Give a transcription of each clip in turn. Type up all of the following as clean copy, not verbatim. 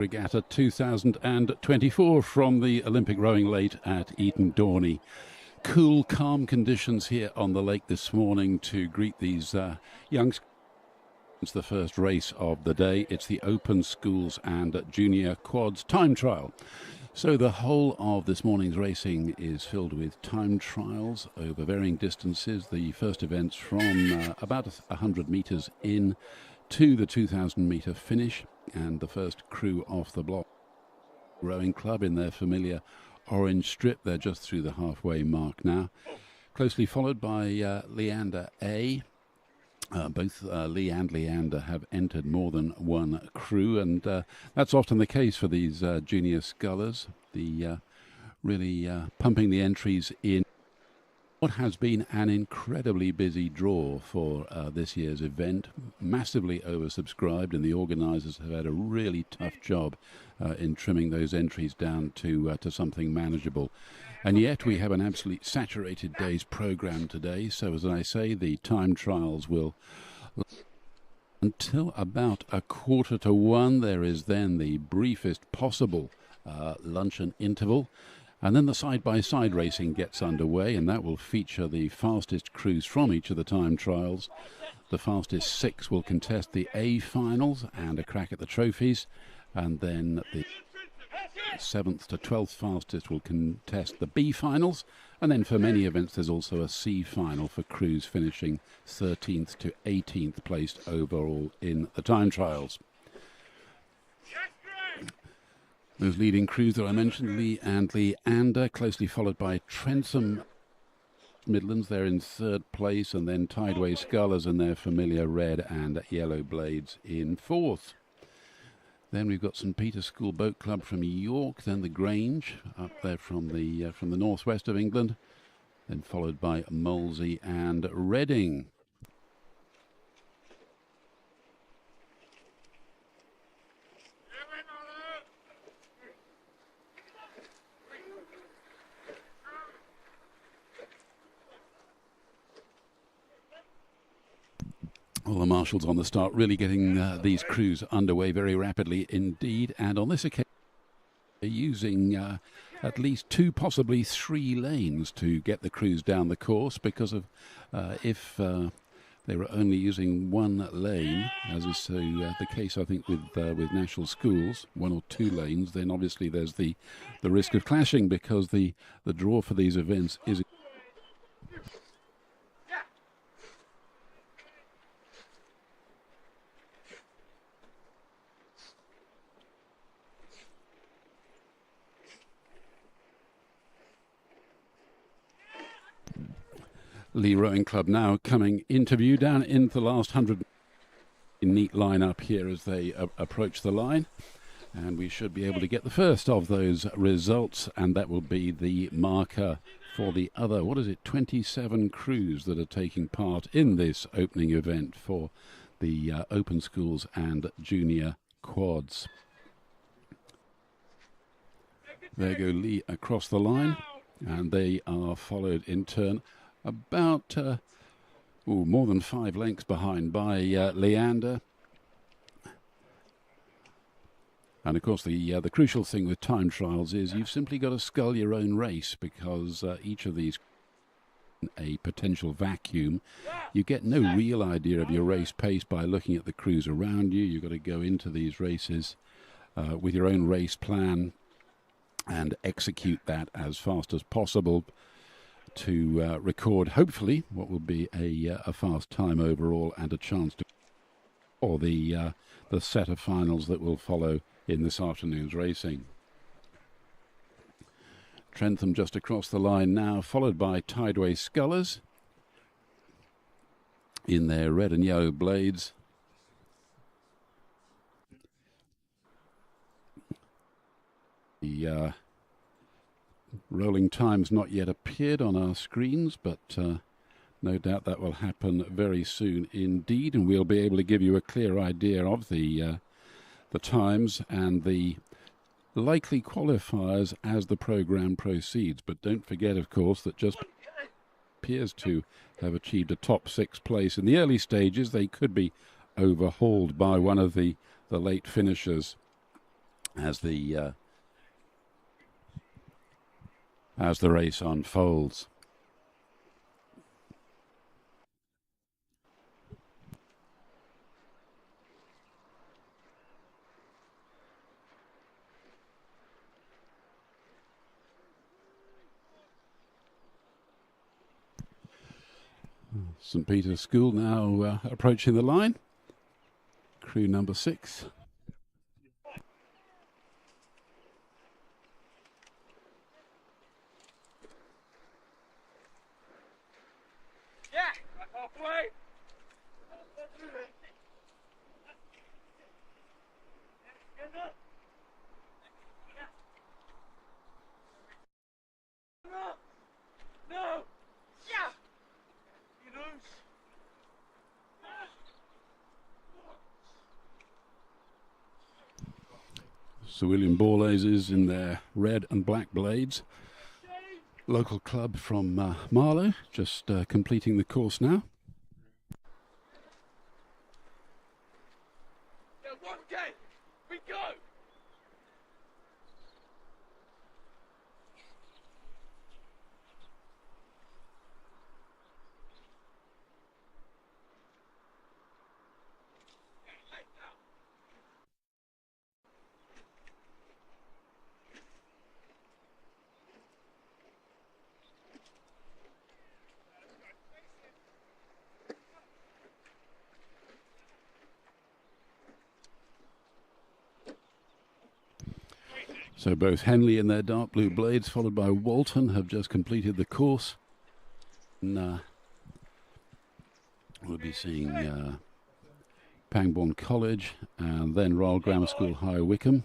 Regatta 2024 from the Olympic Rowing Late at Eton Dorney. Cool, calm conditions here on the lake this morning to greet these youngsters. It's the first race of the day. It's the Open Schools and Junior Quads Time Trial. So the whole of this morning's racing is filled with time trials over varying distances. The first events from about 100 metres in to the 2,000 metre finish, and the first crew off the block. Rowing Club in their familiar orange strip. They're just through the halfway mark now. Closely followed by Leander A. Both Lee and Leander have entered more than one crew, and that's often the case for these junior scullers. Really pumping the entries in what has been an incredibly busy draw for this year's event, massively oversubscribed, and the organisers have had a really tough job in trimming those entries down to something manageable. And yet we have an absolutely saturated day's programme today. So as I say, the time trials will until about 1:15. There is then the briefest possible luncheon interval. And then the side-by-side racing gets underway, and that will feature the fastest crews from each of the time trials. The fastest 6 will contest the A finals and a crack at the trophies, and then the 7th to 12th fastest will contest the B finals, and then for many events there's also a C final for crews finishing 13th to 18th placed overall in the time trials. Those leading crews that I mentioned, Lee and Leander, closely followed by Trentham Midlands. They're in 3rd place, and then Tideway Scullers and their familiar red and yellow blades in 4th. Then we've got St Peter's School Boat Club from York, then the Grange up there from the northwest of England, then followed by Molesey and Reading. Well, the marshals on the start really getting these crews underway very rapidly indeed, and on this occasion they're using at least 2, possibly 3 lanes to get the crews down the course, because of if they were only using 1 lane, as is the case I think with national schools, 1 or 2 lanes, then obviously there's the risk of clashing, because the draw for these events is Lee Rowing Club now coming into view down into the last 100. Neat line up here as they approach the line, and we should be able to get the first of those results, and that will be the marker for the other 27 crews that are taking part in this opening event for the Open Schools and Junior Quads. There go Lee across the line, and they are followed in turn about more than 5 lengths behind by Leander. And of course the crucial thing with time trials is you've simply got to scull your own race, because each of these a potential vacuum. You get no real idea of your race pace by looking at the crews around you. You've got to go into these races with your own race plan and execute that as fast as possible to record, hopefully, what will be a fast time overall and a chance to for the set of finals that will follow in this afternoon's racing. Trentham just across the line now, followed by Tideway Scullers in their red and yellow blades. The rolling times not yet appeared on our screens, but no doubt that will happen very soon indeed, and we'll be able to give you a clear idea of the times and the likely qualifiers as the programme proceeds. But don't forget, of course, that just appears to have achieved a top 6 place in the early stages. They could be overhauled by one of the late finishers as the race unfolds. St. Peter's School now approaching the line. Crew number 6. Yeah, halfway. No. Yeah. You lose. Sir William Borlases in their red and black blades. Local club from Marlow, just completing the course now. Yeah, 1K. We go. So both Henley in their dark blue blades, followed by Walton, have just completed the course. And we'll be seeing Pangbourne College and then Royal Grammar School High Wycombe.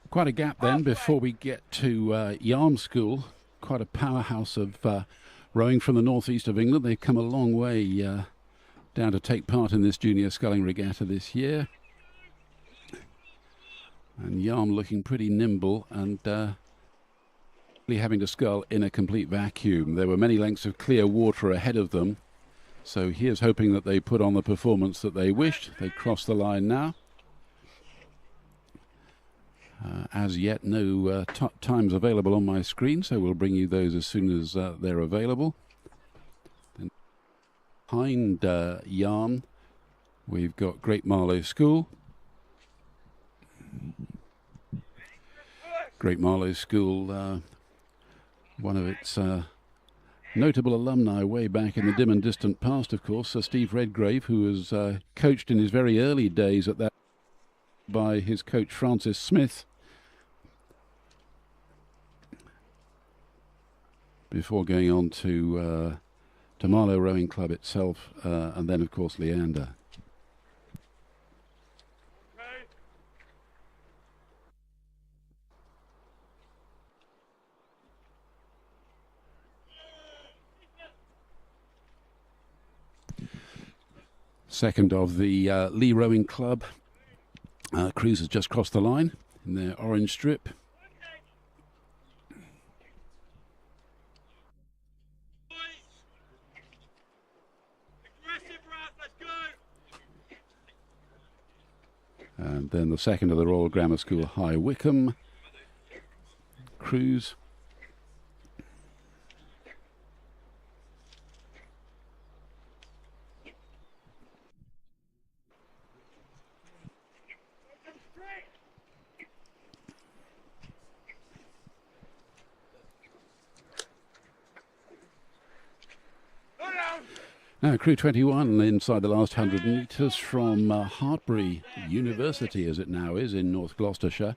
Quite a gap then before we get to Yarm School, quite a powerhouse of rowing from the northeast of England. They've come a long way down to take part in this junior sculling regatta this year. And Yarm looking pretty nimble and having to scull in a complete vacuum. There were many lengths of clear water ahead of them. So here's hoping that they put on the performance that they wished. They cross the line now. As yet, no times available on my screen, so we'll bring you those as soon as they're available. Then behind Yarm, we've got Great Marlow School. Great Marlow School, one of its notable alumni way back in the dim and distant past, of course, Sir Steve Redgrave, who was coached in his very early days at that by his coach Francis Smith, before going on to Marlow Rowing Club itself, and then of course Leander. Second of the Lee Rowing Club. Crews has just crossed the line in their orange strip. And then the second of the Royal Grammar School High Wycombe crews. Now, Crew 21 inside the last 100 metres from Hartbury University, as it now is, in North Gloucestershire.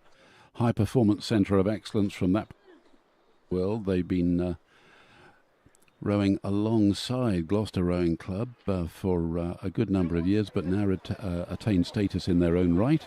High performance centre of excellence from that world. They've been rowing alongside Gloucester Rowing Club for a good number of years, but now attained status in their own right.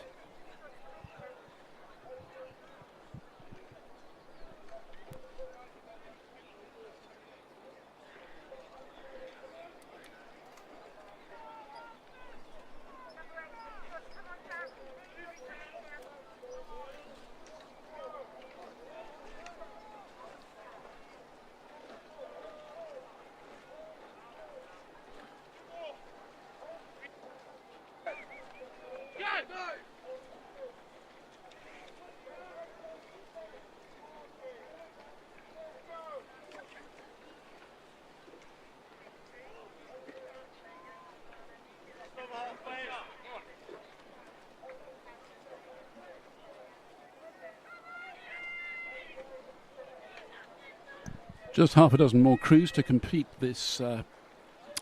Just half a dozen more crews to compete this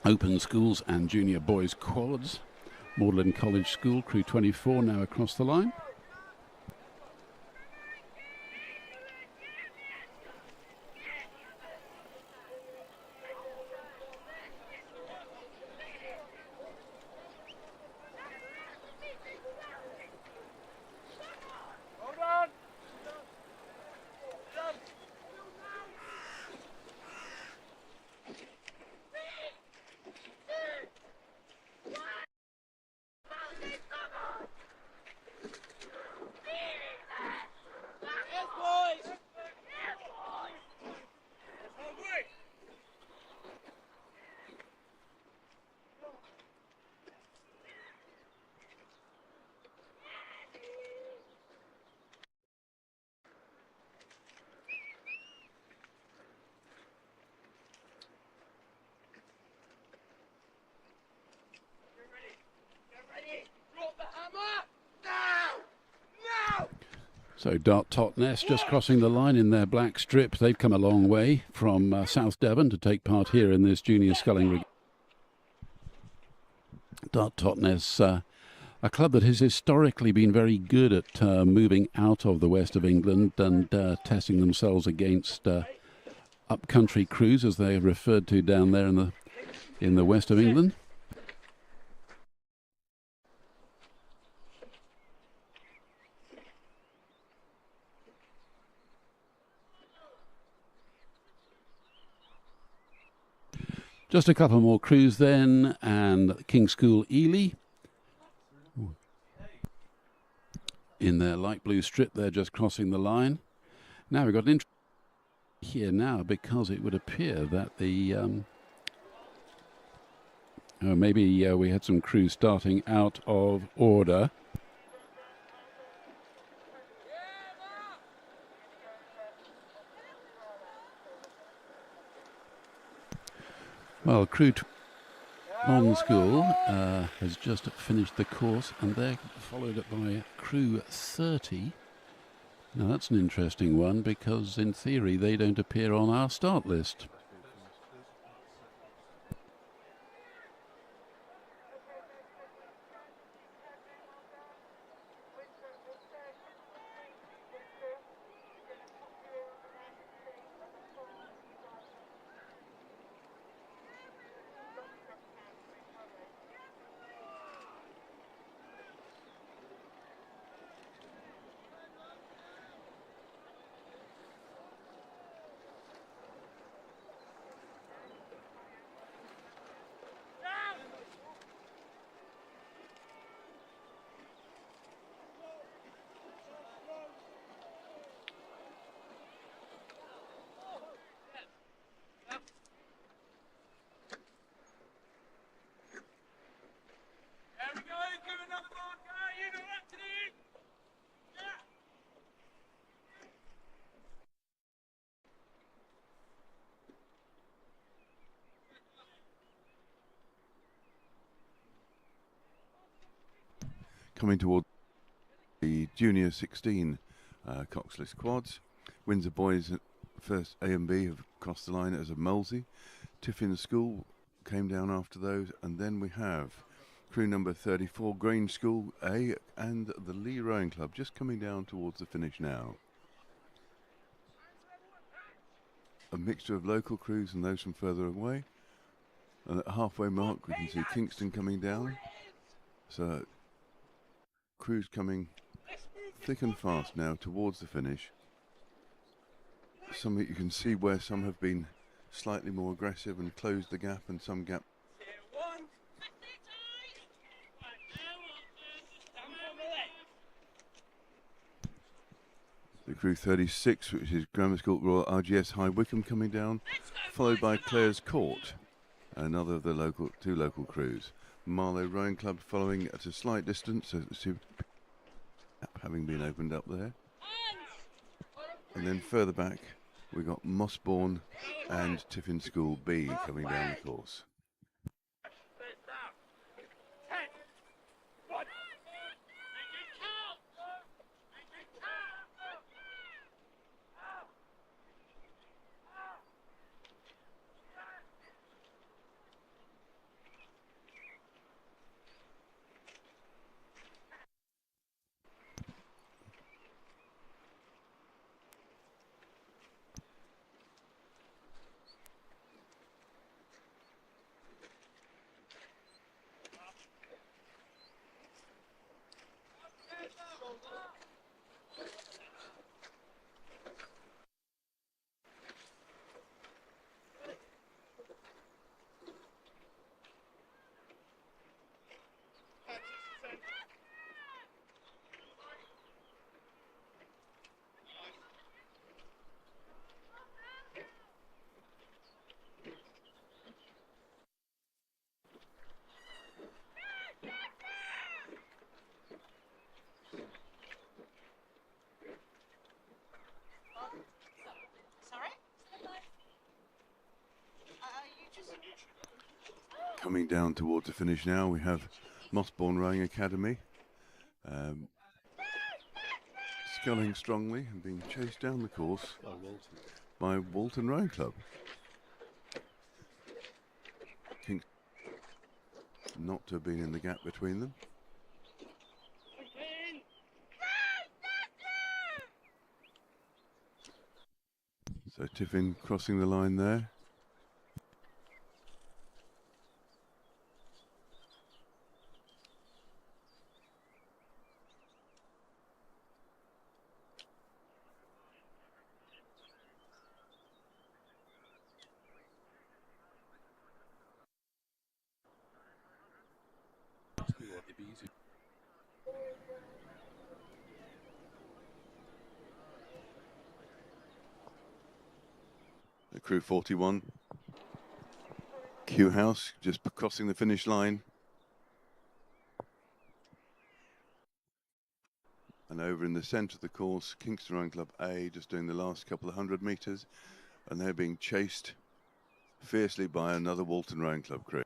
open schools and junior boys quads. Magdalen College School, crew 24 now across the line. So Dart Totnes just crossing the line in their black strip. They've come a long way from South Devon to take part here in this junior sculling rig. Dart Totnes, a club that has historically been very good at moving out of the west of England and testing themselves against up-country crews, as they are referred to down there in the west of England. Just a couple more crews then, and King's School Ely in their light blue strip. They're just crossing the line. Now we've got an interest here now, because it would appear that the maybe we had some crews starting out of order. Well, crew Modern School has just finished the course, and they're followed up by crew 30. Now that's an interesting one, because in theory they don't appear on our start list. Coming toward the Junior 16 coxed quads. Windsor boys at first A and B have crossed the line as of Molesey. Tiffin School came down after those, and then we have crew number 34 Grange School A and the Lee Rowing Club just coming down towards the finish now. A mixture of local crews and those from further away. And at the halfway mark we can see Kingston coming down. So crews coming thick and fast now towards the finish. Some you can see where some have been slightly more aggressive and closed the gap, and some gap. The crew 36, which is Grammar School Royal RGS High Wycombe, coming down, followed by Clare's Court, another of the two local crews. Marlow Rowing Club following at a slight distance, having been opened up there. And then further back we got Mossbourne and Tiffin School B coming down the course. Coming down towards the finish now, we have Mossbourne Rowing Academy. Sculling strongly and being chased down the course by Walton Rowing Club. King not to have been in the gap between them. So Tiffin crossing the line there. The crew 41. Q House just crossing the finish line. And over in the centre of the course, Kingston Rowing Club A just doing the last couple of 100 metres, and they're being chased fiercely by another Walton Rowing Club crew.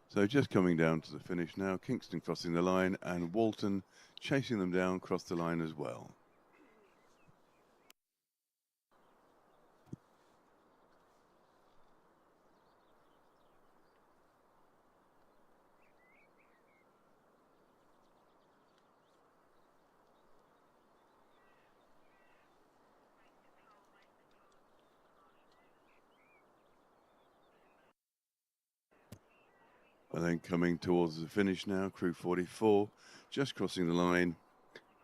So just coming down to the finish now, Kingston crossing the line and Walton chasing them down across the line as well. And then coming towards the finish now, crew 44, just crossing the line,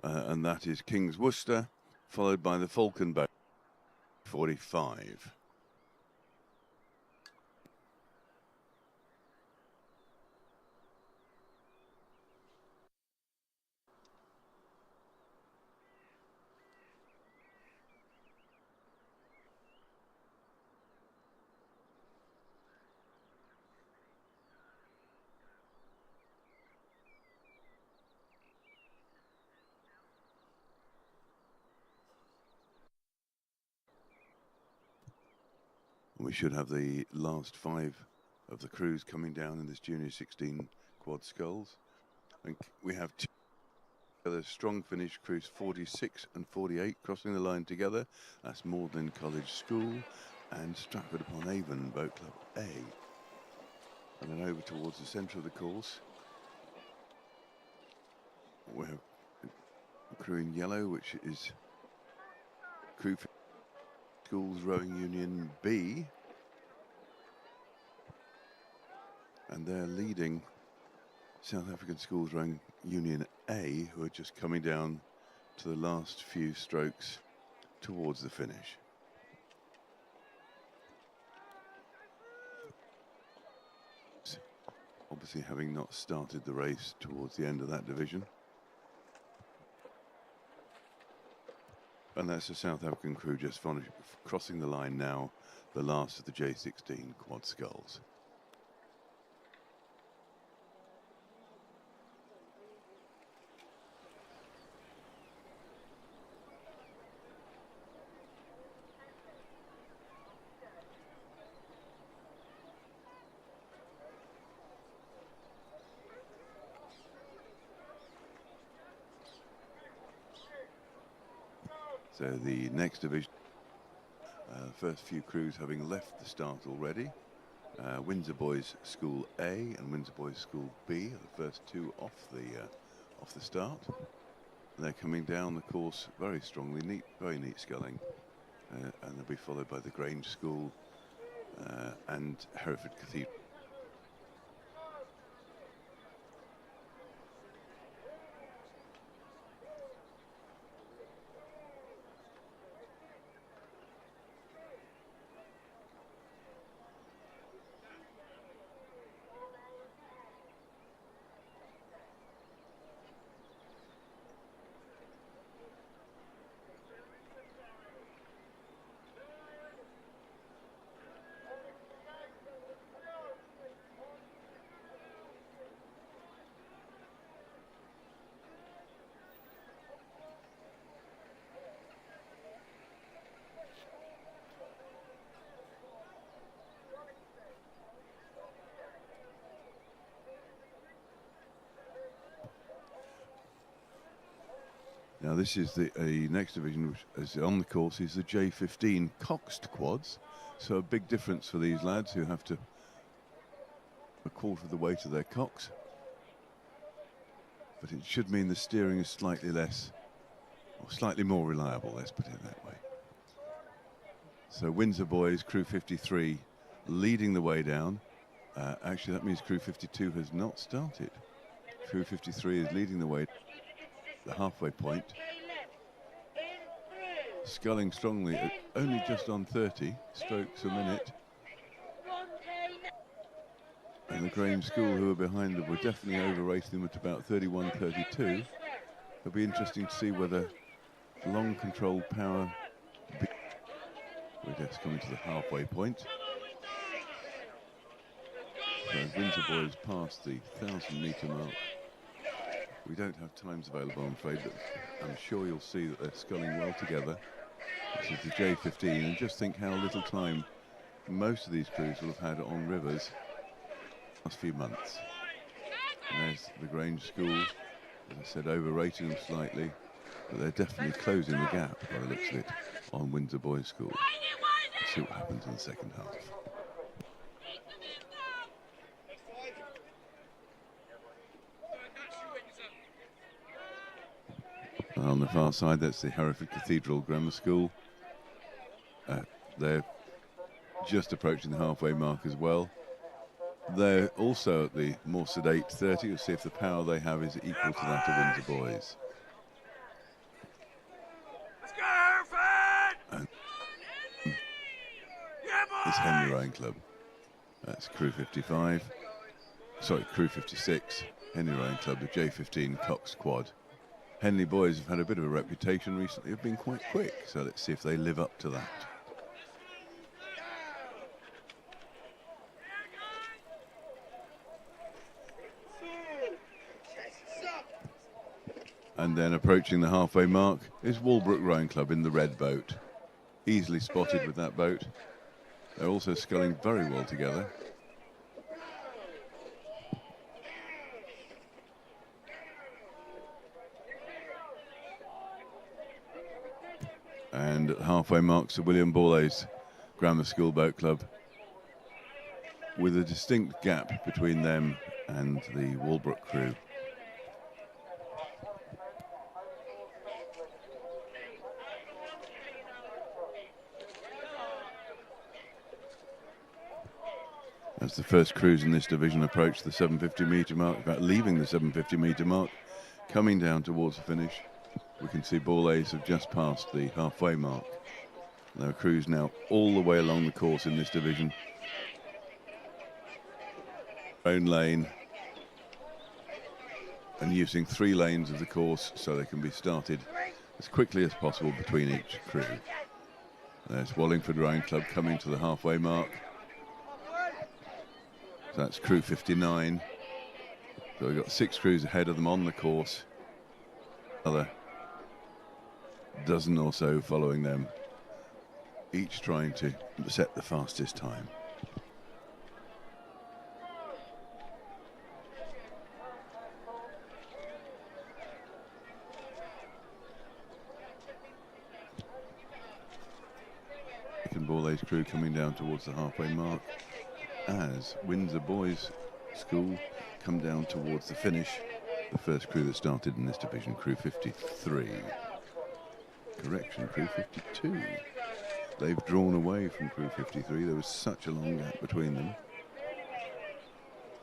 and that is King's Worcester, followed by the Falcon boat, 45. We should have the last 5 of the crews coming down in this Junior 16 quad sculls. And we have 2 other strong finish crews, 46 and 48, crossing the line together. That's Magdalen College School and Stratford-upon-Avon Boat Club A. And then over towards the centre of the course, we have a crew in yellow, which is crew for Schools Rowing Union B, and they're leading South African Schools Rowing Union A, who are just coming down to the last few strokes towards the finish. Obviously having not started the race towards the end of that division. And that's the South African crew just crossing the line now, the last of the J16 quad sculls. So the next division, first few crews having left the start already. Windsor Boys School A and Windsor Boys School B are the first 2 off the start. And they're coming down the course very strongly, very neat sculling, and they'll be followed by the Grange School and Hereford Cathedral. Now this is the next division, which is on the course, is the J15 coxed quads. So a big difference for these lads who have to a quarter of the weight of their cocks. But it should mean the steering is slightly less, or slightly more reliable, let's put it that way. So Windsor boys, crew 53, leading the way down. Actually, that means crew 52 has not started. Crew 53 is leading the way, the halfway point. Sculling strongly at only just on 30 strokes a minute. And the Grange School, who are behind them, were definitely overrating them at about 31-32. It'll be interesting to see whether long controlled power. We're just coming to the halfway point. So Windsor boys past the 1,000-metre mark. We don't have times available, I'm afraid, but I'm sure you'll see that they're sculling well together. This is the J15, and just think how little time most of these crews will have had on rivers last few months. And there's the Grange School, as I said, overrating them slightly, but they're definitely closing the gap by the looks of it on Windsor Boys School. Let's see what happens in the second half. And on the far side, that's the Hereford Cathedral Grammar School. They're just approaching the halfway mark as well. They're also at the more sedate 30. We'll see if the power they have is equal to that of Windsor boys. Let's go, Hereford! And it's Henley Rowing Club. That's crew 55. Sorry, crew 56. Henley Rowing Club, the J15 Cox Quad. Henley boys have had a bit of a reputation recently, have been quite quick, so let's see if they live up to that. And then approaching the halfway mark is Walbrook Rowing Club in the red boat. Easily spotted with that boat. They're also sculling very well together. And at the halfway mark, Sir William Borlase Grammar School Boat Club, with a distinct gap between them and the Walbrook crew. As the first crews in this division approach the 750-metre mark, about leaving the 750-metre mark, coming down towards the finish, we can see Borlase have just passed the halfway mark. There are crews now all the way along the course in this division. Own lane, and using 3 lanes of the course so they can be started as quickly as possible between each crew. There's Wallingford Rowing Club coming to the halfway mark. So that's crew 59. So we've got 6 crews ahead of them on the course. Another dozen or so following them, each trying to set the fastest time. And Borlase crew coming down towards the halfway mark as Windsor Boys School come down towards the finish. The first crew that started in this division, crew 53. Correction, crew 52. They've drawn away from crew 53. There was such a long gap between them.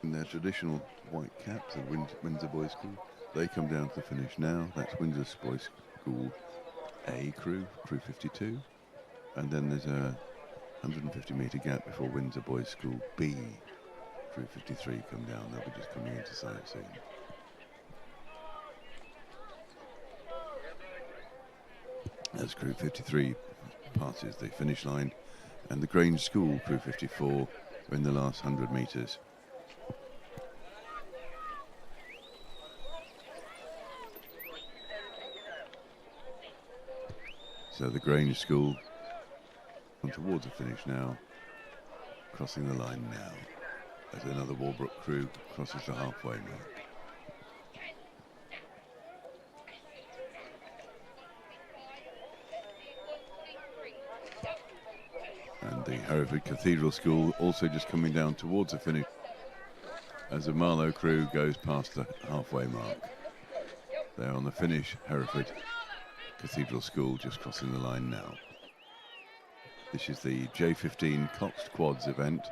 In their traditional white caps of Windsor Boys School, they come down to the finish now. That's Windsor Boys School A crew, crew 52. And then there's a 150-metre gap before Windsor Boys School B, crew 53 come down. They'll be just coming into sight soon. As crew 53 passes the finish line, and the Grange School, crew 54, are in the last 100 metres. So the Grange School on towards the finish now, crossing the line now, as another Walbrook crew crosses the halfway mark. And the Hereford Cathedral School also just coming down towards the finish as the Marlow crew goes past the halfway mark. They're on the finish, Hereford Cathedral School just crossing the line now. This is the J15 coxed quads event,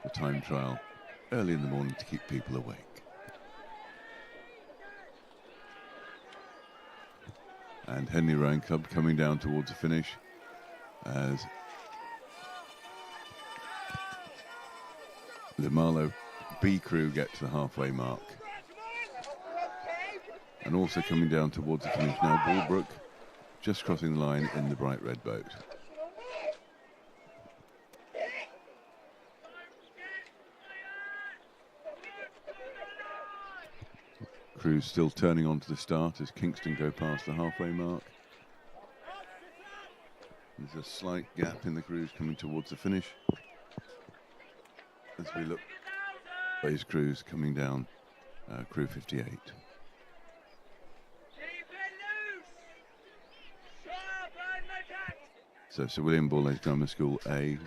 the time trial early in the morning to keep people awake. And Henley Rowing Club coming down towards the finish as the Marlow B crew get to the halfway mark. And also coming down towards the finish now, Ballbrook just crossing the line in the bright red boat. Crews still turning on to the start as Kingston go past the halfway mark. There's a slight gap in the crews coming towards the finish. As we look, those crews coming down, crew 58. So Sir William Borlase Grammar School A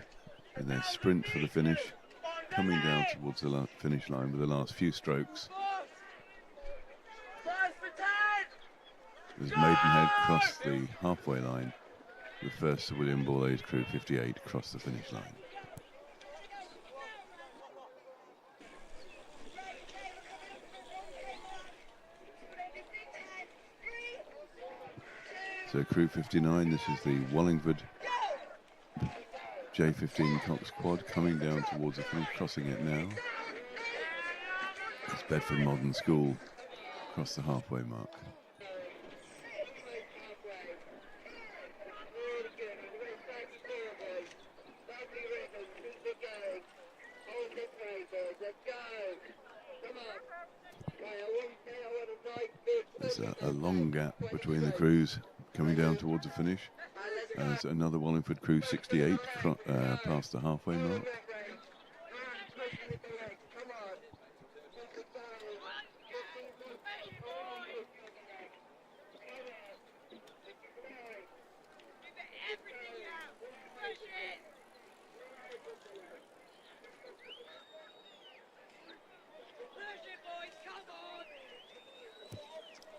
in their sprint for the finish, coming down towards the finish line with the last few strokes. As Maidenhead crossed the halfway line, the first Sir William Borlase crew 58 crossed the finish line. So crew 59, this is the Wallingford J15 Cox quad coming down towards the finish, crossing it now. It's Bedford Modern School across the halfway mark. There's a long gap between the crews coming down towards the finish. As another Wallingford crew 68 past the halfway mark.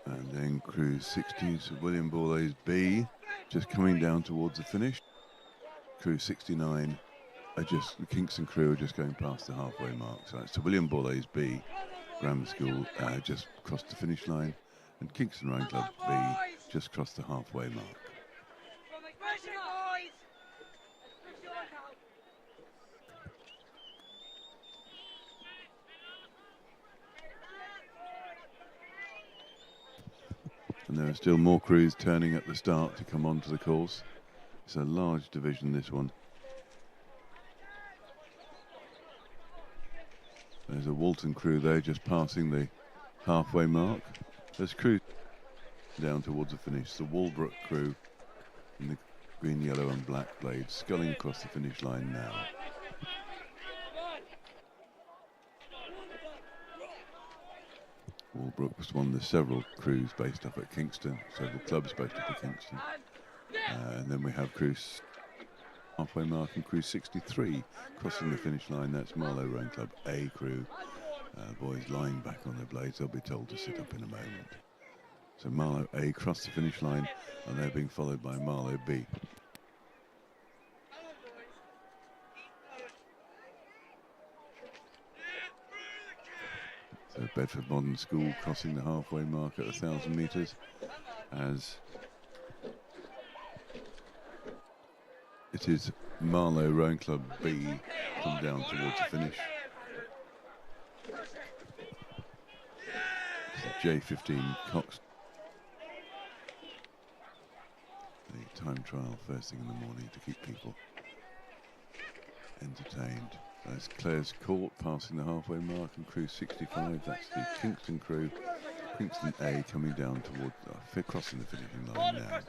And then crew 60, so William Borlase B, just coming down towards the finish. Crew 69 are just, the Kingston crew are just going past the halfway mark. So it's William Borlase B, Grammar School, just crossed the finish line. And Kingston Rowing Club B just crossed the halfway mark. And there are still more crews turning at the start to come onto the course. It's a large division, this one. There's a Walton crew there just passing the halfway mark. There's crews down towards the finish. The Walbrook crew in the green, yellow and black blades sculling across the finish line now. Walbrook was one of the several crews based up at Kingston, several clubs based up at Kingston. And then we have crews halfway mark and crew 63 crossing the finish line. That's Marlow Rowing Club A crew. Boys lying back on their blades, they'll be told to sit up in a moment. So Marlow A cross the finish line and they're being followed by Marlow B. So Bedford Modern School crossing the halfway mark at 1,000 metres as it is Marlow Rowing Club B come down towards the finish. It's the J15 Cox. The time trial first thing in the morning to keep people entertained. That's Clare's Court passing the halfway mark and crew 65. That's the Kingston crew. Kingston A coming down towards, crossing the finishing line now.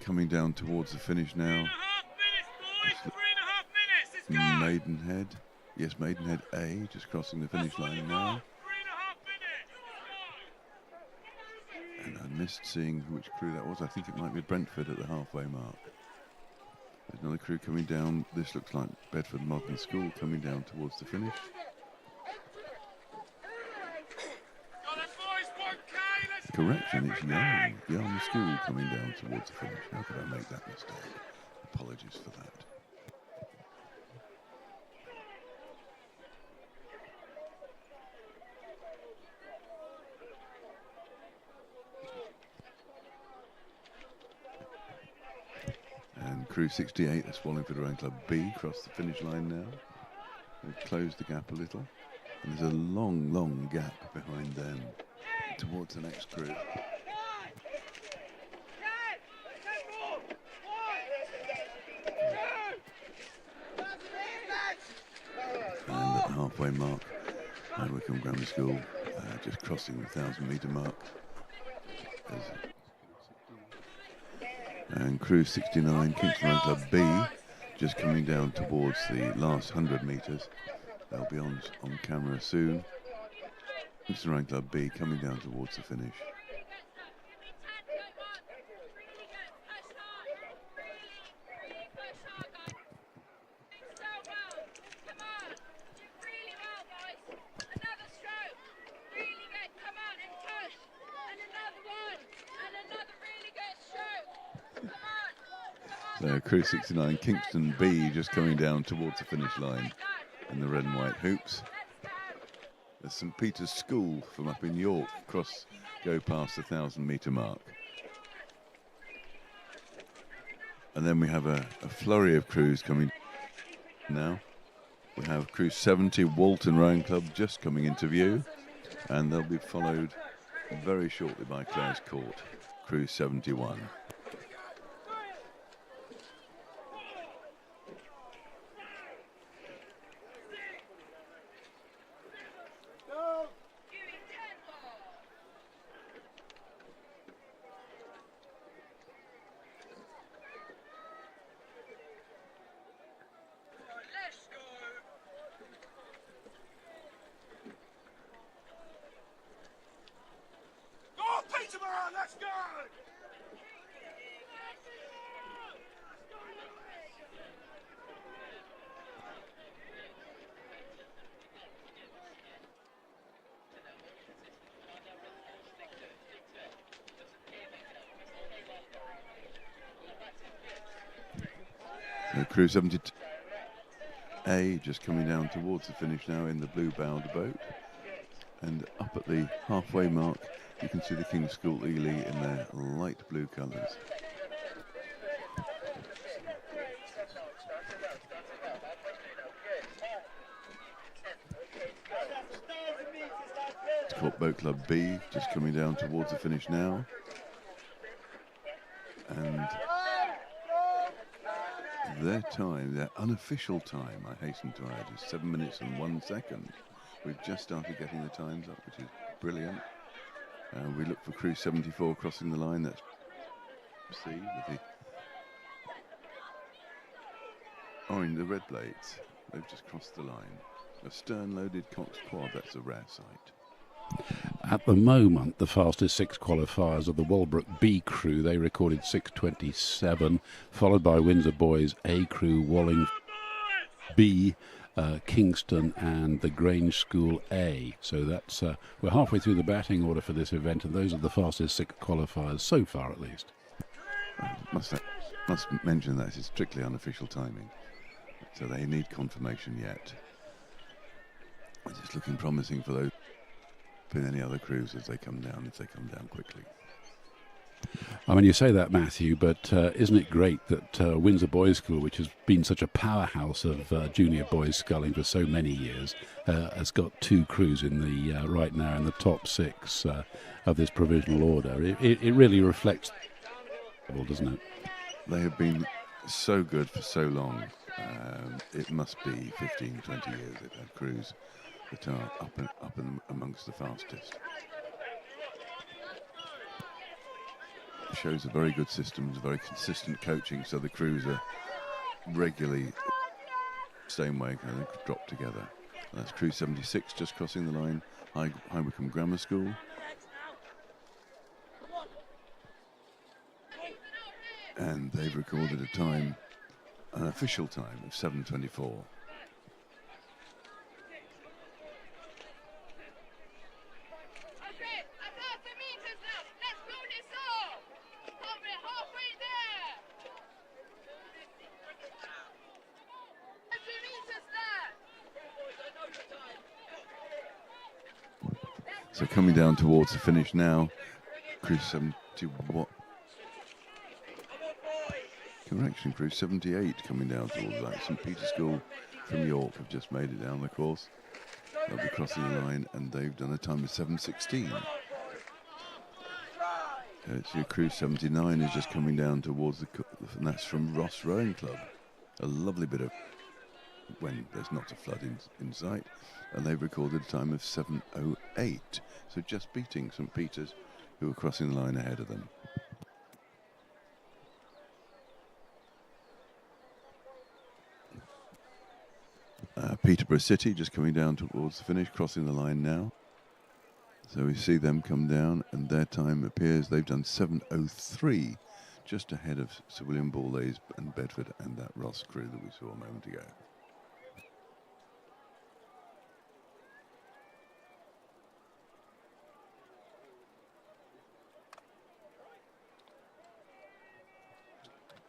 coming down towards the finish now. 3.5 minutes, boys. 3.5 minutes. Let's go. Maidenhead. Yes, Maidenhead A, just crossing the finish line now. 3.5 minutes. And I missed seeing which crew that was. I think it might be Brentford at the halfway mark. There's another crew coming down. This looks like Bedford Modern School coming down towards the finish. Correction, it's Yarm School coming down towards the finish. How could I make that mistake? Apologies for that. And crew 68, that's Wallingford Rowing Club B, cross the finish line now. They've closed the gap a little. And there's a long, long gap behind them towards the next crew. And at the halfway mark, Wycombe Grammar School just crossing the 1,000-metre mark. And crew 69, Kingston Rowing Club B, just coming down towards the last 100 metres. They'll be on camera soon. Kingston Rowing Club B coming down towards the finish. So crew 69, Kingston B, just coming down towards the finish line in the red and white hoops. There's St Peter's School from up in York, go past the 1,000-metre mark. And then we have a flurry of crews coming now. We have crew 70, Walton Rowing Club, just coming into view. And they'll be followed very shortly by Clare's Court, crew 71. Let's go! So crew 72 A just coming down towards the finish now in the blue-bowed boat. And up at the halfway mark, you can see the King's School Ely in their light blue colours. Court Boat Club B just coming down towards the finish now. And their time, their unofficial time, I hasten to add, is 7 minutes and 1 second. We've just started getting the times up, which is brilliant. We look for crew 74 crossing the line. That's C with the orange, the red blades. They've just crossed the line. A stern-loaded coxed quad, that's a rare sight. At the moment, the fastest 6 qualifiers are the Walbrook B crew. They recorded 6:27, followed by Windsor Boys A crew, Walling B, Kingston and the Grange School A. So that's we're halfway through the batting order for this event, and those are the fastest 6 qualifiers so far, at least. Must mention that it's strictly unofficial timing, so they need confirmation yet. It's just looking promising for those in any other crews as they come down, if they come down quickly. I mean, you say that, Matthew, but isn't it great that Windsor Boys School, which has been such a powerhouse of junior boys sculling for so many years, has got 2 crews in the right now in the top 6 of this provisional order. It really reflects, doesn't it? They have been so good for so long. It must be 15, 20 years they've had crews that are up and amongst the fastest. shows a very good system, very consistent coaching, so the crews are regularly same way, kind of drop together. And that's crew 76 just crossing the line, High Wycombe Grammar School. And they've recorded a time, an official time of 7:24. So coming down towards the finish now, crew 71. Correction, crew 78 coming down towards that. St Peter's School from York have just made it down the course. They'll be crossing the line, and they've done a time of 7:16. It's your crew 79 is just coming down towards and that's from Ross Rowing Club. A lovely bit of when there's not a flood in sight, and they've recorded a time of 7:08. So just beating St Peter's, who are crossing the line ahead of them. Peterborough City just coming down towards the finish, crossing the line now. So we see them come down, and their time appears they've done 7:03, just ahead of Sir William Borlase and Bedford and that Ross crew that we saw a moment ago.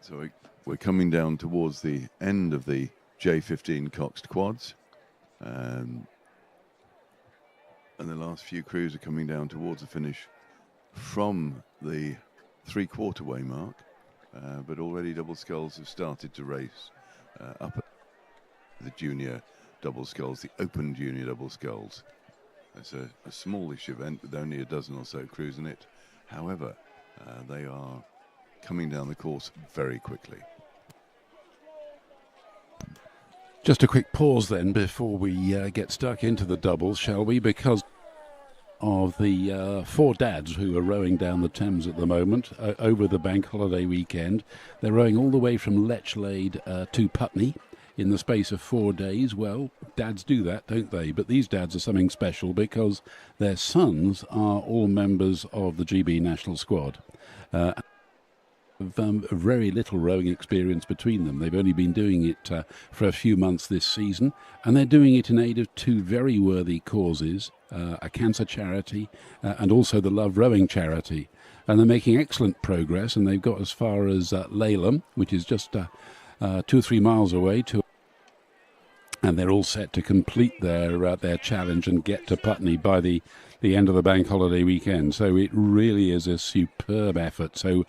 So we're coming down towards the end of the J15 coxed quads, and the last few crews are coming down towards the finish from the three-quarter way mark, but already double sculls have started to race up at the junior double sculls, the open junior double sculls. It's a smallish event with only a dozen or so crews in it. However, they are coming down the course very quickly. Just a quick pause then before we get stuck into the doubles, shall we? Because of the four dads who are rowing down the Thames at the moment over the bank holiday weekend. They're rowing all the way from Lechlade to Putney in the space of 4 days. Well, dads do that, don't they? But these dads are something special because their sons are all members of the GB national squad. Very little rowing experience between them. They've only been doing it for a few months this season, and they're doing it in aid of two very worthy causes, a cancer charity and also the Love Rowing charity. And they're making excellent progress, and they've got as far as Laleham, which is just 2 or 3 miles away, and they're all set to complete their challenge and get to Putney by the end of the bank holiday weekend. So it really is a superb effort. So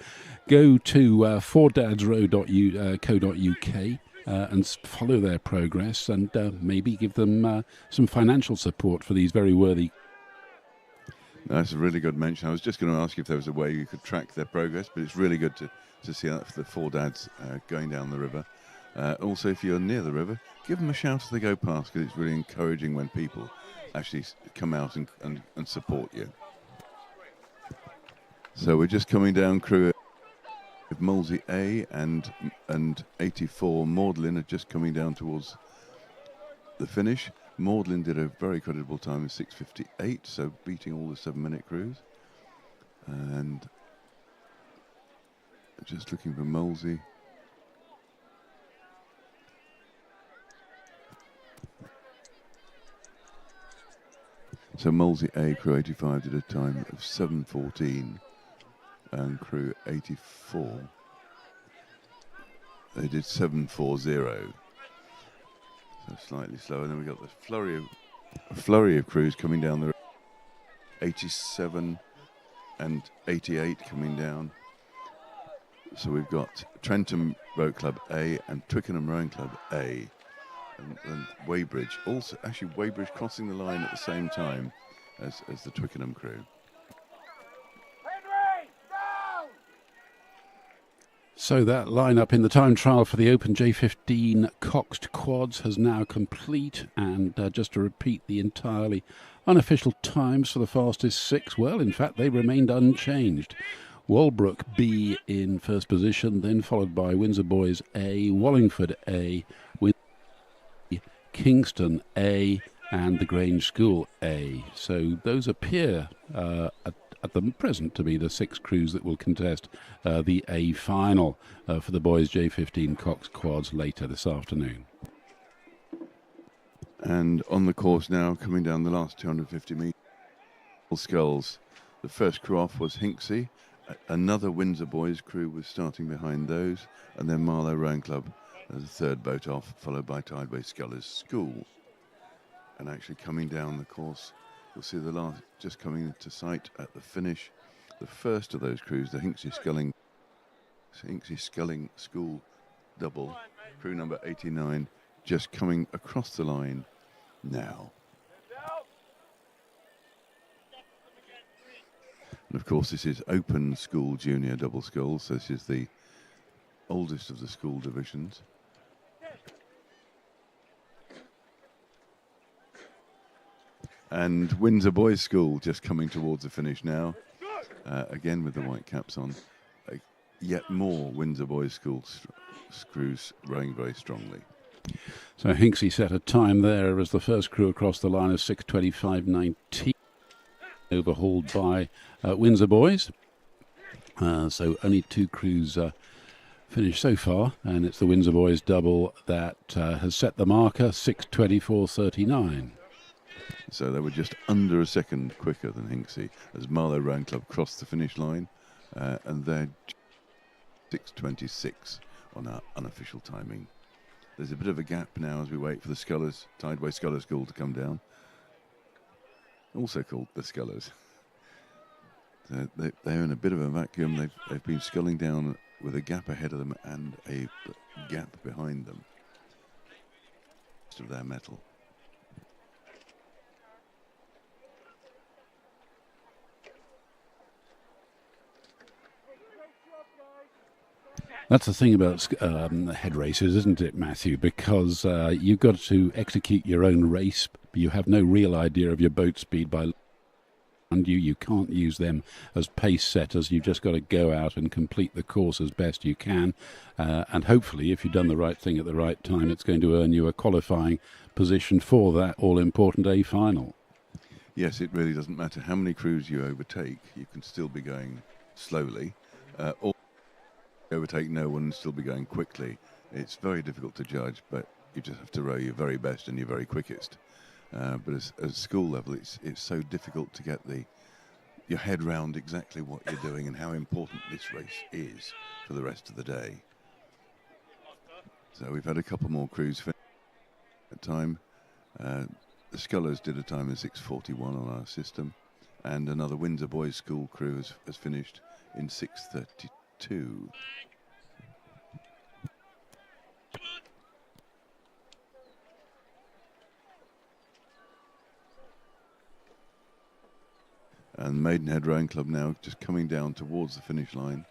go to 4dadsrow.co.uk and follow their progress, and maybe give them some financial support for these very worthy. That's a really good mention. I was just going to ask you if there was a way you could track their progress, but it's really good to see that for the four dads going down the river. Also, if you're near the river, give them a shout as they go past, because it's really encouraging when people actually come out and support you. So we're just coming down crew with Molesey A and 84 Magdalen are just coming down towards the finish. Magdalen did a very creditable time of 6:58, so beating all the 7-minute crews. And just looking for Molesey. So Molesey A, crew 85, did a time of 7:14, and crew 84, they did 7:40. So slightly slower. And then we got the flurry of crews coming down the 87 and 88 coming down. So we've got Trentham Boat Club A and Twickenham Rowing Club A. And Weybridge, also actually Weybridge crossing the line at the same time as the Twickenham crew. So that lineup in the time trial for the Open J15 coxed quads has now complete, and just to repeat the entirely unofficial times for the fastest 6, well, in fact, they remained unchanged. Walbrook B in first position, then followed by Windsor Boys A, Wallingford A, Kingston A, and the Grange School A. So those appear at the present to be the 6 crews that will contest the A final for the boys J15 Cox quads later this afternoon. And on the course now, coming down the last 250 metres, sculls. The first crew off was Hinksey. Another Windsor Boys crew was starting behind those, and then Marlow Rowing Club as a third boat off, followed by Tideway Scullers School. And actually coming down the course, you'll see the last just coming into sight at the finish. The first of those crews, the Hinksey Sculling School double, crew number 89, just coming across the line now. And of course, this is open school junior double sculls, so this is the oldest of the school divisions. And Windsor Boys School just coming towards the finish now, again with the white caps on. Yet more Windsor Boys School crews rowing very strongly. So Hinksey set a time there as the first crew across the line of 6:25.19. Overhauled by Windsor Boys. So only 2 crews finished so far, and it's the Windsor Boys double that has set the marker, 6:24.39. So they were just under a second quicker than Hinksey as Marlow Rowing Club crossed the finish line, and they're 6:26 on our unofficial timing. There's a bit of a gap now as we wait for the Scullers, Tideway Scullers School to come down. Also called the Scullers. They're in a bit of a vacuum. They've been sculling down with a gap ahead of them and a gap behind them. Most of their metal. That's the thing about head races, isn't it, Matthew? Because you've got to execute your own race, but you have no real idea of your boat speed by and you can't use them as pace setters. You've just got to go out and complete the course as best you can, and hopefully if you've done the right thing at the right time, it's going to earn you a qualifying position for that all-important A final. Yes, it really doesn't matter how many crews you overtake. You can still be going slowly, or overtake no one and still be going quickly. It's very difficult to judge, but you just have to row your very best and your very quickest. But at school level, it's so difficult to get your head round exactly what you're doing and how important this race is for the rest of the day. So we've had a couple more crews finish at time. The Scullers did a time of 6:41 on our system, and another Windsor Boys School crew has finished in 6:32. And Maidenhead Rowing Club now just coming down towards the finish line.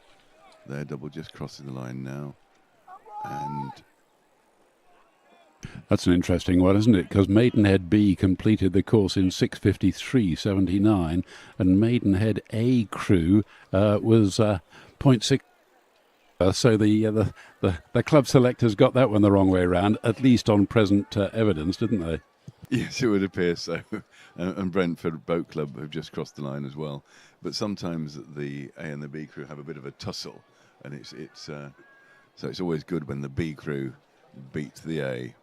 Their double just crossing the line now. And that's an interesting one, isn't it? Because Maidenhead B completed the course in 6:53.79, and Maidenhead A crew was 0.6. So the club selectors got that one the wrong way around, at least on present evidence, didn't they? Yes, it would appear so. And Brentford Boat Club have just crossed the line as well. But sometimes the A and the B crew have a bit of a tussle, and so it's always good when the B crew beats the A.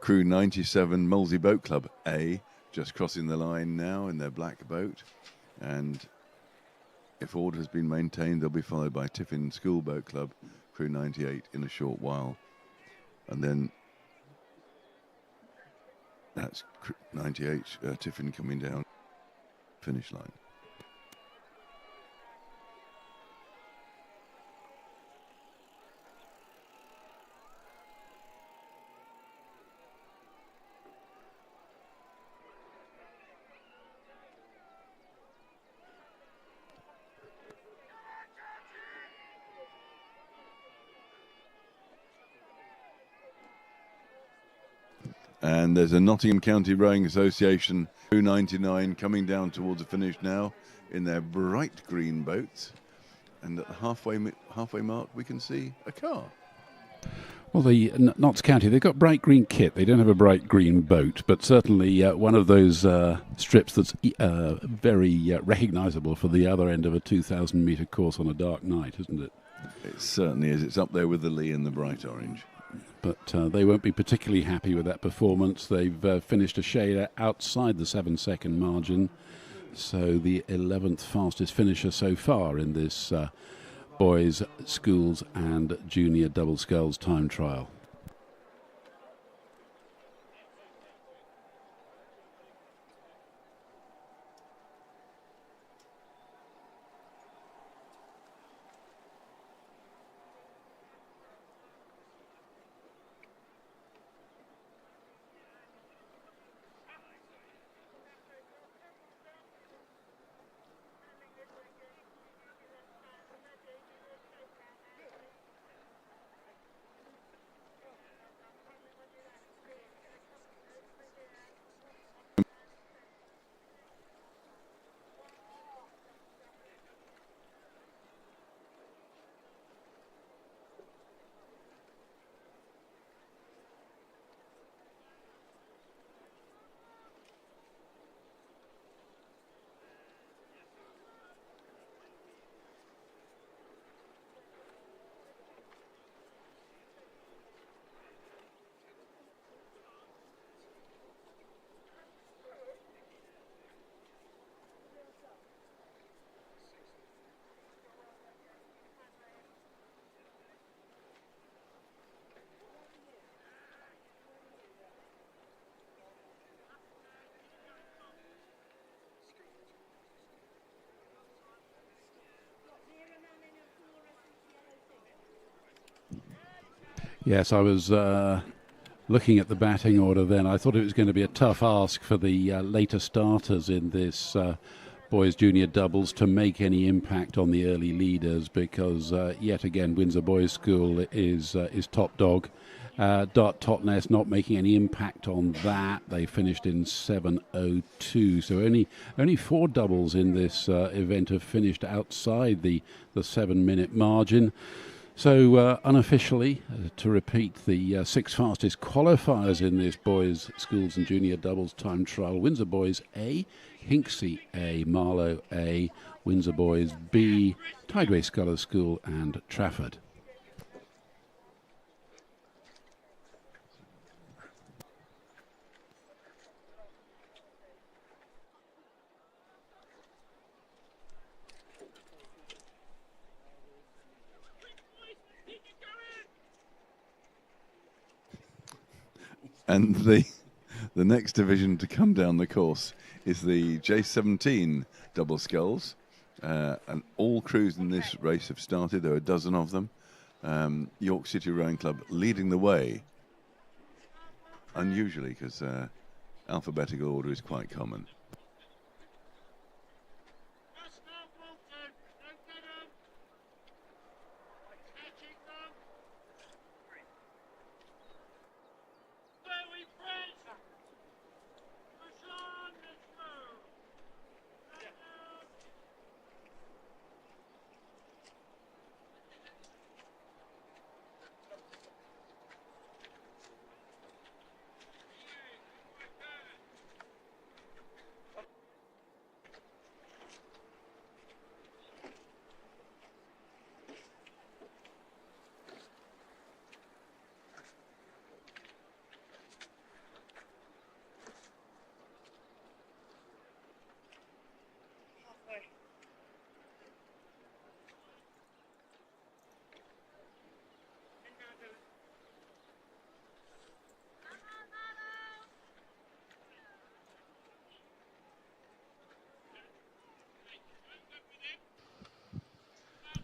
Crew 97 Molesey Boat Club A just crossing the line now in their black boat, and if order has been maintained, they'll be followed by Tiffin School Boat Club, crew 98, in a short while, and then that's 98 Tiffin coming down finish line. And there's a Nottingham County Rowing Association crew 99 coming down towards the finish now in their bright green boats. And at the halfway mark, we can see a car. Well, the Notts County, they've got bright green kit. They don't have a bright green boat, but certainly one of those strips that's very recognisable for the other end of a 2,000-metre course on a dark night, isn't it? It certainly is. It's up there with the Lee and the bright orange. But they won't be particularly happy with that performance. They've finished a shade outside the 7-second margin. So the 11th fastest finisher so far in this boys, schools and junior double sculls time trial. Yes, I was looking at the batting order then. I thought it was going to be a tough ask for the later starters in this boys junior doubles to make any impact on the early leaders, because yet again Windsor Boys School is top dog. Totnes not making any impact on that. They finished in 7:02, so only 4 doubles in this event have finished outside the 7-minute margin. So unofficially, to repeat, the 6 fastest qualifiers in this boys, schools and junior doubles time trial: Windsor Boys A, Hinksey A, Marlow A, Windsor Boys B, Tideway Scholars School and Trafford. And the next division to come down the course is the J15 double sculls. And all crews in this race have started. There are a dozen of them. York City Rowing Club leading the way, unusually, because alphabetical order is quite common.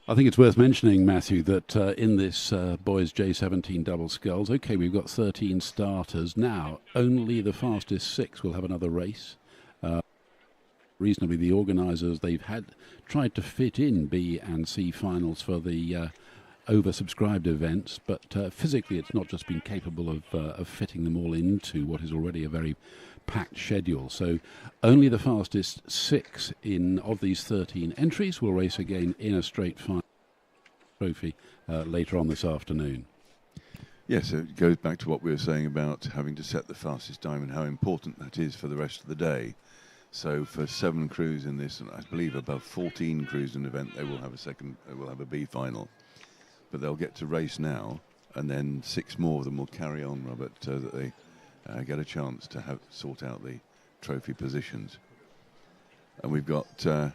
I think it's worth mentioning, Matthew, that in this boys J17 double sculls, okay, we've got 13 starters. Now, only the fastest 6 will have another race. Reasonably, the organisers, they've tried to fit in B and C finals for the oversubscribed events, but physically it's not just been capable of fitting them all into what is already a very packed schedule. So only the fastest 6 of these 13 entries will race again in a straight final trophy later on this afternoon. Yes, it goes back to what we were saying about having to set the fastest time and how important that is for the rest of the day. So for 7 crews in this, and I believe above 14 crews in the event, they will have a B final. But they'll get to race now, and then 6 more of them will carry on, Robert, so that they get a chance to sort out the trophy positions. And we've got the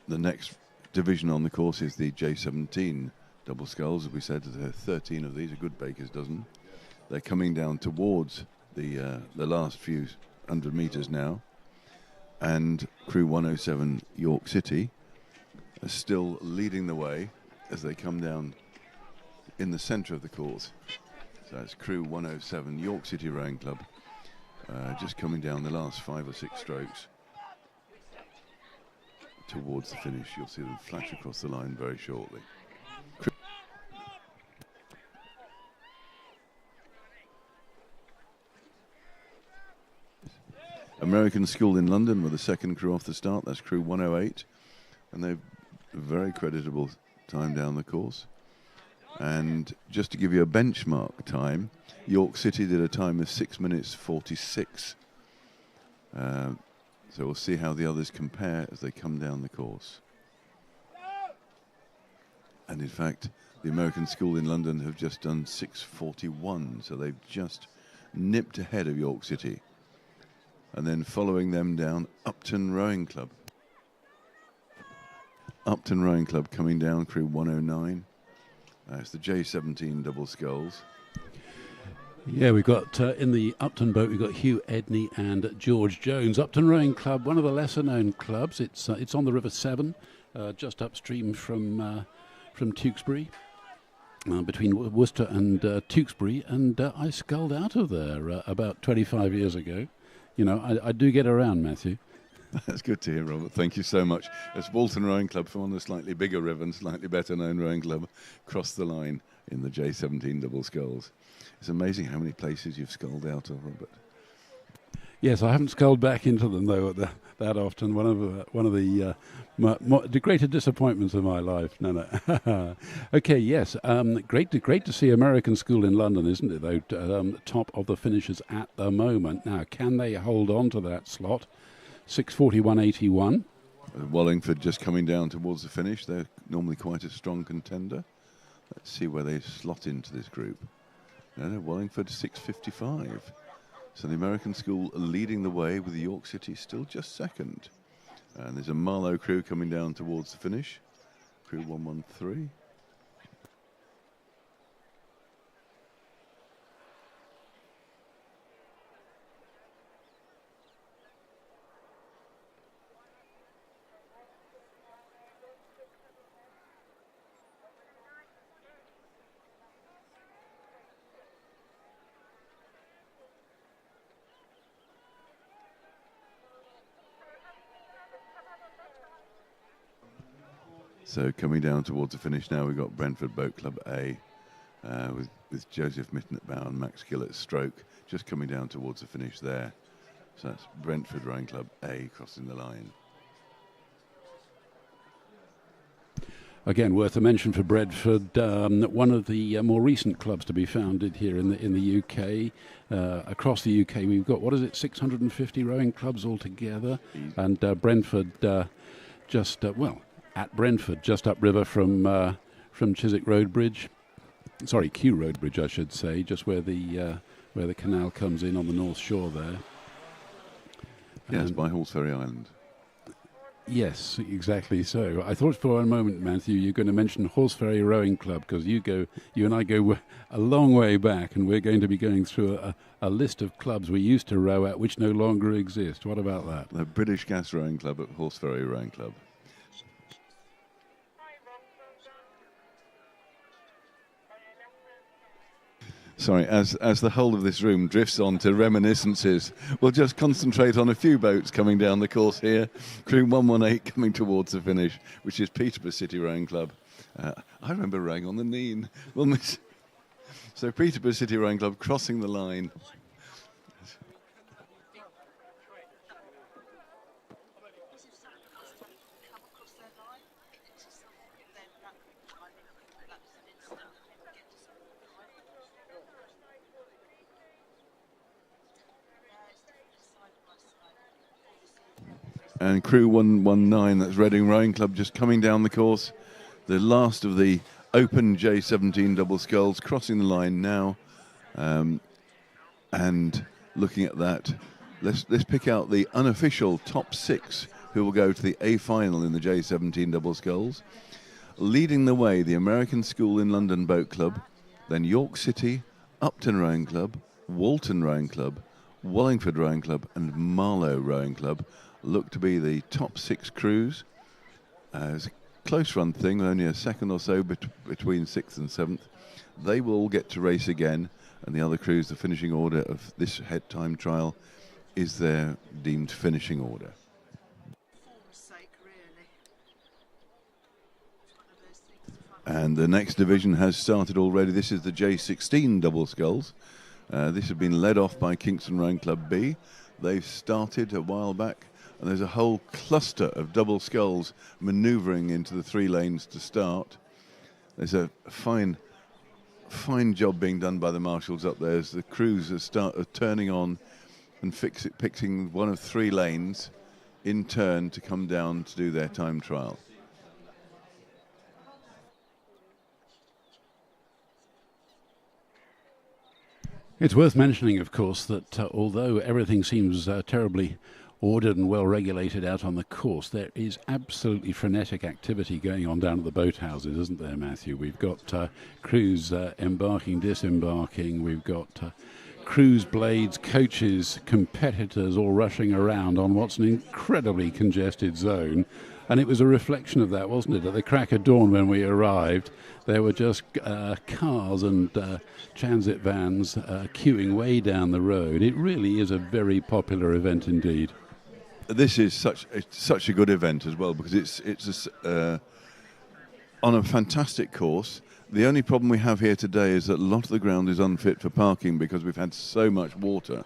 next division on the course is the J15 double sculls. As we said, there are 13 of these, a good baker's dozen. They're coming down towards the last few 100 metres now. And crew 107 York City are still leading the way as they come down in the centre of the course. So that's crew 107 York City Rowing Club, just coming down the last 5 or 6 strokes towards the finish. You'll see them flash across the line very shortly. American School in London with the second crew off the start. That's crew 108, and they've a very creditable time down the course. And just to give you a benchmark time, York City did a time of 6 minutes 46. So we'll see how the others compare as they come down the course. And in fact, the American School in London have just done 6:41, so they've just nipped ahead of York City. And then following them down, Upton Rowing Club. Upton Rowing Club coming down, crew 109. It's the J17 double sculls. Yeah, we've got in the Upton boat, we've got Hugh Edney and George Jones. Upton Rowing Club, one of the lesser-known clubs. It's on the River Severn, just upstream from Tewkesbury, between Worcester and Tewkesbury. And I sculled out of there about 25 years ago. You know, I do get around, Matthew. That's good to hear, Robert. Thank you so much. It's Walton Rowing Club from on the slightly bigger river and slightly better known rowing club crossed the line in the J17 double sculls. It's amazing how many places you've sculled out of, Robert. Yes, I haven't sculled back into them though that often. One of the greater disappointments of my life. No. Okay, yes. Great to see American School in London, isn't it? Though top of the finishers at the moment. Now, can they hold on to that slot? 6:41.81. Wallingford just coming down towards the finish. They're normally quite a strong contender. Let's see where they slot into this group. No, Wallingford 6:55. So the American School leading the way with York City still just second. And there's a Marlow crew coming down towards the finish. Crew 113. So coming down towards the finish now, we've got Brentford Boat Club A with Joseph Mitten at bow and Max Gill at stroke, just coming down towards the finish there. So that's Brentford Rowing Club A crossing the line. Again, worth a mention for Brentford, one of the more recent clubs to be founded here in the UK. Across the UK, we've got, 650 rowing clubs altogether, and Brentford at Brentford, just upriver from Chiswick Road Bridge. Sorry, Kew Road Bridge, I should say, just where the canal comes in on the north shore there. Yes, by Hallsferry Island. Yes, exactly so. I thought for a moment, Matthew, you're going to mention Hallsferry Rowing Club, because you and I go a long way back, and we're going to be going through a list of clubs we used to row at which no longer exist. What about that? The British Gas Rowing Club at Hallsferry Rowing Club. Sorry, as the whole of this room drifts on to reminiscences, we'll just concentrate on a few boats coming down the course here. Crew 118 coming towards the finish, which is Peterborough City Rowing Club. I remember rowing on the Neen. So Peterborough City Rowing Club crossing the line. And crew 119, that's Reading Rowing Club, just coming down the course. The last of the open J17 double sculls crossing the line now. And looking at that, let's pick out the unofficial top 6 who will go to the A final in the J17 double sculls. Leading the way, the American School in London Boat Club, then York City, Upton Rowing Club, Walton Rowing Club, Wallingford Rowing Club and Marlow Rowing Club look to be the top 6 crews. It's a close run thing, only a second or so between 6th and 7th. They will all get to race again, and the other crews, the finishing order of this head time trial is their deemed finishing order. And the next division has started already. This is the J16 double sculls. This has been led off by Kingston Rowing Club B. They've started a while back, and there's a whole cluster of double sculls manoeuvring into the 3 lanes to start. There's a fine job being done by the marshals up there as the crews are turning on and picking one of 3 lanes in turn to come down to do their time trial. It's worth mentioning, of course, that although everything seems terribly ordered and well regulated out on the course, there is absolutely frenetic activity going on down at the boathouses, isn't there, Matthew? We've got crews embarking, disembarking, we've got crews, blades, coaches, competitors all rushing around on what's an incredibly congested zone. And it was a reflection of that, wasn't it? At the crack of dawn when we arrived, there were just cars and transit vans queuing way down the road. It really is a very popular event indeed. This is such a good event as well, because it's on a fantastic course. The only problem we have here today is that a lot of the ground is unfit for parking because we've had so much water.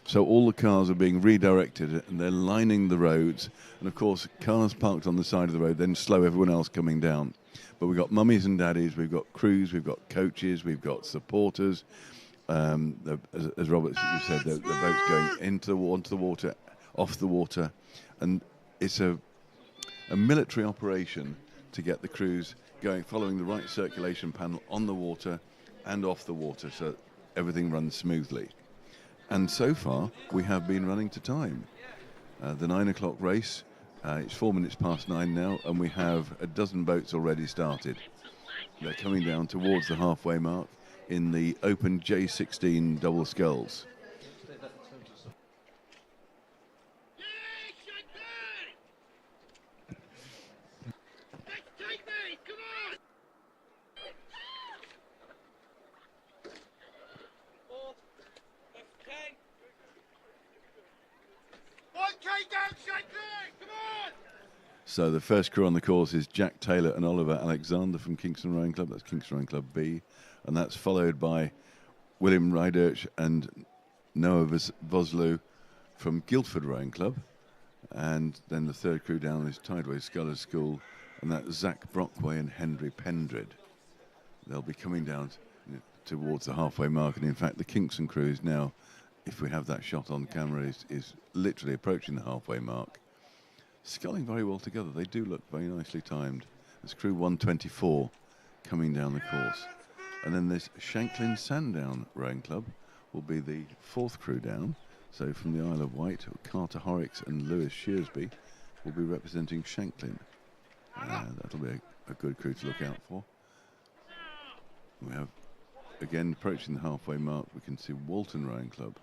So all the cars are being redirected and they're lining the roads. And of course, cars parked on the side of the road then slow everyone else coming down. But we've got mummies and daddies, we've got crews, we've got coaches, we've got supporters. As Robert you said, the boats going onto the water, off the water. And it's a military operation to get the crews going, following the right circulation panel on the water and off the water so everything runs smoothly. And so far, we have been running to time. The 9 o'clock race, it's 4 minutes past 9 now, and we have a dozen boats already started. They're coming down towards the halfway mark in the open J16 double sculls. So the first crew on the course is Jack Taylor and Oliver Alexander from Kingston Rowing Club. That's Kingston Rowing Club B. And that's followed by William Rydurch and Noah Vosloo from Guildford Rowing Club. And then the third crew down is Tideway Scullers School. And that's Zach Brockway and Henry Pendred. They'll be coming down towards the halfway mark. And in fact, the Kingston crew is now, if we have that shot on camera, is literally approaching the halfway mark. Sculling very well together. They do look very nicely timed. There's crew 124 coming down the course. And then this Shanklin Sandown Rowing Club will be the 4th crew down. So from the Isle of Wight, Carter Horrocks and Lewis Shearsby will be representing Shanklin. That'll be a good crew to look out for. We have, again, approaching the halfway mark, we can see Walton Rowing Club.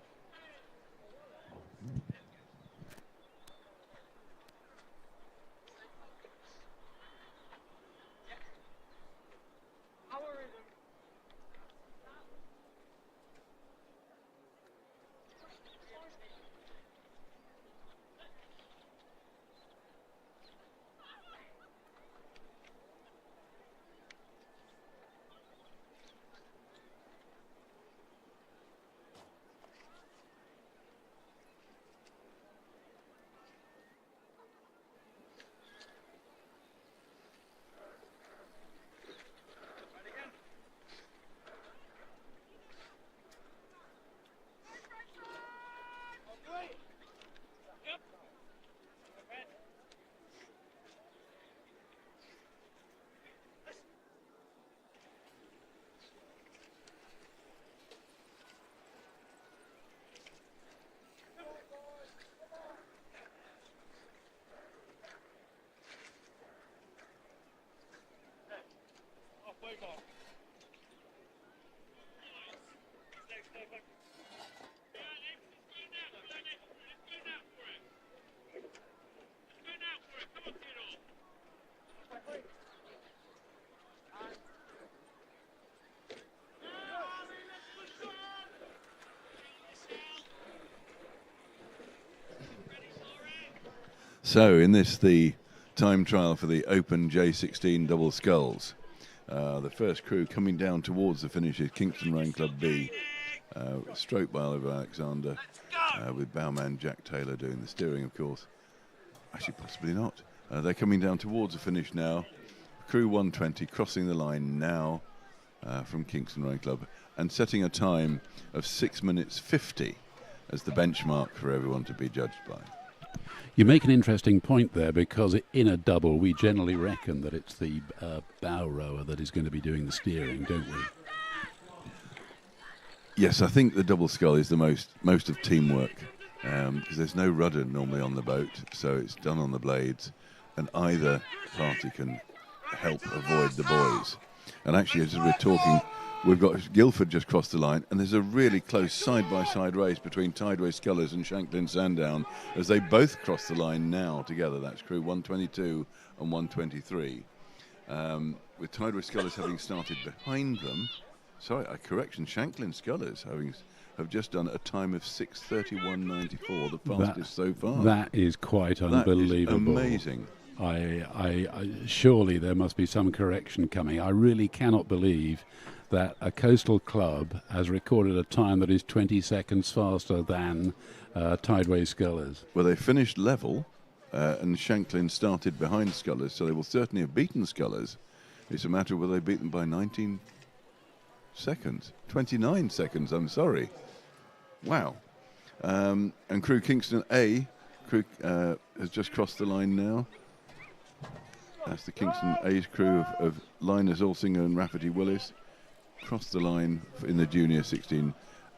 So in this, the time trial for the Open J16 double sculls. The first crew coming down towards the finish is Kingston Rowing Club B, stroke by Oliver Alexander, with bowman Jack Taylor doing the steering, of course. Actually, possibly not. They're coming down towards the finish now. Crew 120 crossing the line now from Kingston Rowing Club and setting a time of 6 minutes 50 as the benchmark for everyone to be judged by. You make an interesting point there, because in a double we generally reckon that it's the bow rower that is going to be doing the steering, don't we? Yes, I think the double scull is the most of teamwork, because there's no rudder normally on the boat, so it's done on the blades, and either party can help avoid the buoys. And actually, as we're talking, we've got Guildford just crossed the line, and there's a really close side-by-side race between Tideway Scullers and Shanklin Sandown as they both cross the line now together. That's crew 122 and 123. With Tideway Scullers having started behind them. Sorry, a correction, Shanklin Scullers have just done a time of 6:31.94, the fastest so far. That is quite unbelievable. That is amazing. I surely there must be some correction coming. I really cannot believe that a coastal club has recorded a time that is 20 seconds faster than Tideway Scullers. Well, they finished level, and Shanklin started behind Scullers, so they will certainly have beaten Scullers. It's a matter of whether they beat them by 19 seconds. 29 seconds, I'm sorry. Wow. And crew Kingston A has just crossed the line now. That's the Kingston A's crew of Linus Olsinger and Rafferty Willis. Crossed the line in the junior 16,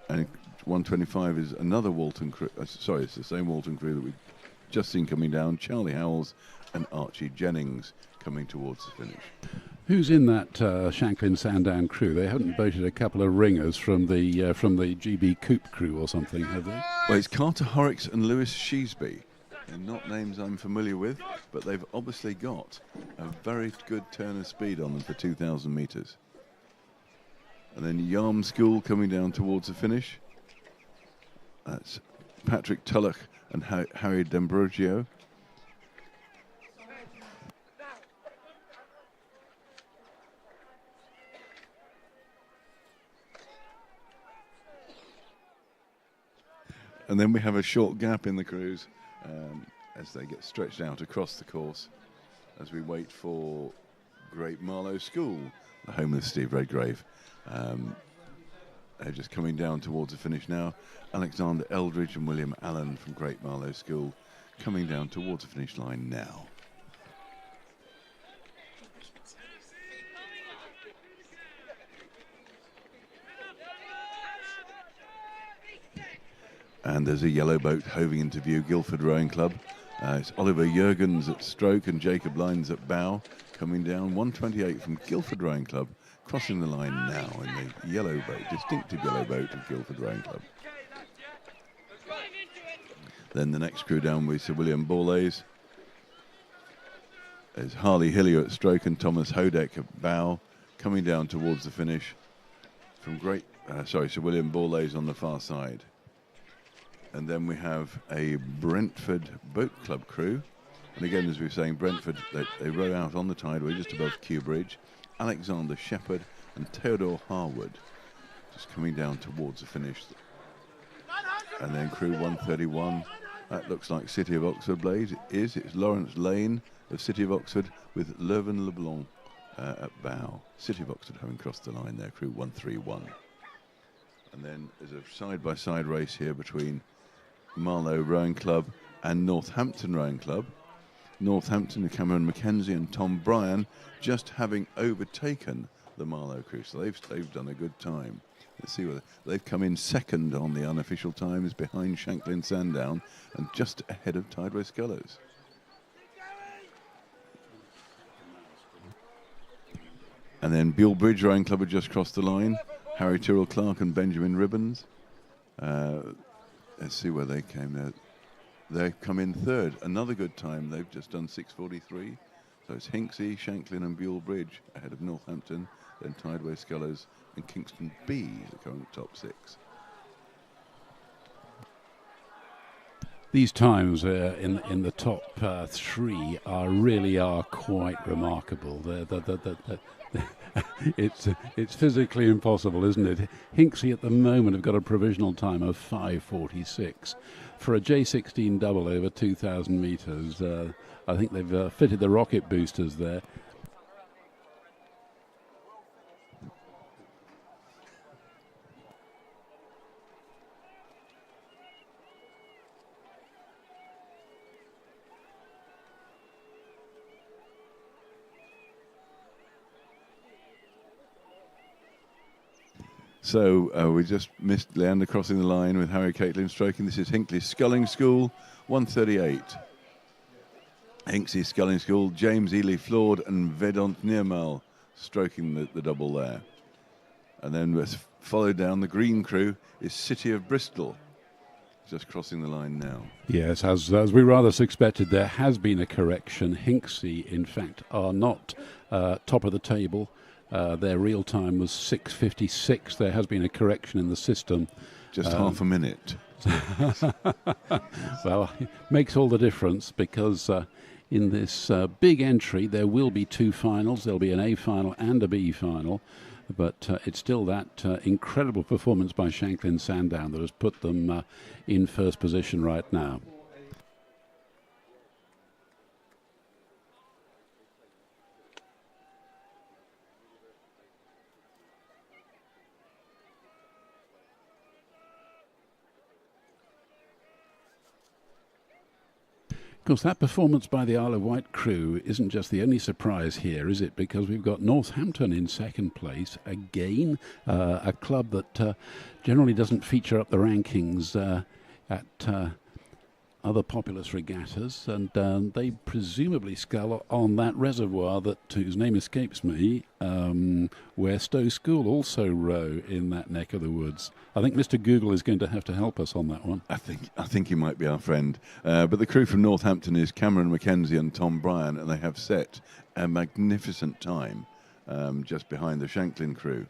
and 125 is another Walton crew. Sorry, it's the same Walton crew that we've just seen coming down. Charlie Howells and Archie Jennings coming towards the finish. Who's in that Shanklin Sandown crew? They haven't voted a couple of ringers from the GB Coupe crew or something, have they? Well, it's Carter Horrocks and Lewis Sheesby. They're not names I'm familiar with, but they've obviously got a very good turn of speed on them for 2,000 metres. And then Yarm School coming down towards the finish. That's Patrick Tulloch and Harry D'Ambrosio. And then we have a short gap in the crews as they get stretched out across the course as we wait for Great Marlow School, the home of Steve Redgrave. They're just coming down towards the finish now. Alexander Eldridge and William Allen from Great Marlow School coming down towards the finish line now. And there's a yellow boat hoving into view, Guildford Rowing Club. It's Oliver Jurgens at stroke and Jacob Lines at bow, coming down 128 from Guildford Rowing Club, crossing the line now in the yellow boat, distinctive yellow boat of Guildford Rowing Club. Then the next crew down with Sir William Borlase. There's Harley Hillier at stroke and Thomas Hodeck at bow, coming down towards the finish from Sir William Borlase on the far side. And then we have a Brentford Boat Club crew. And again, as we were saying, Brentford, they row out on the Tideway just above Kew Bridge. Alexander Shepherd and Theodore Harwood just coming down towards the finish. And then crew 131, that looks like City of Oxford Blade. It's Lawrence Lane of City of Oxford with Leuven Leblanc at bow. City of Oxford having crossed the line there, crew 131. And then there's a side-by-side race here between Marlow Rowing Club and Northampton Rowing Club. Northampton, Cameron Mackenzie and Tom Bryan just having overtaken the Marlow crew, so they've done a good time. Let's see whether they've come in second on the unofficial times behind Shanklin Sandown and just ahead of Tideway Scullers. And then Buell Bridge Rowing Club had just crossed the line. Harry Tyrrell Clark and Benjamin Ribbons. Let's see where they came there. They've come in third. Another good time. They've just done 6:43. So it's Hinksey, Shanklin and Buell Bridge ahead of Northampton, then Tideway Scullers and Kingston B, the current top 6. These times in the top 3 really are quite remarkable. It's physically impossible, isn't it? Hinksey at the moment have got a provisional time of 5:46 for a J16 double over 2,000 metres. I think they've fitted the rocket boosters there. So we just missed Leander crossing the line with Harry Caitlin stroking. This is Hinkley's Sculling School, 1:38. Hinksey Sculling School, James Ely Flord and Vedant Nirmal stroking the double there. And then followed down, the green crew is City of Bristol, just crossing the line now. Yes, as we rather suspected, there has been a correction. Hinksey, in fact, are not top of the table. Their real time was 6:56. There has been a correction in the system. Just half a minute. Well, it makes all the difference because in this big entry there will be 2 finals. There'll be an A final and a B final. But it's still that incredible performance by Shanklin Sandown that has put them in first position right now. Of course, that performance by the Isle of Wight crew isn't just the only surprise here, is it? Because we've got Northampton in second place again, a club that generally doesn't feature up the rankings at other populous regattas, and they presumably scull on that reservoir whose name escapes me, where Stowe School also row in that neck of the woods. I think Mr. Google is going to have to help us on that one. I think he might be our friend. But the crew from Northampton is Cameron Mackenzie and Tom Bryan, and they have set a magnificent time just behind the Shanklin crew.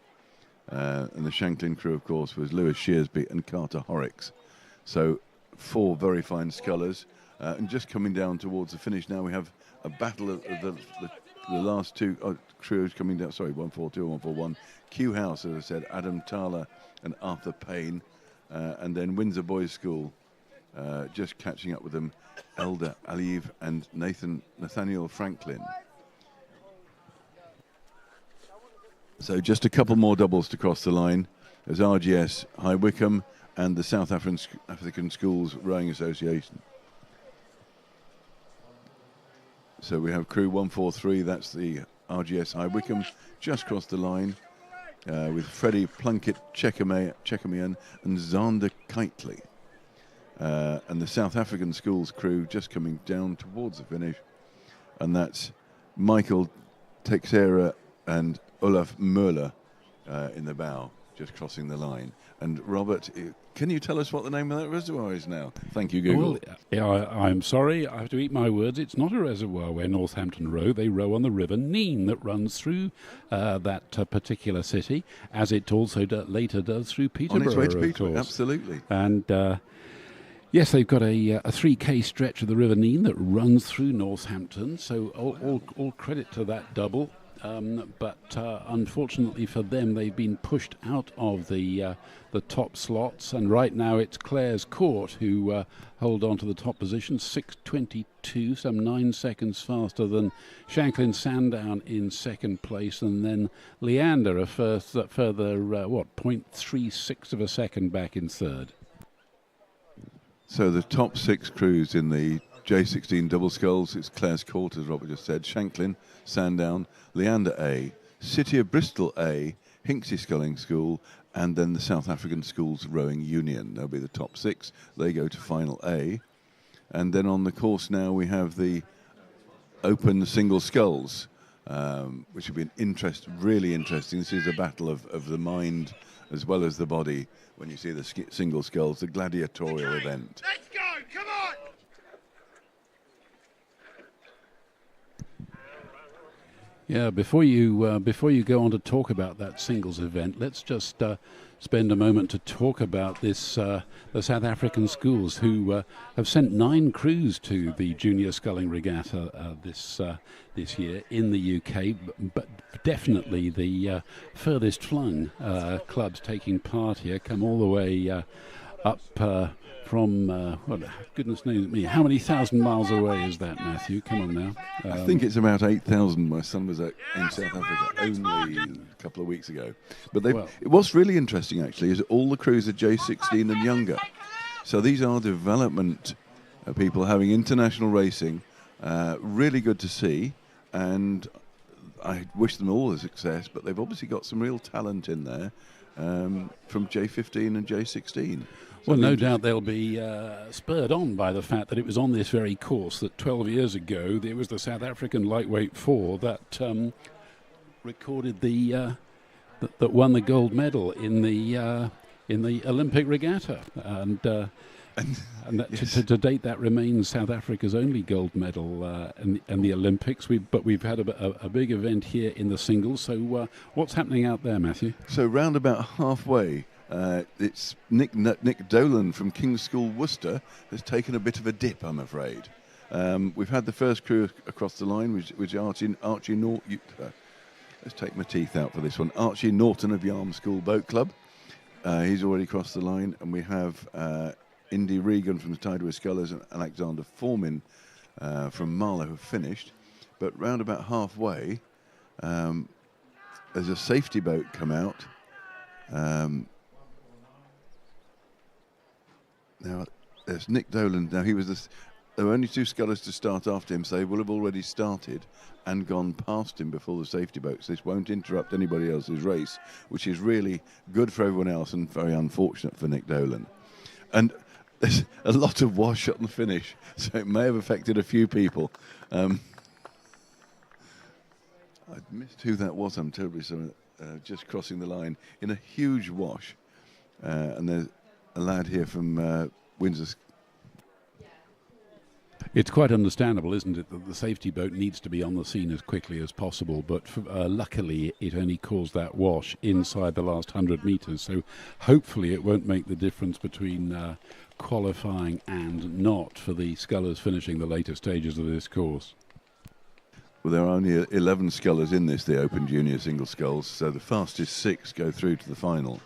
And the Shanklin crew, of course, was Lewis Shearsby and Carter Horrocks. So 4 very fine scullers. And just coming down towards the finish now, we have a battle of the last 2 crews coming down. Sorry, 142 and 141. Kew House, as I said, Adam Thaler and Arthur Payne. And then Windsor Boys School, just catching up with them, Elder Aliyev and Nathaniel Franklin. So just a couple more doubles to cross the line. There's RGS High Wycombe and the South African Schools Rowing Association. So we have crew 143, that's the RGS High Wycombe, just crossed the line with Freddie Plunkett, Chekamian and Zander Kitely. And the South African Schools crew just coming down towards the finish. And that's Michael Teixeira and Olaf Möller in the bow, just crossing the line. And Robert, can you tell us what the name of that reservoir is now? Thank you, Google. Well, I'm sorry, I have to eat my words. It's not a reservoir where Northampton row. They row on the River Nene that runs through that particular city, as it also later does through Peterborough. On its way to Peterborough, absolutely. And yes, they've got a 3K stretch of the River Nene that runs through Northampton, so all credit to that double. But unfortunately for them, they've been pushed out of the top slots, and right now it's Clare's Court who hold on to the top position, 6:22, some 9 seconds faster than Shanklin Sandown in second place, and then Leander a further 0.36 of a second back in third. So the top 6 crews in the J16 double sculls, it's Clare's Court, as Robert just said, Shanklin, Sandown, Leander A, City of Bristol A, Hinksey Sculling School, and then the South African Schools Rowing Union. They'll be the top 6. They go to Final A. And then on the course now we have the open single sculls. which will be really interesting. This is a battle of the mind as well as the body when you see the single sculls, the gladiatorial event. Let's go! Come on! Yeah, before you go on to talk about that singles event, let's just spend a moment to talk about this the South African schools who have sent 9 crews to the Junior Sculling Regatta this year in the UK, but definitely the furthest flung clubs taking part here come all the way up from, goodness knows me, how many thousand miles away is that, Matthew? Come on now. I think it's about 8,000. My son was in South Africa only a couple of weeks ago. But what's really interesting, actually, is all the crews are J16 and younger. So these are development people having international racing. Really good to see. And I wish them all the success, but they've obviously got some real talent in there from J15 and J16. Well, no doubt they'll be spurred on by the fact that it was on this very course that 12 years ago there was the South African lightweight 4 that recorded that won the gold medal in the Olympic regatta, and that, yes. to date that remains South Africa's only gold medal in the Olympics. But we've had a big event here in the singles. So what's happening out there, Matthew? So round about halfway. It's Nick Dolan from King's School, Worcester, has taken a bit of a dip, I'm afraid. We've had the first crew across the line, which Archie Norton. Let's take my teeth out for this one. Archie Norton of Yarm School Boat Club. He's already crossed the line, and we have Indy Regan from the Tideway Scullers and Alexander Formin from Marlow have finished. But round about halfway, there's a safety boat come out. Now, there's Nick Dolan. Now, there were only 2 scullers to start after him, so they will have already started and gone past him before the safety boats. This won't interrupt anybody else's race, which is really good for everyone else and very unfortunate for Nick Dolan. And there's a lot of wash on the finish, so it may have affected a few people. I missed who that was, I'm terribly sorry, just crossing the line in a huge wash. And there's a lad here from Windsor. It's quite understandable, isn't it, that the safety boat needs to be on the scene as quickly as possible, but luckily it only caused that wash inside the last 100 metres, so hopefully it won't make the difference between qualifying and not for the scullers finishing the later stages of this course. Well, there are only 11 scullers in the Open Junior Single Sculls, so the fastest 6 go through to the final.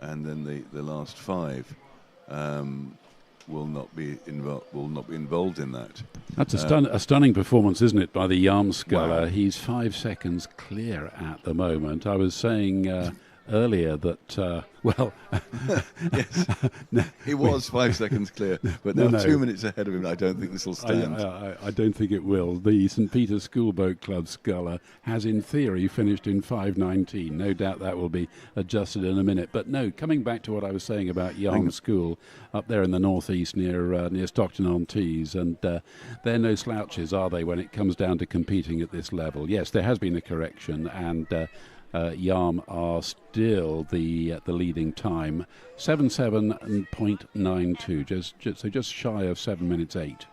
And then the last 5 will not be involved in that. That's a stunning performance, isn't it, by the Yarm sculler? Wow. He's 5 seconds clear at the moment. I was saying earlier that yes, he was 5 seconds clear, but now 2 minutes ahead of him. I don't think this will stand. I don't think it will. The St Peter's School Boat Club sculler has, in theory, finished in 5:19. No doubt that will be adjusted in a minute. But no, coming back to what I was saying about Yarm School up there in the northeast near Stockton-on-Tees, and they're no slouches, are they, when it comes down to competing at this level? Yes, there has been a correction, and Yarm are still the leading time, 7:07.92, just shy of 7 minutes 8.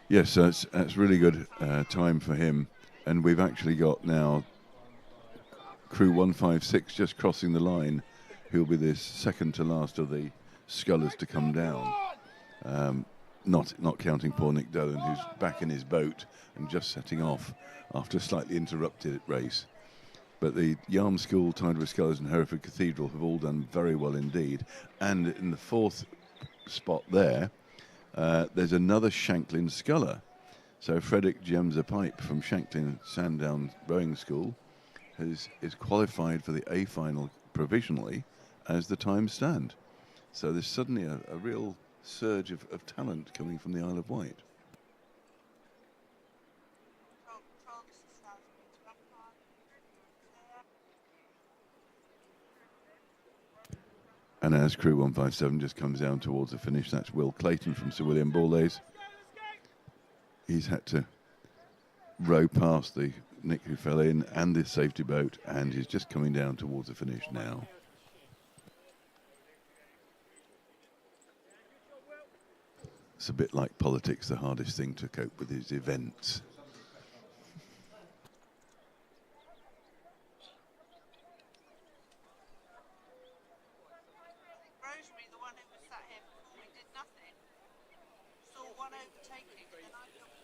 Yes, that's really good time for him, and we've actually got now crew 156 just crossing the line, who'll be the second to last of the scullers to come down. Not counting poor Nick Dolan, who's back in his boat and just setting off after a slightly interrupted race. But the Yarm School, Tideway Scullers and Hereford Cathedral have all done very well indeed. And in the 4th spot there's another Shanklin sculler. So Frederick Jemser Pipe from Shanklin Sandown Rowing School is qualified for the A final provisionally as the times stand. So there's suddenly a real surge of talent coming from the Isle of Wight. And as crew 157 just comes down towards the finish, that's Will Clayton from Sir William Borlase. He's had to row past the Nick who fell in, and this safety boat, and he's just coming down towards the finish now. It's a bit like politics, the hardest thing to cope with is events. Rosemary, the one who was sat here before me, did nothing. Saw one overtaking, and then I looked.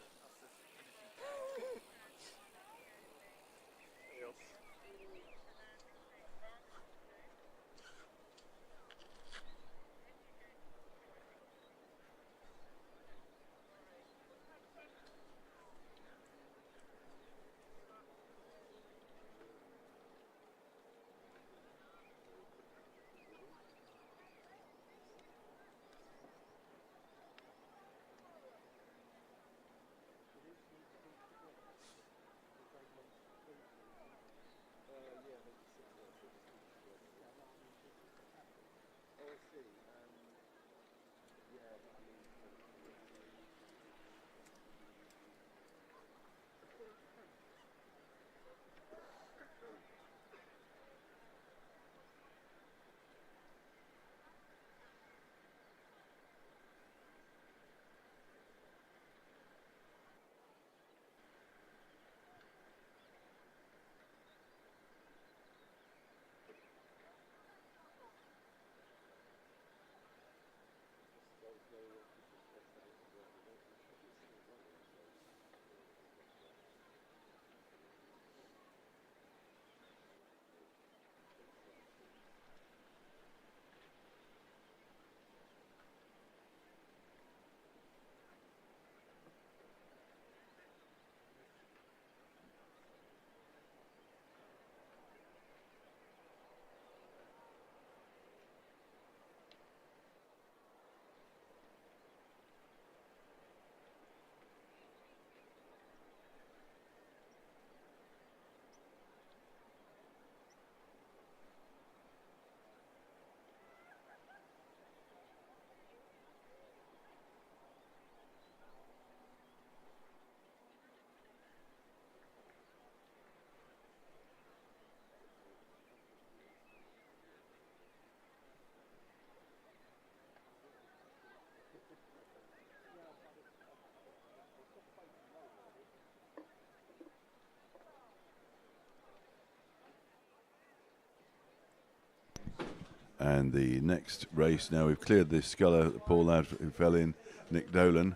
And the next race, now we've cleared the sculler, the poor lad who fell in, Nick Dolan,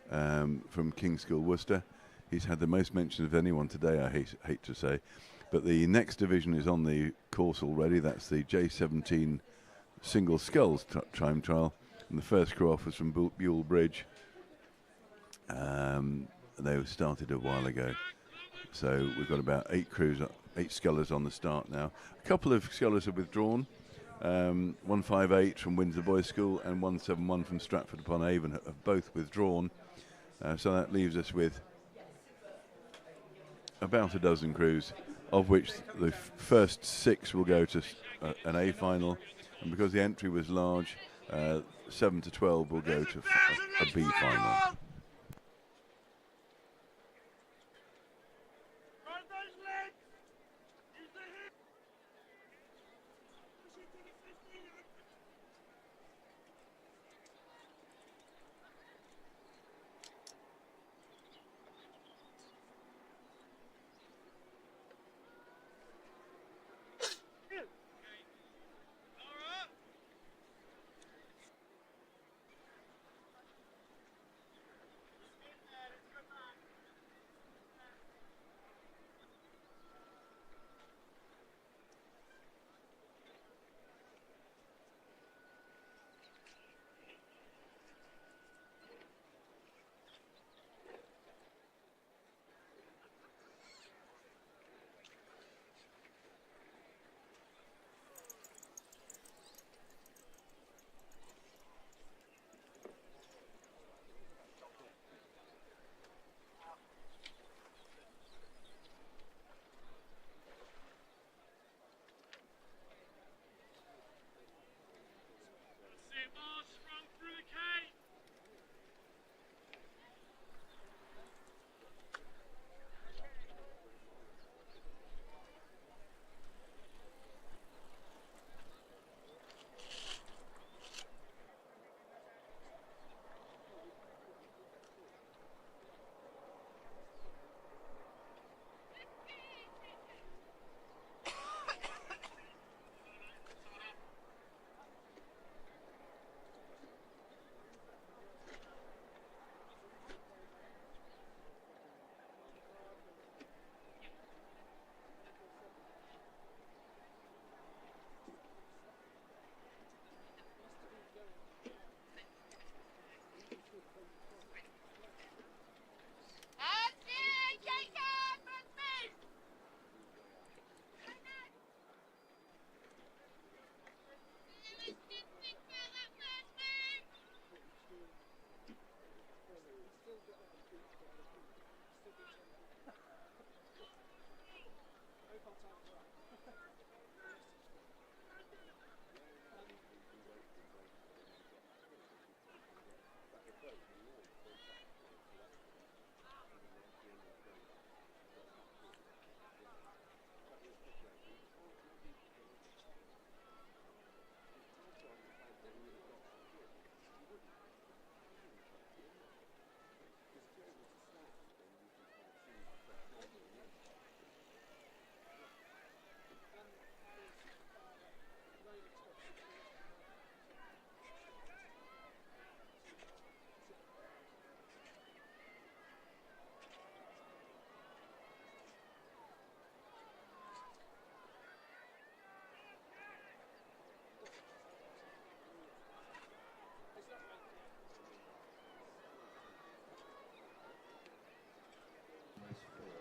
from King's School, Worcester. He's had the most mention of anyone today, I hate to say. But the next division is on the course already. That's the J15 single sculls time trial. And the first crew off was from Buell Bridge. They started a while ago. So we've got about 8 scullers on the start now. A couple of scullers have withdrawn. 158 from Windsor Boys School and 171 from Stratford upon Avon have both withdrawn. So that leaves us with about a dozen crews, of which the first 6 will go to an A final, and because the entry was large, 7 to 12 will go to a B final.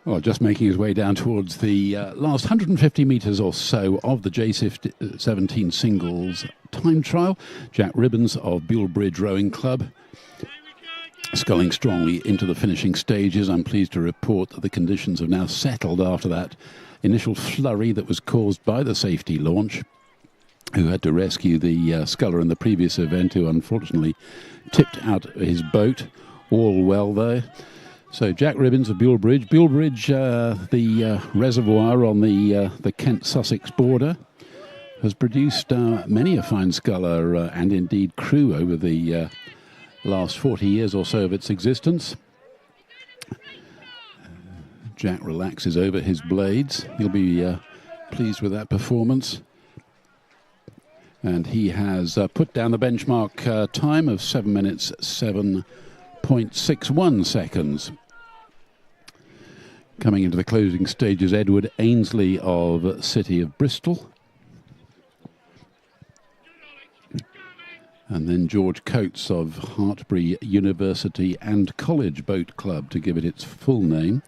Well, just making his way down towards the last 150 metres or so of the J17 singles time trial. Jack Ribbons of Bulebridge Rowing Club sculling strongly into the finishing stages. I'm pleased to report that the conditions have now settled after that initial flurry that was caused by the safety launch, who had to rescue the sculler in the previous event, who unfortunately tipped out his boat. All well there. So Jack Ribbons of Bulebridge. Bulebridge, the reservoir on the Kent-Sussex border, has produced many a fine sculler and indeed crew over the last 40 years or so of its existence. Jack relaxes over his blades. He'll be pleased with that performance. And he has put down the benchmark time of 7 minutes 7.61 seconds. Coming into the closing stages, Edward Ainsley of City of Bristol. And then George Coates of Hartpury University and College Boat Club, to give it its full name.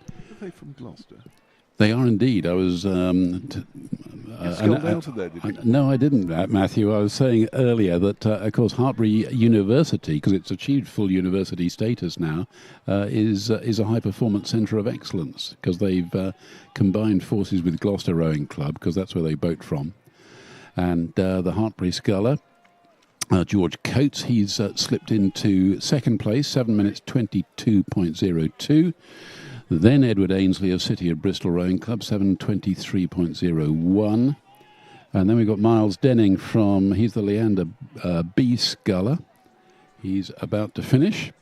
Are they from Gloucester? They are indeed. I was... No, I didn't, Matthew. I was saying earlier that, of course, Hartpury University, because it's achieved full university status now, is a high-performance centre of excellence, because they've combined forces with Gloucester Rowing Club, because that's where they boat from. And the Hartpury sculler, George Coates, he's slipped into second place, 7 minutes 22.02. Then Edward Ainsley of City of Bristol Rowing Club, 7:23.01. And then we've got Miles Denning he's the Leander B sculler. He's about to finish.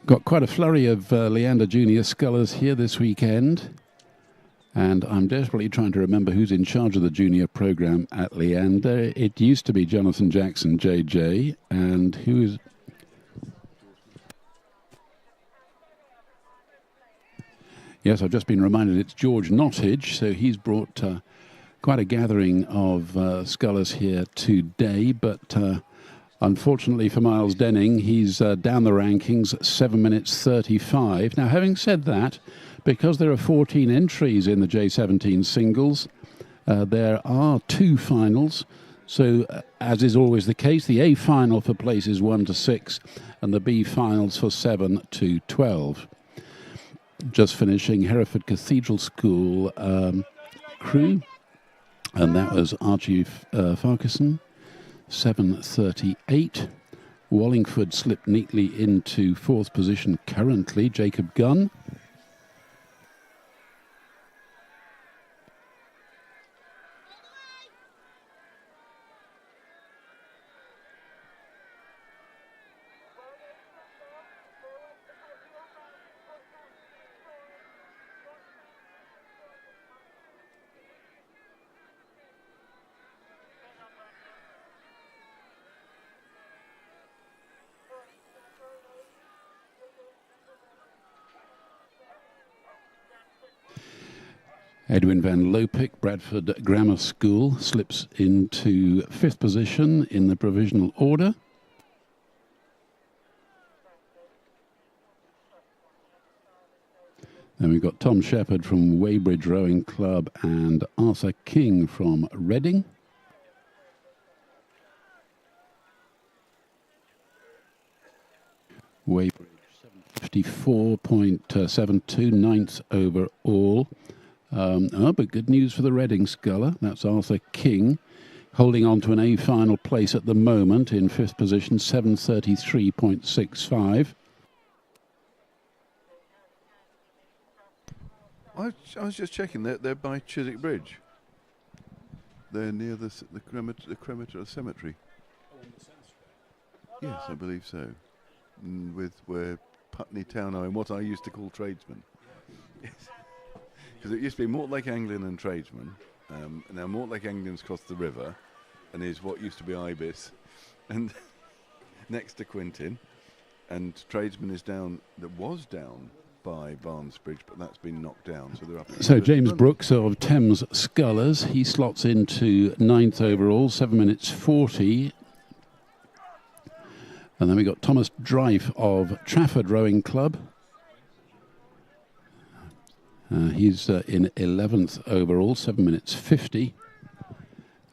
Got quite a flurry of Leander Junior scullers here this weekend. And I'm desperately trying to remember who's in charge of the junior program at Leander. It used to be Jonathan Jackson, JJ, and who is... Yes, I've just been reminded it's George Nottage, so he's brought quite a gathering of scullers here today, but unfortunately for Miles Denning, he's down the rankings, 7 minutes 35. Now, having said that, because there are 14 entries in the J17 singles, there are 2 finals, so as is always the case, the A final for places 1 to 6 and the B finals for 7 to 12. Just finishing Hereford Cathedral School crew, and that was Archie Farquharson, 7:38. Wallingford slipped neatly into 4th position currently, Jacob Gunn. Edwin van Lopik, Bradford Grammar School, slips into 5th position in the provisional order. Then we've got Tom Shepherd from Weybridge Rowing Club and Arthur King from Reading. Weybridge 54.72, ninth overall. But good news for the Reading sculler. That's Arthur King, holding on to an A final place at the moment in fifth position, 7:33.65. I was just checking. They're by Chiswick Bridge. They're near the crematory cemetery. Yes, I believe so. With where Putney Town are, and what I used to call tradesmen. Because it used to be Mortlake Anglian and tradesmen. Now Mortlake Anglian's crossed the river, and is what used to be Ibis, and next to Quintin, and tradesmen is down. That was down by Barnes Bridge, but that's been knocked down, so they're up. So James Brooks of Thames Scullers, he slots into ninth overall, 7:40. And then we got Thomas Drife of Trafford Rowing Club. He's in 11th overall, 7:50.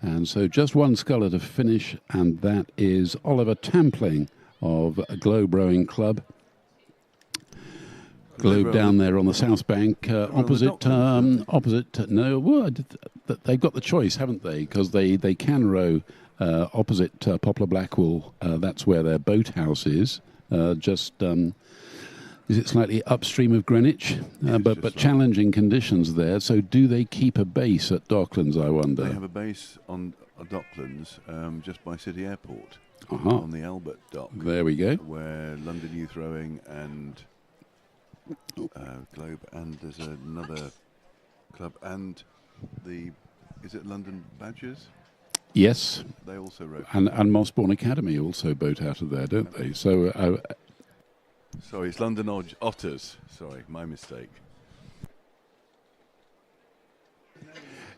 And so just one sculler to finish, and that is Oliver Tampling of Globe Rowing Club. Globe down there on the south bank, opposite. They've got the choice, haven't they? Because they can row opposite Poplar Blackwall. That's where their boathouse is. Is it slightly upstream of Greenwich? But challenging conditions there. So do they keep a base at Docklands, I wonder? They have a base on Docklands, just by City Airport, on the Albert Dock. There we go. Where London Youth Rowing and Globe, and there's another club, and is it London Badgers? Yes. They also row. And Mossbourne Academy also boat out of there, don't they? So. Sorry, it's London Otters. Sorry, my mistake.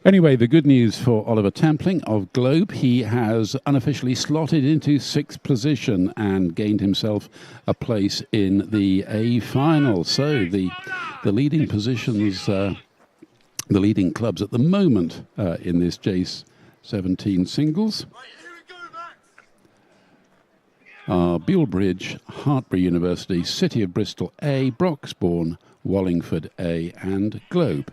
Anyway, the good news for Oliver Tampling of Globe, he has unofficially slotted into sixth position and gained himself a place in the A final. So the leading positions, the leading clubs at the moment in this J17 singles are Bealbridge, Hartbury University, City of Bristol A, Broxbourne, Wallingford A and Globe.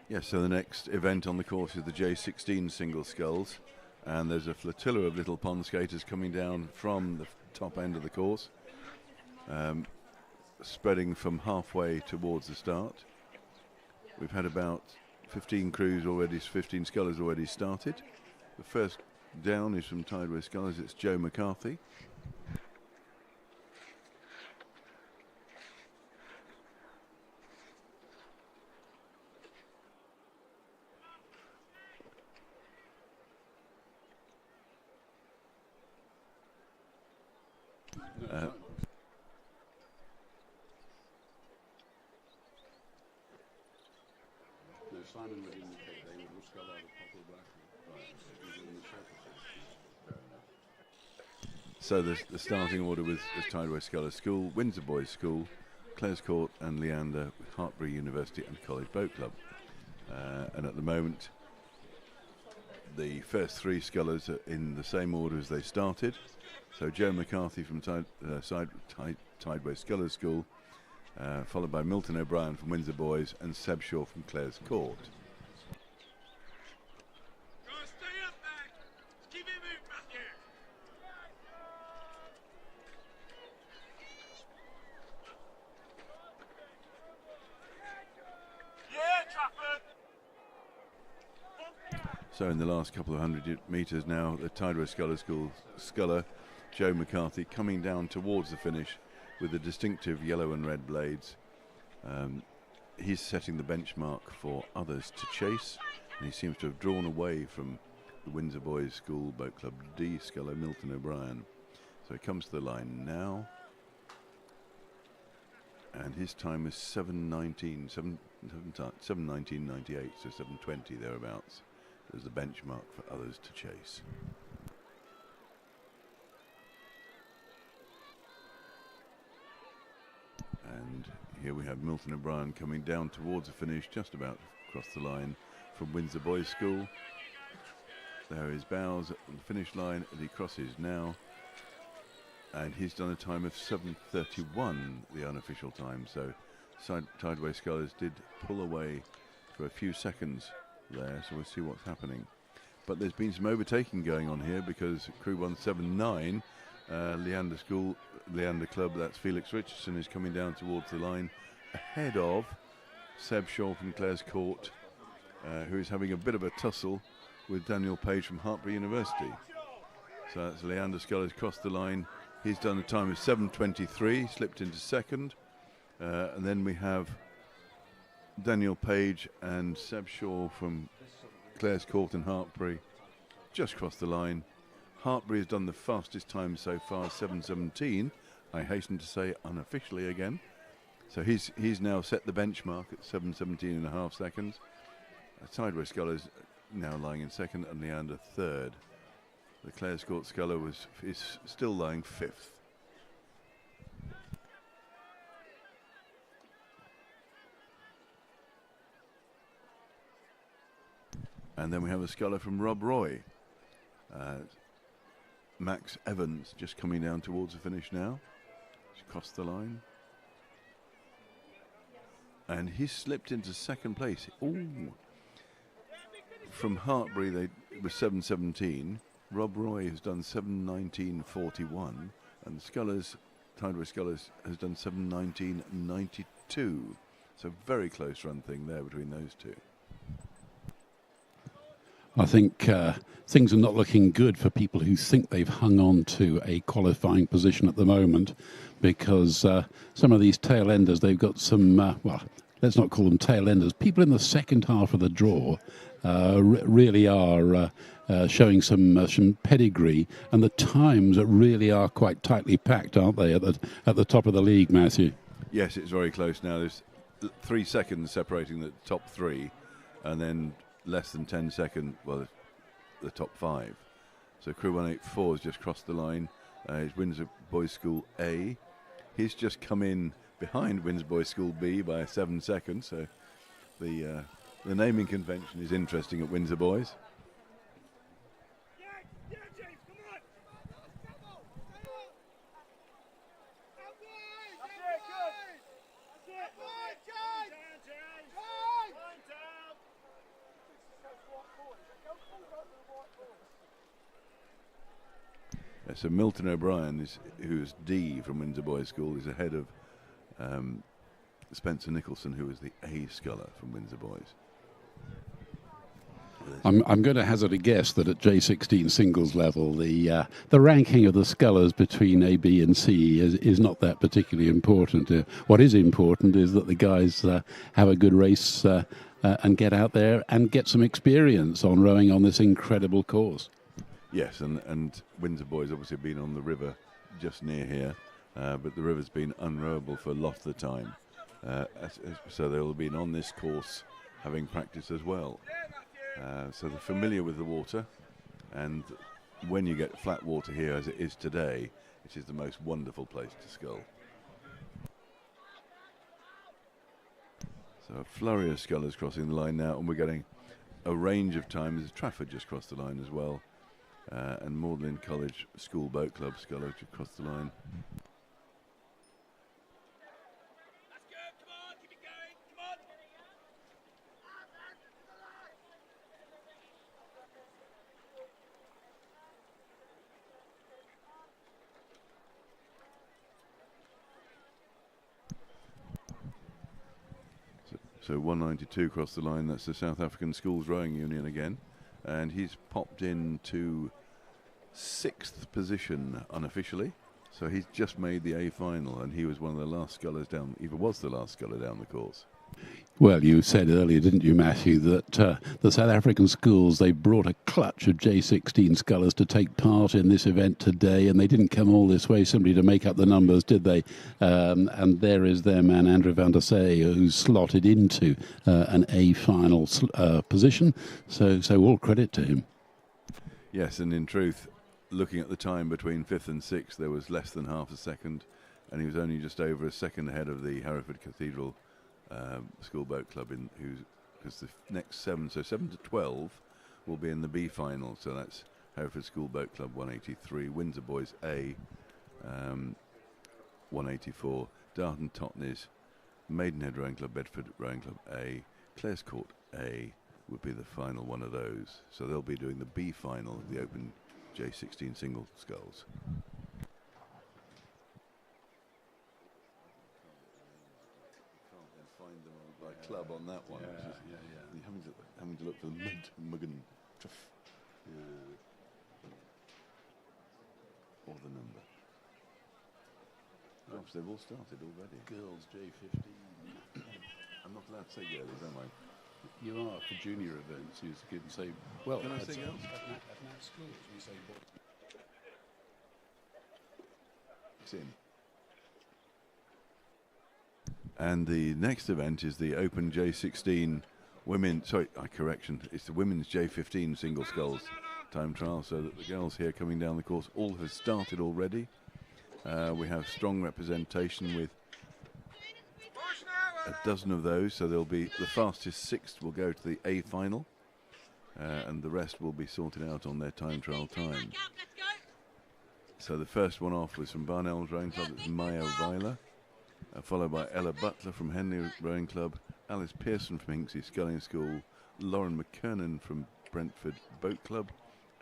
Yes, so the next event on the course is the J16 single sculls, and there's a flotilla of little pond skaters coming down from the top end of the course, spreading from halfway towards the start. We've had about 15 crews already, 15 scullers already started. The first down is from Tideway Scullers, it's Joe McCarthy. Simon would indicate they would scull out of Poplar Blackwall. So the starting order was Tideway Scullers School, Windsor Boys School, Clares Court and Leander, Hartbury University and College Boat Club. And at the moment, the first three scullers are in the same order as they started. So Joe McCarthy from Tideway Scullers School, followed by Milton O'Brien from Windsor Boys and Seb Shaw from Clares Court. So in the last couple of 100 metres now, the Tideway sculler, Joe McCarthy, coming down towards the finish with the distinctive yellow and red blades. He's setting the benchmark for others to chase, and he seems to have drawn away from the Windsor Boys School Boat Club D sculler, Milton O'Brien. So he comes to the line now, and his time is 7:19.98, so 7:20 thereabouts. There's the benchmark for others to chase. And here we have Milton O'Brien coming down towards the finish, just about across the line from Windsor Boys School. There are his bows at the finish line, and he crosses now. And he's done a time of 7:31, the unofficial time. So Tideway Scullers did pull away for a few seconds there, so we'll see what's happening. But there's been some overtaking going on here, because Crew 179, Leander Club, that's Felix Richardson, is coming down towards the line ahead of Seb Shaw from Clares Court, who is having a bit of a tussle with Daniel Page from Hartpury University. So that's Leander Scullers crossed the line. He's done a time of 7:23, slipped into second. And then we have Daniel Page and Seb Shaw from Clares Court and Hartpury just crossed the line. Hartpury has done the fastest time so far, 7:17, I hasten to say unofficially again. So he's now set the benchmark at 7:17.5 seconds. Tideway Scullers now lying in second, and Leander third. The Clares Court sculler is still lying fifth. And then we have a sculler from Rob Roy. Max Evans just coming down towards the finish now. He's crossed the line. And he's slipped into second place. Ooh. From Hartpury, it was 7:17. Rob Roy has done 7:19.41. And the Scullers, Tideway Scullers, has done 7:19.92. So very close run thing there between those two. I think things are not looking good for people who think they've hung on to a qualifying position at the moment, because some of these tail enders, they've got some, well, let's not call them tail enders. People in the second half of the draw really are showing some pedigree, and the times really are quite tightly packed, aren't they, at the top of the league, Matthew? Yes, it's very close now. There's 3 seconds separating the top three, and then less than 10 seconds, well, the top 5. So Crew 184 has just crossed the line. It's Windsor Boys School A. He's just come in behind Windsor Boys School B by 7 seconds. So the naming convention is interesting at Windsor Boys. So Milton O'Brien, who is D from Windsor Boys School, is ahead of Spencer Nicholson, who is the A sculler from Windsor Boys. I'm going to hazard a guess that at J16 singles level, the ranking of the scullers between A, B and C is not that particularly important. What is important is that the guys have a good race and get out there and get some experience on rowing on this incredible course. Yes, and Windsor Boys obviously have been on the river just near here, but the river's been unrowable for a lot of the time. So they'll have been on this course having practice as well. So they're familiar with the water, and when you get flat water here as it is today, it is the most wonderful place to scull. So a flurry of scullers crossing the line now, and we're getting a range of times. Trafford just crossed the line as well. And Magdalen College School Boat Club scullers just crossed the line. That's good. Come on, keep it going. Come on. So 192 crossed the line. That's the South African Schools Rowing Union again. and he's popped into 6th position unofficially. So he's just made the A final, and he was one of the last scullers down, even was the last sculler down the course. Well, you said earlier, didn't you, Matthew, that the South African schools, they brought a clutch of J16 scullers to take part in this event today, and they didn't come all this way simply to make up the numbers, did they? And there is their man, Andrew van der Say, who's slotted into an A final position. So all credit to him. Yes, and in truth, looking at the time between 5th and 6th, there was less than half a second, and he was only just over a second ahead of the Hereford Cathedral School Boat Club, because the next 7 to 12 will be in the B final. So that's Hereford School Boat Club 183, Windsor Boys A 184, Darton Totnes, Maidenhead Rowing Club, Bedford Rowing Club A, Clares Court A would be the final one of those. So they'll be doing the B final of the Open J16 single sculls. Club on that one. You're having to look for the Muggen or the number. Gosh, they've all started already. Girls J15. I'm not allowed to say girlies, am I? You are for junior events. You can say, well, can I say girls? At Nat schools, we say boys. It's in. And the next event is the Open J16 women. Sorry, correction. It's the women's J15 single sculls time trial. So that the girls here coming down the course all have started already. We have strong representation with a dozen of those. So there'll be the fastest 6th will go to the A final, and the rest will be sorted out on their time trial time. So the first one off was from Barnell's Rowing Club. It's Maya Weiler. Followed by Ella Butler from Henley Rowing Club, Alice Pearson from Hinksey Sculling School, Lauren McKernan from Brentford Boat Club,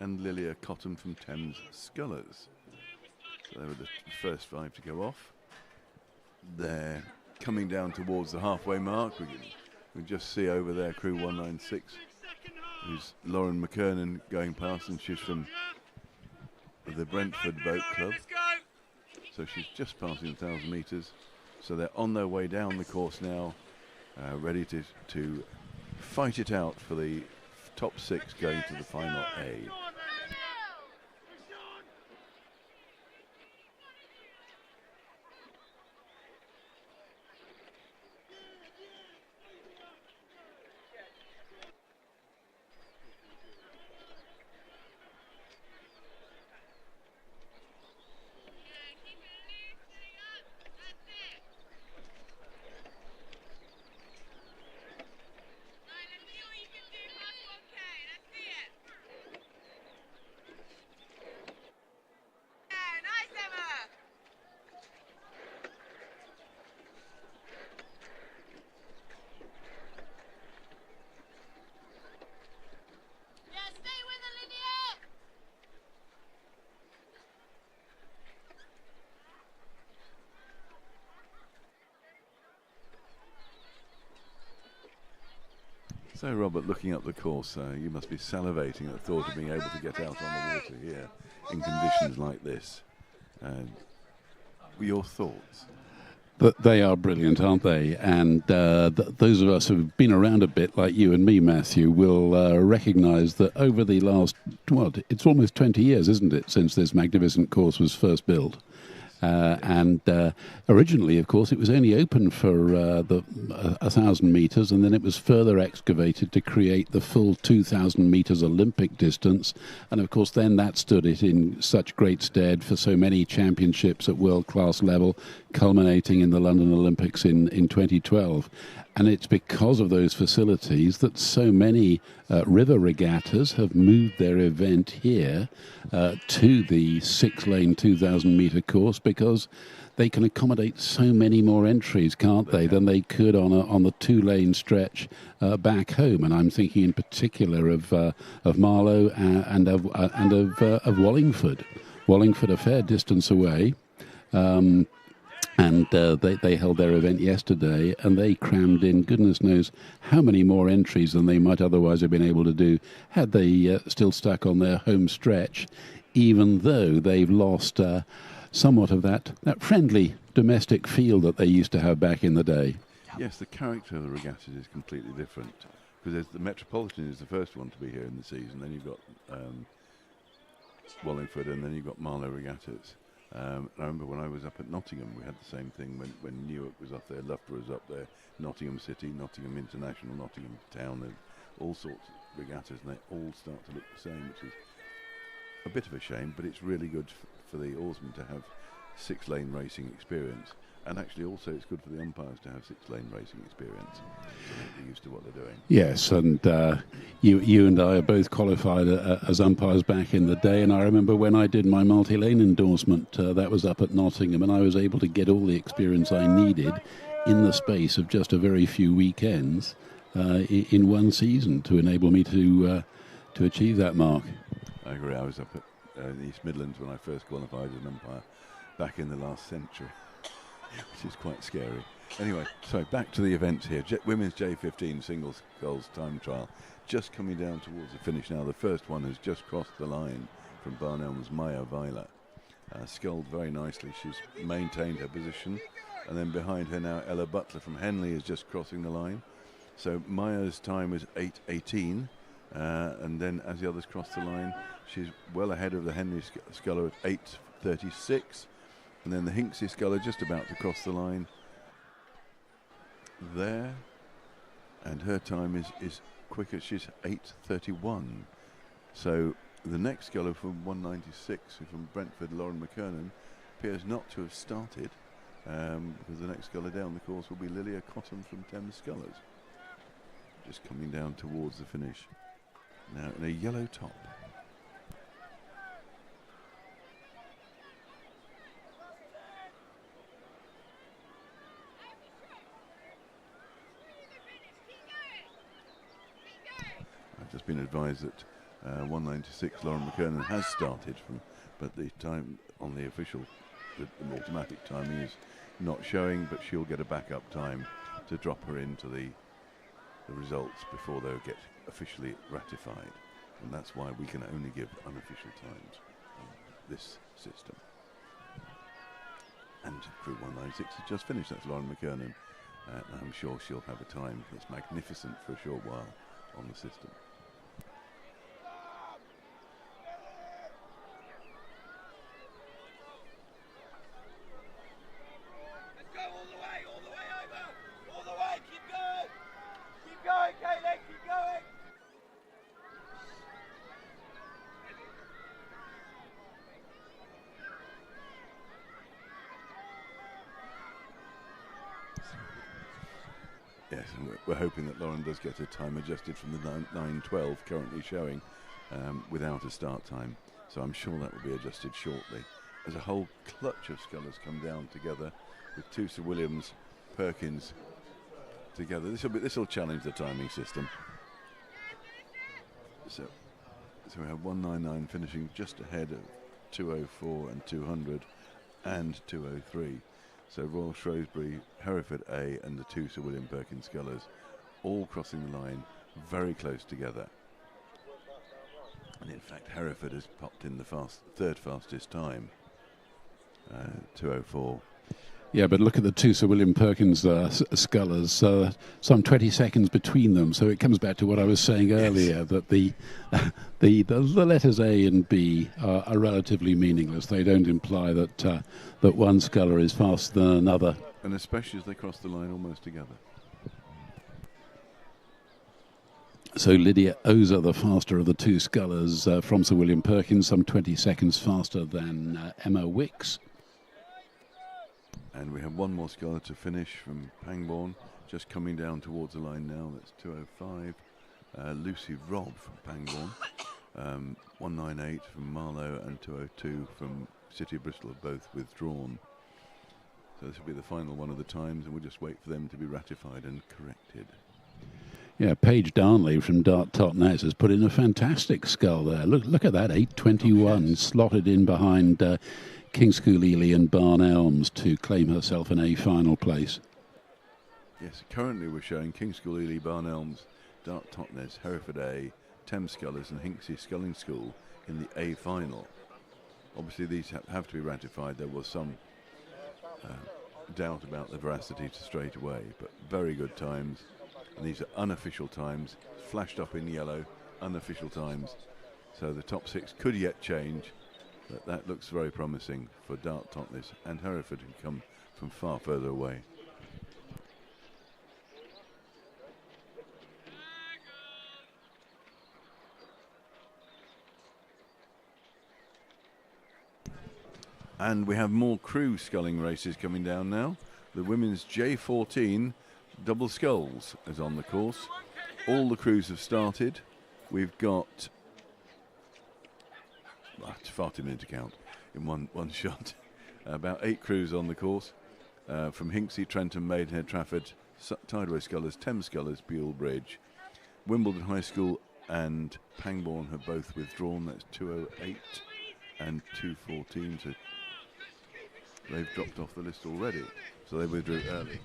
and Lilia Cotton from Thames Scullers. So they were the first 5 to go off. They're coming down towards the halfway mark. We can just see over there crew 196, who's Lauren McKernan going past, and she's from the Brentford Boat Club. So she's just passing 1,000 metres. So they're on their way down the course now, ready to fight it out for the top 6 going to the final A. So, Robert, looking up the course, you must be salivating at the thought of being able to get out on the water here in conditions like this. Your thoughts? But they are brilliant, aren't they? And those of us who've been around a bit, like you and me, Matthew, will recognise that over the last, well, it's almost 20 years, isn't it, since this magnificent course was first built. And originally, of course, it was only open for 1,000 metres, and then it was further excavated to create the full 2,000 metres Olympic distance. And of course, then that stood it in such great stead for so many championships at world-class level, culminating in the London Olympics in 2012. And it's because of those facilities that so many river regattas have moved their event here to the 6-lane 2,000-metre course, because they can accommodate so many more entries, can't they, than they could on the 2-lane stretch back home. And I'm thinking in particular of Marlow and of Wallingford. Wallingford, a fair distance away. And they held their event yesterday, and they crammed in goodness knows how many more entries than they might otherwise have been able to do had they still stuck on their home stretch, even though they've lost somewhat of that friendly domestic feel that they used to have back in the day. Yes, the character of the regattas is completely different, because the Metropolitan is the first one to be here in the season, then you've got Wallingford, and then you've got Marlow Regattas. I remember when I was up at Nottingham, we had the same thing when Newark was up there, Loughborough was up there, Nottingham City, Nottingham International, Nottingham Town, and all sorts of regattas, and they all start to look the same, which is a bit of a shame, but it's really good for the oarsmen to have 6-lane racing experience. And actually also it's good for the umpires to have 6-lane racing experience, so they're used to what they're doing. Yes, and you and I are both qualified as umpires back in the day, and I remember when I did my multi-lane endorsement, that was up at Nottingham, and I was able to get all the experience I needed in the space of just a very few weekends in one season to enable me to achieve that mark. I agree. I was up at the East Midlands when I first qualified as an umpire back in the last century, which is quite scary. Anyway, so back to the events here. Women's J15 single sculls time trial just coming down towards the finish now. The first one has just crossed the line from Barnelm's Maya Weiler. Sculled very nicely. She's maintained her position. And then behind her now, Ella Butler from Henley is just crossing the line. So Maya's time was 8:18. And then as the others cross the line, she's well ahead of the Henley sculler at 8:36. And then the Hinksey sculler just about to cross the line there, and her time is quicker. She's 8:31. So the next sculler from 196 from Brentford, Lauren McKernan, appears not to have started, because the next sculler down the course will be Lilia Cotton from Thames Scullers, just coming down towards the finish now in a yellow top. I've just been advised that 196 Lauren McKernan has started, but the time on the official, the automatic timing is not showing, but she'll get a backup time to drop her into the results before they'll get officially ratified, and that's why we can only give unofficial times on this system. And crew 196 has just finished. That's Lauren McKernan. I'm sure she'll have a time that's magnificent for a short while on the system. Yes, and we're hoping that Lauren does get her time adjusted from the 9:12 currently showing without a start time. So I'm sure that will be adjusted shortly. As a whole clutch of scullers come down together with two Sir Williams, Perkins together. This will challenge the timing system. So we have 199 finishing just ahead of 204 and 200 and 203. So Royal Shrewsbury, Hereford A and the two Sir William Perkins scullers all crossing the line very close together. And in fact Hereford has popped in the third fastest time, 204. Yeah, but look at the two Sir William Perkins scullers, some 20 seconds between them. So it comes back to what I was saying earlier, that the letters A and B are relatively meaningless. They don't imply that that one sculler is faster than another. And especially as they cross the line almost together. So Lydia Oza, the faster of the two scullers from Sir William Perkins, some 20 seconds faster than Emma Wicks. And we have one more sculler to finish from Pangbourne, just coming down towards the line now. That's 205. Lucy Robb from Pangbourne. 198 from Marlow and 202 from City of Bristol have both withdrawn. So this will be the final one of the times, and we'll just wait for them to be ratified and corrected. Yeah, Paige Darnley from Dart Totnes has put in a fantastic scull there. Look at that, 8:21, slotted in behind King Scullery and Barn Elms to claim herself an A final place. Yes, currently we're showing King Scullery, Barn Elms, Dart Totnes, Hereford A, Thames Scullers and Hinksey Sculling School in the A final. Obviously these have to be ratified. There was some doubt about the veracity to straight away, but very good times. And these are unofficial times, flashed up in yellow, unofficial times. So the top 6 could yet change, but that looks very promising for Dart Totnes and Hereford, who come from far further away. And we have more crew sculling races coming down now. The women's J15 double sculls is on the course. All the crews have started. We've got, it's far too many to count in one shot. About 8 crews on the course from Hinksey, Trentham, Maidenhead, Trafford, Tideway Scullers, Thames Scullers, Buell Bridge. Wimbledon High School and Pangbourne have both withdrawn. That's 208 and 214. So they've dropped off the list already, so they withdrew early.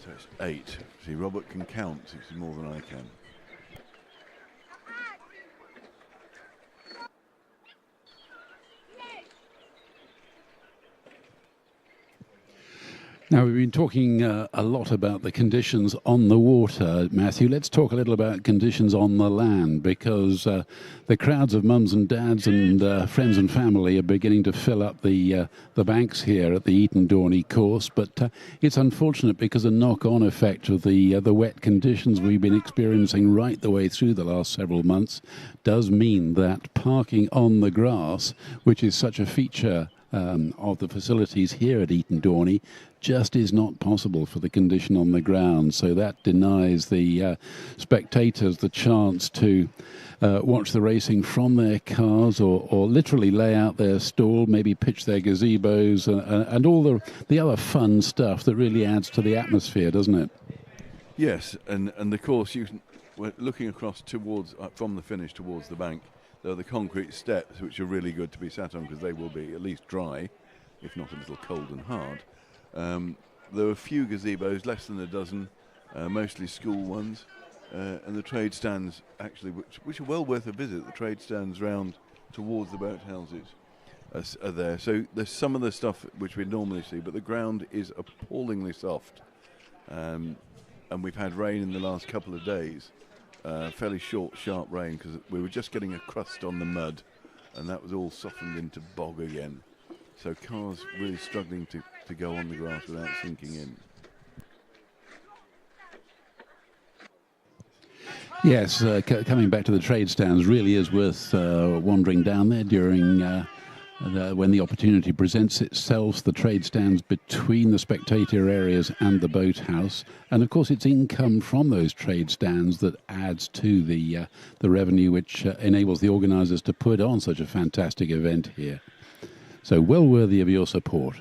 So it's 8. See, Robert can count, which is more than I can. Now, we've been talking a lot about the conditions on the water, Matthew. Let's talk a little about conditions on the land, because the crowds of mums and dads and friends and family are beginning to fill up the banks here at the Eton-Dorney course. But it's unfortunate because the knock-on effect of the wet conditions we've been experiencing right the way through the last several months does mean that parking on the grass, which is such a feature of the facilities here at Eton-Dorney, just is not possible for the condition on the ground. So that denies the spectators the chance to watch the racing from their cars, or literally lay out their stall, maybe pitch their gazebos, and all the other fun stuff that really adds to the atmosphere, doesn't it? Yes, and the course, we're looking across towards, from the finish towards the bank. There are the concrete steps, which are really good to be sat on because they will be at least dry, if not a little cold and hard. There are a few gazebos, less than a dozen, mostly school ones, and the trade stands, actually, which are well worth a visit. The trade stands round towards the boathouses are there. So there's some of the stuff which we normally see, but the ground is appallingly soft. And we've had rain in the last couple of days. Fairly short, sharp rain, because we were just getting a crust on the mud, and that was all softened into bog again. So cars really struggling to go on the grass without sinking in. Yes, coming back to the trade stands really is worth wandering down there during when the opportunity presents itself. The trade stands between the spectator areas and the boathouse, and of course it's income from those trade stands that adds to the revenue which enables the organisers to put on such a fantastic event here. So well worthy of your support.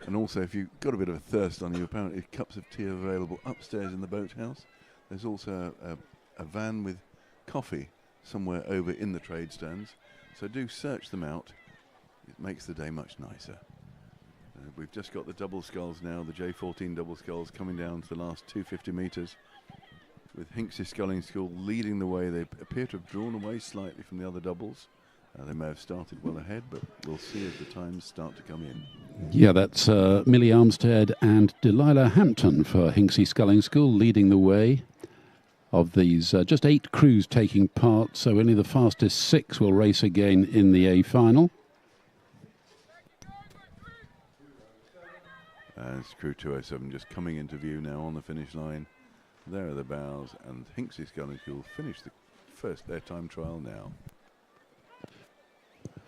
And also, if you've got a bit of a thirst on you, apparently cups of tea are available upstairs in the boathouse. There's also a van with coffee somewhere over in the trade stands. So do search them out. It makes the day much nicer. We've just got the double sculls now, the J14 double sculls coming down to the last 250 metres, with Hinksey Sculling School leading the way. They appear to have drawn away slightly from the other doubles. They may have started well ahead, but we'll see as the times start to come in. Yeah, that's Millie Armstead and Delilah Hampton for Hinksey Sculling School leading the way. Of these, just 8 crews taking part, so only the fastest 6 will race again in the A final. It's crew 207 just coming into view now on the finish line. There are the bows, and Hinksey Sculling will finish their time trial now.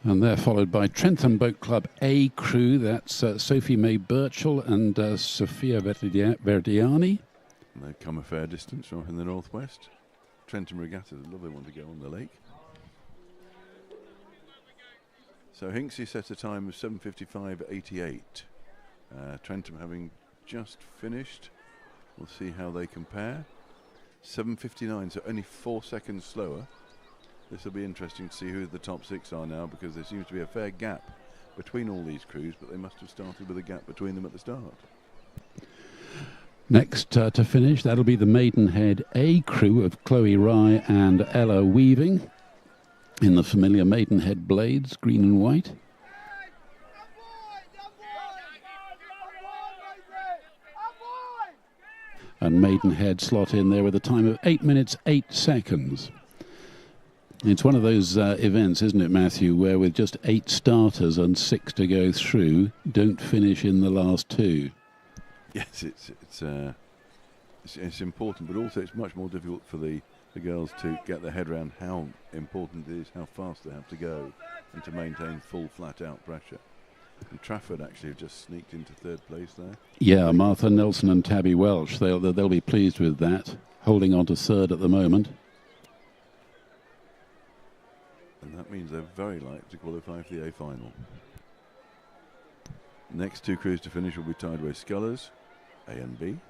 And they're followed by Trentham Boat Club A crew. That's Sophie May Birchall and Sophia Verdiani. And they've come a fair distance from in the northwest. Trentham Regatta is a lovely one to go on the lake. So Hinksey set a time of 7:55.88. Trentham having just finished. We'll see how they compare. 7:59, so only 4 seconds slower. This will be interesting to see who the top 6 are now, because there seems to be a fair gap between all these crews, but they must have started with a gap between them at the start. Next to finish, that'll be the Maidenhead A crew of Chloe Rye and Ella Weaving in the familiar Maidenhead blades, green and white. And Maidenhead slot in there with a time of 8 minutes 8 seconds. It's one of those events, isn't it, Matthew, where with just 8 starters and 6 to go through, don't finish in the last 2. Yes, it's important, but also it's much more difficult for the girls to get their head around how important it is, how fast they have to go, and to maintain full flat-out pressure. And Trafford actually have just sneaked into 3rd place there. Yeah, Martha Nelson and Tabby Welsh, they'll be pleased with that, holding on to 3rd at the moment. And that means they're very likely to qualify for the A final. Next 2 crews to finish will be Tideway Scullers, A and B.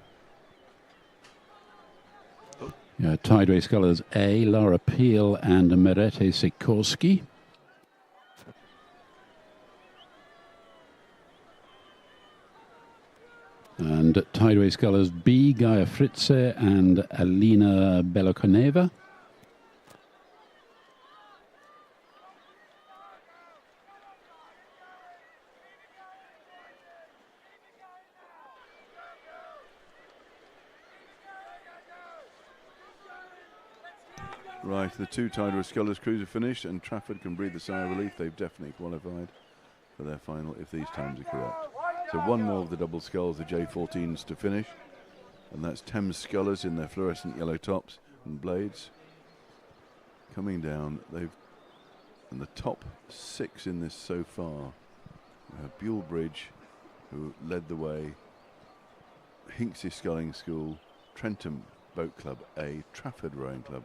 Yeah, Tideway Scullers A, Laura Peel and Merete Sikorski. And Tideway Scullers B, Gaia Fritze and Alina Belokoneva. Right, the 2 Tideway Scullers crews are finished, and Trafford can breathe a sigh of relief. They've definitely qualified for their final if these times are correct. So one more of the double sculls, the J14s, to finish, and that's Thames Scullers in their fluorescent yellow tops and blades. Coming down, and the top 6 in this so far. We have Buell Bridge, who led the way, Hinksey Sculling School, Trentham Boat Club A, Trafford Rowing Club,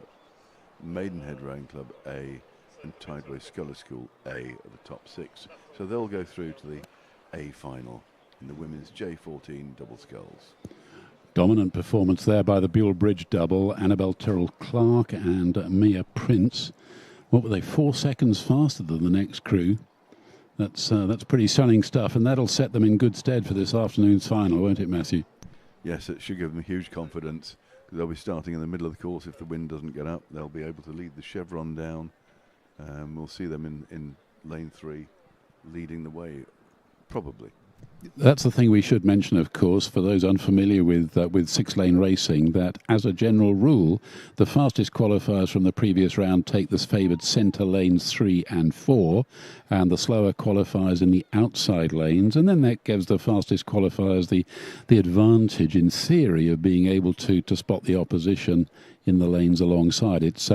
Maidenhead Rowing Club A, and Tideway Sculler School A are the top 6. So they'll go through to the A final in the women's J14 double sculls. Dominant performance there by the Buell Bridge double, Annabelle Tyrrell Clark and Mia Prince. What were they, 4 seconds faster than the next crew? That's pretty stunning stuff, and that'll set them in good stead for this afternoon's final, won't it, Matthew? Yes, it should give them huge confidence, because they'll be starting in the middle of the course. If the wind doesn't get up, they'll be able to lead the chevron down. We'll see them in lane 3 leading the way, probably. That's the thing we should mention, of course, for those unfamiliar with 6-lane racing, that as a general rule, the fastest qualifiers from the previous round take the favoured centre lanes 3 and 4, and the slower qualifiers in the outside lanes, and then that gives the fastest qualifiers the advantage, in theory, of being able to spot the opposition in the lanes alongside. It's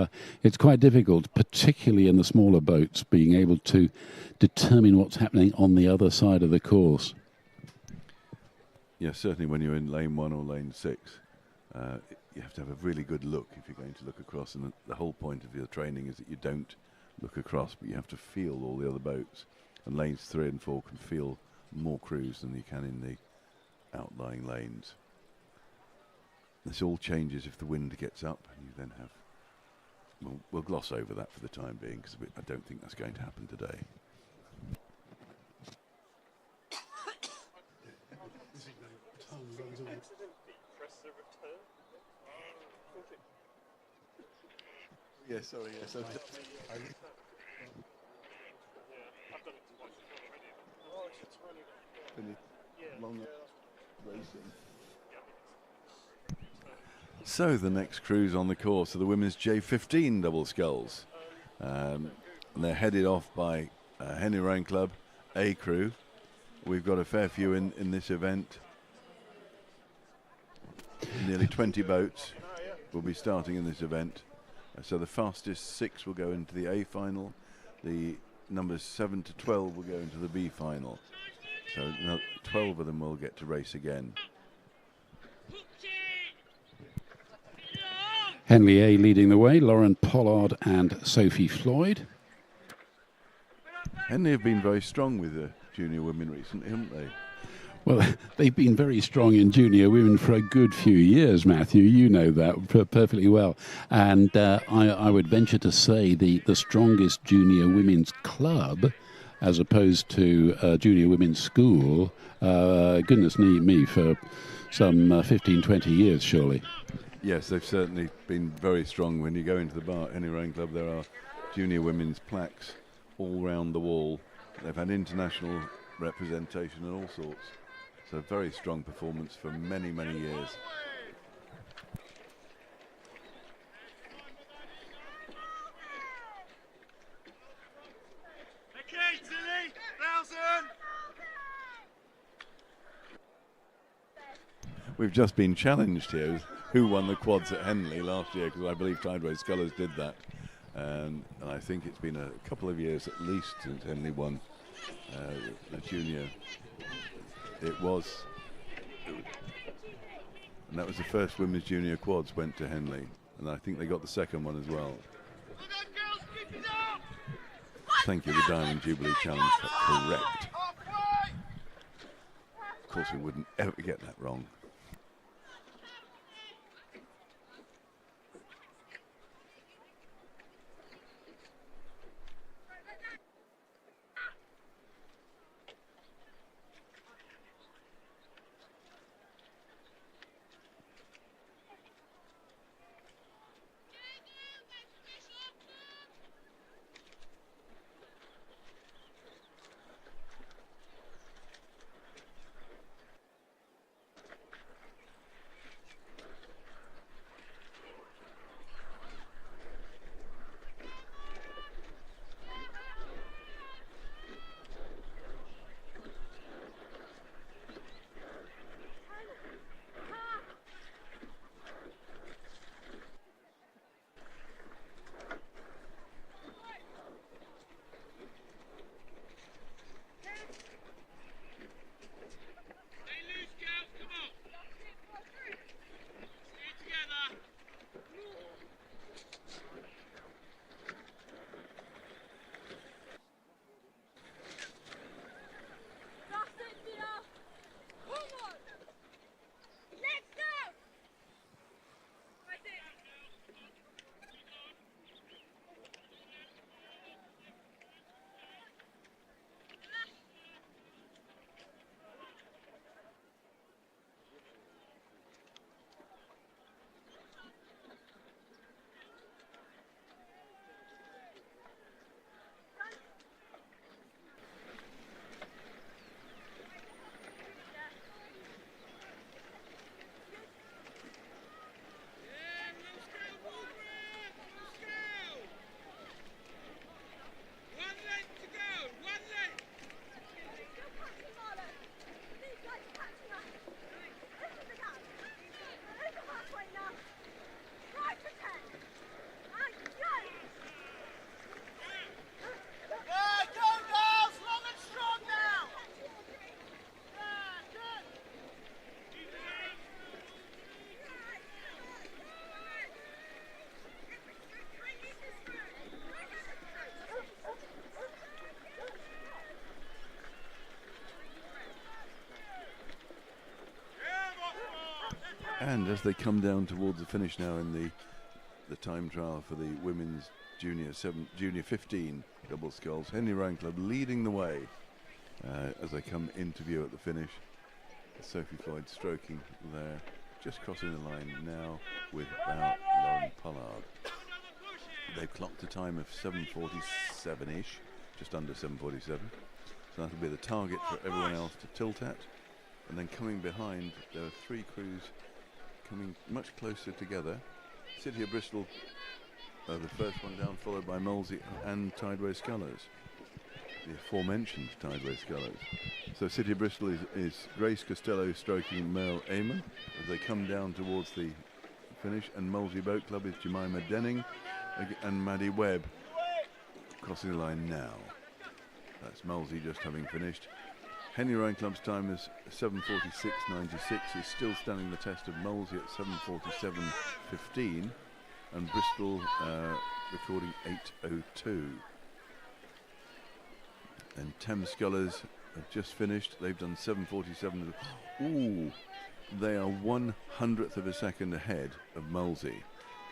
quite difficult, particularly in the smaller boats, being able to determine what's happening on the other side of the course. Yes, certainly when you're in lane 1 or lane 6, you have to have a really good look if you're going to look across, and the whole point of your training is that you don't look across, but you have to feel all the other boats, and lanes 3 and 4 can feel more crews than you can in the outlying lanes. This all changes if the wind gets up, and you then have... We'll gloss over that for the time being, because I don't think that's going to happen today. Yeah, sorry, yes. I've done it twice. So the next cruise on the course are the women's J15 double sculls. And they're headed off by Henry Rowing Club A crew. We've got a fair few in this event. Nearly 20 boats will be starting in this event. So the fastest 6 will go into the A final. The numbers 7 to 12 will go into the B final. So 12 of them will get to race again. Henley A leading the way, Lauren Pollard and Sophie Floyd. Henley have been very strong with the junior women recently, haven't they? Well, they've been very strong in junior women for a good few years, Matthew. You know that perfectly well. And I would venture to say the strongest junior women's club, as opposed to junior women's school, goodness me, for some 15, 20 years, surely. Yes, they've certainly been very strong. When you go into the bar at any rowing club, there are junior women's plaques all round the wall. They've had international representation and all sorts. So very strong performance for many, many years. Okay, Tilly, 1,000. We've just been challenged here who won the quads at Henley last year, because I believe Tideway Scullers did that. And I think it's been a couple of years at least since Henley won the junior. It was, and that was the first women's junior quads went to Henley, and I think they got the second one as well. Thank you, the Diamond Jubilee Challenge, correct. Of course, we wouldn't ever get that wrong. And as they come down towards the finish now in the time trial for the women's junior 15 double sculls, Henley Rowing Club leading the way as they come into view at the finish. Sophie Floyd stroking there, just crossing the line now without Lauren Pollard. They've clocked a time of 7:47-ish, just under 7:47. So that'll be the target for everyone else to tilt at. And then coming behind, there are 3 crews coming much closer together. City of Bristol, the first one down, followed by Molesey and Tideway Scullers. the aforementioned Tideway Scullers. So City of Bristol is Grace Costello stroking Mel Eamon as they come down towards the finish, and Molesey Boat Club is Jemima Denning and Maddie Webb crossing the line now. That's Molesey just having finished. Henley Rowing Club's time is 7:46.96. Is still standing the test of Molesey at 7:47.15, and Bristol recording 8:02. And Thames Scullers have just finished. They've done 7:47. Ooh, they are 1/100th of a second ahead of Molesey.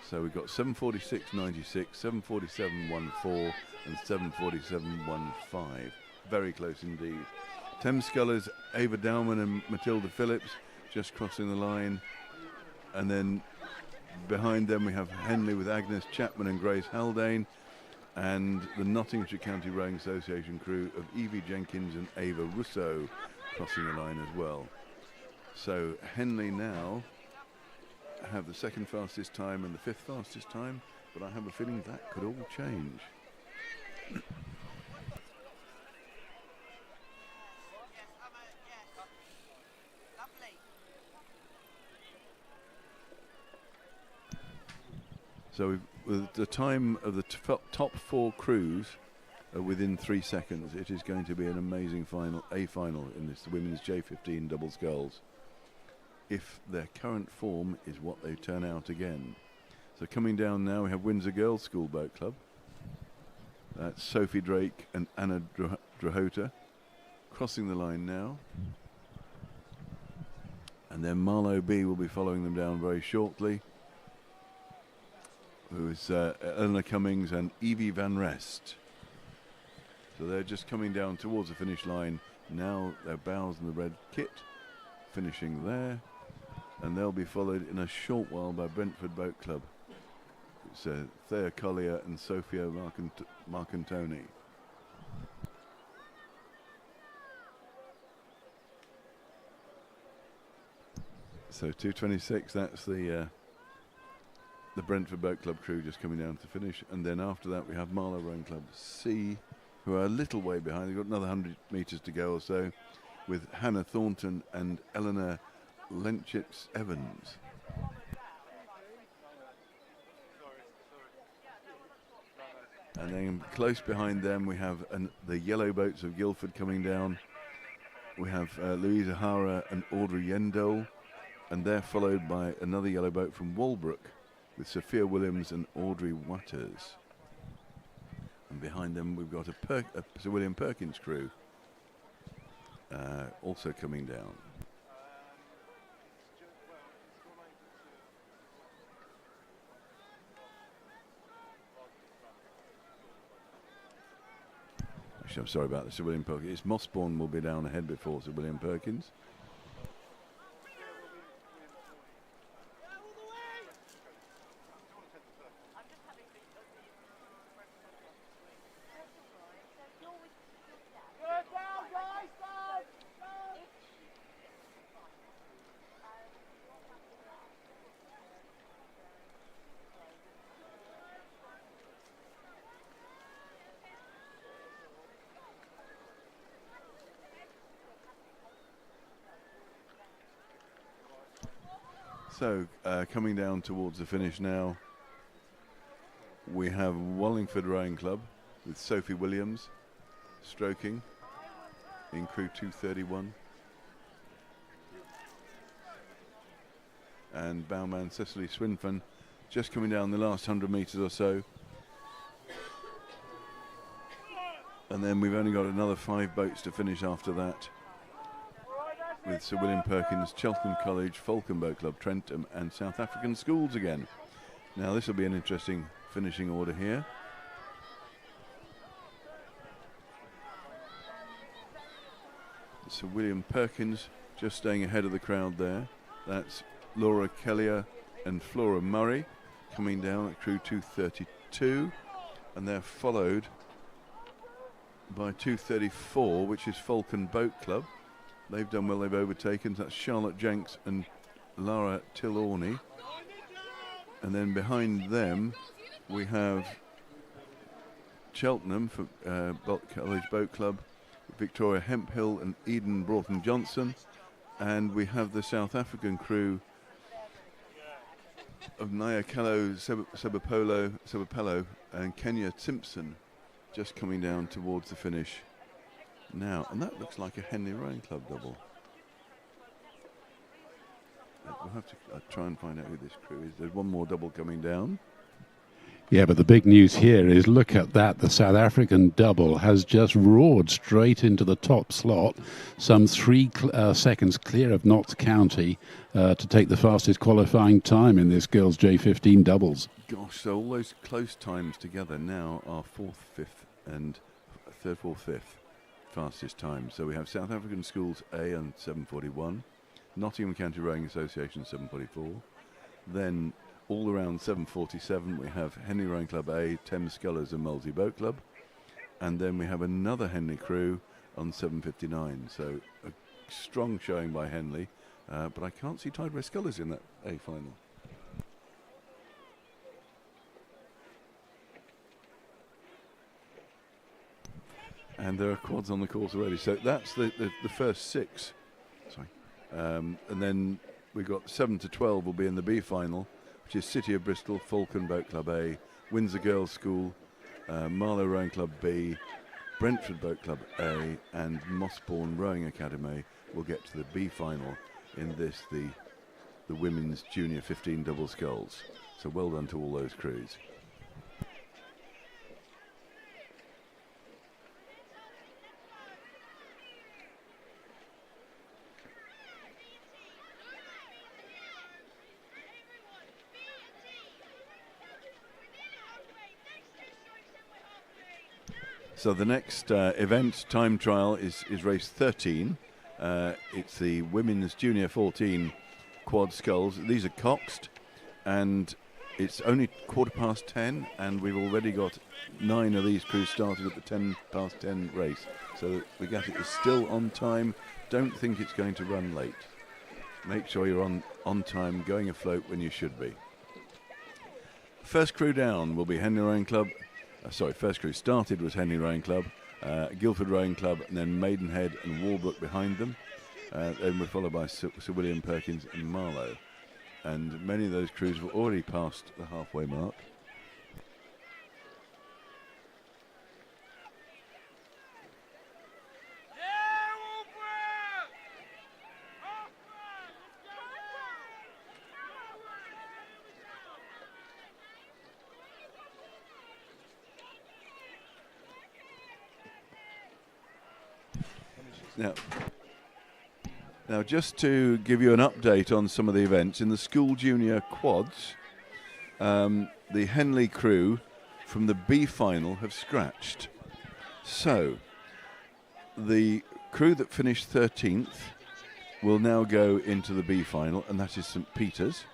So we've got 7:46.96, 7:47.14, and 7:47.15. Very close indeed. Thames Scullers, Ava Dowman and Matilda Phillips just crossing the line. And then behind them we have Henley with Agnes Chapman and Grace Haldane, and the Nottinghamshire County Rowing Association crew of Evie Jenkins and Ava Russo crossing the line as well. So Henley now have the second fastest time and the fifth fastest time, but I have a feeling that could all change. So with the time of the top four crews within 3 seconds, it is going to be an amazing final, a final in this women's J15 double sculls, if their current form is what they turn out again. So coming down now, we have Windsor Girls School Boat Club. That's Sophie Drake and Anna Drahota crossing the line now. And then Marlow B will be following them down very shortly, who is Eleanor Cummings and Evie Van Rest. So they're just coming down towards the finish line now. Their bows in the red kit finishing there, and they'll be followed in a short while by Brentford Boat Club. It's Thea Collier and Sophia Marcantoni. So 2:26, that's the Brentford Boat Club crew just coming down to finish, and then after that we have Marlow Rowing Club C, who are a little way behind. They've got another 100 metres to go or so, with Hannah Thornton and Eleanor Lenchips Evans. And then close behind them we have the yellow boats of Guildford coming down. We have Louisa Hara and Audrey Yendole, and they're followed by another yellow boat from Walbrook with Sophia Williams and Audrey Watters. And behind them we've got a Sir William Perkins crew also coming down. Actually, I'm sorry about the Sir William Perkins. It's Mossbourne will be down ahead before Sir William Perkins. So coming down towards the finish now, we have Wallingford Rowing Club with Sophie Williams stroking in crew 231, and bowman Cecily Swinfen just coming down the last 100 metres or so. And then we've only got another 5 boats to finish after that, with Sir William Perkins, Cheltenham College, Falcon Boat Club, Trentham, and South African Schools again. Now this will be an interesting finishing order here. Sir William Perkins just staying ahead of the crowd there. That's Laura Kellier and Flora Murray coming down at crew 232, and they're followed by 234, which is Falcon Boat Club. They've done well, they've overtaken. That's Charlotte Jenks and Lara Tilorney. And then behind them we have Cheltenham for College Boat Club, Victoria Hemphill and Eden Broughton Johnson. And we have the South African crew of Nyakelo Sebapelo and Kenya Simpson just coming down towards the finish now. And that looks like a Henley Rowing Club double. We'll have to try and find out who this crew is. There's one more double coming down. Yeah, but the big news here is, look at that. The South African double has just roared straight into the top slot, some 3 seconds clear of Notts County to take the fastest qualifying time in this girls' J15 doubles. Gosh, so all those close times together now are 4th, 5th and 3rd, 4th, 5th fastest times. So we have South African Schools A on 7:41, Nottingham County Rowing Association 7:44, then all around 7:47 we have Henley Rowing Club A, Thames Scullers and Multi Boat Club, and then we have another Henley crew on 7:59. So a strong showing by Henley, but I can't see Tideway Scullers in that A final. And there are quads on the course already. So that's the first 6. Sorry. And then we've got 7 to 12 will be in the B final, which is City of Bristol, Falcon Boat Club A, Windsor Girls School, Marlow Rowing Club B, Brentford Boat Club A, and Mossbourne Rowing Academy will get to the B final in this, the women's junior 15 double sculls. So well done to all those crews. So the next event, time trial, is race 13. It's the women's junior 14 quad sculls. These are coxed, and it's only 10:15, and we've already got 9 of these crews started at the 10:10 race. So the regatta is still on time. Don't think it's going to run late. Make sure you're on time, going afloat when you should be. First crew down will be Henley Rowing Club. First crew started was Henley Rowing Club, Guildford Rowing Club, and then Maidenhead and Walbrook behind them. Then we're followed by Sir William Perkins and Marlow. And many of those crews were already past the halfway mark. Now, just to give you an update on some of the events, in the school junior quads, the Henley crew from the B final have scratched. So, the crew that finished 13th will now go into the B final, and that is St Peter's.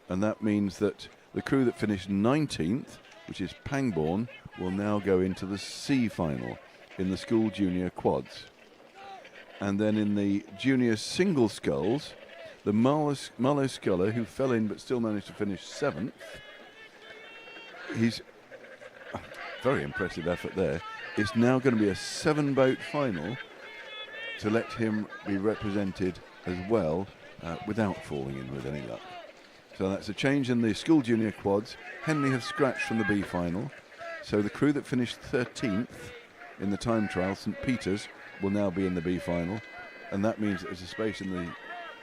And that means that the crew that finished 19th, which is Pangbourne, will now go into the C final in the school junior quads. And then in the junior single sculls, the Marlow sculler, who fell in but still managed to finish 7th, he's very impressive effort there. It's now going to be a 7-boat final to let him be represented as well without falling in with any luck. So that's a change in the school junior quads. Henley have scratched from the B final. So the crew that finished 13th in the time trial, St Peter's, will now be in the B final, and that means there's a space in the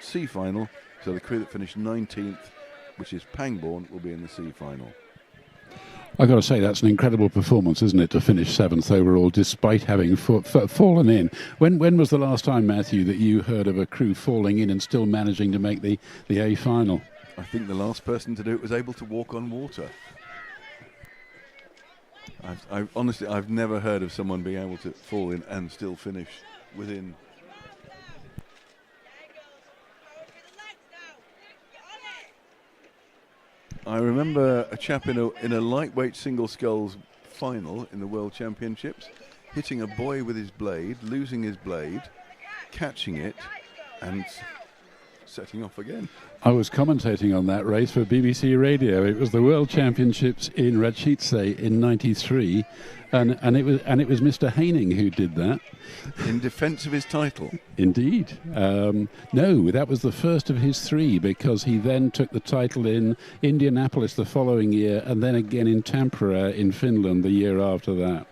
C final, so the crew that finished 19th, which is Pangbourne, will be in the C final. I've got to say, that's an incredible performance, isn't it, to finish 7th overall, despite having fallen in. When was the last time, Matthew, that you heard of a crew falling in and still managing to make the A final? I think the last person to do it was able to walk on water. Honestly, I've never heard of someone being able to fall in and still finish within. I remember a chap in a lightweight single sculls final in the World Championships hitting a boy with his blade, losing his blade, catching it, and setting off again. I was commentating on that race for BBC Radio. It was the World Championships in Rachitse in '93, and it was Mr. Haining who did that. In defence of his title. Indeed. No, that was the first of his three, because he then took the title in Indianapolis the following year, and then again in Tampere in Finland the year after that.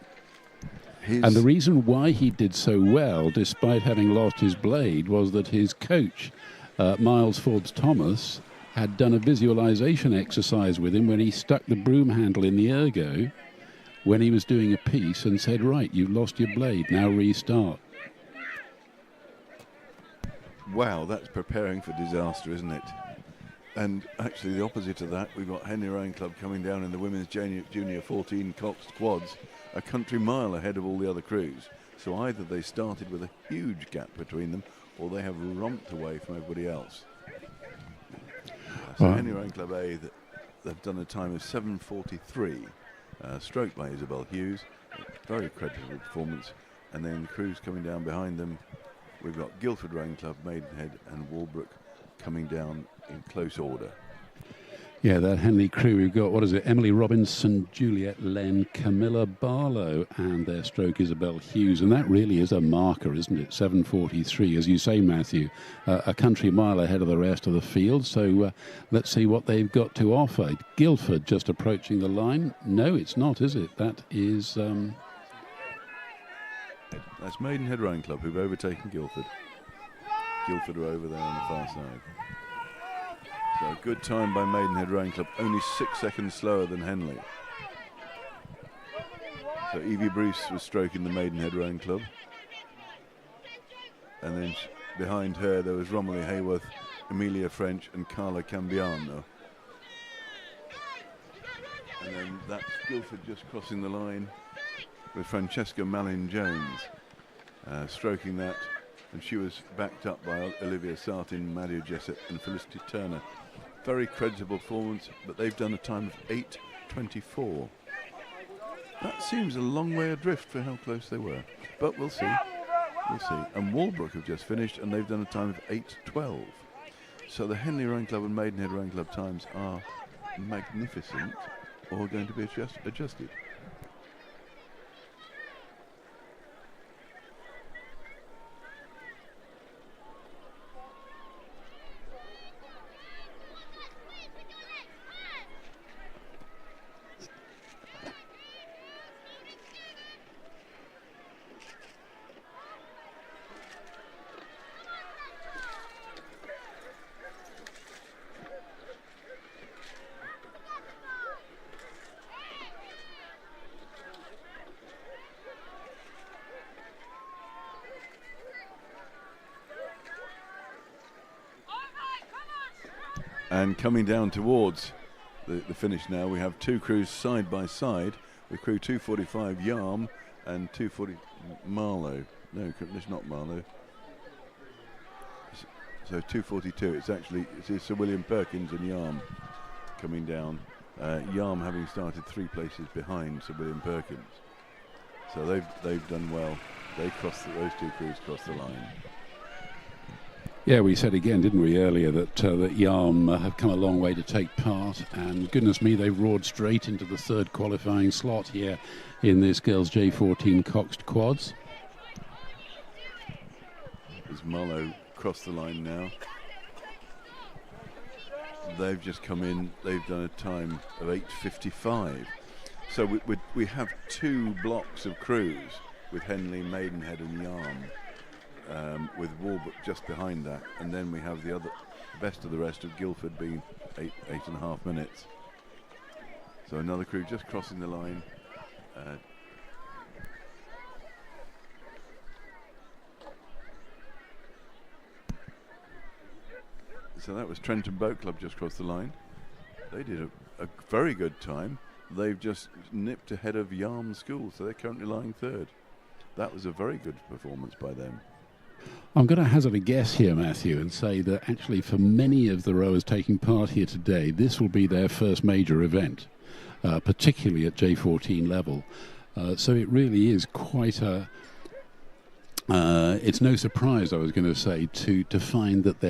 And the reason why he did so well, despite having lost his blade, was that his coach, Miles Forbes Thomas, had done a visualization exercise with him when he stuck the broom handle in the ergo when he was doing a piece and said, right, you've lost your blade, now restart. Wow, that's preparing for disaster, isn't it? And actually the opposite of that, we've got Henley Rowing Club coming down in the women's junior 14 coxed quads, a country mile ahead of all the other crews. So either they started with a huge gap between them, or they have romped away from everybody else. So Henley Rowing Club A, they've done a time of 7:43, stroked by Isabel Hughes. Very creditable performance. And then the crews coming down behind them, we've got Guildford Rowing Club, Maidenhead and Walbrook coming down in close order. Yeah, that Henley crew, we've got, what is it, Emily Robinson, Juliet Len, Camilla Barlow, and their stroke Isabel Hughes. And that really is a marker, isn't it? 7:43, as you say, Matthew, a country mile ahead of the rest of the field. So let's see what they've got to offer. Guildford just approaching the line. No, it's not, is it? That is... That's Maidenhead Rowing Club who've overtaken Guildford. Guildford are over there on the far side. So a good time by Maidenhead Rowing Club, only 6 seconds slower than Henley. So Evie Bruce was stroking the Maidenhead Rowing Club. And then behind her there was Romilly Hayworth, Emilia French and Carla Cambiano. And then that's Guildford just crossing the line with Francesca Malin-Jones stroking that. And she was backed up by Olivia Sartin, Maddie Jessup and Felicity Turner. Very creditable performance, but they've done a time of 8:24. That seems a long way adrift for how close they were, but we'll see. We'll see. And Walbrook have just finished, and they've done a time of 8:12. So the Henley Rowing Club and Maidenhead Rowing Club times are magnificent, or going to be adjusted. And coming down towards the finish now, we have two crews side by side with crew 245 Yarm and 240 Marlow. No, it's not Marlow. So 242, it's Sir William Perkins and Yarm coming down. Yarm having started 3 places behind Sir William Perkins. So they've done well. Those two crews crossed the line. Yeah, we said again, didn't we, earlier, that Yarm have come a long way to take part, and goodness me, they've roared straight into the third qualifying slot here in this girls' J14 coxed quads. As Marlow crossed the line now, they've just come in, they've done a time of 8:55. So we have 2 blocks of crews with Henley, Maidenhead and Yarm. With Walbrook just behind that, and then we have the best of the rest of Guildford being 8.5 minutes. So another crew just crossing the line. So that was Trenton Boat Club just crossed the line. They did a very good time. They've just nipped ahead of Yarm School, so they're currently lying 3rd. That was a very good performance by them. I'm going to hazard a guess here, Matthew, and say that actually for many of the rowers taking part here today, this will be their first major event, particularly at J14 level. So it really is quite a it's no surprise, I was going to say, to find that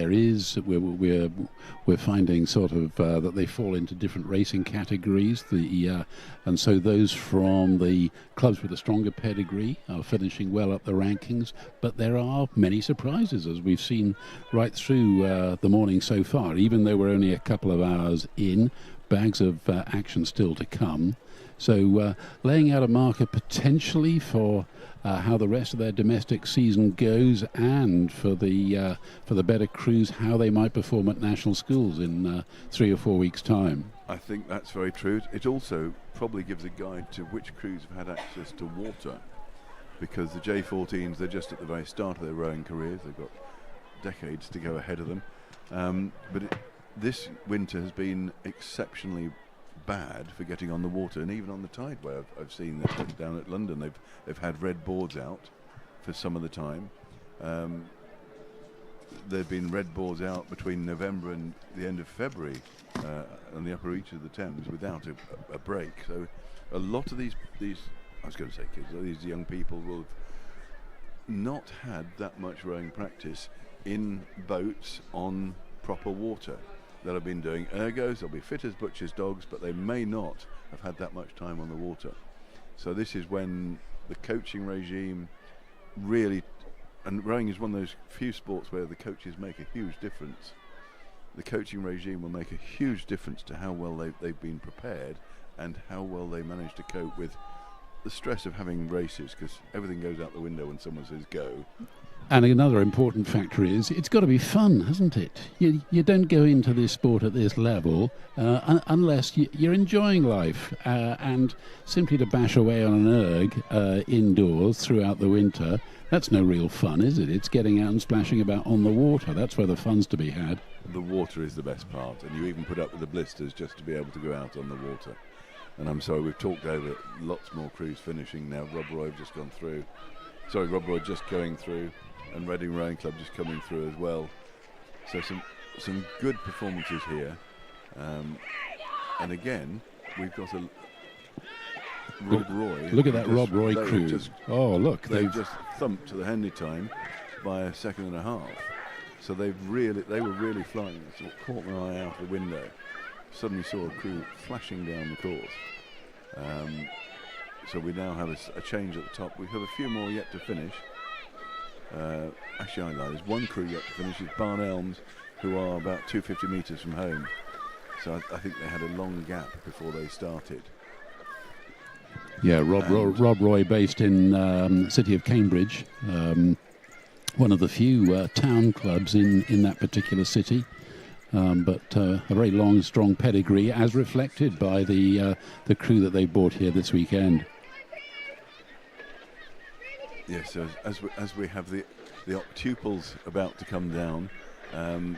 we're finding sort of that they fall into different racing categories. And so those from the clubs with a stronger pedigree are finishing well up the rankings. But there are many surprises, as we've seen right through the morning so far. Even though we're only a couple of hours in, bags of action still to come. So laying out a marker potentially for how the rest of their domestic season goes, and for the better crews, how they might perform at national schools in 3 or 4 weeks' time. I think that's very true. It also probably gives a guide to which crews have had access to water, because the J14s, they're just at the very start of their rowing careers. They've got decades to go ahead of them. This winter has been exceptionally bad for getting on the water, and even on the tideway I've seen that down at London they've had red boards out for some of the time. There've been red boards out between November and the end of February on the upper reaches of the Thames without a break. So a lot of these I was going to say kids, these young people will have not had that much rowing practice in boats on proper water. They'll have been doing ergos, they'll be fit as butcher's dogs, but they may not have had that much time on the water. So this is when the coaching regime really, and rowing is one of those few sports where the coaches make a huge difference. The coaching regime will make a huge difference to how well they've been prepared and how well they manage to cope with the stress of having races, because everything goes out the window when someone says go. And another important factor is it's got to be fun, hasn't it? You don't go into this sport at this level unless you're enjoying life. And simply to bash away on an erg indoors throughout the winter, that's no real fun, is it? It's getting out and splashing about on the water. That's where the fun's to be had. The water is the best part, and you even put up with the blisters just to be able to go out on the water. And I'm sorry, we've talked over lots more crews finishing now. Rob Roy just gone through. Sorry, Rob Roy just going through, and Reading Rowing Club just coming through as well. So some good performances here. And again, we've got a Rob Roy. Look at that Rob Roy crew. They've just thumped to the Henley time by a second and a half. So they were really flying. So it caught my eye out the window. Suddenly saw a crew flashing down the course. So we now have a change at the top. We have a few more yet to finish. Actually, there's one crew yet to finish. It's Barn Elms, who are about 250 metres from home. So I think they had a long gap before they started. Yeah, Rob Roy, based in city of Cambridge, one of the few town clubs in that particular city. But a very long, strong pedigree, as reflected by the crew that they brought here this weekend. Yes, so as we have the octuples about to come down,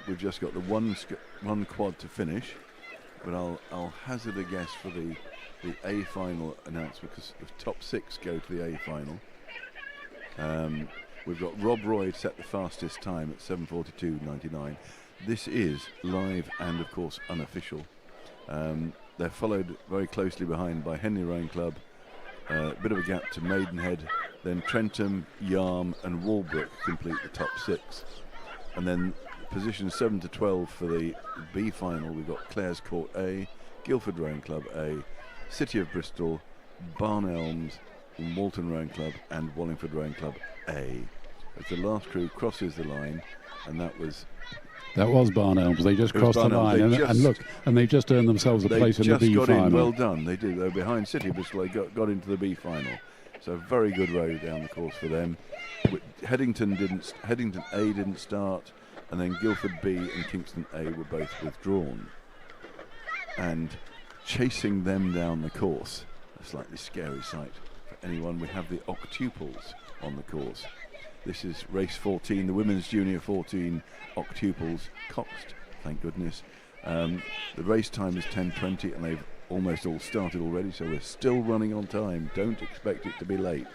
we've just got the one quad to finish. But I'll hazard a guess for the A final announcement, because the top 6 go to the A final. We've got Rob Roy set the fastest time at 7:42.99. This is live and, of course, unofficial. They're followed very closely behind by Henley Rowing Club, a bit of a gap to Maidenhead, then Trentham, Yarm and Walbrook complete the top 6. And then positions 7 to 12 for the B final, we've got Clare's Court A, Guildford Rowing Club A, City of Bristol, Barn Elms, Walton Rowing Club and Wallingford Rowing Club A. As the last crew crosses the line, and that was Barn Elms. They just crossed the line, and they've just earned themselves a place in the B final. They just got in. Well done. They did. They were behind City of Bristol. They got into the B final. So very good row down the course for them. Headington A didn't start, and then Guildford B and Kingston A were both withdrawn. And chasing them down the course, a slightly scary sight for anyone. We have the octuples on the course. This is race 14, the women's junior 14 octuples, coxed, thank goodness. The race time is 10:20 and they've almost all started already, so we're still running on time. Don't expect it to be late.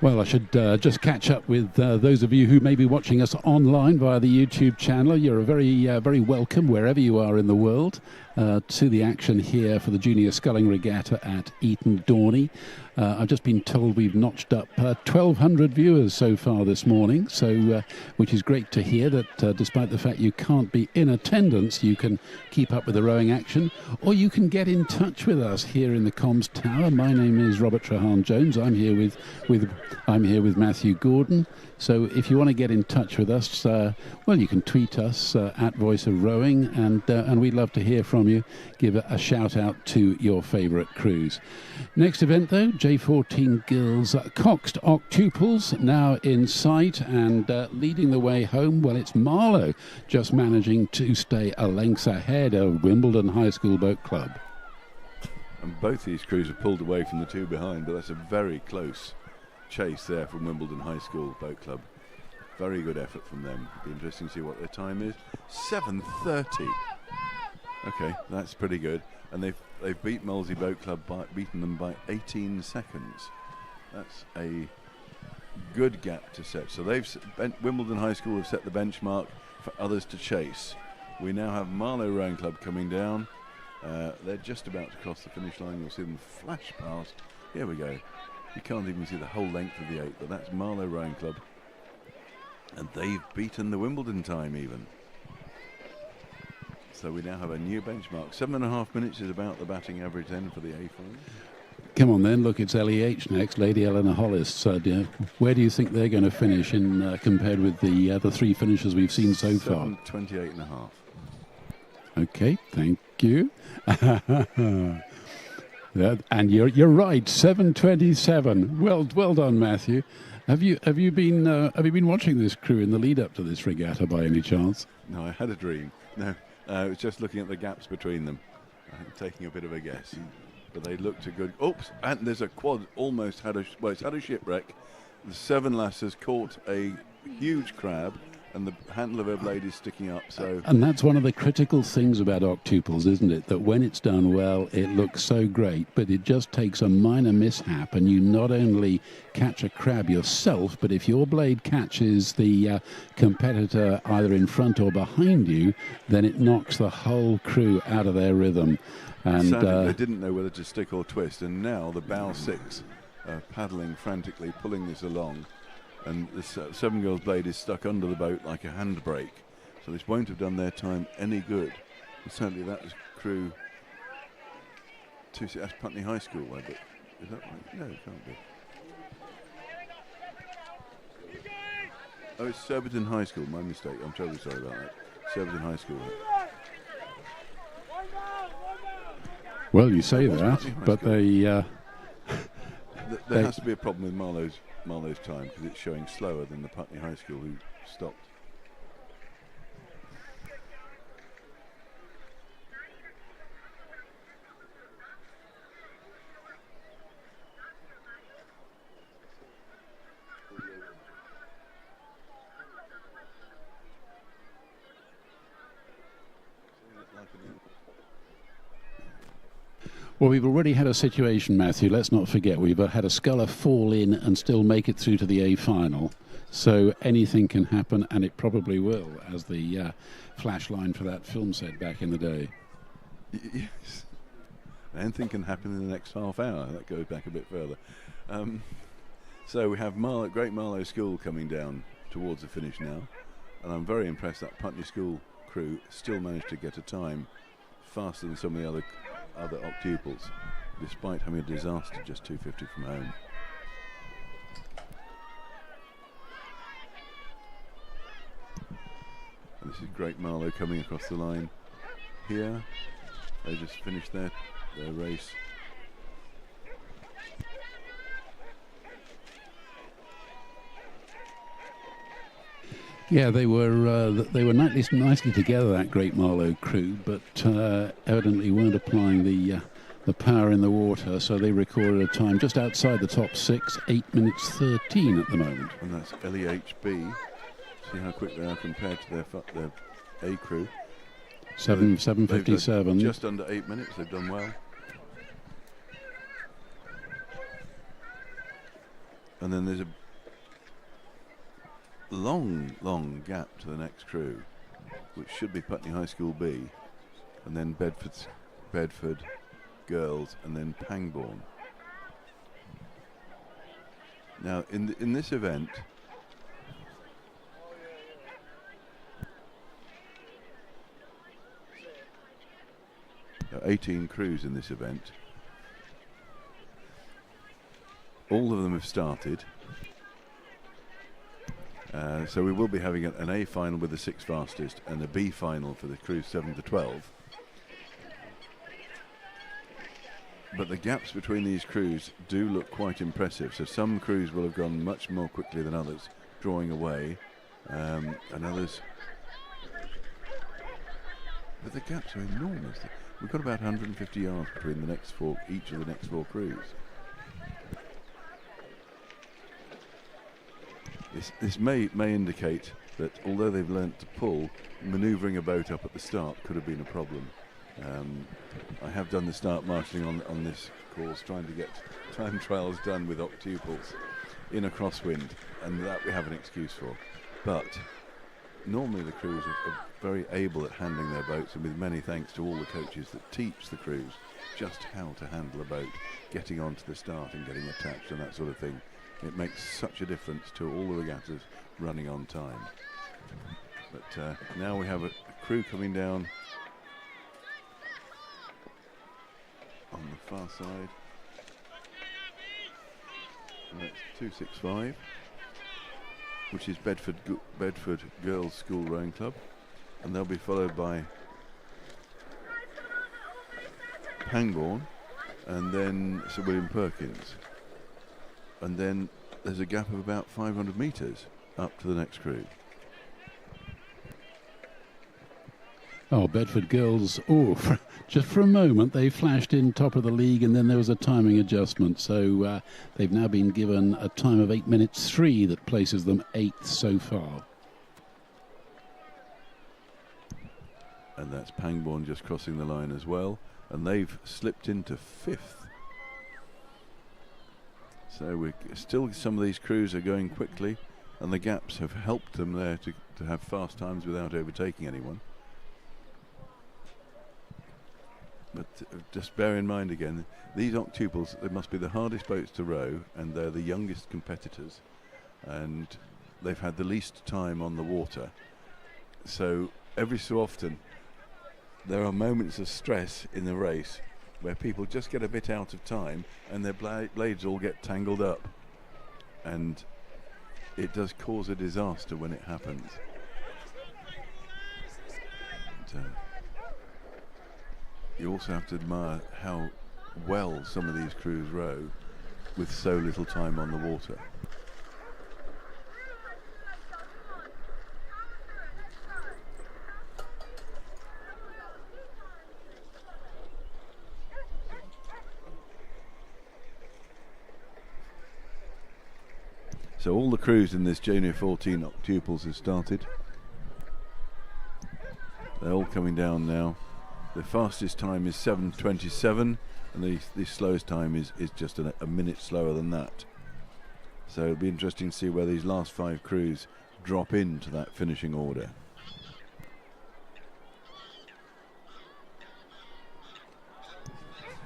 Well, I should just catch up with those of you who may be watching us online via the YouTube channel. You're very welcome wherever you are in the world to the action here for the Junior Sculling Regatta at Eton Dorney. I've just been told we've notched up 1,200 viewers so far this morning, so which is great to hear that despite the fact you can't be in attendance, you can keep up with the rowing action, or you can get in touch with us here in the comms tower. My name is Robert Trahan-Jones. I'm here with Matthew Gordon. So if you want to get in touch with us, well, you can tweet us at Voice of Rowing, and we'd love to hear from you. Give a shout out to your favourite cruise. Next event, though, J14 Girls Coxed Octuples now in sight and leading the way home. Well, it's Marlow just managing to stay a length ahead of Wimbledon High School Boat Club. And both these crews are pulled away from the two behind, but that's a very close chase there from Wimbledon High School Boat Club. Very good effort from them. It'll be interesting to see what their time is. 7:30. Okay, that's pretty good. And they've beat Molesey Boat Club beaten them by 18 seconds. That's a good gap to set. So Wimbledon High School have set the benchmark for others to chase. We now have Marlow Rowing Club coming down. They're just about to cross the finish line. You'll see them flash past. Here we go. You can't even see the whole length of the 8, but that's Marlow Rowing Club. And they've beaten the Wimbledon time even. So we now have a new benchmark. 7.5 minutes is about the batting average then for the A-final. Come on then, look, it's LEH next, Lady Eleanor Hollis. Where do you think they're going to finish in compared with the three finishes we've seen so far? 28.5. Okay, thank you. And you're right, 7:27. Well done, Matthew. Have you been watching this crew in the lead up to this regatta by any chance? No, I had a dream. No, I was just looking at the gaps between them, taking a bit of a guess. But they looked a good. Oops! And there's a quad almost had a. Well, it's had a shipwreck. The Seven Lasses caught a huge crab, and the handle of her blade is sticking up. So. And that's one of the critical things about octuples, isn't it? That when it's done well, it looks so great, but it just takes a minor mishap, and you not only catch a crab yourself, but if your blade catches the competitor either in front or behind you, then it knocks the whole crew out of their rhythm. And they didn't know whether to stick or twist, and now the bow six paddling frantically, pulling this along. And this Seven Girls blade is stuck under the boat like a handbrake. So this won't have done their time any good. And certainly that was crew 2. That's Putney High School, I bet. Is that right? No, it can't be. Oh, it's Surbiton High School. My mistake. I'm terribly sorry about that. Surbiton High School. Well, you say that, but they... there has to be a problem with Marlow's time because it's showing slower than the Putney High School who stopped. Well, we've already had a situation, Matthew. Let's not forget, we've had a sculler fall in and still make it through to the A-final. So anything can happen, and it probably will, as the flash line for that film said back in the day. Yes. Anything can happen in the next half hour. That goes back a bit further. So we have Great Marlow School coming down towards the finish now. And I'm very impressed that Putney School crew still managed to get a time faster than some of the other octuples, despite having a disaster just 250 from home. And this is Great Marlow coming across the line here. They just finished their race. Yeah, they were nicely together, that Great Marlow crew, but evidently weren't applying the power in the water, so they recorded a time just outside the top 6, 8 minutes 13 at the moment. And that's LEHB. See how quick they are compared to their A crew. 7:57. Just under 8 minutes. They've done well. And then there's a long gap to the next crew, which should be Putney High School B, and then Bedford girls, and then Pangbourne. Now in this event, 18 crews in this event. All of them have started. So we will be having an A final with the 6 fastest and a B final for the crews 7 to 12. But the gaps between these crews do look quite impressive. So some crews will have gone much more quickly than others, drawing away, and others. But the gaps are enormous. We've got about 150 yards between each of the next 4 crews. This may indicate that although they've learnt to pull, manoeuvring a boat up at the start could have been a problem. I have done the start marshalling on this course, trying to get time trials done with octuples in a crosswind, and that we have an excuse for. But normally the crews are very able at handling their boats, and with many thanks to all the coaches that teach the crews just how to handle a boat, getting onto the start and getting attached and that sort of thing. It makes such a difference to all the regattas running on time. But now we have a crew coming down on the far side. And that's 265, which is Bedford Girls School Rowing Club, and they'll be followed by Pangbourne, and then Sir William Perkins. And then there's a gap of about 500 metres up to the next crew. Oh, Bedford girls, just for a moment they flashed in top of the league, and then there was a timing adjustment. So they've now been given a time of 8 minutes 3 that places them 8th so far. And that's Pangbourne just crossing the line as well. And they've slipped into 5th. So we're still, some of these crews are going quickly, and the gaps have helped them there to have fast times without overtaking anyone. But just bear in mind again, these octuples, they must be the hardest boats to row, and they're the youngest competitors, and they've had the least time on the water. So every so often there are moments of stress in the race where people just get a bit out of time and their blades all get tangled up, and it does cause a disaster when it happens. And, you also have to admire how well some of these crews row with so little time on the water. So all the crews in this J15 octuples have started. They're all coming down now. The fastest time is 7:27, and the slowest time is just a minute slower than that. So it'll be interesting to see where these last 5 crews drop into that finishing order.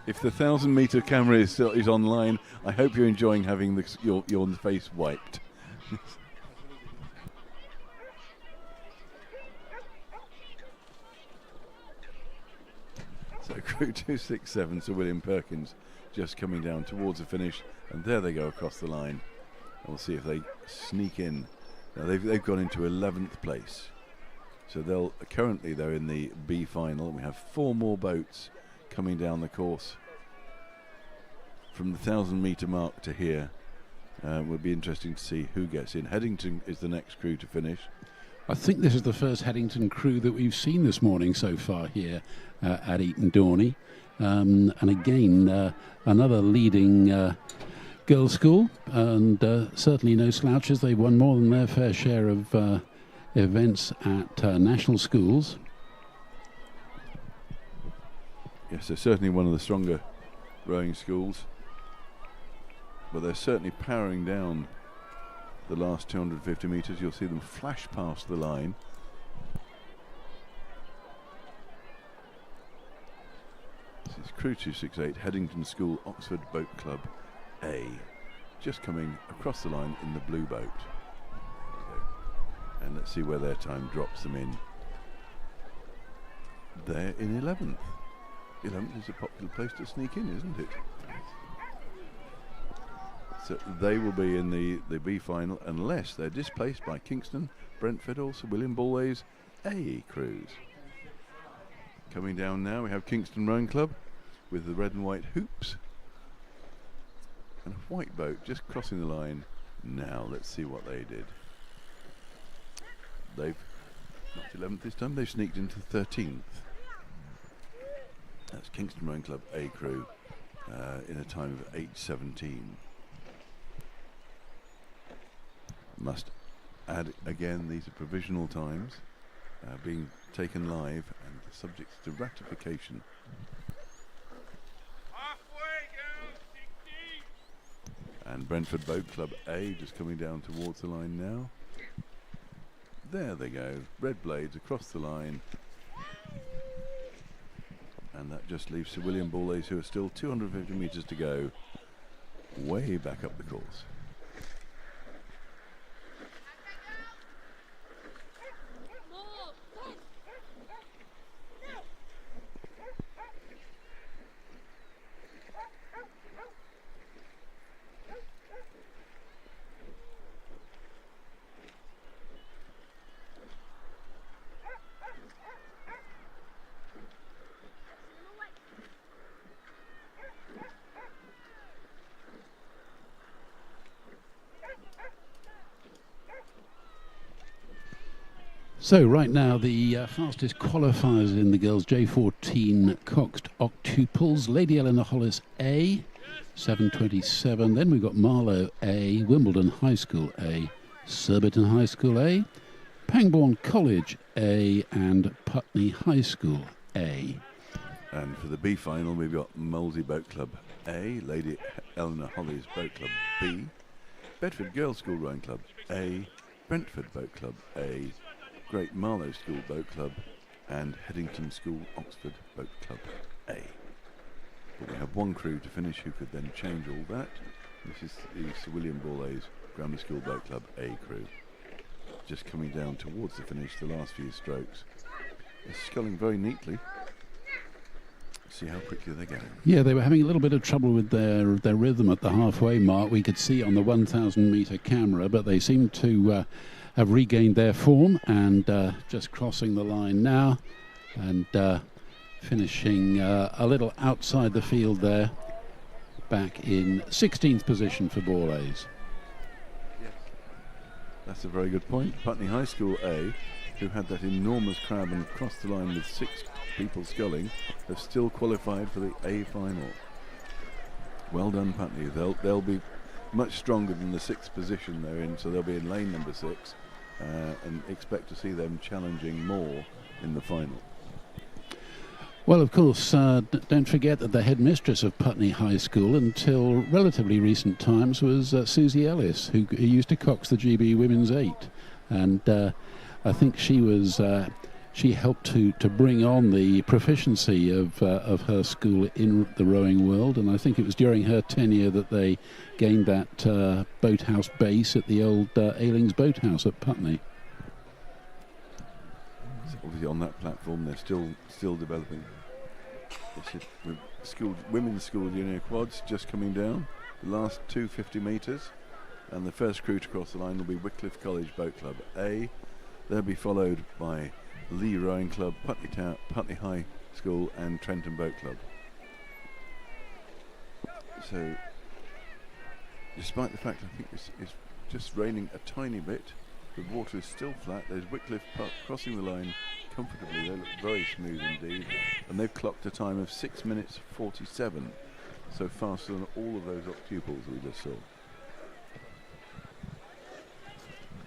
If the 1,000-meter camera is online, I hope you're enjoying having your face wiped. So crew 267, Sir William Perkins, just coming down towards the finish, and there they go across the line. And we'll see if they sneak in. Now they've gone into 11th place, so they're in the B final. We have 4 more boats coming down the course from the 1,000-meter mark to here. Will be interesting to see who gets in. Headington is the next crew to finish. I think this is the first Headington crew that we've seen this morning so far here at Eton Dorney. And again, another leading girls' school, and certainly no slouches. They've won more than their fair share of events at national schools. Yes, they're certainly one of the stronger rowing schools. but they're certainly powering down the last 250 metres. You'll see them flash past the line. This is Crew 268, Headington School, Oxford Boat Club A, just coming across the line in the blue boat. And let's see where their time drops them in. They're in 11th. 11th is a popular place to sneak in, isn't it? So they will be in the B-final unless they're displaced by Kingston, Brentford, or Sir William Ballway's A crews. Coming down now, we have Kingston Rowing Club with the red and white hoops. And a white boat just crossing the line. Now, let's see what they did. They've not 11th this time, they've sneaked into 13th. That's Kingston Rowing Club A crew in a time of 8:17. Must add again, these are provisional times being taken live and subject to ratification. Halfway, girls, 16. And Brentford Boat Club A just coming down towards the line now. There they go, red blades across the line. And that just leaves Sir William Ballways, who are still 250 metres to go, way back up the course. So right now the fastest qualifiers in the girls, J15 coxed octuples, Lady Eleanor Hollis A, 7:27. Then we've got Marlow A, Wimbledon High School A, Surbiton High School A, Pangbourne College A, and Putney High School A. And for the B final, we've got Molesey Boat Club A, Lady Eleanor Hollis Boat Club B, Bedford Girls School Rowing Club A, Brentford Boat Club A, Great Marlow School Boat Club, and Headington School Oxford Boat Club A. But we have one crew to finish who could then change all that. This is the Sir William Ballways Grammar School Boat Club A crew. Just coming down towards the finish, the last few strokes. They're sculling very neatly. See how quickly they're going. Yeah, they were having a little bit of trouble with their rhythm at the halfway mark. We could see on the 1,000 metre camera, but they seemed to have regained their form and just crossing the line now and finishing a little outside the field there, back in 16th position for Ballways. Yes. That's a very good point. Putney High School A, who had that enormous crab and crossed the line with 6 people sculling, have still qualified for the A final. Well done, Putney. They'll be much stronger than the 6th position they're in, so they'll be in lane number 6, and expect to see them challenging more in the final. Well, of course, don't forget that the headmistress of Putney High School until relatively recent times was Susie Ellis, who used to cox the GB Women's 8, and I think she was she helped to bring on the proficiency of her school in the rowing world, and I think it was during her tenure that they gained that boathouse base at the old Ailings Boathouse at Putney. So obviously on that platform they're still developing. Women's school junior quads just coming down, the last 250 metres, and the first crew to cross the line will be Wycliffe College Boat Club A. They'll be followed by Lee Rowing Club, Putney High School, and Trenton Boat Club. So, despite the fact I think it's just raining a tiny bit, the water is still flat. There's Wycliffe crossing the line comfortably. They look very smooth indeed, and they've clocked a time of 6 minutes 47, so faster than all of those octuples we just saw.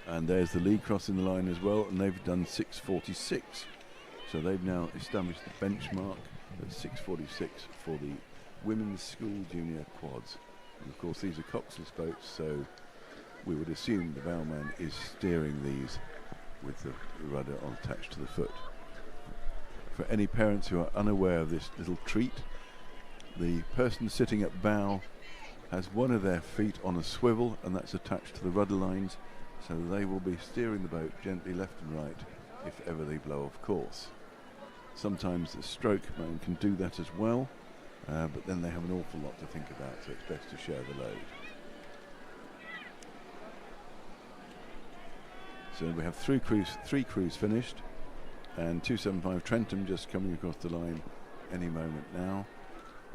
And there's the lead crossing the line as well, and they've done 6:46. So they've now established the benchmark at 6:46 for the women's school junior quads. And of course, these are coxless boats, so we would assume the bowman is steering these with the rudder attached to the foot. For any parents who are unaware of this little treat, the person sitting at bow has one of their feet on a swivel, and that's attached to the rudder lines, so they will be steering the boat gently left and right if ever they blow off course. Sometimes the stroke man can do that as well, but then they have an awful lot to think about, so it's best to share the load. So we have three crews finished, and 275 Trentham just coming across the line any moment now.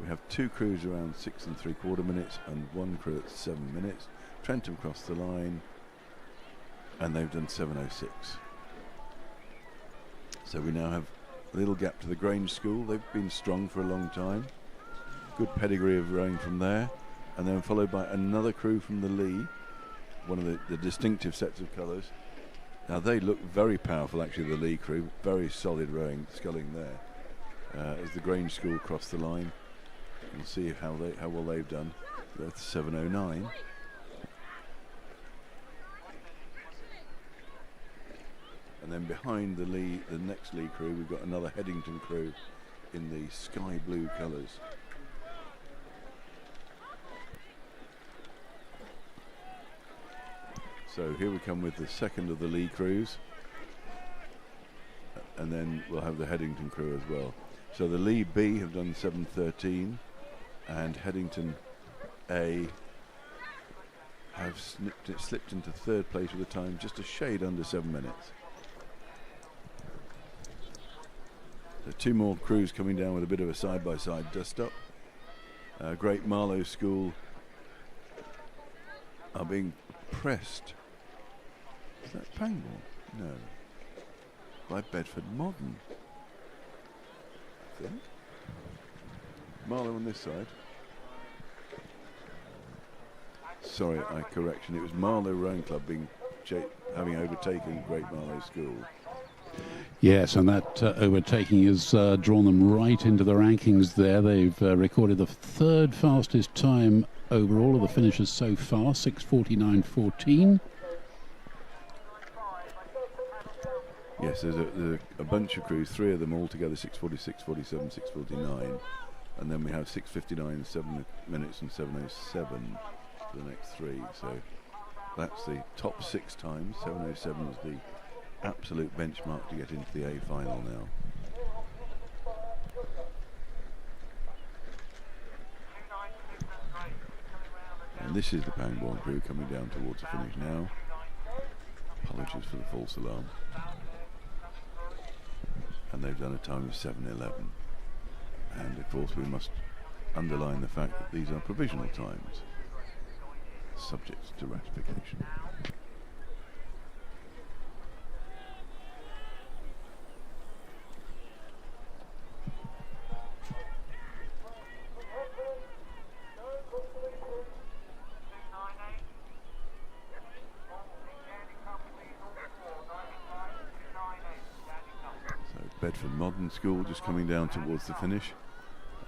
We have 2 crews around 6 3/4 minutes and 1 crew at 7 minutes. Trentham crossed the line, and they've done 7:06. So we now have a little gap to the Grange School. They've been strong for a long time. Good pedigree of rowing from there, and then followed by another crew from the Lee, one of the distinctive sets of colours. Now they look very powerful, actually, the Lee crew. Very solid rowing, sculling there. As the Grange School crossed the line, we'll see how well they've done. That's 7:09. And then behind the next Lee crew, we've got another Headington crew in the sky blue colours. So here we come with the second of the Lee crews, and then we'll have the Headington crew as well. So the Lee B have done 7:13, and Headington A have slipped into 3rd place with a time just a shade under 7 minutes. So 2 more crews coming down with a bit of a side-by-side dust-up. Great Marlow School are being pressed. Is that Pangbourne? No. By Bedford Modern, I think. Marlow on this side. Sorry, correction. It was Marlow Rowing Club having overtaken Great Marlow School. Yes, and that overtaking has drawn them right into the rankings there. They've recorded the 3rd fastest time over all of the finishers so far, 6:49.14. Yes, there's a bunch of crews, 3 of them all together, 6:46, 47, 6:49. And then we have 6:59, 7 minutes and 7:07 for the next 3. So that's the top 6 times. 7:07 is the absolute benchmark to get into the A final now. And this is the Pangbourne crew coming down towards the finish now. Apologies for the false alarm. And they've done a time of 7:11. And of course we must underline the fact that these are provisional times, subject to ratification. Bedford Modern School just coming down towards the finish.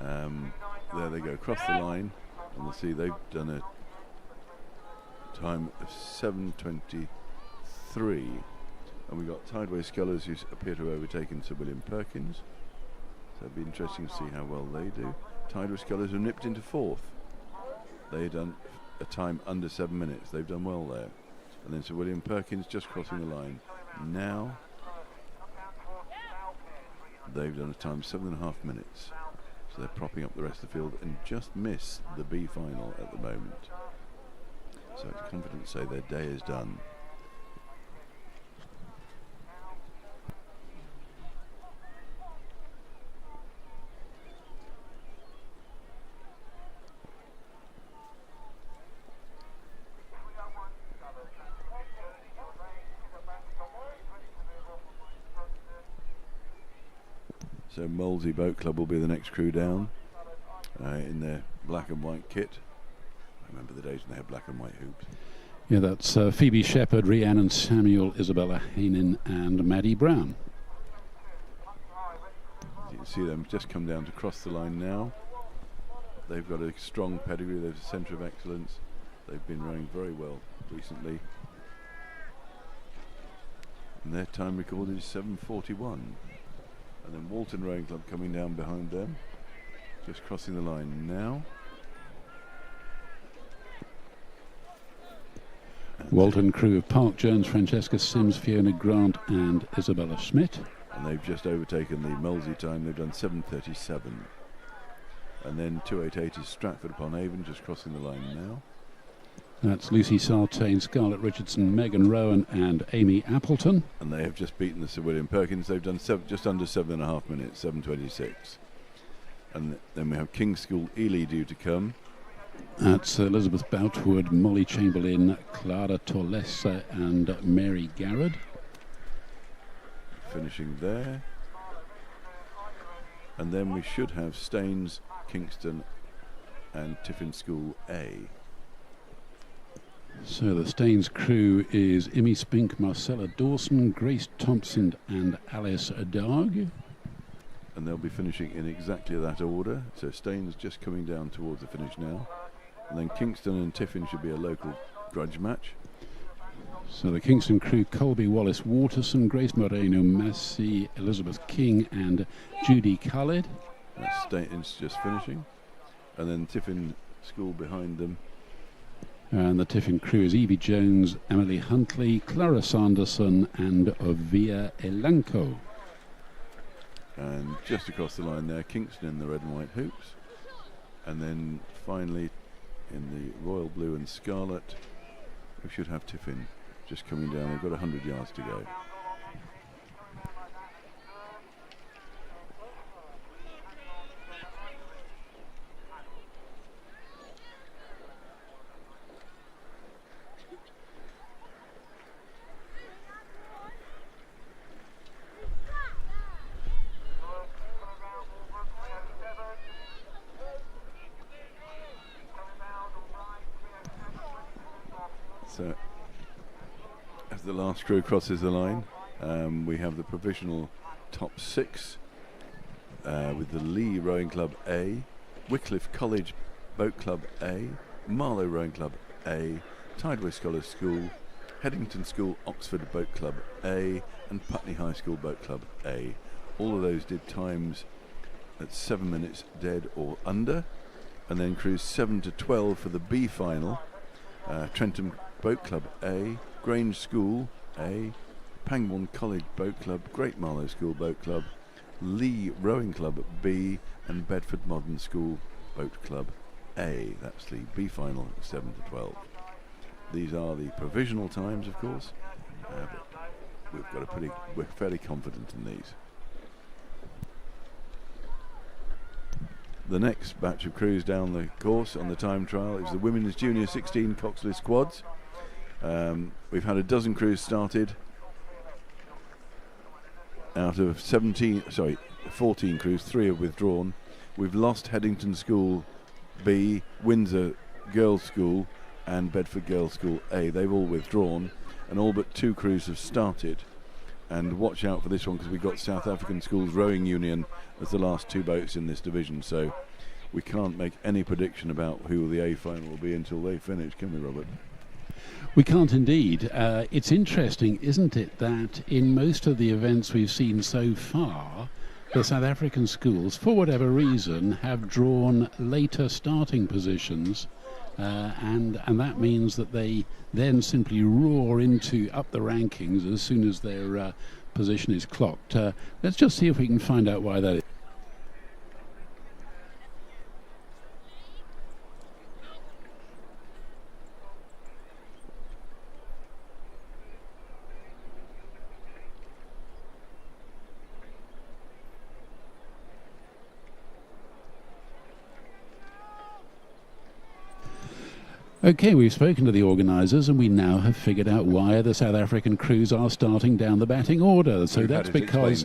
There they go across the line, and we'll see they've done a time of 7:23, and we've got Tideway Scullers who appear to have overtaken Sir William Perkins, so it'll be interesting to see how well they do. Tideway Scullers have nipped into 4th. They've done a time under 7 minutes. They've done well there. And then Sir William Perkins just crossing the line now. They've done a time 7.5 minutes, so they're propping up the rest of the field and just miss the B-final at the moment. So it's confident to say their day is done. So Molesey Boat Club will be the next crew down in their black and white kit. I remember the days when they had black and white hoops. Yeah, that's Phoebe Shepherd, Rhiannon Samuel, Isabella Hainan and Maddie Brown. You can see them just come down to cross the line now. they've got a strong pedigree. They're a centre of excellence. They've been rowing very well recently. And their time record is 7:41. And then Walton Rowing Club coming down behind them, just crossing the line now. And Walton crew of Park Jones, Francesca Sims, Fiona Grant and Isabella Schmidt. And they've just overtaken the Mulsey time. They've done 7:37. And then 2:88 is Stratford upon Avon, just crossing the line now. That's Lucy Sartain, Scarlett Richardson, Megan Rowan and Amy Appleton. And they have just beaten the Sir William Perkins. They've done just under 7.5 minutes, 7:26. And then we have King's School Ely due to come. That's Elizabeth Boutwood, Molly Chamberlain, Clara Torlessa and Mary Garrett. Finishing there. And then we should have Staines, Kingston and Tiffin School A. So the Staines crew is Imi Spink, Marcella Dawson, Grace Thompson and Alice Darg. And they'll be finishing in exactly that order. So Staines just coming down towards the finish now. And then Kingston and Tiffin should be a local grudge match. So the Kingston crew, Colby Wallace Waterson, Grace Moreno Massey, Elizabeth King and Judy Khalid. That's Staines just finishing. And then Tiffin School behind them. And the Tiffin crew is Evie Jones, Emily Huntley, Clara Sanderson and Ovia Elanco. And just across the line there, Kingston in the red and white hoops. And then finally in the royal blue and scarlet, we should have Tiffin just coming down. They've got 100 yards to go. So, as the last crew crosses the line, we have the provisional top 6 with the Lee Rowing Club A, Wycliffe College Boat Club A, Marlow Rowing Club A, Tideway Scholars School, Headington School Oxford Boat Club A, and Putney High School Boat Club A. All of those did times at 7 minutes dead or under, and then crews 7 to 12 for the B-final. Trentham Boat Club A, Grange School A, Pangbourne College Boat Club, Great Marlow School Boat Club, Lee Rowing Club B, and Bedford Modern School Boat Club A. That's the B-final, 7 to 12. These are the provisional times, of course, but we're fairly confident in these. The next batch of crews down the course on the time trial is the Women's Junior 16 Coxley squads. We've had a dozen crews started out of 14 crews, 3 have withdrawn. We've lost Headington School B, Windsor Girls' School and Bedford Girls' School A. They've all withdrawn and all but 2 crews have started. And watch out for this one because we've got South African Schools Rowing Union as the last 2 boats in this division, so we can't make any prediction about who the A final will be until they finish, can we, Robert? We can't indeed. It's interesting, isn't it, that in most of the events we've seen so far, the South African schools, for whatever reason, have drawn later starting positions, and that means that they then simply roar up the rankings as soon as their position is clocked. Let's just see if we can find out why that is. Okay, we've spoken to the organisers and we now have figured out why the South African crews are starting down the batting order. So that's because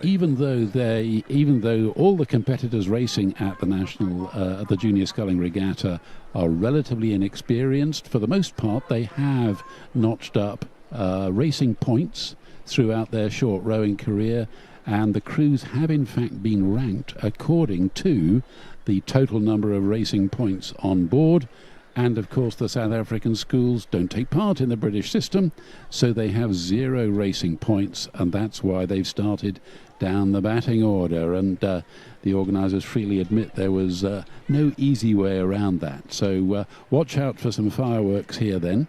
even though all the competitors racing at the the Junior Sculling Regatta are relatively inexperienced, for the most part they have notched up racing points. throughout their short rowing career, and the crews have in fact been ranked according to the total number of racing points on board. And of course the South African schools don't take part in the British system, so they have 0 racing points, and that's why they've started down the batting order. And the organisers freely admit there was no easy way around that. So watch out for some fireworks here then,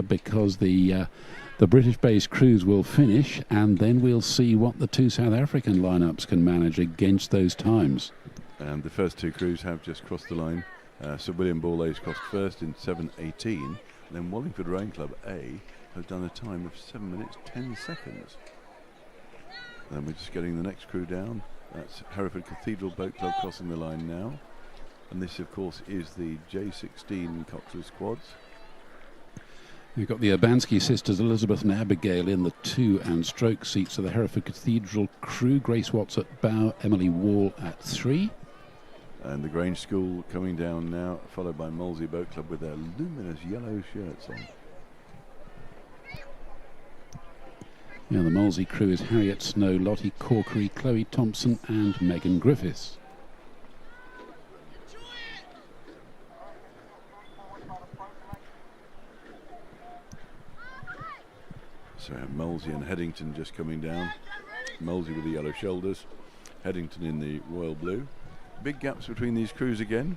because the British-based crews will finish, and then we'll see what the 2 South African lineups can manage against those times. And the first 2 crews have just crossed the line. Sir William Borlase crossed first in 7:18. And then Wallingford Rowing Club A have done a time of 7 minutes 10 seconds. And then we're just getting the next crew down. That's Hereford Cathedral Boat Club crossing the line now. And this, of course, is the J16 coxed squads. You've got the Urbanski sisters, Elizabeth and Abigail, in the 2 and stroke seats of the Hereford Cathedral crew. Grace Watts at bow, Emily Wall at 3. And the Grange School coming down now, followed by Molesey Boat Club with their luminous yellow shirts on. Yeah, the Molesey crew is Harriet Snow, Lottie Corkery, Chloe Thompson and Megan Griffiths. So Molesey and Headington just coming down. Molesey with the yellow shoulders, Headington in the royal blue. Big gaps between these crews again.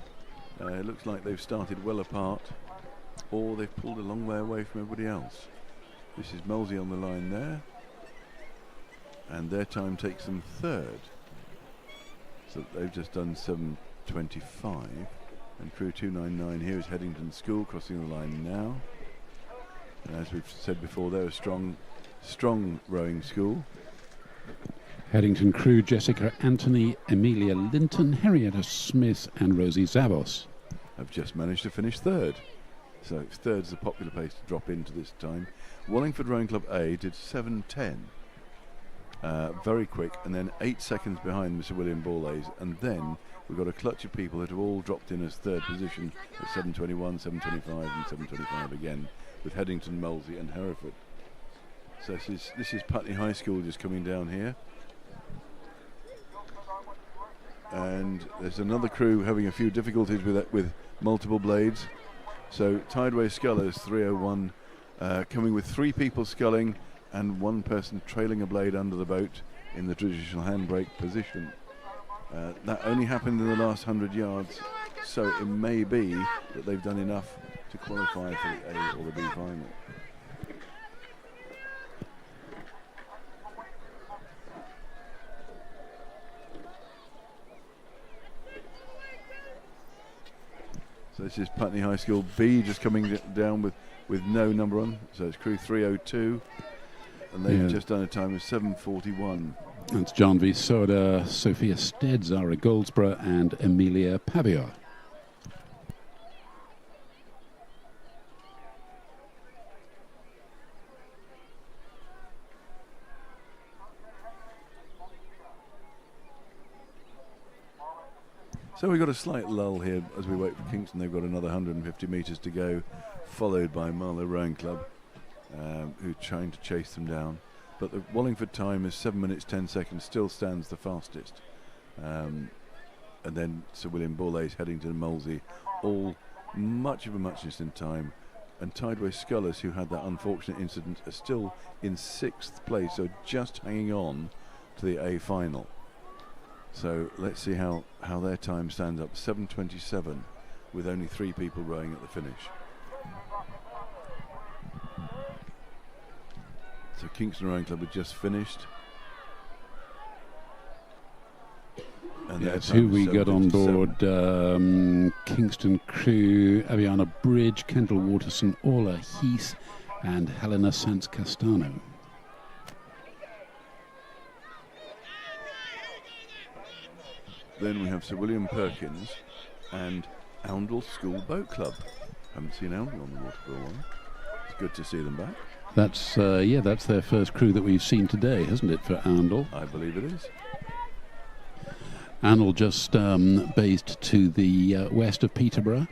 It looks like they've started well apart, or they've pulled a long way away from everybody else. This is Molesey on the line there, and their time takes them 3rd. So they've just done 7:25, and crew 299 here is Headington School crossing the line now. And as we've said before, they're a strong rowing school. Headington crew, Jessica Anthony, Amelia Linton, Henrietta Smith and Rosie Zavos have just managed to finish 3rd. So 3rd's a popular place to drop into this time. Wallingford Rowing Club A did 7:10. Very quick, and then 8 seconds behind Mr. William Borlase. And then we've got a clutch of people that have all dropped in as 3rd position at 7:21, 7:25 and 7:25 again, with Headington, Molesey and Hereford. So this is Putney High School just coming down here. And there's another crew having a few difficulties with multiple blades. So Tideway Scullers 301 coming with 3 people sculling and 1 person trailing a blade under the boat in the traditional handbrake position. That only happened in the last 100 yards, so it may be that they've done enough to qualify for the A or the B final. So this is Putney High School B just coming down with no number on. So it's crew 302, and they've just done a time of 7:41. That's John V. Soda, Sophia Stead, Zara Goldsborough and Amelia Pavior. So we've got a slight lull here as we wait for Kingston. They've got another 150 metres to go, followed by Marlow Rowing Club, who are trying to chase them down. But the Wallingford time is 7 minutes 10 seconds, still stands the fastest. And then Sir William Borlase, Headington and Molesey, all much of a muchness in time. And Tideway Scullers, who had that unfortunate incident, are still in 6th place, so just hanging on to the A final. So let's see how their time stands up. 7:27 with only 3 people rowing at the finish. So Kingston Rowing Club had just finished. And that's who we got on board. Kingston crew, Aviana Bridge, Kendall Waterson, Orla Heath and Helena Sanz Castano. Then we have Sir William Perkins and Oundle School Boat Club. Haven't seen Oundle on the water for a while. It's good to see them back. That's that's their first crew that we've seen today, hasn't it, for Oundle? I believe it is. Oundle just based to the west of Peterborough,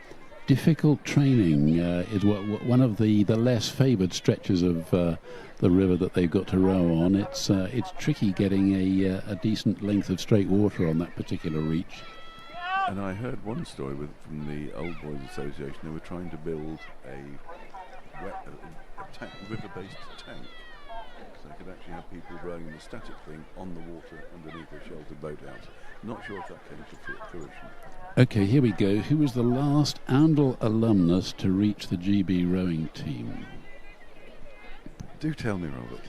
difficult training. Is one of the less favoured stretches of the river that they've got to row on. It's tricky getting a decent length of straight water on that particular reach. And I heard one story from the Old Boys Association. They were trying to build a river-based tank, so they could actually have people rowing the static thing on the water underneath a sheltered boathouse. Not sure if that came to fruition. Okay, here we go. Who was the last Oundle alumnus to reach the GB rowing team? Do tell me, Robert.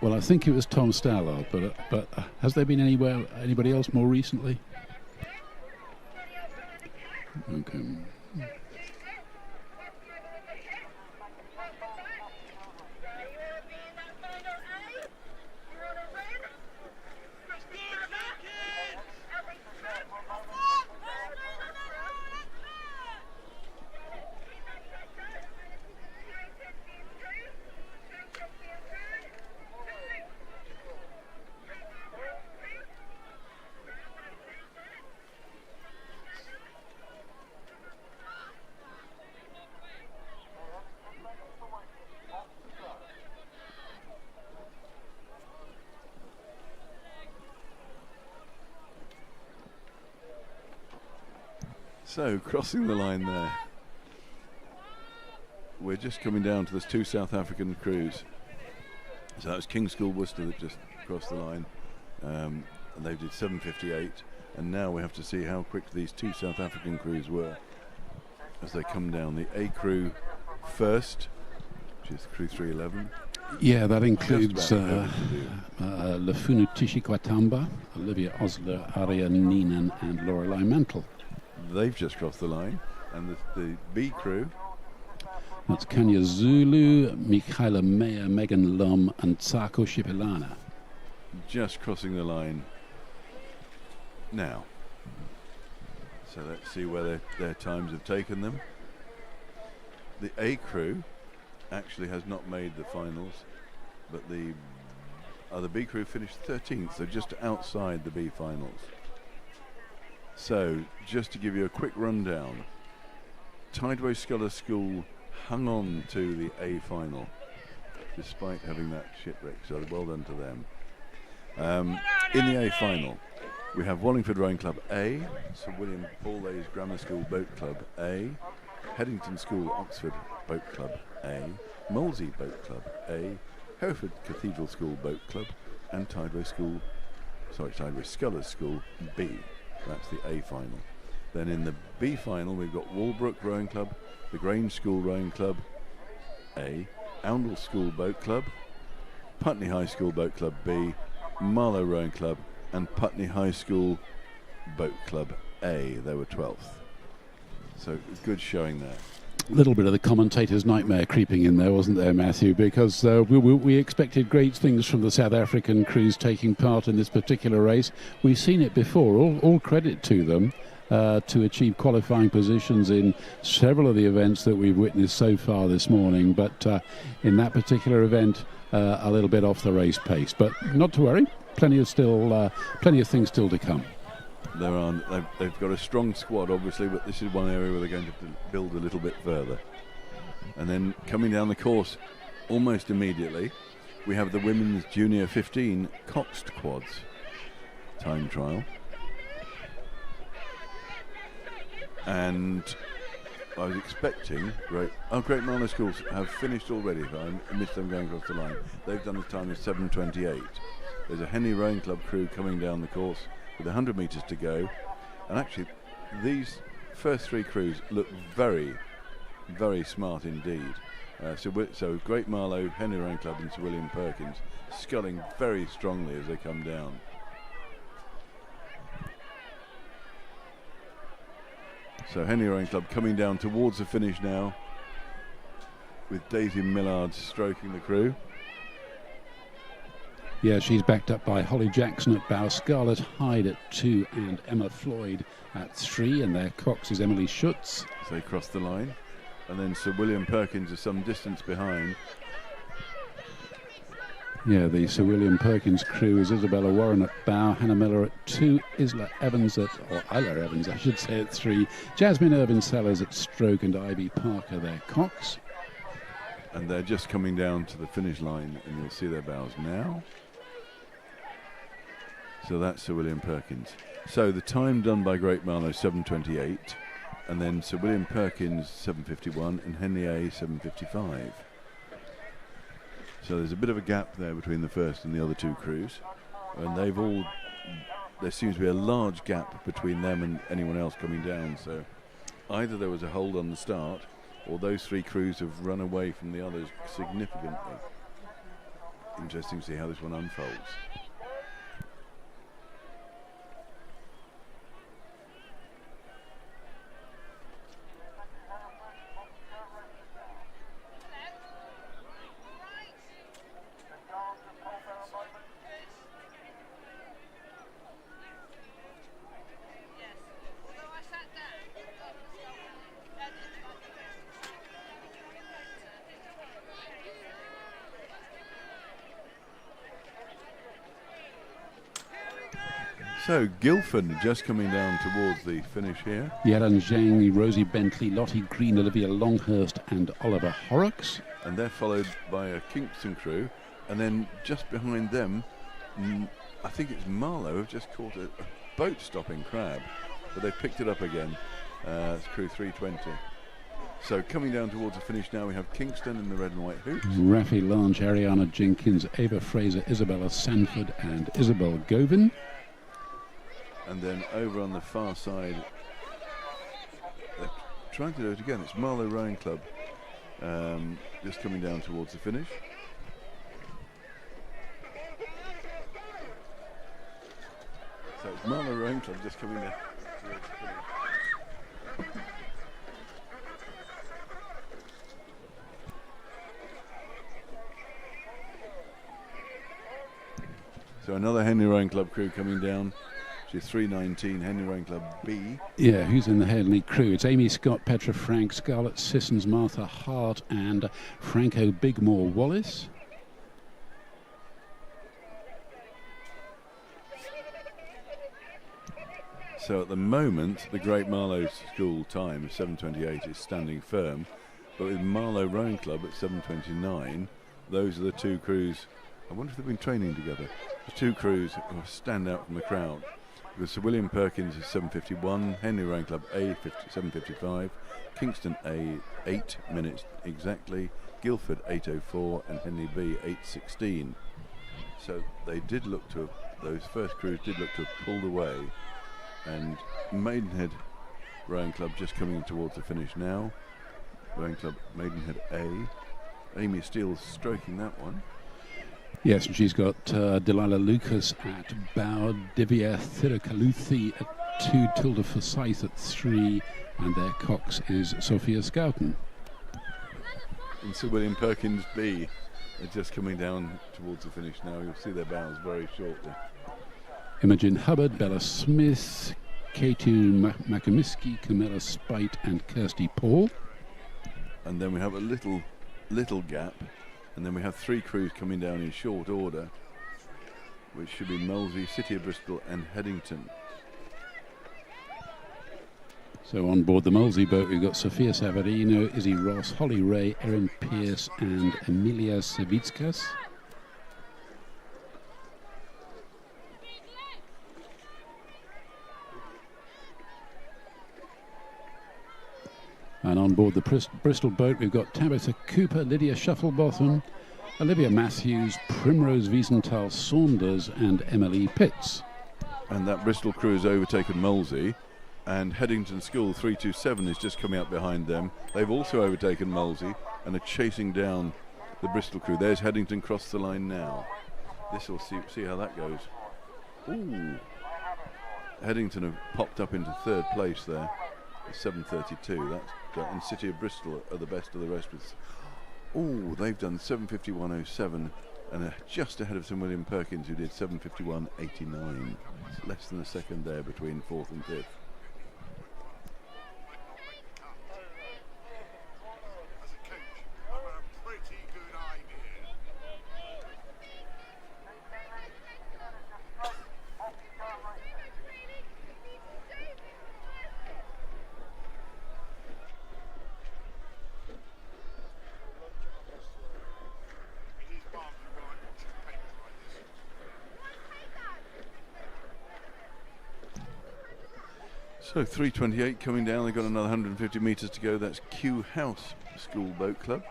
Well, I think it was Tom Stallard, but has there been anybody else more recently? Okay. So, crossing the line there. We're just coming down to those two South African crews. So that was King's School Worcester that just crossed the line. And they did 7:58. And now we have to see how quick these two South African crews were as they come down. The A crew first, which is crew 311. Yeah, that includes Lafunu Tishikwatamba, Olivia Osler, Aria Neenan and Lorelei Mantle. They've just crossed the line. And the B crew. That's Kanya Zulu, Michaela Meyer, Megan Lum and Tsako Shipilana. Just crossing the line now. So let's see where their times have taken them. The A crew actually has not made the finals, but the B crew finished 13th, so just outside the B finals. So just to give you a quick rundown, Tideway Scullery School hung on to the A final despite having that shipwreck, so well done to them. In the A final we have Wallingford Rowing Club A, Sir William Paulay's Grammar School Boat Club A, Headington School Oxford Boat Club A, Molesey Boat Club A, Hereford Cathedral School Boat Club and Tideway Scullery School B. That's the A final. Then in the B final we've got Walbrook Rowing Club, the Grange School Rowing Club A, Oundle School Boat Club, Putney High School Boat Club B, Marlow Rowing Club and Putney High School Boat Club A. They were 12th. So good showing there. A little bit of the commentator's nightmare creeping in there, wasn't there, Matthew? Because we expected great things from the South African crews taking part in this particular race. We've seen it before. All credit to them to achieve qualifying positions in several of the events that we've witnessed so far this morning. But in that particular event, a little bit off the race pace. But not to worry. Plenty of things still to come. They've got a strong squad, obviously, but this is one area where they're going to have to build a little bit further. And then coming down the course almost immediately, we have the women's junior 15 coxed quads time trial. And I was expecting Great Marlow Schools have finished already. I missed them going across the line. They've done a time of 7:28. There's a Henley Rowing Club crew coming down the course with 100 metres to go, and actually these first three crews look very, very smart indeed. So Great Marlow, Henley Rowing Club and Sir William Perkins sculling very strongly as they come down. So Henley Rowing Club coming down towards the finish now with Daisy Millard stroking the crew. Yeah, she's backed up by Holly Jackson at bow, Scarlett Hyde at 2 and Emma Floyd at 3, and their cox is Emily Schutz. So they cross the line, and then Sir William Perkins is some distance behind. Yeah, the Sir William Perkins crew is Isabella Warren at bow, Hannah Miller at 2, Isla Evans at, or Isla Evans I should say, at 3, Jasmine Irvin Sellers at stroke, and Ivy Parker their cox. And they're just coming down to the finish line, and you'll see their bows now. So that's Sir William Perkins. So the time done by Great Marlow 7:28, and then Sir William Perkins 7:51 and Henley A 7:55. So there's a bit of a gap there between the first and the other two crews, and there seems to be a large gap between them and anyone else coming down. So either there was a hold on the start, or those three crews have run away from the others significantly. Interesting to see how this one unfolds. So Guildford just coming down towards the finish here. Yaran Zhang, Rosie Bentley, Lottie Green, Olivia Longhurst and Oliver Horrocks. And they're followed by a Kingston crew. And then just behind them, I think it's Marlow have just caught a boat stopping crab. But they've picked it up again. It's crew 320. So coming down towards the finish now, we have Kingston in the red and white hoops. Raffi Lange, Ariana Jenkins, Ava Fraser, Isabella Sanford and Isabel Govin. And then over on the far side, they're trying to do it again. It's Marlow Rowing Club, just coming down towards the finish. So it's Marlow Rowing Club just coming down towards the finish. So another Henley Rowing Club crew coming down. She's 319, Henley Rowing Club B. Yeah, who's in the Henley crew? It's Amy Scott, Petra Frank, Scarlett Sissons, Martha Hart and Franco Bigmore Wallace. So at the moment, the Great Marlow School time of 7:28 is standing firm, but with Marlow Rowing Club at 7:29, those are the two crews. I wonder if they've been training together. The two crews who stand out from the crowd. With Sir William Perkins is 7:51, Henley Rowing Club A 7:55, Kingston A 8 minutes exactly, Guildford 8:04 and Henley B 8:16. So they did look to have, those first crews did look to have pulled away, and Maidenhead Rowing Club just coming towards the finish now. Rowing Club Maidenhead A. Amy Steele stroking that one. Yes, and she's got Delilah Lucas at bow, Divya Thirakaluthi at 2, Tilda Forsyth at 3, and their cox is Sophia Scouten. And Sir William Perkins B are just coming down towards the finish now. You'll see their bows very shortly. Imogen Hubbard, Bella Smith, K2 Makamiski, Camilla Spite and Kirsty Paul. And then we have a little gap. And then we have three crews coming down in short order, which should be Molesey, City of Bristol and Headington. So on board the Molesey boat we've got Sophia Savarino, Izzy Ross, Holly Ray, Erin Pierce and Emilia Savitskas. And on board the Bristol boat, we've got Tabitha Cooper, Lydia Shufflebotham, Olivia Matthews, Primrose Wiesenthal Saunders, and Emily Pitts. And that Bristol crew has overtaken Molesey, and Headington School 327 is just coming up behind them. They've also overtaken Molesey and are chasing down the Bristol crew. There's Headington cross the line now. This will see how that goes. Ooh. Headington have popped up into third place there. 7:32. That's and City of Bristol are the best of the rest. With they've done 7:51.07 and are just ahead of Sir William Perkins, who did 7:51.89. Less than a second there between fourth and fifth. So 3:28 coming down. They've got another 150 metres to go. That's Kew House School Boat Club.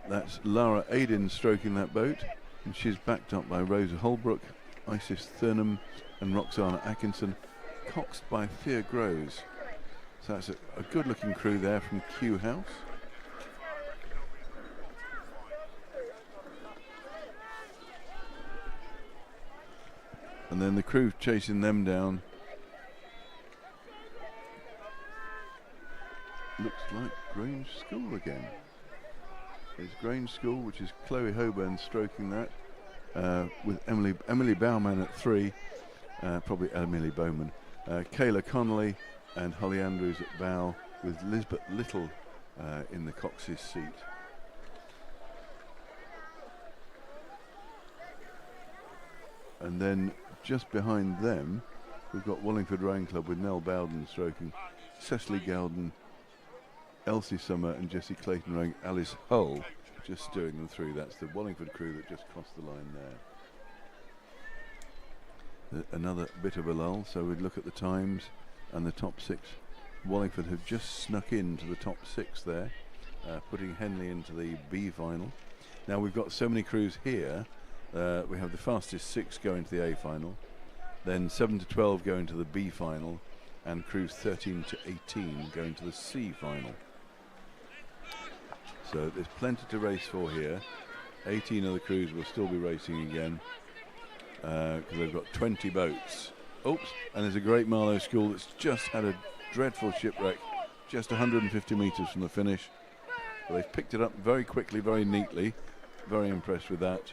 That's Lara Aiden stroking that boat, and she's backed up by Rosa Holbrook, Isis Thurnham and Roxana Atkinson, coxed by Thea Groves. So that's a good looking crew there from Kew House. And then the crew chasing them down. Looks like Grange School again. It's Grange School, which is Chloe Hoburn stroking that, with Emily Bowman at 3, probably Emily Bowman, Kayla Connolly and Holly Andrews at bow, with Lisbeth Little in the cox's seat. And then just behind them, we've got Wallingford Rowing Club with Nell Bowden stroking, Cecily Gowden, Elsie Summer and Jessie Clayton rowing, Alice Hull just steering them through. That's the Wallingford crew that just crossed the line there. Another bit of a lull, so we'd look at the times and the top 6. Wallingford have just snuck into the top 6 there, putting Henley into the B-final. Now we've got so many crews here. We have the fastest 6 going to the A-final, then 7 to 12 going to the B-final, and crews 13 to 18 going to the C-final. So there's plenty to race for here. 18 of the crews will still be racing again, because they've got 20 boats. Oops, and there's a Great Marlow School that's just had a dreadful shipwreck, just 150 metres from the finish. But they've picked it up very quickly, very neatly. Very impressed with that.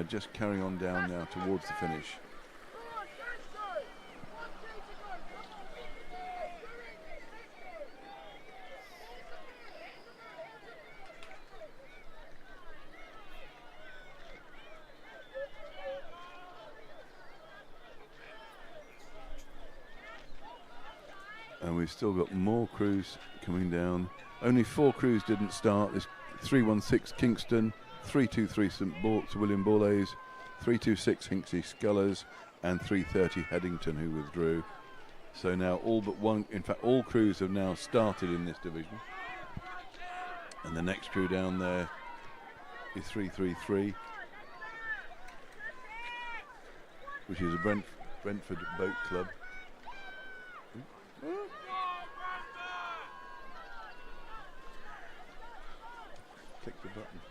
Just carrying on down now towards the finish. And we've still got more crews coming down. Only 4 crews didn't start. There's 316 Kingston, 323 Sir William Borlase, 326 Hinksey Scullers, and 330 Headington, who withdrew. So now all but one, in fact all crews have now started in this division. And the next crew down there is 333, which is a Brentford Boat Club. Click the button.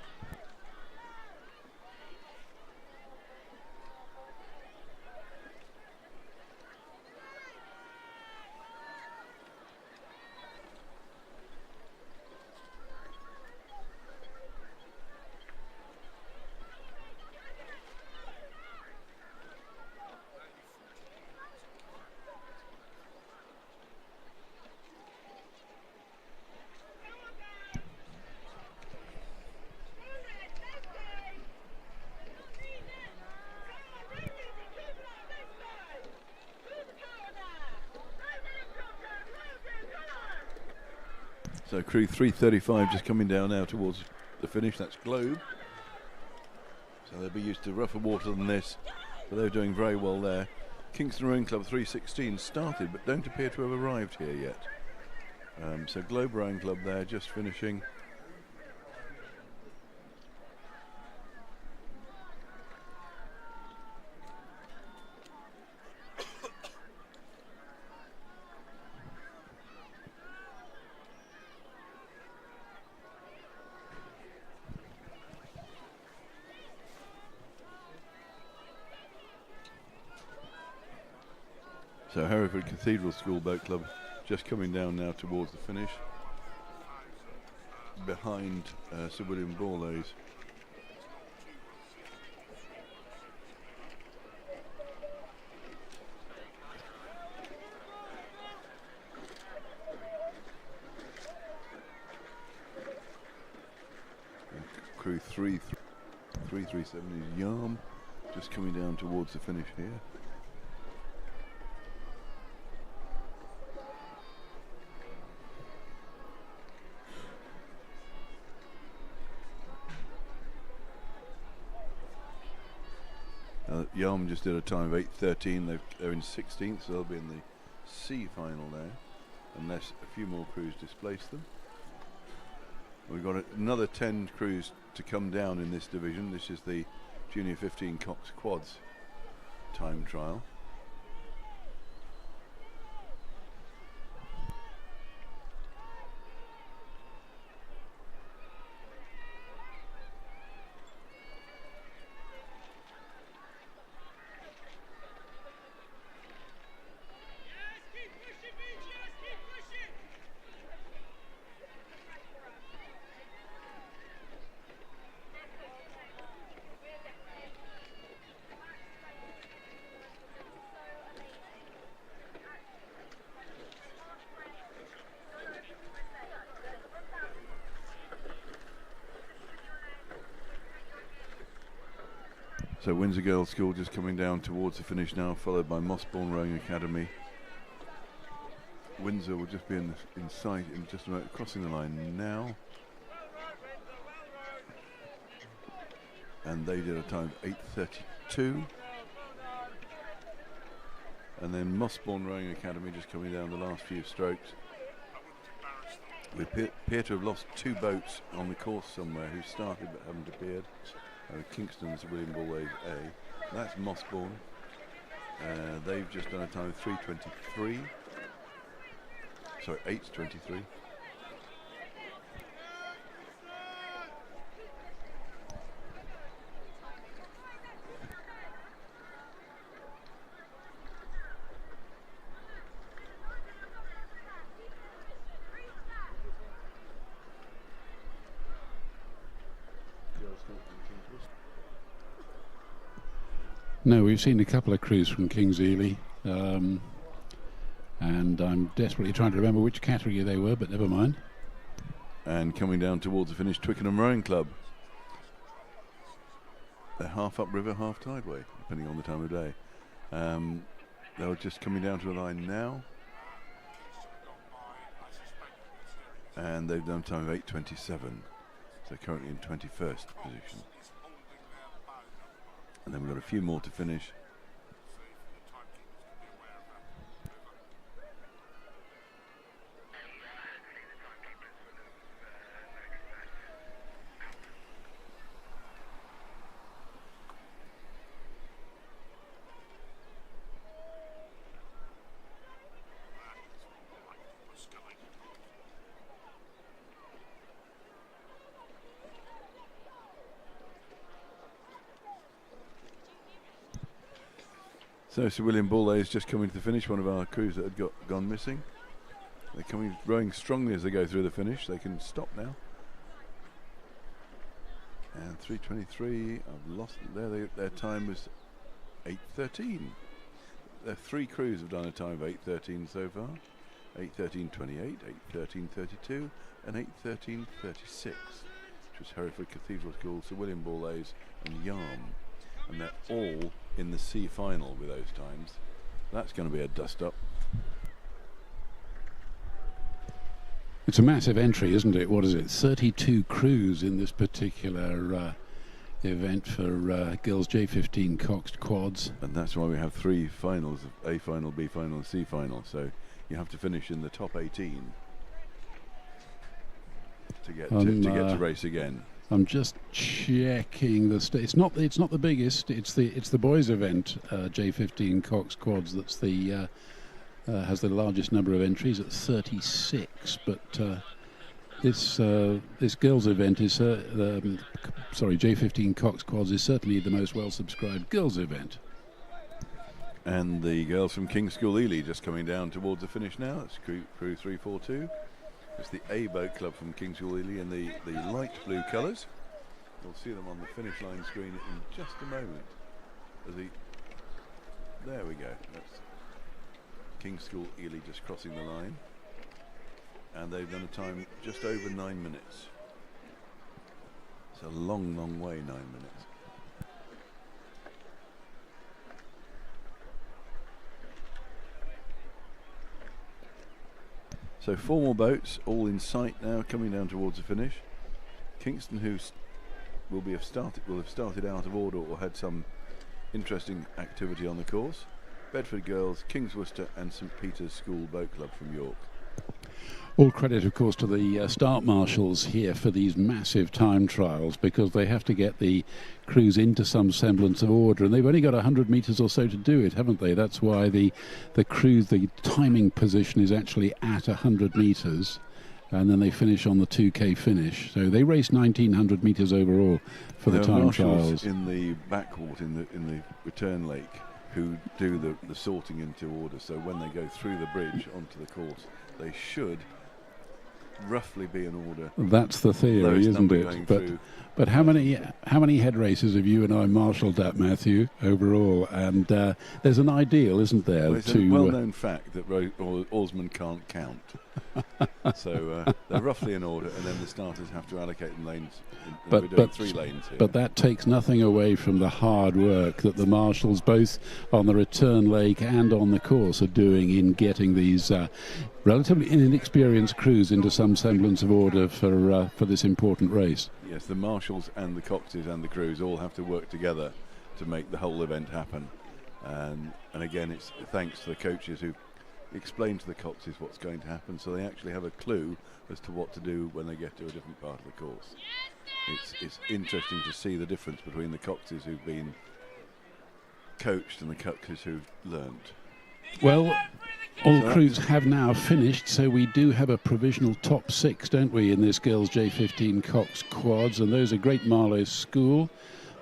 So crew 335 just coming down now towards the finish. That's Globe. So they'll be used to rougher water than this, but they're doing very well there. Kingston Rowing Club 316 started but don't appear to have arrived here yet. So Globe Rowing Club there just finishing. So Hereford Cathedral School Boat Club just coming down now towards the finish, behind Sir William Borlase. Crew 337 is Yarm, just coming down towards the finish here. Yarm just did a time of 8:13. They're in 16th, so they'll be in the C-final now, unless a few more crews displace them. We've got another 10 crews to come down in this division. This is the Junior 15 coxed quads time trial. So Windsor Girls School just coming down towards the finish now, followed by Mossbourne Rowing Academy. Windsor will just be in sight in just about crossing the line now. And they did a time of 8:32. And then Mossbourne Rowing Academy just coming down the last few strokes. We appear to have lost 2 boats on the course somewhere who started but haven't appeared. Kingston's William Bullways A. That's Mossbourne. They've just done a time of 3:23. Sorry, 8:23. No, we've seen a couple of crews from Kings Ely, and I'm desperately trying to remember which category they were, but never mind. And coming down towards the finish, Twickenham Rowing Club. They're half upriver, half tideway, depending on the time of day. They're just coming down to the line now. And they've done a time of 8:27. So currently in 21st position. And then we've got a few more to finish. So Sir William Bullay is just coming to the finish, one of our crews that had gone missing. They're coming, rowing strongly as they go through the finish. They can stop now. And 3:23, I've lost it there. Their time was 8:13. Their 3 crews have done a time of 8:13 so far. 8:13.28, 8:13.32 and 8:13.36, which was Hereford Cathedral School, Sir William Bullays and Yarm. And they're all in the C final with those times. That's going to be a dust up. It's a massive entry, isn't it? What is it? 32 crews in this particular event for girls J15 coxed quads. And that's why we have 3 finals, A final, B final and C final. So you have to finish in the top 18 to get to race again. I'm just checking the it's not the biggest. It's the boys' event, J15 coxed quads. That's the has the largest number of entries at 36. But this girls' event is J15 coxed quads is certainly the most well subscribed girls' event. And the girls from King's School Ely just coming down towards the finish now. It's crew 342. It's the A boat club from King's School Ely in the light blue colours. We'll see them on the finish line screen in just a moment. There we go. That's King's School Ely just crossing the line. And they've done a time just over 9 minutes. It's a long, long way, 9 minutes. So 4 more boats, all in sight now, coming down towards the finish. Kingston, who will have started out of order or had some interesting activity on the course. Bedford Girls, King's Worcester and St Peter's School Boat Club from York. All credit, of course, to the start marshals here for these massive time trials, because they have to get the crews into some semblance of order, and they've only got 100 metres or so to do it, haven't they? That's why the crews, the timing position is actually at 100 metres, and then they finish on the 2K finish. So they race 1,900 metres overall for the time trials. In the backwater, in the return lake, who do the sorting into order. So when they go through the bridge onto the course, they should roughly be in order. That's the theory, isn't it? But how many head races have you and I marshalled that, Matthew, overall? And there's an ideal, isn't there? Well, it's a well-known fact that oarsmen can't count. So they're roughly in order, and then the starters have to allocate them lanes. We're doing 3 lanes here. But that takes nothing away from the hard work that the marshals, both on the return leg and on the course, are doing in getting these relatively inexperienced crews into some semblance of order for this important race. Yes, the marshals and the coxes and the crews all have to work together to make the whole event happen. And again, it's thanks to the coaches who explain to the coxes what's going to happen, so they actually have a clue as to what to do when they get to a different part of the course. It's interesting to see the difference between the coxes who've been coached and the coxes who've learnt. Well, all crews have now finished, so we do have a provisional top 6, don't we, in this girls J15 Cox quads, and those are Great Marlow School,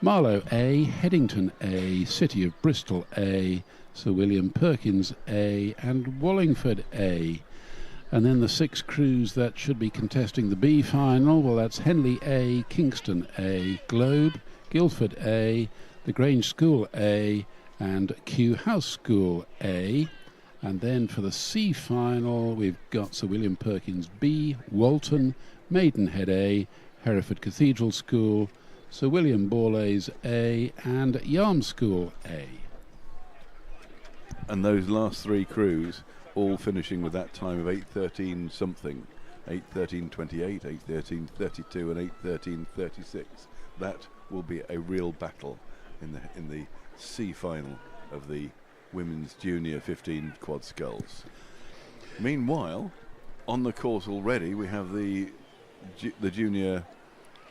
Marlow A, Headington A, City of Bristol A, Sir William Perkins A, and Wallingford A. And then the 6 crews that should be contesting the B-final, well, that's Henley A, Kingston A, Globe, Guildford A, the Grange School A, and Kew House School A. And then for the C-final, we've got Sir William Perkins B, Walton, Maidenhead A, Hereford Cathedral School, Sir William Borlase A, and Yarm School A. And those last 3 crews all finishing with that time of 8:13 something, 8:13:28, 8:13:32 and 8:13:36. That will be a real battle in the C final of the women's junior 15 quad sculls. Meanwhile, on the course already we have the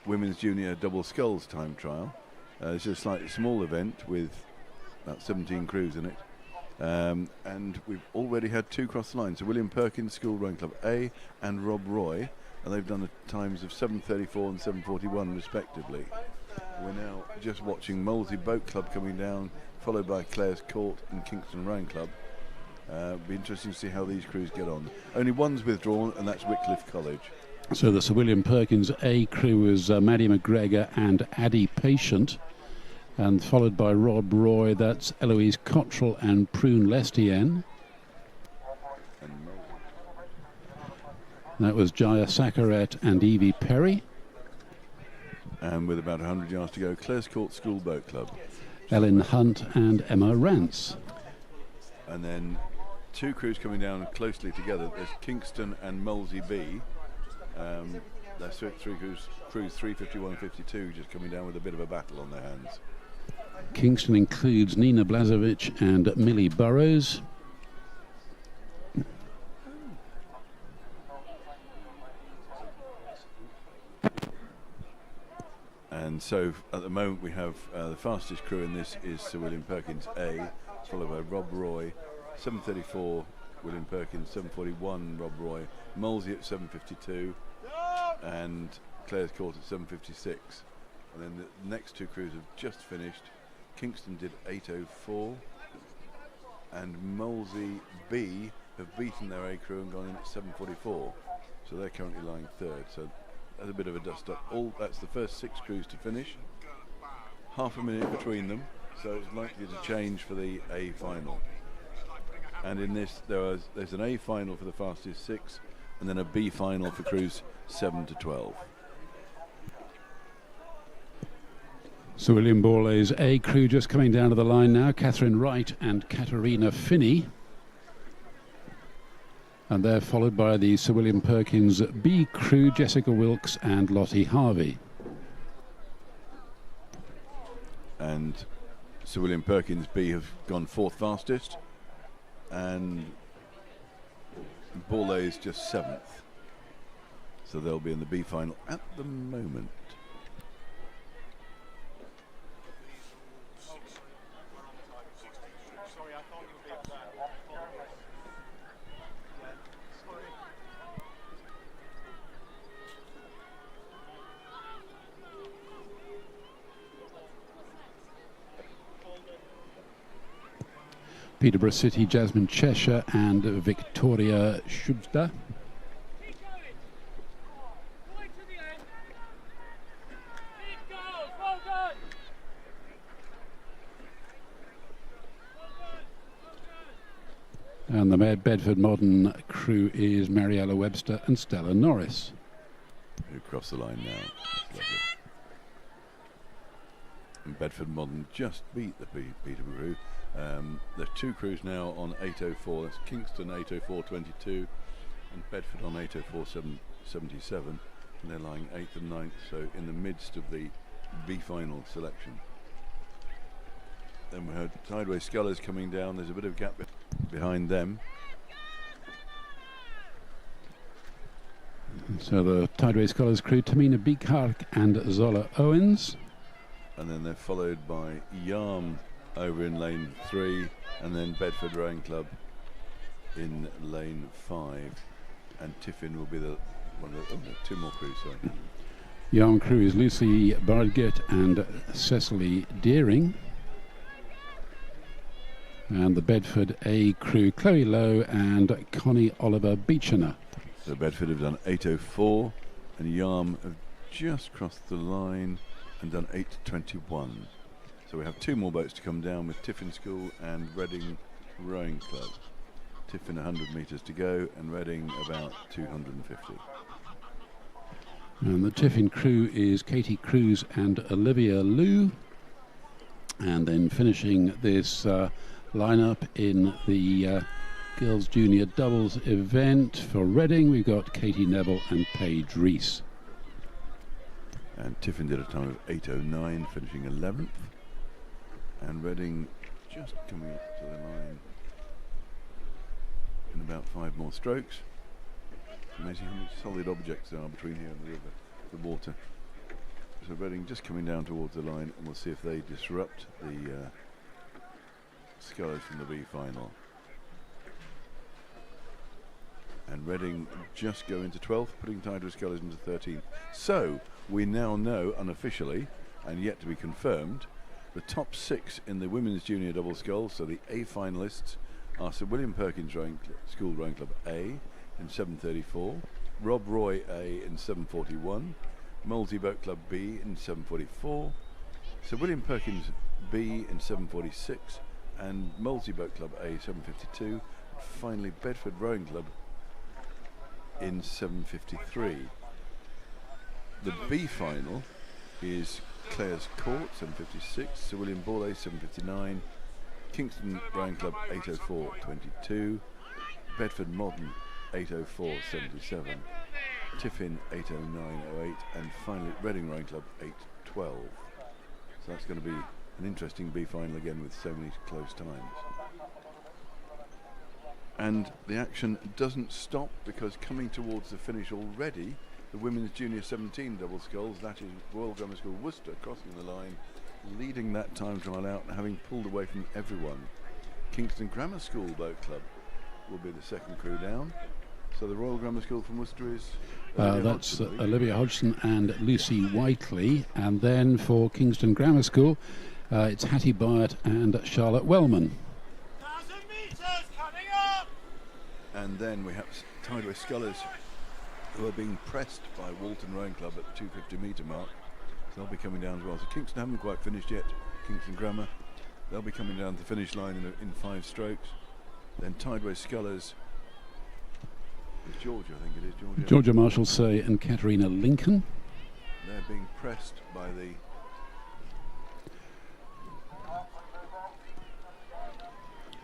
women's junior double sculls time trial. It's a slightly small event with about 17 crews in it. And we've already had 2 cross the line. So William Perkins School Rowing Club A and Rob Roy, and they've done the times of 7:34 and 7:41 respectively. We're now just watching Molesey Boat Club coming down, followed by Clare's Court and Kingston Rowing Club. Be interesting to see how these crews get on. Only one's withdrawn, and that's Wycliffe College. So the Sir William Perkins A crew is Maddie McGregor and Addie Patient, and followed by Rob Roy, that's Eloise Cottrell and Prune Lestienne. That was Jaya Sakaret and Evie Perry. And with about 100 yards to go, Clare's Court School Boat Club. Ellen Hunt and Emma Rance. And then 2 crews coming down closely together. There's Kingston and Molesey B. That's 3 crews 351 52 just coming down with a bit of a battle on their hands. Kingston includes Nina Blazovic and Millie Burrows. And so at the moment we have the fastest crew in this is Sir William Perkins A, followed by Rob Roy, 7:34 William Perkins, 7:41 Rob Roy, Molesey at 7:52 and Clare's Court at 7:56. And then the next 2 crews have just finished. Kingston did 8:04 and Molesey B have beaten their A crew and gone in at 7:44. So they're currently lying 3rd. So that's a bit of a dust up. That's the first 6 crews to finish. Half a minute between them, so it's likely to change for the A final. And in this, there's an A final for the fastest 6, and then a B final for crews 7 to 12. Sir William Borlase A crew just coming down to the line now. Catherine Wright and Katerina Finney. And they're followed by the Sir William Perkins B crew, Jessica Wilkes and Lottie Harvey. And Sir William Perkins B have gone 4th fastest, and Borlée is just 7th. So they'll be in the B final at the moment. Peterborough City, Jasmine Cheshire and Victoria Schubster. Keep going. Right to the end. Keep going. Well done. Well done. Well done. And the Bedford Modern crew is Mariella Webster and Stella Norris. Who cross the line now. That's lovely. And Bedford Modern just beat the Peterborough crew. There are 2 crews now on 8:04. That's Kingston 8:04.22 and Bedford on 8:04.77. And they're lying 8th and 9th, so in the midst of the B final selection. Then we heard Tideway Scullers coming down. There's a bit of gap behind them. So the Tideway Scholars crew, Tamina Beekhark and Zola Owens. And then they're followed by Yarm over in lane 3, and then Bedford Rowing Club in lane 5, and Tiffin will be the one of the, 2 more crews, sorry. Yarm crew is Lucy Bardgett and Cecily Deering. And the Bedford A crew, Chloe Lowe and Connie Oliver Beechener. So Bedford have done 8:04, and Yarm have just crossed the line and done 8:21. So we have 2 more boats to come down with Tiffin School and Reading Rowing Club. Tiffin 100 metres to go and Reading about 250. And the Tiffin crew is Katie Cruz and Olivia Liu. And then finishing this lineup in the Girls Junior Doubles event for Reading, we've got Katie Neville and Paige Rees. And Tiffin did a time of 8:09, finishing 11th. And Reading just coming up to the line in about 5 more strokes. It's amazing how many solid objects there are between here and the river, the water. So Reading just coming down towards the line, and we'll see if they disrupt the Scullers from the B final. And Reading just go into 12th, putting Tideway Scullers into 13th. So we now know unofficially, and yet to be confirmed, the top 6 in the Women's Junior Double Sculls. So the A finalists are Sir William Perkins School Rowing Club A in 7:34, Rob Roy A in 7:41, Molesey Boat Club B in 7:44, Sir William Perkins B in 7:46, and Molesey Boat Club A 7:52, and finally Bedford Rowing Club in 7:53. The B final is Clare's Court 7:56, Sir William Borlée 7:59, Kingston Rowing Club 8:04.22, Bedford Modern 8:04.77, Tiffin 8:09.08, and finally Reading Rowing Club 8:12. So that's going to be an interesting B final again with so many close times. And the action doesn't stop, because coming towards the finish already, the Women's Junior 17 Double Sculls, that is Royal Grammar School Worcester crossing the line, leading that time trial out and having pulled away from everyone. Kingston Grammar School Boat Club will be the second crew down. So the Royal Grammar School from Worcester is that's Olivia Hodgson and Lucy Whiteley. And then for Kingston Grammar School, it's Hattie Byatt and Charlotte Wellman. 1,000 metres coming up. And then we have Tideway Scullers, who are being pressed by Walton Rowing Club at the 250 metre mark. So they'll be coming down as well. So Kingston haven't quite finished yet, Kingston Grammar. They'll be coming down to the finish line in 5 strokes. Then Tideway Scullers, it's Georgia, I think it is, Georgia Marshall Say and Katerina Lincoln. They're being pressed by the...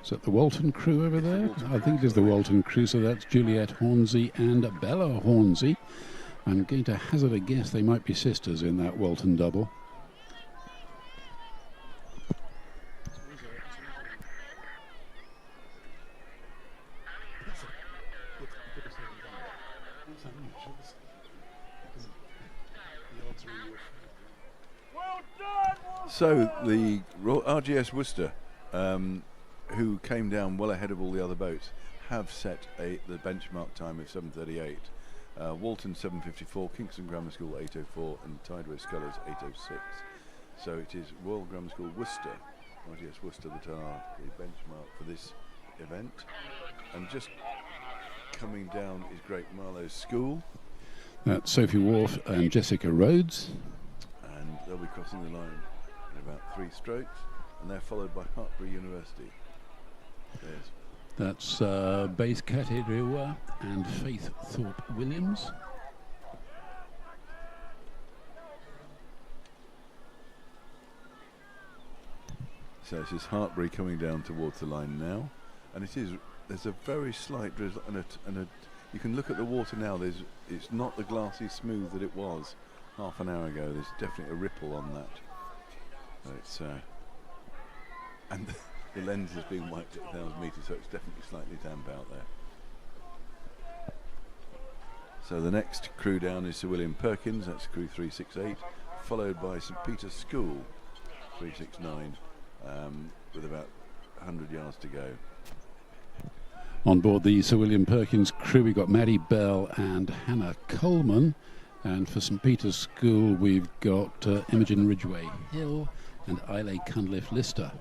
Is that the Walton crew over there? I think it is the Walton crew, so that's Juliet Hornsey and Bella Hornsey. I'm going to hazard a guess they might be sisters in that Walton double. Well done! So the RGS Worcester, who came down well ahead of all the other boats, have set the benchmark time of 7:38. Walton 7:54, Kingston Grammar School 8:04, and Tideway Scullers 8:06. So it is Royal Grammar School Worcester, RGS Worcester, that are the benchmark for this event. And just coming down is Great Marlow School. That's Sophie Wharf and Jessica Rhodes. And they'll be crossing the line in about 3 strokes, and they're followed by Hartbury University. There's That's Base Category and Faith Thorpe Williams. So this is Hartbury coming down towards the line now, and there's a very slight drizzle, and you can look at the water now. It's not the glassy smooth that it was half an hour ago. There's definitely a ripple on that. So it's and the lens is being wiped at 1,000 metres, so it's definitely slightly damp out there. So the next crew down is Sir William Perkins, that's crew 368, followed by St Peter's School 369, with about 100 yards to go. On board the Sir William Perkins crew, we've got Maddie Bell and Hannah Coleman. And for St Peter's School, we've got Imogen Ridgway Hill and Eiley Cunliffe Lister.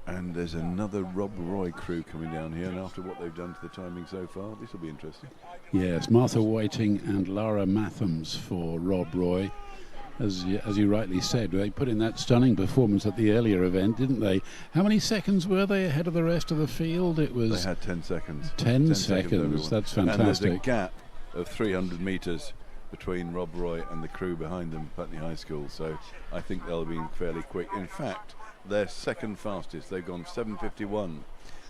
And there's another Rob Roy crew coming down here, and after what they've done to the timing so far, this will be interesting. Yes, Martha Whiting and Lara Mathams for Rob Roy. As you rightly said, they put in that stunning performance at the earlier event, didn't they? How many seconds were they ahead of the rest of the field? It was... They had 10 seconds. 10 seconds, that's fantastic. And there's a gap of 300 metres between Rob Roy and the crew behind them, Putney High School, so I think they'll be fairly quick. In fact, they're second fastest. They've gone 7:51.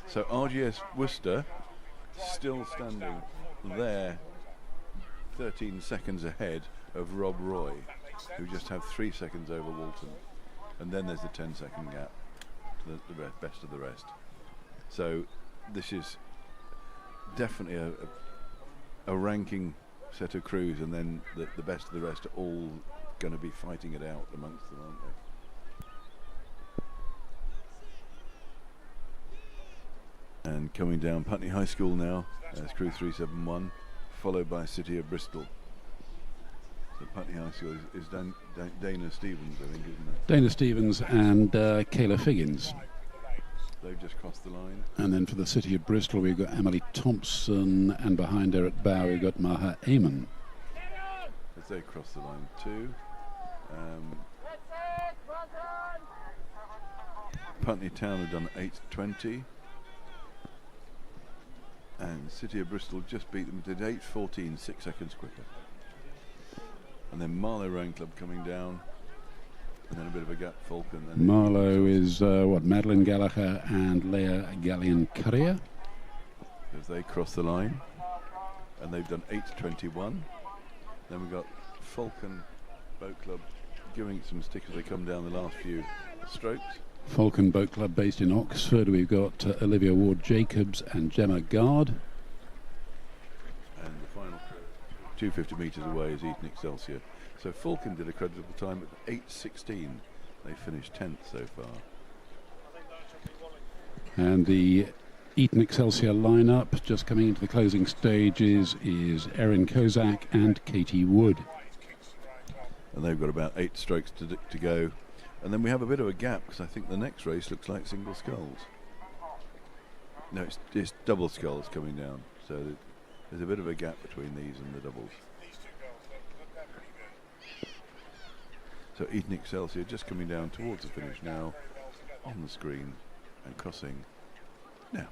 So RGS Worcester still standing there 13 seconds ahead of Rob Roy, who just have 3 seconds over Walton. And then there's the 10-second gap to the best of the rest. So this is definitely a ranking set of crews, and then the best of the rest are all going to be fighting it out amongst them, aren't they? And coming down Putney High School now, that's crew 371, followed by City of Bristol. So Putney High School is Dana Stevens, I think, isn't it? Dana Stevens and Kayla Figgins. They've just crossed the line. And then for the City of Bristol, we've got Emily Thompson, and behind her at bow, we've got Maha Amon. As they cross the line too. Putney Town have done 8:20. And City of Bristol just beat them, did 8:14, 6 seconds quicker. And then Marlow Rowing Club coming down, and then a bit of a gap, Falcon. And Marlow is Madeline Gallagher and Leah Gallion-Currier. As they cross the line, and they've done 8:21. Then we've got Falcon Boat Club giving it some stick as they come down the last few strokes. Falcon Boat Club based in Oxford. We've got Olivia Ward-Jacobs and Gemma Gard. And the final 250 metres away is Eton Excelsior. So Falcon did a creditable time at 8:16. They finished 10th so far. And the Eton Excelsior lineup just coming into the closing stages is Erin Kozak and Katie Wood. And they've got about 8 strokes to go. And then we have a bit of a gap, because I think the next race looks like single sculls. No, it's double sculls coming down. So there's a bit of a gap between these and the doubles. So Eton Excelsior just coming down towards the finish now, on the screen and crossing now.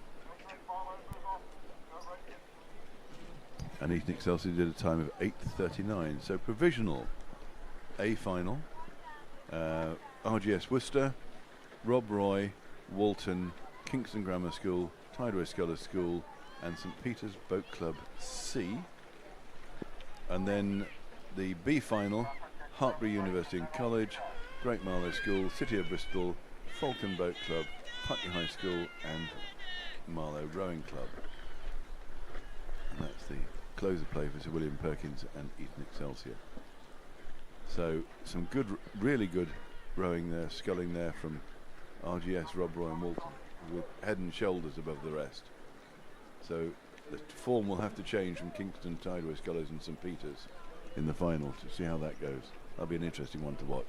And Eton Excelsior did a time of 8:39. So provisional A final. RGS Worcester, Rob Roy, Walton, Kingston Grammar School, Tideway Scullers School, and St Peter's Boat Club C. And then the B final, Hartbury University and College, Great Marlow School, City of Bristol, Falcon Boat Club, Putney High School, and Marlow Rowing Club. And that's the close the play for Sir William Perkins and Eton Excelsior. So some good, really good rowing there, sculling there from RGS, Rob Roy and Walton, with head and shoulders above the rest. So the form will have to change from Kingston, Tideway Scullers and St Peters in the final to see how that goes. That'll be an interesting one to watch.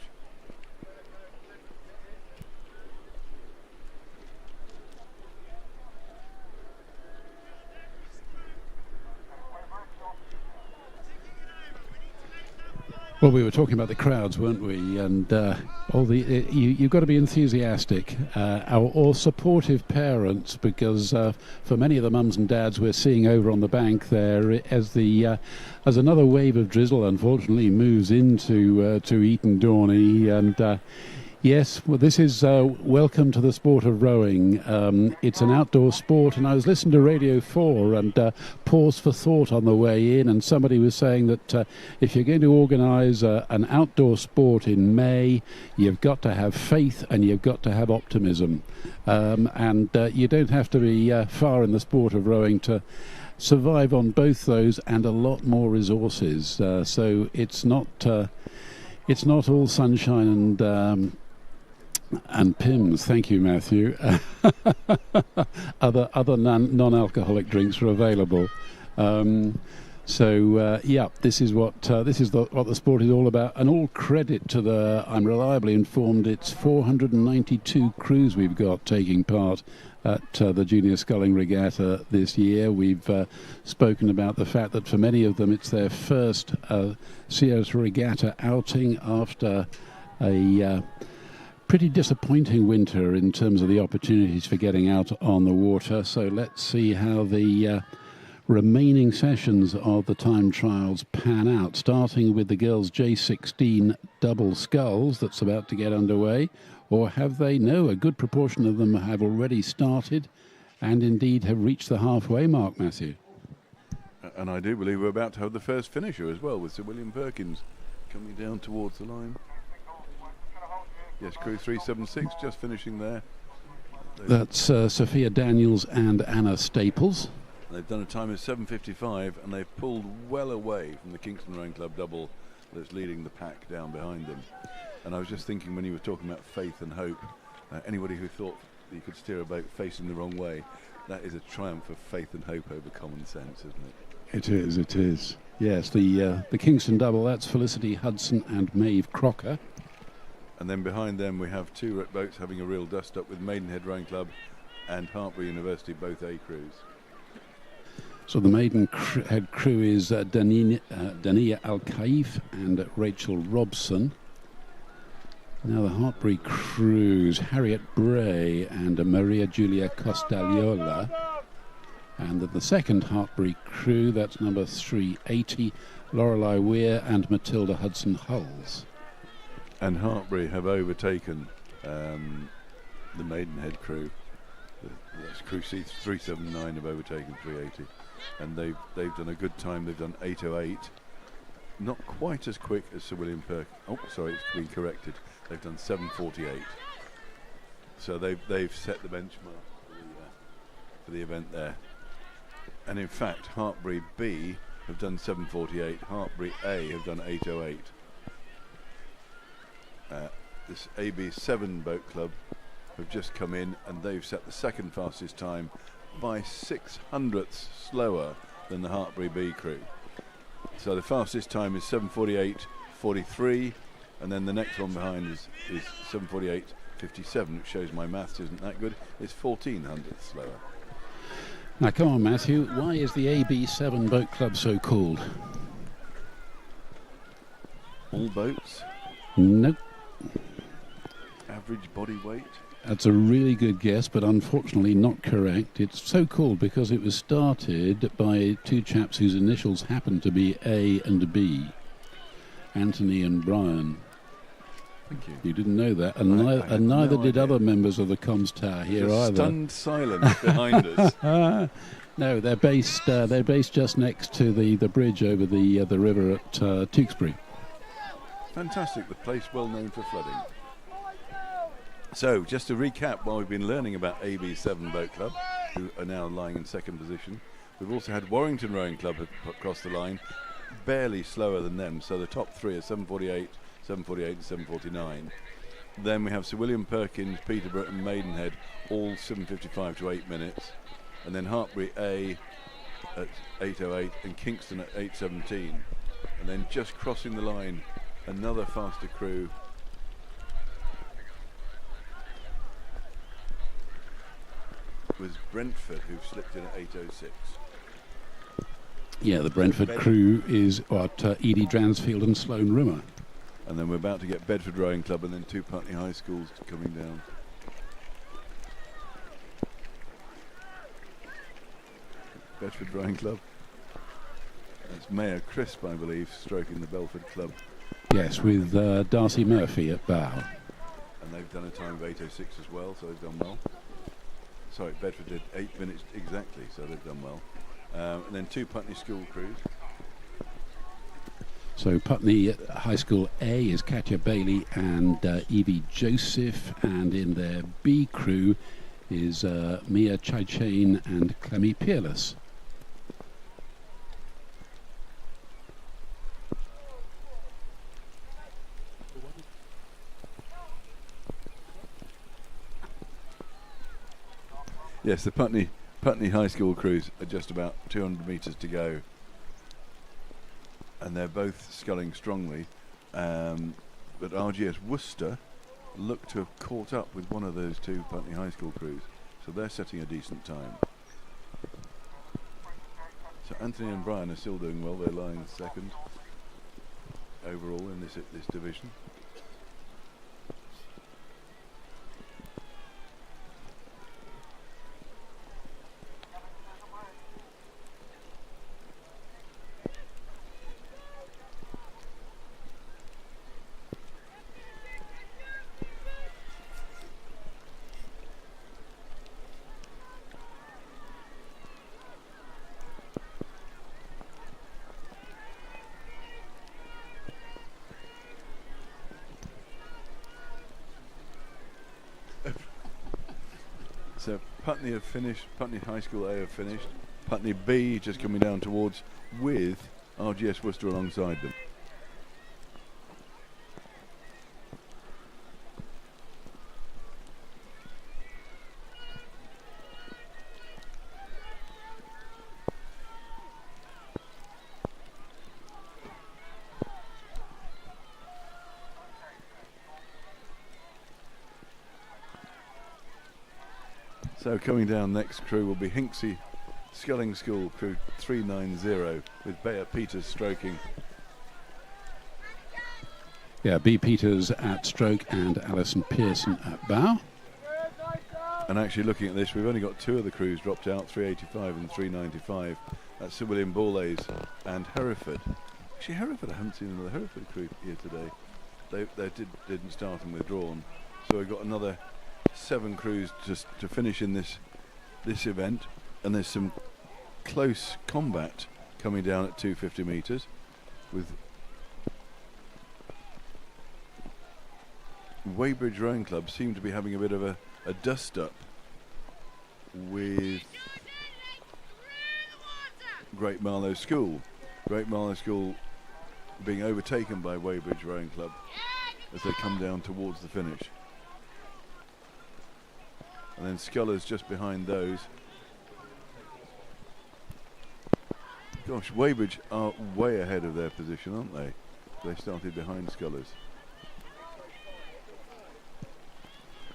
Well, we were talking about the crowds, weren't we? And you've got to be enthusiastic or supportive parents, because for many of the mums and dads we're seeing over on the bank there, as another wave of drizzle unfortunately moves into to Eton Dorney, and yes, well, this is welcome to the sport of rowing. It's an outdoor sport, and I was listening to Radio 4 and paused for thought on the way in, and somebody was saying that if you're going to organise an outdoor sport in May, you've got to have faith and you've got to have optimism. And you don't have to be far in the sport of rowing to survive on both those and a lot more resources. So it's not all sunshine and Pims. Thank you, Matthew. other non-alcoholic drinks are available. Yeah, this is what the sport is all about, and all credit to I'm reliably informed it's 492 crews we've got taking part at the Junior Sculling Regatta this year. We've spoken about the fact that for many of them it's their first Sierra Regatta outing after a pretty disappointing winter in terms of the opportunities for getting out on the water. So let's see how the remaining sessions of the time trials pan out, starting with the girls' J15 double sculls that's about to get underway. Or have they? No, a good proportion of them have already started and indeed have reached the halfway mark, Matthew. And I do believe we're about to have the first finisher as well, with Sir William Perkins coming down towards the line. Yes, crew 376 just finishing there. That's Sophia Daniels and Anna Staples. They've done a time of 7:55, and they've pulled well away from the Kingston Rowing Club double that's leading the pack down behind them. And I was just thinking, when you were talking about faith and hope, anybody who thought that you could steer a boat facing the wrong way, that is a triumph of faith and hope over common sense, isn't it? It is. Yes, the Kingston double, that's Felicity Hudson and Maeve Crocker. And then behind them we have two boats having a real dust-up with Maidenhead Rowing Club and Hartpury University, both A crews. So the Maidenhead crew is Dania Al-Kaif and Rachel Robson. Now the Hartpury crews, Harriet Bray and Maria Julia Costagliola. And the second Hartpury crew, that's number 380, Lorelei Weir and Matilda Hudson Hulls. And Hartpury have overtaken the Maidenhead crew. That's crew C379 have overtaken 380, and they've done a good time. They've done 8:08, not quite as quick as Sir William Perkins. Oh, sorry, it's been corrected. They've done 7:48. So they've set the benchmark for the event there. And in fact, Hartpury B have done 7:48. Hartpury A have done 8:08. This AB7 boat club have just come in, and they've set the second fastest time by 600ths slower than the Hartpury B crew. So the fastest time is 7:48.43, and then the next one behind is 7:48.57, which shows my maths isn't that good. It's 1400ths slower. Now come on, Matthew, why is the AB7 boat club so called? All boats? Nope. Average body weight? That's a really good guess, but unfortunately not correct. It's so called because it was started by two chaps whose initials happen to be A and B, Anthony and Brian. Thank you. You didn't know that, and neither did other members of the comms tower here either. Stunned silence behind us. No, they're based just next to the bridge over the river at Tewkesbury. Fantastic, the place well known for flooding. So, just to recap, while we've been learning about AB7 Boat Club, who are now lying in second position, We've also had Warrington Rowing Club across the line, barely slower than them. So the top three are 7:48, 7:48 and 7:49. Then we have Sir William Perkins, Peterborough and Maidenhead, all 7:55 to 8 minutes. And then Hartbury A at 8:08 and Kingston at 8:17. And then just crossing the line, another faster crew. Was Brentford, who slipped in at 8:06. Yeah, the Brentford crew is what Edie Dransfield and Sloane Rimmer. And then we're about to get Bedford Rowing Club and then 2 Putney High Schools coming down. Bedford Rowing Club. That's Mayor Crisp, I believe, stroking the Belford Club. Yes, with Darcy Murphy at bow. And they've done a time of 8:06 as well, so they've done well. Sorry, Bedford did 8 minutes exactly, so they've done well. And then 2 Putney School crews. So Putney High School A is Katya Bailey and Evie Joseph, and in their B crew is Mia Chaichain and Clemmy Peerless. Yes, the Putney High School crews are just about 200 metres to go. And they're both sculling strongly. But RGS Worcester look to have caught up with one of those 2 Putney High School crews. So they're setting a decent time. So Anthony and Brian are still doing well. They're lying second overall in this division. So Putney have finished, Putney High School A have finished, Putney B just coming down towards with RGS Worcester alongside them. So coming down next crew will be Hinksey Sculling School crew 390 with Bayer Peters stroking. Yeah, B. Peters at stroke and Alison Pearson at bow. And actually looking at this, we've only got 2 of the crews dropped out, 385 and 395. That's Sir William Borlase and Hereford. Actually Hereford, I haven't seen another Hereford crew here today. They didn't start and withdrawn. So we've got another 7 crews to finish in this event, and there's some close combat coming down at 250 metres with Weybridge Rowing Club seem to be having a bit of a dust up with Great Marlow School. Great Marlow School being overtaken by Weybridge Rowing Club as they come down towards the finish. And then Scullers just behind those. Gosh, Weybridge are way ahead of their position, aren't they? They started behind Scullers.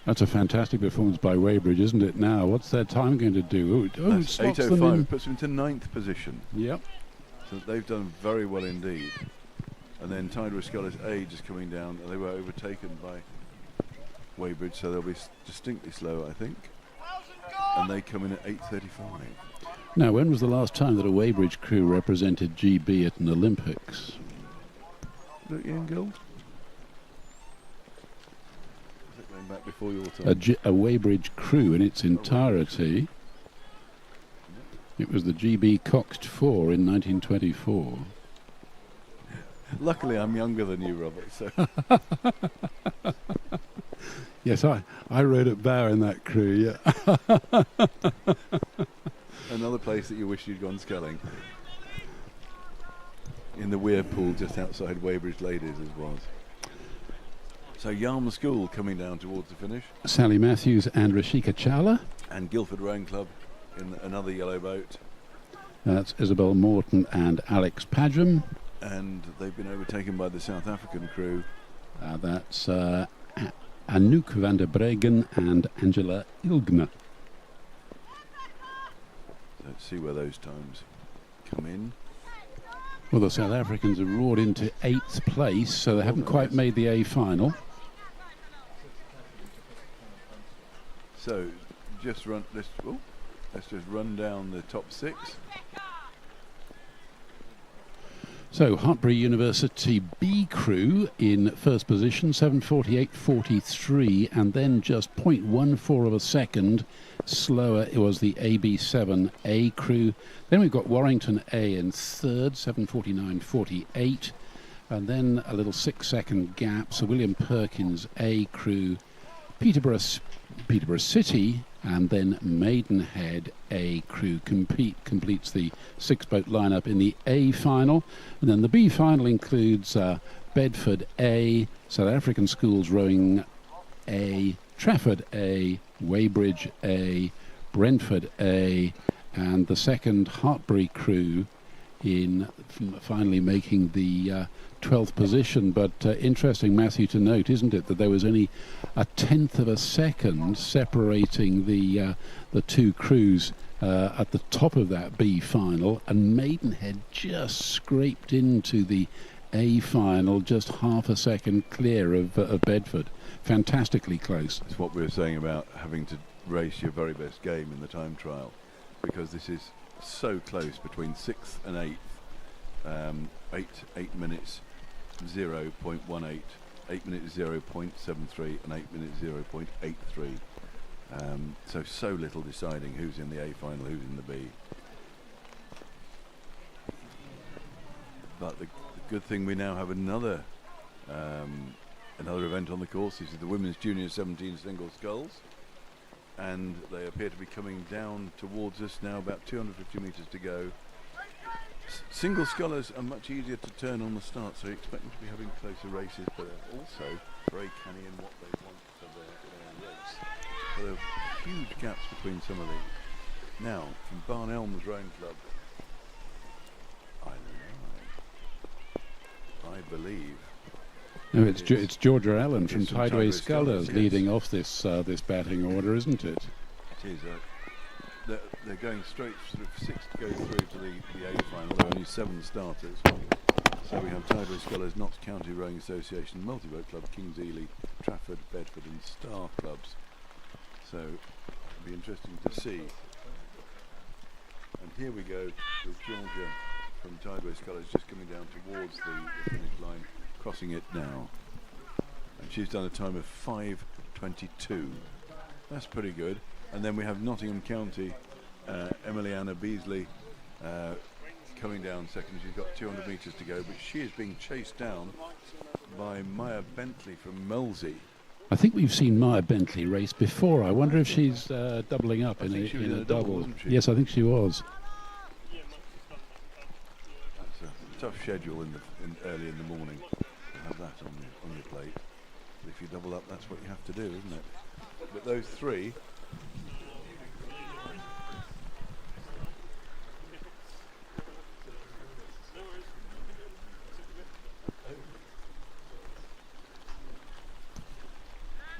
That's a fantastic performance by Weybridge, isn't it now? What's their time going to do? Oh, That's slots them 8:05, in. puts them into 9th position. Yep. So they've done very well indeed. And then Tidworth Scullers A just coming down. They were overtaken by Weybridge, so they'll be distinctly slow, I think. And they come in at 8:35. Now, when was the last time that a Weybridge crew represented GB at an Olympics? Look, Ian Gold. Is it going back before your time? A Weybridge crew in its entirety. It was the GB Coxed 4 in 1924. Luckily, I'm younger than you, Robert. So Yes, I rode at bow in that crew, yeah. another another place that you wish you'd gone sculling. In the weir pool just outside Weybridge Ladies as was. So Yarm School coming down towards the finish. Sally Matthews and Rashika Chawla. And Guildford Rowing Club in another yellow boat. That's Isabel Morton and Alex Padgham. And they've been overtaken by the South African crew. That's Anouk van der Bregen and Angela Ilgner. So let's see where those times come in. Well, the South Africans have roared into 8th place, so they haven't quite made the A final. So let's just run down the top 6. So Hartbury University B crew in first position, 7:48.43, and then just 0.14 of a second slower it was the AB7A crew. Then we've got Warrington A in third, 7:49.48, and then a little 6-second gap. So William Perkins A crew, Peterborough City, and then Maidenhead A crew completes the 6-boat lineup in the A final. And then the B final includes Bedford A, South African Schools Rowing A, Trafford A, Weybridge A, Brentford A, and the second Hartbury crew in finally making the 12th position. But interesting, Matthew, to note, isn't it, that there was only a 1/10 of a second separating the two crews at the top of that B final, and Maidenhead just scraped into the A final, just half a second clear of Bedford. Fantastically close. It's what we were saying about having to race your very best game in the time trial, because this is so close between 6th and 8th. 8 minutes 0.18, 8 minutes 0.73, and 8 minutes 0.83. So little deciding who's in the A final, who's in the B. But the good thing, we now have another event on the course. This is the Women's Junior 17 Single Sculls, and they appear to be coming down towards us now, about 250 metres to go. Single scullers are much easier to turn on the start, so you expect them to be having closer races, but they're also very canny in what they want for their race. So there are huge gaps between some of these. Now, from Barn Elms Rowing Club, I believe. No, it's Georgia Allen from Tideway Scullers, Scullers leading off this batting order, isn't it? It is. They're going straight sort of 6 to go through to the A final. There are only 7 starters. So we have Tideway Scullers, Notts County Rowing Association, Multiboat Club, Kings Ely, Trafford, Bedford and Star clubs. So it'll be interesting to see. And here we go with Georgia from Tideway Scullers just coming down towards the finish line, crossing it now. And she's done a time of 5:22. That's pretty good. And then we have Nottingham County, Emily Anna Beasley coming down second. She's got 200 metres to go, but she is being chased down by Maya Bentley from Melzi. I think we've seen Maya Bentley race before. I wonder if she's doubling up in a double. Wasn't she? Yes, I think she was. That's a tough schedule early in the morning to have that on your plate. But if you double up, that's what you have to do, isn't it? But those three.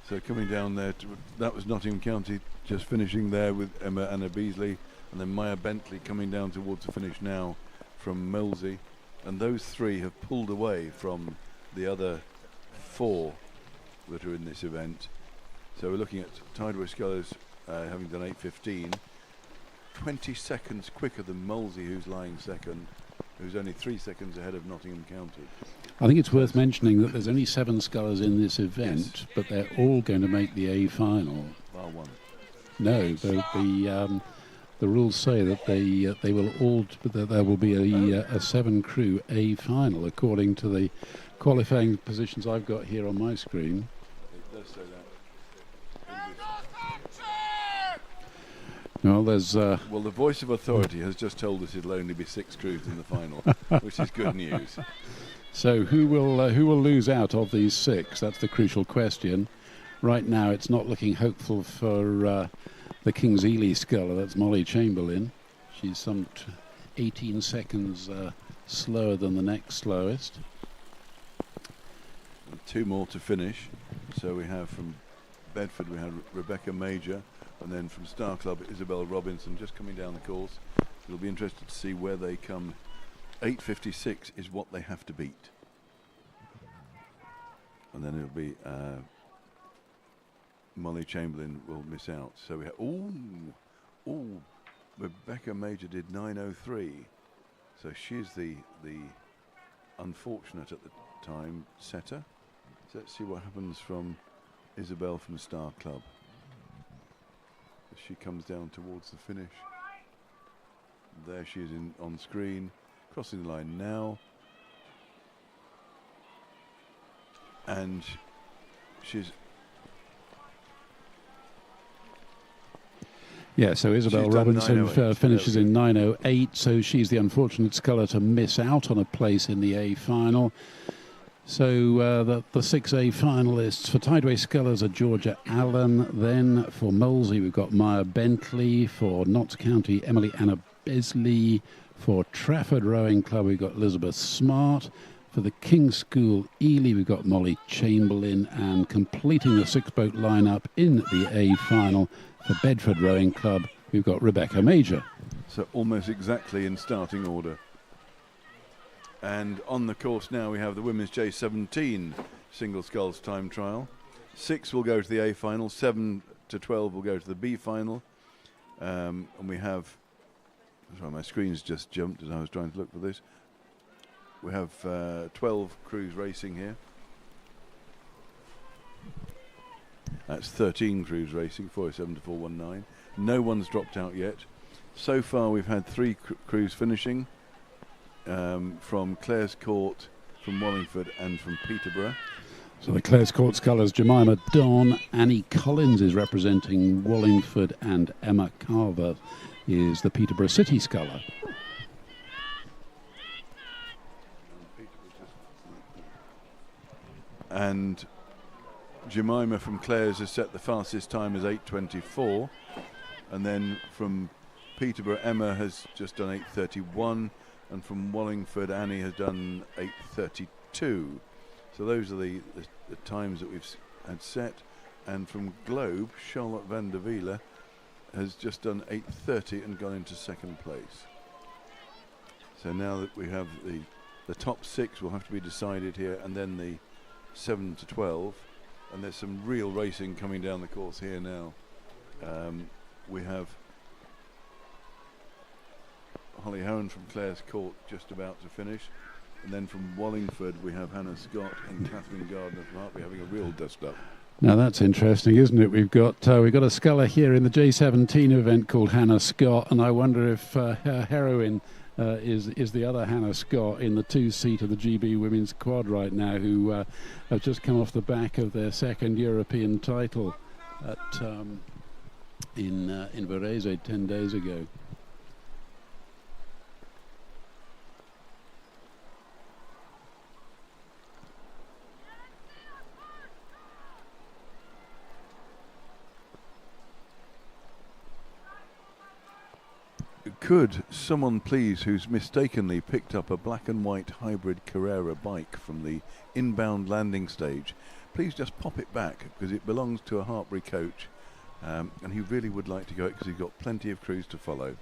So coming down there, that was Nottingham County just finishing there with Emma Anna Beasley, and then Maya Bentley coming down towards the finish now from Melzi. And those three have pulled away from the other 4 that are in this event. So we're looking at Tideway Scullers having done 8:15, 20 seconds quicker than Melzi, who's lying second, who's only 3 seconds ahead of Nottingham County. I think it's worth mentioning that there's only 7 scullers in this event, Yes. but they're all going to make the A final. Bar one. No, the rules say that they will all, that there will be a 7 crew A final according to the qualifying positions I've got here on my screen. It does say that. Well, there's... Well, the voice of authority has just told us it'll only be 6 crews in the final, which is good news. So who will lose out of these 6? That's the crucial question. Right now, it's not looking hopeful for the King's Ely sculler. That's Molly Chamberlain. She's some 18 seconds slower than the next slowest. 2 more to finish. So we have from Bedford, we have Rebecca Major, and then from Star Club, Isabel Robinson, just coming down the course. It'll be interesting to see where they come. 8:56 is what they have to beat. And then it'll be Molly Chamberlain will miss out. So we have, Rebecca Major did 9:03. So she's the unfortunate at the time setter. So let's see what happens from Isabel from Star Club. She comes down towards the finish. There she is on screen, crossing the line now. And she's... Yeah, so Isabel Robinson finishes in 9:08, so she's the unfortunate sculler to miss out on a place in the A final. So the 6A finalists for Tideway scullers are Georgia Allen. Then for Molesey, we've got Maya Bentley. For Notts County, Emily Anna Besley. For Trafford Rowing Club, we've got Elizabeth Smart. For the King's School Ely, we've got Molly Chamberlain. And completing the 6-boat lineup in the A final for Bedford Rowing Club, we've got Rebecca Major. So almost exactly in starting order. And on the course now we have the women's J17 single sculls time trial. 6 will go to the A final, 7 to 12 will go to the B final. And we have, sorry, my screen's just jumped as I was trying to look for this. We have 12 crews racing here. That's 13 crews racing, 407 to 419. No one's dropped out yet. So far we've had 3 crews finishing. From Clare's Court, from Wallingford and from Peterborough. So the Clare's Court scullers, Jemima Don, Annie Collins is representing Wallingford, and Emma Carver is the Peterborough City sculler. And Jemima from Clare's has set the fastest time as 8:24, and then from Peterborough, Emma has just done 8:31. And from Wallingford, Annie has done 8:32. So those are the times that we've had set. And from Globe, Charlotte van der Wiele has just done 8:30 and gone into 2nd place. So now that we have the top 6 will have to be decided here, and then the 7 to 12. And there's some real racing coming down the course here now. We have Holly Howen from Clare's Court just about to finish, and then from Wallingford we have Hannah Scott and Catherine Gardner from Hartbury having a real dust up. Now that's interesting, isn't it? We've got a sculler here in the J17 event called Hannah Scott, and I wonder if her heroine is the other Hannah Scott in the 2-seat of the GB Women's Quad right now, who have just come off the back of their 2nd European title at in Varese 10 days ago. Could someone please, who's mistakenly picked up a black and white hybrid Carrera bike from the inbound landing stage, please just pop it back, because it belongs to a Hartbury coach, and he really would like to go it because he's got plenty of crews to follow.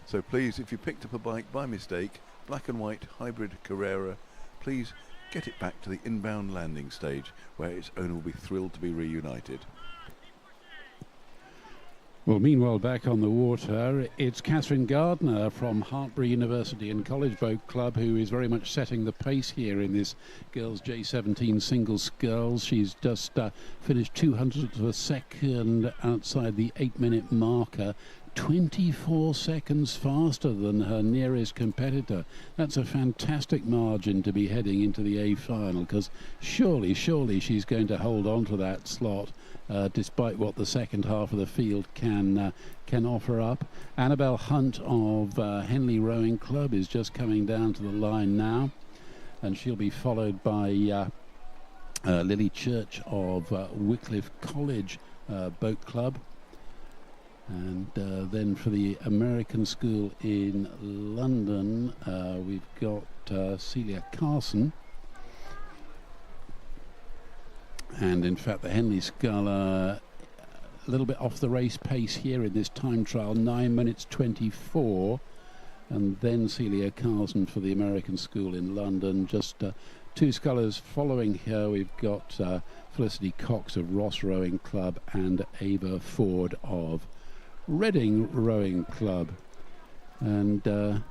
So please, if you picked up a bike by mistake, black and white hybrid Carrera, please get it back to the inbound landing stage, where its owner will be thrilled to be reunited. Well, meanwhile, back on the water, it's Catherine Gardner from Hartbury University and College Boat Club who is very much setting the pace here in this girls' J17 single sculls. She's just finished 200th of a second outside the 8-minute marker. 24 seconds faster than her nearest competitor. That's a fantastic margin to be heading into the A final, because surely she's going to hold on to that slot despite what the second half of the field can offer up. Annabelle Hunt of Henley Rowing Club is just coming down to the line now, and she'll be followed by Lily Church of Wycliffe College Boat Club. And then for the American School in London, we've got Celia Carson. And in fact, the Henley Sculler a little bit off the race pace here in this time trial, 9 minutes 24. And then Celia Carson for the American School in London. Just two scullers following her. We've got Felicity Cox of Ross Rowing Club and Ava Ford of Reading Rowing Club. And for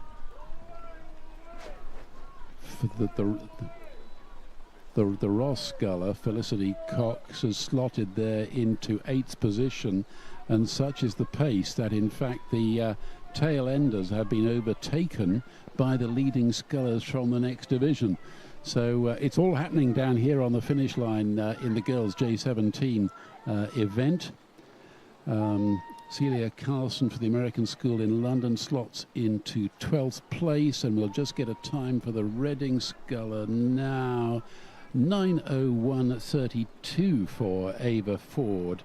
the Ross sculler, Felicity Cox has slotted there into 8th position, and such is the pace that in fact the tail enders have been overtaken by the leading scullers from the next division. So it's all happening down here on the finish line in the girls J17 event. Celia Carlson for the American School in London slots into 12th place, and we'll just get a time for the Reading sculler now. 9:01:32 for Ava Ford.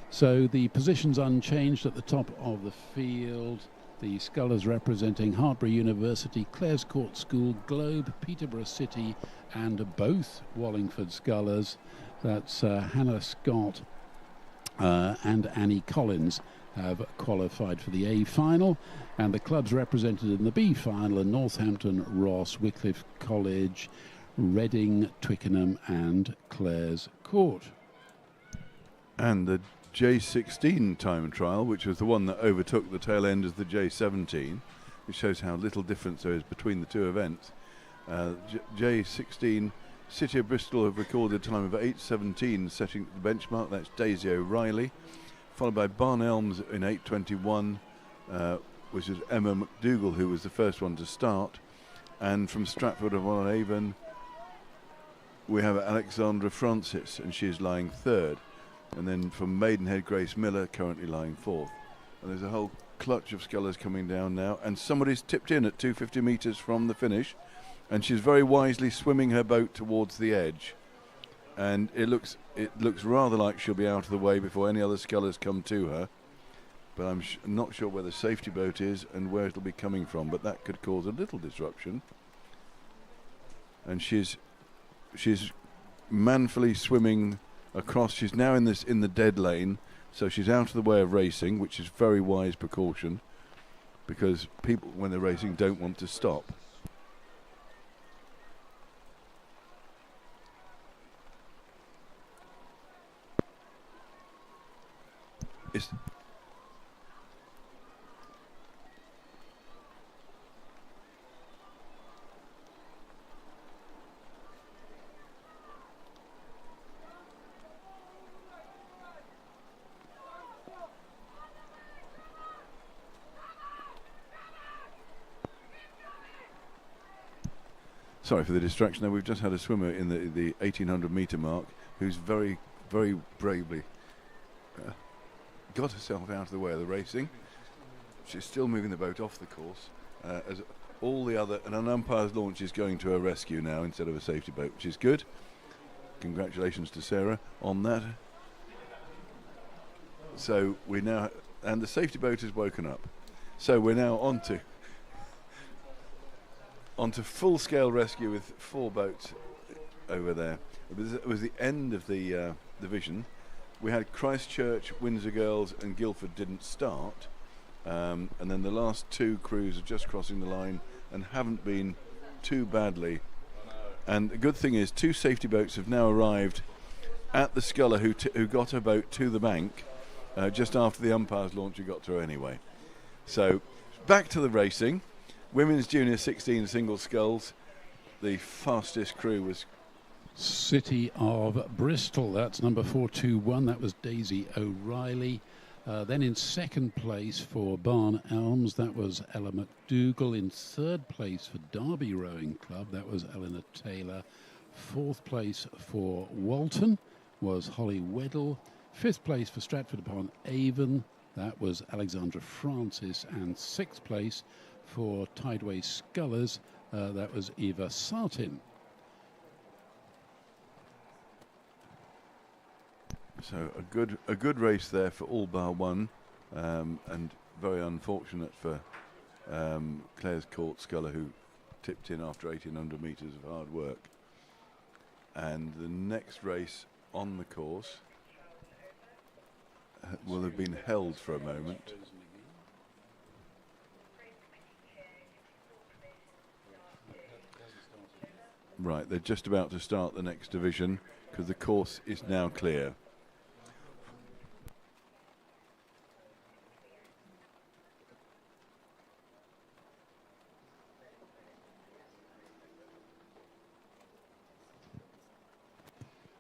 So the positions unchanged at the top of the field. The scullers representing Hartpury University, Clares Court School, Globe, Peterborough City, and both Wallingford scullers. That's Hannah Scott and Annie Collins have qualified for the A final, and the clubs represented in the B final are Northampton, Ross, Wycliffe College, Reading, Twickenham, and Clares Court. And the J16 time trial, which was the one that overtook the tail end of the J17, which shows how little difference there is between the two events. J16, City of Bristol have recorded a time of 8:17, setting the benchmark. That's Daisy O'Reilly, followed by Barn Elms in 8:21, which is Emma McDougall, who was the first one to start. And from Stratford-upon-Avon, we have Alexandra Francis, and she is lying 3rd. And then from Maidenhead, Grace Miller, currently lying 4th. And there's a whole clutch of scullers coming down now, and somebody's tipped in at 250 metres from the finish, and she's very wisely swimming her boat towards the edge. And it looks rather like she'll be out of the way before any other scullers come to her. But I'm not sure where the safety boat is and where it'll be coming from, but that could cause a little disruption. And she's manfully swimming across. She's now in the dead lane, so she's out of the way of racing, which is very wise precaution, because people, when they're racing, don't want to stop. Sorry for the distraction there. We've just had a swimmer in the 1800 metre mark who's very, very bravely got herself out of the way of the racing. She's still moving the boat off the course as all the other, and an umpire's launch is going to her rescue now instead of a safety boat, which is good. Congratulations to Sarah on that. So we now, and the safety boat has woken up. So we're now onto full-scale rescue with 4 boats over there. It was the end of the division. We had Christchurch, Windsor Girls, and Guildford didn't start, and then the last 2 crews are just crossing the line and haven't been too badly. And the good thing is 2 safety boats have now arrived at the sculler who got her boat to the bank just after the umpire's launch. Who got to her anyway. So back to the racing. Women's Junior 16 single sculls. The fastest crew was City of Bristol. That's number 421. That was Daisy O'Reilly. Then in second place for Barn Elms, that was Ella McDougall. In third place for Derby Rowing Club, that was Eleanor Taylor. Fourth place for Walton was Holly Weddell. Fifth place for Stratford-upon-Avon, that was Alexandra Francis. And sixth place for Tideway Scullers, that was Eva Sartin. So a good race there for all bar one, and very unfortunate for Clare's Court Sculler, who tipped in after 1,800 metres of hard work. And the next race on the course will have been held for a moment. Right, they're just about to start the next division because the course is now clear.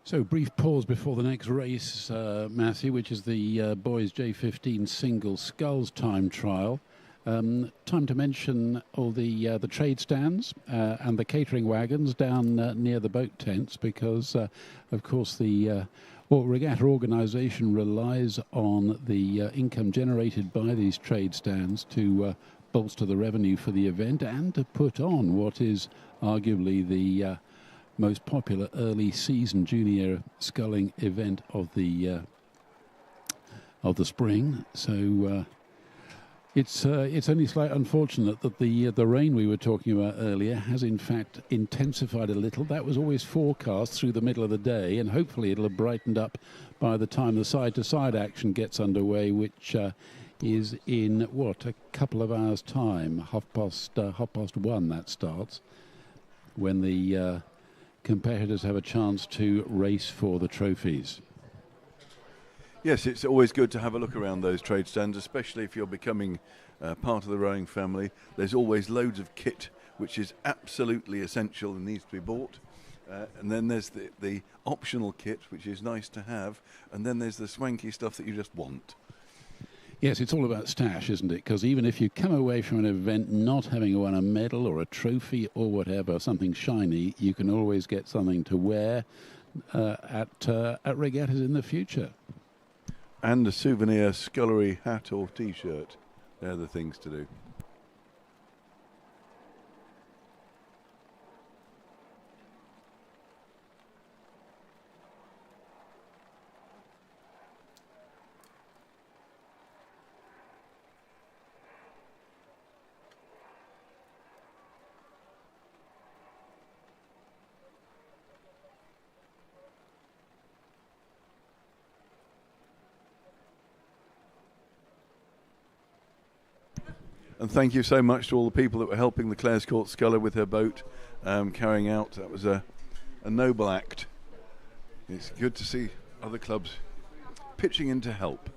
So, brief pause before the next race, Matthew, which is the boys J15 single sculls time trial. Time to mention all the trade stands and the catering wagons down near the boat tents, because, of course, the regatta organisation relies on the income generated by these trade stands to bolster the revenue for the event and to put on what is arguably the most popular early season junior sculling event of the spring. So it's only slightly unfortunate that the rain we were talking about earlier has in fact intensified a little. That was always forecast through the middle of the day, and hopefully it'll have brightened up by the time the side-to-side action gets underway, which is in a couple of hours' time. Half past 1 that starts, when the competitors have a chance to race for the trophies. Yes, it's always good to have a look around those trade stands, especially if you're becoming part of the rowing family. There's always loads of kit which is absolutely essential and needs to be bought. And then there's the optional kit, which is nice to have. And then there's the swanky stuff that you just want. Yes, it's all about stash, isn't it? Because even if you come away from an event not having won a medal or a trophy or whatever, something shiny, you can always get something to wear at regattas in the future. And a souvenir Scullery hat or T-shirt. They're the things to do. And thank you so much to all the people that were helping the Clare's Court Sculler with her boat carrying out. That was a noble act. It's good to see other clubs pitching in to help.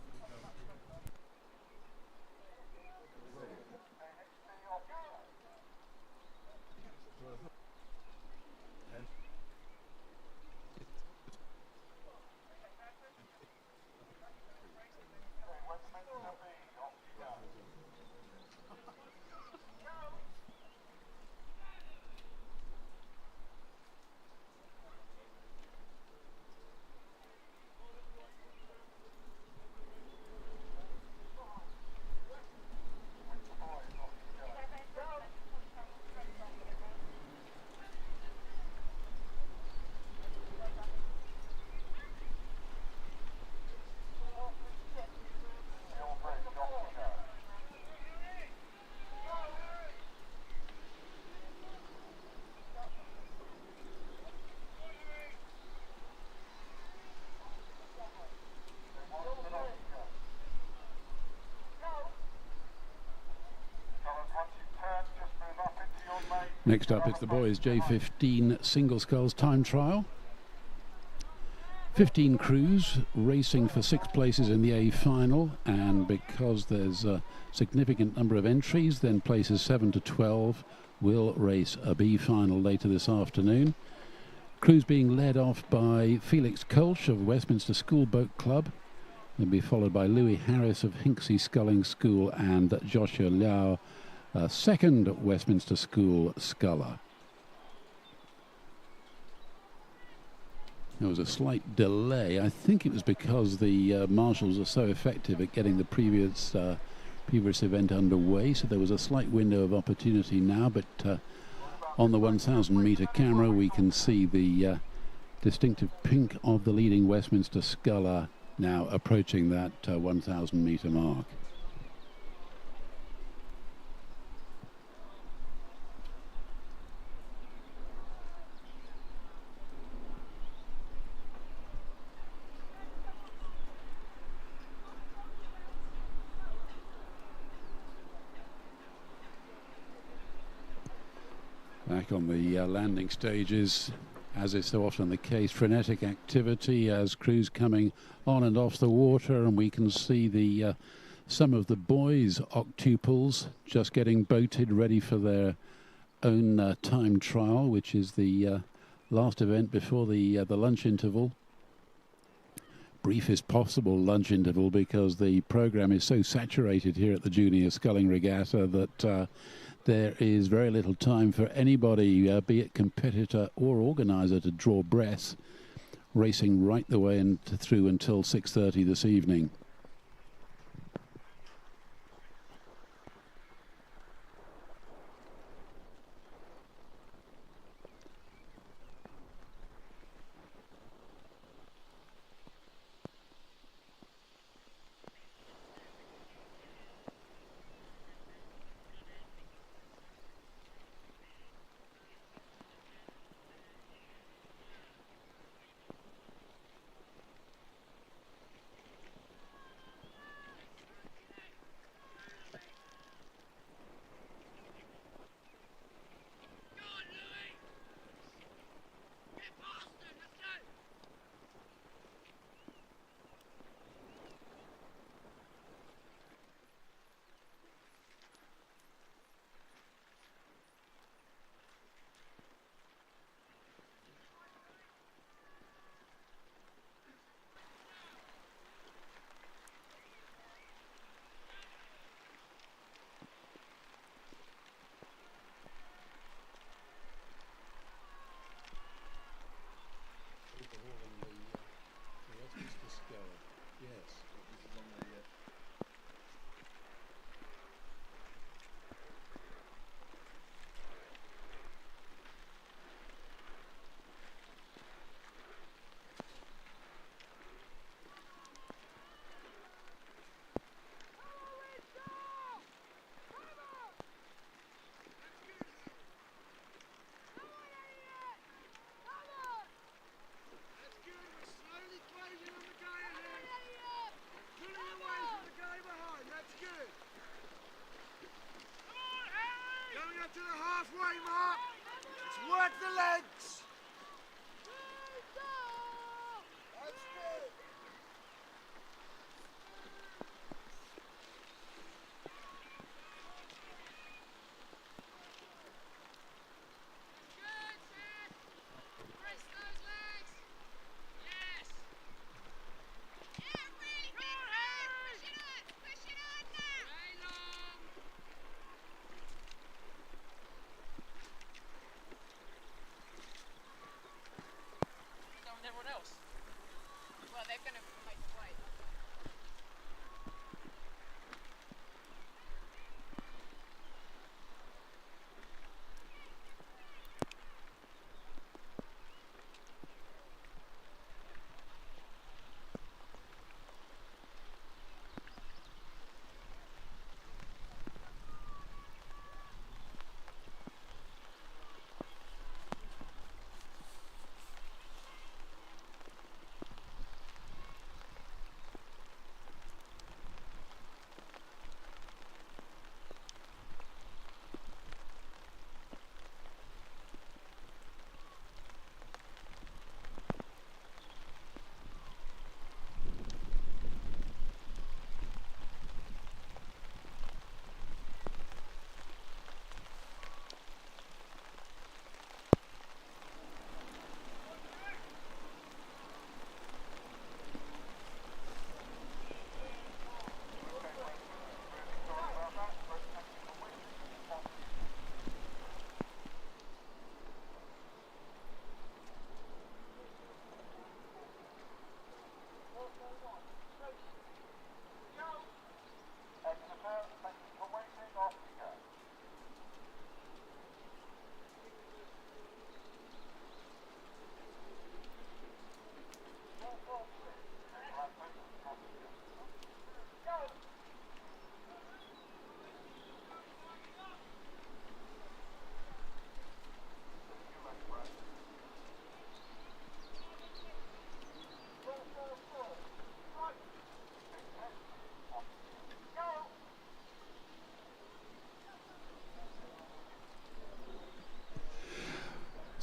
Next up, it's the boys J15 single sculls time trial. 15 crews racing for 6 places in the A final, and because there's a significant number of entries, then places 7 to 12 will race a B final later this afternoon. Crews being led off by Felix Kolsch of Westminster School Boat Club, They'll be followed by Louis Harris of Hinksey Sculling School and Joshua Liao, second Westminster School sculler. There was a slight delay. I think it was because the marshals are so effective at getting the previous event underway, so there was a slight window of opportunity now, but on the 1,000 metre camera we can see the distinctive pink of the leading Westminster sculler now approaching that 1,000 metre mark. Back on the landing stages, as is so often the case, frenetic activity as crews coming on and off the water, and we can see the some of the boys' octuples just getting boated ready for their own time trial, which is the last event before the lunch interval. Briefest possible lunch interval, because the program is so saturated here at the Junior Sculling Regatta that there is very little time for anybody, be it competitor or organiser, to draw breath, racing right the way and through until 6:30 this evening. To the halfway mark. Let's work the legs. That's good. Good, Seth. Press those legs. Yes. Yeah, really good. Push it on. Push it on now. Stay long.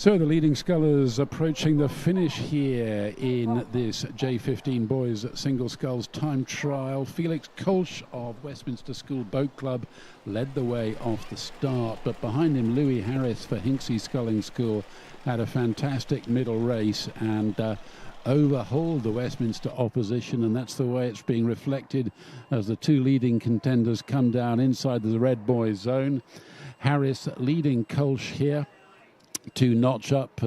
So the leading scullers approaching the finish here in this J15 boys single sculls time trial. Felix Kolsch of Westminster School Boat Club led the way off the start, but behind him Louis Harris for Hinksey Sculling School had a fantastic middle race and overhauled the Westminster opposition, and that's the way it's being reflected as the two leading contenders come down inside the red boys zone. Harris leading Kolsch here to notch up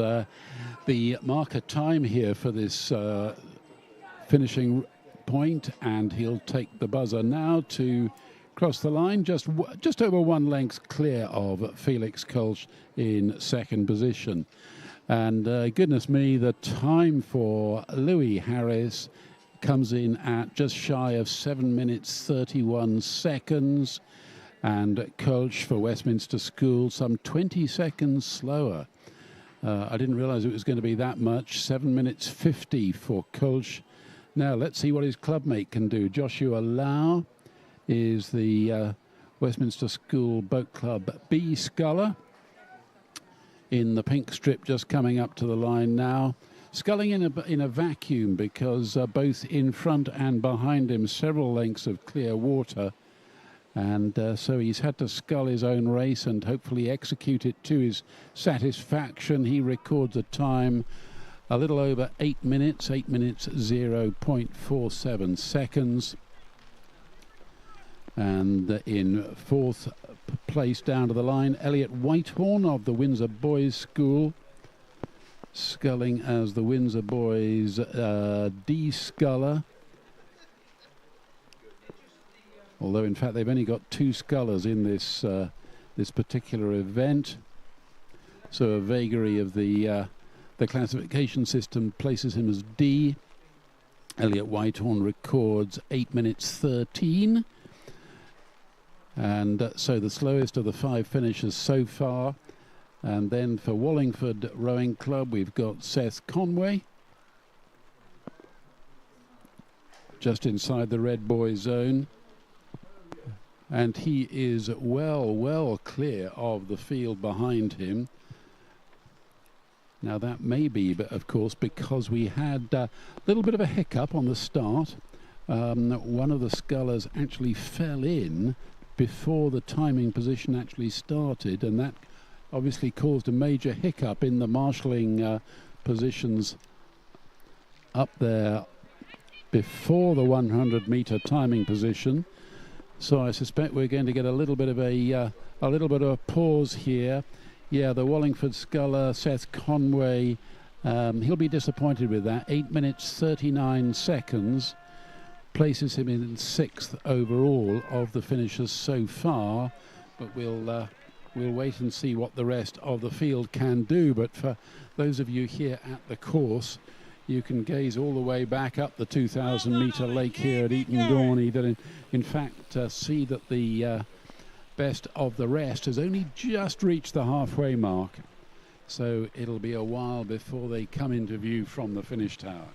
the marker time here for this finishing point, and he'll take the buzzer now to cross the line, just over 1 length clear of Felix Kolsch in second position. And goodness me, the time for Louis Harris comes in at just shy of 7 minutes 31 seconds. And Kolsch for Westminster School, some 20 seconds slower. I didn't realize it was going to be that much. 7 minutes 50 for Kolsch. Now let's see what his clubmate can do. Joshua Lau is the Westminster School Boat Club B sculler in the pink strip, just coming up to the line now. Sculling in a vacuum because both in front and behind him several lengths of clear water. And so he's had to scull his own race and hopefully execute it to his satisfaction. He records a time a little over 8 minutes, 8 minutes 0.47 seconds. And in fourth place down to the line, Elliot Whitehorn of the Windsor Boys School, sculling as the Windsor Boys D sculler. Although, in fact, they've only got 2 scullers in this this particular event. So a vagary of the classification system places him as D. Elliot Whitehorn records 8 minutes 13. And so the slowest of the 5 finishers so far. And then for Wallingford Rowing Club, we've got Seth Conway, just inside the red boy zone. And he is well clear of the field behind him. Now that may be, but of course, because we had a little bit of a hiccup on the start. One of the scullers actually fell in before the timing position actually started, and that obviously caused a major hiccup in the marshalling positions up there before the 100-meter timing position. So I suspect we're going to get a little bit of a pause here. Yeah, the Wallingford sculler Seth Conway, he'll be disappointed with that. 8 minutes 39 seconds places him in 6th overall of the finishers so far. But we'll wait and see what the rest of the field can do. But for those of you here at the course, you can gaze all the way back up the 2,000-meter lake here at Eton Dorney, that in fact see that the best of the rest has only just reached the halfway mark. So it'll be a while before they come into view from the finish tower.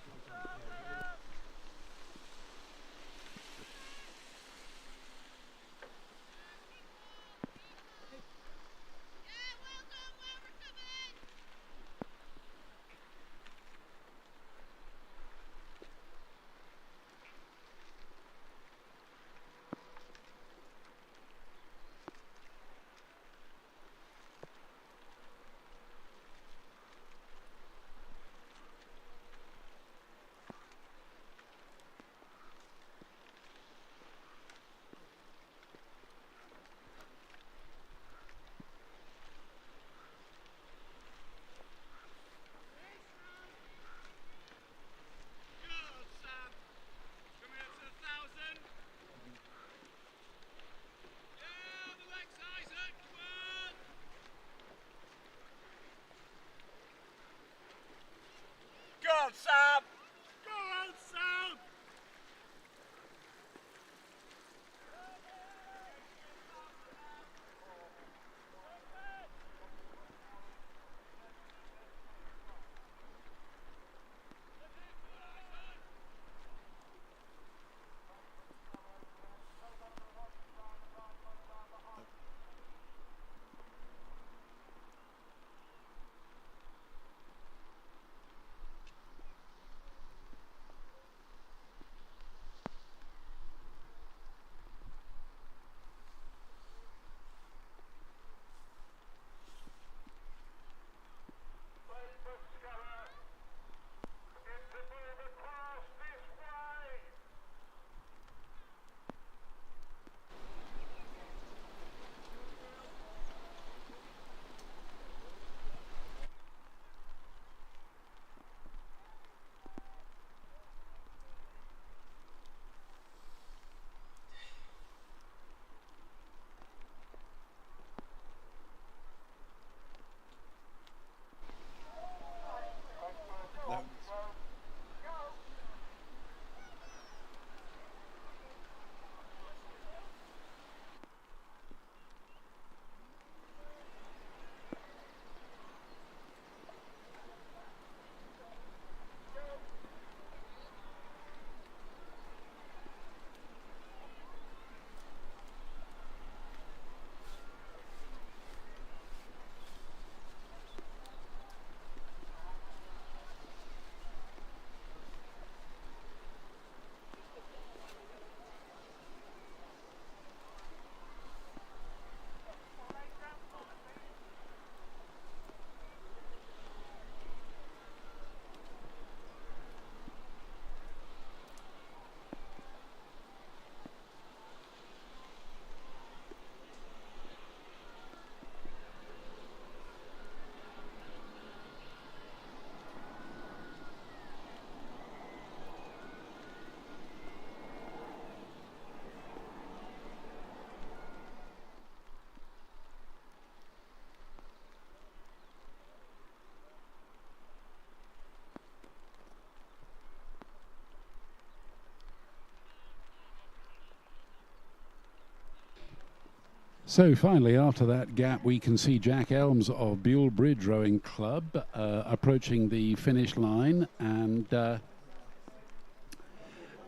So finally, after that gap, we can see Jack Elms of Buell Bridge Rowing Club approaching the finish line, and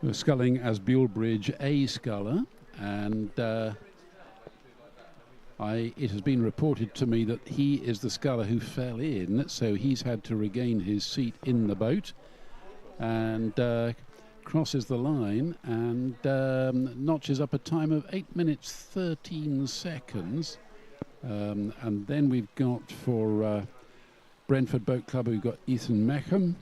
we're sculling as Buell Bridge A sculler, and it has been reported to me that he is the sculler who fell in, so he's had to regain his seat in the boat, and crosses the line and notches up a time of 8 minutes 13 seconds. And then we've got for Brentford Boat Club, we've got Ethan Meckham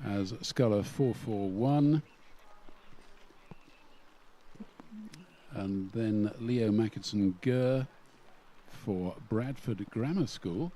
as sculler 441. And then Leo Mackinson-Gurr for Bradford Grammar School.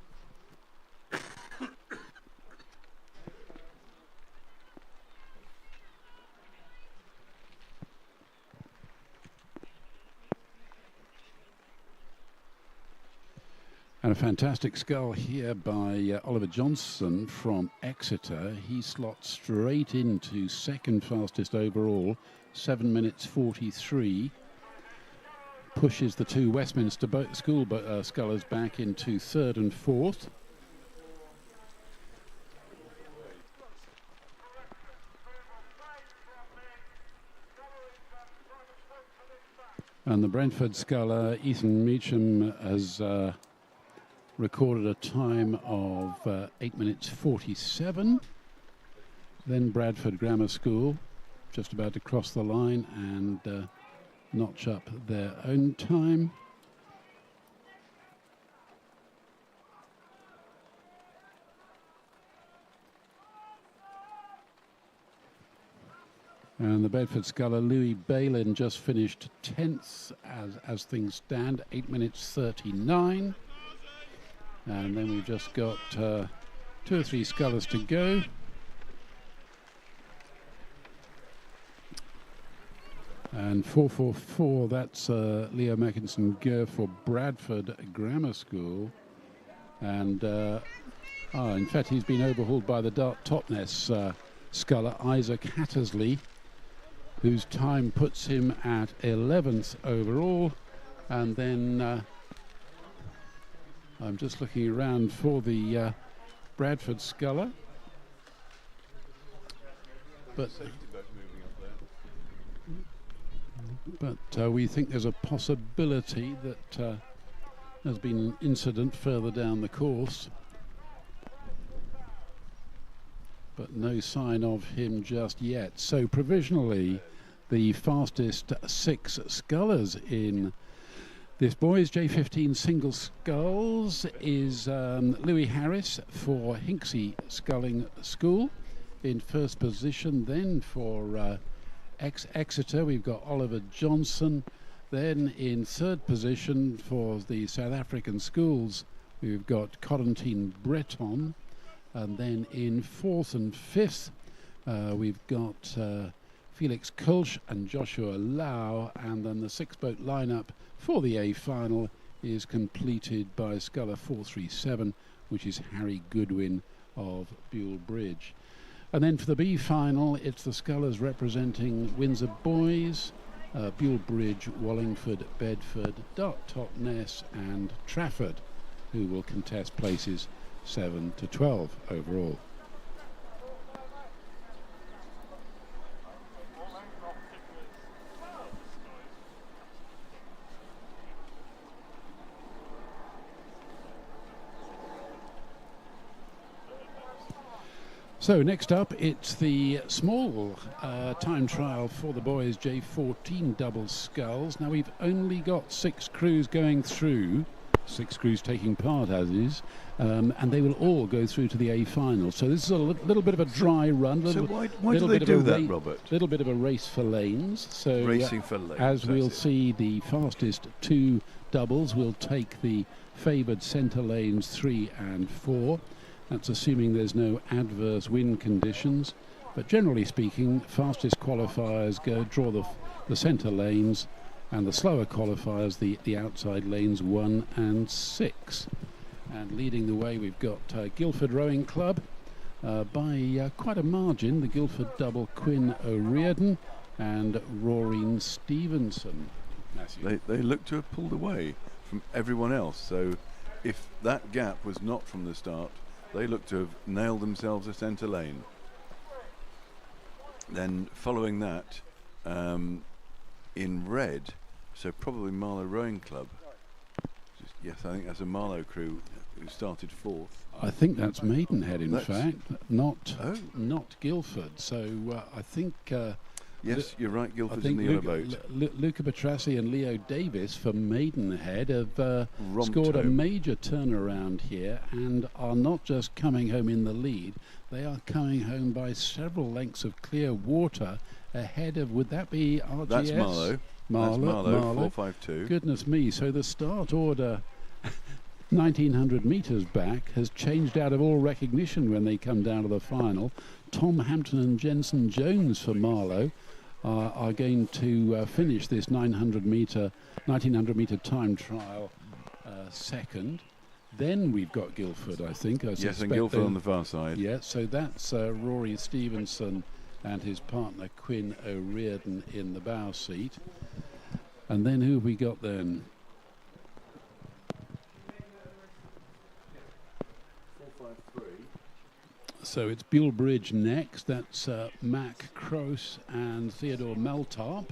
And a fantastic scull here by Oliver Johnson from Exeter. He slots straight into second fastest overall, 7 minutes 43. Pushes the two Westminster School scullers back into third and fourth. And the Brentford sculler, Ethan Meacham, has recorded a time of 8 minutes 47. Then Bradford Grammar School, just about to cross the line and notch up their own time. And the Bedford sculler Louis Balin just finished 10th as things stand, 8 minutes 39. And then we've just got 2 or 3 scullers to go. And 444, that's Leo Mackinson-Gurr for Bradford Grammar School. And in fact, he's been overhauled by the Dart Totnes sculler Isaac Hattersley, whose time puts him at 11th overall. And then I'm just looking around for the Bradford sculler. But we think there's a possibility that there's been an incident further down the course, but no sign of him just yet. So provisionally, the fastest 6 scullers in this boys J15 single sculls is Louis Harris for Hinksey Sculling School in first position. Then for Exeter, we've got Oliver Johnson. Then in third position for the South African schools, we've got Corentin Breton. And then in fourth and fifth, we've got Felix Kulsch and Joshua Lau. And then the 6-boat lineup for the A final is completed by sculler 437, which is Harry Goodwin of Buell Bridge. And then for the B final, it's the scullers representing Windsor Boys, Buell Bridge, Wallingford, Bedford, Dart Totnes and Trafford, who will contest places 7 to 12 overall. So next up, it's the small time trial for the boys J14 double sculls. Now we've only got 6 crews going through, 6 crews taking part as is, and they will all go through to the A final. So this is a little bit of a dry run. So why do they do that, Robert? A little bit of a race for lanes. So racing for lanes. As we'll see, the fastest 2 doubles will take the favoured centre lanes 3 and 4. That's assuming there's no adverse wind conditions. But generally speaking, fastest qualifiers draw the centre lanes, and the slower qualifiers the outside lanes 1 and 6. And leading the way, we've got Guildford Rowing Club by quite a margin. The Guildford double Quinn O'Riordan and Rory Stevenson. Matthew. They look to have pulled away from everyone else. So if that gap was not from the start, they look to have nailed themselves a centre lane. Then following that, in red, so probably Marlow Rowing Club. Yes, I think that's a Marlow crew who started fourth. I think that's Maidenhead, in fact, not Guildford. So I think. Yes, you're right. Guildford's in the yellow boat. Luca Petrassi and Leo Davis for Maidenhead have Romped scored a home. major turnaround here and are not just coming home in the lead, they are coming home by several lengths of clear water ahead of, would that be RGS? That's Marlow. That's Marlow, 452. Goodness me, so the start order 1900 metres back has changed out of all recognition when they come down to the final. Tom Hampton and Jensen Jones for Marlow are going to finish this 1900 metre time trial second. Then we've got Guildford, I think. Yes, and Guildford on the far side. Yeah, so that's Rory Stevenson and his partner Quinn O'Riordan in the bow seat. And then who have we got then? 453. So it's Buell Bridge next. That's Mac Croce and Theodore Meltarp.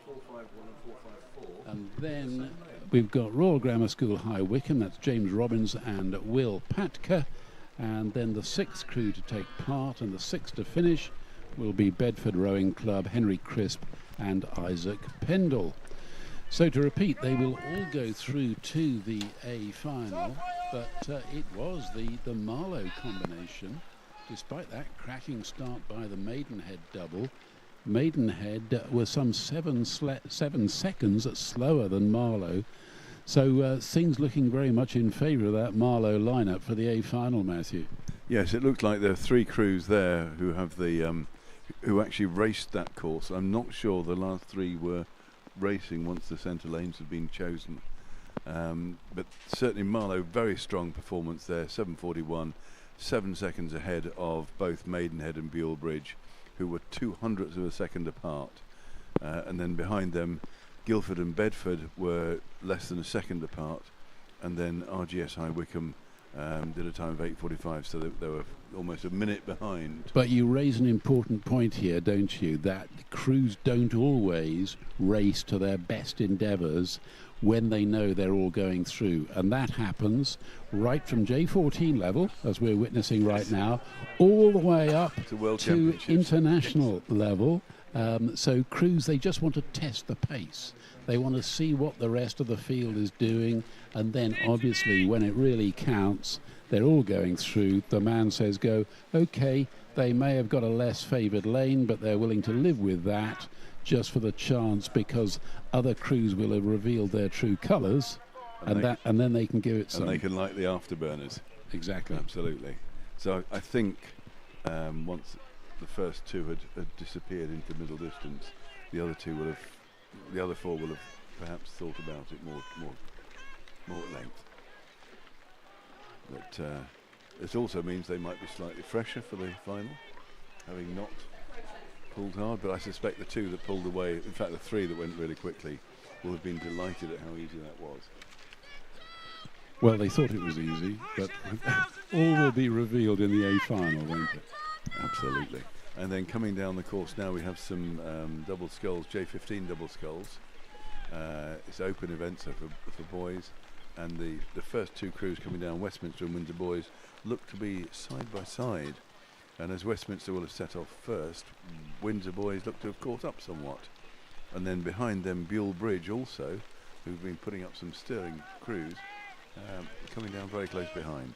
451 and 454. And then we've got Royal Grammar School High Wycombe. That's James Robbins and Will Patka. And then the sixth crew to take part and the sixth to finish will be Bedford Rowing Club, Henry Crisp and Isaac Pendle. So to repeat, they will all go through to the A final, but it was the Marlow combination. Despite that cracking start by the Maidenhead double, Maidenhead was some 7 seconds slower than Marlow. So things looking very much in favour of that Marlow lineup for the A final, Matthew. Yes, it looked like there are 3 crews there who have the who actually raced that course. I'm not sure the last 3 were racing once the centre lanes had been chosen. But certainly Marlow, very strong performance there, 7:41, 7 seconds ahead of both Maidenhead and Buell Bridge, who were 200ths of a second apart. And then behind them, Guildford and Bedford were less than a second apart. And then RGS High Wycombe did a time of 8:45, so they were almost a minute behind. But you raise an important point here, don't you, that crews don't always race to their best endeavours when they know they're all going through. And that happens right from J14 level, as we're witnessing right now, all the way up to international level. So crews, they just want to test the pace. They want to see what the rest of the field is doing, and then obviously when it really counts, they're all going through. The man says go, okay, they may have got a less favoured lane, but they're willing to live with that just for the chance, because other crews will have revealed their true colours, and then they can give it some. And they can light the afterburners. Exactly. Absolutely. So I think once the first 2 had disappeared into middle distance, the other 4 will have perhaps thought about it more at length. But it also means they might be slightly fresher for the final, having not pulled hard. But I suspect the 2 that pulled away, in fact the 3 that went really quickly, will have been delighted at how easy that was. Well, they thought it was easy, but all will be revealed in the A final, won't it? Absolutely. And then coming down the course now, we have some double sculls, J15 double sculls. It's open event, so for boys. And the first 2 crews coming down, Westminster and Windsor boys, look to be side by side. And as Westminster will have set off first, Windsor boys look to have caught up somewhat. And then behind them, Buell Bridge also, who've been putting up some sterling crews, coming down very close behind.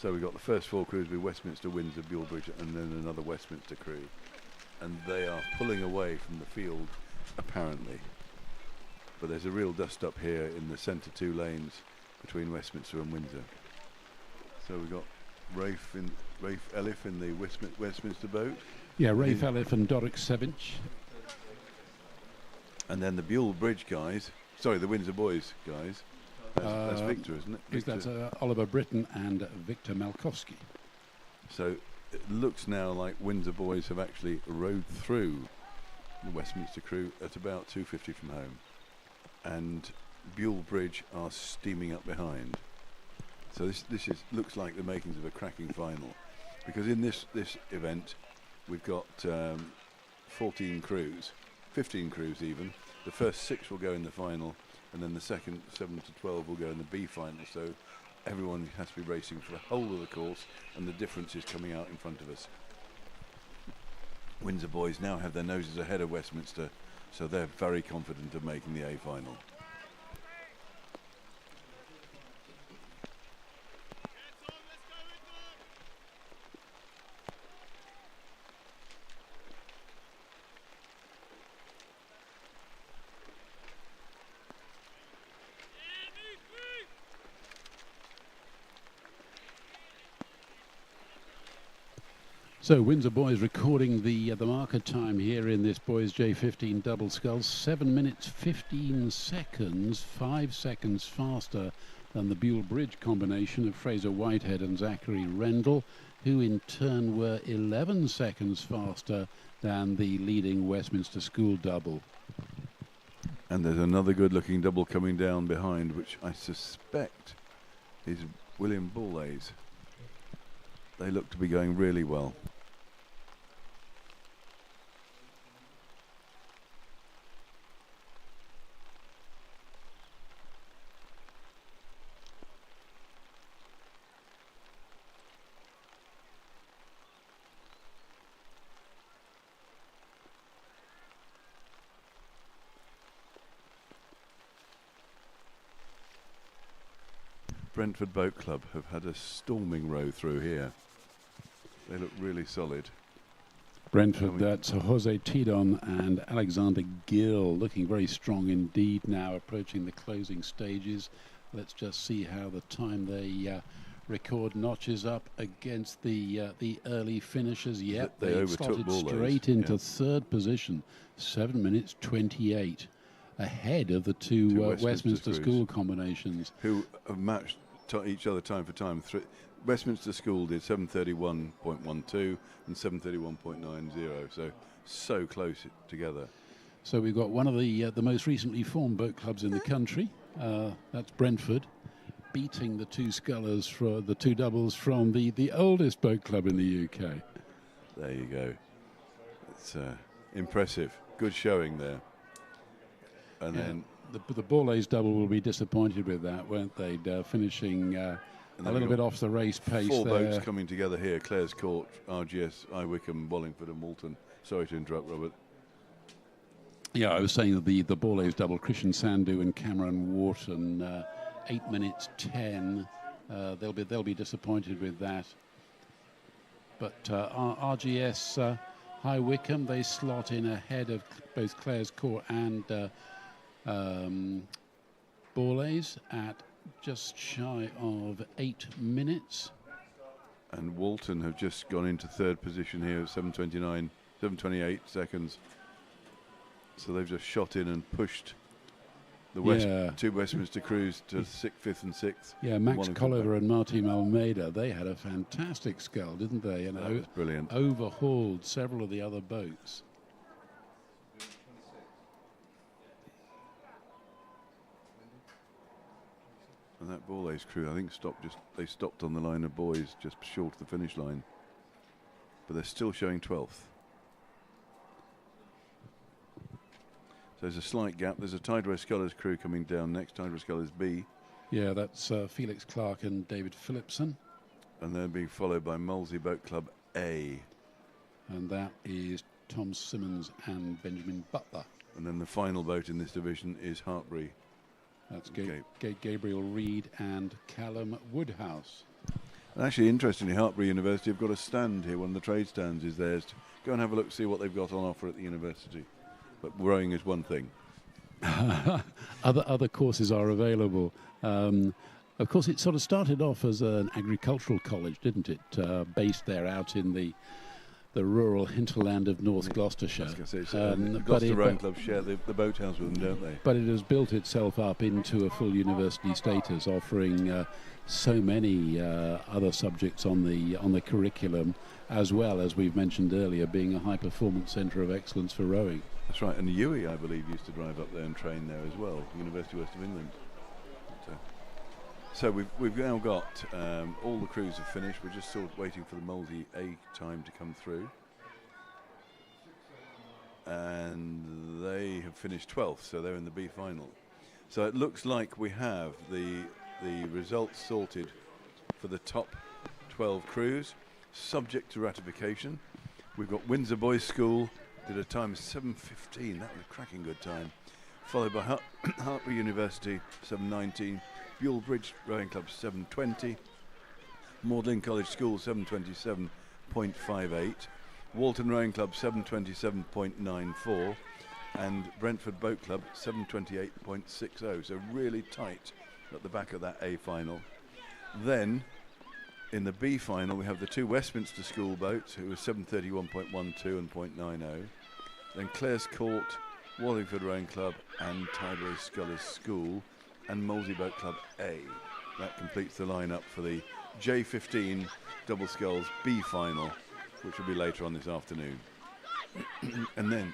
So we've got the first 4 crews with Westminster, Windsor, Buell Bridge, and then another Westminster crew. And they are pulling away from the field, apparently. But there's a real dust-up here in the centre 2 lanes between Westminster and Windsor. So we've got Rafe Elif in the Westminster boat. Yeah, Rafe Elif and Doric Sevinch. And then the Buell Bridge guys, sorry, the Windsor boys guys. That's Victor, isn't it? That's Oliver Britton and Victor Malkowski. So it looks now like Windsor boys have actually rode through the Westminster crew at about 2:50 from home, and Buell Bridge are steaming up behind. So this looks like the makings of a cracking final, because in this event we've got 14 crews, 15 crews even. The first 6 will go in the final, and then the second 7 to 12 will go in the B-final. So everyone has to be racing for the whole of the course, and the difference is coming out in front of us. Windsor boys now have their noses ahead of Westminster, so they're very confident of making the A final. So Windsor boys recording the marker time here in this boys J15 double sculls, 7 minutes 15 seconds, 5 seconds faster than the Buell Bridge combination of Fraser Whitehead and Zachary Rendell, who in turn were 11 seconds faster than the leading Westminster School double. And there's another good looking double coming down behind, which I suspect is William Bourlays. They look to be going really well. Brentford Boat Club have had a storming row through here. They look really solid. Brentford, that's Jose Tidon and Alexander Gill, looking very strong indeed now, approaching the closing stages. Let's just see how the time they record notches up against the early finishers. Yep, they slotted overtook straight into third position, 7 minutes 28, ahead of the two Westminster School combinations, who have matched each other time for time. Westminster School did 7:31.12 and 7:31.90, so close together. So we've got one of the most recently formed boat clubs in the country. That's Brentford, beating the two scullers for the two doubles from the oldest boat club in the UK. There you go. It's impressive. Good showing there. And then the Bourlays double will be disappointed with that, won't they? Finishing a little bit off the race pace. 4 there. boats coming together here: Clares Court, RGS, Wickham, Wallingford and Walton. Sorry to interrupt, Robert. Yeah, I was saying that the Bourlays double, Christian Sandu and Cameron Wharton, 8 minutes 10. They'll be disappointed with that. But RGS High Wickham, they slot in ahead of both Clares Court and Bourlays at just shy of 8 minutes. And Walton have just gone into third position here at 7:28 seconds. So they've just shot in and pushed the two Westminster crews to 5th and 6th. Yeah, Max Colliver and Martin Almeida, they had a fantastic scull, didn't they? And that was brilliant. Overhauled several of the other boats. And that Bourlays crew, I think, they stopped on the line of boys just short of the finish line. But they're still showing 12th. So there's a slight gap. There's a Tideway Scullers crew coming down next, Tideway Scullers B. Yeah, that's Felix Clark and David Phillipson. And they're being followed by Molesey Boat Club A. And that is Tom Simmons and Benjamin Butler. And then the final boat in this division is Hartbury. That's Gabriel Reed and Callum Woodhouse. And actually, interestingly, Hartbury University have got a stand here. One of the trade stands is theirs. Go and have a look, see what they've got on offer at the university. But rowing is one thing. Other courses are available. Of course, it sort of started off as an agricultural college, didn't it? Based there out in the the rural hinterland of North Gloucestershire. I was going to say, so, but Gloucester it- Rowing Club share the boathouse with them, don't they? But it has built itself up into a full university status, offering so many other subjects on the curriculum, as well as we've mentioned earlier, being a high performance centre of excellence for rowing. That's right, and Yui, I believe, used to drive up there and train there as well, University West of England. So we've now got all the crews have finished. We're just sort of waiting for the Molesey A time to come through, and they have finished 12th, so they're in the B final. So it looks like we have the results sorted for the top 12 crews, subject to ratification. We've got Windsor Boys School did a time of 7:15. That was a cracking good time. Followed by Hartpury University 7:19, Buell Bridge Rowing Club 7:20, Magdalen College School 7:27.58, Walton Rowing Club 7:27.94, and Brentford Boat Club 7:28.60. So really tight at the back of that A final. Then in the B final we have the two Westminster School boats who were 7:31.12 and .90. Then Clare's Court, Wallingford Rowing Club and Tideway Scullery School and Molesey Boat Club A. That completes the lineup for the J15 Double Sculls B final, which will be later on this afternoon. And then,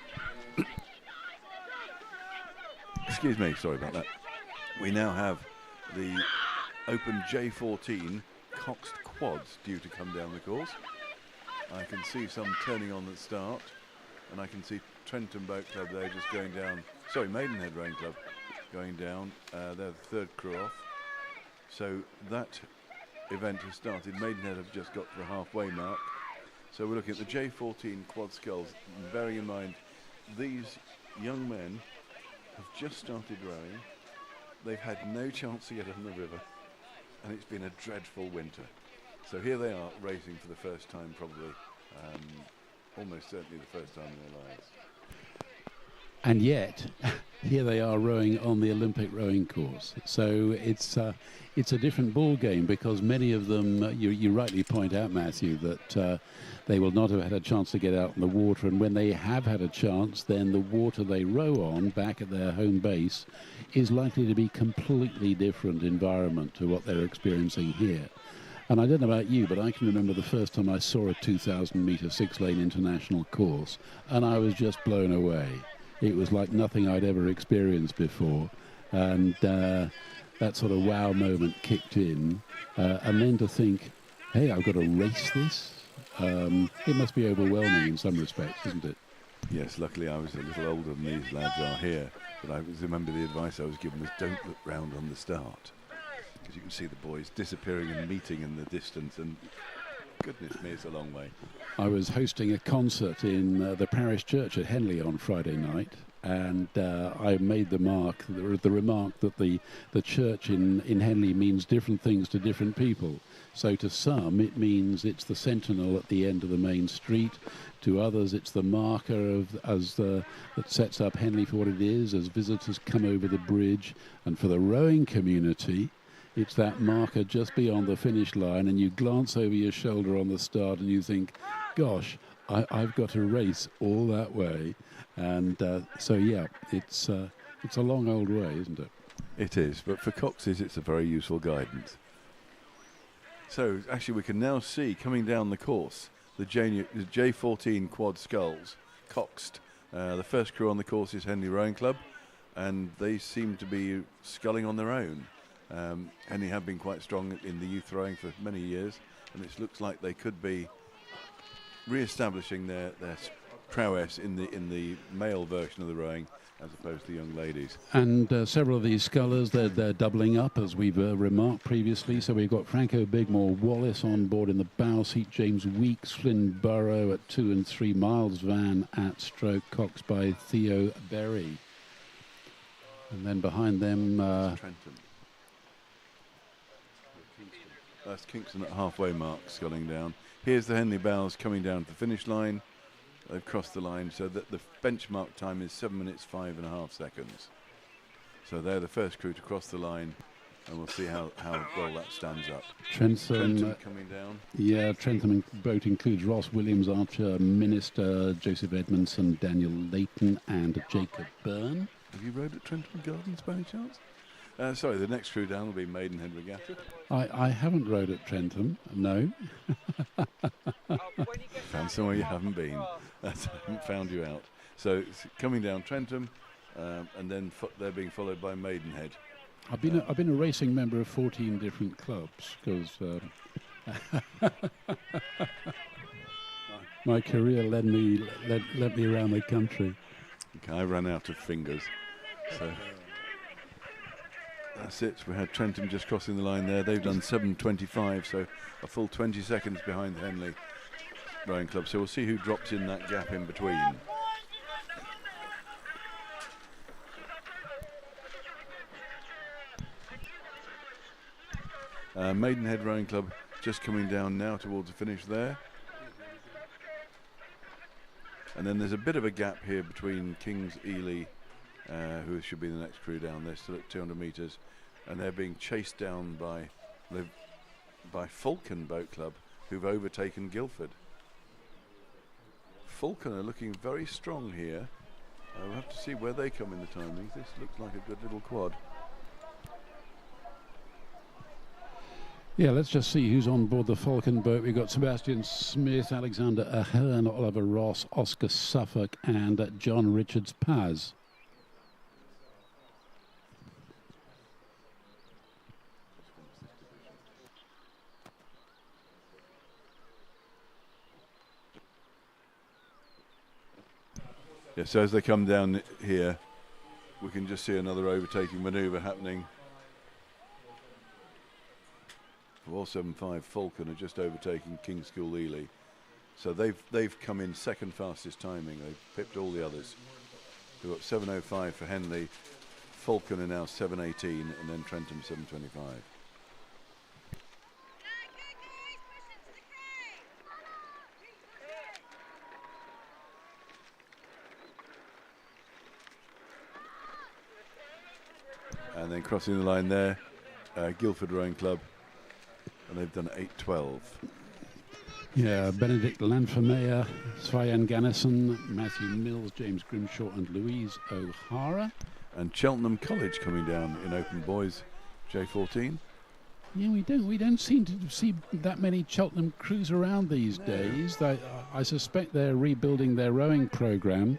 excuse me, sorry about that. We now have the Open J14 coxed quads due to come down the course. I can see some turning on at start, and I can see Trenton Boat Club there just going down. Sorry, Maidenhead Rowing Club going down. They're the third crew off. So that event has started. Maidenhead have just got to the halfway mark. So we're looking at the J14 quad sculls. And bearing in mind, these young men have just started rowing. They've had no chance to get on the river, and it's been a dreadful winter. So here they are racing for the first time, probably, almost certainly the first time in their lives. And yet, here they are rowing on the Olympic rowing course. So it's a different ball game, because many of them, you rightly point out, Matthew, that they will not have had a chance to get out in the water. And when they have had a chance, then the water they row on back at their home base is likely to be completely different environment to what they're experiencing here. And I don't know about you, but I can remember the first time I saw a 2,000 metre 6-lane international course, and I was just blown away. It was like nothing I'd ever experienced before, and that sort of wow moment kicked in. And then to think, hey, I've got to race this? It must be overwhelming in some respects, isn't it? Yes, luckily I was a little older than these lads are here, but I remember the advice I was given was don't look round on the start, because you can see the boys disappearing and meeting in the distance, and goodness me, it's a long way. I was hosting a concert in the parish church at Henley on Friday night, and I made the remark that the church in Henley means different things to different people. So to some it means it's the sentinel at the end of the main street. To others it's the marker that sets up Henley for what it is as visitors come over the bridge. And for the rowing community, it's that marker just beyond the finish line, and you glance over your shoulder on the start and you think, gosh, I've got to race all that way. And so, yeah, it's a long old way, isn't it? It is, but for coxes it's a very useful guidance. So actually we can now see coming down the course the J14 quad sculls, coxed. The first crew on the course is Henley Rowing Club, and they seem to be sculling on their own. Henley have been quite strong in the youth rowing for many years, and it looks like they could be re-establishing their prowess in the male version of the rowing as opposed to young ladies. And several of these scullers, they're doubling up, as we've remarked previously. So we've got Franco Bigmore Wallace on board in the bow seat, James Weeks, Flynn Burrow at 2 and 3, Miles Van at stroke, coxed by Theo Berry. And then behind them... Trenton. That's Kingston at halfway mark, sculling down. Here's the Henley bows coming down to the finish line. They've crossed the line, so that the benchmark time is 7 minutes 5.5 seconds. So they're the first crew to cross the line and we'll see how well that stands up. Trentham, coming down. yeah, Trentham boat includes Ross Williams, Archer Minister, Joseph Edmondson, Daniel Leighton, and Jacob Byrne. Have you rowed at Trentham Gardens by any chance? Sorry, the next crew down will be Maidenhead Regatta. I haven't rowed at Trentham, no. Found somewhere you haven't been. I haven't found you out. So it's coming down Trentham, and then they're being followed by Maidenhead. I've been a racing member of 14 different clubs because my career led me around the country. Okay, I ran out of fingers, so that's it. We had Trentham just crossing the line there. They've done 7:25, so a full 20 seconds behind the Henley Rowing Club. So we'll see who drops in that gap in between. Maidenhead Rowing Club just coming down now towards the finish there. And then there's a bit of a gap here between Kings Ely, who should be the next crew down. They're still at 200 metres, and they're being chased down by Falcon Boat Club, who've overtaken Guildford. Falcon are looking very strong here. We'll have to see where they come in the timings. This looks like a good little quad. Yeah, let's just see who's on board the Falcon boat. We've got Sebastian Smith, Alexander Ahern, Oliver Ross, Oscar Suffolk, and John Richards Paz. Yes, so as they come down here, we can just see another overtaking manoeuvre happening. 475 Falcon are just overtaking King's School Ely. So they've come in second fastest timing. They've pipped all the others. We've got 705 for Henley. Falcon are now 718, and then Trentham 725. And then crossing the line there, Guildford Rowing Club, and they've done 8:12. Yeah, Benedict Lanfameyer, Swayan Gannison, Matthew Mills, James Grimshaw, and Louise O'Hara. And Cheltenham College coming down in open boys, J14. Yeah, we don't seem to see that many Cheltenham crews around these days. I suspect they're rebuilding their rowing programme,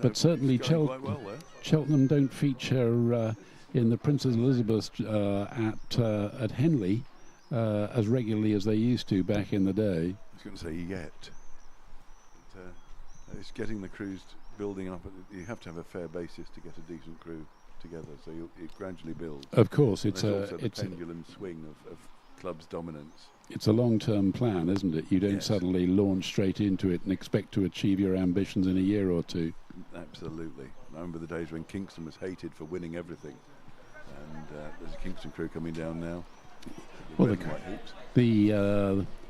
but certainly Cheltenham don't feature in the Princess Elizabeth at Henley as regularly as they used to back in the day. I was going to say yet. It's getting the crews building up. You have to have a fair basis to get a decent crew together, so it gradually builds. Of course, it's a pendulum swing of clubs' dominance. It's a long-term plan, isn't it? You don't suddenly launch straight into it and expect to achieve your ambitions in a year or two. Absolutely. I remember the days when Kingston was hated for winning everything, and there's a Kingston crew coming down now. Well,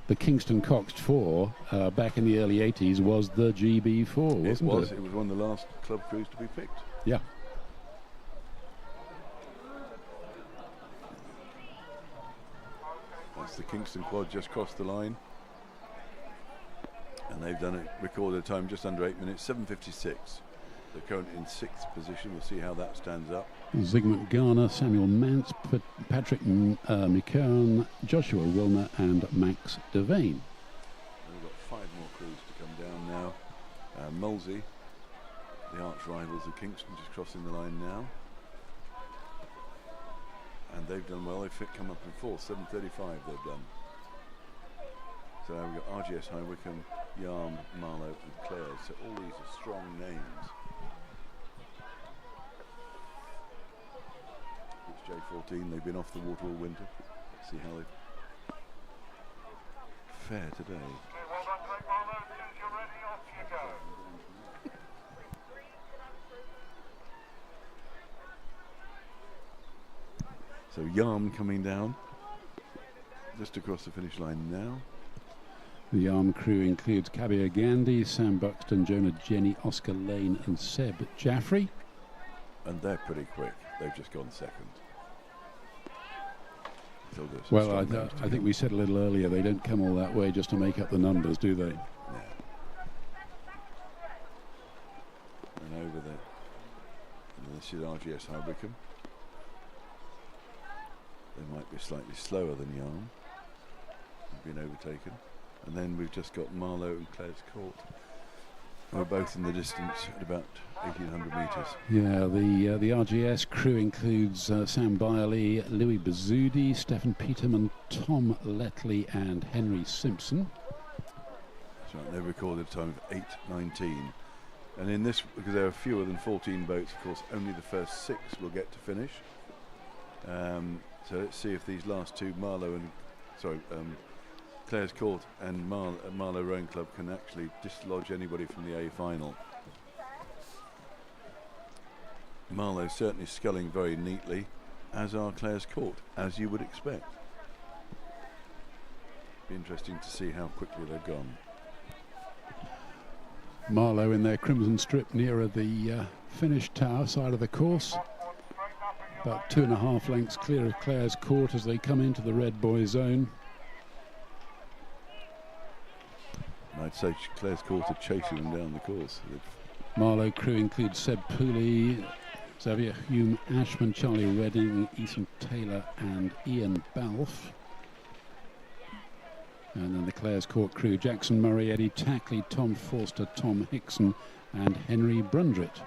the Kingston Coxed 4 back in the early 80s was the GB4, wasn't it? It was one of the last club crews to be picked. Yeah. That's the Kingston quad just crossed the line, and they've done it, recorded time just under 8 minutes, 7:56. They're currently in 6th position. We'll see how that stands up. Zygmunt Garner, Samuel Mance, Patrick McKeown, Joshua Wilner, and Max Devane. We've got 5 more crews to come down now. Molesey, the arch rivals of Kingston, just crossing the line now. And they've done well. They've come up in 4th, 7:35 they've done. So we've got RGS High Wycombe, Yarm, Marlow, and Clare. So all these are strong names. It's J14. They've been off the water all winter. Let's see how they fare today. So Yarm coming down just across the finish line now. The Yarm crew includes Kabir Gandhi, Sam Buxton, Jonah Jenny, Oscar Lane, and Seb Jaffrey. And they're pretty quick. They've just gone second. Still do some Well, strong names to I think come. we said a little earlier, they don't come all that way just to make up the numbers, do they? Yeah. And over there. And this is RGS Hybricum. They might be slightly slower than Yarn. They've been overtaken. And then we've just got Marlow and Clares Court. We're both in the distance at about 1,800 metres. Yeah, the RGS crew includes Sam Byerly, Louis Bazudi, Stephen Peterman, Tom Letley and Henry Simpson. That's right, they've recorded a time of 8:19. And in this, because there are fewer than 14 boats, of course, only the first 6 will get to finish. So let's see if these last two, Clares Court and Marlow Rowing Club, can actually dislodge anybody from the A final. Marlow certainly sculling very neatly, as are Clares Court, as you would expect. Be interesting to see how quickly they've gone. Marlow in their crimson strip nearer the finish tower side of the course. About 2.5 lengths clear of Clares Court as they come into the red boy zone. And I'd say Clares Court are chasing them down the course. Marlow crew includes Seb Pooley, Xavier Hume, Ashman, Charlie Redding, Ethan Taylor and Ian Balfe. And then the Clares Court crew, Jackson Murray, Eddie Tackley, Tom Forster, Tom Hickson and Henry Brundrett.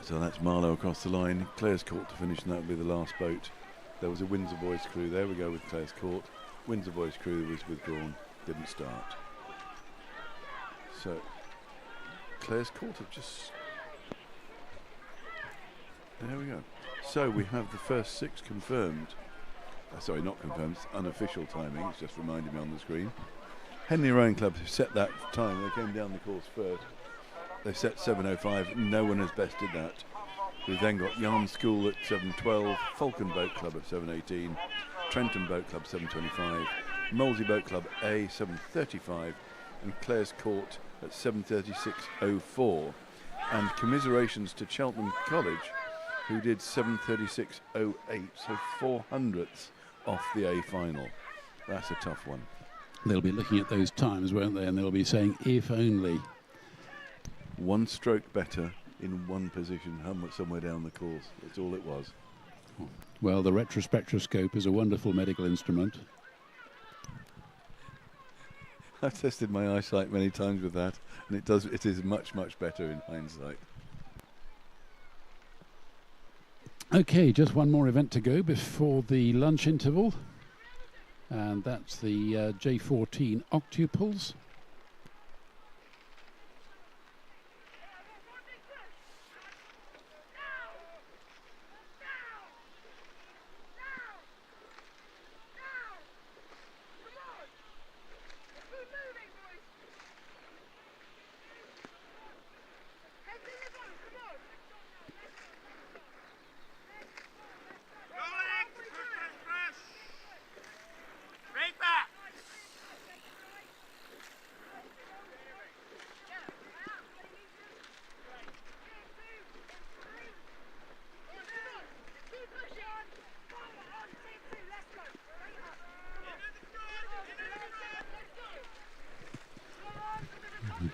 So that's Marlow across the line, Clares Court to finish, and that will be the last boat. There was a Windsor Boys crew, there we go with Clares Court. Windsor Boys crew was withdrawn, didn't start. So Clares Court have just... There we go. So we have the first 6 confirmed. Sorry, not confirmed, it's unofficial timing, it's just reminding me on the screen. Henley Rowing Club have set that time, they came down the course first. They set 7:05, no one has bested that. We've then got Yarn School at 7:12, Falcon Boat Club at 7:18, Trenton Boat Club 7:25, Molesey Boat Club A 7:35, and Clares Court at 7:36:04. And commiserations to Cheltenham College, who did 7:36:08, so 400ths off the A final. That's a tough one. They'll be looking at those times, won't they? And they'll be saying, if only. One stroke better in one position, somewhere down the course. That's all it was. Well, the retrospectroscope is a wonderful medical instrument. I've tested my eyesight many times with that, and it is much, much better in hindsight. Okay, just one more event to go before the lunch interval. And that's the J15 octuples.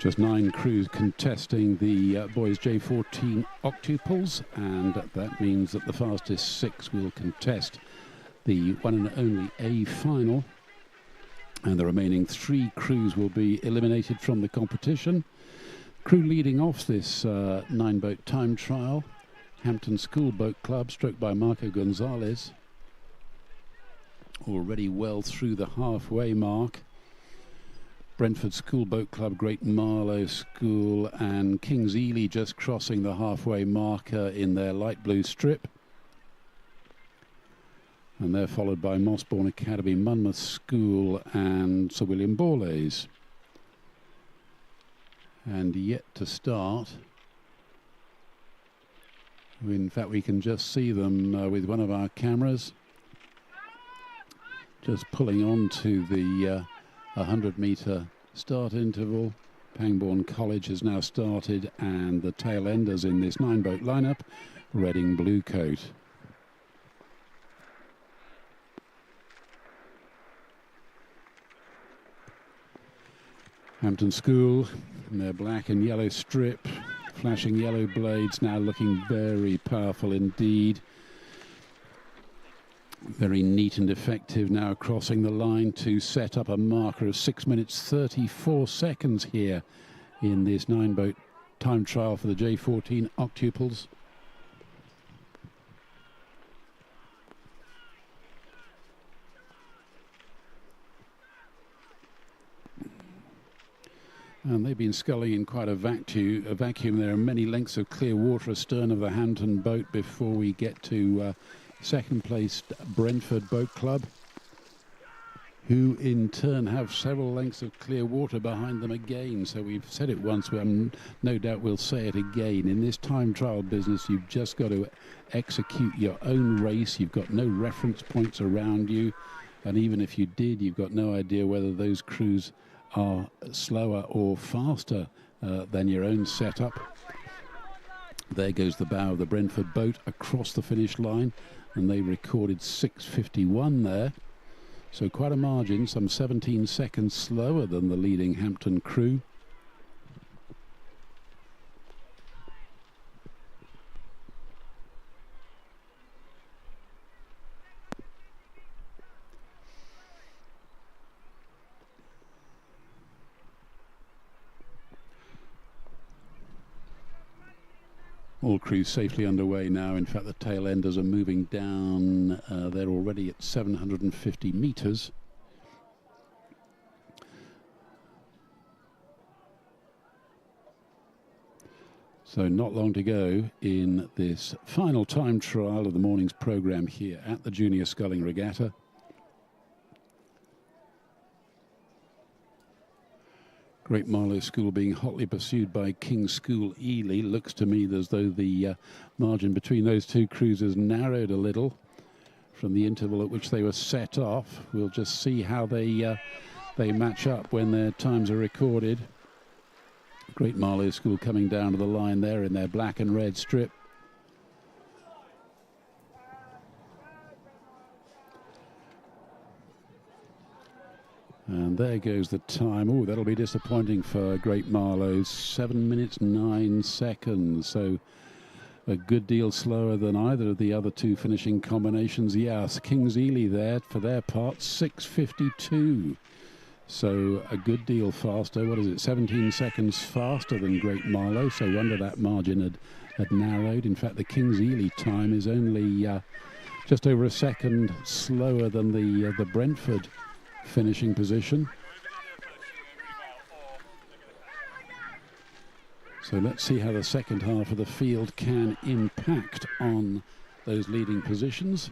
Just 9 crews contesting the boys J14 octuples, and that means that the fastest 6 will contest the one and only A final, and the remaining 3 crews will be eliminated from the competition. Crew leading off this 9-boat time trial, Hampton School Boat Club, stroked by Marco Gonzalez, already well through the halfway mark. Brentford School Boat Club, Great Marlow School and Kings Ely just crossing the halfway marker in their light blue strip. And they're followed by Mossbourne Academy, Monmouth School and Sir William Borlase. And yet to start. In fact, we can just see them with one of our cameras. Just pulling on to the 100-metre start interval. Pangbourne College has now started, and the tail enders in this 9-boat lineup Reading blue coat. Hampton School in their black and yellow strip, flashing yellow blades, now looking very powerful indeed. Very neat and effective now, crossing the line to set up a marker of 6 minutes 34 seconds here in this 9-boat time trial for the J15 octuples. And they've been sculling in quite a vacuum. There are many lengths of clear water astern of the Hampton boat before we get to second placed Brentford Boat Club, who in turn have several lengths of clear water behind them again. So we've said it once, no doubt we'll say it again. In this time trial business, you've just got to execute your own race. You've got no reference points around you. And even if you did, you've got no idea whether those crews are slower or faster than your own setup. There goes the bow of the Brentford boat across the finish line, and they recorded 6:51 there. So quite a margin, some 17 seconds slower than the leading Hampton crew. All crews safely underway now. In fact, the tail enders are moving down. They're already at 750 metres. So not long to go in this final time trial of the morning's programme here at the Junior Sculling Regatta. Great Marlow School being hotly pursued by King's School Ely. Looks to me as though the margin between those two crews has narrowed a little from the interval at which they were set off. We'll just see how they match up when their times are recorded. Great Marlow School coming down to the line there in their black and red strip. And there goes the time. Oh, that'll be disappointing for Great Marlow. 7 minutes 9 seconds. So a good deal slower than either of the other two finishing combinations. Yes, Kings Ely there for their part, 6:52. So a good deal faster. What is it? 17 seconds faster than Great Marlow. So under that margin had narrowed. In fact, the Kings Ely time is only just over a second slower than the Brentford finishing position. So let's see how the second half of the field can impact on those leading positions.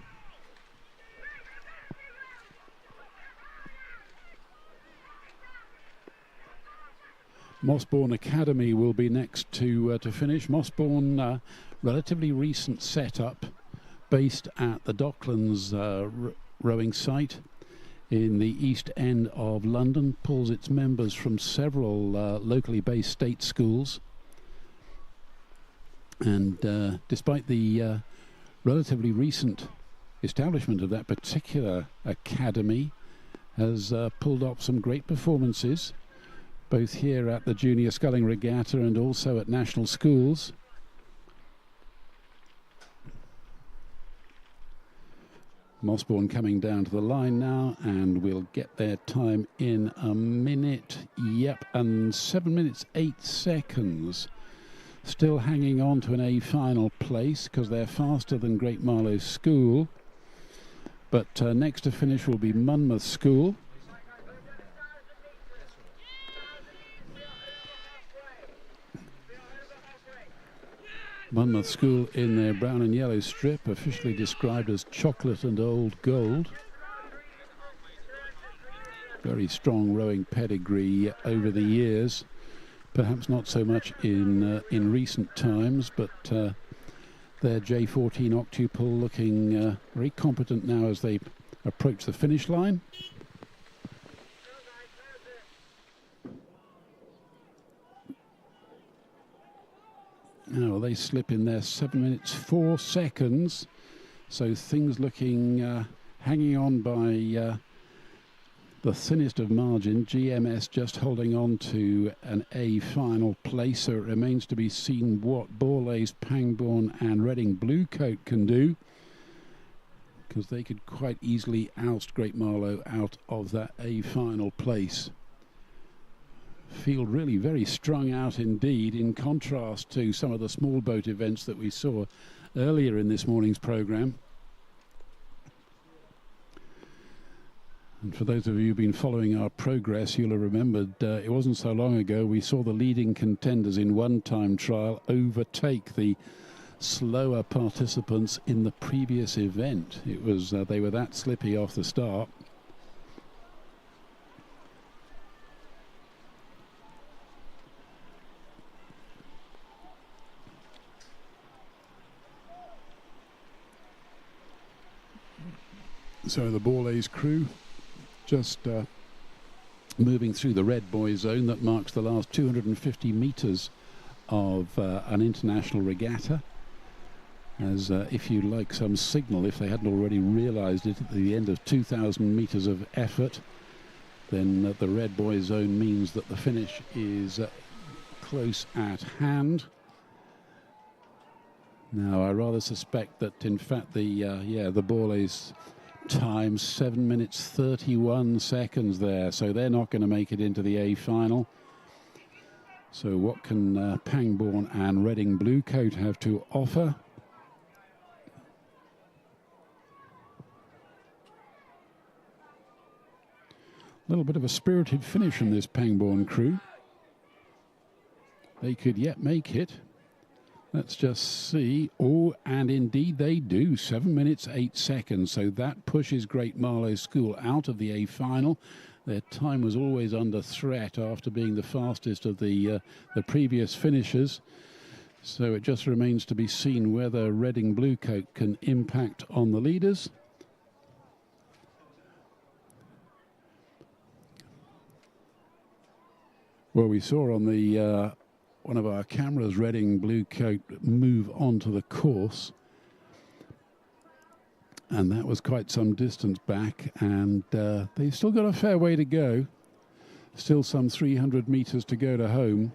Mossbourne Academy will be next to finish. Mossbourne, relatively recent setup, based at the Docklands rowing site in the East End of London, pulls its members from several locally based state schools. And despite the relatively recent establishment of that particular academy, has pulled off some great performances, both here at the Junior Sculling Regatta and also at national schools. Mossbourne coming down to the line now, and we'll get their time in a minute. Yep, and 7 minutes 8 seconds. Still hanging on to an A final place because they're faster than Great Marlow School. But next to finish will be Monmouth School. Monmouth School in their brown and yellow strip, officially described as chocolate and old gold. Very strong rowing pedigree over the years. Perhaps not so much in recent times, but their J14 octuple looking very competent now as they approach the finish line. Oh, they slip in there 7 minutes 4 seconds. So things looking hanging on by the thinnest of margin. GMS just holding on to an A final place. So it remains to be seen what Borlase, Pangbourne and Reading Bluecoat can do, because they could quite easily oust Great Marlow out of that A final place. Field really very strung out indeed, in contrast to some of the small boat events that we saw earlier in this morning's programme. And for those of you who've been following our progress, you'll have remembered it wasn't so long ago we saw the leading contenders in one-time trial overtake the slower participants in the previous event. It was they were that slippy off the start. So the Borlase crew just moving through the red buoy zone that marks the last 250 metres of an international regatta. As if you like some signal, if they hadn't already realised it, at the end of 2,000 metres of effort, then the red buoy zone means that the finish is close at hand. Now, I rather suspect that, in fact, the Borlase time 7 minutes 31 seconds there, so they're not going to make it into the A final. So what can Pangbourne and Reading Bluecoat have to offer? A little bit of a spirited finish from this Pangbourne crew. They could yet make it. Let's just see. Oh, and indeed they do. 7 minutes 8 seconds. So that pushes Great Marlow School out of the A final. Their time was always under threat after being the fastest of the previous finishers. So it just remains to be seen whether Reading Bluecoat can impact on the leaders. Well, we saw on the one of our cameras Reading Bluecoat move onto the course, and that was quite some distance back, and they've still got a fair way to go. Still some 300 metres to go to home.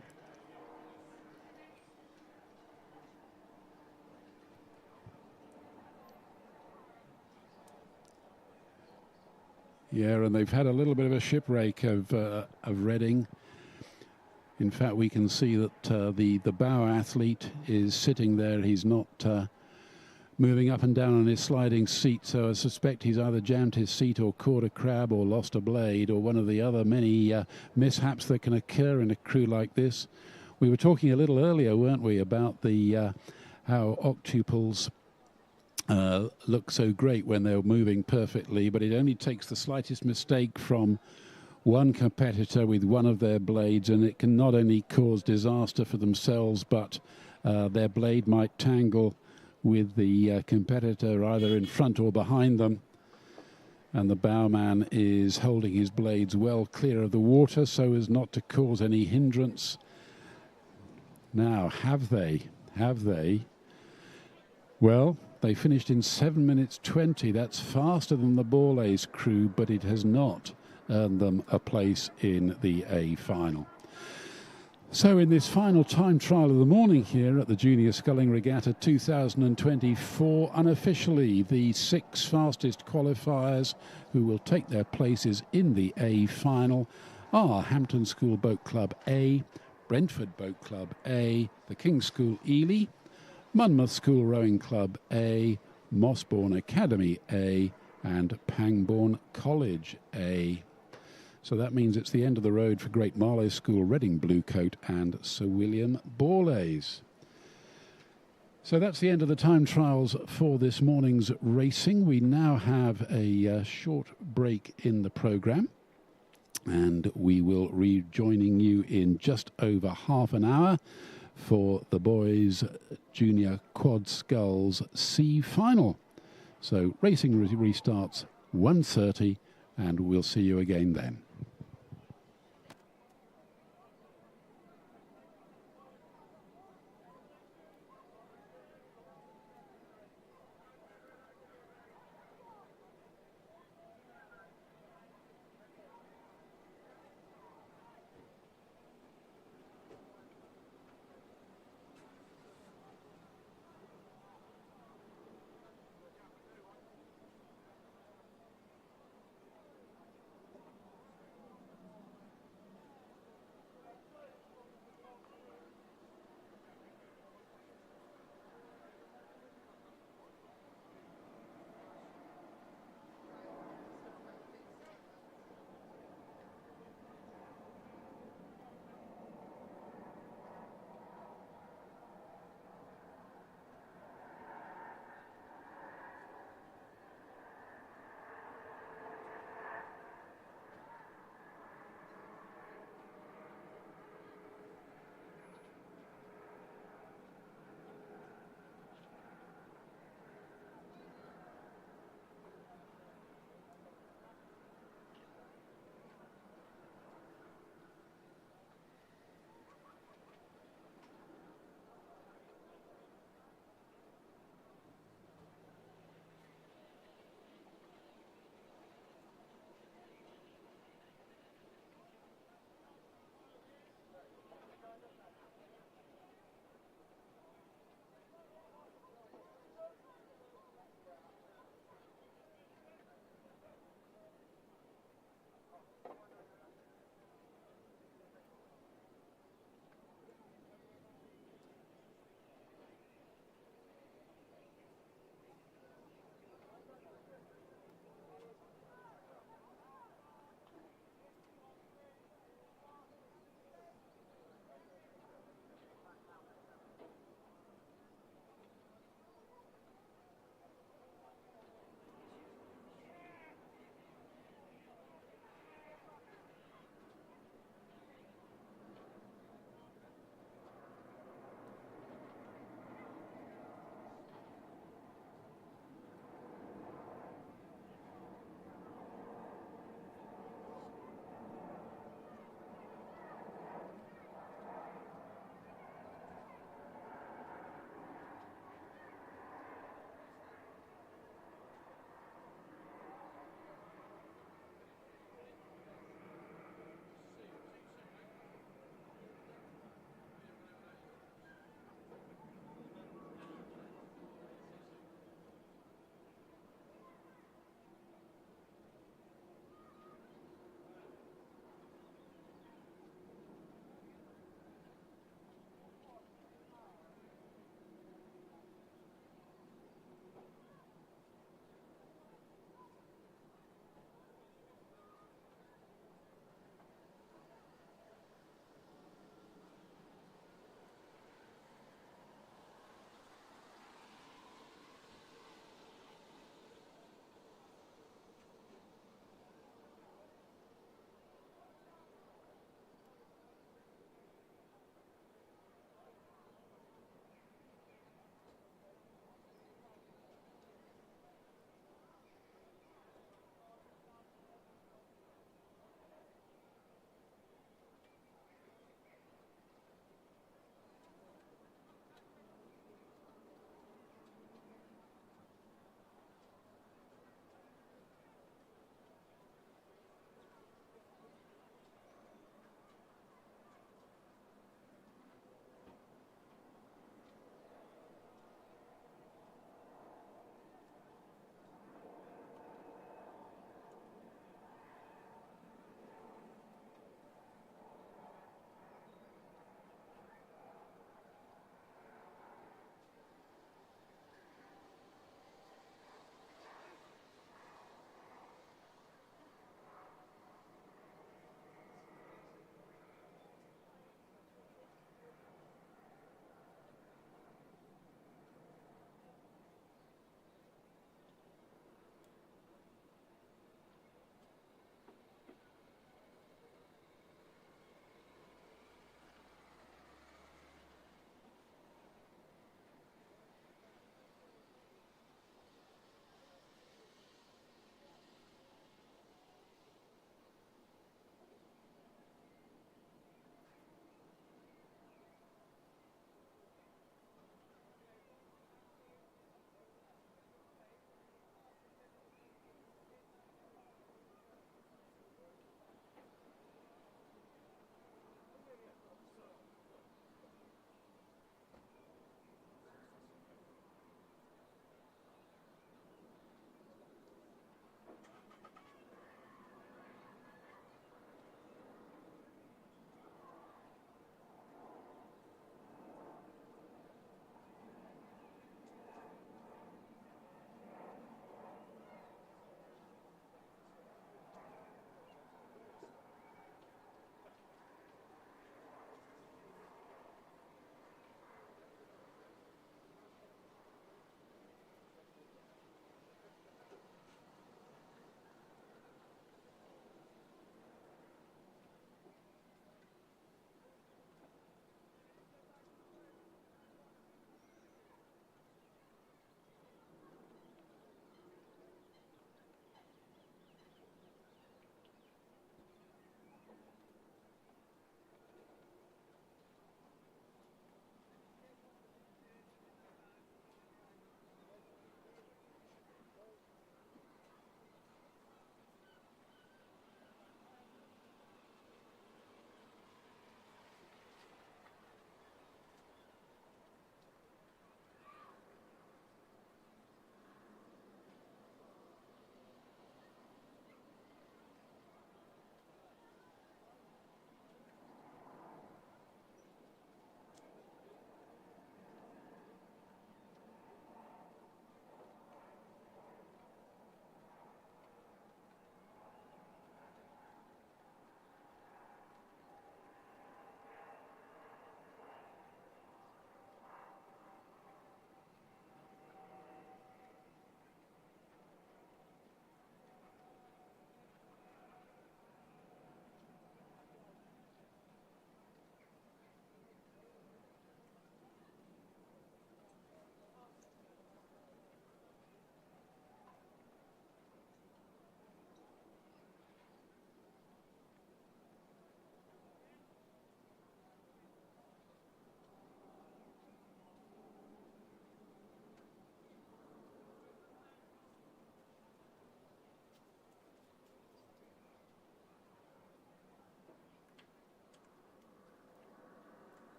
Yeah, and they've had a little bit of a shipwreck of Reading. In fact, we can see that the bow athlete is sitting there. He's not moving up and down on his sliding seat, so I suspect he's either jammed his seat or caught a crab or lost a blade or one of the other many mishaps that can occur in a crew like this. We were talking a little earlier, weren't we, about the how octuples look so great when they're moving perfectly, but it only takes the slightest mistake from one competitor with one of their blades, and it can not only cause disaster for themselves, but their blade might tangle with the competitor either in front or behind them. And the bowman is holding his blades well clear of the water so as not to cause any hindrance. Now, have they? Well, they finished in 7 minutes 20. That's faster than the Borlase crew, but it has not earned them a place in the A final. So in this final time trial of the morning here at the Junior Sculling Regatta 2024, unofficially the 6 fastest qualifiers who will take their places in the A final are Hampton School Boat Club A, Brentford Boat Club A, the King's School Ely, Monmouth School Rowing Club A, Mossbourne Academy A, and Pangbourne College A. So that means it's the end of the road for Great Marlow School, Reading Bluecoat and Sir William Borlase. So that's the end of the time trials for this morning's racing. We now have a short break in the programme, and we will be joining you in just over half an hour for the boys' junior quad sculls C final. So racing restarts 1:30, and we'll see you again then.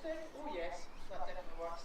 do? Oh yes, that definitely works.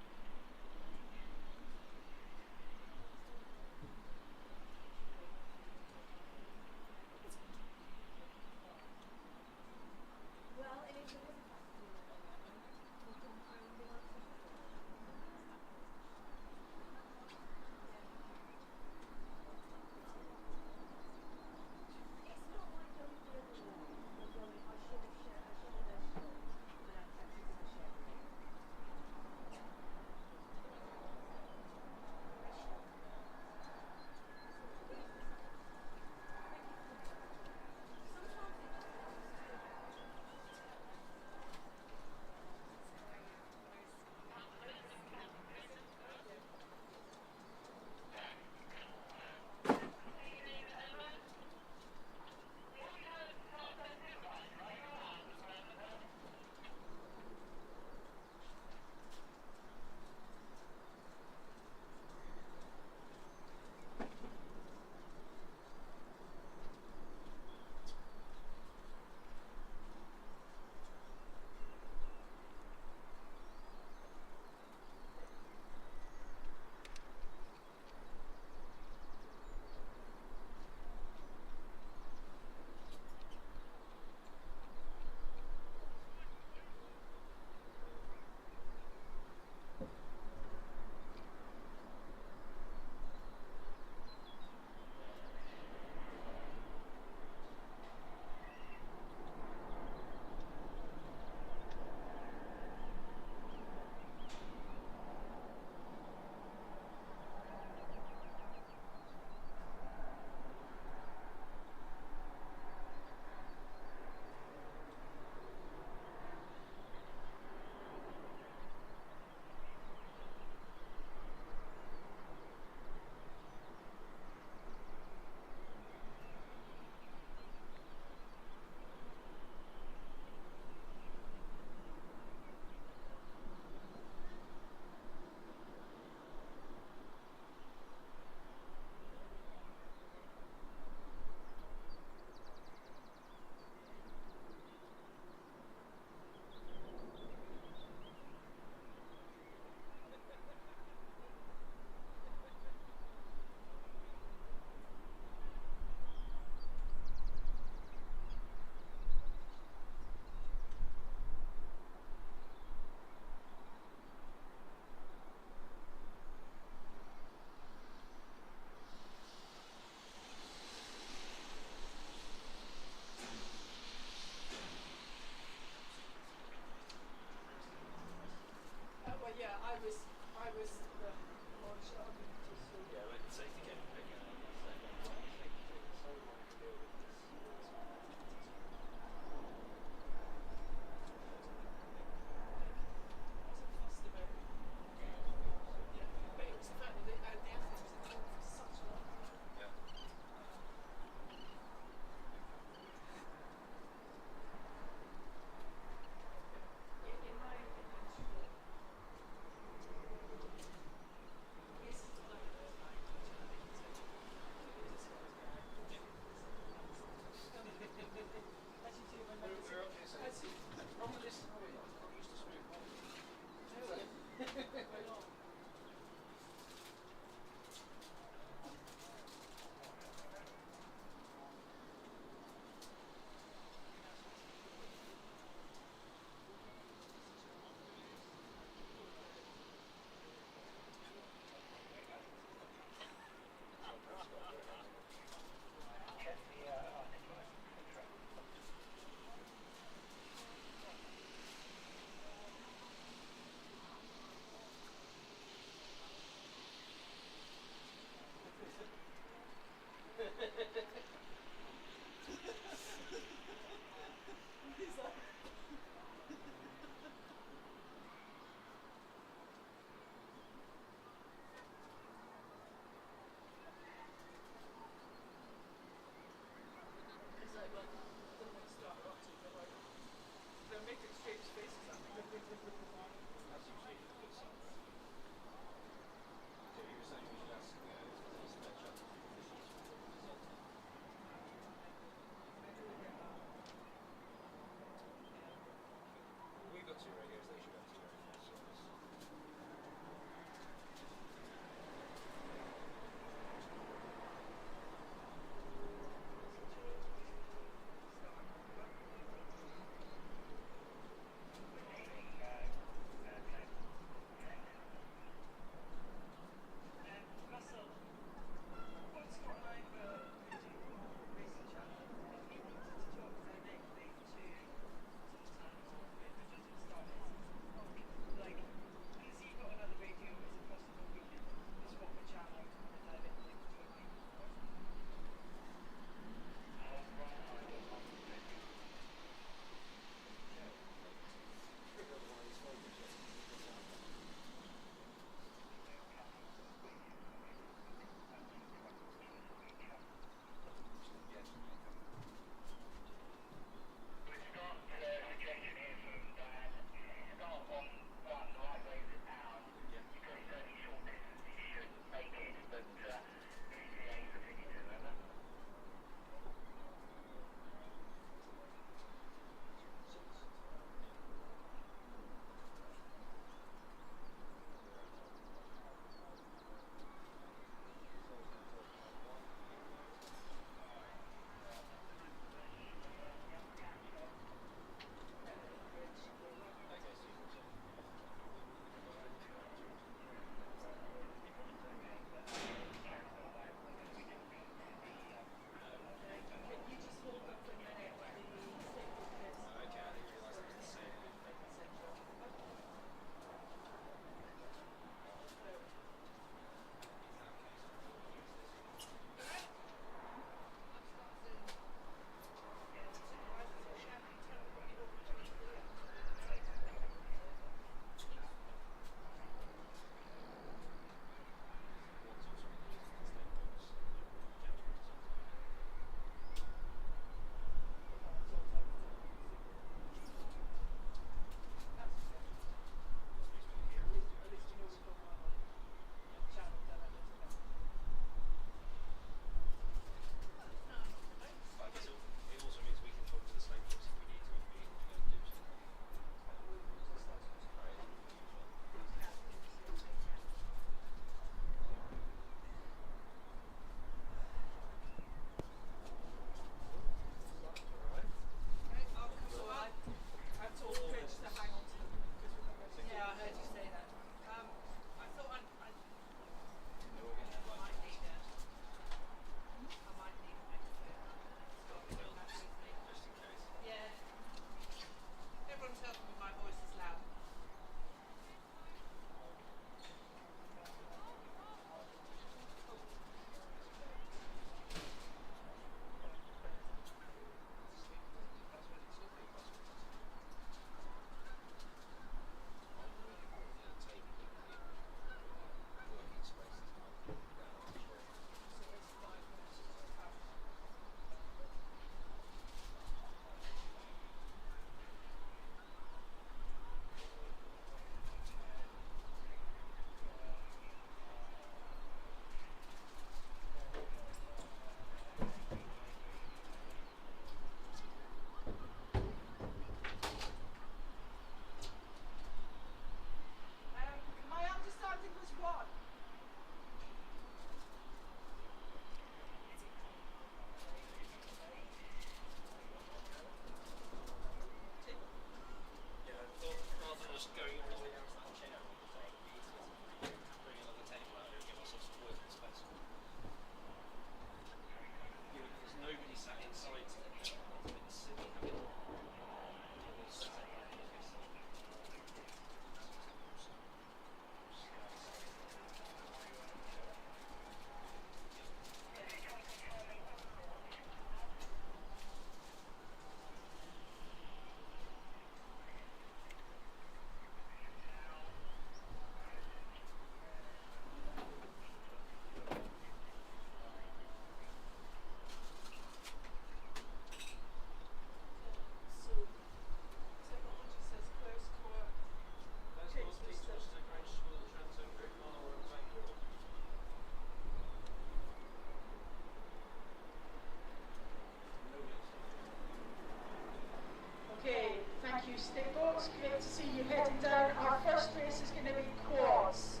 Steamboats, great to see you heading down. Our first race is going to be quads.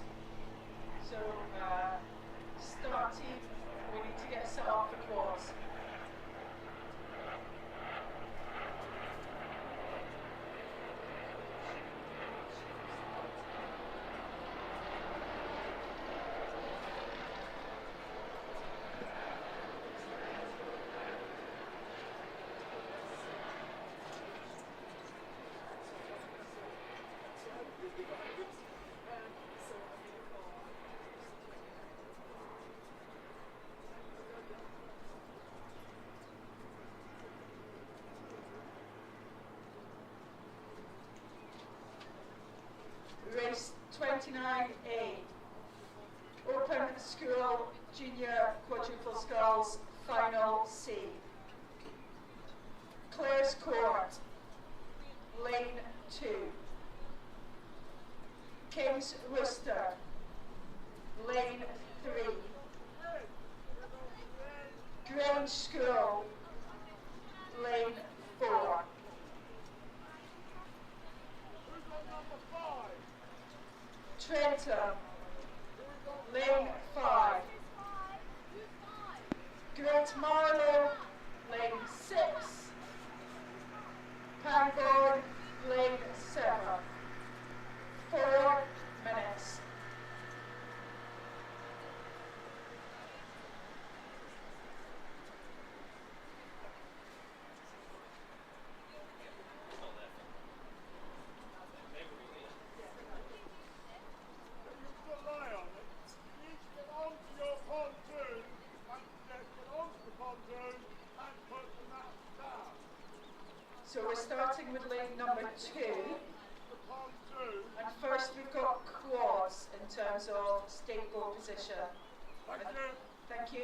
So, start team, we need to get set up for quads. Race 29A, Open School Junior Quadruple Sculls, Final C. Clare's Court, Lane 2. King's Rooster, Lane 3. Grange School, Lane 4. Trenton, Lane 5. Great Marlow, Lane 6. Pangbourne, Lane 7. 4 minutes. So we're starting with lane number 2. And first we've got quads in terms of steamboat position. Thank you.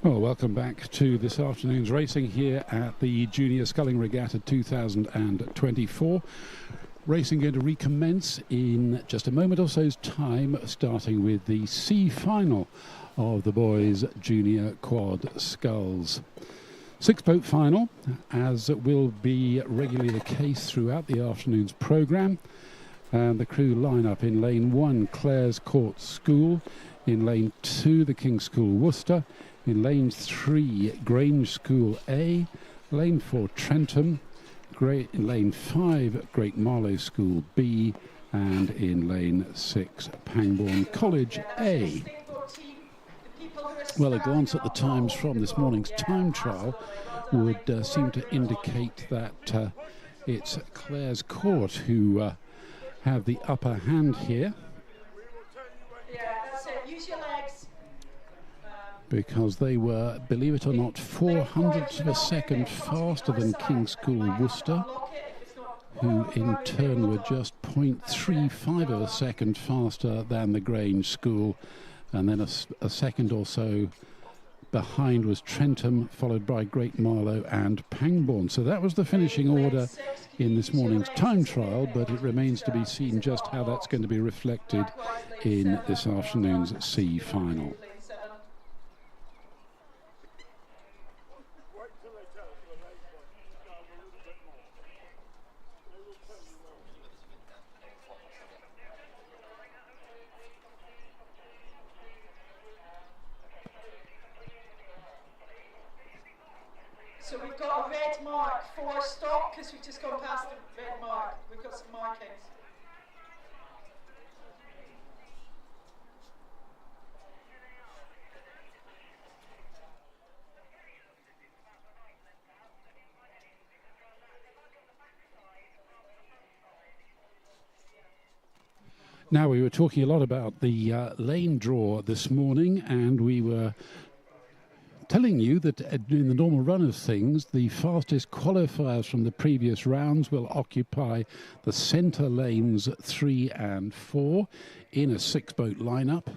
Well, welcome back to this afternoon's racing here at the Junior Sculling Regatta 2024. Racing going to recommence in just a moment or so's time, starting with the C final of the boys' junior quad sculls. 6-boat final, as will be regularly the case throughout the afternoon's programme. And the crew line up in lane 1, Clare's Court School. In lane 2, the King's School Worcester. In lane 3, Grange School A. Lane 4, Trentham. In lane 5, Great Marlow School B. And in lane 6, Pangbourne College A. Well, a glance at the times from this morning's time trial would seem to indicate that it's Clare's Court who have the upper hand here. Yeah, that's it. Use your legs. Because they were, believe it or not, 400ths of a second faster than King's School Worcester, who in turn were just 0.35 of a second faster than the Grange School, and then a second or so Behind was Trentham, followed by Great Marlow and Pangbourne. So that was the finishing order in this morning's time trial, but it remains to be seen just how that's going to be reflected in this afternoon's C final. So we've got a red mark for stop because we've just gone past the red mark. We've got some markings. Now, we were talking a lot about the lane draw this morning, and we were telling you that in the normal run of things, the fastest qualifiers from the previous rounds will occupy the centre lanes 3 and 4 in a 6-boat lineup.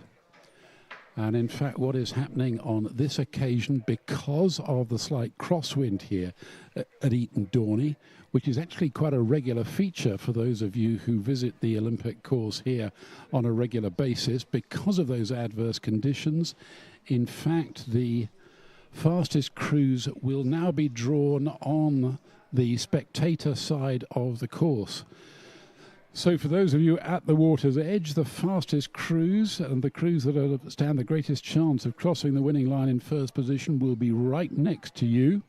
And in fact, what is happening on this occasion, because of the slight crosswind here at Eton Dorney, which is actually quite a regular feature for those of you who visit the Olympic course here on a regular basis, because of those adverse conditions, in fact, the fastest crews will now be drawn on the spectator side of the course. So for those of you at the water's edge, the fastest crews and the crews that stand the greatest chance of crossing the winning line in first position will be right next to you,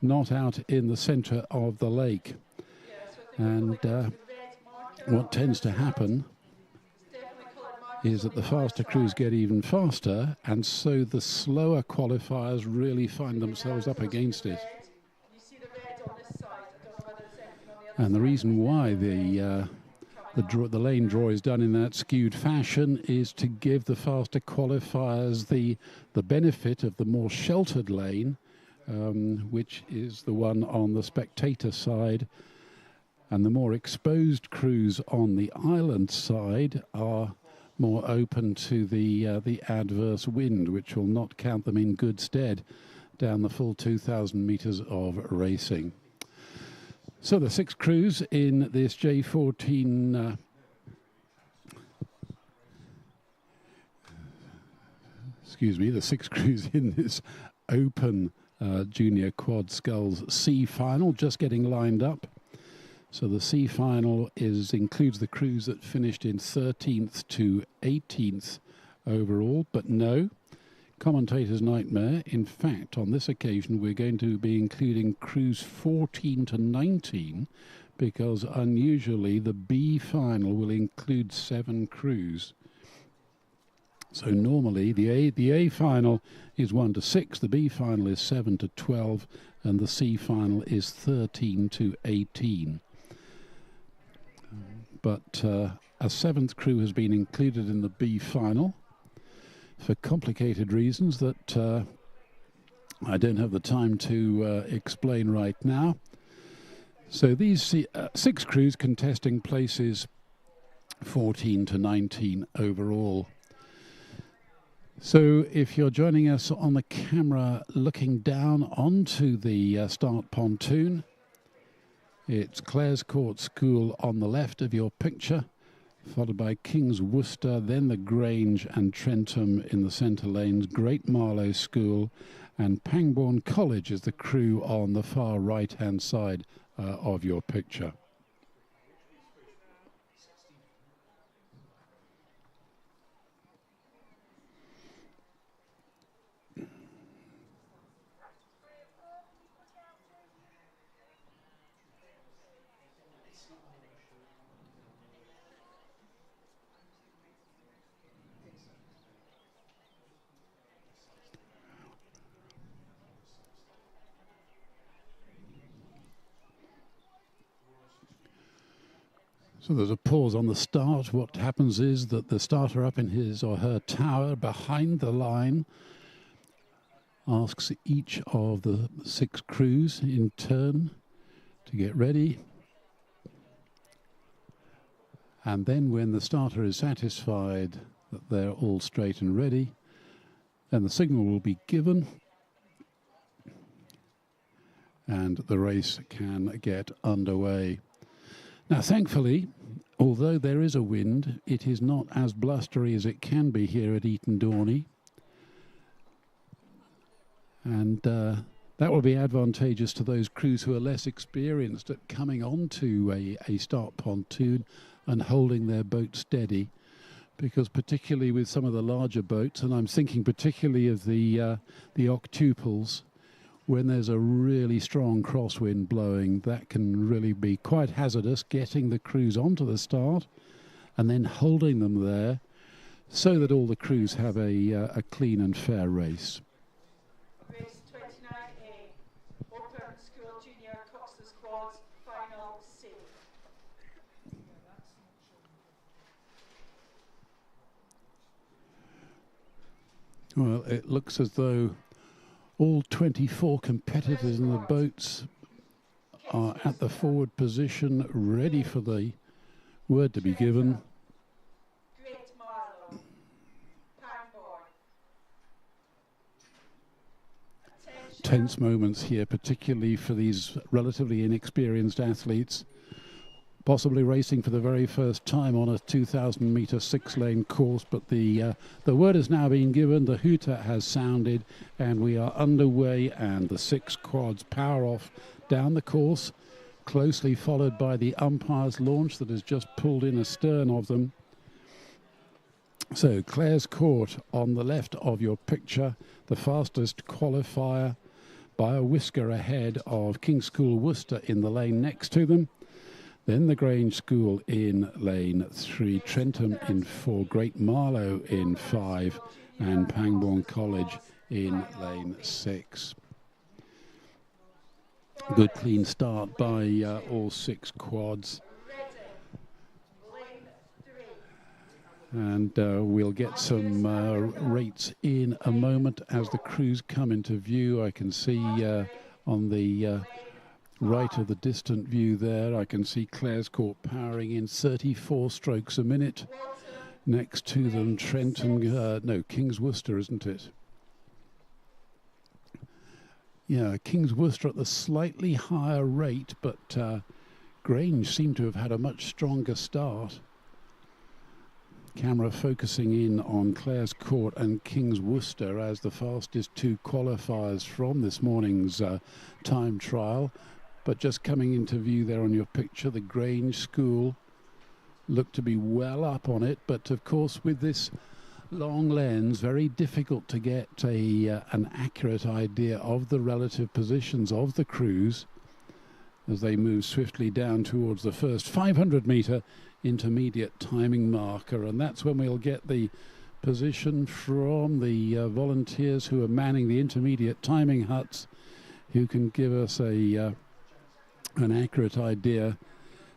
not out in the centre of the lake. And what tends to happen is that the faster crews get even faster, and so the slower qualifiers really find themselves up against it. And the reason why the lane draw is done in that skewed fashion is to give the faster qualifiers the benefit of the more sheltered lane, which is the one on the spectator side, and the more exposed crews on the island side are more open to the adverse wind, which will not count them in good stead down the full 2,000 metres of racing. So the 6 crews in this J15 the 6 crews in this open junior quad sculls C final just getting lined up. So the C final includes the crews that finished in 13th to 18th overall, but no, commentator's nightmare. In fact, on this occasion, we're going to be including crews 14 to 19 because unusually the B final will include 7 crews. So normally the A final is 1 to 6, the B final is 7 to 12, and the C final is 13 to 18. But a 7th crew has been included in the B final for complicated reasons that I don't have the time to explain right now. So these 6 crews contesting places 14 to 19 overall. So if you're joining us on the camera looking down onto the start pontoon, it's Clare's Court School on the left of your picture, followed by King's Worcester, then the Grange and Trentham in the centre lanes, Great Marlow School, and Pangbourne College is the crew on the far right-hand side of your picture. So there's a pause on the start. What happens is that the starter up in his or her tower behind the line asks each of the 6 crews in turn to get ready. And then when the starter is satisfied that they're all straight and ready, then the signal will be given and the race can get underway. Now, thankfully, although there is a wind, it is not as blustery as it can be here at Eton Dorney. And that will be advantageous to those crews who are less experienced at coming onto a start pontoon and holding their boat steady. Because particularly with some of the larger boats, and I'm thinking particularly of the octuples, when there's a really strong crosswind blowing, that can really be quite hazardous, getting the crews onto the start and then holding them there so that all the crews have a clean and fair race. Race 29A, Open School Junior Coxed Quads, Final C. Well, it looks as though all 24 competitors in the boats are at the forward position, ready for the word to be given. Great Marlow, Pangborn. Tense moments here, particularly for these relatively inexperienced athletes, possibly racing for the very first time on a 2,000-metre six-lane course. But the word has now been given, the hooter has sounded, and we are underway, and the 6 quads power off down the course, closely followed by the umpire's launch that has just pulled in astern of them. So Clare's Court on the left of your picture, the fastest qualifier by a whisker ahead of King's School Worcester in the lane next to them. Then the Grange School in lane 3, Trentham in 4, Great Marlow in 5, and Pangbourne College in lane 6. Good clean start by all 6 quads. And we'll get some rates in a moment as the crews come into view. I can see on the right of the distant view there, I can see Clare's Court powering in 34 strokes a minute. Next to them, King's Worcester, isn't it? Yeah, King's Worcester at the slightly higher rate, but Grange seemed to have had a much stronger start. Camera focusing in on Clare's Court and King's Worcester as the fastest 2 qualifiers from this morning's time trial. But just coming into view there on your picture, the Grange School looked to be well up on it. But of course, with this long lens, very difficult to get an accurate idea of the relative positions of the crews as they move swiftly down towards the first 500-metre intermediate timing marker. And that's when we'll get the position from the volunteers who are manning the intermediate timing huts, who can give us an accurate idea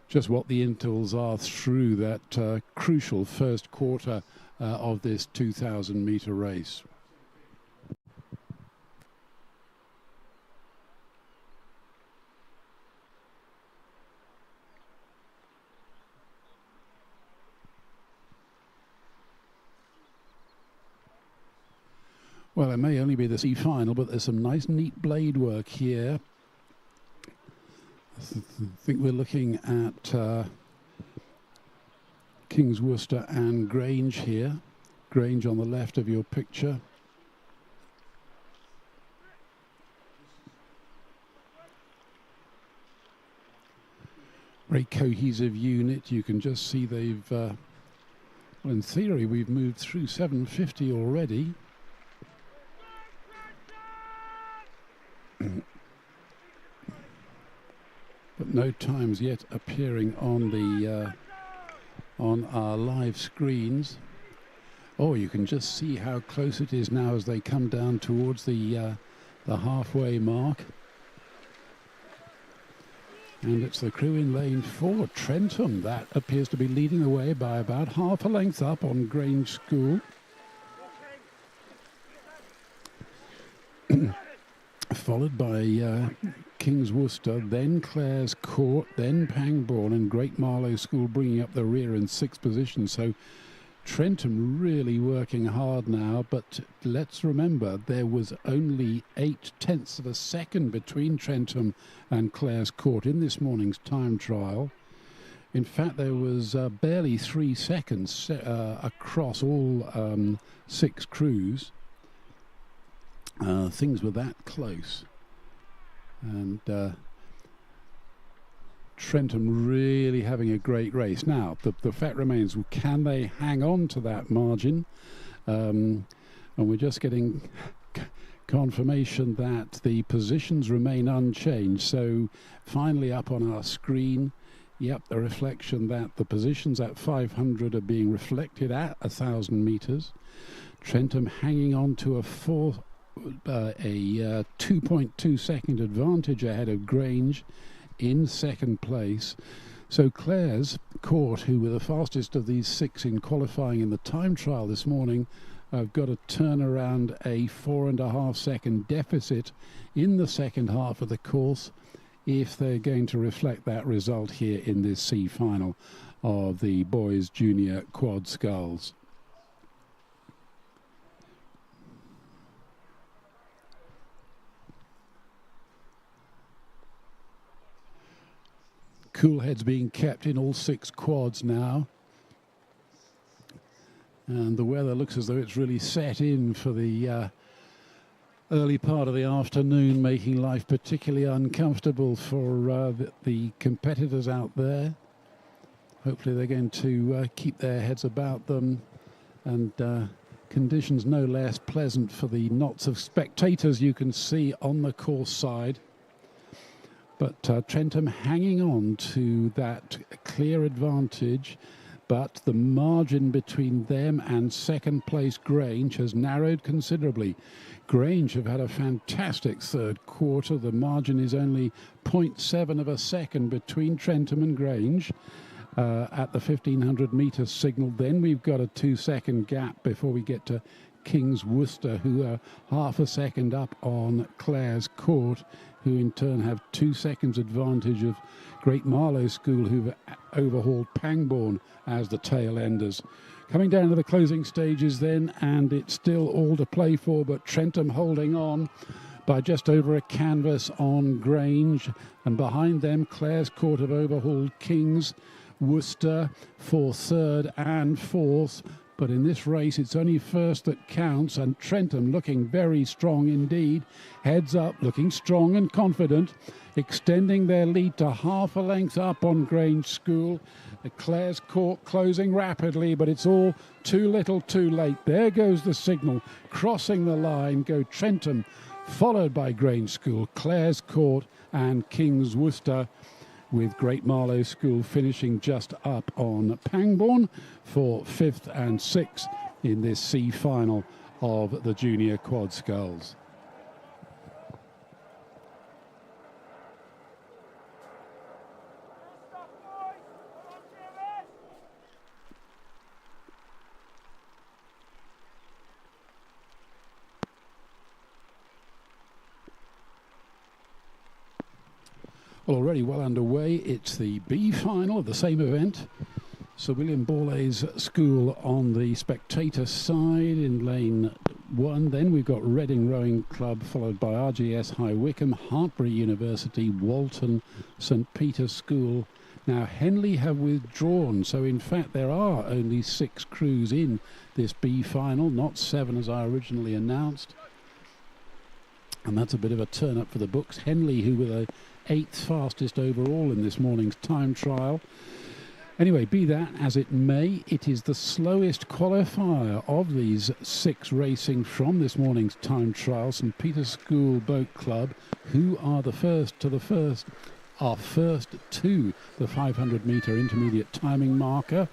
just what the intervals are through that crucial first quarter of this 2,000-metre race. Well, it may only be the C-final, but there's some nice, neat blade work here. I think we're looking at King's Worcester and Grange here. Grange on the left of your picture. Very cohesive unit. You can just see they've, well, in theory, we've moved through 750 already. But no times yet appearing on the on our live screens. Oh, you can just see how close it is now as they come down towards the halfway mark. And it's the crew in lane 4, Trentham, that appears to be leading the way by about half a length up on Grange School. Followed by King's Worcester, then Clare's Court, then Pangbourne, and Great Marlow School bringing up the rear in 6th position. So Trentham really working hard now, but let's remember there was only 0.8 of a second between Trentham and Clare's Court in this morning's time trial. In fact, there was barely 3 seconds across all 6 crews. Things were that close. And Trentham really having a great race. Now, the fact remains, can they hang on to that margin? And we're just getting confirmation that the positions remain unchanged. So finally up on our screen, yep, the reflection that the positions at 500 are being reflected at 1,000 metres. Trentham hanging on to a 2.2 second advantage ahead of Grange in second place. So Clare's Court, who were the fastest of these 6 in qualifying in the time trial this morning, have got to turn around a 4.5 second deficit in the second half of the course if they're going to reflect that result here in this C final of the boys junior quad sculls. Cool heads being kept in all 6 quads now. And the weather looks as though it's really set in for the early part of the afternoon, making life particularly uncomfortable for the competitors out there. Hopefully they're going to keep their heads about them, and conditions no less pleasant for the knots of spectators you can see on the course side. But Trentham hanging on to that clear advantage, but the margin between them and second place Grange has narrowed considerably. Grange have had a fantastic third quarter. The margin is only 0.7 of a second between Trentham and Grange at the 1,500 metre signal. Then we've got a 2-second gap before we get to King's Worcester, who are half a second up on Clare's Court, who in turn have 2 seconds advantage of Great Marlow School, who've overhauled Pangbourne as the tail enders. Coming down to the closing stages then, and it's still all to play for, but Trentham holding on by just over a canvas on Grange, and behind them Clare's Court have overhauled King's Worcester for 3rd and 4th. But in this race, it's only first that counts, and Trentham looking very strong indeed. Heads up, looking strong and confident, extending their lead to half a length up on Grange School. Clare's Court closing rapidly, but it's all too little too late. There goes the signal. Crossing the line go Trentham, followed by Grange School, Clare's Court and King's Worcester, with Great Marlow School finishing just up on Pangbourne for 5th and 6th in this C final of the junior quad sculls. Well, already well underway. It's the B final of the same event. Sir William Borlase School on the spectator side in lane 1. Then we've got Reading Rowing Club, followed by RGS High Wycombe, Hartpury University, Walton, St Peter's School. Now Henley have withdrawn, so in fact there are only 6 crews in this B final, not 7 as I originally announced. And that's a bit of a turn up for the books. Henley, who were the 8th fastest overall in this morning's time trial. Anyway, be that as it may, it is the slowest qualifier of these 6 racing from this morning's time trial. St Peter's School Boat Club, who are the first to the first, are first to the 500 metre intermediate timing marker.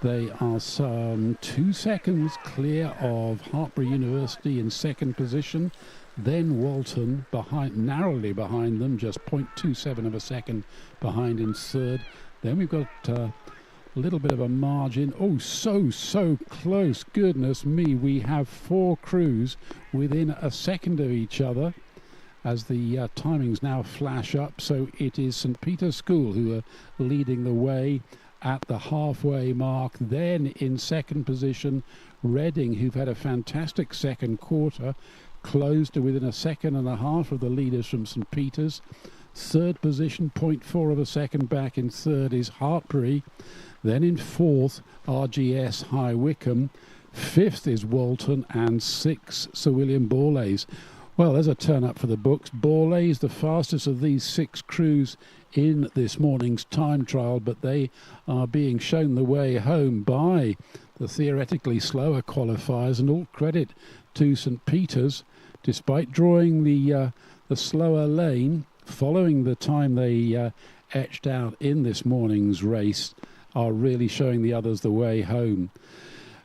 They are some 2 seconds clear of Hartpury University in second position. Then Walton behind, narrowly behind them, just 0.27 of a second behind in third. Then we've got a little bit of a margin. Oh, so close. Goodness me, we have 4 crews within a second of each other as the timings now flash up. So it is St Peter's School who are leading the way. at the halfway mark. Then in second position, Reading, who've had a fantastic second quarter, closed to within a second and a half of the leaders from St Peter's. Third position, 0.4 of a second back in third is Hartbury. Then in fourth, RGS High Wycombe. Fifth is Walton, and sixth, Sir William Borlase. Well, there's a turn up for the books. Borlase, the fastest of these 6 crews in this morning's time trial, but they are being shown the way home by the theoretically slower qualifiers, and all credit to St Peter's, despite drawing the slower lane, following the time they etched out in this morning's race, are really showing the others the way home.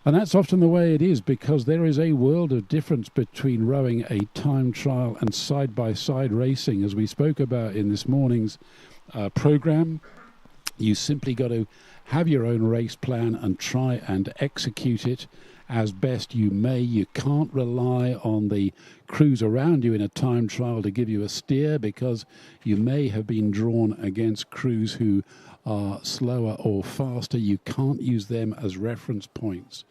And that's often the way it is, because there is a world of difference between rowing a time trial and side-by-side racing, as we spoke about in this morning's program. You simply got to have your own race plan and try and execute it as best you may. You can't rely on the crews around you in a time trial to give you a steer, because you may have been drawn against crews who are slower or faster. You can't use them as reference points.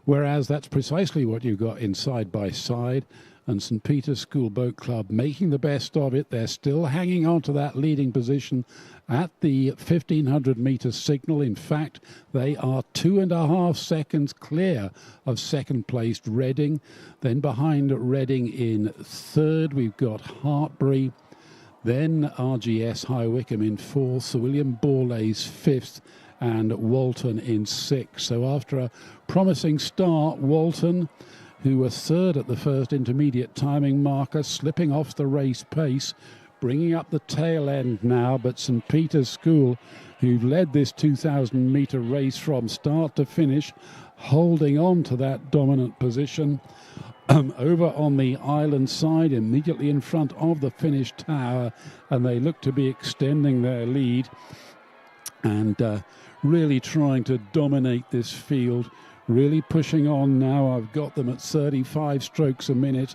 Whereas that's precisely what you've got in side-by-side, and St Peter's School Boat Club making the best of it. They're still hanging on to that leading position at the 1,500 metre signal. In fact, they are 2.5 seconds clear of second-placed Reading. Then behind Reading in third, we've got Hartbury. Then RGS High Wycombe in fourth, Sir William Borlase fifth, and Walton in sixth. So after a promising start, Walton, who were third at the first intermediate timing marker, slipping off the race pace, bringing up the tail end now. But St Peter's School, who've led this 2,000 metre race from start to finish, holding on to that dominant position. Over on the island side, immediately in front of the finish tower, and they look to be extending their lead and really trying to dominate this field, really pushing on now. I've got them at 35 strokes a minute.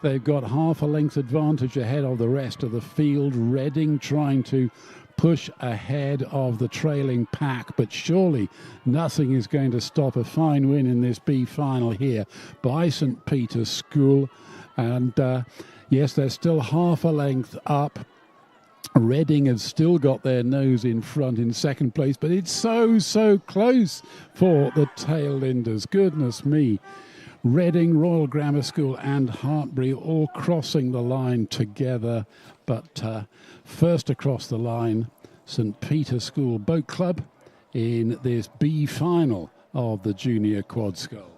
They've got half a length advantage ahead of the rest of the field. Reading trying to push ahead of the trailing pack, but surely nothing is going to stop a fine win in this B-final here by St Peter's School. And yes, they're still half a length up. Reading have still got their nose in front in second place, but it's so close for the tail enders. Goodness me. Reading, Royal Grammar School and Hartbury all crossing the line together, but first across the line, St Peter's School Boat Club in this B-final of the Junior Quad Scull.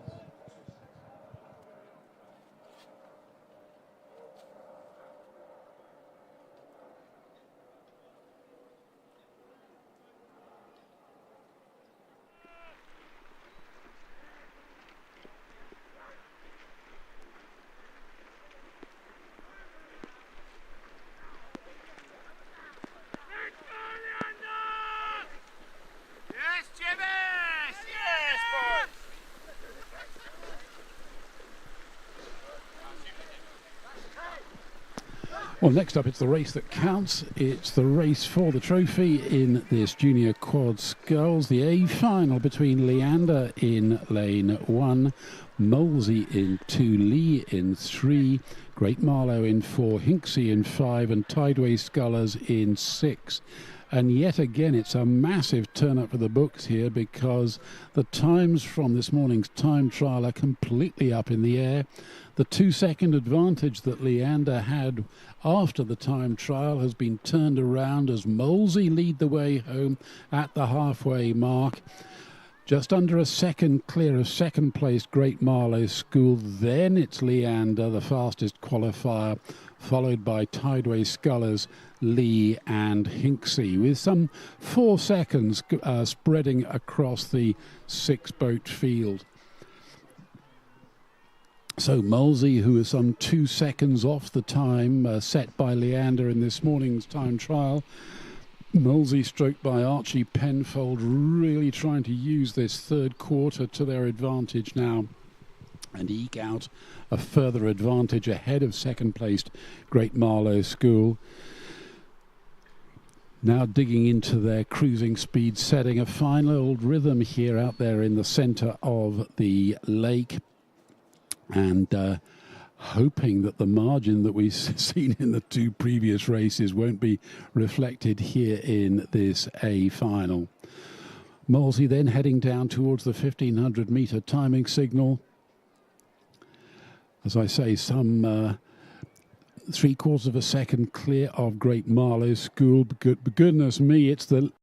Well, next up, it's the race that counts. It's the race for the trophy in this Junior Quad Sculls. The A final between Leander in lane 1, Molesey in 2, Lee in 3, Great Marlow in 4, Hinksey in 5, and Tideway Scullers in 6. And yet again, it's a massive turn-up for the books here, because the times from this morning's time trial are completely up in the air. The 2-second advantage that Leander had after the time trial has been turned around as Molesey lead the way home at the halfway mark. Just under a second clear of second place Great Marlow School. Then it's Leander, the fastest qualifier, followed by Tideway Scullers, Lee and Hinksey, with some 4 seconds spreading across the 6-boat field. So Molesey, who is some 2 seconds off the time set by Leander in this morning's time trial. Molesey, stroked by Archie Penfold, really trying to use this third quarter to their advantage now and eke out a further advantage ahead of second-placed Great Marlow School. now digging into their cruising speed, setting a final rhythm here out there in the center of the lake, and hoping that the margin that we've seen in the two previous races won't be reflected here in this A final. Molesey then heading down towards the 1500 meter timing signal. As I say, some 3/4 of a second clear of Great Marlow School. Goodness me, it's the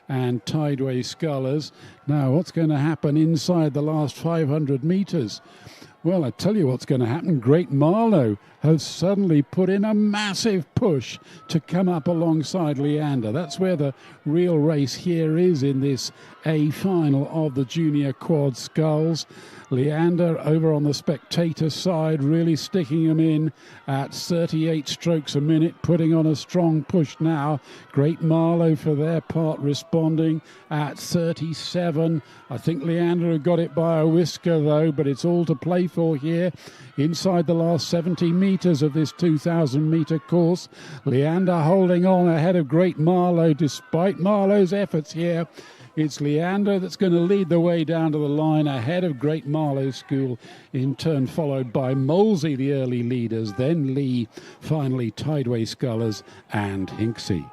and Tideway Scullers. Now, what's going to happen inside the last 500 metres? Well, I tell you what's going to happen. Great Marlow has suddenly put in a massive push to come up alongside Leander. That's where the real race here is in this A final of the junior quad sculls. Leander over on the spectator side, really sticking them in at 38 strokes a minute, putting on a strong push now. Great Marlow for their part responding at 37. I think Leander got it by a whisker though, but it's all to play for here. Inside the last 70 metres of this 2,000 metre course, Leander holding on ahead of Great Marlow despite Marlow's efforts here. It's Leander that's going to lead the way down to the line ahead of Great Marlow School, in turn followed by Molesey, the early leaders, then Lee, finally Tideway Scullers and Hinksey.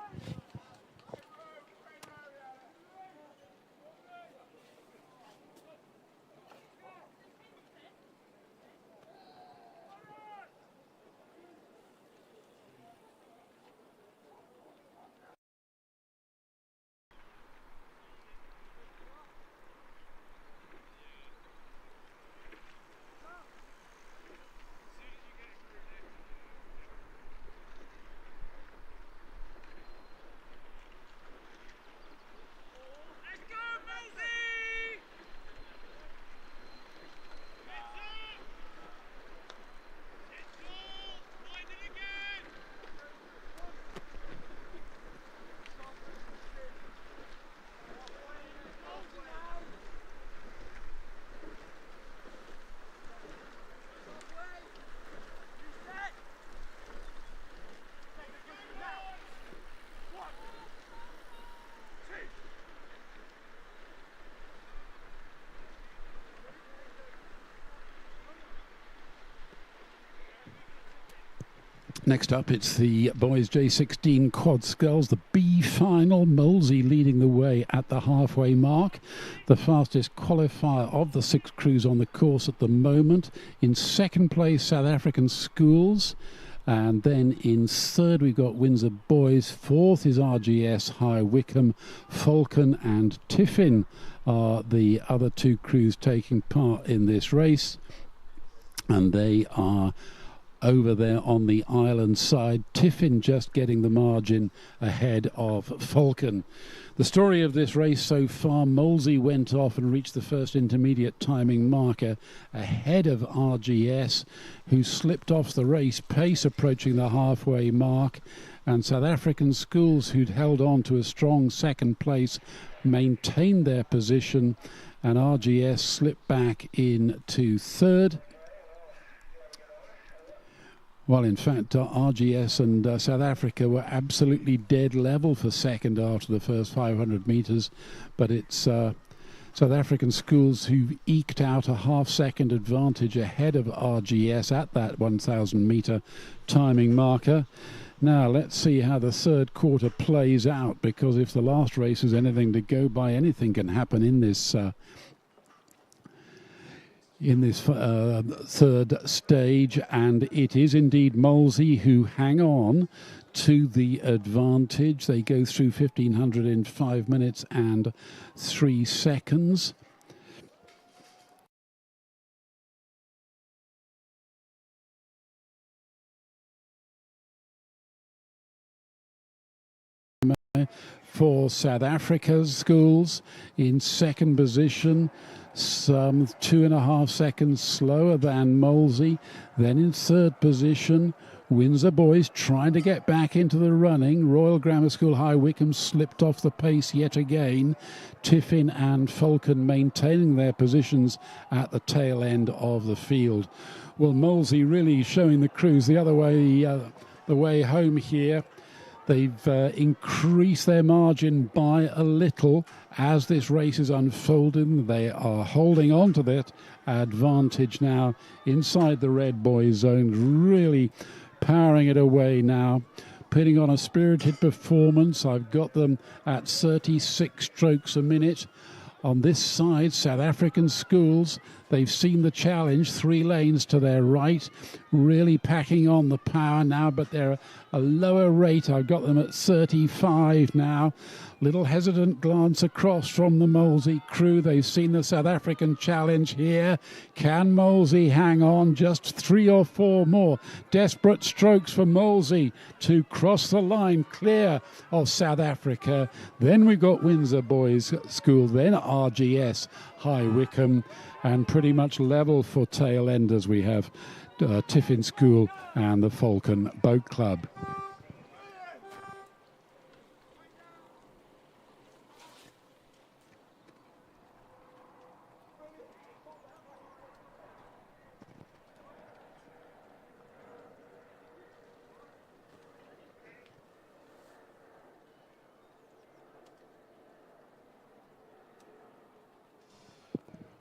Next up, it's the boys J16 quad sculls, the B-final. Molesey leading the way at the halfway mark. The fastest qualifier of the 6 crews on the course at the moment. In second place, South African Schools. And then in third, we've got Windsor Boys. Fourth is RGS, High Wycombe. Falcon and Tiffin are the other 2 crews taking part in this race. And they are over there on the island side. Tiffin just getting the margin ahead of Falcon. The story of this race so far, Molesey went off and reached the first intermediate timing marker ahead of RGS, who slipped off the race pace approaching the halfway mark, and South African Schools, who'd held on to a strong second place, maintained their position, and RGS slipped back into third. Well, in fact, RGS and South Africa were absolutely dead level for second after the first 500 metres, but it's South African Schools who eked out a half-second advantage ahead of RGS at that 1,000 metre timing marker. Now, let's see how the third quarter plays out, because if the last race is anything to go by, anything can happen in this third stage, and it is indeed Molesey who hang on to the advantage. They go through 1,500 in 5 minutes and 3 seconds. for South Africa's schools in second position, some 2.5 seconds slower than Molesey. Then in third position, Windsor Boys trying to get back into the running. Royal Grammar School High Wycombe slipped off the pace yet again. Tiffin and Falcon maintaining their positions at the tail end of the field. Well, Molesey really showing the crews the other way, the way home here. They've increased their margin by a little as this race is unfolding. They are holding on to that advantage now inside the red boys zone, really powering it away now, putting on a spirited performance. I've got them at 36 strokes a minute. On this side, South African schools, they've seen the challenge, 3 lanes to their right, really packing on the power now, but they're a lower rate. I've got them at 35 now. Little hesitant glance across from the Molesey crew. They've seen the South African challenge here. Can Molesey hang on? Just 3 or 4 more desperate strokes for Molesey to cross the line clear of South Africa. Then we've got Windsor Boys School, then RGS High Wycombe, and pretty much level for tail enders. We have Tiffin School and the Falcon Boat Club.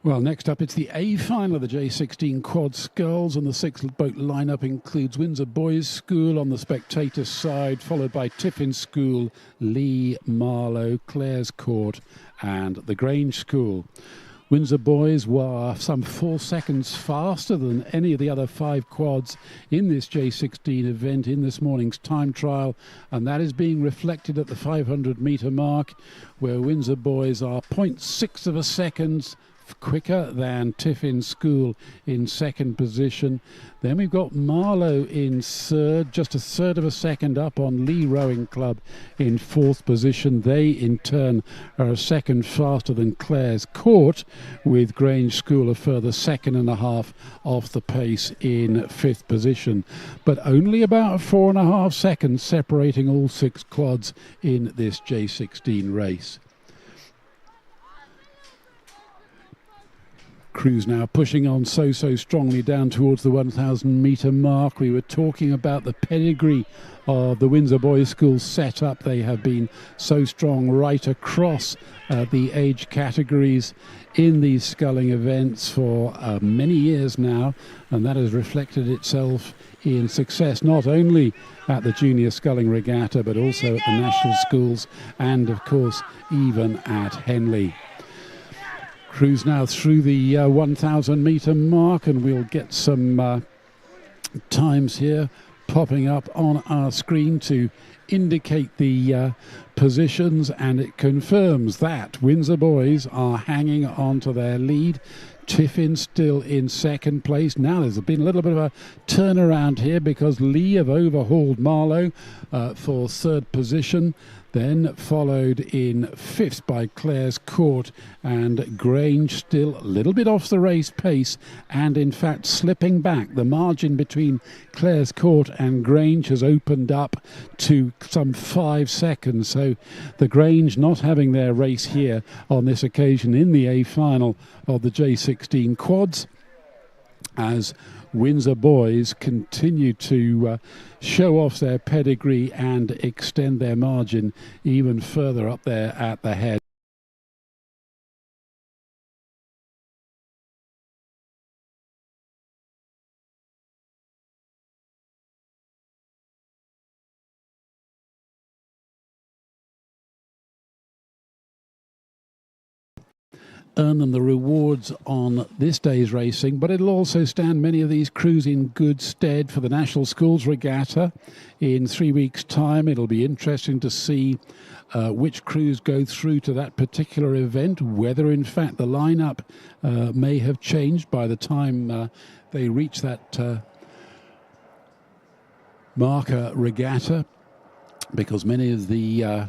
Well, next up, it's the A-final of the J15 Quad Sculls, and the 6th boat lineup includes Windsor Boys School on the spectator side, followed by Tiffin School, Lee, Marlow, Clare's Court, and the Grange School. Windsor Boys were some 4 seconds faster than any of the other 5 quads in this J16 event in this morning's time trial, and that is being reflected at the 500-metre mark, where Windsor Boys are 0.6 of a second quicker than Tiffin School in second position. Then we've got Marlow in third, just a third of a second up on Lee Rowing Club in fourth position. They in turn are a second faster than Clare's Court, with Grange School a further 1.5 off the pace in fifth position. But only about 4.5 seconds separating all 6 quads in this J16 race. Crews now pushing on so strongly down towards the 1,000-metre mark. We were talking about the pedigree of the Windsor Boys School setup. They have been so strong right across the age categories in these sculling events for many years now, and that has reflected itself in success not only at the Junior Sculling Regatta but also at the national schools and of course even at Henley. Crews now through the 1,000-metre mark, and we'll get some times here popping up on our screen to indicate the positions, and it confirms that Windsor Boys are hanging on to their lead. Tiffin still in second place. Now there's been a little bit of a turnaround here because Lee have overhauled Marlow for third position, then followed in fifth by Clare's Court, and Grange still a little bit off the race pace and in fact slipping back. The margin between Clare's Court and Grange has opened up to some 5 seconds, so the Grange not having their race here on this occasion in the A-final of the J16 quads, as Windsor Boys continue to show off their pedigree and extend their margin even further up there at the head. Earn them the rewards on this day's racing, but it'll also stand many of these crews in good stead for the National Schools Regatta in 3 weeks' time. It'll be interesting to see which crews go through to that particular event, whether in fact the lineup may have changed by the time they reach that marker regatta, because many of the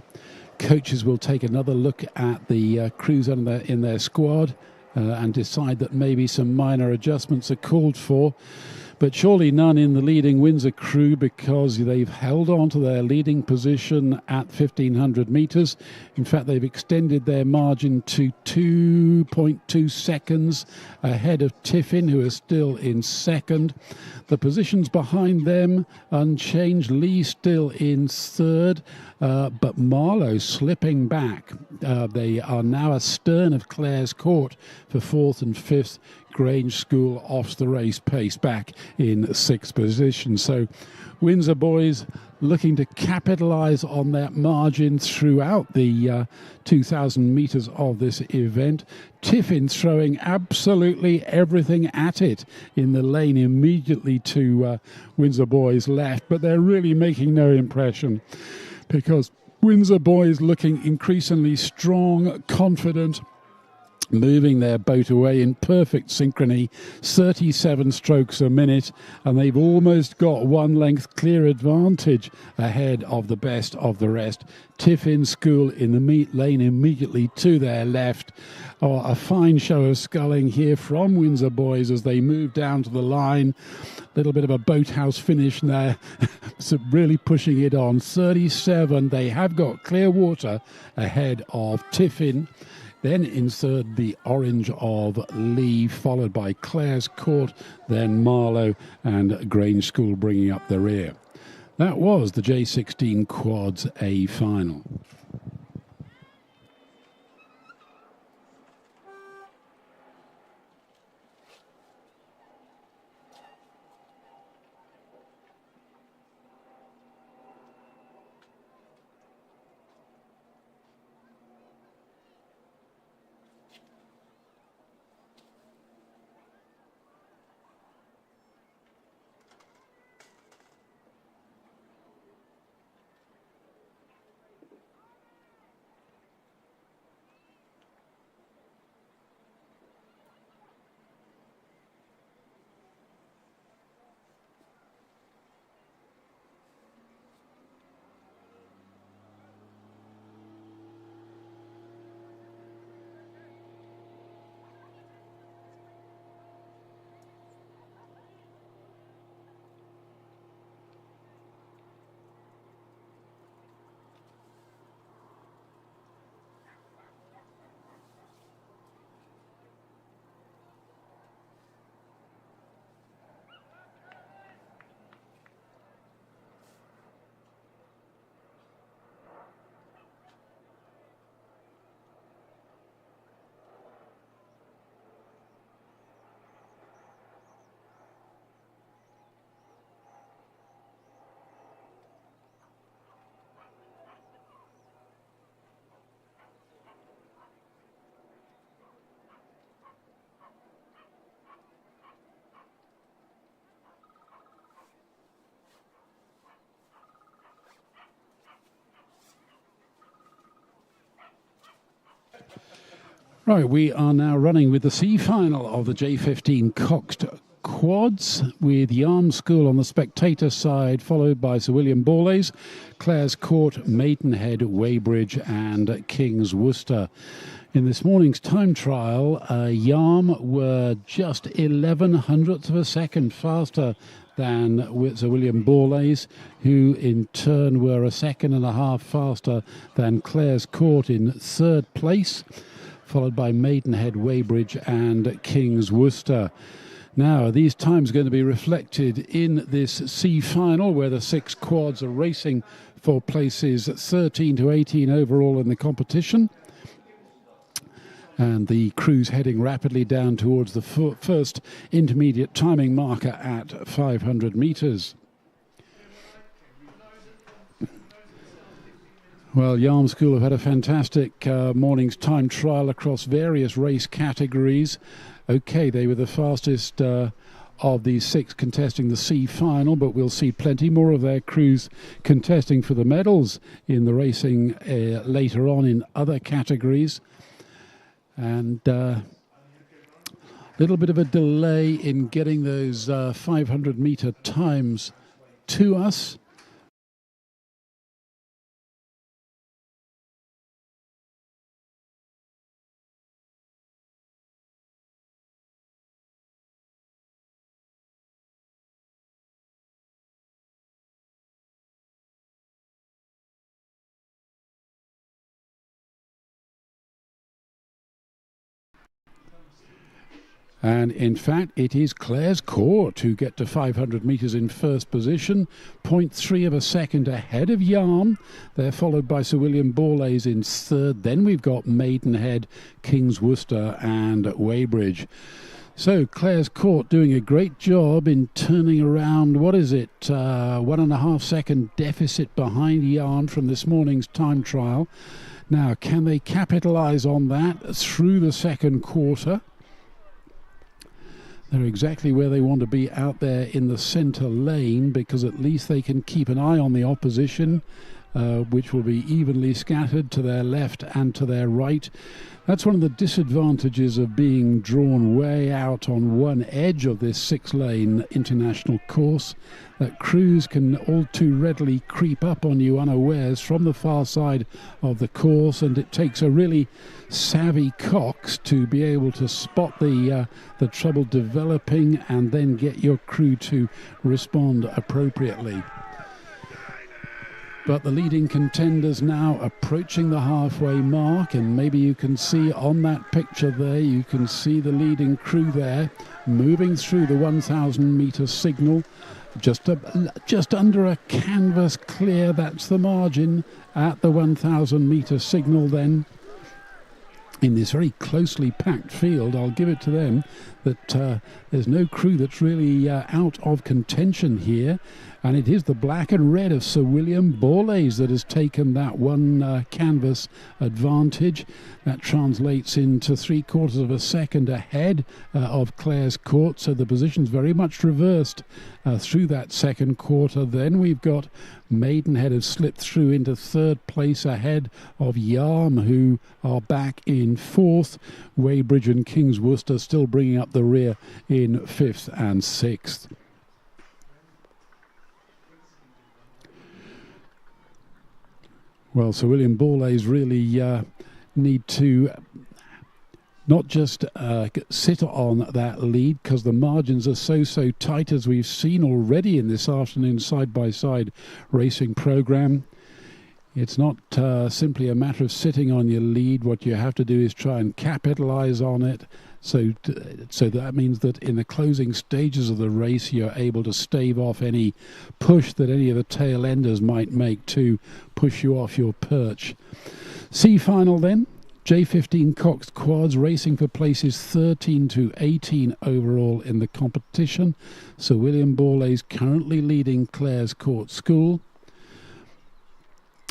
coaches will take another look at the crews in their squad and decide that maybe some minor adjustments are called for. But surely none in the leading Windsor crew, because they've held on to their leading position at 1,500 metres. In fact, they've extended their margin to 2.2 seconds ahead of Tiffin, who is still in second. The positions behind them unchanged. Lee still in third, but Marlow slipping back. They are now astern of Clare's Court for fourth and fifth. Grange School off the race pace back in sixth position. So Windsor boys looking to capitalise on that margin throughout the 2,000 metres of this event. Tiffin throwing absolutely everything at it in the lane immediately to Windsor boys' left, but they're really making no impression, because Windsor boys looking increasingly strong, confident, moving their boat away in perfect synchrony, 37 strokes a minute, and they've almost got one length clear advantage ahead of the best of the rest. Tiffin School in the lane immediately to their left. Oh, a fine show of sculling here from Windsor boys as they move down to the line. Little bit of a boathouse finish there, so really pushing it on. 37, they have got clear water ahead of Tiffin. Then in third, the orange of Lee, followed by Clare's Court, then Marlow and Grange School bringing up the rear. That was the J16 Quads A final. Right, we are now running with the C final of the J15 coxed quads, with Yarm School on the spectator side, followed by Sir William Borlase, Clare's Court, Maidenhead, Weybridge and King's Worcester. In this morning's time trial, Yarm were just 11 hundredths of a second faster than Sir William Borlase, who in turn were a second and a half faster than Clare's Court in third place, followed by Maidenhead, Weybridge and King's Worcester. Now, these times are going to be reflected in this C final, where the six quads are racing for places 13 to 18 overall in the competition. And the crew's heading rapidly down towards the first intermediate timing marker at 500 metres. Well, Yarm School have had a fantastic morning's time trial across various race categories. Okay, they were the fastest of these six contesting the C final, but we'll see plenty more of their crews contesting for the medals in the racing later on in other categories. And a little bit of a delay in getting those 500-metre times to us. And in fact, it is Clare's Court who get to 500 metres in first position, 0.3 of a second ahead of Yarm. They're followed by Sir William Borlase in third. Then we've got Maidenhead, King's Worcester and Weybridge. So Clare's Court doing a great job in turning around, 1.5 second deficit behind Yarm from this morning's time trial. Now, can they capitalise on that through the second quarter? They're exactly where they want to be, out there in the centre lane, because at least they can keep an eye on the opposition, which will be evenly scattered to their left and to their right. That's one of the disadvantages of being drawn way out on one edge of this 6-lane international course, that crews can all too readily creep up on you unawares from the far side of the course, and it takes a really savvy cox to be able to spot the trouble developing and then get your crew to respond appropriately. But the leading contenders now approaching the halfway mark, and maybe you can see on that picture there, you can see the leading crew there moving through the 1,000 metre signal, just under a canvas clear. That's the margin at the 1,000 metre signal then. In this very closely packed field, I'll give it to them that there's no crew that's really out of contention here. And it is the black and red of Sir William Borlase that has taken that one canvas advantage. That translates into 3/4 of a second ahead of Clare's Court. So the position's very much reversed through that second quarter. Then we've got Maidenhead has slipped through into third place ahead of Yarm, who are back in fourth. Weybridge and King's Worcester still bringing up the rear in fifth and sixth. Well, Sir William Borlase really need to not just sit on that lead, because the margins are so tight, as we've seen already in this afternoon's side-by-side racing programme. It's not simply a matter of sitting on your lead. What you have to do is try and capitalise on it. So that means that in the closing stages of the race, you're able to stave off any push that any of the tail enders might make to push you off your perch. C-final then. J15 coxed quads racing for places 13 to 18 overall in the competition. Sir William Borlase currently leading Clare's Court School.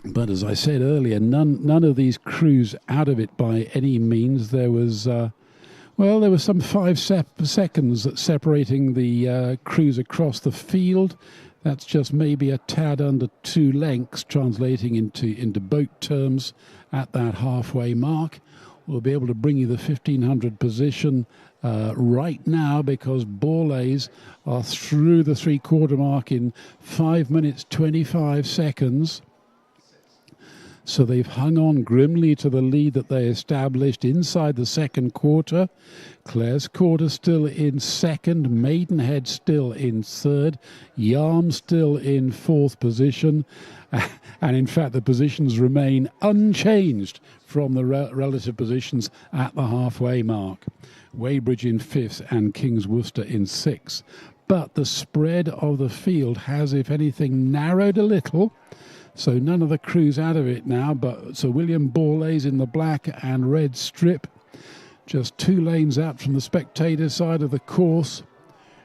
But as I said earlier, none of these crews out of it by any means. There was some 5 seconds separating the crews across the field. That's just maybe a tad under 2 lengths, translating into boat terms at that halfway mark. We'll be able to bring you the 1500 position right now, because Borlase are through the 3/4 mark in 5 minutes 25 seconds. So they've hung on grimly to the lead that they established inside the second quarter. Clare's Court is still in second, Maidenhead still in third, Yarm still in fourth position, and in fact the positions remain unchanged from the relative positions at the halfway mark. Weybridge in fifth and King's Worcester in sixth. But the spread of the field has, if anything, narrowed a little. So none of the crews out of it now, but Sir William Borlase in the black and red strip, just 2 lanes out from the spectator side of the course,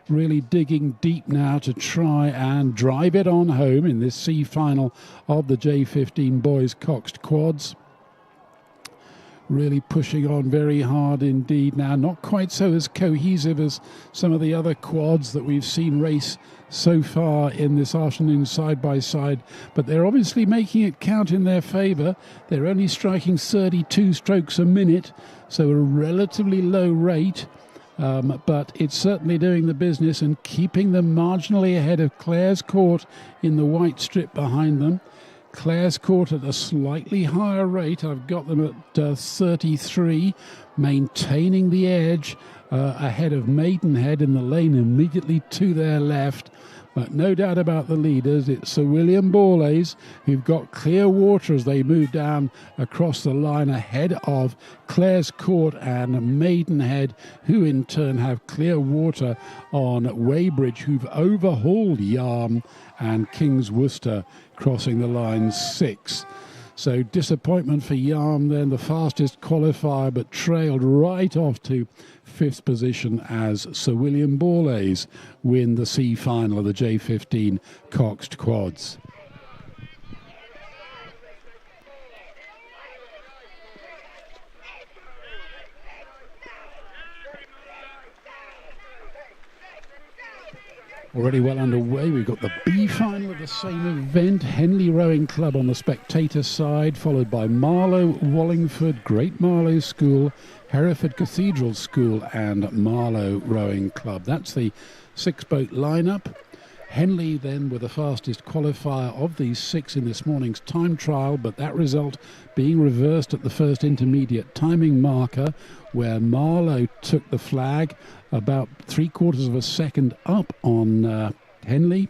really digging deep now to try and drive it on home in this C-final of the J15 boys coxed quads. Really pushing on very hard indeed now, not quite so as cohesive as some of the other quads that we've seen race so far in this afternoon side-by-side, but they're obviously making it count in their favour. They're only striking 32 strokes a minute, so a relatively low rate, but it's certainly doing the business and keeping them marginally ahead of Clare's Court in the white strip behind them. Clare's Court at a slightly higher rate. I've got them at 33, maintaining the edge ahead of Maidenhead in the lane immediately to their left. But no doubt about the leaders, it's Sir William Borlase who've got clear water as they move down across the line ahead of Clare's Court and Maidenhead, who in turn have clear water on Weybridge, who've overhauled Yarm, and King's Worcester crossing the line 6. So disappointment for Yarm then, the fastest qualifier, but trailed right off to 5th position as Sir William Borlase win the C final of the J15 coxed quads. Already well underway. We've got the B final of the same event. Henley Rowing Club on the spectator side, followed by Marlow, Wallingford, Great Marlow School, Hereford Cathedral School and Marlow Rowing Club. That's the 6-boat lineup. Henley then were the fastest qualifier of these 6 in this morning's time trial, but that result being reversed at the first intermediate timing marker, where Marlow took the flag about 3/4 of a second up on Henley.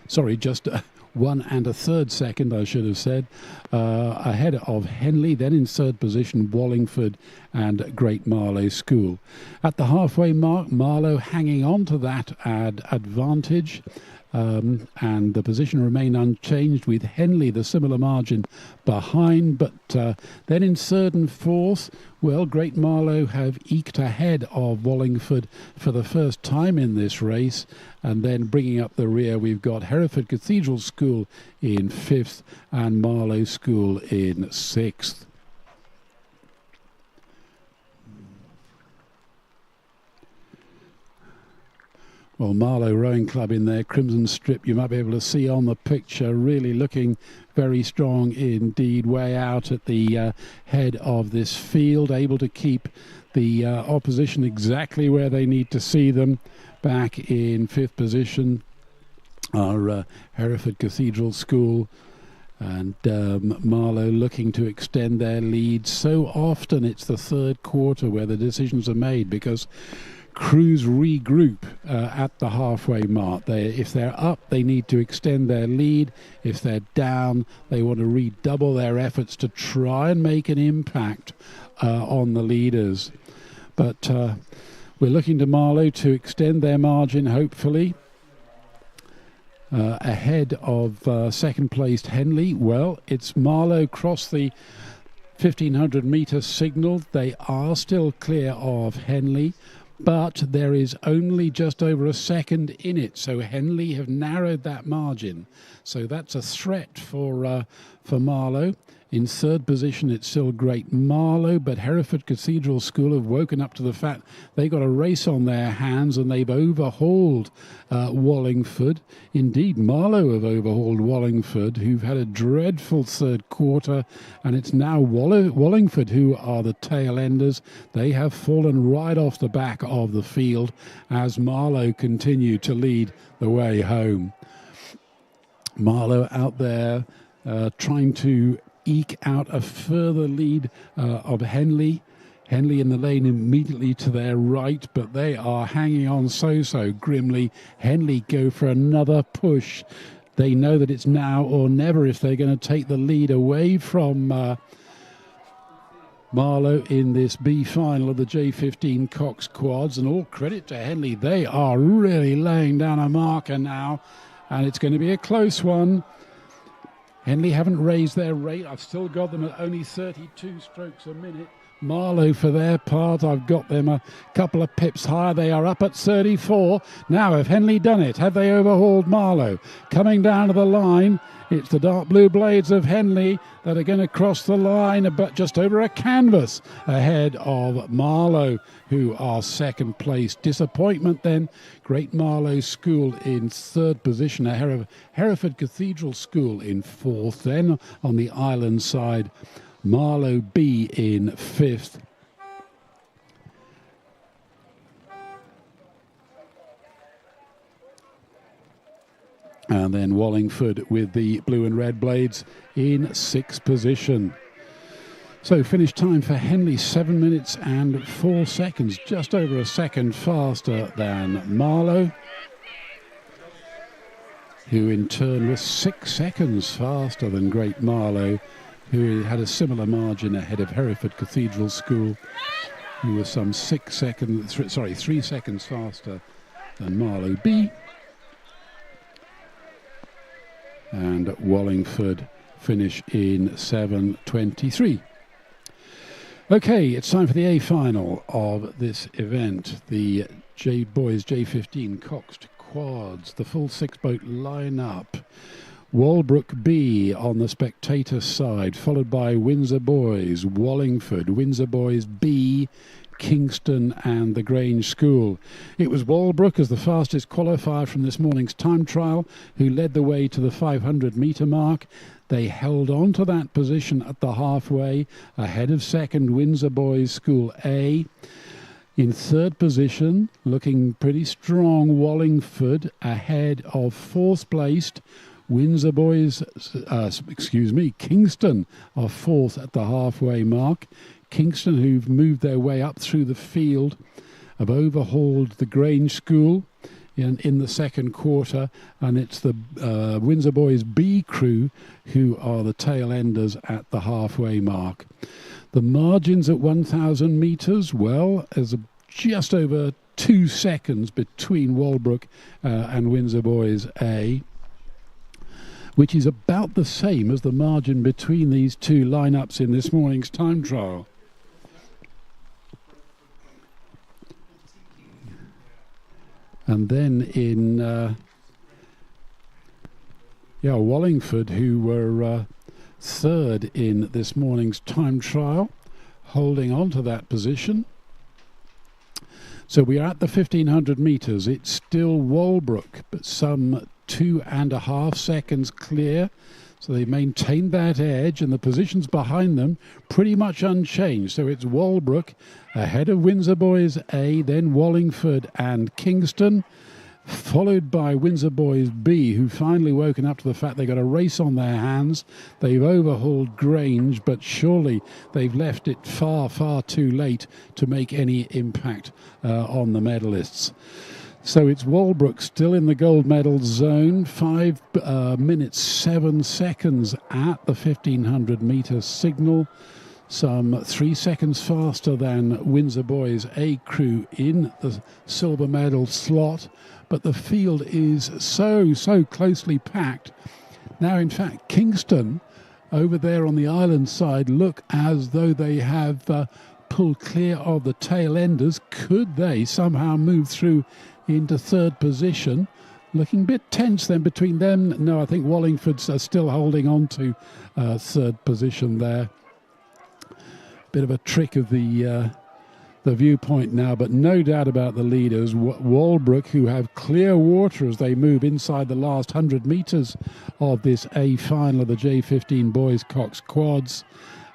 Sorry, just 1 1/3 second, I should have said, ahead of Henley. Then in 3rd position, Wallingford and Great Marlow School. At the halfway mark, Marlow hanging on to that advantage. And the position remained unchanged with Henley the similar margin behind, but then in 3rd and 4th, well, Great Marlow have eked ahead of Wallingford for the first time in this race, and then bringing up the rear we've got Hereford Cathedral School in 5th and Marlow School in 6th. Well, Marlow Rowing Club in their crimson strip, you might be able to see on the picture, really looking very strong indeed, way out at the head of this field, able to keep the opposition exactly where they need to see them. Back in 5th position are Hereford Cathedral School and Marlow looking to extend their lead. So often it's the 3rd quarter where the decisions are made, because crews regroup at the halfway mark. If they're up, they need to extend their lead. If they're down, they want to redouble their efforts to try and make an impact on the leaders. But we're looking to Marlow to extend their margin, hopefully. Ahead of second placed Henley. Well, it's Marlow cross the 1500 metre signal. They are still clear of Henley, but there is only just over a second in it, so Henley have narrowed that margin. So that's a threat for Marlow. In 3rd position, it's still Great Marlow, but Hereford Cathedral School have woken up to the fact they've got a race on their hands and they've overhauled Wallingford. Indeed, Marlow have overhauled Wallingford, who've had a dreadful 3rd quarter, and it's now Wallingford who are the tail enders. They have fallen right off the back of the field as Marlow continue to lead the way home. Marlow out there trying to eke out a further lead of Henley. Henley in the lane immediately to their right, but they are hanging on so grimly. Henley go for another push. They know that it's now or never if they're going to take the lead away from Marlow in this B final of the J15 Cox quads. And all credit to Henley, they are really laying down a marker now, and it's going to be a close one. Henley haven't raised their rate. I've still got them at only 32 strokes a minute. Marlow, for their part, I've got them a couple of pips higher. They are up at 34. Now, have Henley done it? Have they overhauled Marlow? Coming down to the line, it's the dark blue blades of Henley that are going to cross the line, but just over a canvas ahead of Marlow, who are 2nd place. Disappointment then, Great Marlow School in 3rd position, Hereford Cathedral School in 4th. Then on the island side, Marlow B in 5th. And then Wallingford with the blue and red blades in 6th position. So finish time for Henley, 7 minutes and 4 seconds, just over a second faster than Marlow. who in turn was 6 seconds faster than Great Marlow, who had a similar margin ahead of Hereford Cathedral School, who was some 3 seconds faster than Marlow B. And Wallingford finish in 7:23. Okay, it's time for the A final of this event. The boys J15 coxed quads, the full 6-boat lineup. Walbrook B on the spectator side, followed by Windsor Boys, Wallingford, Windsor Boys B, Kingston and the Grange School. It was Walbrook as the fastest qualifier from this morning's time trial who led the way to the 500-metre mark. They held on to that position at the halfway, ahead of second Windsor Boys School A. In third position, looking pretty strong, Wallingford ahead of fourth placed Windsor Boys, Kingston are fourth at the halfway mark. Kingston, who've moved their way up through the field, have overhauled the Grange School in the second quarter, and it's the Windsor Boys B crew who are the tail enders at the halfway mark. The margins at 1,000 metres, well, there's just over 2 seconds between Walbrook and Windsor Boys A, which is about the same as the margin between these two lineups in this morning's time trial. And then in Wallingford, who were third in this morning's time trial, holding on to that position. So we are at the 1,500 metres. It's still Walbrook, but some 2.5 seconds clear. So they maintained that edge, and the positions behind them pretty much unchanged. So it's Walbrook ahead of Windsor Boys A, then Wallingford and Kingston, followed by Windsor Boys B, who finally woken up to the fact they've got a race on their hands. They've overhauled Grange, but surely they've left it far, far too late to make any impact on the medalists. So it's Walbrook still in the gold medal zone, 5 minutes 7 seconds at the 1,500 metre signal, some 3 seconds faster than Windsor Boys A crew in the silver medal slot, but the field is so closely packed. Now, in fact, Kingston over there on the island side look as though they have pulled clear of the tail enders. Could they somehow move through into third position? Looking a bit tense then between them. No, I think Wallingford's are still holding on to third position there. Bit of a trick of the viewpoint now, but no doubt about the leaders. Walbrook, who have clear water as they move inside the last 100 metres of this A final of the J15 Boys Cox Quads.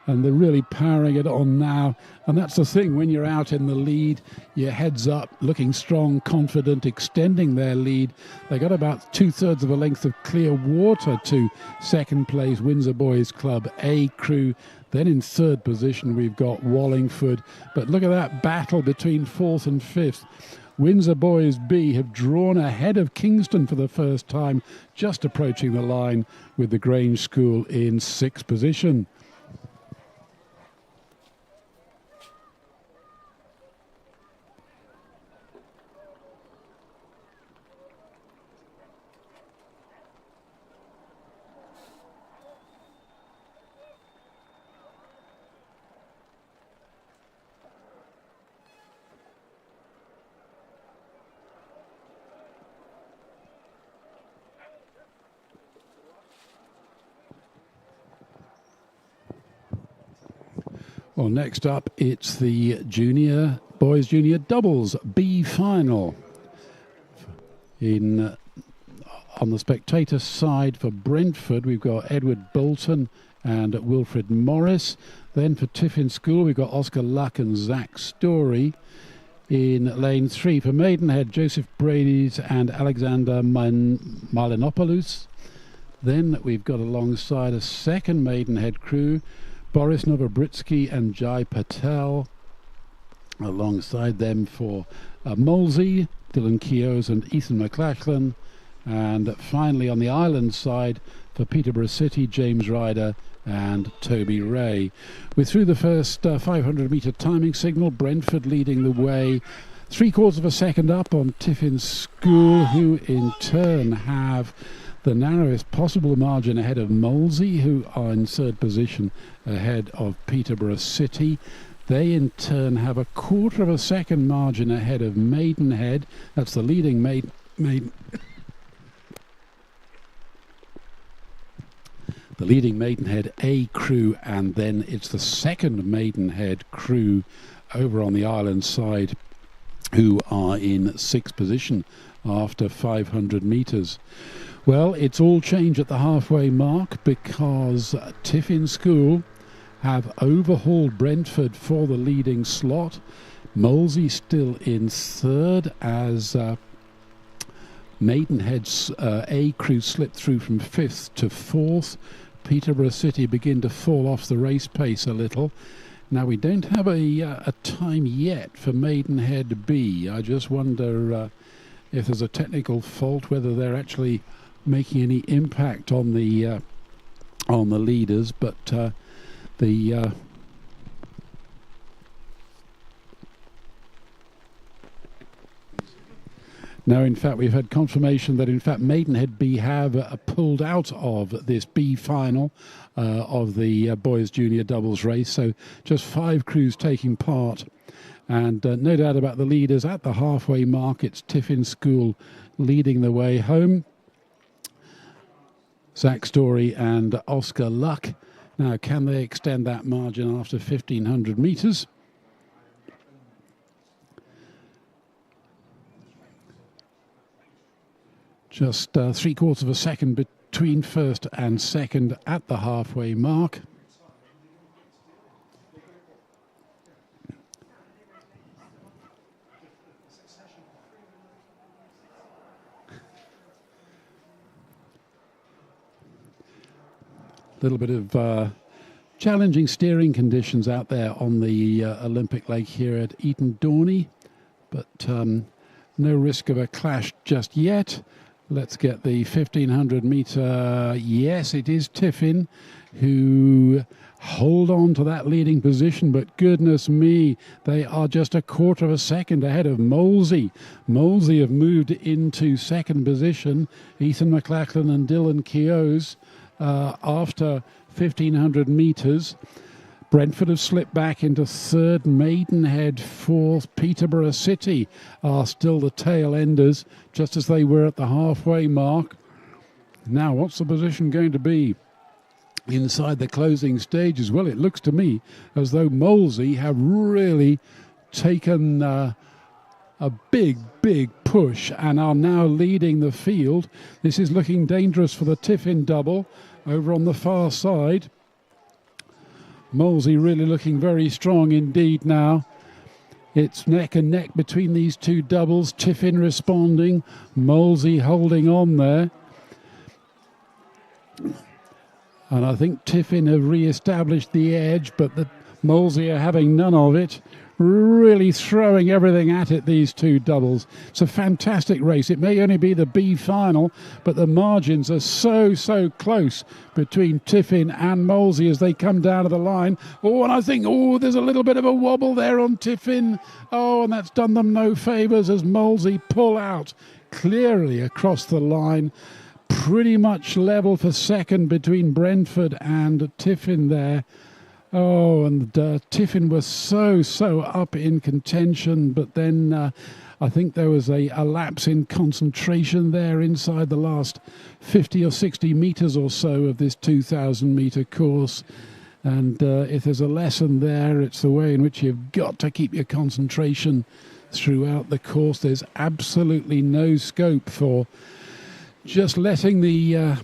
And they're really powering it on now. And that's the thing, when you're out in the lead, your head's up, looking strong, confident, extending their lead. They got about 2/3 of a length of clear water to second place Windsor Boys Club A crew. Then in third position, we've got Wallingford. But look at that battle between fourth and fifth. Windsor Boys B have drawn ahead of Kingston for the first time, just approaching the line with the Grange School in sixth position. Well, next up, it's the boys junior doubles B-final. On the spectator side for Brentford, we've got Edward Bolton and Wilfred Morris. Then for Tiffin School, we've got Oscar Luck and Zach Story. In lane 3 for Maidenhead, Joseph Brady's and Alexander Malinopoulos. Then we've got alongside a second Maidenhead crew, Boris Novobritsky and Jai Patel. Alongside them for Molesey, Dylan Keoghs and Ethan McLachlan. And finally on the island side for Peterborough City, James Ryder and Toby Ray. We're through the first 500 metre timing signal, Brentford leading the way. 3/4 of a second up on Tiffin School, who in turn have the narrowest possible margin ahead of Molesey, who are in third position ahead of Peterborough City. They in turn have 1/4 of a second margin ahead of Maidenhead. That's the leading the leading Maidenhead A crew, and then it's the second Maidenhead crew over on the island side who are in 6th position after 500 metres. Well, it's all changed at the halfway mark because Tiffin School have overhauled Brentford for the leading slot. Molesey still in third as Maidenhead's A crew slipped through from 5th to 4th. Peterborough City begin to fall off the race pace a little. Now, we don't have a time yet for Maidenhead B. I just wonder if there's a technical fault, whether they're actually making any impact on the leaders. But now, in fact, we've had confirmation that, in fact, Maidenhead B have pulled out of this B final of the boys junior doubles race. So just 5 crews taking part. And no doubt about the leaders at the halfway mark. It's Tiffin School leading the way home. Zach Story and Oscar Luck. Now, can they extend that margin after 1,500 metres? Just 3/4 of a second between first and second at the halfway mark. A little bit of challenging steering conditions out there on the Olympic Lake here at Eton Dorney, but no risk of a clash just yet. Let's get the 1,500 metre. Yes, it is Tiffin who hold on to that leading position, but goodness me, they are just 1/4 of a second ahead of Molesey. Molesey have moved into second position. Ethan McLachlan and Dylan Keoghs after 1,500 metres. Brentford have slipped back into third, Maidenhead fourth, Peterborough City are still the tail enders, just as they were at the halfway mark. Now, what's the position going to be inside the closing stages? Well, it looks to me as though Molesey have really taken a big push and are now leading the field. This is looking dangerous for the Tiffin double over on the far side. Molesey really looking very strong indeed now. It's neck and neck between these two doubles. Tiffin responding, Molesey holding on there. And I think Tiffin have re-established the edge, but the Molesey are having none of it. Really throwing everything at it, these two doubles. It's a fantastic race. It may only be the B final, but the margins are so close between Tiffin and Molesey as they come down to the line. Oh, and I think, there's a little bit of a wobble there on Tiffin. Oh, and that's done them no favours as Molesey pull out clearly across the line. Pretty much level for second between Brentford and Tiffin there. Oh, and Tiffin was so up in contention, but then I think there was a lapse in concentration there inside the last 50 or 60 metres or so of this 2,000 metre course. And if there's a lesson there, it's the way in which you've got to keep your concentration throughout the course. There's absolutely no scope for just letting the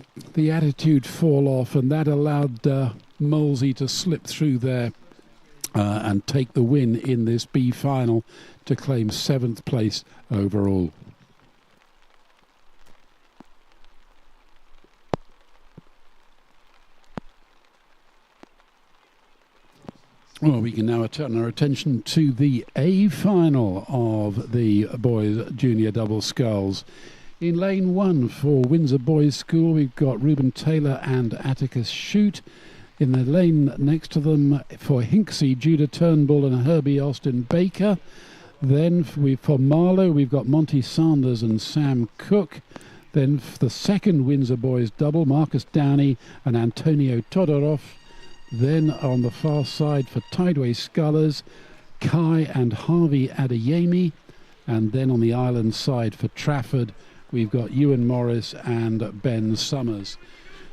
attitude fall off, and that allowed Molesey to slip through there and take the win in this B final to claim 7th place overall. Well, we can now turn our attention to the A final of the boys junior double sculls. In lane 1 for Windsor Boys School, we've got Reuben Taylor and Atticus Shute. In the lane next to them for Hinksey, Judah Turnbull and Herbie Austin Baker. Then for Marlow, we've got Monty Sanders and Sam Cook. Then for the second Windsor Boys double, Marcus Downey and Antonio Todorov. Then on the far side for Tideway Scullers, Kai and Harvey Adeyemi. And then on the island side for Trafford, we've got Ewan Morris and Ben Summers.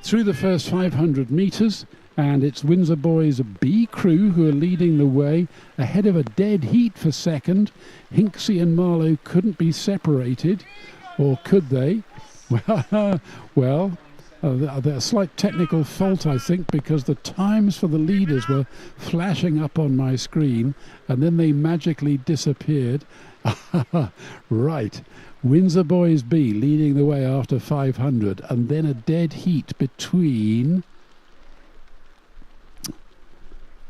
Through the first 500 metres, and it's Windsor Boys B crew who are leading the way, ahead of a dead heat for second. Hinksey and Marlow couldn't be separated, or could they? Well, a slight technical fault, I think, because the times for the leaders were flashing up on my screen, and then they magically disappeared. Right. Windsor Boys B leading the way after 500, and then a dead heat between...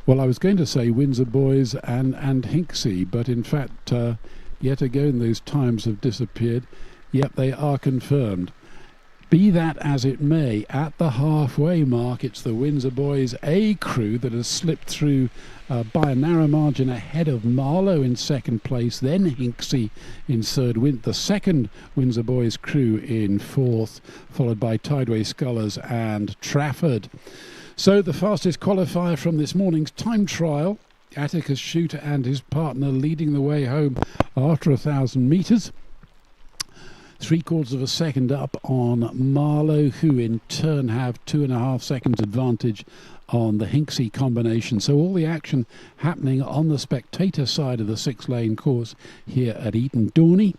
Well, I was going to say Windsor Boys and Hinksey, but in fact, yet again, those times have disappeared. Yet they are confirmed. Be that as it may, at the halfway mark, it's the Windsor Boys A crew that has slipped through by a narrow margin ahead of Marlow in second place, then Hinksey in third, the second Windsor Boys crew in fourth, followed by Tideway Scullers and Trafford. So the fastest qualifier from this morning's time trial, Atticus Shute and his partner leading the way home after 1,000 metres. 3/4 of a second up on Marlow, who in turn have 2.5 seconds advantage on the Hinksey combination. So all the action happening on the spectator side of the 6-lane course here at Eton Dorney.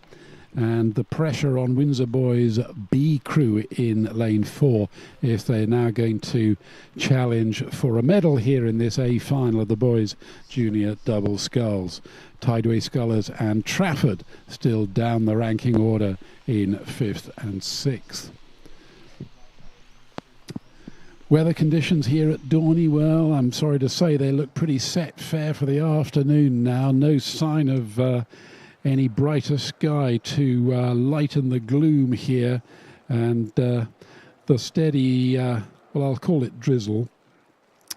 And the pressure on Windsor Boys B crew in lane 4 if they're now going to challenge for a medal here in this A final of the boys junior double sculls. Tideway Scullers and Trafford still down the ranking order in 5th and 6th. Weather conditions here at Dorney, well, I'm sorry to say they look pretty set fair for the afternoon now. No sign of any brighter sky to lighten the gloom here, and the steady, well, I'll call it drizzle,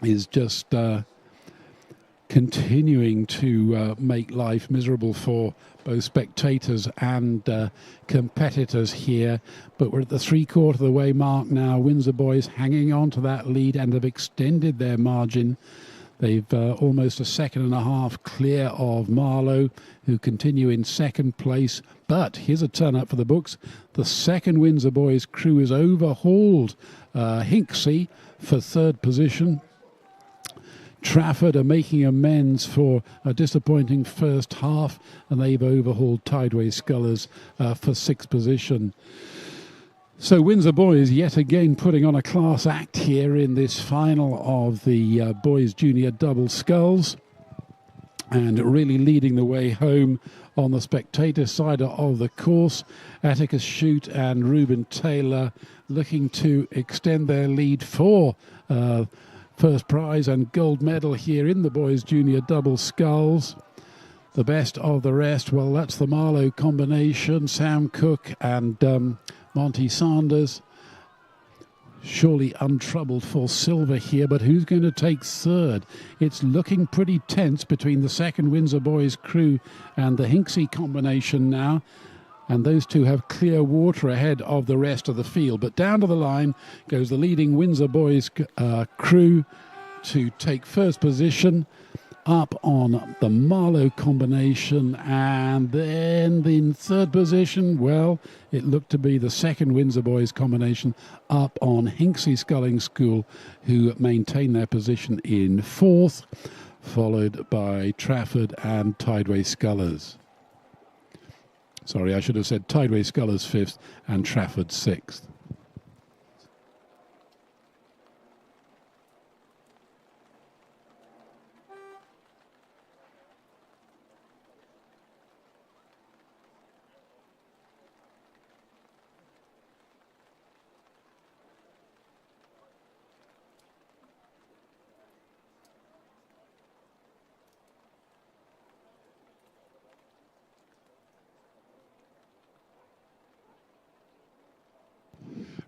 is just continuing to make life miserable for both spectators and competitors here. But we're at the 3/4 of the way mark now. Windsor Boys hanging on to that lead and have extended their margin. They've almost 1.5 seconds clear of Marlow, who continue in second place. But here's a turn up for the books. The second Windsor Boys crew is overhauled Hinksey for third position. Trafford are making amends for a disappointing first half, and they've overhauled Tideway Scullers for sixth position. So Windsor Boys yet again putting on a class act here in this final of the boys junior double sculls, and really leading the way home on the spectator side of the course. Atticus Shute and Reuben Taylor looking to extend their lead for first prize and gold medal here in the boys junior double sculls. The best of the rest, well, that's the Marlow combination, Sam Cook and Monty Sanders. Surely untroubled for silver here, but who's going to take third? It's looking pretty tense between the second Windsor Boys crew and the Hinksey combination now, and those two have clear water ahead of the rest of the field. But down to the line goes the leading Windsor Boys crew to take first position, up on the Marlow combination, and then in third position, well, it looked to be the second Windsor Boys combination up on Hinksey Sculling School, who maintain their position in fourth, followed by Trafford and Tideway Scullers. Sorry, I should have said Tideway Scullers fifth and Trafford sixth.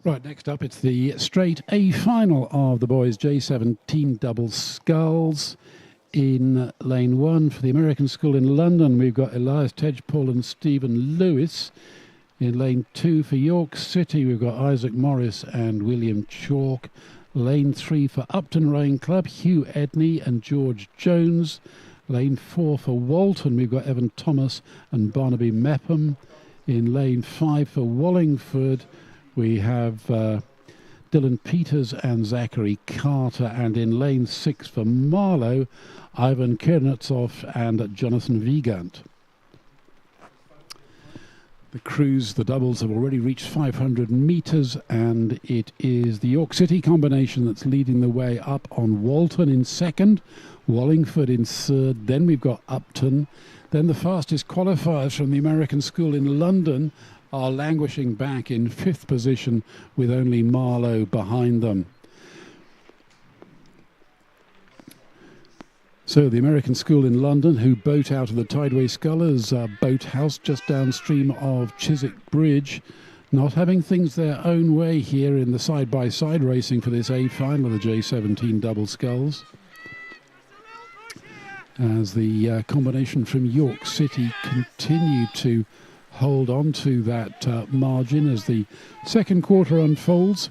Right, next up, it's the straight A final of the boys' J17 double sculls. In lane 1 for the American School in London, we've got Elias Tedgepole and Stephen Lewis. In lane 2 for York City, we've got Isaac Morris and William Chalk. Lane 3 for Upton Rowing Club, Hugh Edney and George Jones. Lane 4 for Walton, we've got Evan Thomas and Barnaby Mepham. In lane 5 for Wallingford, we have Dylan Peters and Zachary Carter. And in lane 6 for Marlow, Ivan Kernutsov and Jonathan Wiegand. The crews, the doubles, have already reached 500 metres, and it is the York City combination that's leading the way up on Walton in second, Wallingford in third, then we've got Upton. Then the fastest qualifiers from the American School in London are languishing back in 5th position with only Marlow behind them. So the American School in London, who boat out of the Tideway Scullers boathouse just downstream of Chiswick Bridge, not having things their own way here in the side-by-side racing for this A final of the J17 double sculls. As the combination from York City continue to hold on to that margin as the second quarter unfolds.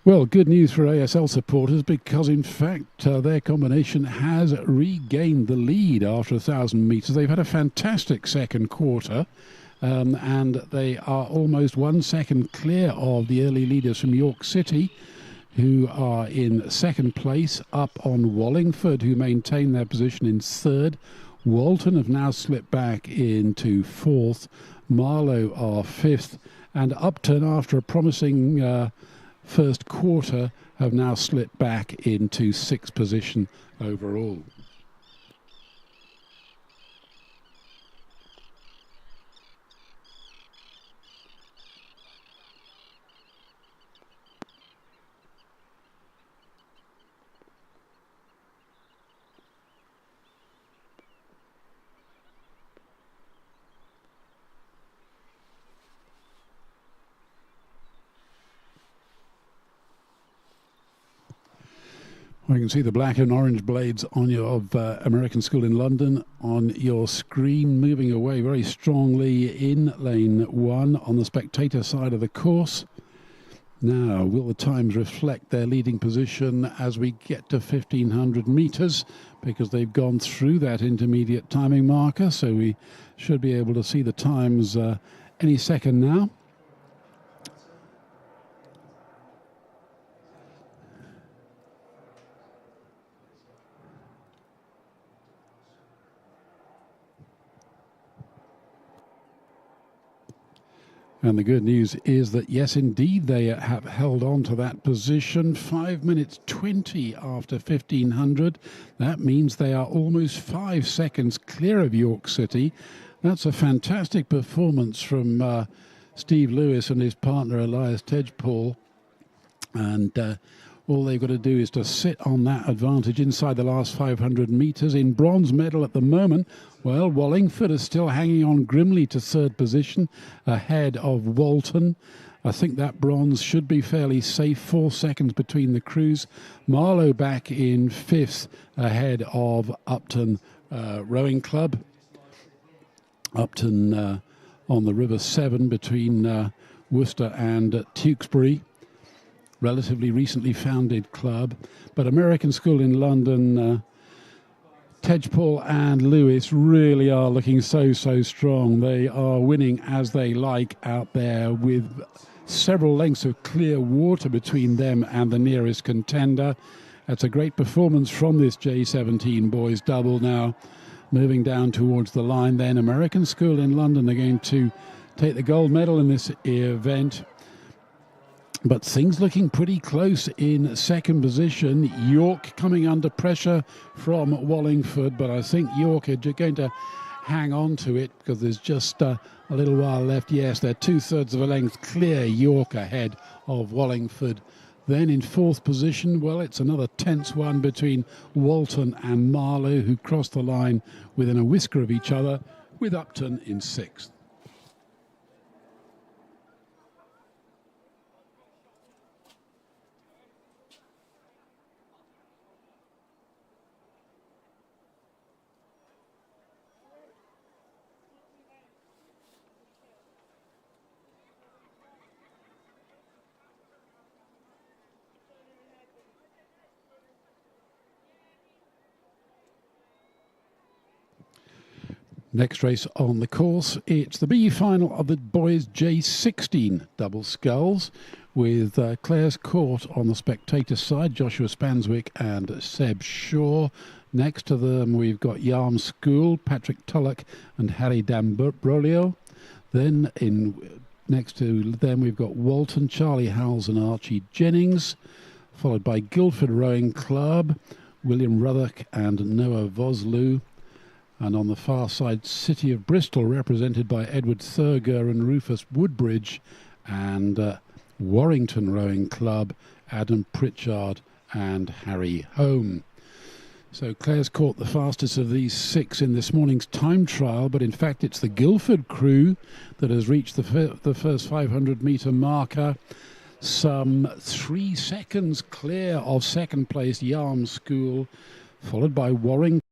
Well, good news for ASL supporters, because in fact their combination has regained the lead after 1,000 metres. They've had a fantastic second quarter and they are almost 1 second clear of the early leaders from York City, who are in second place, up on Wallingford, who maintain their position in third. Walton have now slipped back into fourth. Marlow are fifth, and Upton, after a promising first quarter, have now slipped back into sixth position overall. Well, you can see the black and orange blades on of American School in London on your screen, moving away very strongly in lane one on the spectator side of the course. Now, will the times reflect their leading position as we get to 1,500 metres? Because they've gone through that intermediate timing marker, so we should be able to see the times any second now. And the good news is that, yes, indeed, they have held on to that position. 5 minutes 20 after 1,500. That means they are almost 5 seconds clear of York City. That's a fantastic performance from Steve Lewis and his partner Elias Tedgepole. And all they've got to do is to sit on that advantage inside the last 500 metres. In bronze medal at the moment, well, Wallingford is still hanging on grimly to third position ahead of Walton. I think that bronze should be fairly safe. 4 seconds between the crews. Marlow back in fifth ahead of Upton Rowing Club. Upton on the River Severn between Worcester and Tewkesbury. Relatively recently founded club. But American School in London, Tedgepole and Lewis really are looking so strong. They are winning as they like out there, with several lengths of clear water between them and the nearest contender. That's a great performance from this J17 boys double. Now moving down towards the line, then American School in London are going to take the gold medal in this event. But things looking pretty close in second position. York coming under pressure from Wallingford, but I think York are going to hang on to it because there's just a little while left. Yes, they're 2/3 of a length clear, York ahead of Wallingford. Then in fourth position, well, it's another tense one between Walton and Marlow, who crossed the line within a whisker of each other, with Upton in sixth. Next race on the course, it's the B-final of the boys' J15 double sculls, with Clare's Court on the spectator side, Joshua Spanswick and Seb Shaw. Next to them we've got Yarm School, Patrick Tulloch and Harry D'Ambrosio. Then next to them we've got Walton, Charlie Howells and Archie Jennings, followed by Guildford Rowing Club, William Rutherk and Noah Vosloo. And on the far side, City of Bristol, represented by Edward Thurger and Rufus Woodbridge, and Warrington Rowing Club, Adam Pritchard and Harry Home. So Clare's caught the fastest of these six in this morning's time trial, but in fact it's the Guildford crew that has reached the first 500-metre marker, some 3 seconds clear of second place Yarm School, followed by Warrington.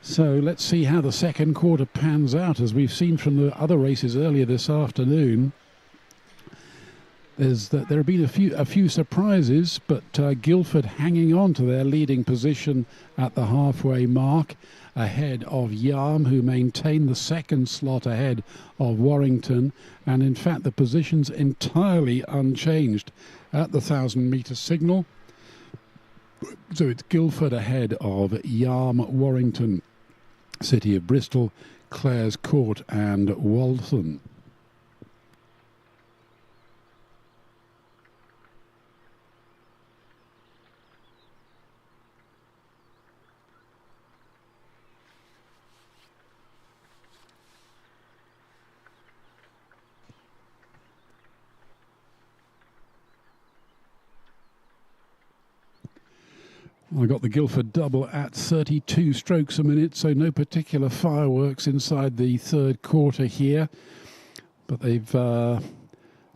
So let's see how the second quarter pans out. As we've seen from the other races earlier this afternoon, there have been a few surprises, but Guildford hanging on to their leading position at the halfway mark, ahead of Yarm, who maintained the second slot ahead of Warrington, and in fact the position's entirely unchanged at the 1,000-metre signal. So it's Guildford ahead of Yarm, Warrington, City of Bristol, Clare's Court and Walton. I got the Guildford double at 32 strokes a minute, so no particular fireworks inside the third quarter here. But they've, as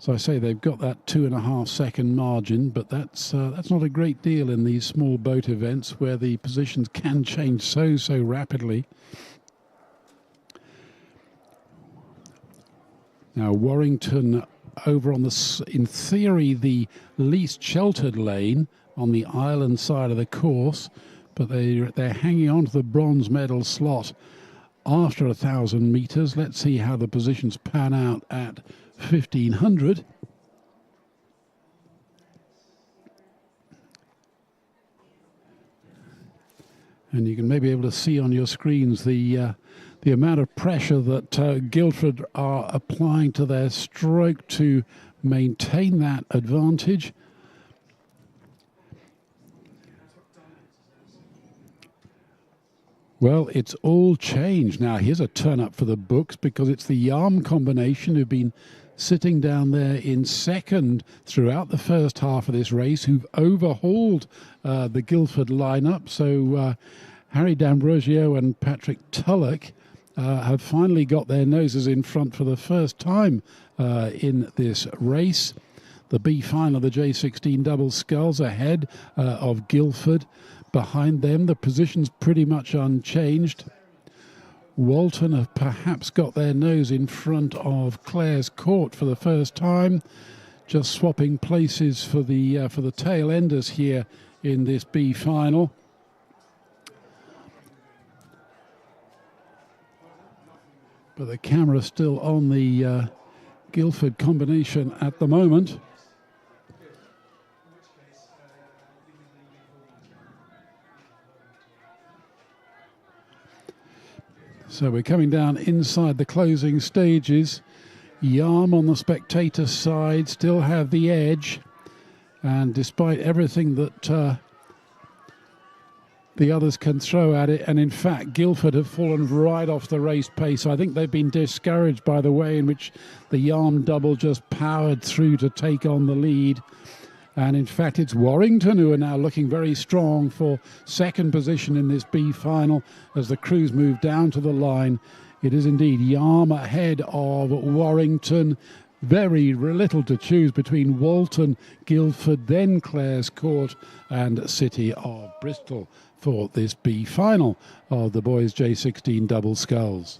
I say, they've got that 2.5 second margin, but that's not a great deal in these small boat events where the positions can change so rapidly. Now Warrington over on in theory, the least sheltered lane on the island side of the course, but they're hanging on to the bronze medal slot after 1,000 metres. Let's see how the positions pan out at 1,500. And you can maybe be able to see on your screens the amount of pressure that Guildford are applying to their stroke to maintain that advantage. Well, it's all changed. Now, here's a turn-up for the books because it's the Yarm combination who've been sitting down there in second throughout the first half of this race, who've overhauled the Guildford lineup. So Harry D'Ambrosio and Patrick Tulloch have finally got their noses in front for the first time in this race. The B-final of the J16 double sculls ahead of Guildford. Behind them, the position's pretty much unchanged. Walton have perhaps got their nose in front of Clare's Court for the first time, just swapping places for the tail enders here in this B final. But the camera's still on the Guildford combination at the moment. So we're coming down inside the closing stages. Yarm on the spectator side still have the edge, and despite everything that the others can throw at it, and in fact Guildford have fallen right off the race pace. I think they've been discouraged by the way in which the Yarm double just powered through to take on the lead. And in fact, it's Warrington who are now looking very strong for second position in this B final as the crews move down to the line. It is indeed Yarm ahead of Warrington. Very little to choose between Walton, Guildford, then Clares Court and City of Bristol for this B final of the boys J16 double sculls.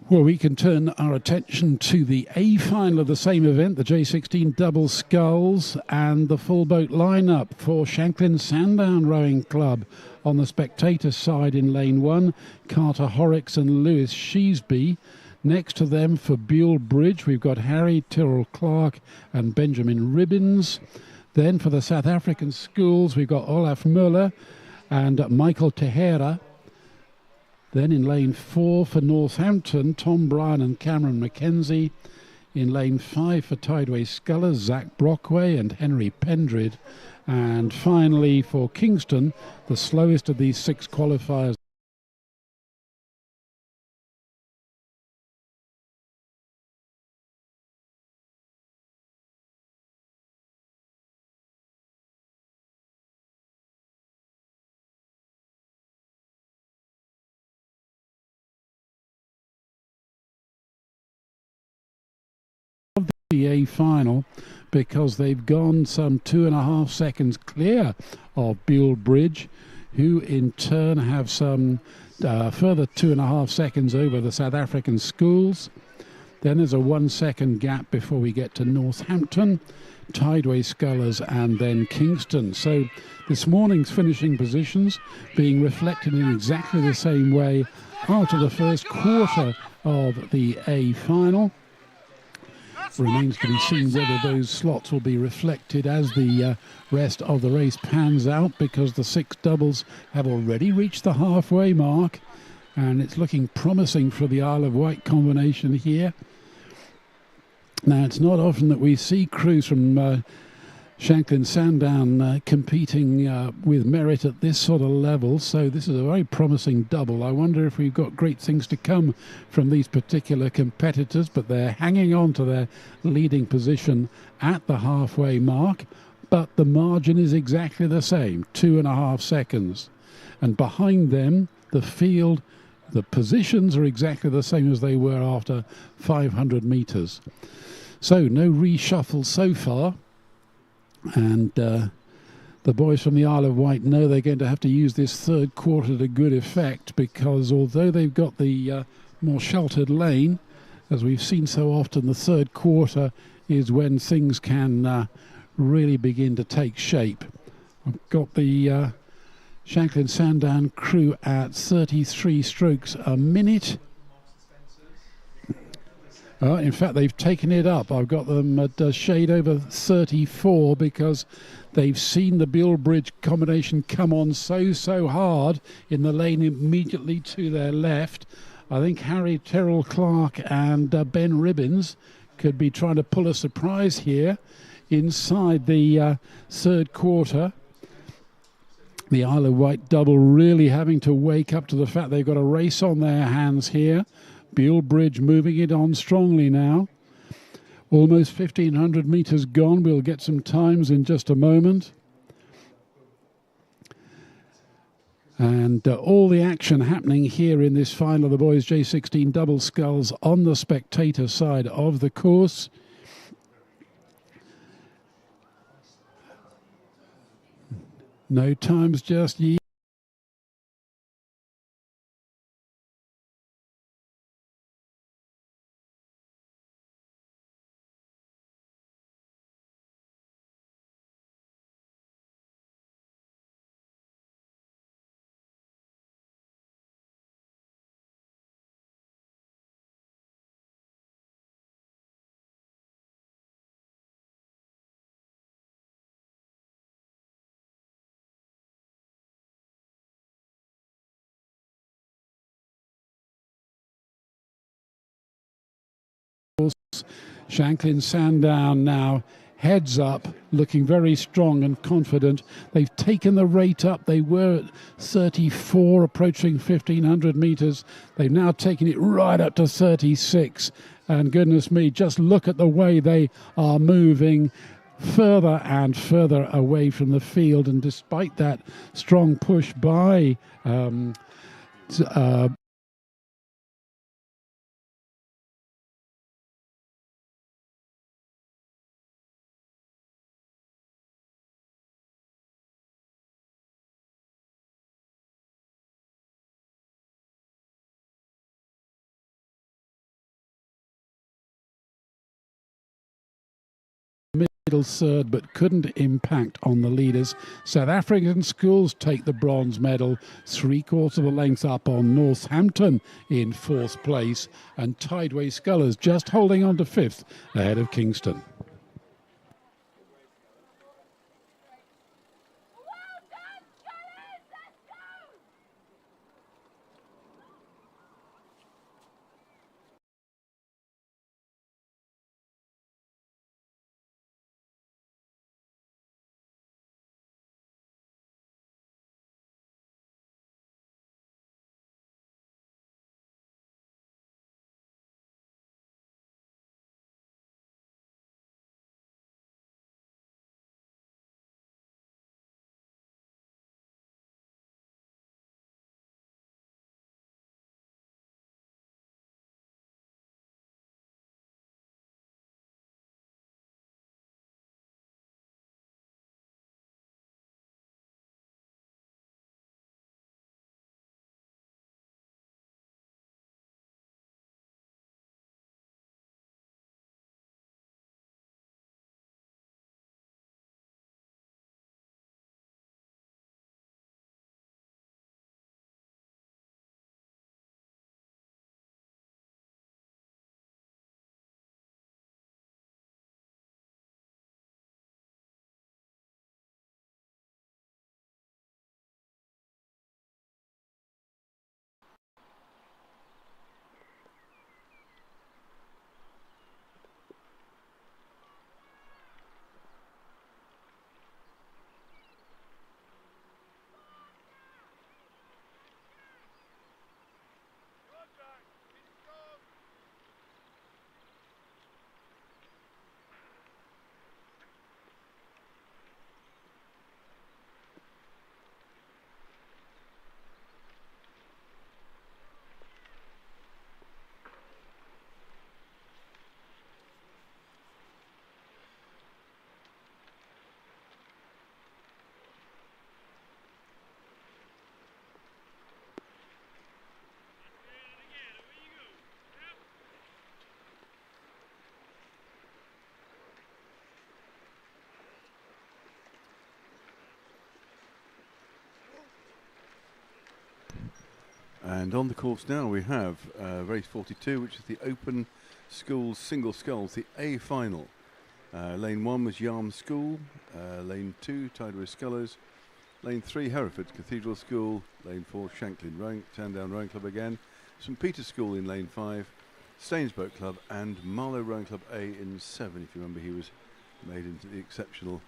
Well, we can turn our attention to the A final of the same event, the J16 double sculls, and the full boat lineup for Shanklin Sandown Rowing Club. On the spectator side in lane 1, Carter Horrocks and Lewis Sheesby. Next to them for Buell Bridge, we've got Harry Tyrrell Clark and Benjamin Ribbins. Then for the South African schools, we've got Olaf Muller and Michael Tejera. Then in lane 4 for Northampton, Tom Bryan and Cameron McKenzie. In lane 5 for Tideway Scullers, Zach Brockway and Henry Pendrid. And finally for Kingston, the slowest of these 6 qualifiers. The A final, because they've gone some 2.5 seconds clear of Buell Bridge, who in turn have some further 2.5 seconds over the South African schools. Then there's a 1 second gap before we get to Northampton, Tideway Scullers and then Kingston. So this morning's finishing positions being reflected in exactly the same way after the first quarter of the A final. Remains to be seen whether those slots will be reflected as the rest of the race pans out, because the 6 doubles have already reached the halfway mark and it's looking promising for the Isle of Wight combination here. Now, it's not often that we see crews from Shanklin Sandown competing with merit at this sort of level, so this is a very promising double. I wonder if we've got great things to come from these particular competitors, but they're hanging on to their leading position at the halfway mark, but the margin is exactly the same, 2.5 seconds. And behind them, the field, the positions are exactly the same as they were after 500 metres. So no reshuffle so far. And the boys from the Isle of Wight know they're going to have to use this third quarter to good effect, because although they've got the more sheltered lane, as we've seen so often, the third quarter is when things can really begin to take shape. I've got the Shanklin Sandown crew at 33 strokes a minute. In fact, they've taken it up. I've got them at a shade over 34, because they've seen the Buell Bridge combination come on so hard in the lane immediately to their left. I think Harry Tyrrell Clark and Ben Ribbins could be trying to pull a surprise here inside the third quarter. The Isle of Wight double really having to wake up to the fact they've got a race on their hands here. Buell Bridge moving it on strongly now. Almost 1,500 metres gone. We'll get some times in just a moment. And all the action happening here in this final of the boys J16 double sculls on the spectator side of the course. No times just yet. Shanklin Sandown now heads up, looking very strong and confident. They've taken the rate up. They were at 34, approaching 1,500 metres. They've now taken it right up to 36. And goodness me, just look at the way they are moving further and further away from the field. And despite that strong push by middle third, but couldn't impact on the leaders. South African Schools take the bronze medal, 3/4 of a length up on Northampton in 4th place, and Tideway Scullers just holding on to 5th ahead of Kingston. And on the course now we have race 42, which is the Open Schools Single Sculls, the A final. Lane 1 was Yarm School, lane 2 Tideway Scullers, lane 3 Hereford Cathedral School, lane 4 Shanklin Sandown Rowing Club again, St Peter's School in lane 5, Staines Boat Club, and Marlow Rowing Club A in 7. If you remember, he was made into the exceptional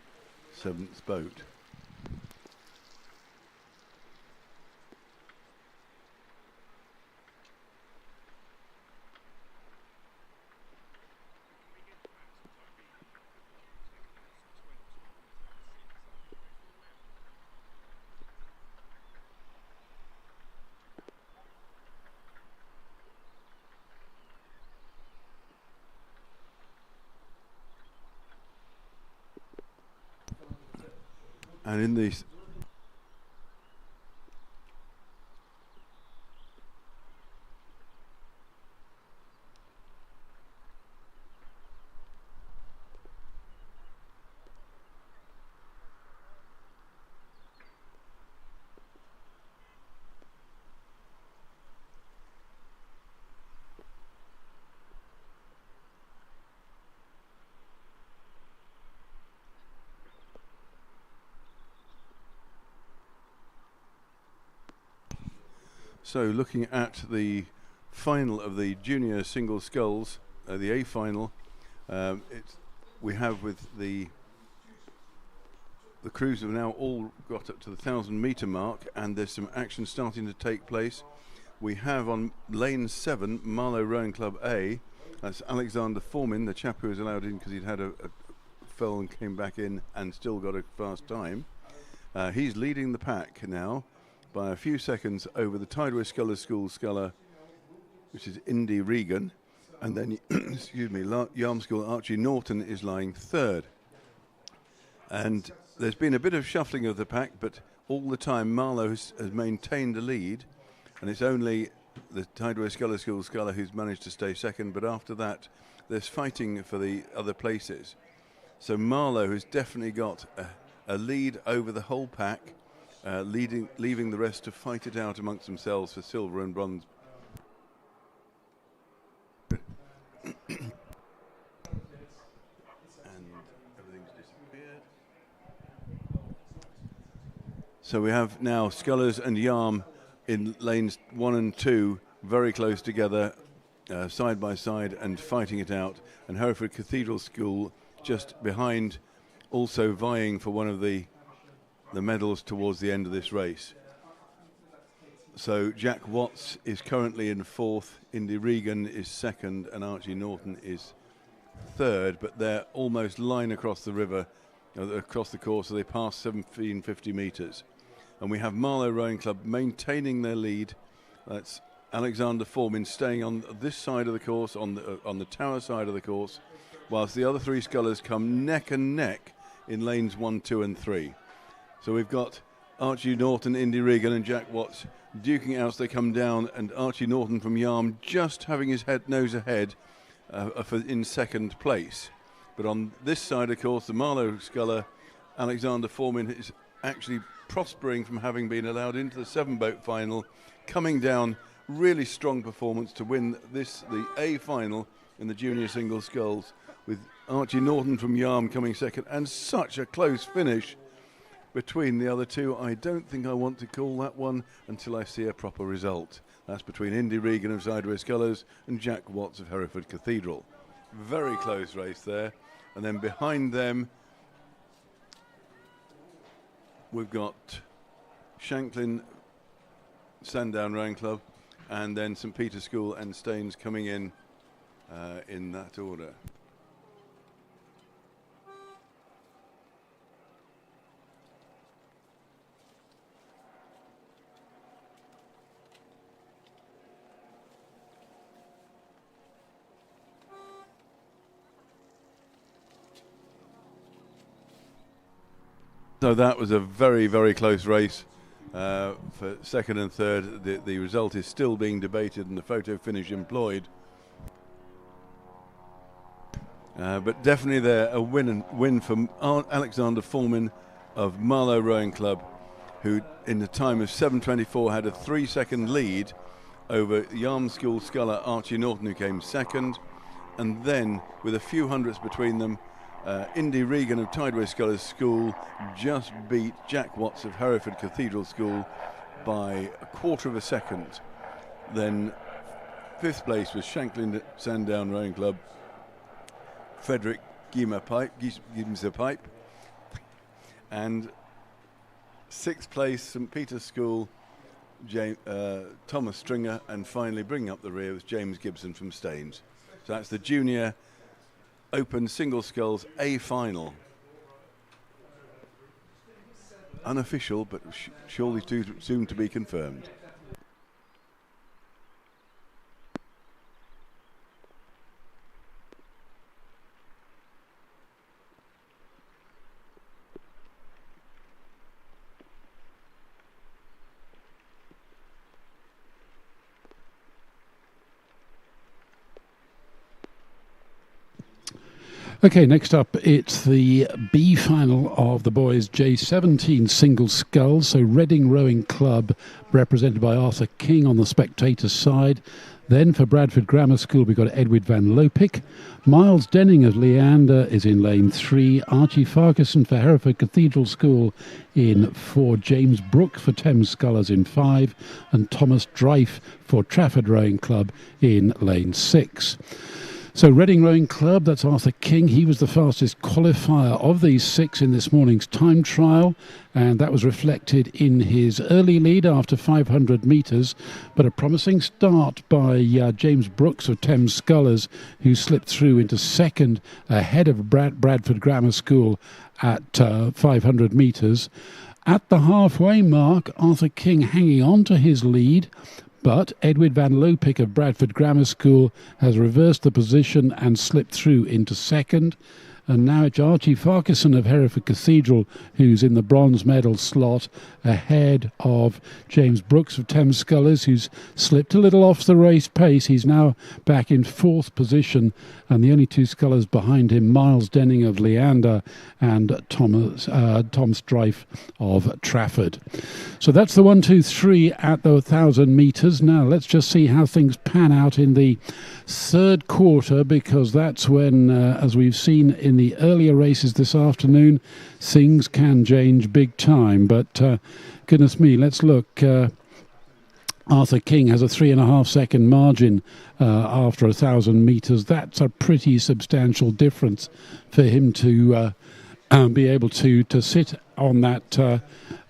7th boat. And in these So looking at the final of the junior single sculls, the A final, We have with the crews have now all got up to the 1,000-metre mark, and there's some action starting to take place. We have on lane 7, Marlow Rowing Club A. That's Alexander Formin, the chap who was allowed in because he'd had a fell and came back in and still got a fast time. He's leading the pack now by a few seconds over the Tideway Sculler School sculler, which is Indy Regan, and then excuse me, Yarm School Archie Norton is lying third. And there's been a bit of shuffling of the pack, but all the time Marlow has maintained a lead, and it's only the Tideway Sculler School sculler who's managed to stay second, but after that there's fighting for the other places. So Marlow has definitely got a lead over the whole pack, leaving the rest to fight it out amongst themselves for silver and bronze. And everything's disappeared. So we have now Scullers and Yarm in lanes 1 and 2 very close together, side by side and fighting it out, and Hereford Cathedral School just behind, also vying for one of the medals towards the end of this race. So Jack Watts is currently in 4th, Indy Regan is 2nd, and Archie Norton is 3rd, but they're almost line across the river, across the course, so they pass 1750 metres. And we have Marlow Rowing Club maintaining their lead. That's Alexander Formin staying on this side of the course, on the tower side of the course, whilst the other 3 scullers come neck and neck in lanes 1, 2 and 3. So we've got Archie Norton, Indy Regan and Jack Watts duking out as they come down, and Archie Norton from Yarm just having his nose ahead in 2nd place. But on this side, of course, the Marlow sculler, Alexander Formin, is actually prospering from having been allowed into the 7-boat final, coming down, really strong performance to win the A final in the junior single sculls, with Archie Norton from Yarm coming 2nd, and such a close finish between the other two. I don't think I want to call that one until I see a proper result. That's between Indy Regan of Tideway Scullers and Jack Watts of Hereford Cathedral. Very close race there. And then behind them we've got Shanklin Sandown Rowing Club, and then St Peter's School and Staines coming in that order. So that was a very, very close race for 2nd and 3rd. The result is still being debated and the photo finish employed. But definitely there, a win from Alexander Formin of Marlow Rowing Club, who in the time of 7:24 had a 3-second lead over Yarm School sculler Archie Norton, who came 2nd. And then with a few hundredths between them, Indy Regan of Tideway Scullers School just beat Jack Watts of Hereford Cathedral School by a quarter of a second. Then 5th place was Shanklin Sandown Rowing Club, Frederick Gimser Pipe, and 6th place St Peter's School, Thomas Stringer, and finally bringing up the rear was James Gibson from Staines. So that's the junior Open Single Sculls A final. Unofficial, but surely too soon to be confirmed. Okay, next up, it's the B final of the boys' J17 single sculls. So Reading Rowing Club, represented by Arthur King on the spectator side. Then for Bradford Grammar School, we've got Edward Van Lopick. Miles Denning of Leander is in lane 3. Archie Farquharson for Hereford Cathedral School in 4. James Brooke for Thames Scullers in 5. And Thomas Drife for Trafford Rowing Club in lane 6. So Reading Rowing Club, that's Arthur King. He was the fastest qualifier of these 6 in this morning's time trial, and that was reflected in his early lead after 500 metres. But a promising start by James Brooks of Thames Scullers, who slipped through into second ahead of Bradford Grammar School at 500 metres. At the halfway mark, Arthur King hanging on to his lead, but Edwin van Lopik of Bradford Grammar School has reversed the position and slipped through into second. And now it's Archie Farquharson of Hereford Cathedral who's in the bronze medal slot ahead of James Brooks of Thames Scullers, who's slipped a little off the race pace. He's now back in 4th position, and the only 2 scullers behind him, Miles Denning of Leander and Tom Strife of Trafford. So that's the 1, 2, 3 at the 1,000 metres. Now let's just see how things pan out in the 3rd quarter, because that's when, as we've seen in the earlier races this afternoon, things can change big time. But goodness me, let's look. Arthur King has a 3.5 second margin after 1,000 metres. That's a pretty substantial difference for him to be able to sit on that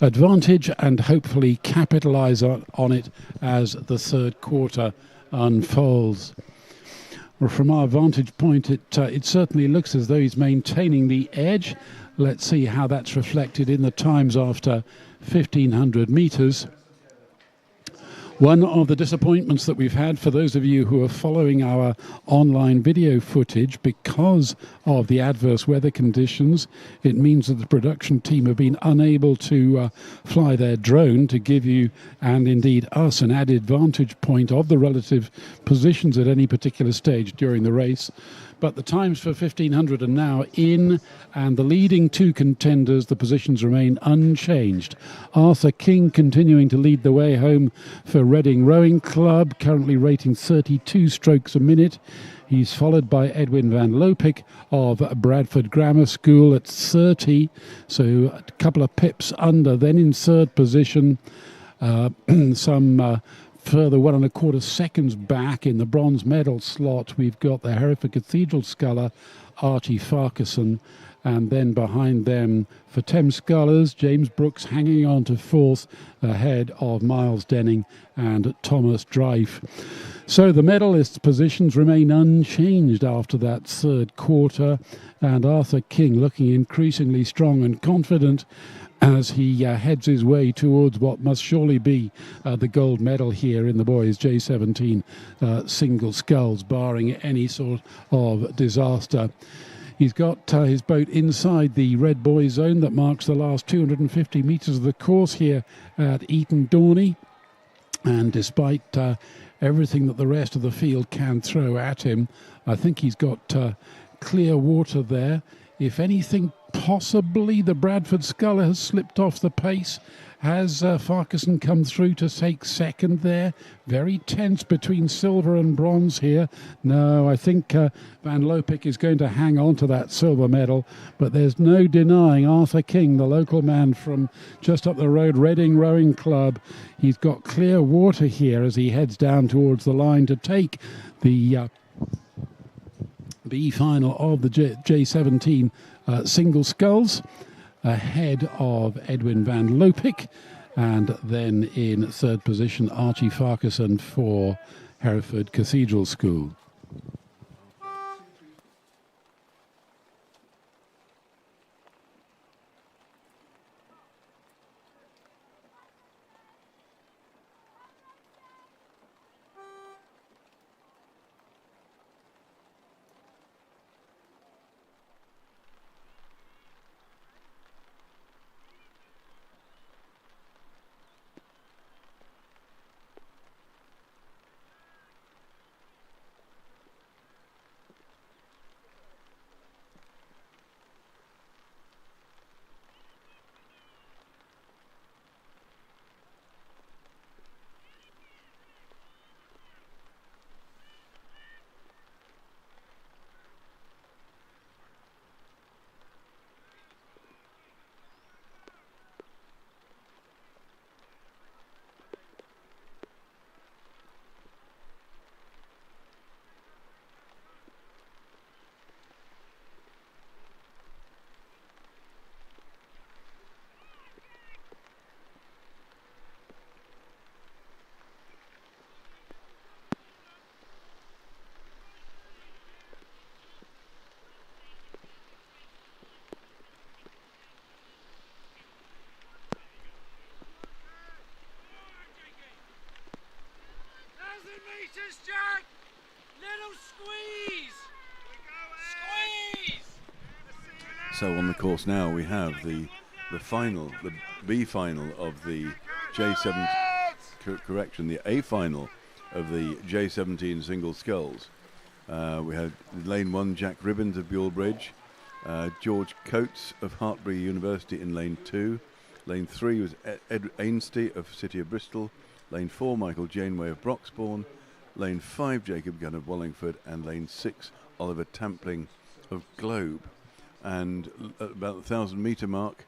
advantage and hopefully capitalise on it as the 3rd quarter unfolds. Well, from our vantage point, it certainly looks as though he's maintaining the edge. Let's see how that's reflected in the times after 1,500 metres. One of the disappointments that we've had, for those of you who are following our online video footage, because of the adverse weather conditions, it means that the production team have been unable to fly their drone to give you, and indeed us, an added vantage point of the relative positions at any particular stage during the race. But the times for 1,500 are now in, and the leading 2 contenders, the positions remain unchanged. Arthur King continuing to lead the way home for Reading Rowing Club, currently rating 32 strokes a minute. He's followed by Edwin van Lopik of Bradford Grammar School at 30, so a couple of pips under. Then in 3rd position, some further 1.25 seconds back in the bronze medal slot, we've got the Hereford Cathedral sculler Archie Farquharson, and then behind them for Thames Scullers, James Brooks hanging on to 4th ahead of Miles Denning and Thomas Strife. So the medalists' positions remain unchanged after that 3rd quarter, and Arthur King looking increasingly strong and confident as he heads his way towards what must surely be the gold medal here in the boys' J17 single sculls, barring any sort of disaster. He's got his boat inside the red buoy zone that marks the last 250 metres of the course here at Eton Dorney, and despite everything that the rest of the field can throw at him, I think he's got clear water there. If anything, possibly the Bradford sculler has slipped off the pace. Has Farquharson come through to take 2nd there? Very tense between silver and bronze here. No, I think Van Lopik is going to hang on to that silver medal, but there's no denying Arthur King, the local man from just up the road, Reading Rowing Club. He's got clear water here as he heads down towards the line to take the B-final of the J17 single sculls, ahead of Edwin van Lopik, and then in 3rd position Archie Farquharson for Hereford Cathedral School. So on the course now we have the final, the B-final of the J7, correction, the A-final of the J17 single sculls. We had lane 1 Jack Ribbons of Bulebridge, George Coates of Hartbury University in lane 2. Lane 3 was Ed Ainsty of City of Bristol. Lane 4 Michael Janeway of Broxbourne. Lane 5 Jacob Gunn of Wallingford, and lane 6 Oliver Tampling of Globe. And at about the 1,000 metre mark,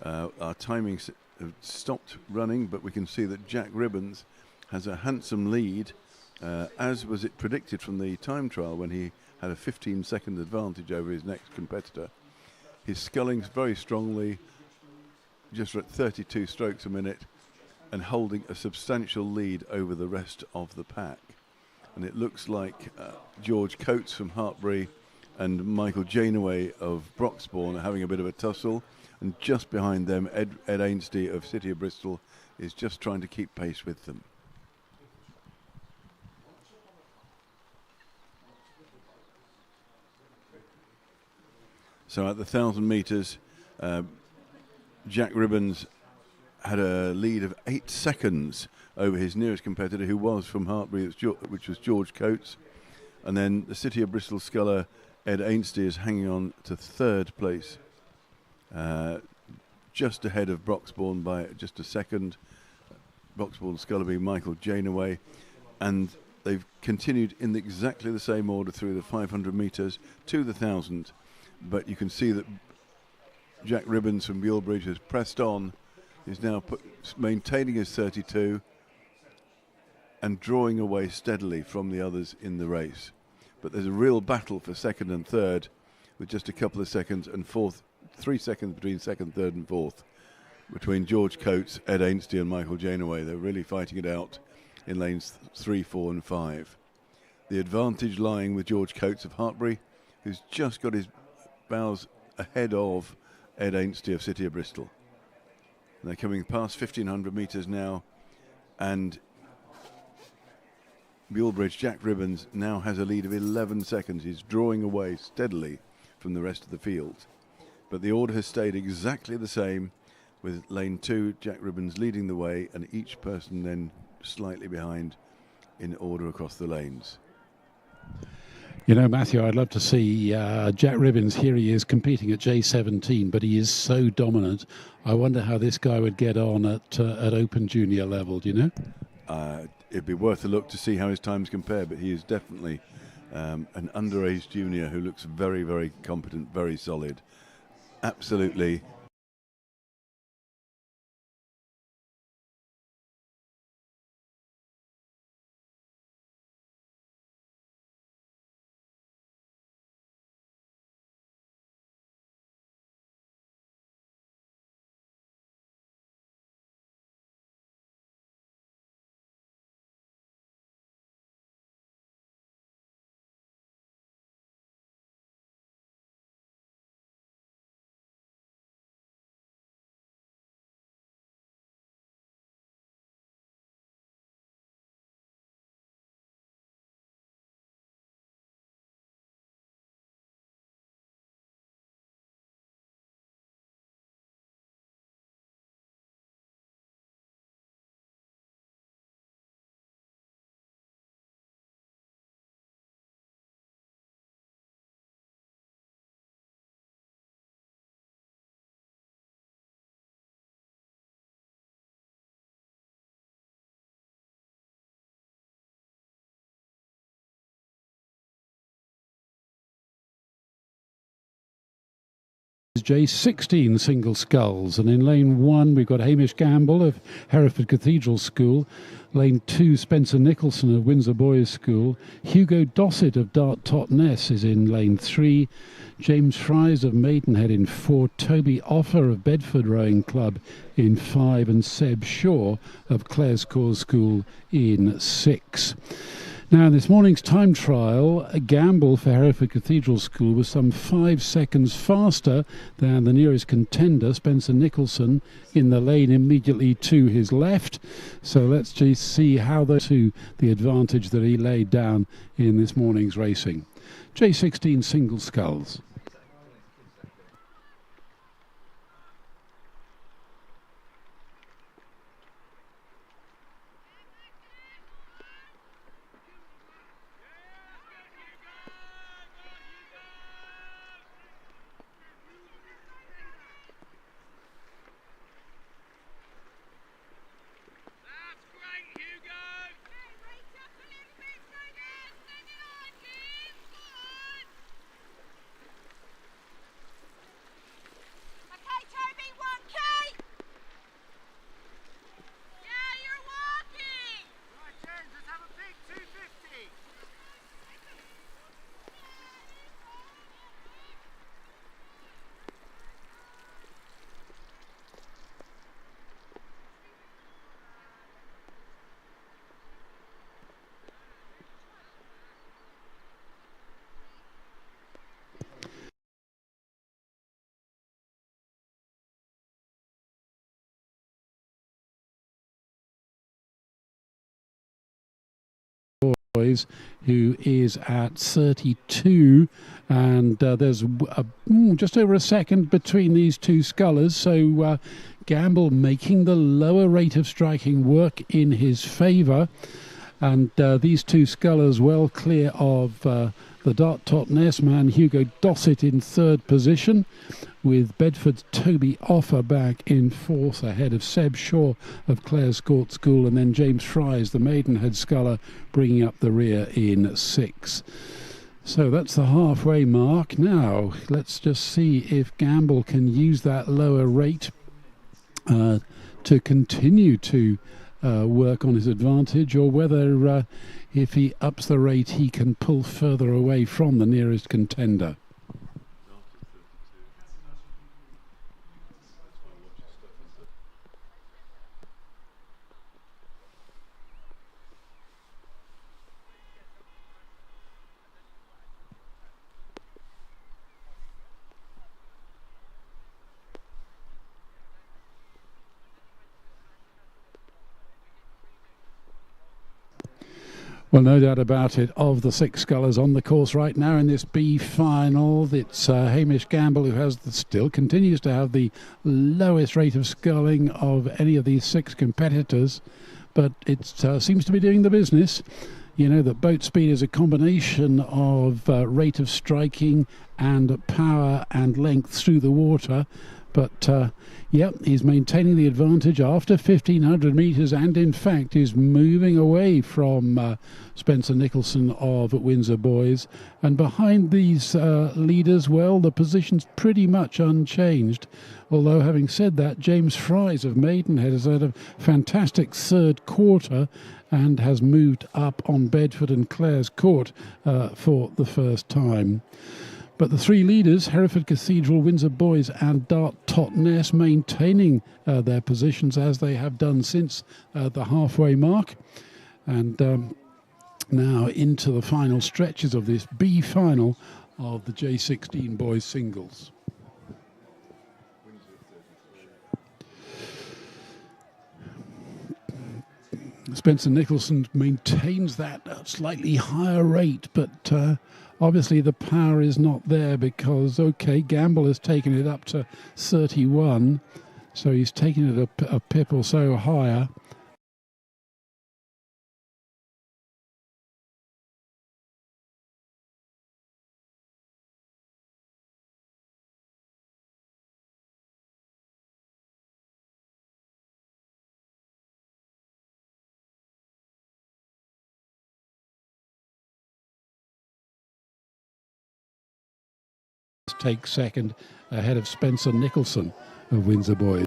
our timing stopped running, but we can see that Jack Ribbons has a handsome lead, as was it predicted from the time trial when he had a 15-second advantage over his next competitor. He's sculling very strongly, just at 32 strokes a minute, and holding a substantial lead over the rest of the pack. And it looks like George Coates from Hartbury and Michael Janeway of Broxbourne are having a bit of a tussle, and just behind them Ed Ainsty of City of Bristol is just trying to keep pace with them. So at the 1,000 metres, Jack Ribbons had a lead of 8 seconds over his nearest competitor, who was from Hartbury, which was George Coates. And then the City of Bristol sculler Ed Ainsty is hanging on to 3rd place, just ahead of Broxbourne by just a second. Broxbourne Scullery, Michael Janeway, and they've continued in exactly the same order through the 500 metres to the 1,000. But you can see that Jack Ribbons from Bulebridge has pressed on, is now maintaining his 32 and drawing away steadily from the others in the race. But there's a real battle for 2nd and 3rd, with just a couple of seconds, and 3 seconds between 2nd, 3rd and 4th, between George Coates, Ed Ainsty and Michael Janeway. They're really fighting it out in lanes 3, 4 and 5. The advantage lying with George Coates of Hartbury, who's just got his bows ahead of Ed Ainsty of City of Bristol. And they're coming past 1,500 metres now, and Bulebridge Jack Ribbons now has a lead of 11 seconds. He's drawing away steadily from the rest of the field. But the order has stayed exactly the same, with lane 2 Jack Ribbons leading the way, and each person then slightly behind in order across the lanes. You know, Matthew, I'd love to see Jack Ribbons. Here he is competing at J17, but he is so dominant. I wonder how this guy would get on at Open Junior level, do you know? It'd be worth a look to see how his times compare, but he is definitely an underage junior who looks very, very competent, very solid. Absolutely. J16 single sculls, and in lane 1 we've got Hamish Gamble of Hereford Cathedral School, lane 2 Spencer Nicholson of Windsor Boys School, Hugo Dossett of Dart Totnes is in lane 3, James Fries of Maidenhead in 4, Toby Offer of Bedford Rowing Club in 5, and Seb Shaw of Clare's Cause School in 6. Now, in this morning's time trial, Gamble for Hereford Cathedral School was some 5 seconds faster than the nearest contender, Spencer Nicholson, in the lane immediately to his left. So let's just see how the advantage that he laid down in this morning's racing. J16 single sculls. Boys, who is at 32, and there's just over a second between these two scullers, so Gamble making the lower rate of striking work in his favour, and these two scullers well clear of the Dart Totnes man Hugo Dossett in third position, with Bedford's Toby Offer back in fourth ahead of Seb Shaw of Clare's Court School, and then James Fries, the Maidenhead sculler, bringing up the rear in six. So that's the halfway mark. Now let's just see if Gamble can use that lower rate to continue to work on his advantage, or whether if he ups the rate he can pull further away from the nearest contender. Well, no doubt about it, of the six scullers on the course right now in this B-final, it's Hamish Gamble who still continues to have the lowest rate of sculling of any of these six competitors, but it seems to be doing the business. You know that boat speed is a combination of rate of striking and power and length through the water, but he's maintaining the advantage after 1,500 metres, and in fact is moving away from Spencer Nicholson of Windsor Boys. And behind these leaders, well, the position's pretty much unchanged. Although, having said that, James Fries of Maidenhead has had a fantastic third quarter and has moved up on Bedford and Clare's Court for the first time. But the three leaders, Hereford Cathedral, Windsor Boys and Dart Totnes, maintaining their positions as they have done since the halfway mark. And now into the final stretches of this B-final of the J16 Boys Singles. Spencer Nicholson maintains that slightly higher rate, but obviously the power is not there because, Gamble has taken it up to 31, so he's taken it a pip or so higher. Take second ahead of Spencer Nicholson of Windsor Boys.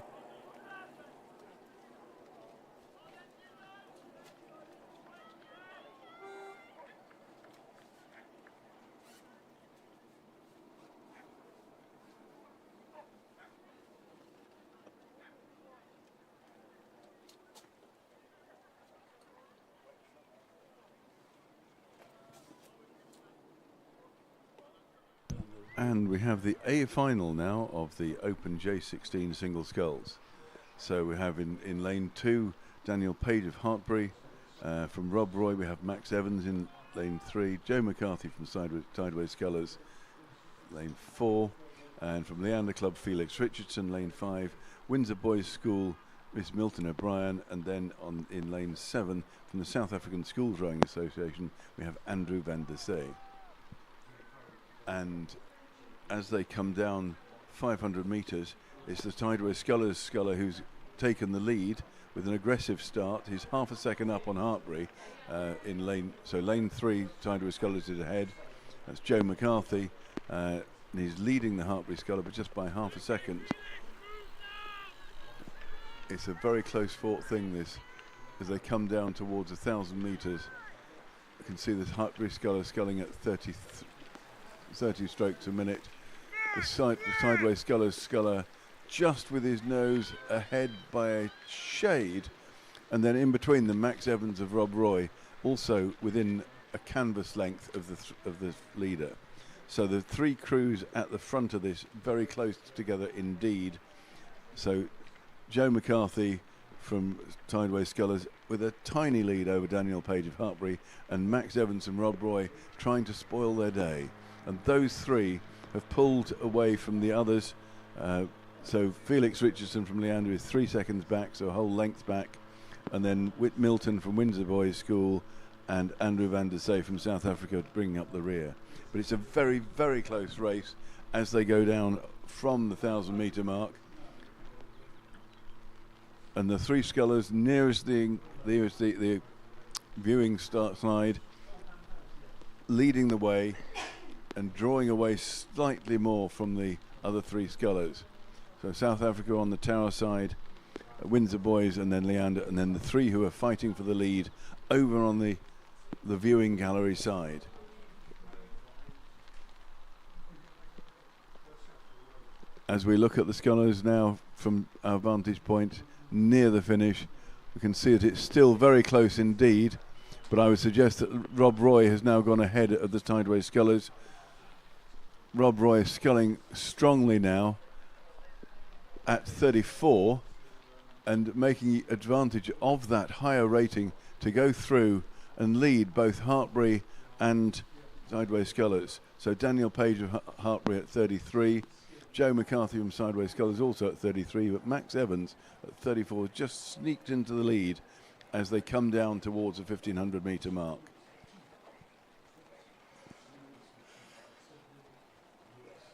And we have the A final now of the Open J16 single sculls. So we have in lane 2 Daniel Page of Hartbury. From Rob Roy we have Max Evans in lane 3, Joe McCarthy from Tideway Scullers lane 4, and from Leander Club Felix Richardson lane 5, Windsor Boys School Miss Milton O'Brien, and then in lane 7 from the South African Schools Rowing Association we have Andrew van der See. And as they come down 500 metres, it's the Tideway Scullers sculler who's taken the lead with an aggressive start. He's half a second up on Hartbury in lane 3, Tideway Scullers is ahead. That's Joe McCarthy, and he's leading the Hartbury sculler, but just by half a second. It's a very close fought thing, this, as they come down towards 1,000 metres. You can see this Hartbury sculler sculling at 30 strokes a minute. The Tideway Scullers sculler just with his nose ahead by a shade, and then in between them Max Evans of Rob Roy, also within a canvas length of the leader. So the three crews at the front of this very close together indeed. So Joe McCarthy from Tideway Scullers with a tiny lead over Daniel Page of Hartbury, and Max Evans and Rob Roy trying to spoil their day. And those three have pulled away from the others. So Felix Richardson from Leander is 3 seconds back, so a whole length back. And then Whit Milton from Windsor Boys School and Andrew van der Sey from South Africa bringing up the rear. But it's a very, very close race as they go down from the 1,000-metre mark. And the three scullers nearest the viewing start side, leading the way and drawing away slightly more from the other three scullers. So South Africa on the tower side, Windsor Boys, and then Leander, and then the three who are fighting for the lead over on the viewing gallery side. As we look at the scullers now from our vantage point near the finish, we can see that it's still very close indeed, but I would suggest that Rob Roy has now gone ahead of the Tideway Scullers. Rob Roy is sculling strongly now at 34 and making advantage of that higher rating to go through and lead both Hartbury and Tideway Scullers. So Daniel Page of Hartbury at 33, Joe McCarthy from Tideway Scullers also at 33, but Max Evans at 34 just sneaked into the lead as they come down towards the 1,500-metre mark.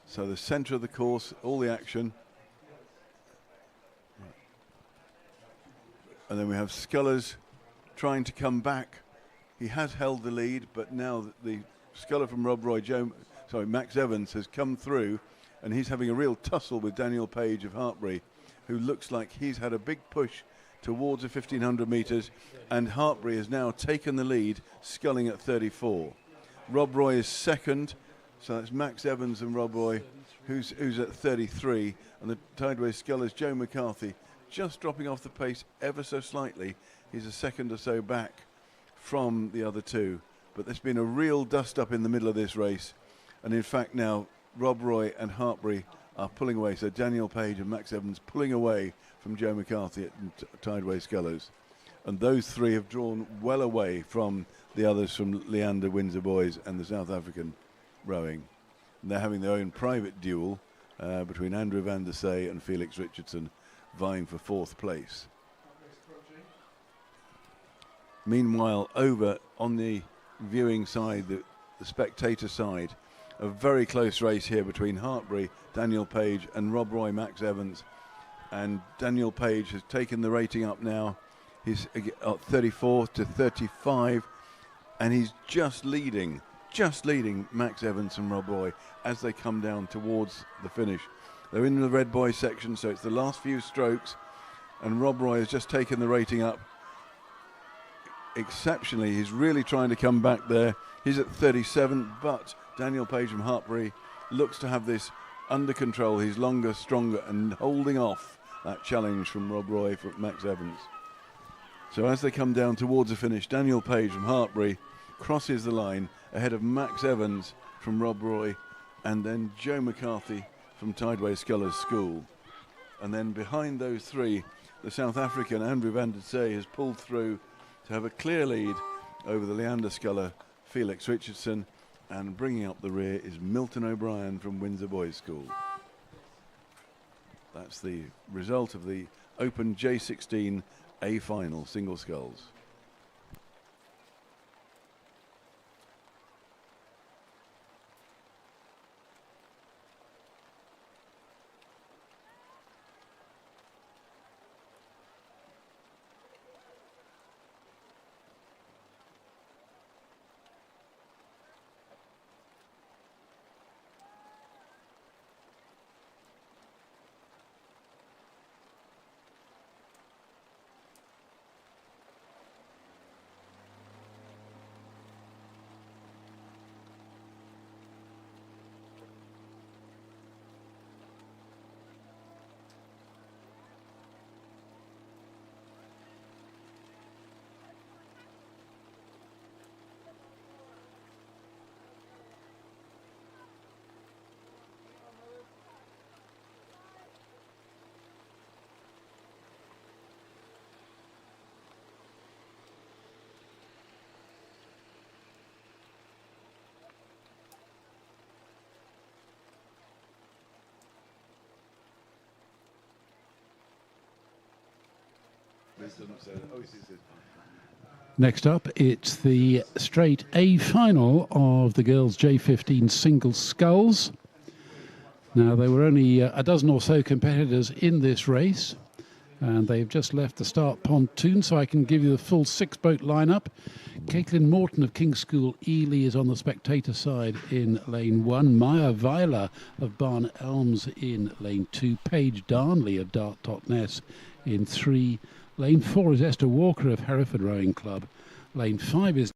So the centre of the course, all the action. And then we have Scullers trying to come back. He has held the lead, but now the sculler from Rob Roy, Max Evans, has come through, and he's having a real tussle with Daniel Page of Hartbury, who looks like he's had a big push towards the 1,500 metres, and Hartbury has now taken the lead, sculling at 34. Rob Roy is second, so that's Max Evans and Rob Roy, who's at 33, and the Tideway Scullers, Joe McCarthy, just dropping off the pace ever so slightly. He's a second or so back from the other two, but there's been a real dust-up in the middle of this race, and in fact now Rob Roy and Hartbury are pulling away, so Daniel Page and Max Evans pulling away from Joe McCarthy at Tideway Scullers, and those three have drawn well away from the others from Leander, Windsor Boys and the South African rowing. And they're having their own private duel between Andrew van der Sey and Felix Richardson, vying for fourth place. Meanwhile, over on the viewing side, the spectator side, a very close race here between Hartbury, Daniel Page and Rob Roy, Max Evans. And Daniel Page has taken the rating up now. He's at 34 to 35, and he's just leading Max Evans and Rob Roy as they come down towards the finish. They're in the red boy section, so it's the last few strokes, and Rob Roy has just taken the rating up exceptionally. He's really trying to come back there. He's at 37, but Daniel Page from Hartbury looks to have this under control. He's longer, stronger, and holding off that challenge from Rob Roy from Max Evans. So as they come down towards the finish, Daniel Page from Hartbury crosses the line ahead of Max Evans from Rob Roy, and then Joe McCarthy from Tideway Scullers School. And then behind those three, the South African Andrew van der Sey has pulled through to have a clear lead over the Leander sculler Felix Richardson, and bringing up the rear is Milton O'Brien from Windsor Boys School. That's the result of the Open J15 A-final single sculls. Next up, it's the straight A final of the girls' J15 single sculls. Now, there were only a dozen or so competitors in this race, and they've just left the start pontoon, so I can give you the full 6-boat lineup. Caitlin Morton of King's School Ely is on the spectator side in lane 1. Maya Weiler of Barn Elms in lane 2. Paige Darnley of Dart Totnes in 3. Lane 4 is Esther Walker of Hereford Rowing Club. Lane 5 is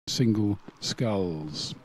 single sculls.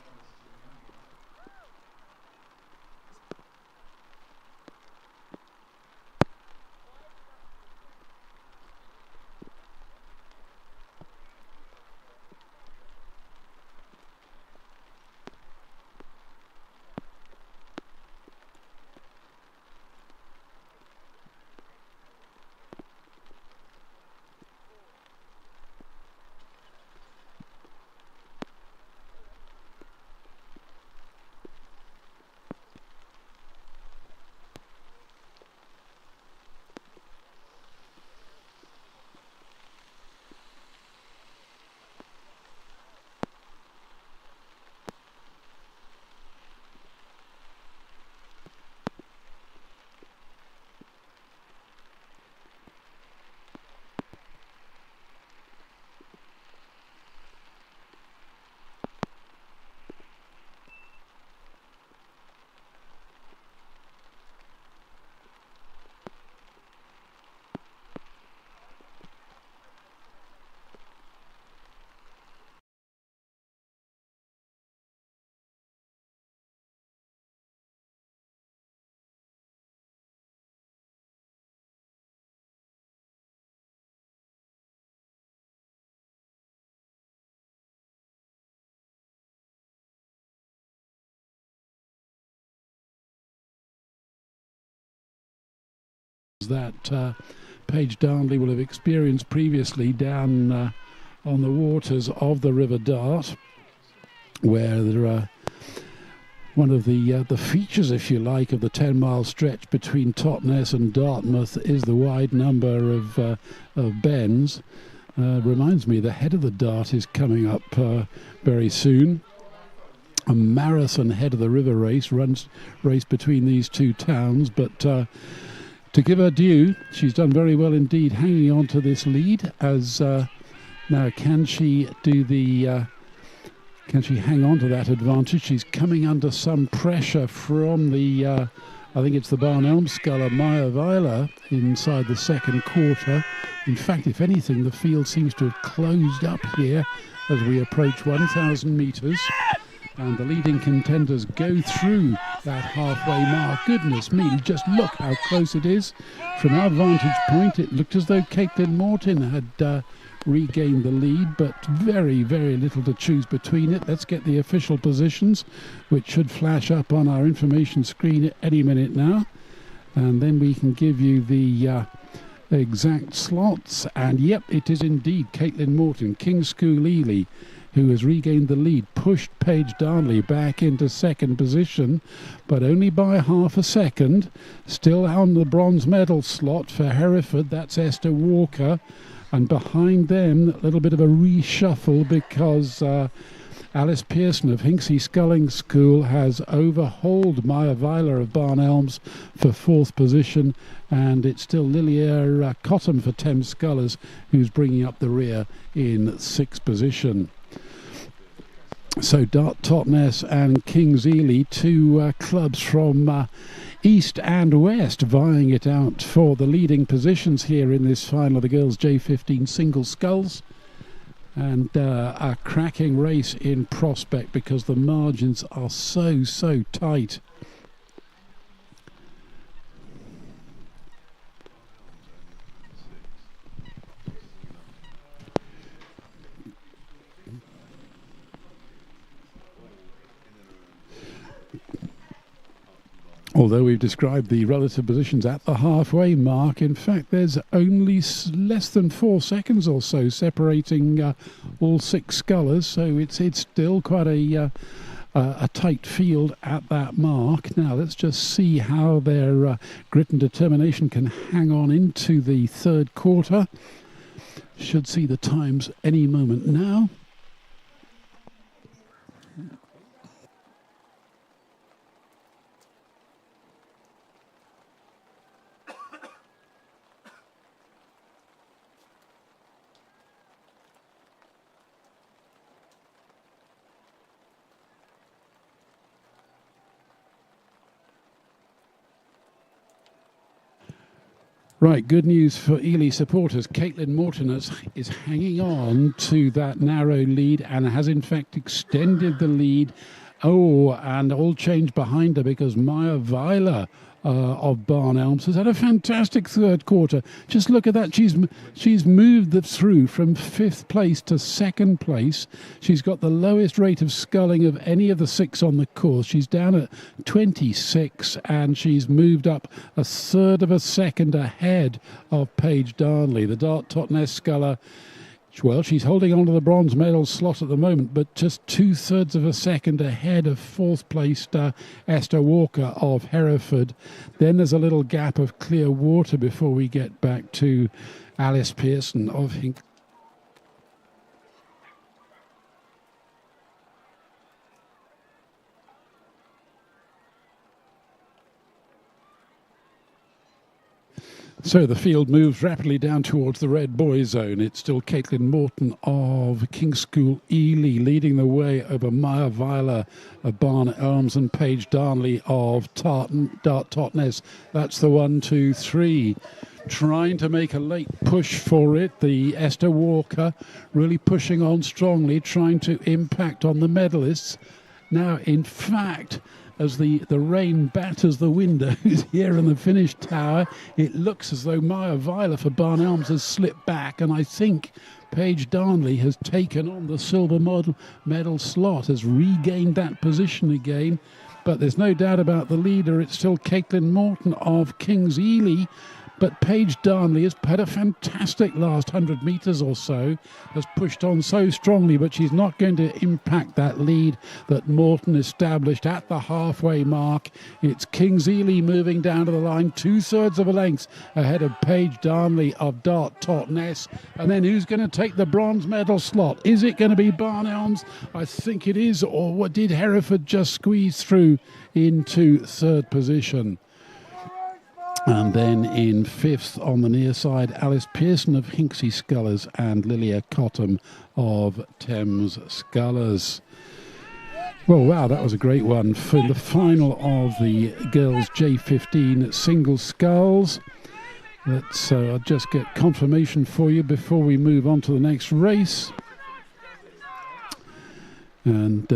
That Paige Darnley will have experienced previously down on the waters of the River Dart, where there are one of the features, if you like, of the 10-mile stretch between Totnes and Dartmouth is the wide number of bends. Reminds me the head of the Dart is coming up very soon. A marathon head of the river race between these two towns, but to give her due, she's done very well indeed, hanging on to this lead. As now, can she do the? Can she hang on to that advantage? She's coming under some pressure from the. I think it's the Barn Elm sculler Maya Weiler inside the second quarter. In fact, if anything, the field seems to have closed up here as we approach 1,000 metres. And the leading contenders go through that halfway mark. Goodness me, just look how close it is. From our vantage point, it looked as though Caitlin Morton had regained the lead, but very, very little to choose between it. Let's get the official positions, which should flash up on our information screen at any minute now. And then we can give you the exact slots. And yep, it is indeed Caitlin Morton, King's School Ely, who has regained the lead, pushed Paige Darnley back into second position, but only by half a second. Still on the bronze medal slot for Hereford, that's Esther Walker. And behind them, a little bit of a reshuffle because Alice Pearson of Hinksey Sculling School has overhauled Maya Weiler of Barn Elms for fourth position, and it's still Lilia Cottam for Thames Scullers who's bringing up the rear in sixth position. So Dart Totnes and King's Ely, two clubs from east and west, vying it out for the leading positions here in this final of the girls' J15 single sculls. And a cracking race in prospect because the margins are so tight. Although we've described the relative positions at the halfway mark, in fact, there's only less than 4 seconds or so separating all 6 scullers, so it's still quite a tight field at that mark. Now let's just see how their grit and determination can hang on into the third quarter. Should see the times any moment now. Right, good news for Ely supporters. Caitlin Morton is hanging on to that narrow lead and has in fact extended the lead. Oh, and all change behind her because Maya Weiler of Barn Elms has had a fantastic third quarter. Just look at that. She's moved through from 5th place to 2nd place. She's got the lowest rate of sculling of any of the 6 on the course. She's down at 26 and she's moved up 1/3 of a second ahead of Paige Darnley, the Dart Totnes sculler. Well, she's holding on to the bronze medal slot at the moment, but just 2/3 of a second ahead of 4th placed Esther Walker of Hereford. Then there's a little gap of clear water before we get back to Alice Pearson of Hink. So the field moves rapidly down towards the red boy zone. It's still Caitlin Morton of King's School Ely leading the way over Maya Weiler of Barn Elms and Paige Darnley of Dart Totnes. That's the 1, 2, 3. Trying to make a late push for it. The Esther Walker really pushing on strongly, trying to impact on the medalists. Now, in fact, as the rain batters the windows here in the finish tower, it looks as though Maya Weiler for Barn Elms has slipped back, and I think Paige Darnley has taken on the silver medal slot, has regained that position again. But there's no doubt about the leader. It's still Caitlin Morton of King's Ely. But Paige Darnley has had a fantastic last 100 metres or so, has pushed on so strongly, but she's not going to impact that lead that Morton established at the halfway mark. It's King's Ely moving down to the line, 2/3 of a length ahead of Paige Darnley of Dart Totnes. And then who's going to take the bronze medal slot? Is it going to be Barn Elms? I think it is. Or what did Hereford just squeeze through into 3rd position? And then in 5th on the near side, Alice Pearson of Hinksey Scullers and Lilia Cottam of Thames Scullers. Well, wow, that was a great one for the final of the girls' J15 single sculls. Let's just get confirmation for you before we move on to the next race. And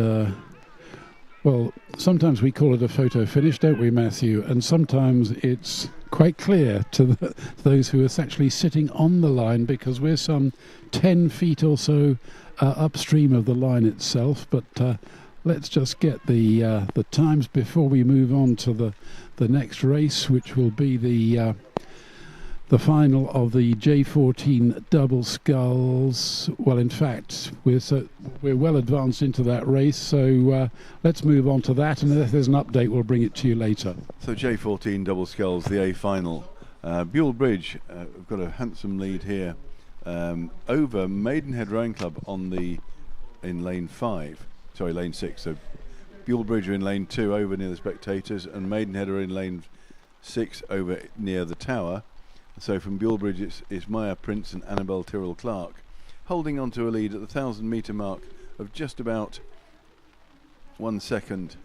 well, sometimes we call it a photo finish, don't we, Matthew? And sometimes it's quite clear to those who are actually sitting on the line, because we're some 10 feet or so upstream of the line itself. But let's just get the times before we move on to the next race, which will be the final of the J14 double sculls. Well, in fact, we're well advanced into that race, so let's move on to that, and if there's an update, we'll bring it to you later. So J14 double sculls, the A final. Buell Bridge, we've got a handsome lead here over Maidenhead Rowing Club in lane 6. So Buell Bridge are in lane 2 over near the spectators, and Maidenhead are in lane 6 over near the tower. So from Buell Bridge, it's Maya Prince and Annabelle Tyrrell Clark holding on to a lead at the 1,000 metre mark of just about 2 seconds,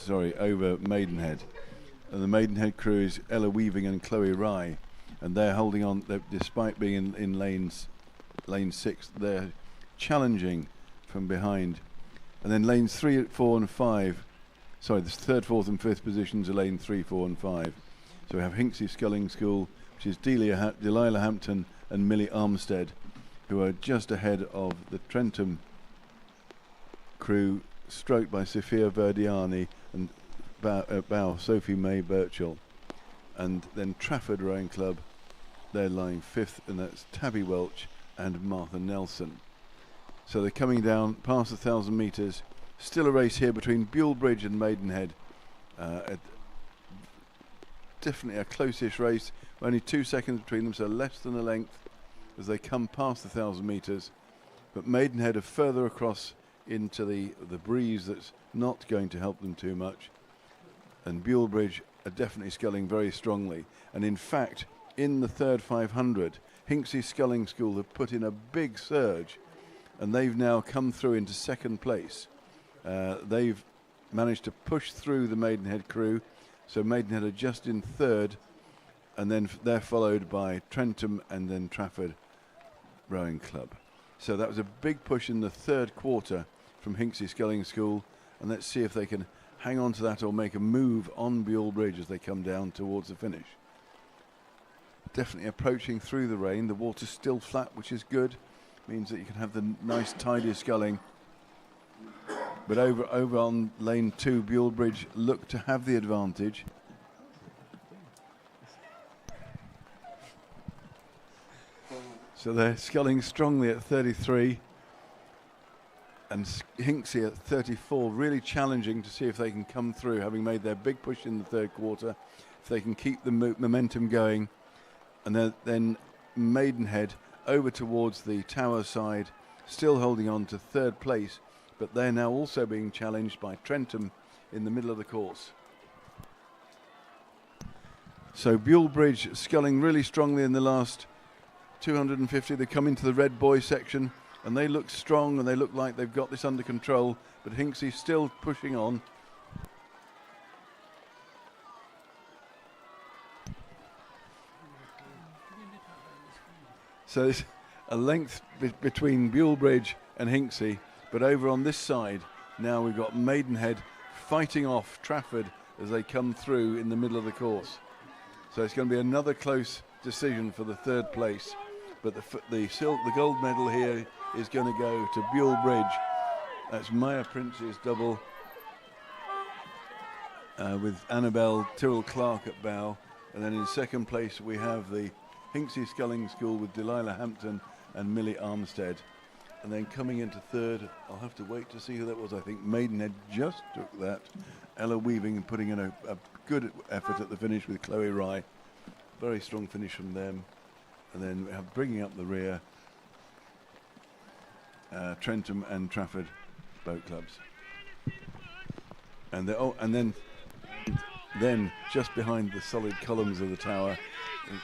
over Maidenhead. And the Maidenhead crew is Ella Weaving and Chloe Rye, and they're holding on, despite being in lane 6, they're challenging from behind. And then lanes 3, 4 and 5, sorry, the 3rd, 4th and 5th positions are lane 3, 4 and 5. So we have Hinksey Sculling School, which is Delilah Hampton and Millie Armstead, who are just ahead of the Trentham crew, stroked by Sophia Verdiani and bow, Sophie May Birchall. And then Trafford Rowing Club, they're lying 5th, and that's Tabby Welch and Martha Nelson. So they're coming down past 1,000 metres. Still a race here between Buell Bridge and Maidenhead. Definitely a close-ish race. Only 2 seconds between them, so less than a length as they come past 1,000 metres. But Maidenhead are further across into the breeze that's not going to help them too much. And Buell Bridge are definitely sculling very strongly. And in fact, in the third 500, Hinksey Sculling School have put in a big surge, and they've now come through into second place. They've managed to push through the Maidenhead crew, so Maidenhead are just in third, and then they're followed by Trentham and then Trafford Rowing Club. So that was a big push in the third quarter from Hinksey Sculling School, and let's see if they can hang on to that or make a move on Buell Bridge as they come down towards the finish. Definitely approaching through the rain. The water's still flat, which is good. Means that you can have the nice tidy sculling. But over on lane 2, Buell Bridge look to have the advantage. So they're sculling strongly at 33. And Hinksey at 34, really challenging to see if they can come through, having made their big push in the third quarter. If they can keep the momentum going. And then Maidenhead over towards the tower side, still holding on to third place, but they're now also being challenged by Trentham in the middle of the course. So Buell Bridge sculling really strongly in the last 250. They come into the red boy section, and they look strong, and they look like they've got this under control, but Hinksey still pushing on. So there's a length between Buell Bridge and Hinksey, but over on this side now we've got Maidenhead fighting off Trafford as they come through in the middle of the course. So it's going to be another close decision for the third place, but the gold medal here is going to go to Buell Bridge. That's Maya Prince's double with Annabelle Tyrrell Clark at bow, and then in second place we have the Hinksey Sculling School with Delilah Hampton and Millie Armstead. And then coming into third, I'll have to wait to see who that was. I think Maidenhead just took that. Ella Weaving putting in a good effort at the finish with Chloe Rye. Very strong finish from them. And then we have bringing up the rear, Trentham and Trafford boat clubs. And then just behind the solid columns of the tower,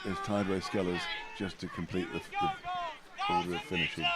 there's Tideway Scullers just to complete the order of finishing.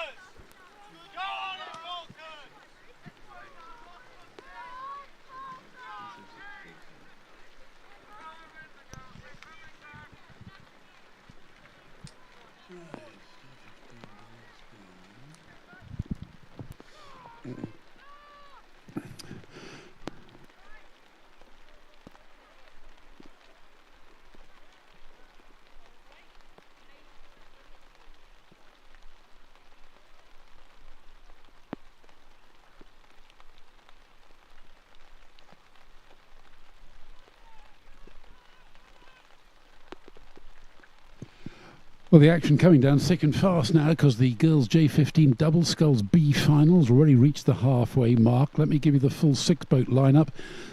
Well, the action coming down thick and fast now because the girls' J15 double sculls B-finals already reached the halfway mark. Let me give you the full 6-boat lineup.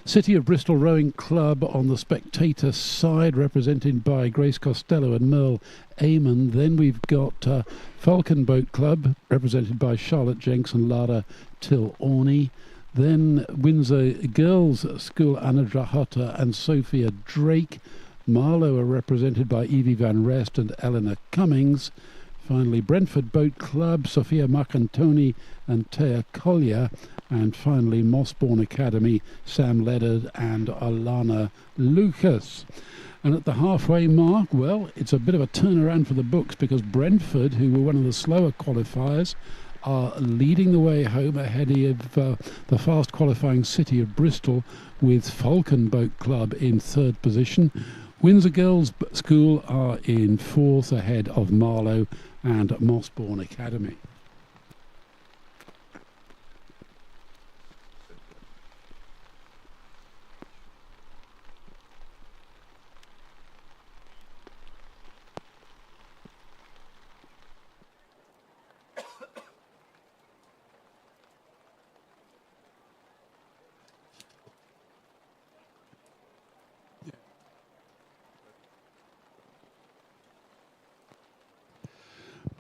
City of Bristol Rowing Club on the spectator side, represented by Grace Costello and Merle Amon. Then we've got Falcon Boat Club, represented by Charlotte Jenks and Lara Till-Orney. Then Windsor Girls School, Anna Drahota and Sophia Drake. Marlow are represented by Evie Van Rest and Eleanor Cummings. Finally, Brentford Boat Club, Sophia Marcantoni and Taya Collier. And finally, Mossbourne Academy, Sam Leddard and Alana Lucas. And at the halfway mark, well, it's a bit of a turnaround for the books because Brentford, who were one of the slower qualifiers, are leading the way home ahead of the fast qualifying City of Bristol, with Falcon Boat Club in third position. Windsor Girls School are in fourth ahead of Marlow and Mossbourne Academy.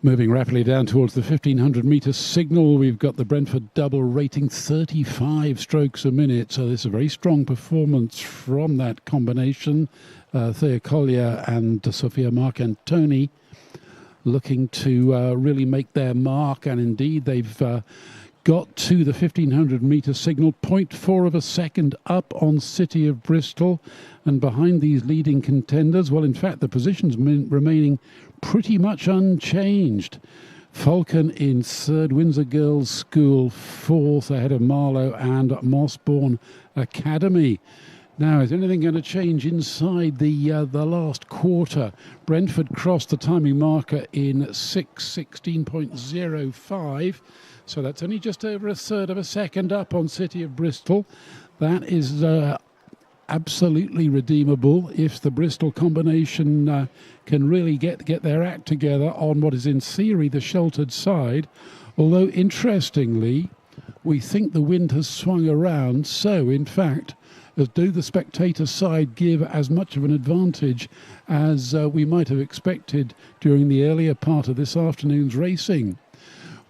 Moving rapidly down towards the 1500-metre signal, we've got the Brentford double rating 35 strokes a minute. So this is a very strong performance from that combination. Thea Collier and Sophia Marcantoni looking to really make their mark. And indeed, they've got to the 1500-metre signal, 0.4 of a second up on City of Bristol. And behind these leading contenders, well, in fact, the positions remaining pretty much unchanged. Falcon in third, Windsor Girls School fourth, ahead of Marlow and Mossbourne Academy. Now, is anything going to change inside the last quarter? Brentford crossed the timing marker in 6:16.05, so that's only just over a third of a second up on City of Bristol. That is absolutely redeemable if the Bristol combination can really get their act together on what is in theory the sheltered side. Although interestingly, we think the wind has swung around, so in fact, do the spectator side give as much of an advantage as we might have expected during the earlier part of this afternoon's racing.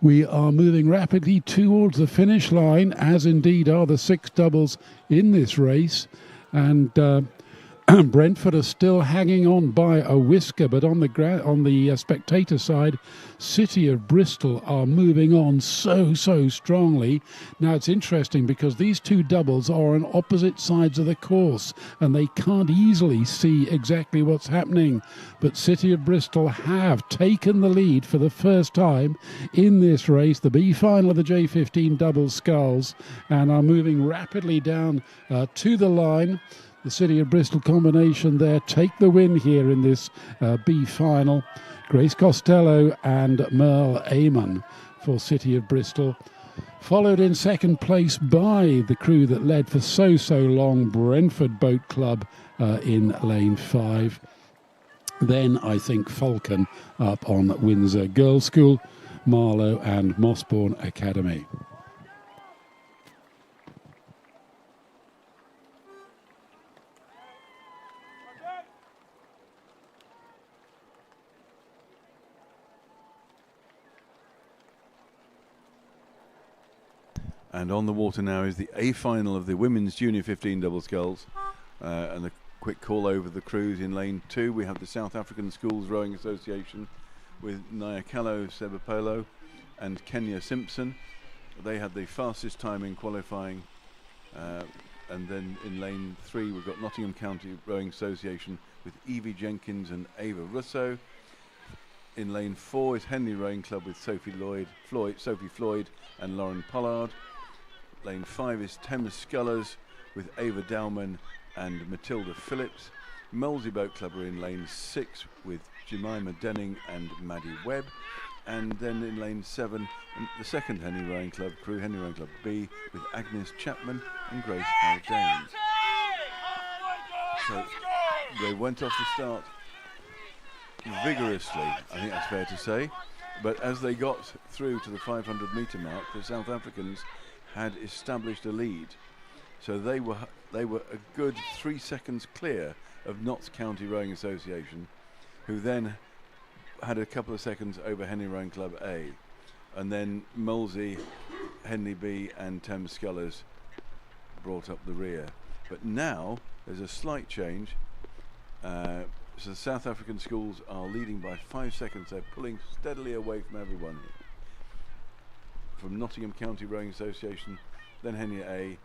We are moving rapidly towards the finish line, as indeed are the six doubles in this race. And Brentford are still hanging on by a whisker, but on the spectator side, City of Bristol are moving on so strongly. Now it's interesting because these two doubles are on opposite sides of the course and they can't easily see exactly what's happening. But City of Bristol have taken the lead for the first time in this race, the B-final of the J15 double sculls, and are moving rapidly down to the line. The City of Bristol combination there take the win here in this B-final. Grace Costello and Merle Amon for City of Bristol. Followed in second place by the crew that led for so long, Brentford Boat Club in lane 5. Then I think Falcon up on Windsor Girls School, Marlow and Mossbourne Academy. And on the water now is the A final of the Women's Junior 15 double sculls. And a quick call over the crews in lane 2. We have the South African Schools Rowing Association with Nyakalo Sebapolo and Kenya Simpson. They had the fastest time in qualifying. And then in lane 3 we've got Nottingham County Rowing Association with Evie Jenkins and Ava Russo. In lane 4 is Henley Rowing Club with Sophie Floyd and Lauren Pollard. Lane 5 is Thames Scullers with Ava Dowman and Matilda Phillips. Molesey Boat Club are in lane 6 with Jemima Denning and Maddie Webb. And then in lane 7, the second Henley Rowing Club crew, Henley Rowing Club B, with Agnes Chapman and Grace Haldane. So they went off the start vigorously, I think that's fair to say. But as they got through to the 500-metre mark, the South Africans had established a lead. So they were a good 3 seconds clear of Notts County Rowing Association, who then had a couple of seconds over Henley Rowing Club A. And then Molesey, Henley B and Thames Scullers brought up the rear. But now there's a slight change. So the South African schools are leading by 5 seconds. They're pulling steadily away from everyone here. From Nottingham County Rowing Association, then Henley A,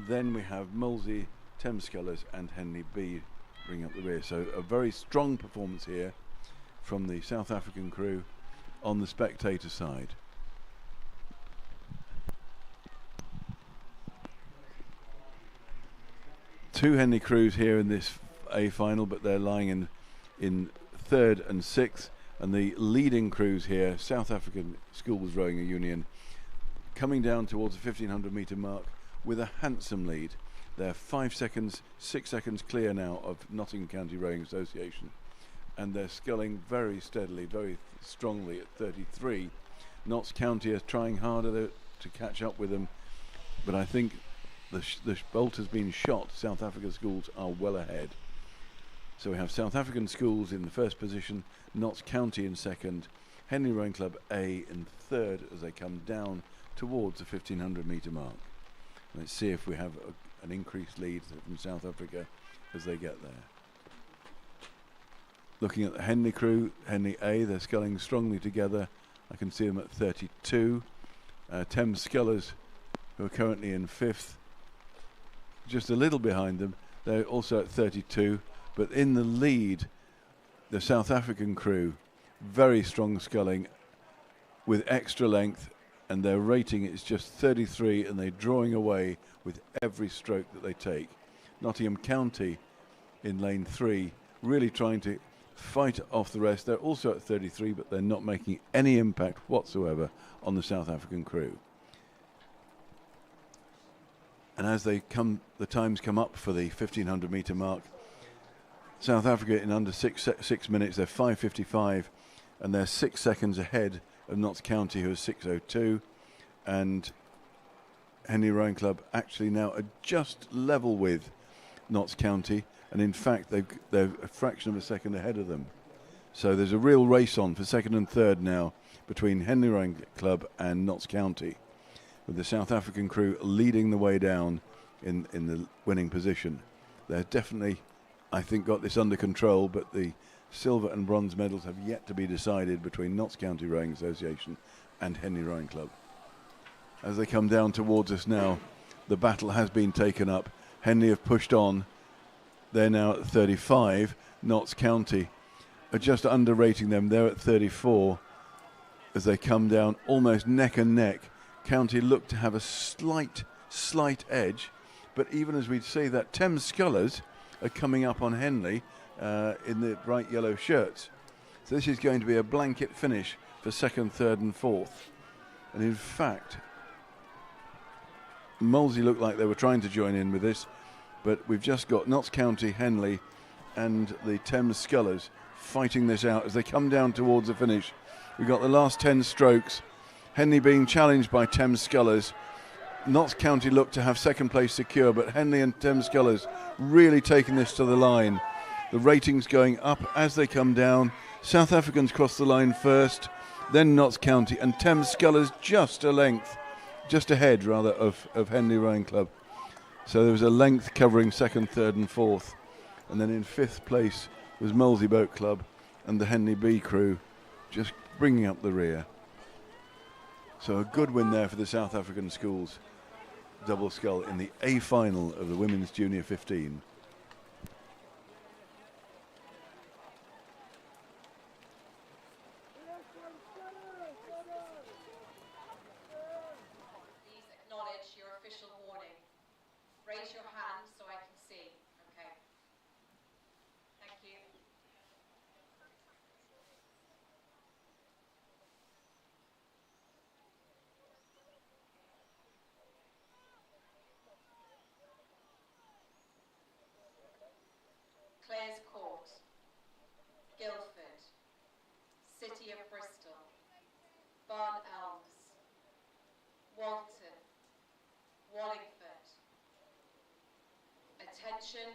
then we have Molesey, Thames Scullers and Henley B bring up the rear. So a very strong performance here from the South African crew on the spectator side. Two Henley crews here in this A final, but they're lying in 3rd and 6th, and the leading crews here, South African Schools Rowing Union, coming down towards the 1500-metre mark with a handsome lead. They're 6 seconds clear now of Nottingham County Rowing Association, and they're sculling very steadily, very strongly at 33. Notts County are trying harder to catch up with them, but I think the bolt has been shot. South African schools are well ahead. So we have South African schools in the first position, Notts County in second, Henley Rowing Club A in third as they come down towards the 1500 metre mark. Let's see if we have an increased lead from South Africa as they get there. Looking at the Henley crew, Henley A, they're sculling strongly together. I can see them at 32. Thames Scullers, who are currently in fifth, just a little behind them. They're also at 32, but in the lead, the South African crew, very strong sculling with extra length, and their rating is just 33, and they're drawing away with every stroke that they take. Nottingham County in lane 3, really trying to fight off the rest. They're also at 33, but they're not making any impact whatsoever on the South African crew. And as they come, the times come up for the 1500 metre mark. South Africa in under 6 minutes, they're 5:55, and they're 6 seconds ahead of Notts County, who is 6:02, and Henley Rowing Club actually now are just level with Notts County, and in fact they're a fraction of a second ahead of them. So there's a real race on for second and third now between Henley Rowing Club and Notts County, with the South African crew leading the way down in the winning position. They're definitely, I think, got this under control, but the silver and bronze medals have yet to be decided between Notts County Rowing Association and Henley Rowing Club. As they come down towards us now, the battle has been taken up. Henley have pushed on. They're now at 35. Notts County are just underrating them. They're at 34 as they come down almost neck and neck. County look to have a slight edge, but even as we see that, Thames Scullers are coming up on Henley in the bright yellow shirts. So this is going to be a blanket finish for second, third and fourth. And in fact, Molesey looked like they were trying to join in with this, but we've just got Notts County, Henley and the Thames Scullers fighting this out as they come down towards the finish. We've got the last 10 strokes. Henley being challenged by Thames Scullers. Notts County look to have second place secure, but Henley and Thames Scullers really taking this to the line. The ratings going up as they come down. South Africans cross the line first, then Notts County, and Thames Scullers just ahead rather of Henley Rowing Club. So there was a length covering second, third and fourth. And then in fifth place was Molesey Boat Club and the Henley B crew just bringing up the rear. So a good win there for the South African schools double scull in the A final of the Women's Junior 15. Please acknowledge your official warning. Raise your hand so I can see. Okay. Thank you. Clares Court, Guildford, City of Bristol, Barn Elms, Walton, Wallingford. Attention.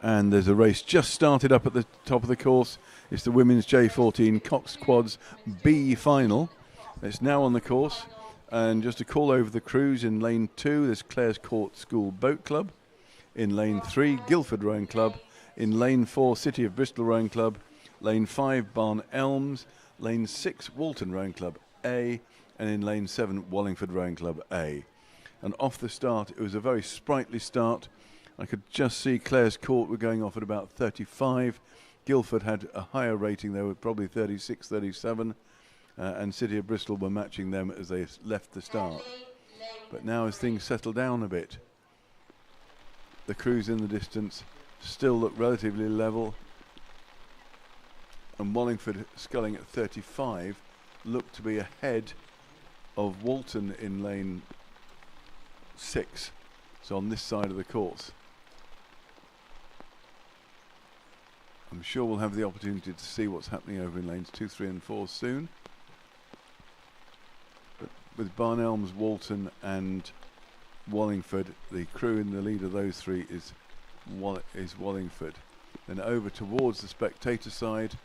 And there's a race just started up at the top of the course. It's the women's J15 Coxed Quads B-final. It's now on the course. And just to call over the crews, in lane 2, there's Clares Court School Boat Club. In lane 3, Guildford Rowing Club. In lane 4, City of Bristol Rowing Club. Lane 5, Barn Elms. Lane 6, Walton Rowing Club A. And in lane 7, Wallingford Rowing Club A. And off the start, it was a very sprightly start. I could just see Clares Court were going off at about 35. Guildford had a higher rating. They were probably 36, 37. And City of Bristol were matching them as they left the start. But now as things settle down a bit, the crews in the distance still look relatively level. And Wallingford sculling at 35 look to be ahead of Walton in lane 6. So on this side of the course. I'm sure we'll have the opportunity to see what's happening over in lanes 2, 3 and 4 soon. But with Barnelms, Walton and Wallingford. The crew in the lead of those three is Wallingford. Then over towards the spectator side,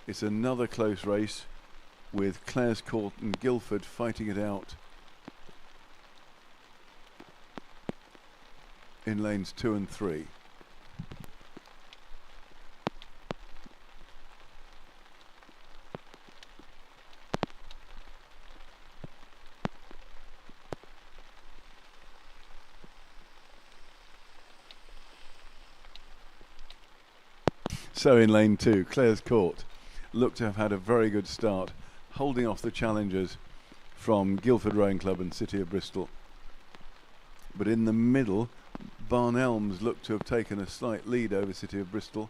it's another close race with Clares Court and Guildford fighting it out in lanes 2 and 3. So in lane 2, Clares Court look to have had a very good start, holding off the challengers from Guildford Rowing Club and City of Bristol. But in the middle, Barnelms look to have taken a slight lead over City of Bristol,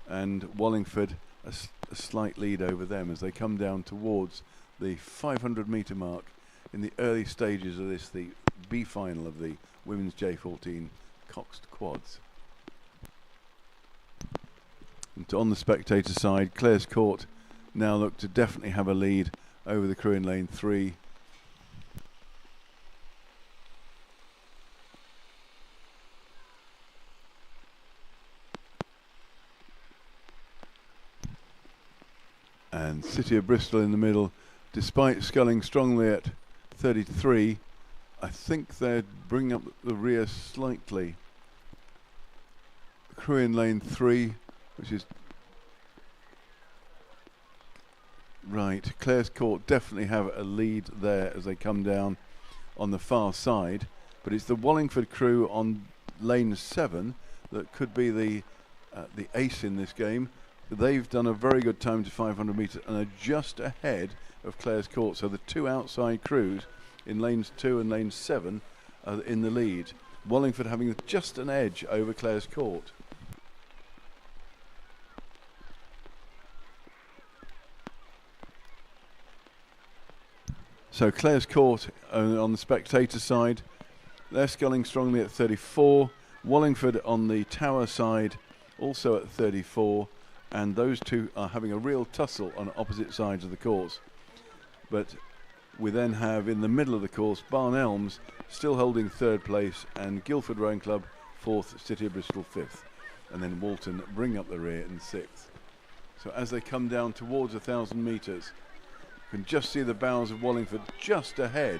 and Wallingford a slight lead over them as they come down towards the 500 metre mark in the early stages of this, the B-final of the women's J14 coxed quads. And on the spectator side, Clares Court now look to definitely have a lead over the crew in lane 3. And City of Bristol in the middle, despite sculling strongly at 33, I think they're bringing up the rear slightly. Crew in lane 3, which is right. Clares Court definitely have a lead there as they come down on the far side, but it's the Wallingford crew on lane 7 that could be the ace in this game. They've done a very good time to 500 metres and are just ahead of Clares Court. So the two outside crews in lanes 2 and lane 7 are in the lead. Wallingford having just an edge over Clares Court. So Clares Court on the spectator side, they're sculling strongly at 34. Wallingford on the tower side also at 34. And those two are having a real tussle on opposite sides of the course. But we then have in the middle of the course Barnelms still holding 3rd place and Guildford Rowing Club 4th, City of Bristol 5th. And then Walton bring up the rear in 6th. So as they come down towards 1,000 metres, you can just see the bows of Wallingford just ahead.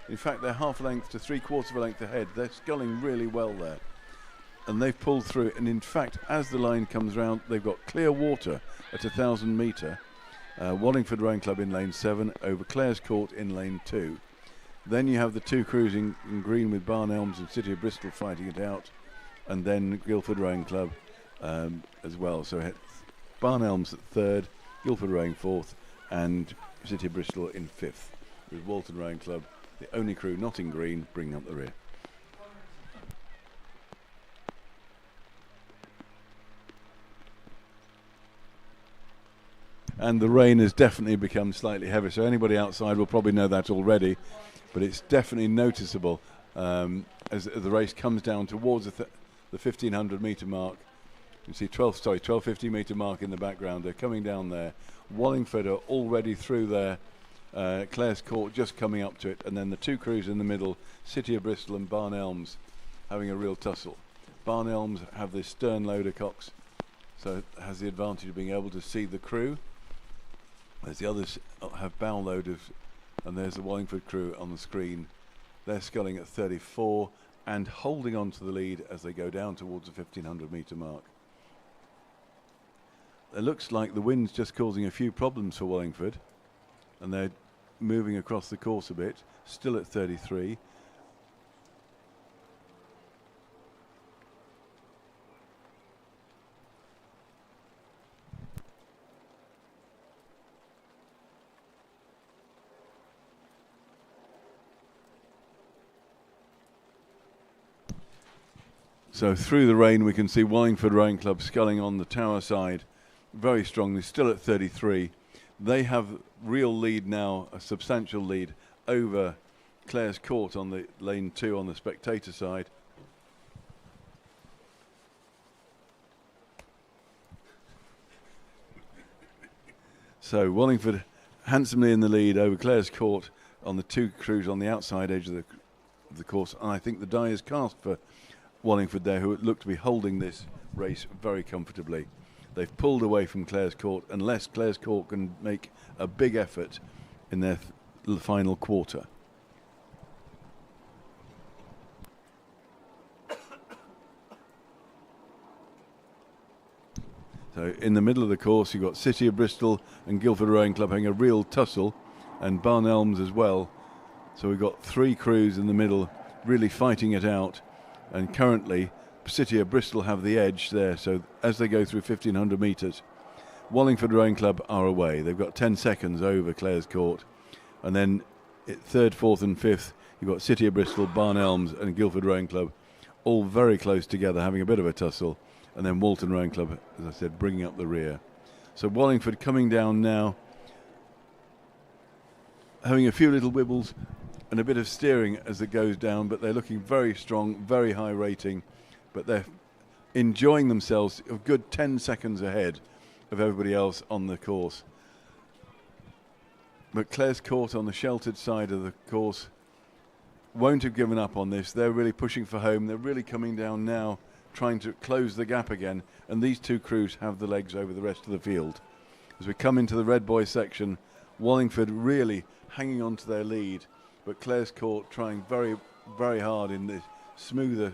In fact, they're half a length to 3/4 of a length ahead. They're sculling really well there. And they've pulled through, and in fact, as the line comes round, they've got clear water at 1,000 metre. Wallingford Rowing Club in lane 7 over Clares Court in lane 2. Then you have the two crews in green with Barnelms and City of Bristol fighting it out, and then Guildford Rowing Club as well. So Barnelms at 3rd, Guildford Rowing 4th, and City of Bristol in 5th, with Walton Rowing Club, the only crew not in green, bringing up the rear. And the rain has definitely become slightly heavy, so anybody outside will probably know that already, but it's definitely noticeable as the race comes down towards the 1,500 metre mark. You see 1,250 metre mark in the background. They're coming down there. Wallingford are already through there. Clares Court just coming up to it, and then the two crews in the middle, City of Bristol and Barnelms, having a real tussle. Barnelms have this stern loader cox, so it has the advantage of being able to see the crew. As the others have bow loaders, and there's the Wallingford crew on the screen. They're sculling at 34 and holding on to the lead as they go down towards the 1,500 metre mark. It looks like the wind's just causing a few problems for Wallingford, and they're moving across the course a bit, still at 33. So through the rain we can see Wallingford Rowing Club sculling on the tower side very strongly, still at 33. They have real lead now, a substantial lead over Clares Court on the lane 2 on the spectator side. So Wallingford handsomely in the lead over Clares Court on the two crews on the outside edge of the course, and I think the die is cast for Wallingford there, who look to be holding this race very comfortably. They've pulled away from Clare's Court unless Clare's Court can make a big effort in their final quarter. So in the middle of the course you've got City of Bristol and Guildford Rowing Club having a real tussle, and Barn Elms as well. So we've got three crews in the middle really fighting it out, and currently City of Bristol have the edge there. So as they go through 1500 metres, Wallingford Rowing Club are away. They've got 10 seconds over Clare's Court, and then third, fourth and fifth you've got City of Bristol, Barn Elms and Guildford Rowing Club all very close together having a bit of a tussle, and then Walton Rowing Club, as I said, bringing up the rear. So Wallingford coming down now, having a few little wibbles and a bit of steering as it goes down, but they're looking very strong, very high rating, but they're enjoying themselves a good 10 seconds ahead of everybody else on the course. But Clare's Court on the sheltered side of the course won't have given up on this. They're really pushing for home. They're really coming down now, trying to close the gap again, and these two crews have the legs over the rest of the field. As we come into the red boy section, Wallingford really hanging on to their lead, but Clare's Court trying very, very hard in the smoother,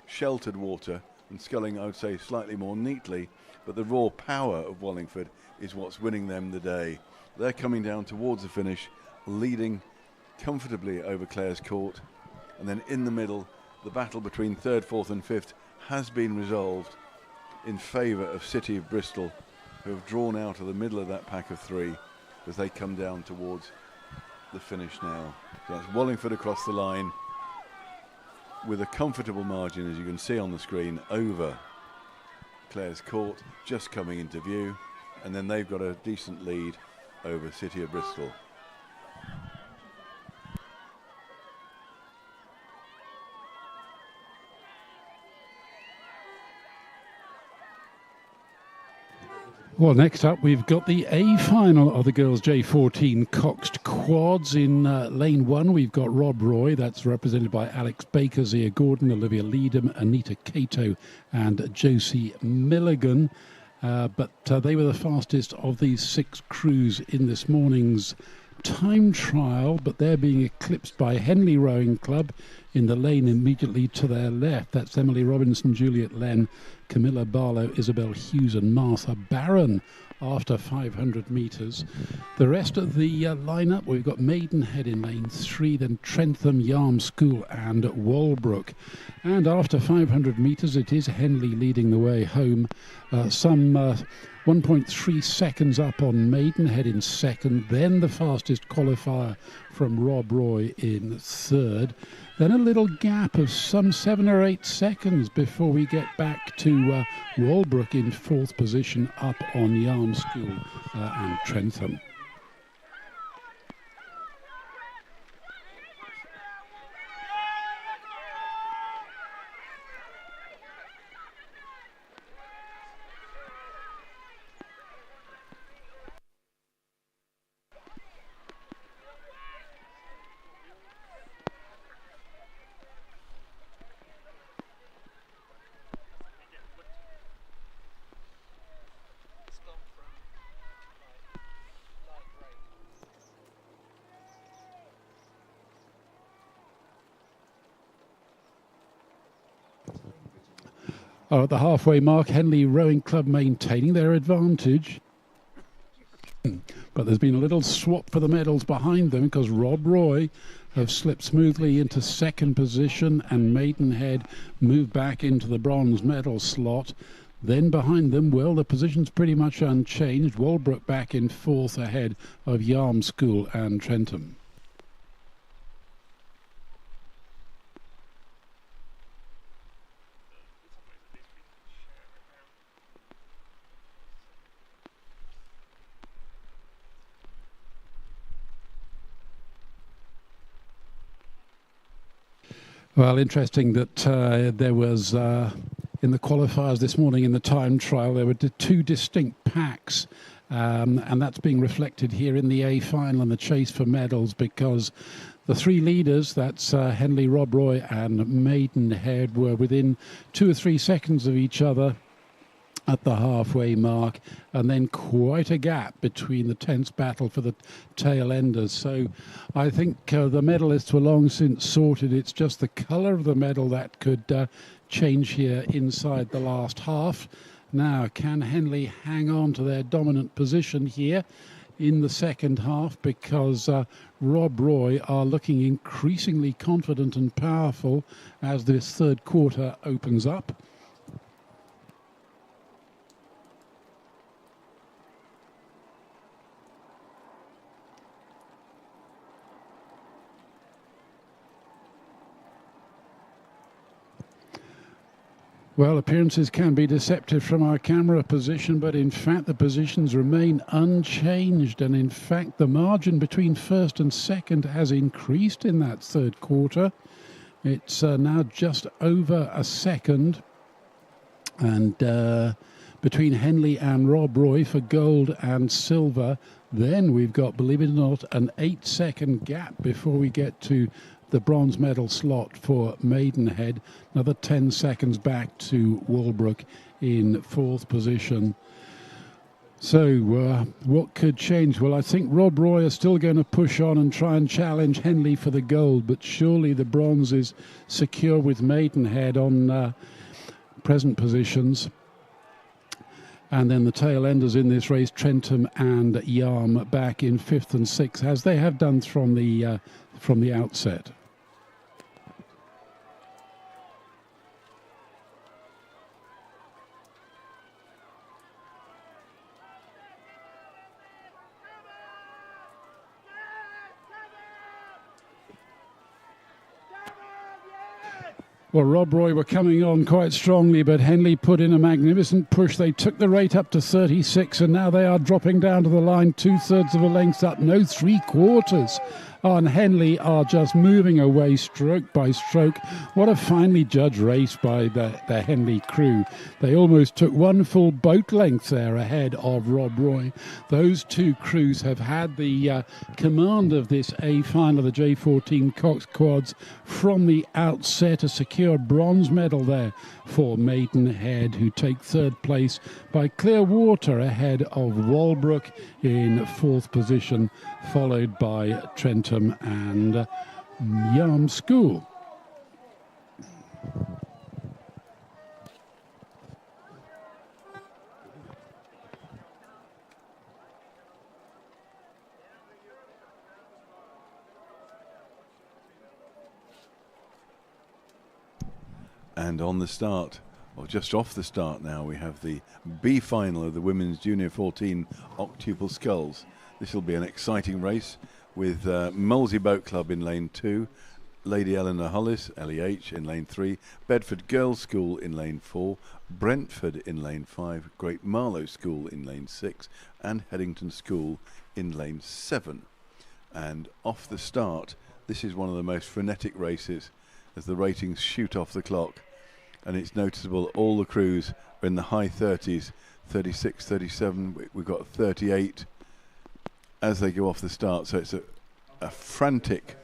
sheltered water, and Sculling, I would say, slightly more neatly, but the raw power of Wallingford is what's winning them the day. They're coming down towards the finish, leading comfortably over Clare's Court, and then in the middle, the battle between third, fourth and fifth has been resolved in favour of City of Bristol, who have drawn out of the middle of that pack of three as they come down towards the finish now. So that's Wallingford across the line with a comfortable margin, as you can see on the screen, over Clare's Court, just coming into view, and then they've got a decent lead over City of Bristol. Well, next up we've got the A final of the girls J15 coxed quads. In lane one we've got Rob Roy, that's represented by Alex Baker, Zia Gordon, Olivia Leadham, Anita Cato and Josie Milligan. But they were the fastest of these six crews in this morning's time trial, but they're being eclipsed by Henley Rowing Club in the lane immediately to their left. That's Emily Robinson, Juliet Len, Camilla Barlow, Isabel Hughes and Martha Barron after 500 metres. The rest of the lineup, we've got Maidenhead in lane 3, then Trentham, Yarm School and Walbrook. And after 500 metres, it is Henley leading the way home. Some 1.3 seconds up on Maidenhead in second, then the fastest qualifier from Rob Roy in third. Then a little gap of some 7 or 8 seconds before we get back to Walbrook in fourth position up on Yarm School and Trentham. At the halfway mark, Henley Rowing Club maintaining their advantage. But there's been a little swap for the medals behind them, because Rob Roy have slipped smoothly into second position and Maidenhead moved back into the bronze medal slot. Then behind them, well, the position's pretty much unchanged. Walbrook back in fourth ahead of Yarm School and Trentham. Well, interesting that there was, in the qualifiers this morning in the time trial, there were two distinct packs, And that's being reflected here in the A final and the chase for medals, because the three leaders, that's Henley, Rob Roy and Maidenhead, were within 2 or 3 seconds of each other at the halfway mark, and then quite a gap between the tense battle for the tail enders. So I think the medalists were long since sorted. It's just the colour of the medal that could change here inside the last half. Now, can Henley hang on to their dominant position here in the second half, because Rob Roy are looking increasingly confident and powerful as this third quarter opens up. Well, appearances can be deceptive from our camera position, but in fact the positions remain unchanged, and in fact the margin between first and second has increased in that third quarter. It's now just over a second, and between Henley and Rob Roy for gold and silver. Then we've got, believe it or not, an 8-second gap before we get to the bronze medal slot for Maidenhead. Another 10 seconds back to Walbrook in fourth position. So what could change? Well, I think Rob Roy is still going to push on and try and challenge Henley for the gold, but surely the bronze is secure with Maidenhead on present positions. And then the tail enders in this race, Trentham and Yarm, back in fifth and sixth, as they have done from the outset. Well, Rob Roy were coming on quite strongly, but Henley put in a magnificent push. They took the rate up to 36, and now they are dropping down to the line 2/3 of a length up, no 3/4. And Henley are just moving away stroke by stroke. What a finely judged race by the Henley crew. They almost took one full boat length there ahead of Rob Roy. Those two crews have had the command of this A final, the J15 coxed quads, from the outset. A secure bronze medal there for Maidenhead, who take third place by clear water ahead of Walbrook in fourth position, followed by Trentham and Yarm School. And on the start, or just off the start now, we have the B final of the Women's Junior 14 octuple sculls. This will be an exciting race with Molesey Boat Club in lane 2, Lady Eleanor Hollis, LEH, in lane 3, Bedford Girls' School in lane 4, Brentford in lane 5, Great Marlow School in lane 6, and Headington School in lane 7. And off the start, this is one of the most frenetic races as the ratings shoot off the clock, and it's noticeable all the crews are in the high 30s, 36, 37, we've got 38 as they go off the start. So it's a frantic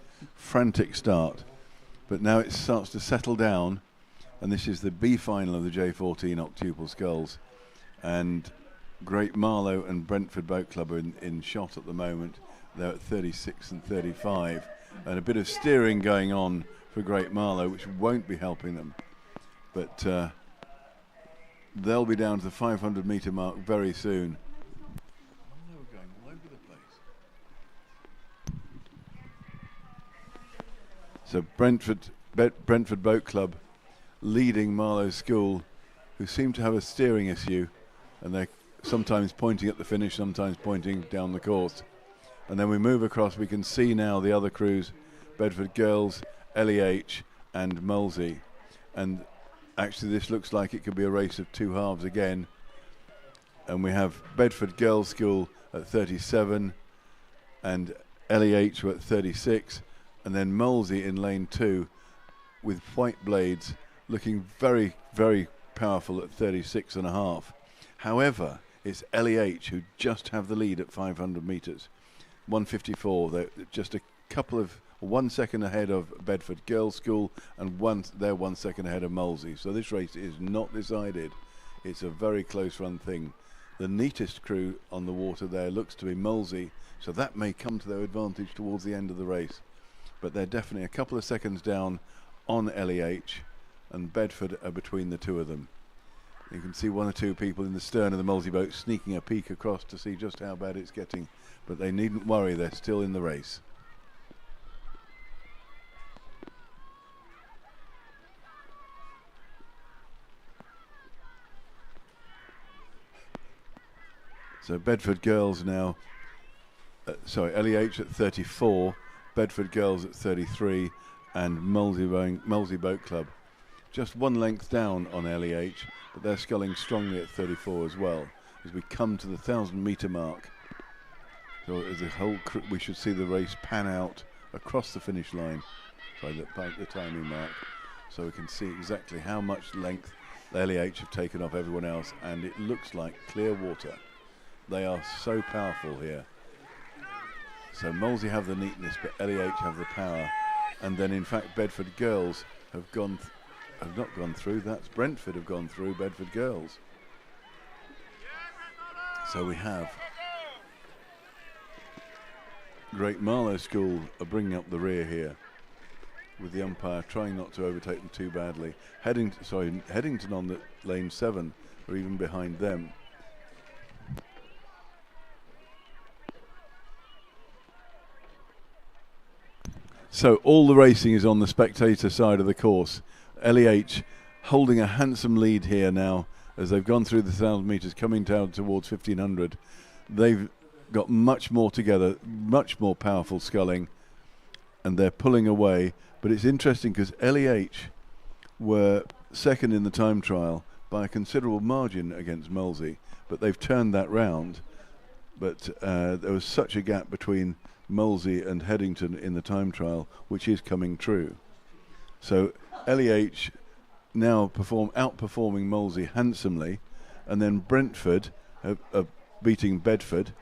start, but now it starts to settle down, and this is the B final of the J14 octuple sculls, and Great Marlow and Brentford Boat Club are in shot at the moment. They're at 36 and 35, and a bit of steering going on for Great Marlow, which won't be helping them, but they'll be down to the 500 metre mark very soon. They were going all over the place. So Brentford Boat Club leading Marlow School, who seem to have a steering issue, and they're sometimes pointing at the finish, sometimes pointing down the course. And then we move across, we can see now the other crews, Bedford Girls, LEH and Molesey, and actually this looks like it could be a race of two halves again. And we have Bedford Girls' School at 37 and LEH at 36, and then Molesey in lane 2 with White Blades looking very, very powerful at 36.5. However, It's LEH who just have the lead at 500 metres. 1:54. They're just a couple of 1 second ahead of Bedford Girls' School, and they're 1 second ahead of Molesey. So this race is not decided. It's a very close run thing. The neatest crew on the water there looks to be Molesey, so that may come to their advantage towards the end of the race. But they're definitely a couple of seconds down on LEH, and Bedford are between the two of them. You can see one or two people in the stern of the Molesey boat sneaking a peek across to see just how bad it's getting, but they needn't worry, they're still in the race. So Bedford Girls now, LEH at 34, Bedford Girls at 33, and Molesey Boat Club just 1 length down on LEH, but they're sculling strongly at 34 as well. As we come to the 1,000 metre mark, so as a whole, we should see the race pan out across the finish line, the timing mark, so we can see exactly how much length LEH have taken off everyone else, and it looks like clear water. They are so powerful here. So Molesey have the neatness, but LEH have the power. And then in fact Bedford Girls have not gone through. That's Brentford have gone through Bedford Girls. So we have Great Marlow School are bringing up the rear here, with the umpire trying not to overtake them too badly. Headington on the lane 7 are even behind them. So all the racing is on the spectator side of the course. LEH holding a handsome lead here now as they've gone through the 1,000 metres, coming down towards 1,500. They've got much more together, much more powerful sculling, and they're pulling away. But it's interesting because LEH were second in the time trial by a considerable margin against Molesey, but they've turned that round. But there was such a gap between Molesey and Headington in the time trial, which is coming true. So LEH now outperforming Molesey handsomely, and then Brentford beating Bedford.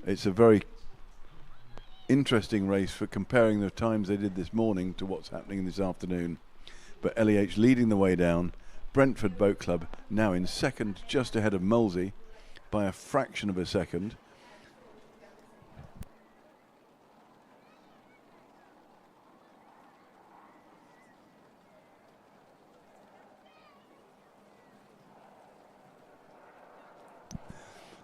It's a very interesting race for comparing the times they did this morning to what's happening this afternoon. But LEH leading the way down. Brentford Boat Club now in second, just ahead of Molesey by a fraction of a second.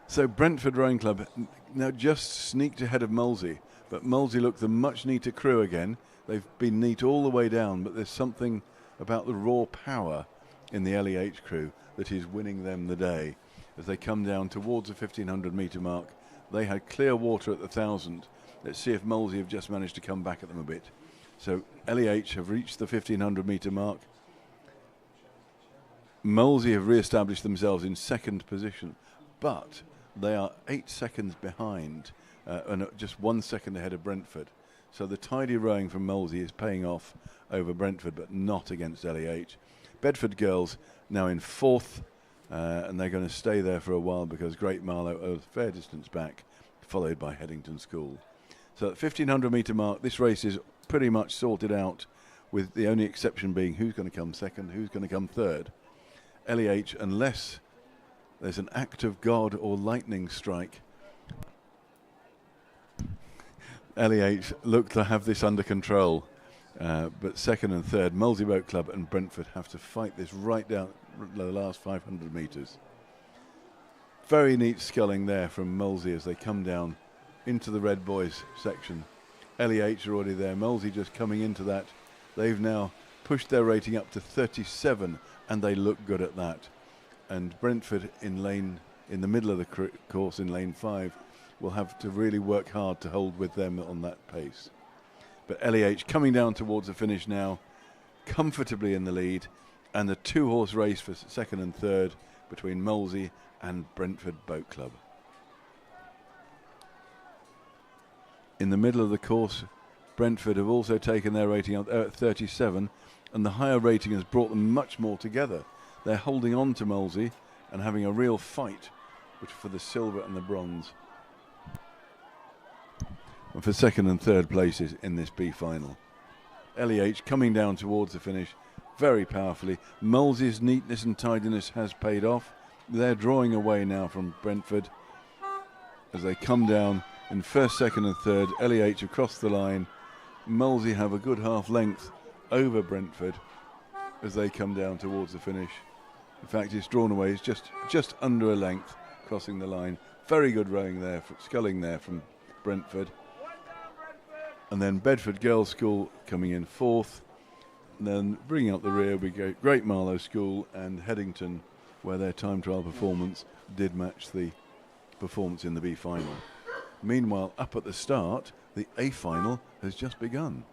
So Brentford Rowing Club now just sneaked ahead of Molesey, but Molesey look the much neater crew again. They've been neat all the way down, but there's something about the raw power in the LEH crew that is winning them the day. As they come down towards the 1,500 metre mark, they had clear water at the 1,000. Let's see if Molesey have just managed to come back at them a bit. So LEH have reached the 1,500 metre mark. Molesey have re-established themselves in second position, but they are 8 seconds behind and just 1 second ahead of Brentford. So the tidy rowing from Molesey is paying off over Brentford, but not against LEH. Bedford Girls now in fourth, and they're going to stay there for a while because Great Marlow are a fair distance back, followed by Headington School. So at 1,500 metre mark, this race is pretty much sorted out, with the only exception being who's going to come second, who's going to come third. LEH, unless there's an act of God or lightning strike, LEH look to have this under control. But second and third, Molesey Boat Club and Brentford have to fight this right down the last 500 metres. Very neat sculling there from Molesey as they come down into the Red Boys section. LEH are already there, Molesey just coming into that. They've now pushed their rating up to 37, and they look good at that. And Brentford in the middle of the course in lane 5 will have to really work hard to hold with them on that pace. But LEH coming down towards the finish now, comfortably in the lead, and the 2-horse race for second and third between Molesey and Brentford Boat Club. In the middle of the course, Brentford have also taken their rating up at 37, and the higher rating has brought them much more together. They're holding on to Molesey and having a real fight which are for the silver and the bronze. And for second and third places in this B final. LEH coming down towards the finish very powerfully. Mulls's neatness and tidiness has paid off. They're drawing away now from Brentford as they come down in first, second and third. LEH across the line. Mullsy have a good half length over Brentford as they come down towards the finish. In fact, it's drawn away. It's just under a length crossing the line. Very good rowing there, sculling there from Brentford. And then Bedford Girls' School coming in fourth. And then bringing up the rear, we go Great Marlow School and Headington, where their time trial performance did match the performance in the B final. Meanwhile, up at the start, the A final has just begun.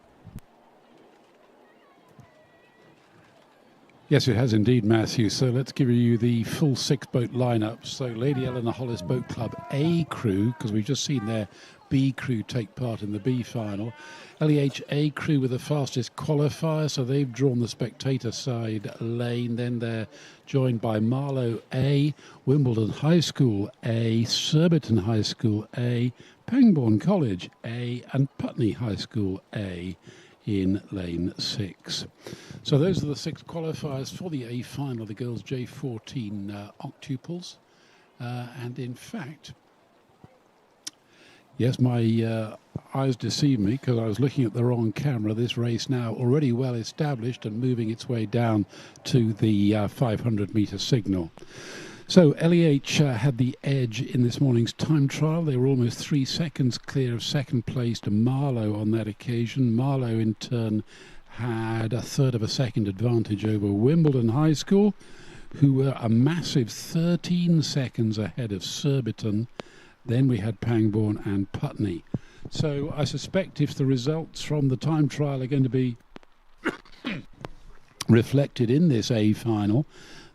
Yes, it has indeed, Matthew. So let's give you the full 6-boat lineup. So Lady Eleanor Hollis Boat Club A crew, because we've just seen their B crew take part in the B final. LEH A crew with the fastest qualifier, so they've drawn the spectator side lane. Then they're joined by Marlow A, Wimbledon High School A, Surbiton High School A, Pangbourne College A, and Putney High School A in lane 6. So those are the 6 qualifiers for the A final, the girls J15 octuples. And in fact, yes, my eyes deceived me because I was looking at the wrong camera. This race now already well established and moving its way down to the 500-metre signal. So LEH had the edge in this morning's time trial. They were almost 3 seconds clear of second place to Marlow on that occasion. Marlow in turn had a third of a second advantage over Wimbledon High School, who were a massive 13 seconds ahead of Surbiton. Then we had Pangbourne and Putney. So I suspect if the results from the time trial are going to be reflected in this A final,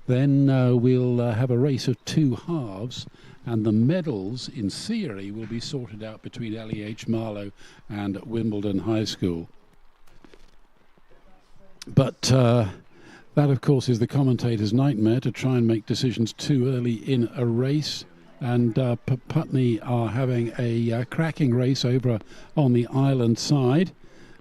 then we'll have a race of 2 halves, and the medals, in theory, will be sorted out between LEH, Marlow and Wimbledon High School. But that, of course, is the commentator's nightmare, to try and make decisions too early in a race. And Putney are having a cracking race over on the island side.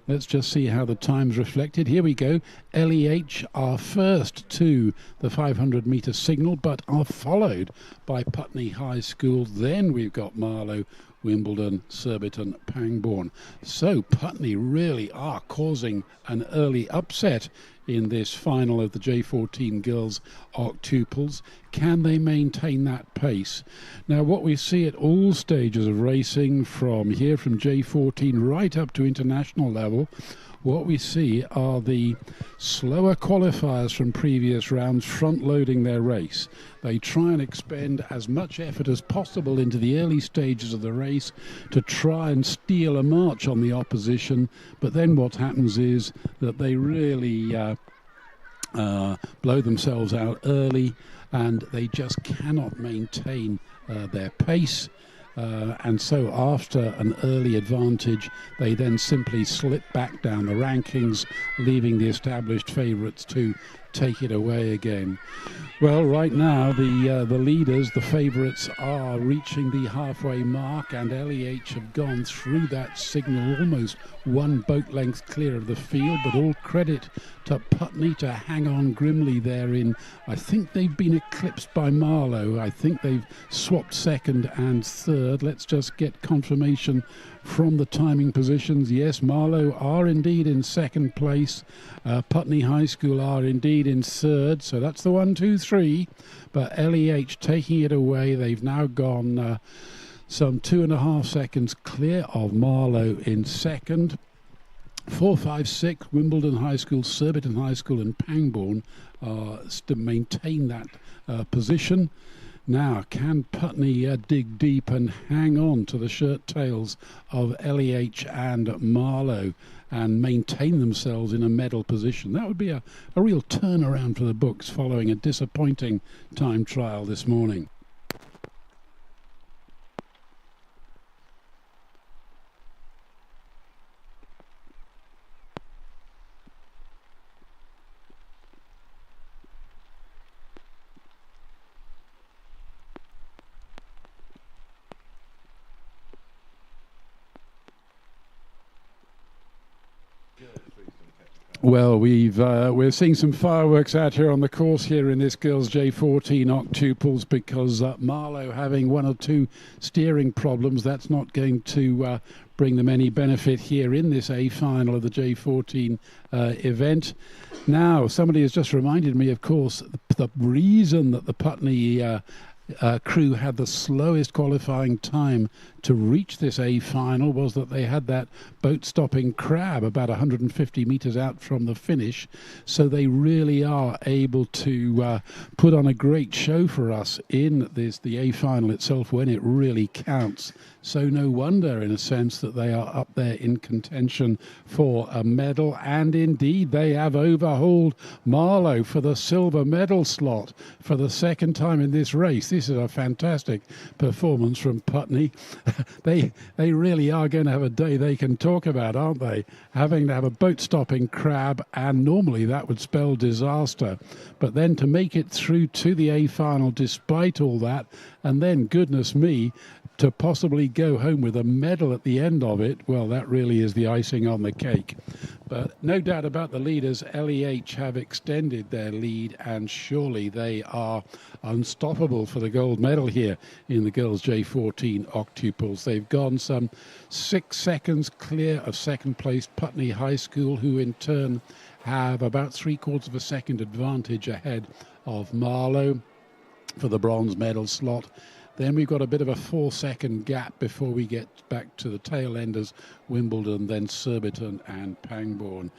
Let's just see how the time's reflected. Here we go. LEH are first to the 500-metre signal, but are followed by Putney High School. Then we've got Marlow, Wimbledon, Surbiton, Pangbourne. So Putney really are causing an early upset in this final of the J14 girls octuples. Can they maintain that pace? Now, what we see at all stages of racing, from here from J14 right up to international level, what we see are the slower qualifiers from previous rounds front-loading their race. They try and expend as much effort as possible into the early stages of the race to try and steal a march on the opposition, but then what happens is that they really blow themselves out early, and they just cannot maintain their pace. And so after an early advantage, they then simply slip back down the rankings, leaving the established favourites to take it away again. Well, right now the leaders, the favourites, are reaching the halfway mark, and LEH have gone through that signal almost 1 boat length clear of the field, but all credit to Putney to hang on grimly therein. I think they've been eclipsed by Marlow. I think they've swapped second and third. Let's just get confirmation from the timing positions. Yes, Marlow are indeed in second place. Putney High School are indeed in third. So that's the 1, 2, 3. But LEH taking it away. They've now gone some 2.5 seconds clear of Marlow in second. 4, 5, 6, Wimbledon High School, Surbiton High School and Pangbourne to maintain that position. Now, can Putney dig deep and hang on to the shirt tails of LEH and Marlow and maintain themselves in a medal position? That would be a real turnaround for the books following a disappointing time trial this morning. Well, we're seeing some fireworks out here on the course here in this girls' J14 octuples because Marlow having one or two steering problems. That's not going to bring them any benefit here in this A final of the J14 event. Now, somebody has just reminded me, of course, the reason that the Putney crew had the slowest qualifying time to reach this A final was that they had that boat stopping crab about 150 meters out from the finish, so they really are able to put on a great show for us in the A final itself when it really counts. So no wonder in a sense that they are up there in contention for a medal, and indeed they have overhauled Marlow for the silver medal slot for the second time in this race. This is a fantastic performance from Putney. They really are going to have a day they can talk about, aren't they? Having to have a boat stopping crab, and normally that would spell disaster. But then to make it through to the A final despite all that, and then, goodness me, to possibly go home with a medal at the end of it, well, that really is the icing on the cake. But no doubt about the leaders, LEH have extended their lead, and surely they are unstoppable for the gold medal here in the girls' J14 octuples. They've gone some 6 seconds clear of second place Putney High School, who in turn have about 3/4 of a second advantage ahead of Marlow for the bronze medal slot. Then we've got a bit of a 4-second gap before we get back to the tail enders, Wimbledon, then Surbiton and Pangbourne.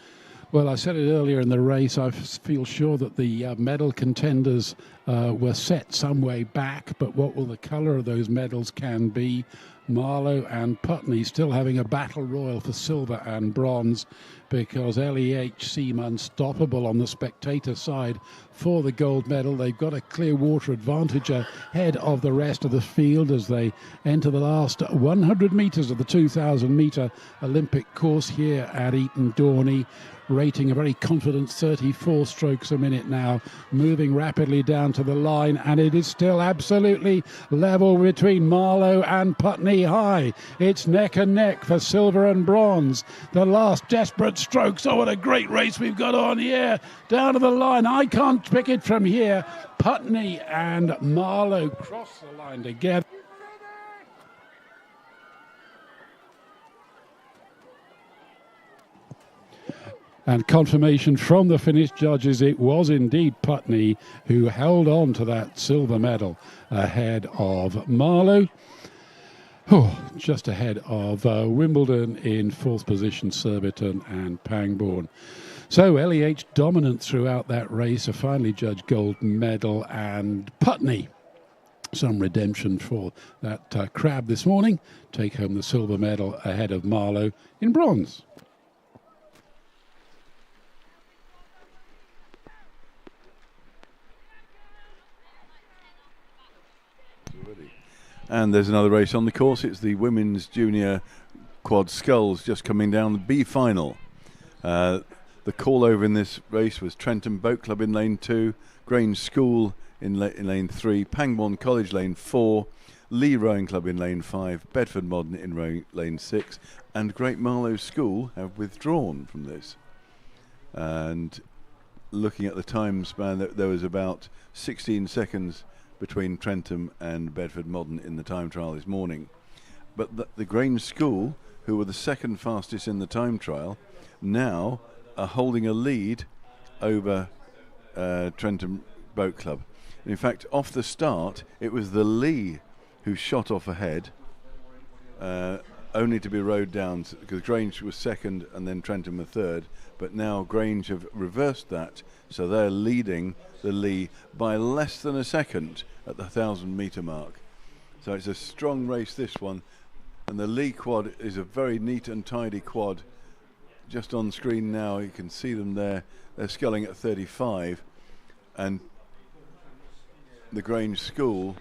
Well, I said it earlier in the race, I feel sure that the medal contenders were set some way back, but what will the colour of those medals can be? Marlow and Putney still having a battle royal for silver and bronze, because LEH seem unstoppable on the spectator side for the gold medal. They've got a clear water advantage ahead of the rest of the field as they enter the last 100 metres of the 2,000 metre Olympic course here at Eton Dorney, rating a very confident 34 strokes a minute now, moving rapidly down to the line, and it is still absolutely level between Marlow and Putney High. It's neck and neck for silver and bronze. The last desperate strokes. Oh, what a great race we've got on here. Down to the line. I can't pick it from here. Putney and Marlow cross the line together. And confirmation from the finish judges, it was indeed Putney who held on to that silver medal ahead of Marlow. Oh, just ahead of Wimbledon in 4th position, Surbiton and Pangbourne. So LEH dominant throughout that race, a finely judged gold medal, and Putney, some redemption for that crab this morning, take home the silver medal ahead of Marlow in bronze. And there's another race on the course. It's the women's junior quad sculls just coming down the B-final. The call over in this race was Trenton Boat Club in lane 2, Grange School in lane 3, Pangbourne College lane 4, Lee Rowing Club in lane 5, Bedford Modern in lane 6, and Great Marlow School have withdrawn from this. And looking at the time span, there was about 16 seconds between Trentham and Bedford Modern in the time trial this morning. But the Grange School, who were the second fastest in the time trial, now are holding a lead over Trentham Boat Club. In fact, off the start, it was the Lee who shot off ahead, only to be rowed down, because Grange was second and then Trentham were third. But now Grange have reversed that, so they're leading the Lee by less than a second at the 1,000 metre mark. So it's a strong race, this one, and the Lee quad is a very neat and tidy quad. Just on screen now you can see them there. They're sculling at 35, and the Grange School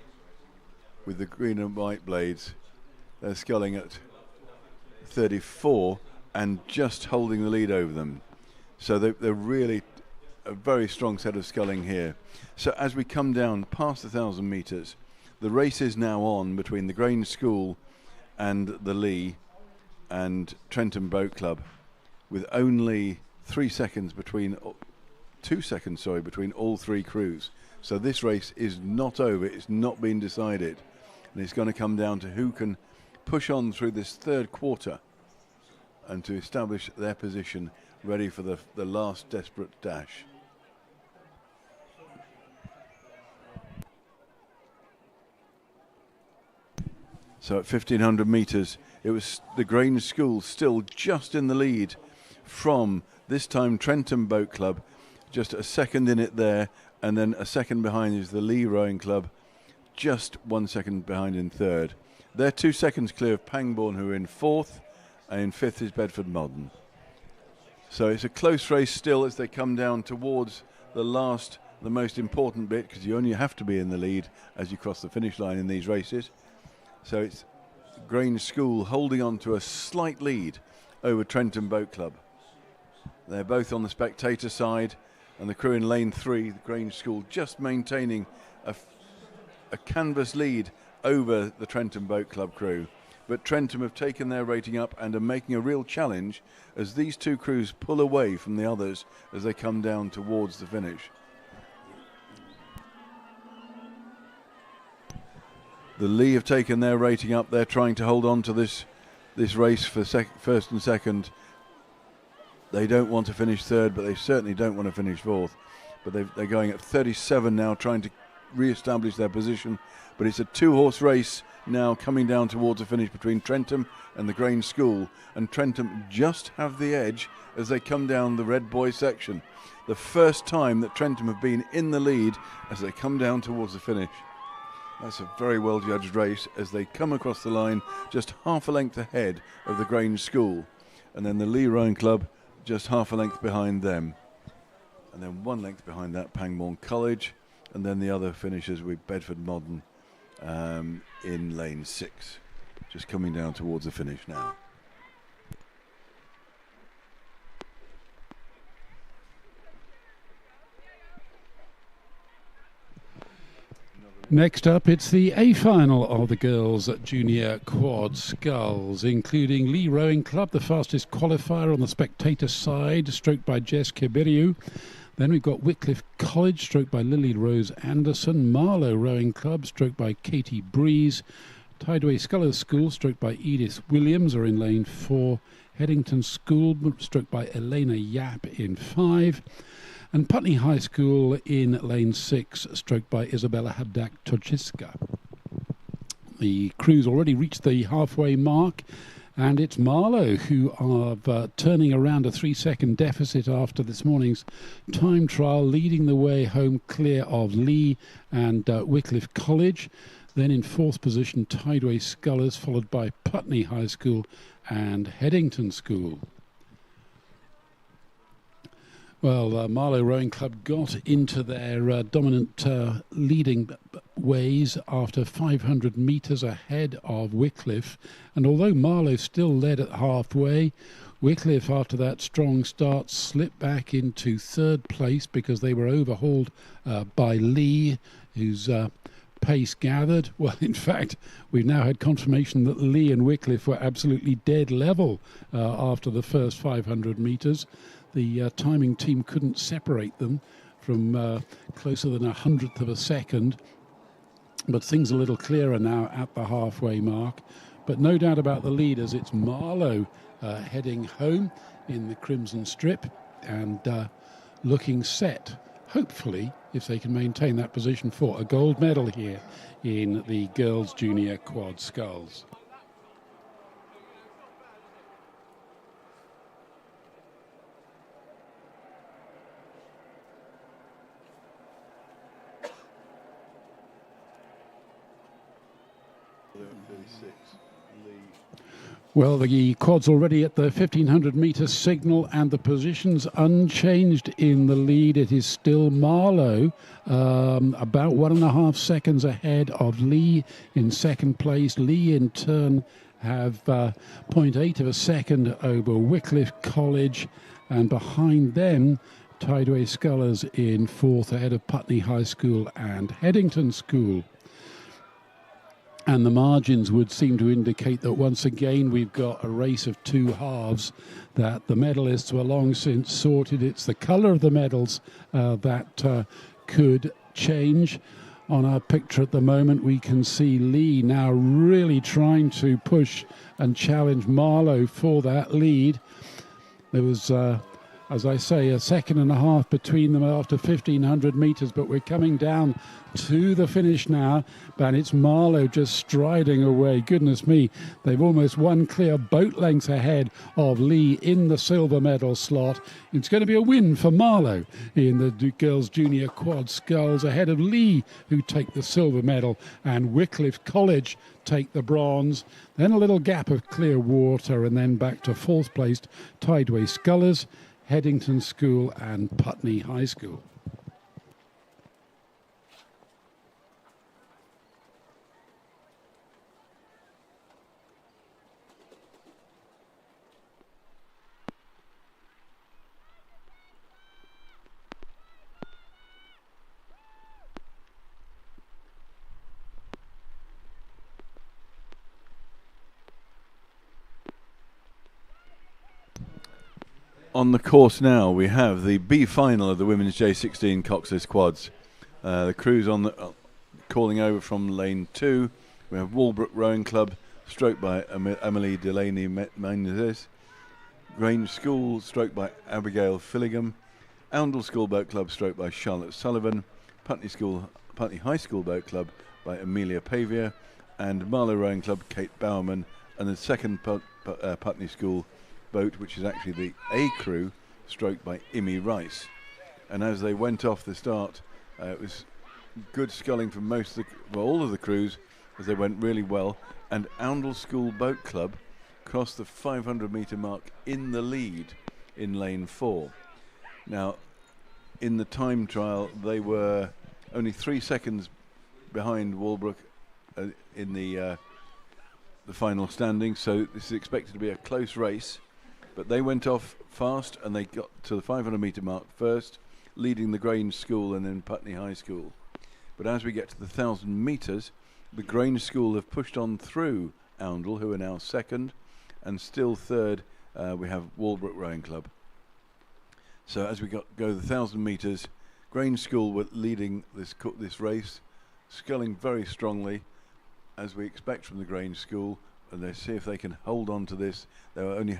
with the green and white blades, they're sculling at 34 and just holding the lead over them. So they're really a very strong set of sculling here. So as we come down past the 1,000 metres, the race is now on between the Grange School and the Lee and Trentham Boat Club, with only 2 seconds, between all three crews. So this race is not over. It's not been decided. And it's going to come down to who can push on through this third quarter and to establish their position ready for the last desperate dash. So at 1,500 metres, it was the Grange School still just in the lead from, this time, Trentham Boat Club, just a second in it there, and then a second behind is the Lee Rowing Club, just 1 second behind in third. They're 2 seconds clear of Pangbourne, who are in fourth, and in fifth is Bedford Modern. So it's a close race still as they come down towards the most important bit, because you only have to be in the lead as you cross the finish line in these races. So it's Grange School holding on to a slight lead over Trentham Boat Club. They're both on the spectator side, and the crew in lane 3, the Grange School, just maintaining a canvas lead over the Trentham Boat Club crew. But Trentham have taken their rating up and are making a real challenge as these two crews pull away from the others as they come down towards the finish. The Lee have taken their rating up. They're trying to hold on to this race for first and second. They don't want to finish third, but they certainly don't want to finish fourth. But they're going at 37 now, trying to re-establish their position. But it's a two-horse race now coming down towards the finish between Trentham and the Grange School. And Trentham just have the edge as they come down the Red Boy section. The first time that Trentham have been in the lead as they come down towards the finish. That's a very well judged race as they come across the line just half a length ahead of the Grange School. And then the Lee Rowing Club just half a length behind them. And then 1 length behind that, Pangbourne College. And then the other finishes with Bedford Modern in lane 6. Just coming down towards the finish now. Next up, it's the A-final of the girls' junior quad sculls, including Lee Rowing Club, the fastest qualifier on the spectator side, stroked by Jess Kibiriu. Then we've got Wycliffe College, stroked by Lily Rose Anderson. Marlow Rowing Club, stroked by Katie Breeze. Tideway Scullers School, stroked by Edith Williams, are in lane 4. Headington School, stroked by Elena Yap, in 5. And Putney High School in lane 6, stroked by Isabella Habdak-Tochiska. The crew's already reached the halfway mark, and it's Marlow who are turning around a 3-second deficit after this morning's time trial, leading the way home clear of Lee and Wycliffe College. Then in 4th position, Tideway Scullers, followed by Putney High School and Headington School. Well, Marlow Rowing Club got into their dominant leading ways after 500 metres ahead of Wycliffe. And although Marlow still led at halfway, Wycliffe, after that strong start, slipped back into 3rd place because they were overhauled by Lee, whose pace gathered. Well, in fact, we've now had confirmation that Lee and Wycliffe were absolutely dead level after the first 500 metres. The timing team couldn't separate them from closer than 100th of a second. But things are a little clearer now at the halfway mark. But no doubt about the leaders. It's Marlow heading home in the Crimson Strip and looking set, hopefully, if they can maintain that position, for a gold medal here in the girls' junior quad sculls. Well, the quad's already at the 1,500 metre signal and the position's unchanged in the lead. It is still Marlow, about 1.5 seconds ahead of Lee in 2nd place. Lee, in turn, have 0.8 of a second over Wycliffe College, and behind them, Tideway Scullers in 4th, ahead of Putney High School and Headington School. And the margins would seem to indicate that once again we've got a race of two halves, that the medalists were long since sorted. It's the colour of the medals that could change. On our picture at the moment, we can see Lee now really trying to push and challenge Marlowe for that lead. There was, as I say, a second and a half between them after 1,500 metres, but we're coming down to the finish now, and it's Marlowe just striding away. Goodness me, they've almost one clear boat length ahead of Lee in the silver medal slot. It's going to be a win for Marlowe in the girls' junior quad sculls, ahead of Lee, who take the silver medal, and Wycliffe College take the bronze. Then a little gap of clear water, and then back to fourth placed Tideway Scullers, Headington School and Putney High School. On the course now, we have the B-final of the women's J16 coxed quads. The crews on the calling over from lane 2. We have Walbrook Rowing Club, stroked by Emily Delaney Menezes. Grange School, stroked by Abigail Fillingham. Oundle School Boat Club, stroked by Charlotte Sullivan. Putney High School Boat Club by Amelia Pavia. And Marlow Rowing Club, Kate Bowerman. And the second Putney School boat, which is actually the A crew, stroked by Imi Rice. And as they went off the start, it was good sculling from all of the crews, as they went really well. And Oundle School Boat Club crossed the 500 metre mark in the lead in lane 4. Now, in the time trial, they were only 3 seconds behind Walbrook in the final standing, so this is expected to be a close race. But they went off fast, and they got to the 500 metre mark first, leading the Grange School and then Putney High School. But as we get to the 1,000 metres, the Grange School have pushed on through Oundle, who are now second, and still third we have Walbrook Rowing Club. So as we go the 1,000 metres, Grange School were leading this race, sculling very strongly, as we expect from the Grange School, and they see if they can hold on to this. They were only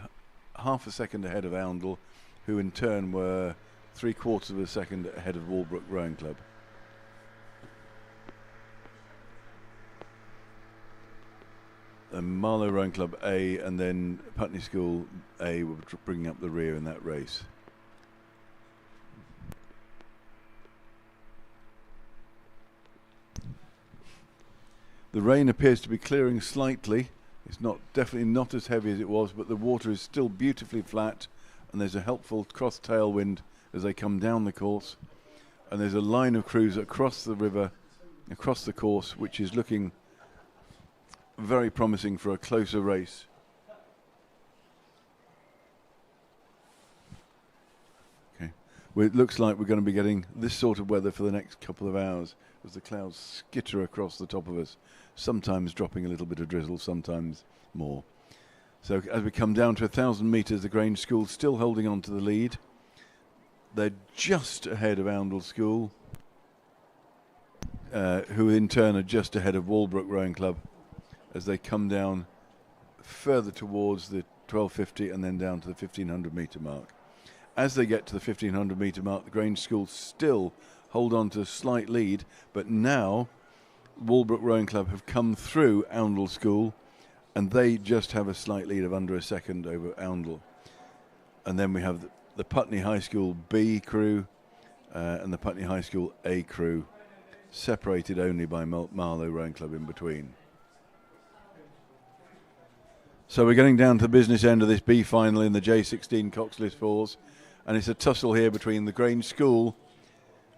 half a second ahead of Oundle, who in turn were 3/4 of a second ahead of Walbrook Rowing Club. And Marlow Rowing Club A and then Putney School A were bringing up the rear in that race. The rain appears to be clearing slightly. It's definitely not as heavy as it was, but the water is still beautifully flat, and there's a helpful cross tailwind as they come down the course. And there's a line of crews across the river, across the course, which is looking very promising for a closer race. Okay, well, it looks like we're going to be getting this sort of weather for the next couple of hours as the clouds skitter across the top of us, sometimes dropping a little bit of drizzle, sometimes more. So as we come down to 1,000 metres, the Grange School still holding on to the lead. They're just ahead of Oundle School, who in turn are just ahead of Walbrook Rowing Club as they come down further towards the 1250 and then down to the 1,500 metre mark. As they get to the 1,500 metre mark, the Grange School still hold on to a slight lead, but now Walbrook Rowing Club have come through Oundle School, and they just have a slight lead of under a second over Oundle. And then we have the Putney High School B crew and the Putney High School A crew, separated only by Marlow Rowing Club in between. So we're getting down to the business end of this B final in the J16 Coxless Fours, and it's a tussle here between the Grange School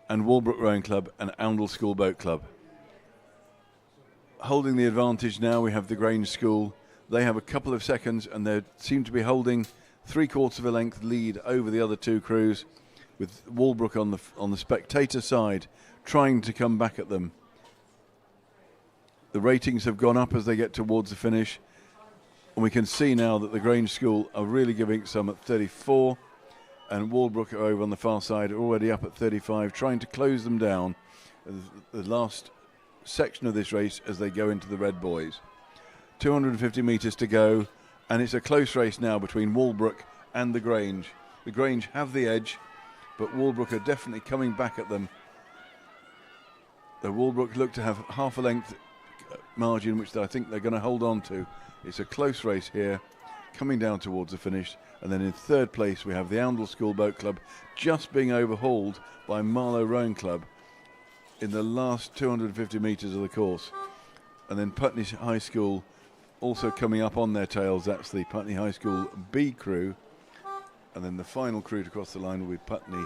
and Walbrook Rowing Club and Oundle School Boat Club. Holding the advantage now, we have the Grange School. They have a couple of seconds, and they seem to be holding 3/4 of a length lead over the other two crews, with Walbrook on the spectator side trying to come back at them. The ratings have gone up as they get towards the finish. And we can see now that the Grange School are really giving some at 34. And Walbrook are over on the far side, already up at 35, trying to close them down. The last section of this race as they go into the Red Boys. 250 metres to go, and it's a close race now between Walbrook and the Grange. The Grange have the edge, but Walbrook are definitely coming back at them. The Walbrook look to have half a length margin, which I think they're going to hold on to. It's a close race here, coming down towards the finish. And then in third place, we have the Oundle School Boat Club just being overhauled by Marlow Rowing Club in the last 250 metres of the course. And then Putney High School also coming up on their tails. That's the Putney High School B crew. And then the final crew to cross the line will be Putney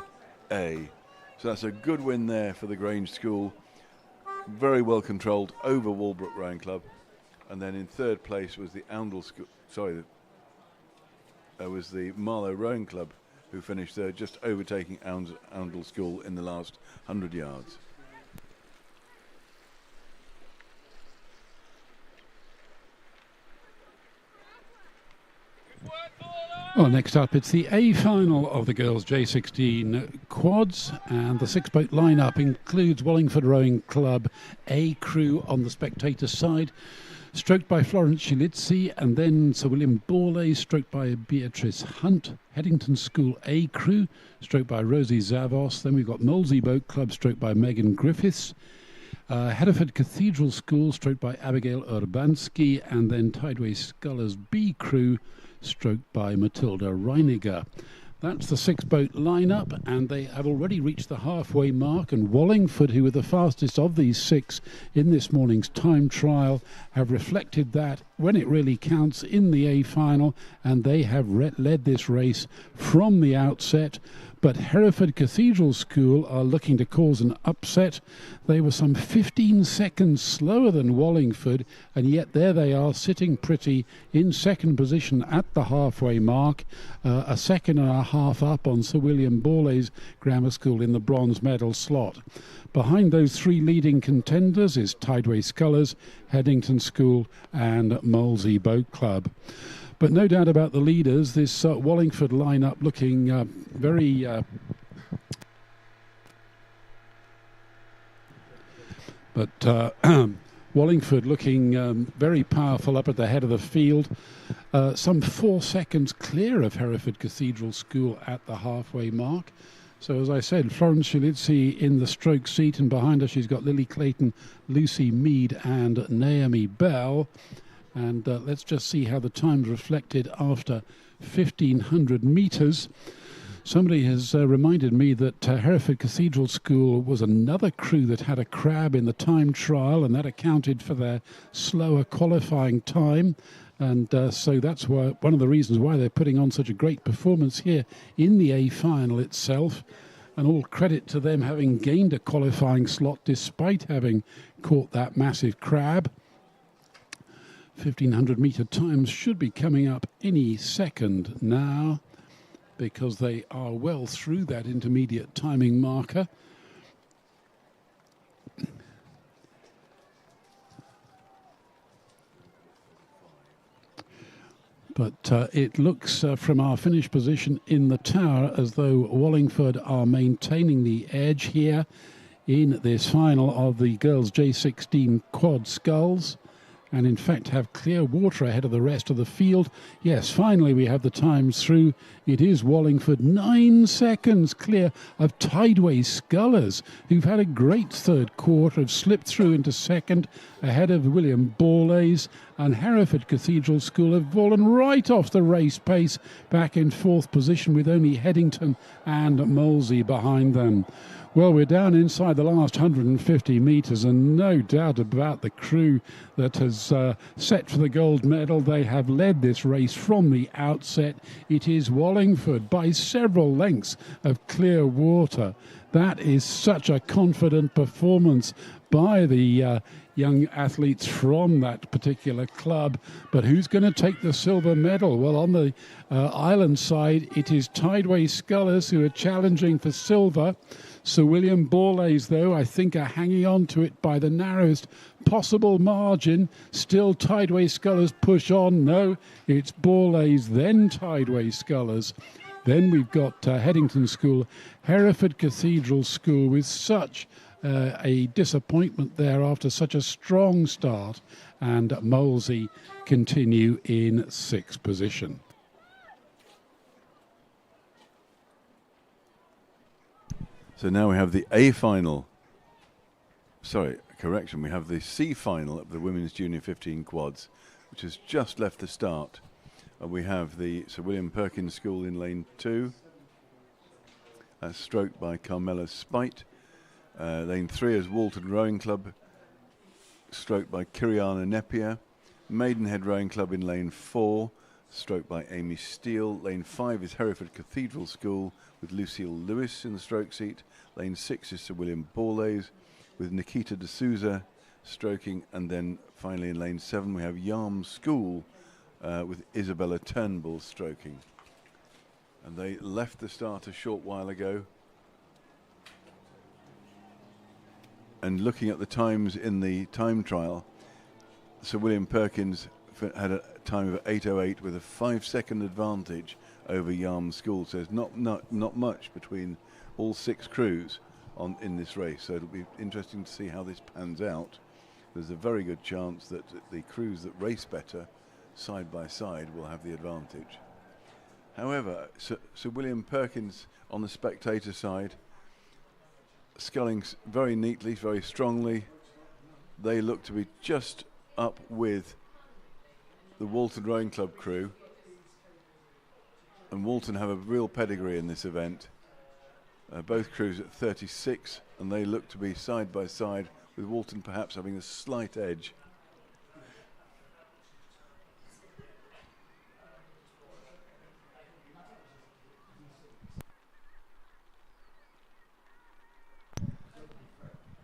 A. So that's a good win there for the Grange School. Very well controlled over Walbrook Rowing Club. And then in third place was the Oundle School, was the Marlow Rowing Club, who finished third, just overtaking Oundle School in the last 100 yards. Well, next up, it's the A final of the girls' J16 quads, and the six-boat lineup includes Wallingford Rowing Club A crew on the spectator side, stroked by Florence Shilitzi, and then Sir William Borley, stroked by Beatrice Hunt. Headington School A crew, stroked by Rosie Zavos. Then we've got Molesey Boat Club, stroked by Megan Griffiths. Hereford Cathedral School, stroked by Abigail Urbanski, and then Tideway Scullers B crew, stroked by Matilda Reiniger. That's the six-boat lineup, and they have already reached the halfway mark, and Wallingford, who were the fastest of these six in this morning's time trial, have reflected that when it really counts in the A final, and they have led this race from the outset. But Hereford Cathedral School are looking to cause an upset. They were some 15 seconds slower than Wallingford, and yet there they are, sitting pretty in second position at the halfway mark, a second and a half up on Sir William Borley's Grammar School in the bronze medal slot. Behind those three leading contenders is Tideway Scullers, Headington School and Molesey Boat Club. But no doubt about the leaders, this Wallingford lineup looking very Wallingford looking very powerful up at the head of the field, some 4 seconds clear of Hereford Cathedral School at the halfway mark. So as I said, Florence Shilitzi in the stroke seat, and behind her she's got Lily Clayton, Lucy Mead and Naomi Bell. And let's just see how the time's reflected after 1,500 metres. Somebody has reminded me that Hereford Cathedral School was another crew that had a crab in the time trial, and that accounted for their slower qualifying time. And so that's why, one of the reasons why they're putting on such a great performance here in the A final itself. And all credit to them having gained a qualifying slot despite having caught that massive crab. 1,500 metre times should be coming up any second now, because they are well through that intermediate timing marker. But it looks from our finish position in the tower as though Wallingford are maintaining the edge here in this final of the girls' J16 quad sculls, and in fact have clear water ahead of the rest of the field. Yes, finally we have the times through. It is Wallingford 9 seconds clear of Tideway Scullers, who've had a great third quarter, have slipped through into second ahead of William Borley's, and Hereford Cathedral School have fallen right off the race pace, back in fourth position with only Headington and Molesey behind them. Well, we're down inside the last 150 metres, and no doubt about the crew that has set for the gold medal. They have led this race from the outset. It is Wallingford by several lengths of clear water. That is such a confident performance by the young athletes from that particular club. But who's going to take the silver medal? Well, on the island side, it is Tideway Scullers who are challenging for silver. Sir William Borlase, though, I think are hanging on to it by the narrowest possible margin. Still Tideway Scullers push on. No, it's Borlase, then Tideway Scullers. Then we've got Headington School, Hereford Cathedral School with such a disappointment there after such a strong start, and Molesey continue in 6th position. So now we have the A final. Sorry, correction. We have the C final of the Women's Junior 15 quads, which has just left the start. We have the Sir William Perkins School in lane 2. That's stroked by Carmela Spite. Lane 3 is Walton Rowing Club, stroked by Kiriana Nepier. Maidenhead Rowing Club in lane 4, stroked by Amy Steele. Lane 5 is Hereford Cathedral School with Lucille Lewis in the stroke seat. Lane 6 is Sir William Borlase with Nikita D'Souza stroking. And then finally in lane 7 we have Yarm School with Isabella Turnbull stroking. And they left the start a short while ago. And looking at the times in the time trial, Sir William Perkins had a time of 8:08 with a 5-second advantage over Yarm School. So there's not much between all 6 crews in this race. So it'll be interesting to see how this pans out. There's a very good chance that the crews that race better side by side will have the advantage. However, Sir William Perkins on the spectator side, sculling very neatly, very strongly. They look to be just up with the Walton Rowing Club crew. And Walton have a real pedigree in this event. Both crews at 36, and they look to be side by side, with Walton perhaps having a slight edge.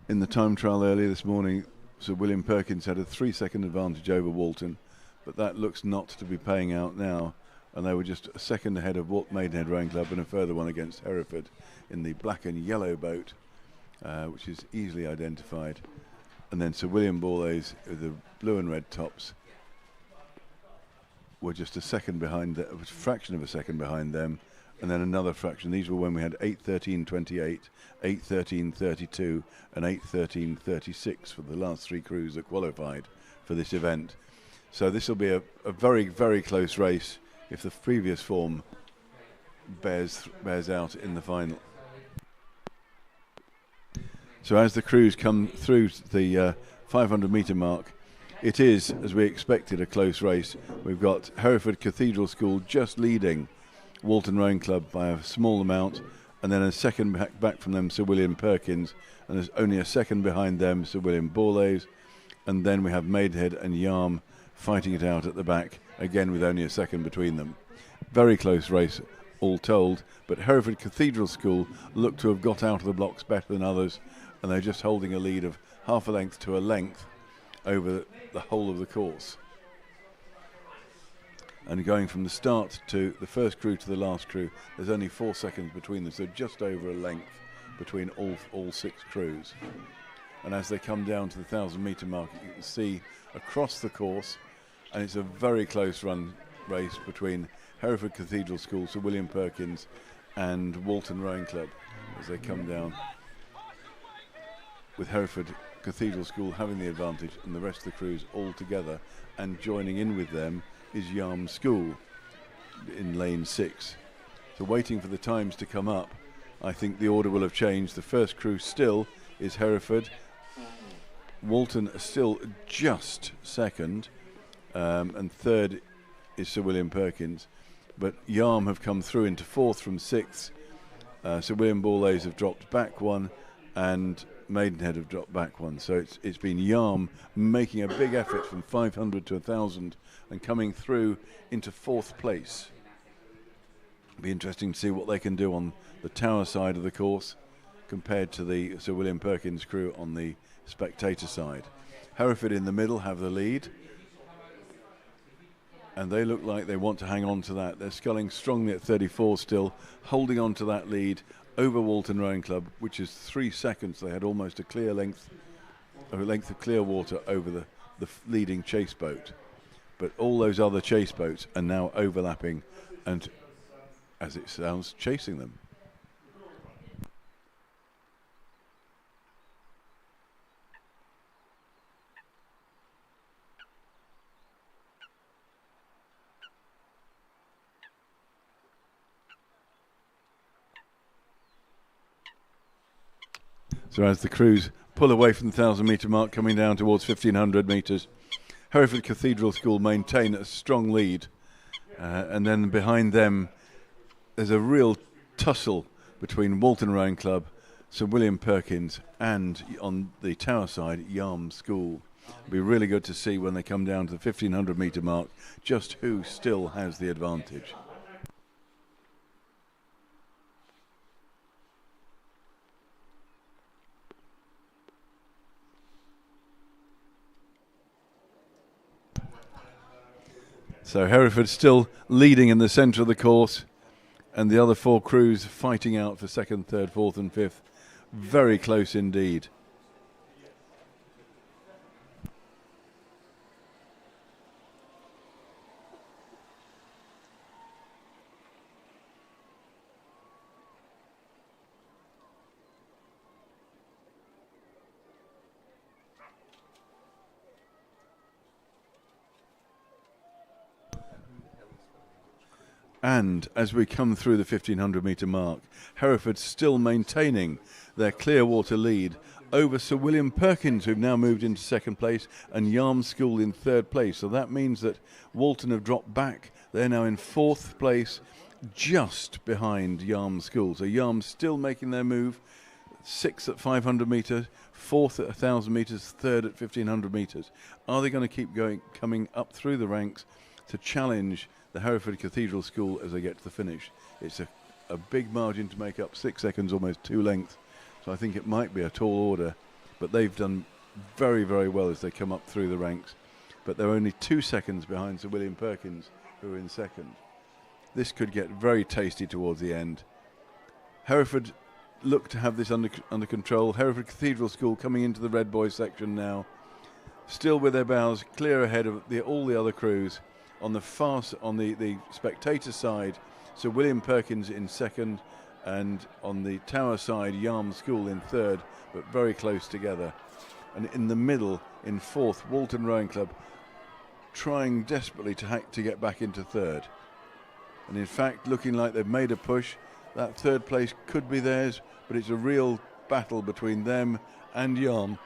In the time trial earlier this morning, Sir William Perkins had a 3-second advantage over Walton, but that looks not to be paying out now, and they were just a second ahead of Maidenhead Rowing Club and a further one against Hereford in the black and yellow boat, which is easily identified. And then Sir William Borlase with the blue and red tops were just a second behind, a fraction of a second behind them, and then another fraction. These were when we had 8:13.28, 8:13.32 and 8:13.36 for the last 3 crews that qualified for this event. So this will be a very, very close race if the previous form bears out in the final. So as the crews come through the 500 metre mark, it is, as we expected, a close race. We've got Hereford Cathedral School just leading Walton Rowing Club by a small amount, and then a second back from them Sir William Perkins, and there's only a second behind them Sir William Borlase, and then we have Maidenhead and Yarm fighting it out at the back, again with only a second between them. Very close race all told, but Hereford Cathedral School look to have got out of the blocks better than others, and they're just holding a lead of half a length to a length over the whole of the course. And going from the start to the first crew to the last crew, there's only 4 seconds between them, so just over a length between all 6 crews. And as they come down to the 1,000 metre mark, you can see across the course, and it's a very close run race between Hereford Cathedral School, Sir William Perkins and Walton Rowing Club as they come down, with Hereford Cathedral School having the advantage and the rest of the crews all together, and joining in with them is Yarm School in lane 6. So waiting for the times to come up, I think the order will have changed. The first crew still is Hereford. Walton still just second, and third is Sir William Perkins. But Yarm have come through into 4th from 6th. Sir William Borlase have dropped back 1, and Maidenhead have dropped back 1. So it's been Yarm making a big effort from 500 to 1,000 and coming through into 4th place. It'll be interesting to see what they can do on the tower side of the course compared to the Sir William Perkins crew on the spectator side. Hereford in the middle have the lead, and they look like they want to hang on to that. They're sculling strongly at 34 still, holding on to that lead over Walton Rowing Club, which is 3 seconds. They had almost a length of clear water over the leading chase boat. But all those other chase boats are now overlapping and, as it sounds, chasing them. So as the crews pull away from the 1,000-metre mark, coming down towards 1,500 metres, Hereford Cathedral School maintain a strong lead. And then behind them, there's a real tussle between Walton Rowing Club, Sir William Perkins, and on the tower side, Yarm School. It'll be really good to see when they come down to the 1,500-metre mark just who still has the advantage. So Hereford still leading in the centre of the course, and the other 4 crews fighting out for 2nd, 3rd, 4th and 5th. Very close indeed. And as we come through the 1,500-metre mark, Hereford still maintaining their clear water lead over Sir William Perkins, who've now moved into 2nd place, and Yarm School in 3rd place. So that means that Walton have dropped back. They're now in 4th place, just behind Yarm School. So Yarm still making their move. 6th at 500 metres, 4th at 1,000 metres, 3rd at 1,500 metres. Are they going to keep coming up through the ranks to challenge the Hereford Cathedral School as they get to the finish? It's a big margin to make up, 6 seconds, almost 2 lengths. So I think it might be a tall order, but they've done very, very well as they come up through the ranks. But they're only 2 seconds behind Sir William Perkins, who are in 2nd. This could get very tasty towards the end. Hereford look to have this under control. Hereford Cathedral School coming into the red boys section now, still with their bows clear ahead of all the other crews. On the spectator side, Sir William Perkins in 2nd, and on the tower side, Yarm School in 3rd, but very close together. And in the middle, in 4th, Walton Rowing Club, trying desperately to get back into 3rd. And in fact, looking like they've made a push. That 3rd place could be theirs, but it's a real battle between them and Yarm.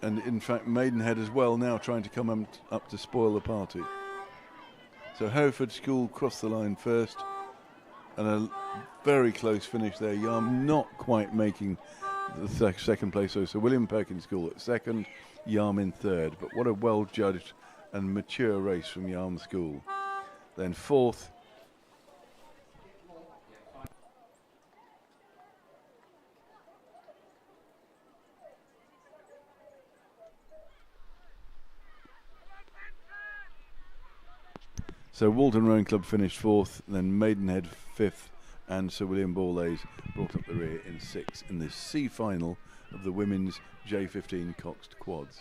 And in fact, Maidenhead as well now trying to come up to spoil the party. So Hereford School crossed the line first, and a very close finish there. Yarm not quite making the 2nd place. So Sir William Perkins School at 2nd, Yarm in 3rd. But what a well-judged and mature race from Yarm School. Then 4th. So Walton Rowing Club finished 4th, then Maidenhead 5th, and Sir William Borlase brought up the rear in 6th in the C final of the women's J15 coxed quads.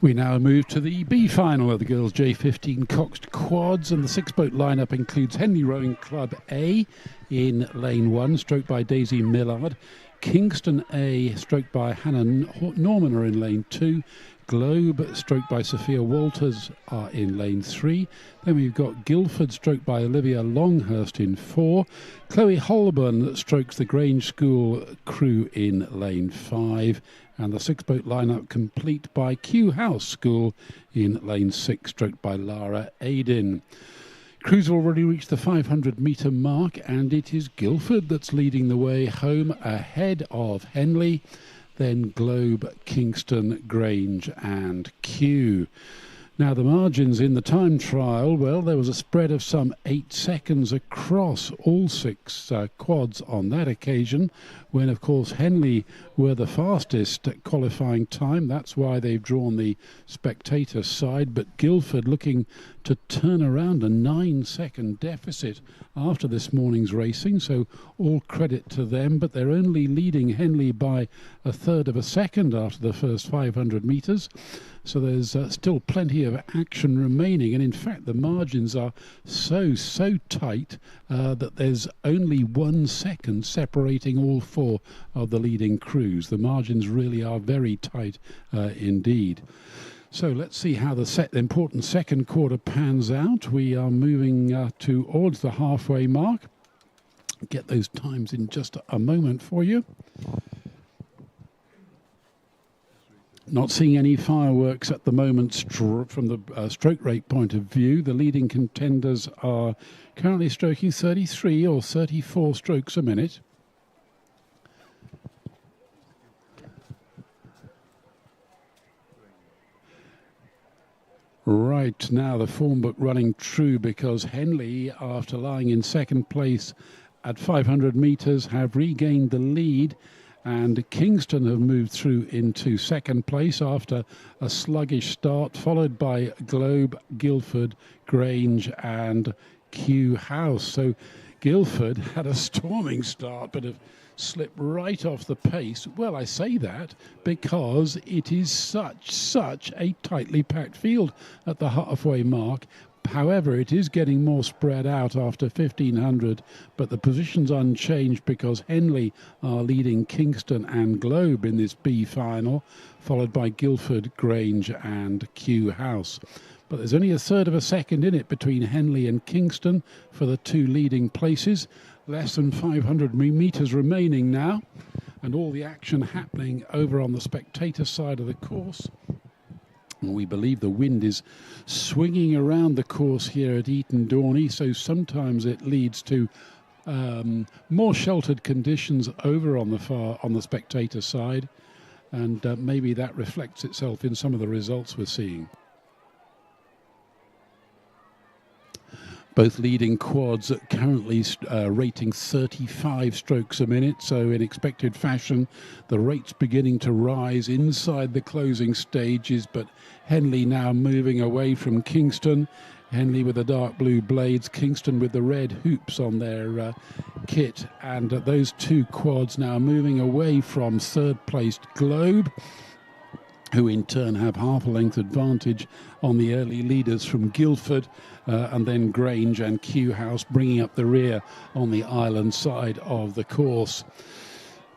We now move to the B-final of the girls' J15 coxed quads, and the 6-boat lineup includes Henley Rowing Club A in lane 1, stroked by Daisy Millard. Kingston A, stroked by Hannah Norman, are in lane 2. Globe, stroked by Sophia Walters, are in lane 3. Then we've got Guildford, stroked by Olivia Longhurst, in 4. Chloe Holborn strokes the Grange School crew in lane 5. And the 6-boat lineup complete by Kew House School in lane 6, stroked by Lara Aydin. Crews have already reached the 500-metre mark, and it is Guildford that's leading the way home ahead of Henley, then Globe, Kingston, Grange and Kew. Now, the margins in the time trial, well, there was a spread of some 8 seconds across all 6 quads on that occasion, when, of course, Henley were the fastest at qualifying time. That's why they've drawn the spectator side. But Guildford looking to turn around a 9-second deficit after this morning's racing, so all credit to them. But they're only leading Henley by 1/3 of a second after the first 500 metres. So there's still plenty of action remaining, and in fact the margins are so tight that there's only 1 second separating all 4 of the leading crews. The margins really are very tight indeed. So let's see how the important second quarter pans out. We are moving towards the halfway mark. Get those times in just a moment for you. Not seeing any fireworks at the moment from the stroke rate point of view. The leading contenders are currently stroking 33 or 34 strokes a minute. Right, now the form book running true, because Henley, after lying in second place at 500 metres, have regained the lead, and Kingston have moved through into second place after a sluggish start, followed by Globe, Guildford, Grange and Kew House. So Guildford had a storming start but have slipped right off the pace. Well, I say that because it is such a tightly packed field at the halfway mark. However, it is getting more spread out after 1500, but the position's unchanged because Henley are leading Kingston and Globe in this B-final, followed by Guildford, Grange and Kew House. But there's only 1/3 of a second in it between Henley and Kingston for the 2 leading places. Less than 500 metres remaining now, and all the action happening over on the spectator side of the course. We believe the wind is swinging around the course here at Eton Dorney, so sometimes it leads to more sheltered conditions over on the spectator side, and maybe that reflects itself in some of the results we're seeing. Both leading quads are currently rating 35 strokes a minute, so in expected fashion, the rate's beginning to rise inside the closing stages, but Henley now moving away from Kingston. Henley with the dark blue blades, Kingston with the red hoops on their kit, and those 2 quads now moving away from third-placed Globe, who in turn have half a length advantage on the early leaders from Guildford, and then Grange and Kew House bringing up the rear on the island side of the course.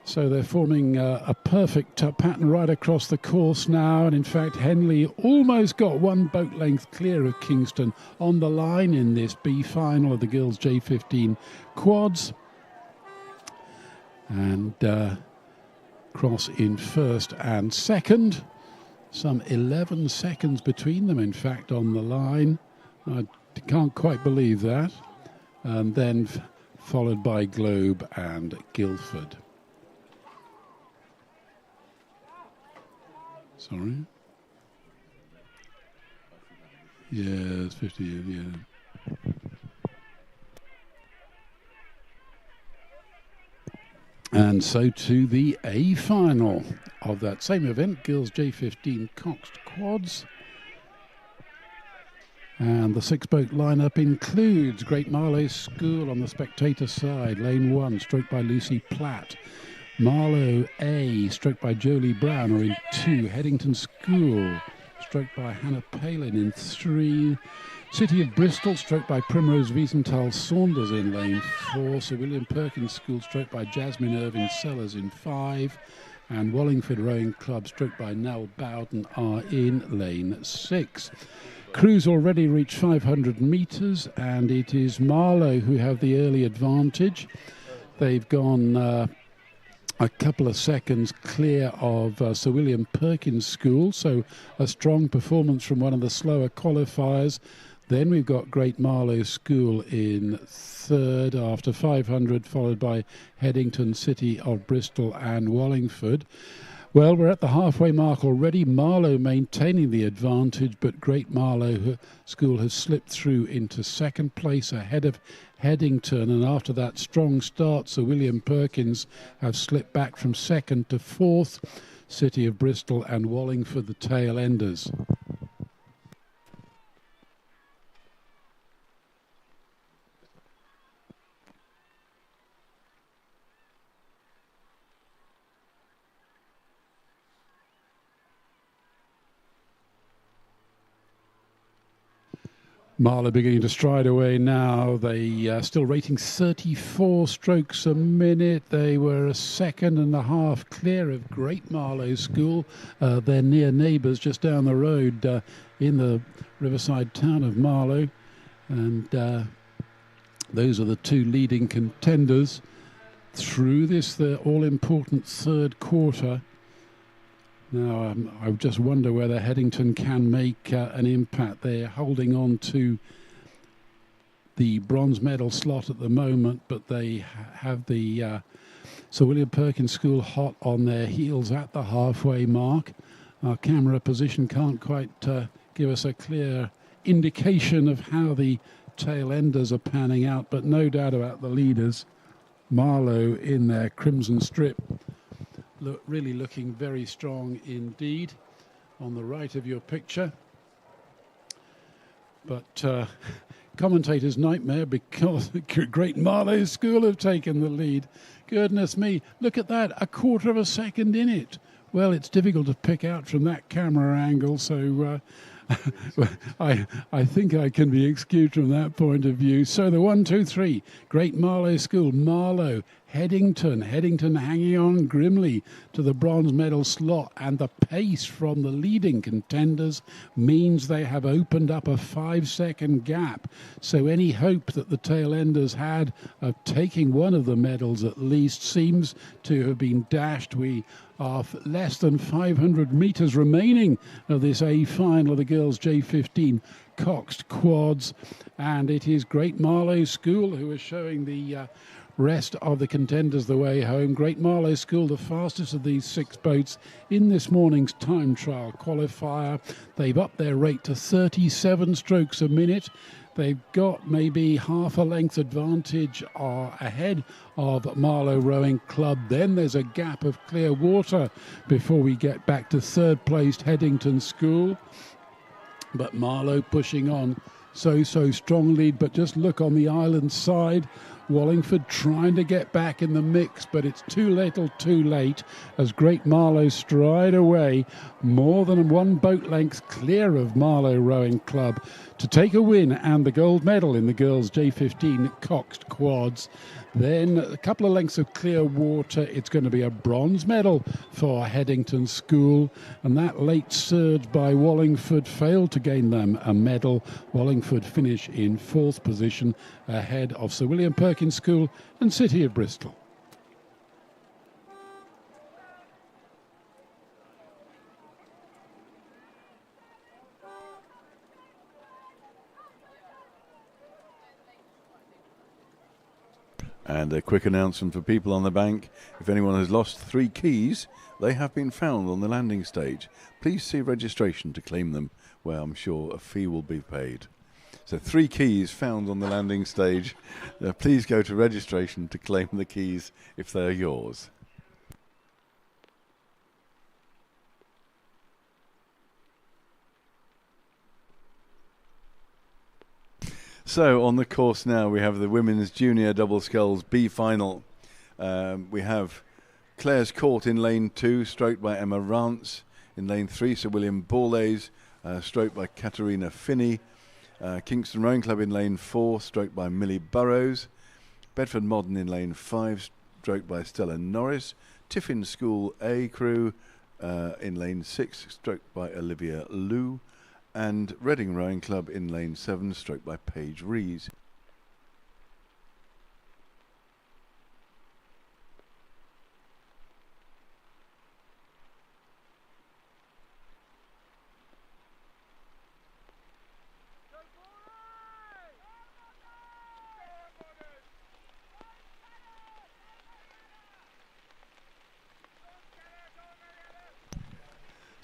So they're forming a perfect pattern right across the course now, and in fact Henley almost got 1 boat length clear of Kingston on the line in this B-final of the girls' J15 quads. And Cross in first and second. Some 11 seconds between them, in fact, on the line. I can't quite believe that. And then followed by Globe and Guildford. Sorry? Yeah, it's 50, yeah. And so to the A final of that same event, girls J15 coxed quads. And the 6-boat lineup includes Great Marlow School on the spectator side, lane 1, stroked by Lucy Platt. Marlow A, stroked by Jolie Brown, or in 2. Headington School, stroked by Hannah Palin in 3. City of Bristol, stroked by Primrose Wiesenthal Saunders in lane 4. Sir William Perkins School, stroked by Jasmine Irving Sellers in 5. And Wallingford Rowing Club, stroked by Nell Bowden, are in lane 6. Crews already reached 500 metres, and it is Marlow who have the early advantage. They've gone a couple of seconds clear of Sir William Perkins School, so a strong performance from one of the slower qualifiers. Then we've got Great Marlow School in third after 500, followed by Headington, City of Bristol and Wallingford. Well, we're at the halfway mark already. Marlow maintaining the advantage, but Great Marlow School has slipped through into second place ahead of Headington, and after that strong start, Sir William Perkins have slipped back from second to fourth. City of Bristol and Wallingford the tail enders. Marlow beginning to stride away now. They still rating 34 strokes a minute. They were a second and a half clear of Great Marlow School. They're near neighbours just down the road in the riverside town of Marlow. And those are the two leading contenders through this, the all-important third quarter. Now, I just wonder whether Headington can make an impact. They're holding on to the bronze medal slot at the moment, but they have the Sir William Perkins School hot on their heels at the halfway mark. Our camera position can't quite give us a clear indication of how the tail enders are panning out, but no doubt about the leaders. Marlow in their crimson strip. Really looking very strong indeed on the right of your picture. But commentator's nightmare, because Great Marlow School have taken the lead. Goodness me, look at that, a quarter of a second in it. Well, it's difficult to pick out from that camera angle, so I think I can be excused from that point of view. So the 1, 2, 3, Great Marlow School, Marlow, Headington hanging on grimly to the bronze medal slot, and the pace from the leading contenders means they have opened up a 5-second gap. So any hope that the tail enders had of taking one of the medals at least seems to have been dashed. We are less than 500 metres remaining of this A final of the girls' J15 coxed quads, and it is Great Marlow School who is showing the rest of the contenders the way home. Great Marlow School, the fastest of these 6 boats in this morning's time trial qualifier. They've upped their rate to 37 strokes a minute. They've got maybe half a length advantage ahead of Marlow Rowing Club. Then there's a gap of clear water before we get back to third placed Headington School. But Marlow pushing on so strong lead. But just look on the island side. Wallingford trying to get back in the mix, but it's too little too late as Great Marlow stride away more than 1 boat length clear of Marlow Rowing Club to take a win and the gold medal in the girls' J15 coxed quads. Then a couple of lengths of clear water. It's going to be a bronze medal for Headington School, and that late surge by Wallingford failed to gain them a medal. Wallingford finish in 4th position ahead of Sir William Perkins School and City of Bristol. And a quick announcement for people on the bank. If anyone has lost 3 keys, they have been found on the landing stage. Please see registration to claim them, where I'm sure a fee will be paid. So 3 keys found on the landing stage. Please go to registration to claim the keys if they are yours. So on the course now we have the women's junior double sculls B-final. We have Claire's Court in lane 2, stroked by Emma Rance. In lane 3, Sir William Borlase, stroked by Katerina Finney. Kingston Rowing Club in lane 4, stroked by Millie Burrows. Bedford Modern in lane 5, stroked by Stella Norris. Tiffin School A crew in lane 6, stroked by Olivia Liu. And Reading Rowing Club in lane 7, stroked by Paige Rees.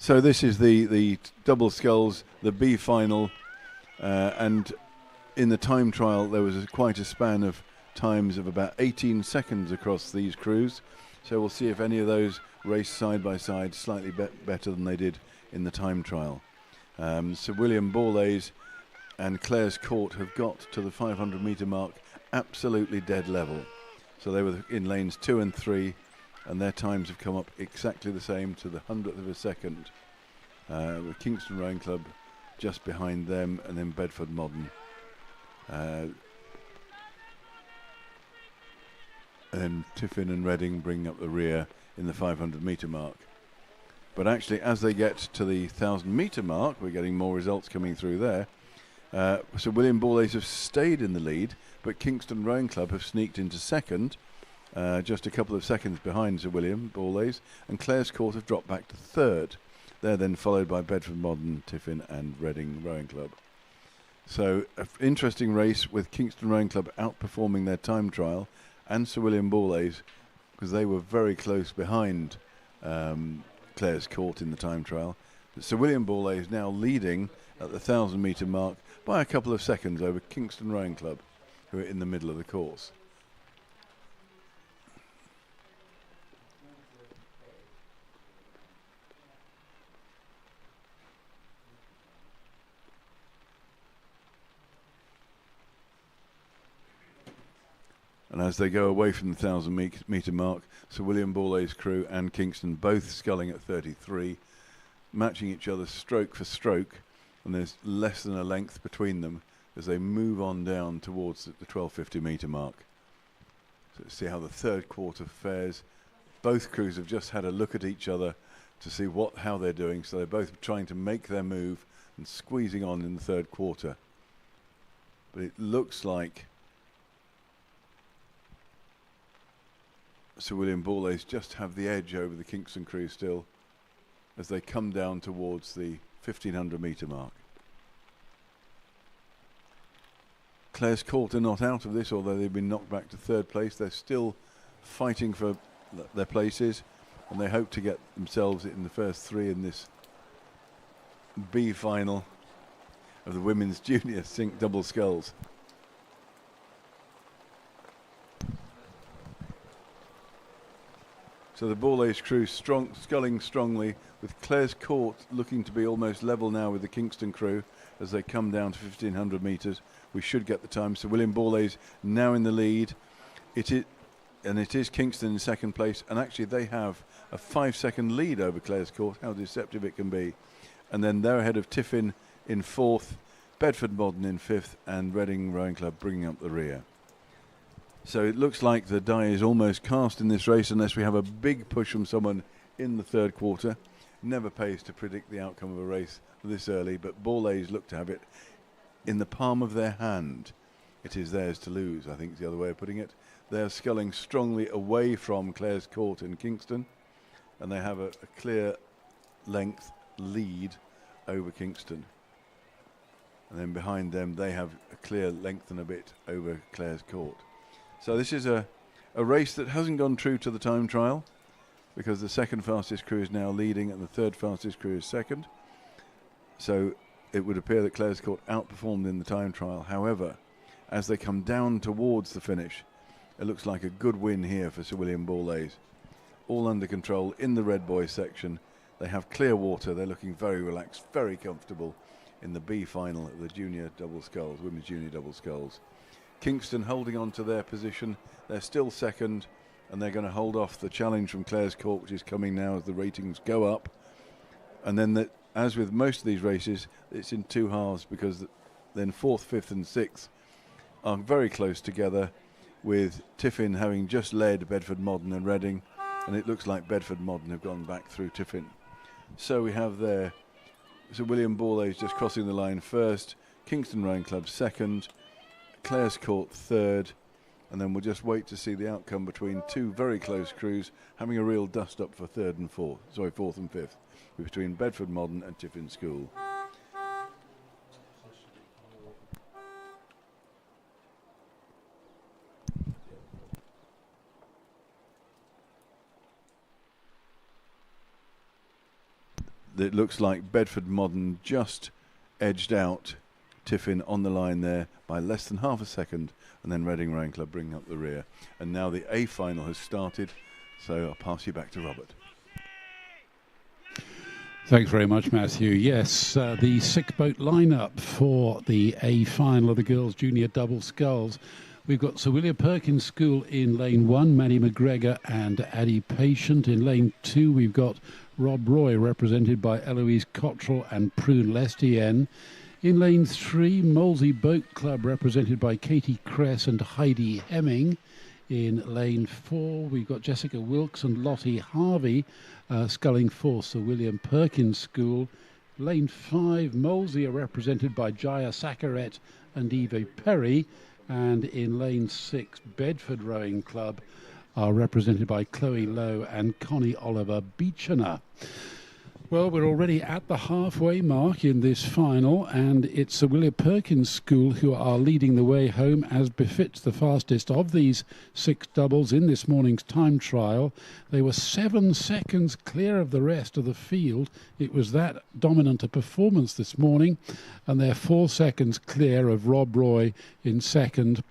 So this is the double sculls, the B-final, and in the time trial there was quite a span of times of about 18 seconds across these crews. So we'll see if any of those race side by side slightly better than they did in the time trial. Sir William Borlase and Clare's Court have got to the 500 metre mark absolutely dead level. So they were in lanes 2 and 3, and their times have come up exactly the same to the 100th of a second, with Kingston Rowing Club just behind them, and then Bedford Modern. And Tiffin and Reading bring up the rear in the 500 metre mark. But actually, as they get to the 1,000 metre mark, we're getting more results coming through there. So William Borlase have stayed in the lead, but Kingston Rowing Club have sneaked into second, just a couple of seconds behind Sir William Borlase, and Clare's Court have dropped back to third. They're then followed by Bedford Modern, Tiffin and Reading Rowing Club. So an interesting race with Kingston Rowing Club outperforming their time trial, and Sir William Borlase, because they were very close behind Clare's Court in the time trial. Sir William Borlase now leading at the 1,000 metre mark by a couple of seconds over Kingston Rowing Club, who are in the middle of the course. And as they go away from the 1,000 metre mark, Sir William Borlase crew and Kingston both sculling at 33, matching each other stroke for stroke, and there's less than a length between them as they move on down towards the 1250 metre mark. So let's see how the third quarter fares. Both crews have just had a look at each other to see how they're doing, so they're both trying to make their move and squeezing on in the third quarter. But it looks like Sir William Borlase just have the edge over the Kingston crew still as they come down towards the 1,500 metre mark. Clare's Court are not out of this, although they've been knocked back to third place. They're still fighting for their places, and they hope to get themselves in the first three in this B-final of the women's junior double sculls. So the Borlase crew sculling strongly, with Clare's Court looking to be almost level now with the Kingston crew as they come down to 1,500 metres. We should get the time. So William Borlase now in the lead. It is Kingston in second place, and actually they have a 5-second lead over Clare's Court. How deceptive it can be. And then they're ahead of Tiffin in fourth, Bedford Modern in fifth, and Reading Rowing Club bringing up the rear. So it looks like the die is almost cast in this race unless we have a big push from someone in the third quarter. Never pays to predict the outcome of a race this early, but Borlase look to have it in the palm of their hand. It is theirs to lose, I think is the other way of putting it. They're sculling strongly away from Clare's Court in Kingston, and they have a clear length lead over Kingston. And then behind them they have a clear length and a bit over Clare's Court. So this is a race that hasn't gone true to the time trial, because the second fastest crew is now leading and the third fastest crew is second. So it would appear that Clare's Court outperformed in the time trial. However, as they come down towards the finish, it looks like a good win here for Sir William Borlase. All under control in the red boys section. They have clear water. They're looking very relaxed, very comfortable in the B final of the junior double sculls, women's junior double sculls. Kingston holding on to their position. They're still second, and they're going to hold off the challenge from Clare's Court, which is coming now as the ratings go up. And then, as with most of these races, it's in two halves, because then fourth, fifth and sixth are very close together, with Tiffin having just led Bedford Modern and Reading, and it looks like Bedford Modern have gone back through Tiffin. So we have there Sir William Borlase just crossing the line first, Kingston Rowing Club second, Clare's Court third, and then we'll just wait to see the outcome between two very close crews having a real dust up for fourth and fifth, between Bedford Modern and Tiffin School. it looks like Bedford Modern just edged out Tiffin on the line there by less than half a second, and then Reading Rowing Club bringing up the rear. And now the A final has started, so I'll pass you back to Robert. Thanks very much, Matthew. Yes, the 6-boat lineup for the A final of the girls' junior double sculls. We've got Sir William Perkins School in lane 1, Maddie McGregor and Addie Patient. In lane 2, we've got Rob Roy, represented by Eloise Cottrell and Prune Lestienne. In lane 3, Molesey Boat Club, represented by Katie Kress and Heidi Hemming. In lane 4, we've got Jessica Wilkes and Lottie Harvey, sculling for Sir William Perkins School. Lane 5, Molesey are represented by Jaya Sakaret and Eva Perry. And in lane 6, Bedford Rowing Club are represented by Chloe Lowe and Connie Oliver Beechener. Well, we're already at the halfway mark in this final, and it's Sir William Perkins School who are leading the way home, as befits the fastest of these 6 doubles in this morning's time trial. They were 7 seconds clear of the rest of the field. It was that dominant a performance this morning, and they're 4 seconds clear of Rob Roy in second.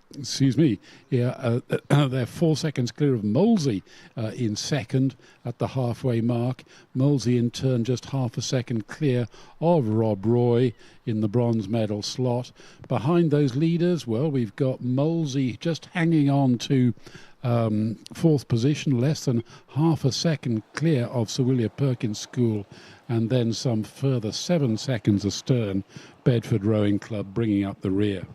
They're 4 seconds clear of Molesey in second at the halfway mark. Molesey in turn just half a second clear of Rob Roy in the bronze medal slot. Behind those leaders, well, we've got Molesey just hanging on to 4th position, less than half a second clear of Sir William Perkins School, and then some further 7 seconds astern, Bedford Rowing Club bringing up the rear.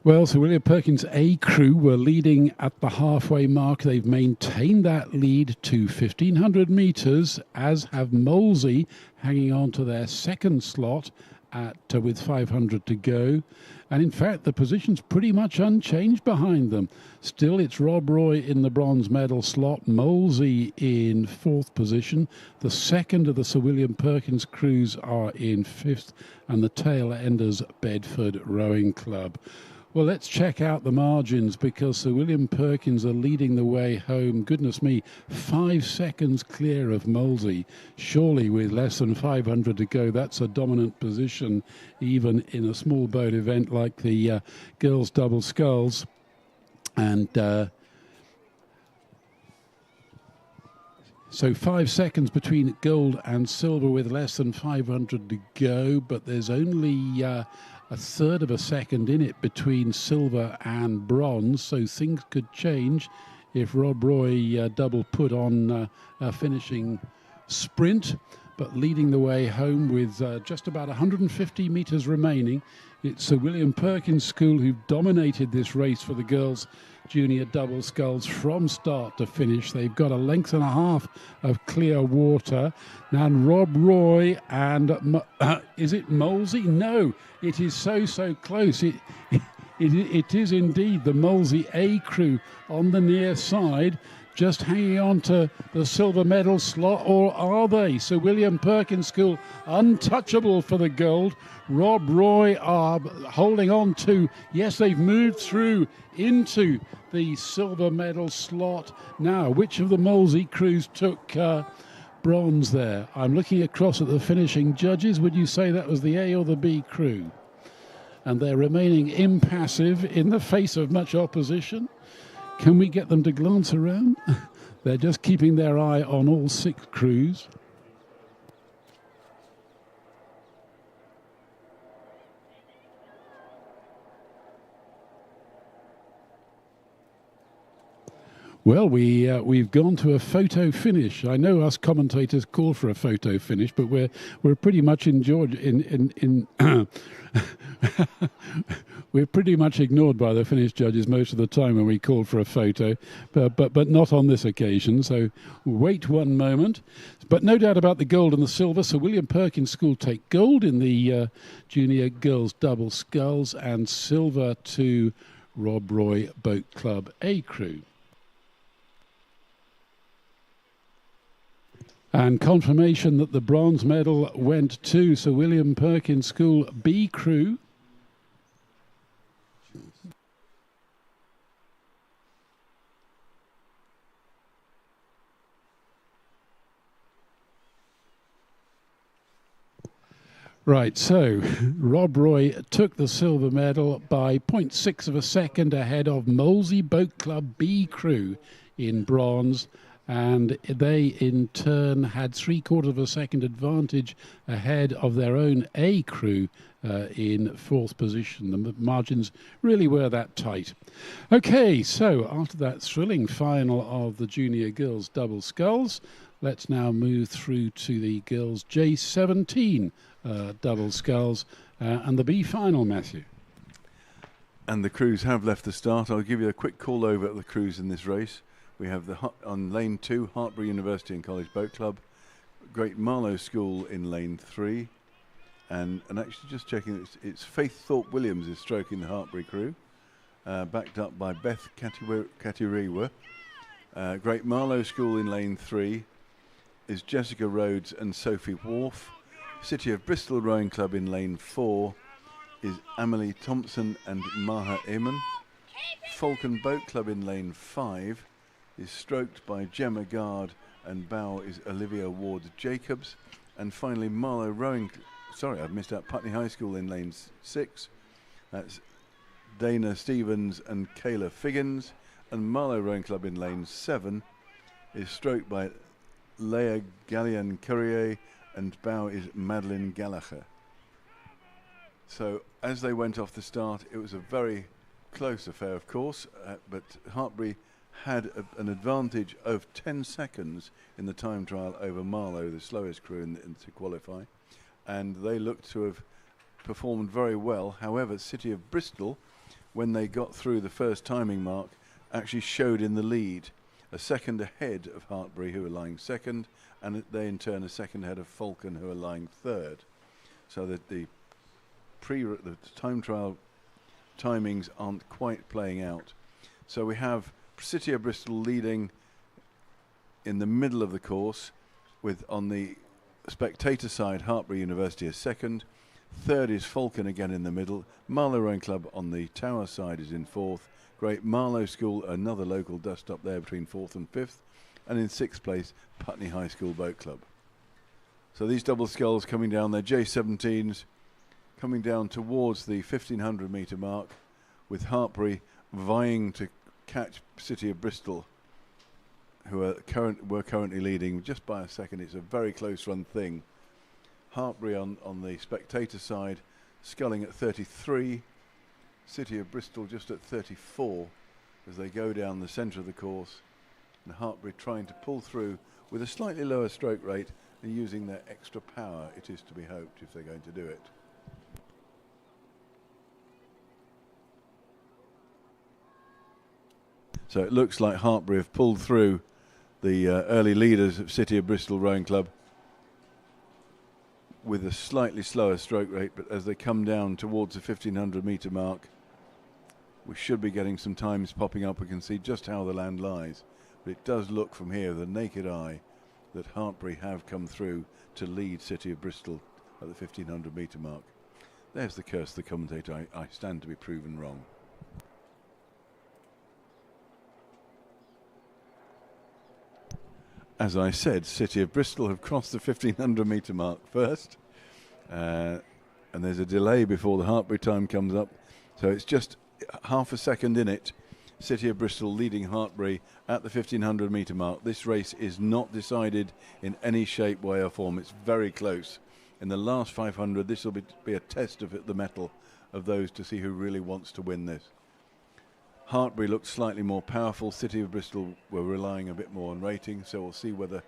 Well, Sir William Perkins A crew were leading at the halfway mark. They've maintained that lead to 1,500 metres, as have Molesey, hanging on to their second slot with 500 to go. And in fact, the position's pretty much unchanged behind them. Still, it's Rob Roy in the bronze medal slot, Molesey in 4th position. The second of the Sir William Perkins crews are in 5th, and the tail enders Bedford Rowing Club. Well, let's check out the margins, because Sir William Perkins are leading the way home. Goodness me, 5 seconds clear of Molesey. Surely with less than 500 to go, that's a dominant position, even in a small boat event like the girls' double sculls. And so 5 seconds between gold and silver with less than 500 to go, but there's only a third of a second in it between silver and bronze, so things could change if Rob Roy double put on a finishing sprint. But leading the way home with just about 150 metres remaining, it's Sir William Perkins School who've dominated this race for the girls' junior double sculls from start to finish. They've got a length and a half of clear water. Now Rob Roy and is it Molesey? No, it is so close. It is indeed the Molesey A crew on the near side, just hanging on to the silver medal slot, or are they? Sir William Perkins School untouchable for the gold. Rob Roy are holding on to, yes, they've moved through into the silver medal slot. Now, which of the Molesey crews took bronze there? I'm looking across at the finishing judges. Would you say that was the A or the B crew? And they're remaining impassive in the face of much opposition. Can we get them to glance around? They're just keeping their eye on all 6 crews. Well, we've gone to a photo finish. I know us commentators call for a photo finish, but we're pretty much we're pretty much ignored by the finish judges most of the time when we call for a photo, but not on this occasion. So wait one moment. But no doubt about the gold and the silver. So William Perkins School take gold in the junior girls double sculls, and silver to Rob Roy Boat Club A crew. And confirmation that the bronze medal went to Sir William Perkins School B crew. Right, so Rob Roy took the silver medal by 0.6 of a second ahead of Molesey Boat Club B crew in bronze, and they in turn had 3/4 of a second advantage ahead of their own A crew in fourth position. The margins really were that tight. Okay, so after that thrilling final of the junior girls double sculls, let's now move through to the girls J17 double sculls and the B final, Matthew. And the crews have left the start. I'll give you a quick call over at the crews in this race. We have on lane 2, Hartbury University and College Boat Club, Great Marlow School in lane 3, and actually just checking, it's Faith Thorpe Williams is stroking the Hartbury crew, backed up by Beth Katirewa. Great Marlow School in lane 3 is Jessica Rhodes and Sophie Wharf. City of Bristol Rowing Club in lane 4 is Amelie Thompson and Maha Eamon. Falcon Boat Club in lane 5 is stroked by Gemma Gard, and bow is Olivia Ward Jacobs. And finally Marlow Rowing, sorry I've missed out, Putney High School in lane 6, that's Dana Stevens and Kayla Figgins. And Marlow Rowing Club in lane 7 is stroked by Leah Gallian Courier, and bow is Madeline Gallagher. So as they went off the start, it was a very close affair, of course, but Hartbury had an advantage of 10 seconds in the time trial over Marlow, the slowest crew to qualify, and they looked to have performed very well. However, City of Bristol, when they got through the first timing mark, actually showed in the lead, a second ahead of Hartbury, who were lying second, and they in turn a second ahead of Falcon, who are lying third. So that the time trial timings aren't quite playing out. So we have City of Bristol leading in the middle of the course, with on the spectator side Hartbury University is second, third is Falcon again in the middle, Marlow Rowing Club on the tower side is in fourth, Great Marlow School, another local dust up there between fourth and fifth, and in sixth place Putney High School Boat Club. So these double sculls coming down, their J17s coming down towards the 1500 metre mark, with Hartbury vying to catch City of Bristol, who are currently leading just by a second. It's a very close run thing. Hartbury on the spectator side, sculling at 33, City of Bristol just at 34 as they go down the centre of the course, and Hartbury trying to pull through with a slightly lower stroke rate and using their extra power, it is to be hoped, if they're going to do it. So it looks like Hartbury have pulled through the early leaders of City of Bristol Rowing Club with a slightly slower stroke rate, but as they come down towards the 1500 metre mark, we should be getting some times popping up. We can see just how the land lies, but it does look from here, the naked eye, that Hartbury have come through to lead City of Bristol at the 1500 metre mark. There's the curse of the commentator. I stand to be proven wrong. As I said, City of Bristol have crossed the 1500 metre mark first, and there's a delay before the Hartbury time comes up, so it's just half a second in it. City of Bristol leading Hartbury at the 1500 metre mark. This race is not decided in any shape, way or form. It's very close. In the last 500, this will be a test of the mettle of those to see who really wants to win this. Hartbury looked slightly more powerful. City of Bristol were relying a bit more on rating, so we'll see whether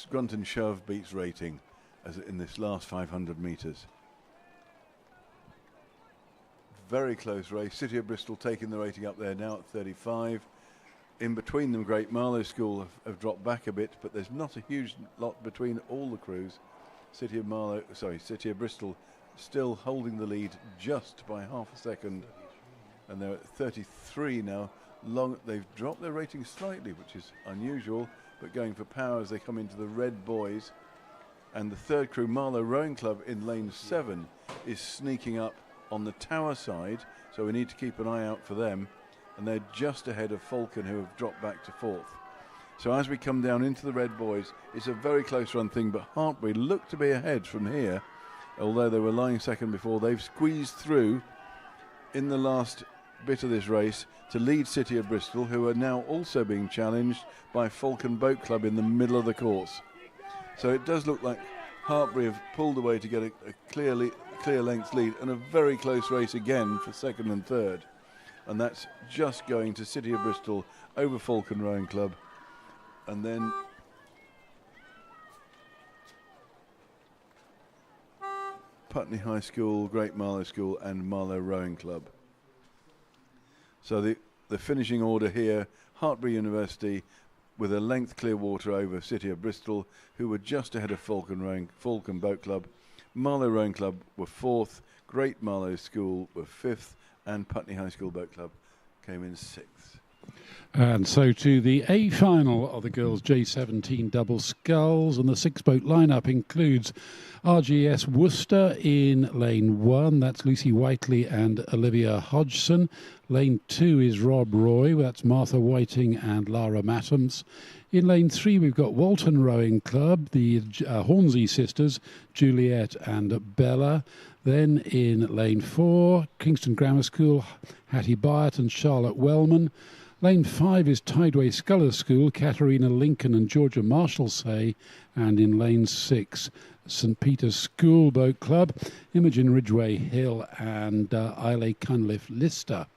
Grunt and Shove beats rating as in this last 500 metres. Very close race. City of Bristol taking the rating up there now at 35. In between them, Great Marlow School have dropped back a bit, but there's not a huge lot between all the crews. City of Bristol still holding the lead just by half a second, and they're at 33 now. They've dropped their rating slightly, which is unusual, but going for power as they come into the red boys. And the third crew, Marlow Rowing Club, in lane 7, is sneaking up on the tower side, so we need to keep an eye out for them. And they're just ahead of Falcon, who have dropped back to 4th. So as we come down into the red boys, it's a very close run thing, but Hartbury look to be ahead from here, although they were lying second before. They've squeezed through in the last bit of this race to lead City of Bristol, who are now also being challenged by Falcon Boat Club in the middle of the course. So it does look like Hartbury have pulled away to get a clear length lead, and a very close race again for second and third. And that's just going to City of Bristol over Falcon Rowing Club, and then Putney High School, Great Marlow School and Marlow Rowing Club. So the finishing order here, Hartbury University with a length clear water over City of Bristol, who were just ahead of Falcon Boat Club. Marlow Rowing Club were 4th, Great Marlow School were 5th, and Putney High School Boat Club came in 6th. And so to the A final of the girls' J17 double sculls, and the 6-boat lineup includes RGS Worcester in lane 1. That's Lucy Whiteley and Olivia Hodgson. Lane 2 is Rob Roy. That's Martha Whiting and Lara Mattams. In lane 3, we've got Walton Rowing Club, the Hornsey sisters, Juliet and Bella. Then in lane 4, Kingston Grammar School, Hattie Byatt and Charlotte Wellman. Lane 5 is Tideway Scullers School, Katerina Lincoln and Georgia Marshall-Say. And in lane 6, St Peter's School Boat Club, Imogen Ridgway Hill and Islay Cunliffe Lister.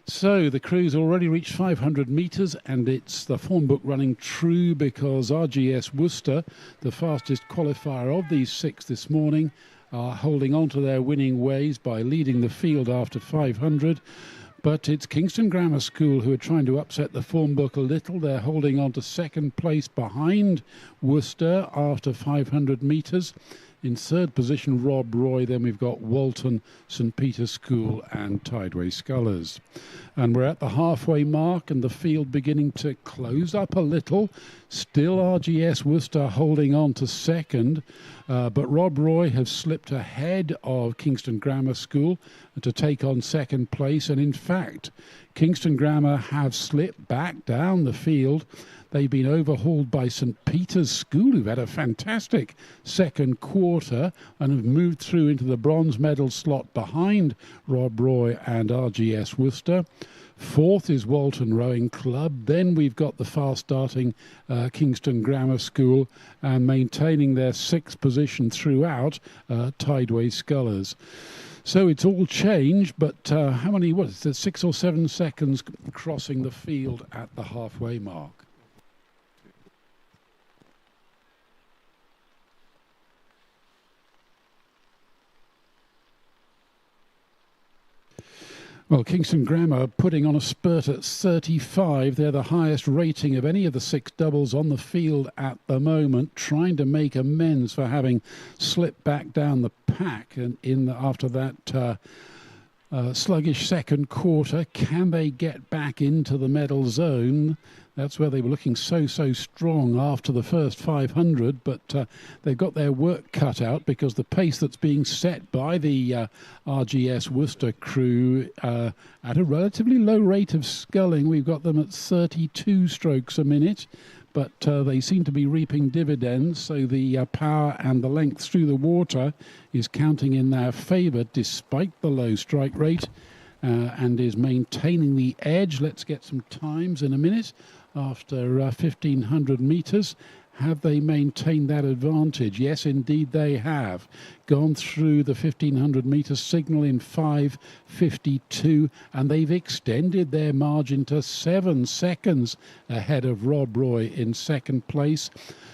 So the crew's already reached 500 metres, and it's the form book running true, because RGS Worcester, the fastest qualifier of these 6 this morning, are holding on to their winning ways by leading the field after 500. But it's Kingston Grammar School who are trying to upset the form book a little. They're holding on to second place behind Worcester after 500 metres. In third position, Rob Roy. Then we've got Walton, St Peter's School and Tideway Scullers. And we're at the halfway mark, and the field beginning to close up a little. Still RGS Worcester holding on to second, but Rob Roy has slipped ahead of Kingston Grammar School to take on second place. And in fact, Kingston Grammar have slipped back down the field. They've been overhauled by St Peter's School, who've had a fantastic second quarter and have moved through into the bronze medal slot behind Rob Roy and RGS Worcester. 4th is Walton Rowing Club. Then we've got the fast-starting Kingston Grammar School, and maintaining their 6th position throughout, Tideway Scullers. So it's all changed, but how many, 6 or 7 seconds crossing the field at the halfway mark. Well, Kingston Grammar putting on a spurt at 35. They're the highest rating of any of the 6 doubles on the field at the moment, trying to make amends for having slipped back down the pack. And after that sluggish second quarter, can they get back into the medal zone? That's where they were looking so strong after the first 500, but they've got their work cut out, because the pace that's being set by the RGS Worcester crew at a relatively low rate of sculling. We've got them at 32 strokes a minute, but they seem to be reaping dividends, so the power and the length through the water is counting in their favour despite the low strike rate, and is maintaining the edge. Let's get some times in a minute. After 1,500 metres, Have they maintained that advantage? Yes, indeed they have. Gone through the 1500 metre signal in 5:52, and they've extended their margin to 7 seconds ahead of Rob Roy in second place.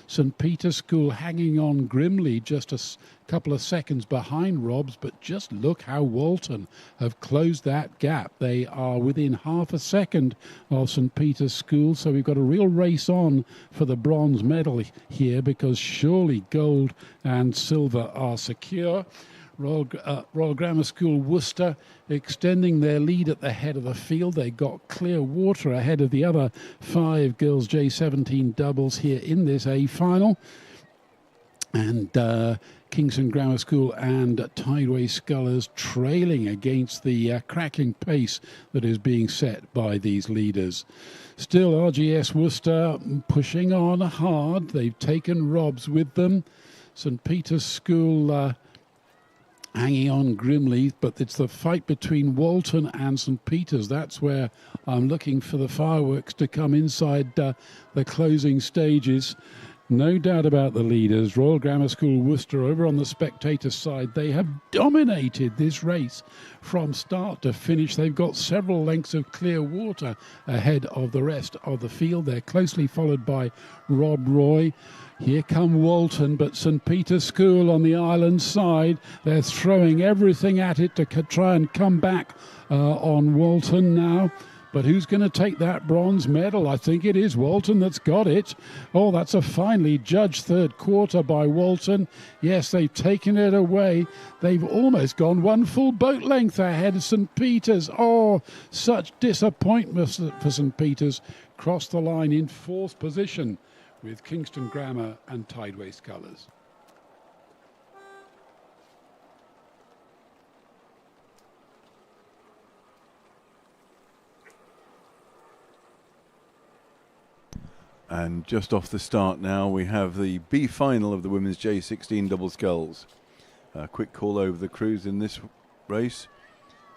St Peter's School hanging on grimly, just a couple of seconds behind Rob's, but just look how Walton have closed that gap. They are within half a second of St Peter's School, so we've got a real race on for the bronze medal here, because surely gold and silver are secure. Royal Grammar School Worcester extending their lead at the head of the field. They got clear water ahead of the other 5 girls J17 doubles here in this A final. And Kingston Grammar School and Tideway Scullers trailing against the cracking pace that is being set by these leaders. Still, RGS Worcester pushing on hard. They've taken Robs with them. St Peter's School hanging on grimly, but it's the fight between Walton and St Peter's. That's where I'm looking for the fireworks to come inside the closing stages. No doubt about the leaders. Royal Grammar School Worcester over on the spectator side. They have dominated this race from start to finish. They've got several lengths of clear water ahead of the rest of the field. They're closely followed by Rob Roy. Here come Walton, but St Peter's School on the island side, they're throwing everything at it to try and come back on Walton now. But who's going to take that bronze medal? I think it is Walton that's got it. Oh, that's a finely judged third quarter by Walton. Yes, they've taken it away. They've almost gone 1 full boat length ahead of St Peter's. Oh, such disappointment for St Peter's. Crossed the line in 4th position with Kingston Grammar and Tideway Scullers. And just off the start now, we have the B-final of the women's J16 double sculls. A quick call over the crews in this race.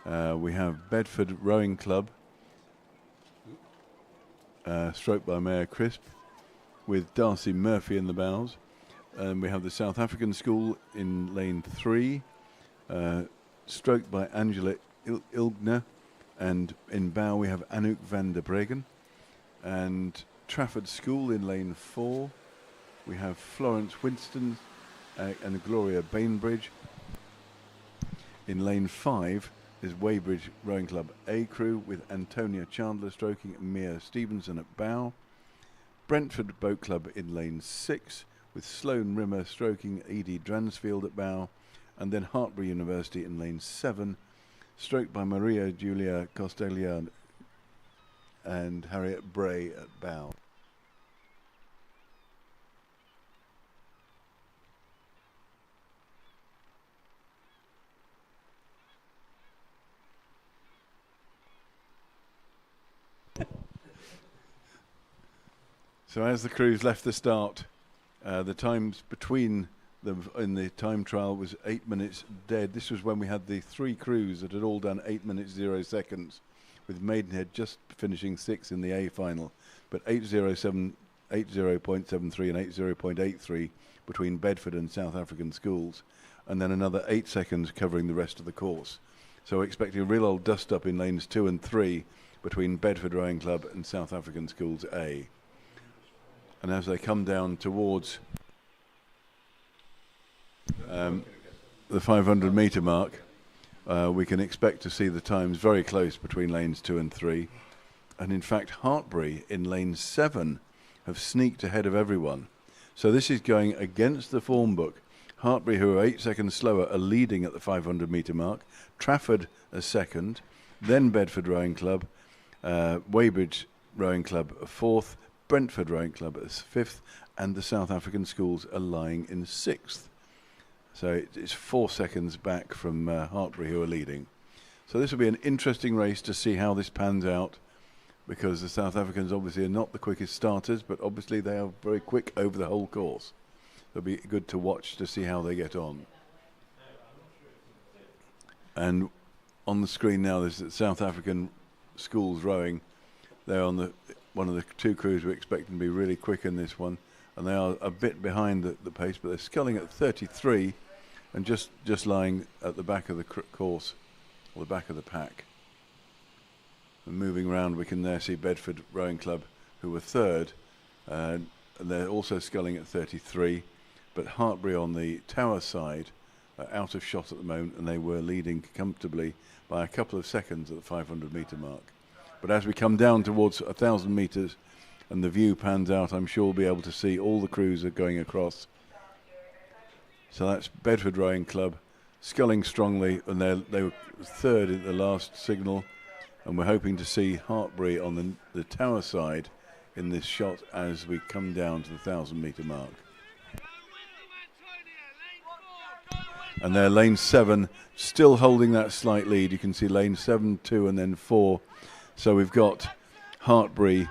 We have Bedford Rowing Club, stroked by Mayor Crisp, with Darcy Murphy in the bows. And we have the South African School in lane 3, stroked by Angela Ilgner. And in bow we have Anouk van der Bregen. And Trafford School in lane 4. We have Florence Winston and Gloria Bainbridge. In lane 5 is Weybridge Rowing Club A crew with Antonia Chandler stroking Mia Stevenson at bow. Brentford Boat Club in lane 6 with Sloane Rimmer stroking Edie Dransfield at bow. And then Hartbury University in lane 7, stroked by Maria Julia Costellian and Harriet Bray at bow. So as the crews left the start, the times between them in the time trial was 8 minutes dead. This was when we had the 3 crews that had all done 8 minutes 0 seconds, with Maidenhead just finishing 6th in the A final, but 8:07, 80.73 and 80.83 between Bedford and South African Schools, and then another 8 seconds covering the rest of the course. So we're expecting a real old dust up in lanes 2 and 3 between Bedford Rowing Club and South African Schools A. And as they come down towards the 500 metre mark, we can expect to see the times very close between lanes 2 and 3. And in fact, Hartbury in lane 7 have sneaked ahead of everyone. So this is going against the form book. Hartbury, who are 8 seconds slower, are leading at the 500 metre mark. Trafford are second, then Bedford Rowing Club, Weybridge Rowing Club are 4th, Brentford Rowing Club is 5th, and the South African Schools are lying in 6th. So it's 4 seconds back from Hartbury, who are leading. So this will be an interesting race to see how this pans out, because the South Africans obviously are not the quickest starters, but obviously they are very quick over the whole course. It'll be good to watch to see how they get on. And on the screen now there's the South African Schools rowing. They're on one of the 2 crews we're expecting to be really quick in this one. and they are a bit behind the pace, but they're sculling at 33 and just lying at the back of the course, or the back of the pack. And moving around, we can there see Bedford Rowing Club, who were third, and they're also sculling at 33, but Hartbury on the tower side are out of shot at the moment, and they were leading comfortably by a couple of seconds at the 500 metre mark. But as we come down towards 1,000 metres and the view pans out, I'm sure we'll be able to see all the crews are going across. So that's Bedford Rowing Club sculling strongly, and they were third at the last signal, and we're hoping to see Hartbury on the tower side in this shot as we come down to the 1,000 metre mark. And there, lane 7 still holding that slight lead. You can see lane 7, 2 and then 4. So we've got Hartbury,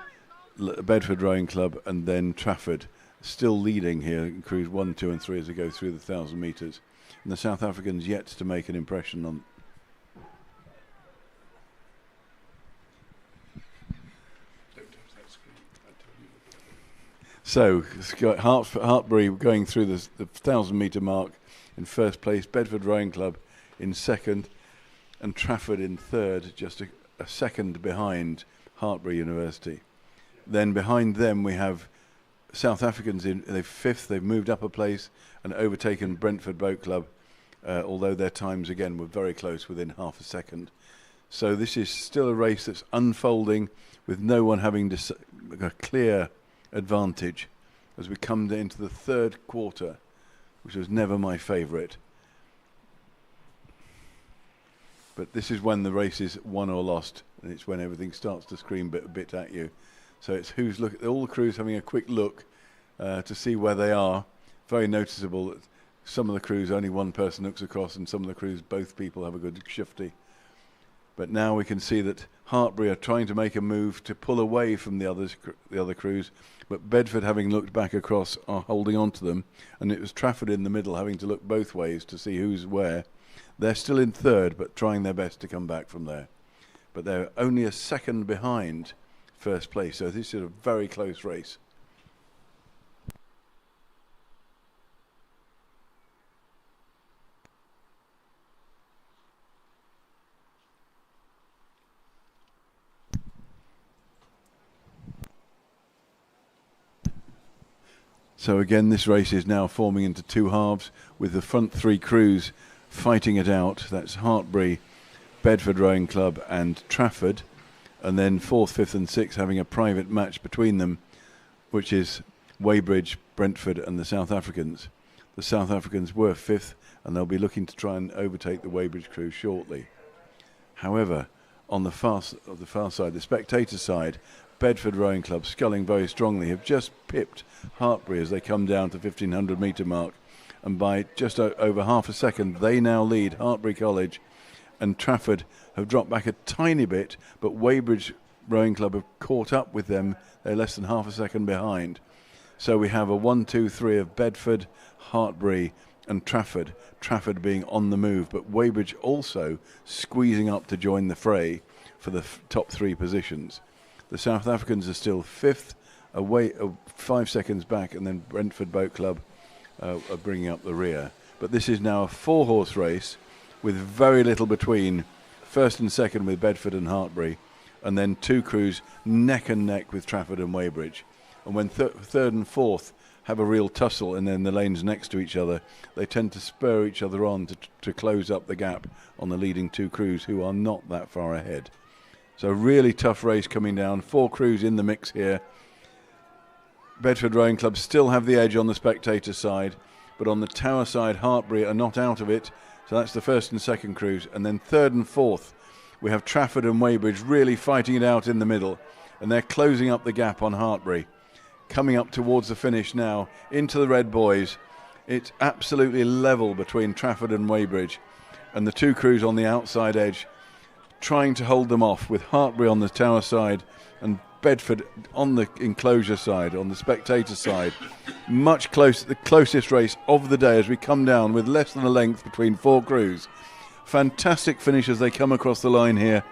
Bedford Rowing Club and then Trafford still leading here in crews 1, 2 and 3 as they go through the 1,000 metres. And the South Africans yet to make an impression on. So Hartbury going through the 1,000 metre mark in first place, Bedford Rowing Club in second, and Trafford in third, just a second behind Hartbury University. Then behind them we have South Africans in fifth. They've moved up a place and overtaken Brentford Boat Club, although their times again were very close, within half a second. So this is still a race that's unfolding with no one having a clear advantage as we come into the third quarter, which was never my favourite. But this is when the race is won or lost, and it's when everything starts to scream a bit at you. So it's all the crews having a quick look to see where they are. Very noticeable that some of the crews other one person looks across, and some of the crews both people have a good shifty. But now we can see that Hartbury are trying to make a move to pull away from the other crews, but Bedford, having looked back across, are holding on to them, and it was Trafford in the middle having to look both ways to see who's where. They're still in third, but trying their best to come back from there. But they're only a second behind first place, so this is a very close race. So again, this race is now forming into two halves, with the front three crews fighting it out. That's Hartbury, Bedford Rowing Club and Trafford, and then 4th, 5th and 6th having a private match between them, which is Weybridge, Brentford and the South Africans. The South Africans were 5th, and they'll be looking to try and overtake the Weybridge crew shortly. However, on the far side, the spectator side, Bedford Rowing Club, sculling very strongly, have just pipped Hartbury as they come down to 1,500 metre mark, and by just over half a second they now lead Hartbury College, and Trafford have dropped back a tiny bit, but Weybridge Rowing Club have caught up with them. They're less than half a second behind. So we have a 1, 2, 3 of Bedford, Hartbury and Trafford. Trafford being on the move, but Weybridge also squeezing up to join the fray for the top three positions. The South Africans are still 5th, away 5 seconds back, and then Brentford Boat Club are bringing up the rear. But this is now a 4-horse race with very little between first and second with Bedford and Hartbury, and then two crews neck and neck with Trafford and Weybridge. And when third and fourth have a real tussle, and then the lanes next to each other, they tend to spur each other on to close up the gap on the leading two crews, who are not that far ahead. So really tough race coming down. 4 crews in the mix here. Bedford Rowing Club still have the edge on the spectator side, but on the tower side Hartbury are not out of it. So that's the first and second crews. And then third and fourth we have Trafford and Weybridge really fighting it out in the middle, and they're closing up the gap on Hartbury. Coming up towards the finish now into the red boys. It's absolutely level between Trafford and Weybridge, and the two crews on the outside edge trying to hold them off, with Hartbury on the tower side and Bedford on the enclosure side, on the spectator side. Much closer, the closest race of the day as we come down with less than a length between 4 crews. Fantastic finish as they come across the line here,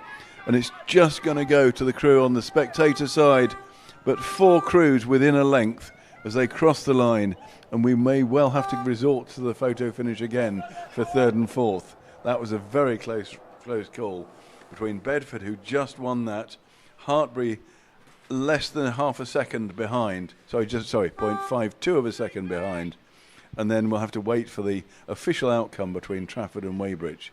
and it's just going to go to the crew on the spectator side, but 4 crews within a length, as they cross the line, and we may well have to resort to the photo finish again for third and fourth. That was a very close call between Bedford, who just won that, Hartbury less than half a second behind, 0.52 of a second behind, and then we'll have to wait for the official outcome between Trafford and Weybridge.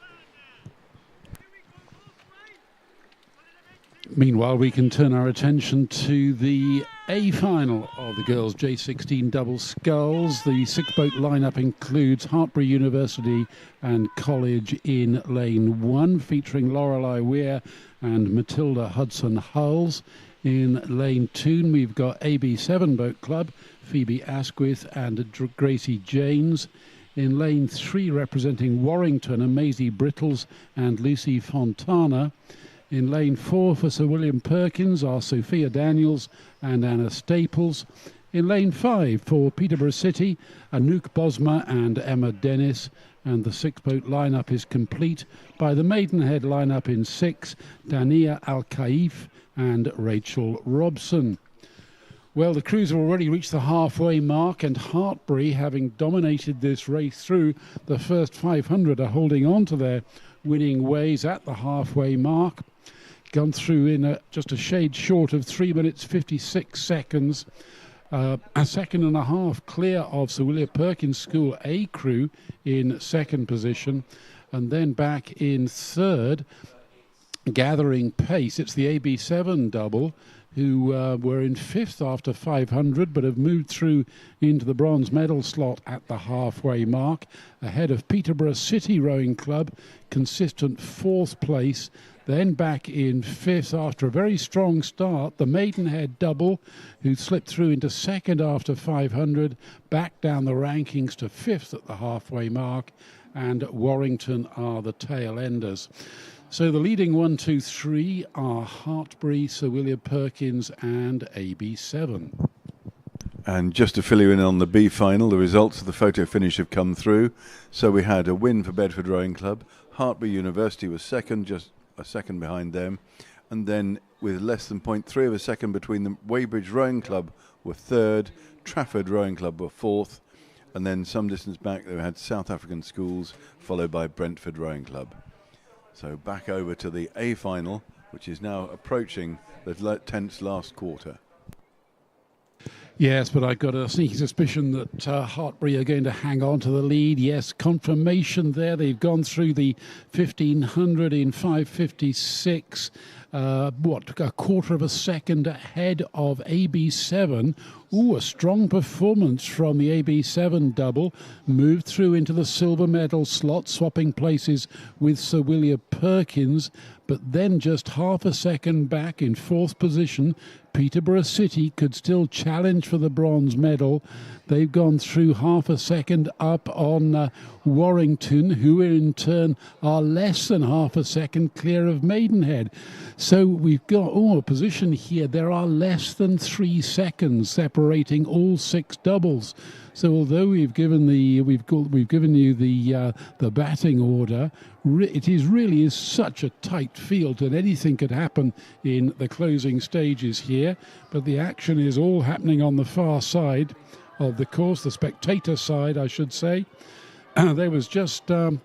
Meanwhile, we can turn our attention to the A final of the girls' J16 double sculls. The six-boat lineup includes Hartbury University and College in lane 1, featuring Lorelei Weir and Matilda Hudson-Hulls. In lane 2, we've got AB7 Boat Club, Phoebe Asquith and Gracie Janes. In lane 3, representing Warrington, are Maisie Brittles and Lucy Fontana. In lane 4 for Sir William Perkins are Sophia Daniels and Anna Staples. In lane 5 for Peterborough City, Anouk Bosma and Emma Dennis. And the six-boat lineup is complete by the Maidenhead lineup in 6, Dania Al-Kaif and Rachel Robson. Well, the crews have already reached the halfway mark, and Hartbury, having dominated this race through the first 500, are holding on to their winning ways at the halfway mark. Gone through in just a shade short of 3 minutes 56 seconds. A second and a half clear of Sir William Perkins School A crew in second position, and then back in third, gathering pace. It's the AB7 double, who were in fifth after 500 but have moved through into the bronze medal slot at the halfway mark, ahead of Peterborough City Rowing Club, consistent fourth place. Then back in fifth after a very strong start, the Maidenhead double, who slipped through into second after 500, back down the rankings to fifth at the halfway mark, and Warrington are the tail enders. So the leading 1, 2, 3 are Hartbury, Sir William Perkins and AB7. And just to fill you in on the B final, the results of the photo finish have come through. So we had a win for Bedford Rowing Club. Hartbury University was second, just a second behind them. And then with less than 0.3 of a second between them, Weybridge Rowing Club were third, Trafford Rowing Club were fourth. And then some distance back, they had South African Schools, followed by Brentford Rowing Club. So back over to the A final, which is now approaching the tense last quarter. Yes, but I've got a sneaky suspicion that Hartbury are going to hang on to the lead. Yes, confirmation there. They've gone through the 1500 in 5:56. A quarter of a second ahead of AB7. Ooh, a strong performance from the AB7 double. Moved through into the silver medal slot, swapping places with Sir William Perkins. But then just half a second back in fourth position, Peterborough City could still challenge for the bronze medal. They've gone through half a second up on Warrington, who in turn are less than half a second clear of Maidenhead. So we've got a position here. There are less than 3 seconds separating all 6 doubles. So although we've given you the batting order, it really is such a tight field, and anything could happen in the closing stages here. But the action is all happening on the far side of the course, the spectator side, I should say. There was just a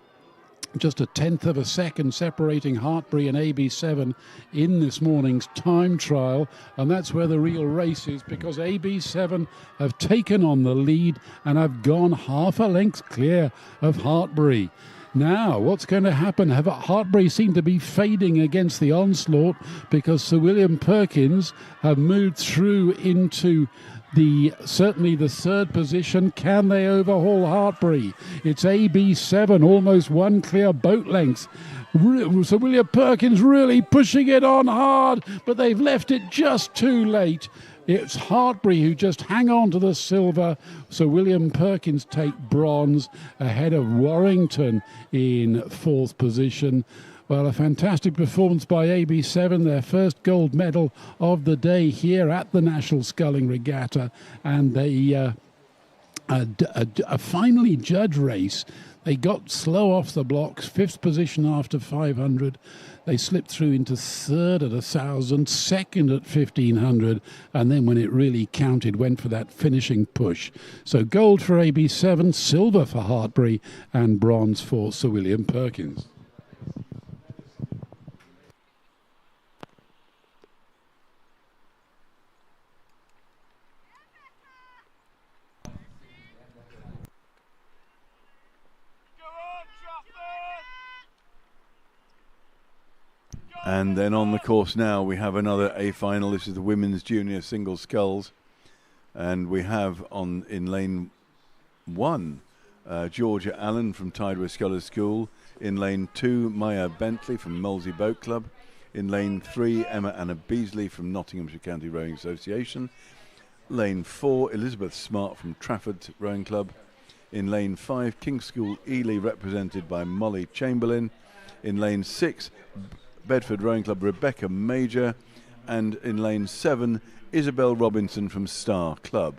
tenth of a second separating Hartbury and AB7 in this morning's time trial, and that's where the real race is, because AB7 have taken on the lead and have gone half a length clear of Hartbury. Now, what's going to happen? Hartbury seem to be fading against the onslaught, because Sir William Perkins have moved through into certainly the third position. Can they overhaul Hartbury? It's AB7, almost one clear boat length. Sir William Perkins really pushing it on hard, but they've left it just too late. It's Hartbury who just hang on to the silver. Sir William Perkins take bronze ahead of Warrington in fourth position. Well, a fantastic performance by AB7, their first gold medal of the day here at the National Sculling Regatta, and a finally judge race They got slow off the blocks, 5th position after 500. They slipped through into 3rd at 1,000, 2nd at 1,500, and then when it really counted, went for that finishing push. So gold for AB7, silver for Hartbury, and bronze for Sir William Perkins. And then on the course now we have another A final. This is the women's junior single sculls, and we have in lane 1 Georgia Allen from Tideway Scullers School, in lane 2 Maya Bentley from Molesey Boat Club, in lane 3 Emma Anna Beasley from Nottinghamshire County Rowing Association, lane 4 Elizabeth Smart from Trafford Rowing Club, in lane 5 King's School Ely represented by Molly Chamberlain, in lane 6 Bedford Rowing Club Rebecca Major, and in lane 7 Isabel Robinson from Star Club.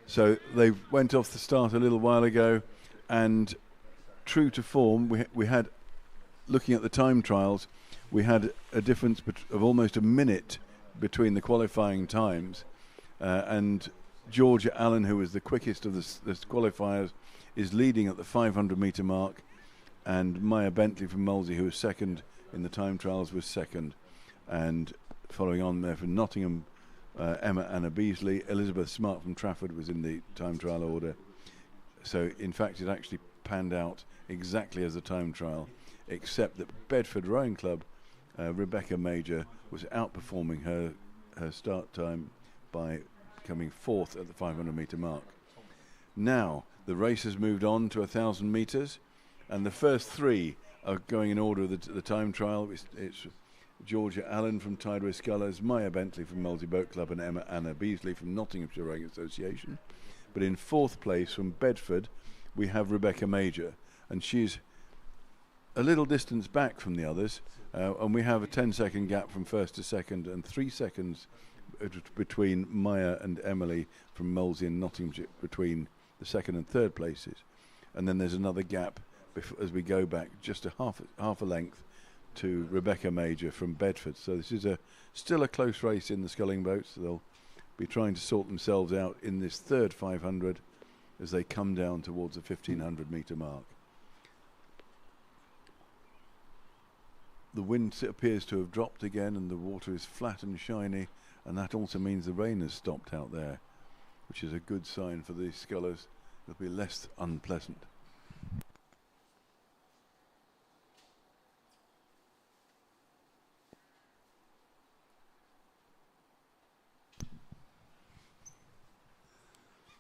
So they went off the start a little while ago, and true to form, we had, looking at the time trials, we had a difference of almost a minute between the qualifying times, and Georgia Allen, who was the quickest of the qualifiers, is leading at the 500 metre mark, and Maya Bentley from Molesey, who was second in the time trials, was second. And following on there from Nottingham, Emma Anna Beasley. Elizabeth Smart from Trafford was in the time trial order. So in fact it actually panned out exactly as the time trial, except that Bedford Rowing Club Rebecca Major was outperforming her start time by coming 4th at the 500 metre mark. Now the race has moved on to 1,000 metres, and the first 3 are going in order of the time trial. It's Georgia Allen from Tideway Scullers, Maya Bentley from Molesey Boat Club, and Emma Anna Beasley from Nottinghamshire Rowing Association. But in 4th place from Bedford we have Rebecca Major, and she's a little distance back from the others, and we have a 10-second gap from 1st to 2nd, and 3 seconds between Maya and Emily from Molesey and Nottinghamshire between the 2nd and 3rd places. And then there's another gap as we go back just a half a length to Rebecca Major from Bedford. So this is still a close race in the sculling boats. They'll be trying to sort themselves out in this 3rd 500 as they come down towards the 1,500 metre mark. The wind appears to have dropped again, and the water is flat and shiny, and that also means the rain has stopped out there, which is a good sign for these scullers. It'll be less unpleasant.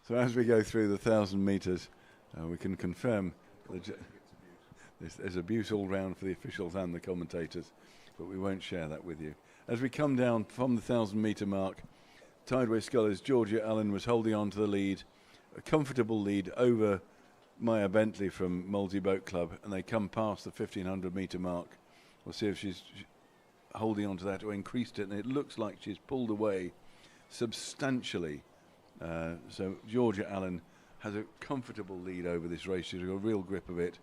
So as we go through the 1,000 metres, we can confirm there's abuse all round for the officials and the commentators, but we won't share that with you. As we come down from the 1,000 metre mark, Tideway Scullers Georgia Allen was holding on to the lead, a comfortable lead over Maya Bentley from Molesey Boat Club, and they come past the 1,500 metre mark. We'll see if she's holding on to that or increased it, and it looks like she's pulled away substantially. So Georgia Allen has a comfortable lead over this race. She's got a real grip of it,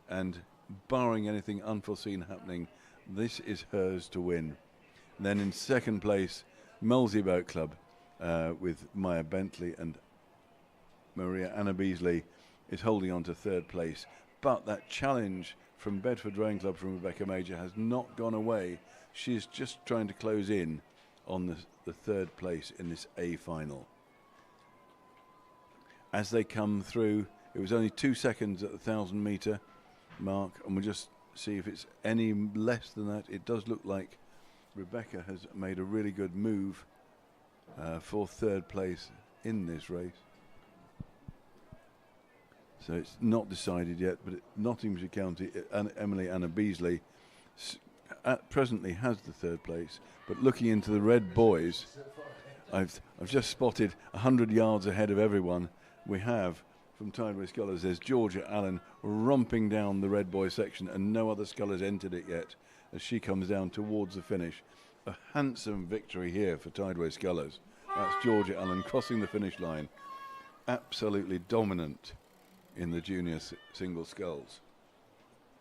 and barring anything unforeseen happening, this is hers to win. And then in 2nd place, Molesey Boat Club with Maya Bentley, and Maria Anna Beasley is holding on to 3rd place. But that challenge from Bedford Rowing Club from Rebecca Major has not gone away. She's just trying to close in on the 3rd place in this A final. As they come through, it was only 2 seconds at the 1,000 metre mark, and we'll just see if it's any less than that. It does look like Rebecca has made a really good move for 3rd place in this race. So it's not decided yet, but Nottinghamshire County, Emily Anna Beasley presently has the 3rd place. But looking into the red boys, I've just spotted 100 yards ahead of everyone. We have, from Tideway Scullers, there's Georgia Allen romping down the red boy section, and no other scullers entered it yet as she comes down towards the finish. A handsome victory here for Tideway Scullers. That's Georgia Allen crossing the finish line. Absolutely dominant in the junior single sculls.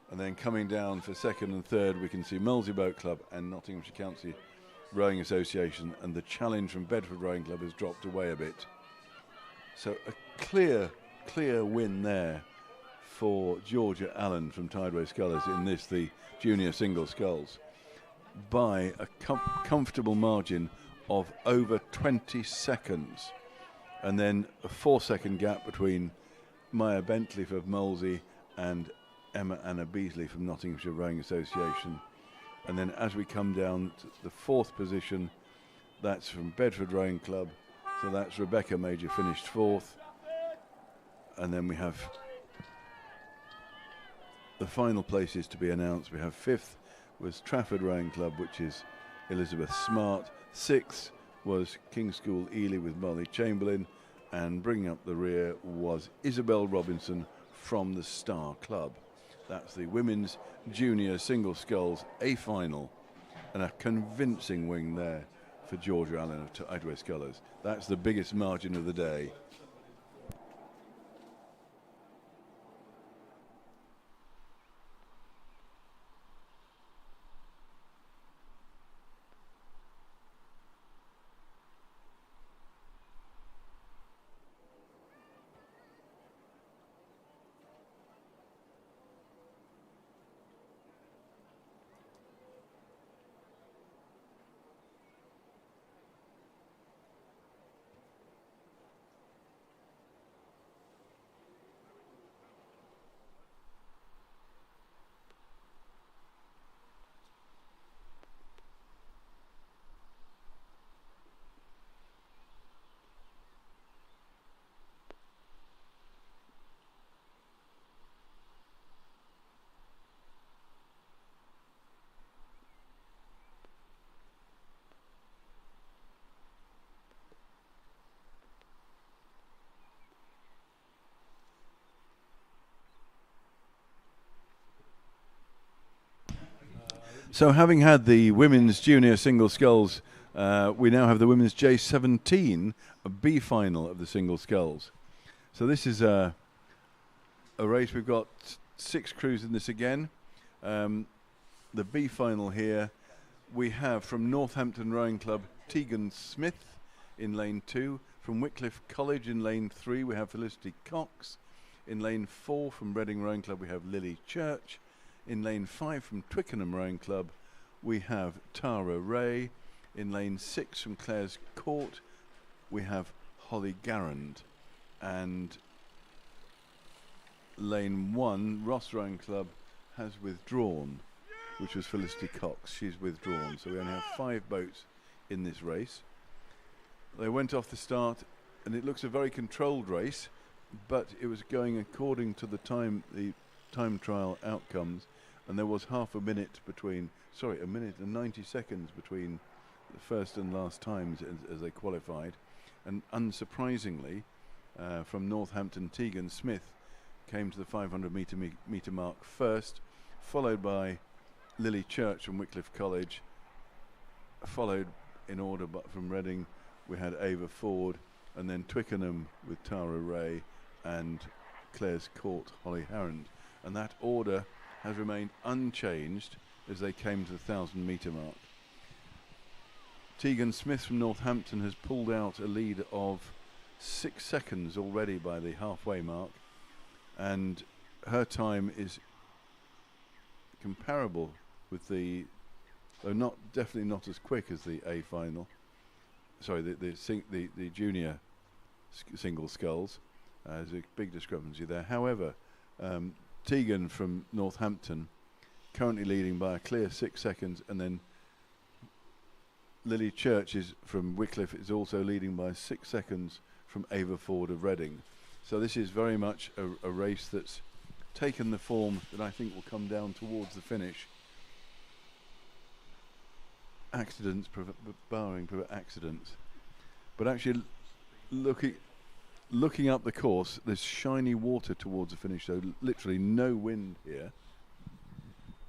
And then coming down for second and third, we can see Molesey Boat Club and Nottinghamshire County Rowing Association, and the challenge from Bedford Rowing Club has dropped away a bit. So a clear win there for Georgia Allen from Tideway Scullers in this, the junior single sculls, by a comfortable margin of over 20 seconds. And then a 4-second gap between Maya Bentley for Molesey and Emma Anna Beasley from Nottinghamshire Rowing Association. And then as we come down to the fourth position, that's from Bedford Rowing Club. So that's Rebecca Major, finished fourth. And then we have the final places to be announced. We have fifth was Trafford Rowing Club, which is Elizabeth Smart. Sixth was King's School Ely with Molly Chamberlain. And bringing up the rear was Isabel Robinson from the Star Club. That's the women's junior single sculls A final, and a convincing win there for Georgia Allen of Tideway Scullers. That's the biggest margin of the day. So having had the women's junior single sculls, we now have the women's J15 B-final of the single sculls. So this is a race. We've got 6 crews in this again. The B-final here, we have from Northampton Rowing Club, Tegan Smith in lane 2. From Wycliffe College in lane 3, we have Felicity Cox. In lane 4 from Reading Rowing Club, we have Lily Church. In lane 5 from Twickenham Rowing Club, we have Tara Ray. In lane 6 from Clare's Court, we have Holly Garand. And lane 1, Ross Rowing Club has withdrawn, which was Felicity Cox. She's withdrawn. So we only have 5 boats in this race. They went off the start, and it looks a very controlled race, but it was going according to the time trial outcomes, and there was a minute and 90 seconds between the first and last times as they qualified. And unsurprisingly, from Northampton, Tegan Smith came to the 500 meter mark first, followed by Lily Church from Wycliffe College, followed in order but from Reading we had Ava Ford, and then Twickenham with Tara Ray, and Clare's Court Holly Harrand. And that order has remained unchanged as they came to the 1,000 meter mark. Tegan Smith from Northampton has pulled out a lead of 6 seconds already by the halfway mark, and her time is comparable with the, though definitely not as quick as the A final. Sorry, the junior single sculls. There's a big discrepancy there. However, Tegan from Northampton currently leading by a clear 6 seconds, and then Lily Church from Wycliffe is also leading by 6 seconds from Ava Ford of Reading. So this is very much a race that's taken the form that I think will come down towards the finish. Accidents, barring accidents. But actually looking up the course, there's shiny water towards the finish, so literally no wind here.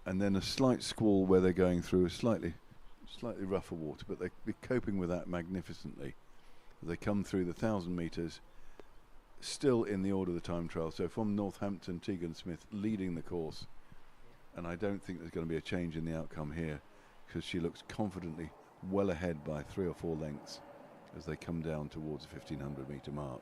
And then a slight squall where they're going through a slightly rougher water, but they'll be coping with that magnificently. They come through the 1,000 meters still in the order of the time trial. So from Northampton, Tegan Smith leading the course. And I don't think there's going to be a change in the outcome here, because she looks confidently well ahead by 3 or 4 lengths as they come down towards the 1500 metre mark.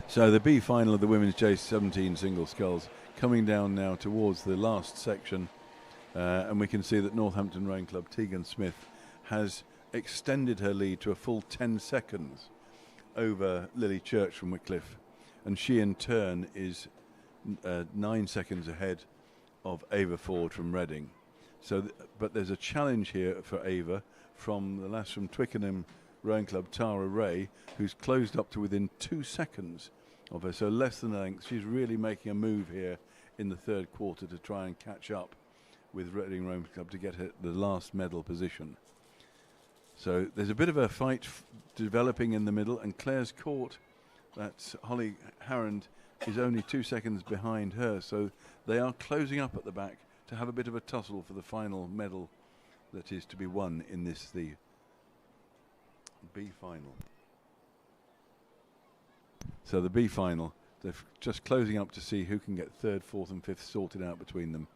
So the B final of the women's J17 single sculls coming down now towards the last section, and we can see that Northampton Rowing Club Tegan Smith has extended her lead to a full 10 seconds over Lily Church from Wycliffe, and she in turn is 9 seconds ahead of Ava Ford from Reading. So, but there's a challenge here for Ava from the lass from Twickenham Rowing Club, Tara Ray, who's closed up to within 2 seconds of her, so less than a length. She's really making a move here in the third quarter to try and catch up with Reading Rowing Club to get her the last medal position. So there's a bit of a fight developing in the middle, and Clare's Court, that's Holly Harrand, is only 2 seconds behind her, so they are closing up at the back to have a bit of a tussle for the final medal that is to be won in this, the B final. So the B final, they're just closing up to see who can get third, fourth and fifth sorted out between them.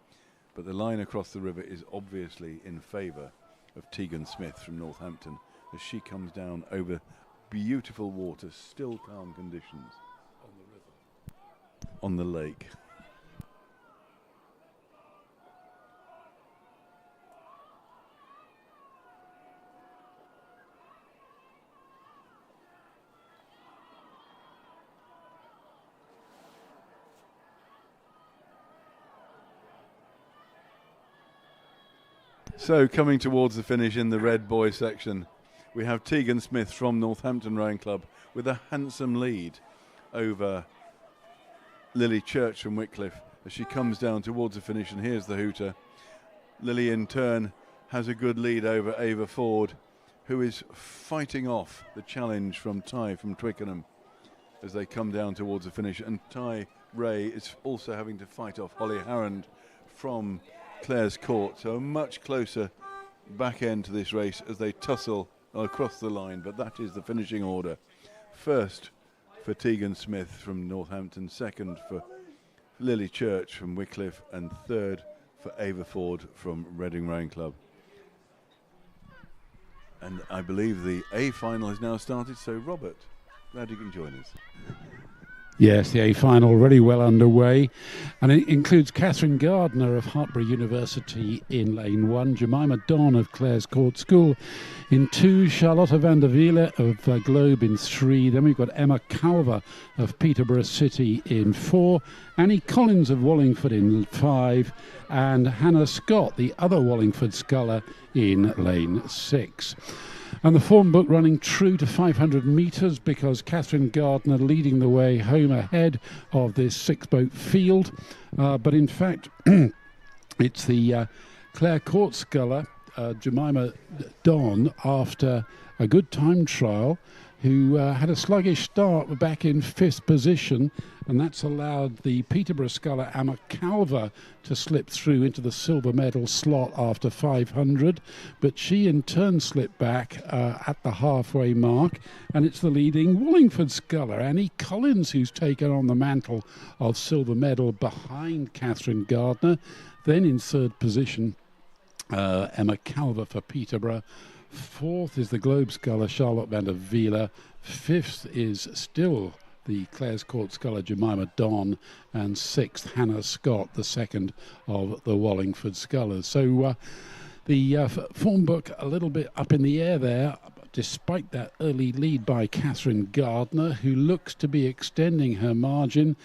But the line across the river is obviously in favour of Tegan Smith from Northampton as she comes down over beautiful water, still calm conditions on the river, on the lake. So coming towards the finish in the red boy section, we have Tegan Smith from Northampton Rowing Club with a handsome lead over Lily Church from Wycliffe as she comes down towards the finish, and here's the hooter. Lily in turn has a good lead over Ava Ford, who is fighting off the challenge from Ty from Twickenham as they come down towards the finish, and Ty Ray is also having to fight off Holly Harrand from Clare's Court, so a much closer back end to this race as they tussle across the line, but that is the finishing order. First for Tegan Smith from Northampton, second for Lily Church from Wycliffe, and third for Ava Ford from Reading Rowing Club. And I believe the A final has now started, so Robert, glad you can join us. Yes, the A final already well underway, and it includes Catherine Gardner of Hartpury University in lane 1, Jemima Don of Clare's Court School in 2, Charlotta van der Wiele of Globe in 3, then we've got Emma Calver of Peterborough City in 4, Annie Collins of Wallingford in 5, and Hannah Scott, the other Wallingford sculler, in lane 6. And the form book running true to 500 metres because Catherine Gardner leading the way home ahead of this 6-boat field. But in fact, it's the Clare Court sculler, Jemima Don, after a good time trial, who had a sluggish start back in 5th position, and that's allowed the Peterborough sculler Emma Calver to slip through into the silver medal slot after 500, but she in turn slipped back at the halfway mark, and it's the leading Wallingford sculler Annie Collins who's taken on the mantle of silver medal behind Catherine Gardner. Then in 3rd position, Emma Calver for Peterborough. 4th is the Globe sculler Charlotte van der Wiele. 5th is still the Clare's Court sculler Jemima Don, and 6th Hannah Scott, the second of the Wallingford scullers. So the form book a little bit up in the air there, despite that early lead by Catherine Gardner, who looks to be extending her margin.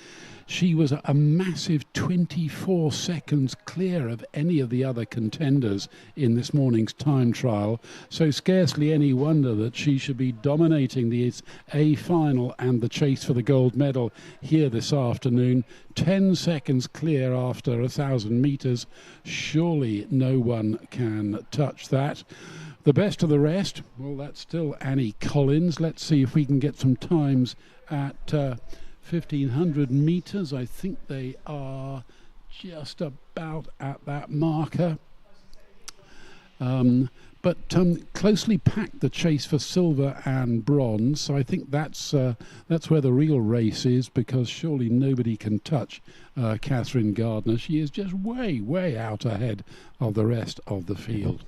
She was a massive 24 seconds clear of any of the other contenders in this morning's time trial, so scarcely any wonder that she should be dominating the A final and the chase for the gold medal here this afternoon. 10 seconds clear after 1,000 metres. Surely no one can touch that. The best of the rest, well, that's still Annie Collins. Let's see if we can get some times at 1,500 metres. I think they are just about at that marker. But closely packed, the chase for silver and bronze. So I think that's where the real race is, because surely nobody can touch Catherine Gardner. She is just way, way out ahead of the rest of the field.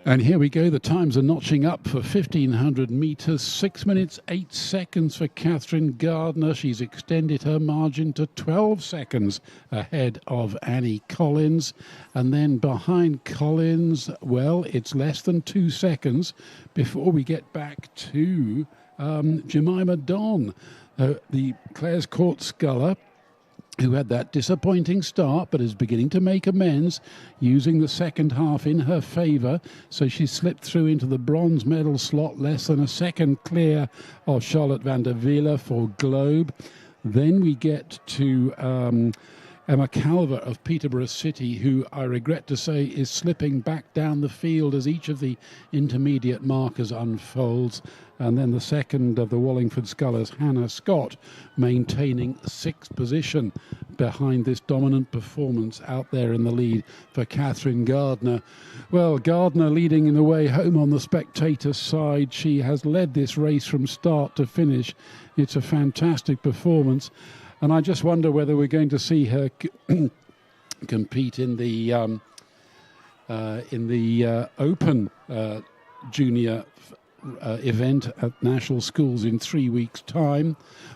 And here we go, the times are notching up for 1,500 metres, 6 minutes 8 seconds for Catherine Gardner. She's extended her margin to 12 seconds ahead of Annie Collins. And then behind Collins, well, it's less than 2 seconds before we get back to Jemima Don, the Clares Court sculler, who had that disappointing start but is beginning to make amends, using the second half in her favour. So she slipped through into the bronze medal slot, less than a second clear of Charlotte van der Wiele for Globe. Then we get to Emma Calver of Peterborough City, who I regret to say is slipping back down the field as each of the intermediate markers unfolds. And then the second of the Wallingford Scullers, Hannah Scott, maintaining sixth position behind this dominant performance out there in the lead for Catherine Gardner. Well, Gardner leading in the way home on the spectator side. She has led this race from start to finish. It's a fantastic performance. And I just wonder whether we're going to see her compete in the Open Junior event at National Schools in 3 weeks' time.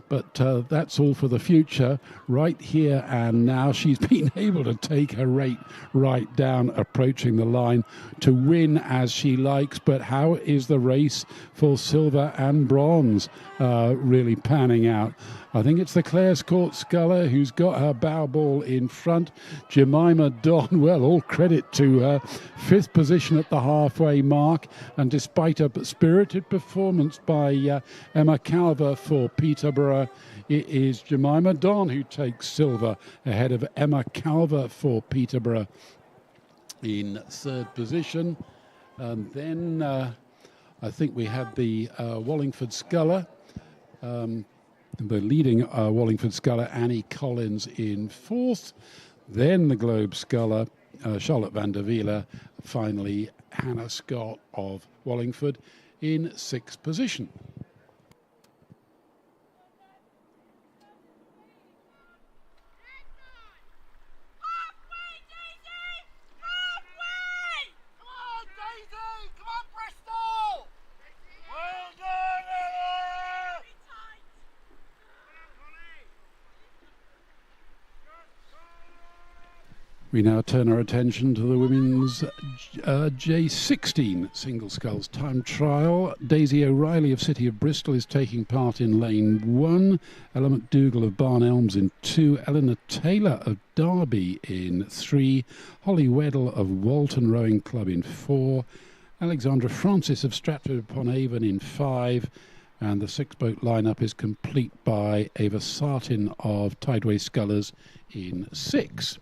But that's all for the future. Right here and now, she's been able to take her rate right down, approaching the line to win as she likes. But how is the race for silver and bronze really panning out? I think it's the Clares Court sculler who's got her bow ball in front. Jemima Don, well, all credit to her. Fifth position at the halfway mark. And despite a spirited performance by Emma Calver for Peterborough, it is Jemima Don who takes silver ahead of Emma Calver for Peterborough in third position. And then I think we had the Wallingford sculler. The leading Wallingford sculler, Annie Collins, in fourth. Then the Globe sculler, Charlotte van der Wiele. Finally, Hannah Scott of Wallingford in sixth position. We now turn our attention to the women's J16 single sculls time trial. Daisy O'Reilly of City of Bristol is taking part in lane 1. Ella McDougall of Barn Elms in 2. Eleanor Taylor of Derby in 3. Holly Weddell of Walton Rowing Club in 4. Alexandra Francis of Stratford-upon-Avon in 5. And the six-boat lineup is complete by Ava Sartin of Tideway Scullers in 6.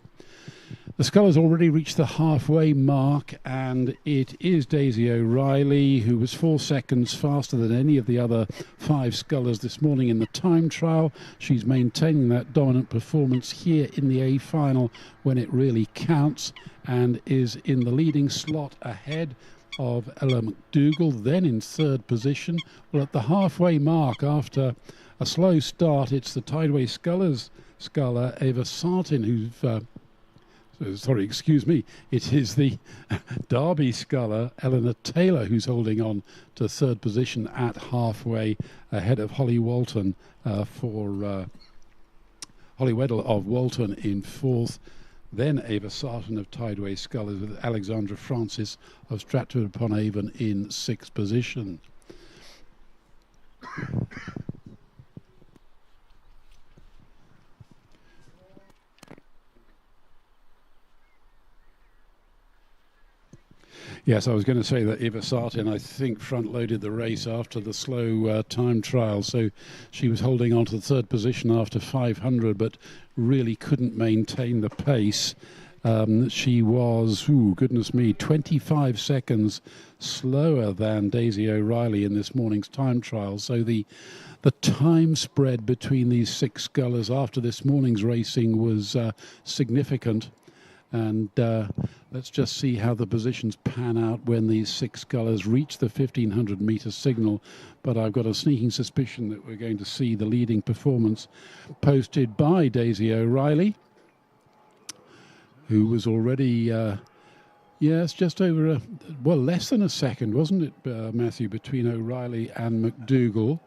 The scullers already reached the halfway mark, and it is Daisy O'Reilly, who was 4 seconds faster than any of the other 5 scullers this morning in the time trial. She's maintaining that dominant performance here in the A final when it really counts, and is in the leading slot ahead of Ella McDougall, then in third position. Well, at the halfway mark, after a slow start, it's the Tideway Scullers sculler, Ava Sartin, who's sorry, excuse me, it is the Derby sculler, Eleanor Taylor, who's holding on to third position at halfway, ahead of Holly Walton for Holly Weddell of Walton in fourth. Then Ava Sarton of Tideway Scullers with Alexandra Francis of Stratford-upon-Avon in sixth position. Yes, I was going to say that Eva Sartin, I think, front-loaded the race after the slow time trial, so she was holding on to the third position after 500, but really couldn't maintain the pace. She was, goodness me, 25 seconds slower than Daisy O'Reilly in this morning's time trial. So the time spread between these six scullers after this morning's racing was significant. And let's just see how the positions pan out when these six scullers reach the 1500 metre signal. But I've got a sneaking suspicion that we're going to see the leading performance posted by Daisy O'Reilly, who was already, yes, just over, less than a second, wasn't it, Matthew, between O'Reilly and McDougall.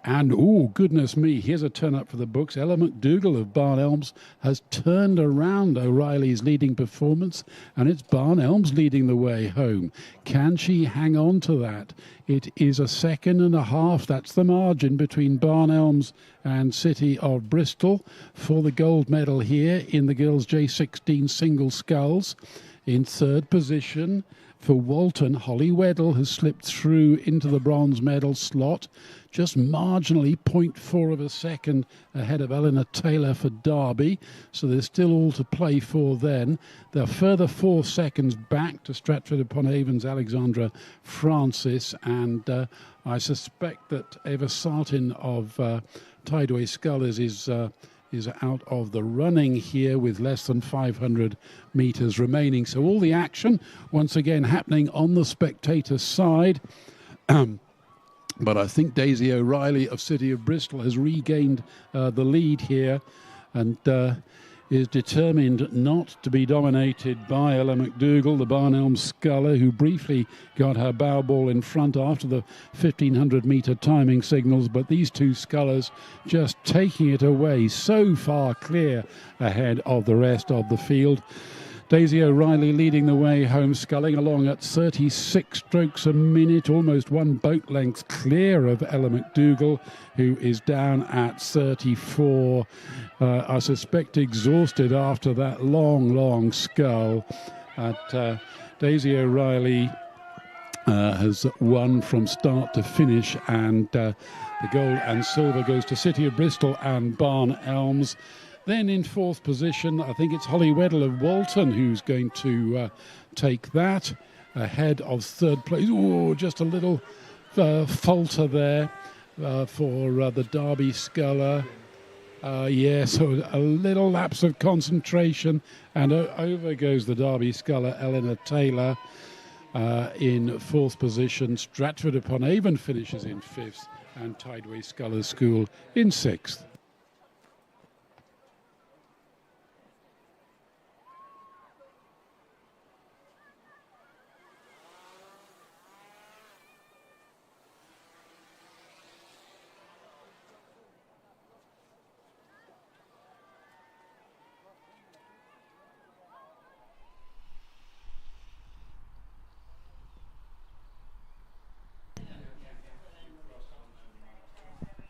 And, goodness me, here's a turn-up for the books. Ella McDougall of Barn Elms has turned around O'Reilly's leading performance, and it's Barn Elms leading the way home. Can she hang on to that? It is a second and a half. That's the margin between Barn Elms and City of Bristol for the gold medal here in the girls' J16 single sculls. In third position for Walton, Holly Weddell has slipped through into the bronze medal slot, just marginally 0.4 of a second ahead of Eleanor Taylor for Derby. So there's still all to play for then. There are further 4 seconds back to Stratford-upon-Avon's Alexandra Francis, and I suspect that Eva Sartin of Tideway Scullers is out of the running here with less than 500 metres remaining. So all the action once again happening on the spectator side. But I think Daisy O'Reilly of City of Bristol has regained the lead here and is determined not to be dominated by Ella McDougall, the Barn Elms sculler, who briefly got her bow ball in front after the 1500 metre timing signals. But these two scullers just taking it away so far clear ahead of the rest of the field. Daisy O'Reilly leading the way home, sculling along at 36 strokes a minute, almost 1 boat length clear of Ella McDougall, who is down at 34. I suspect exhausted after that long scull. Daisy O'Reilly has won from start to finish, and the gold and silver goes to City of Bristol and Barn Elms. Then in fourth position, I think it's Holly Weddell of Walton who's going to take that ahead of third place. Just a little falter there for the Derby sculler. So a little lapse of concentration, and over goes the Derby sculler, Eleanor Taylor, in fourth position. Stratford-upon-Avon finishes in fifth, and Tideway Scullers School in sixth.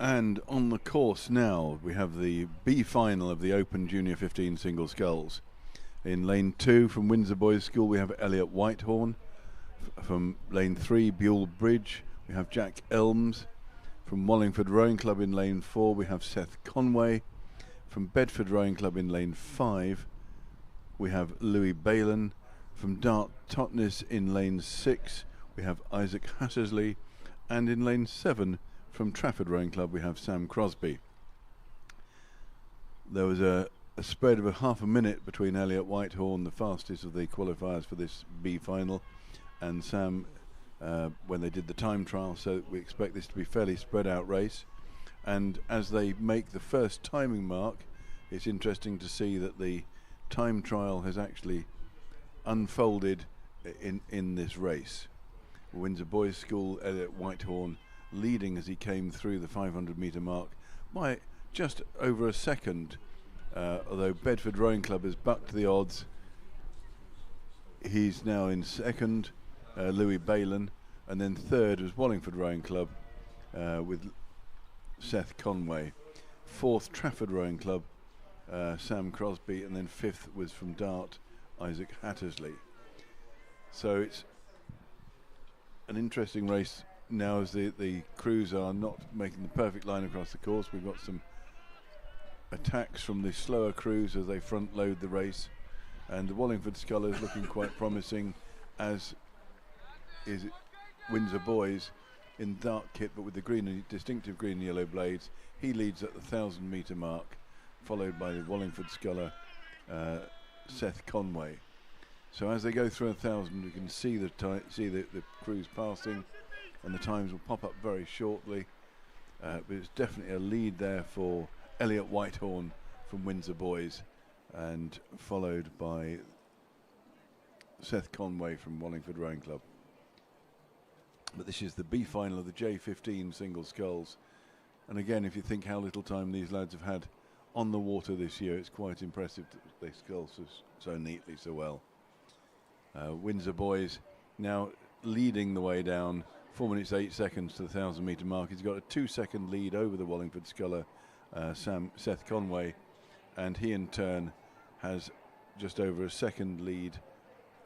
And on the course now, we have the B-final of the Open Junior 15 Single Sculls. In lane 2 from Windsor Boys School, we have Elliot Whitehorn. From lane 3, Buell Bridge, we have Jack Elms. From Wallingford Rowing Club in lane 4, we have Seth Conway. From Bedford Rowing Club in lane 5, we have Louis Balin. From Dart Totnes in lane 6, we have Isaac Hattersley. And in lane 7, from Trafford Rowing Club, we have Sam Crosby. There was a spread of half a minute between Elliot Whitehorn, the fastest of the qualifiers for this B final, and Sam when they did the time trial, so we expect this to be a fairly spread out race. And as they make the first timing mark, it's interesting to see that the time trial has actually unfolded in this race. Windsor Boys School, Elliot Whitehorn leading as he came through the 500-metre mark by just over a second, although Bedford Rowing Club has bucked the odds. He's now in second, Louis Balin, and then third was Wallingford Rowing Club with Seth Conway. Fourth, Trafford Rowing Club, Sam Crosby, and then fifth was from Dart, Isaac Hattersley. So it's an interesting race now as the crews are not making the perfect line across the course. We've got some attacks from the slower crews as they front load the race, and the Wallingford Scullers looking quite promising, as is Windsor Boys in dark kit but with the green, distinctive green and yellow blades. He leads at the 1,000-metre mark, followed by the Wallingford Sculler Seth Conway. So as they go through 1,000, we can see the crews passing, and the times will pop up very shortly. But it's definitely a lead there for Elliot Whitehorn from Windsor Boys, and followed by Seth Conway from Wallingford Rowing Club. But this is the B-final of the J15 single sculls. And again, if you think how little time these lads have had on the water this year, it's quite impressive that they scull so neatly, so well. Windsor Boys now leading the way down, 4 minutes 8 seconds to the 1,000-metre mark. He's got a 2-second lead over the Wallingford Sculler, Seth Conway, and he in turn has just over a second lead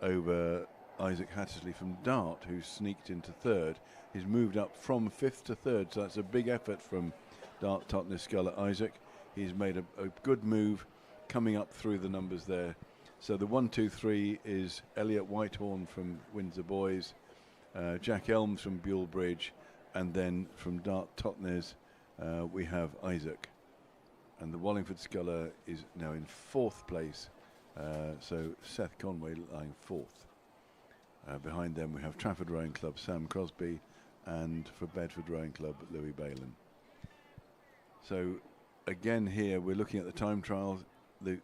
over Isaac Hattersley from Dart, who sneaked into third. He's moved up from fifth to third, so that's a big effort from Dart, Totnes, Sculler, Isaac. He's made a good move coming up through the numbers there. So the 1, 2, 3 is Elliot Whitehorn from Windsor Boys, Jack Elms from Buell Bridge, and then from Dart, Totnes, we have Isaac. And the Wallingford Sculler is now in fourth place, so Seth Conway lying fourth. Behind them we have Trafford Rowing Club, Sam Crosby, and for Bedford Rowing Club, Louis Balin. So again here we're looking at the time trials. The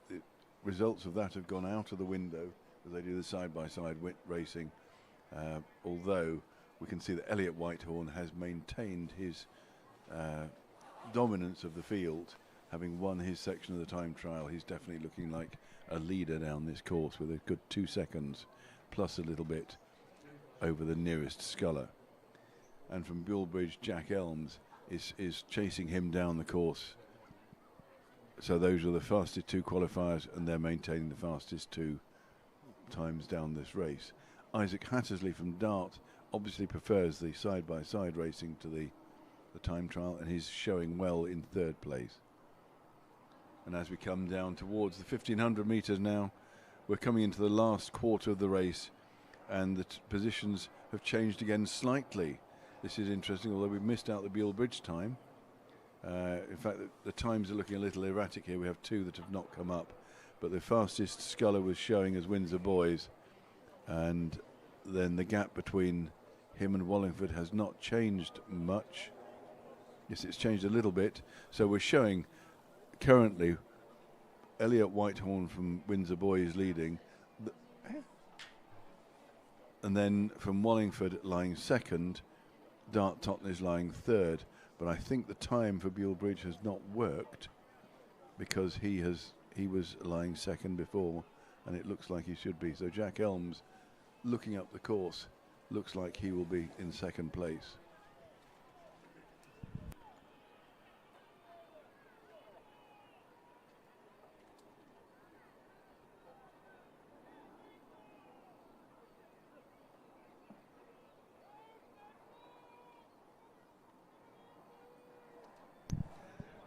results of that have gone out of the window as they do the side-by-side racing, although we can see that Elliot Whitehorn has maintained his dominance of the field, having won his section of the time trial. He's definitely looking like a leader down this course with a good 2 seconds plus a little bit over the nearest sculler. And from Buell Bridge, Jack Elms is chasing him down the course. So those are the fastest two qualifiers, and they're maintaining the fastest 2 times down this race. Isaac Hattersley from Dart obviously prefers the side-by-side racing to the time trial, and he's showing well in third place. And as we come down towards the 1,500 metres now, we're coming into the last quarter of the race, and the positions have changed again slightly. This is interesting, although we've missed out the Buell Bridge time. In fact, the times are looking a little erratic here. We have 2 that have not come up, but the fastest sculler was showing as Windsor Boys, and then the gap between him and Wallingford has not changed much. Yes, it's changed a little bit. So we're showing currently Elliot Whitehorn from Windsor Boys leading, and then from Wallingford lying second, Dart Totnes lying third. But I think the time for Buell Bridge has not worked, because he was lying second before, and it looks like he should be. So Jack Elms, looking up the course, looks like he will be in second place.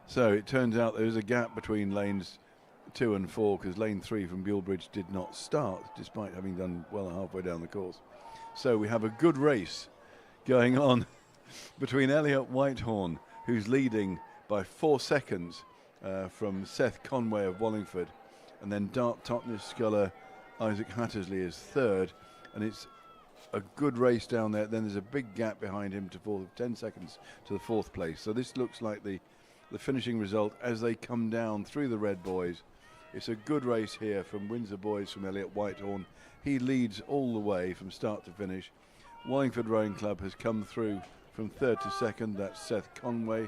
So it turns out there is a gap between lanes 2 and 4, because lane 3 from Buell Bridge did not start, despite having done well halfway down the course. So we have a good race going on between Elliot Whitehorn, who's leading by 4 seconds from Seth Conway of Wallingford, and then Dart Totnes Sculler Isaac Hattersley is third, and it's a good race down there. Then there's a big gap behind him to 10 seconds to the 4th place. So this looks like the finishing result as they come down through the red boys It's a good race here from Windsor Boys from Elliot Whitehorn. He leads all the way from start to finish. Wallingford Rowing Club has come through from third to second, that's Seth Conway,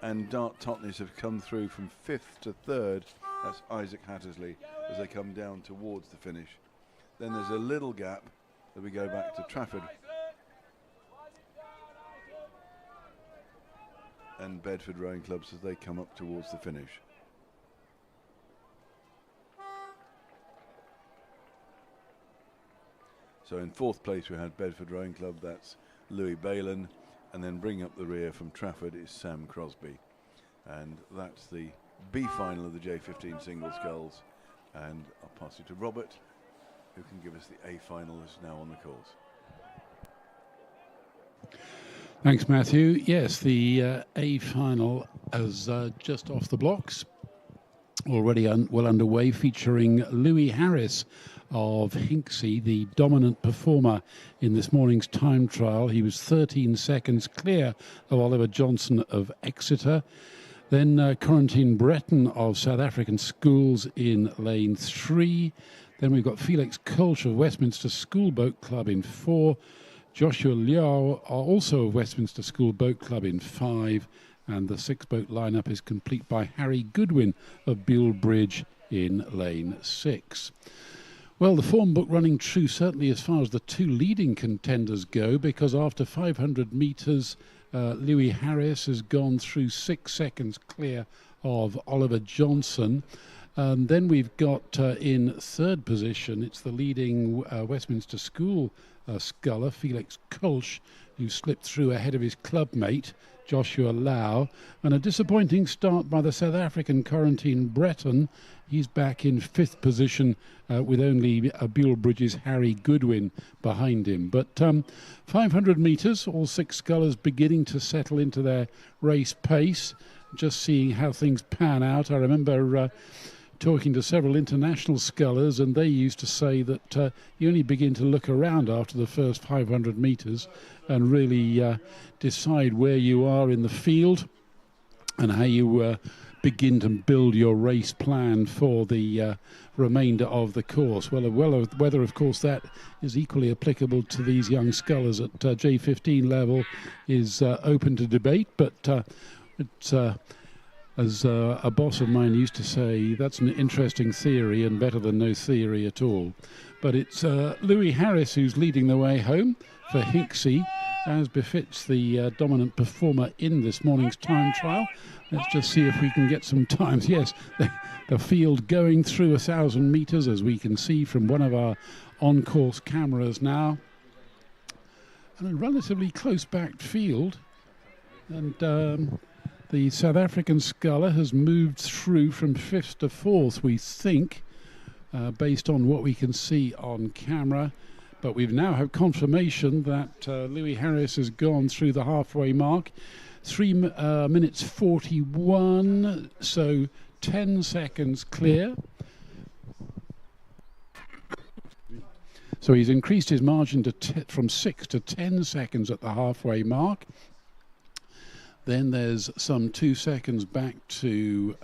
and Dart Totnes have come through from fifth to third, that's Isaac Hattersley, as they come down towards the finish. Then there's a little gap that we go back to Trafford and Bedford Rowing Clubs as they come up towards the finish. So in fourth place we had Bedford Rowing Club, that's Louis Balin, and then bringing up the rear from Trafford is Sam Crosby. And that's the B final of the J15 single sculls. And I'll pass you to Robert, who can give us the A final that's now on the course. Thanks, Matthew. Yes, the A final is just off the blocks, already well underway, featuring Louis Harris of Hinksey, the dominant performer in this morning's time trial. He was 13 seconds clear of Oliver Johnson of Exeter. Then Corentin Breton of South African Schools in lane 3. Then we've got Felix Kolsch of Westminster School Boat Club in 4. Joshua Liao, also of Westminster School Boat Club, in 5. And the 6-boat lineup is complete by Harry Goodwin of Buell Bridge in lane 6. Well, the form book running true certainly as far as the two leading contenders go, because after 500 metres, Louis Harris has gone through 6 seconds clear of Oliver Johnson. Then we've got in third position, it's the leading Westminster School sculler, Felix Kolsch, who slipped through ahead of his clubmate, Joshua Lau. And a disappointing start by the South African Corentin Breton. He's back in 5th position with only Buell Bridge's Harry Goodwin behind him. But 500 metres, all 6 scullers beginning to settle into their race pace, just seeing how things pan out. I remember talking to several international scullers, and they used to say that you only begin to look around after the first 500 metres and really decide where you are in the field and how you begin to build your race plan for the remainder of the course. Well, whether, of course, that is equally applicable to these young scullers at J15 level is open to debate, but it's... as a boss of mine used to say, that's an interesting theory and better than no theory at all. But it's Louis Harris who's leading the way home for Hinksey, as befits the dominant performer in this morning's time trial. Let's just see if we can get some times. Yes, the field going through 1,000 metres, as we can see from one of our on-course cameras now. And a relatively close-backed field. And... the South African sculler has moved through from 5th to 4th, we think, based on what we can see on camera. But we've now had confirmation that Louis Harris has gone through the halfway mark. 3 minutes 41, so 10 seconds clear. So he's increased his margin to from 6 to 10 seconds at the halfway mark. Then there's some 2 seconds back to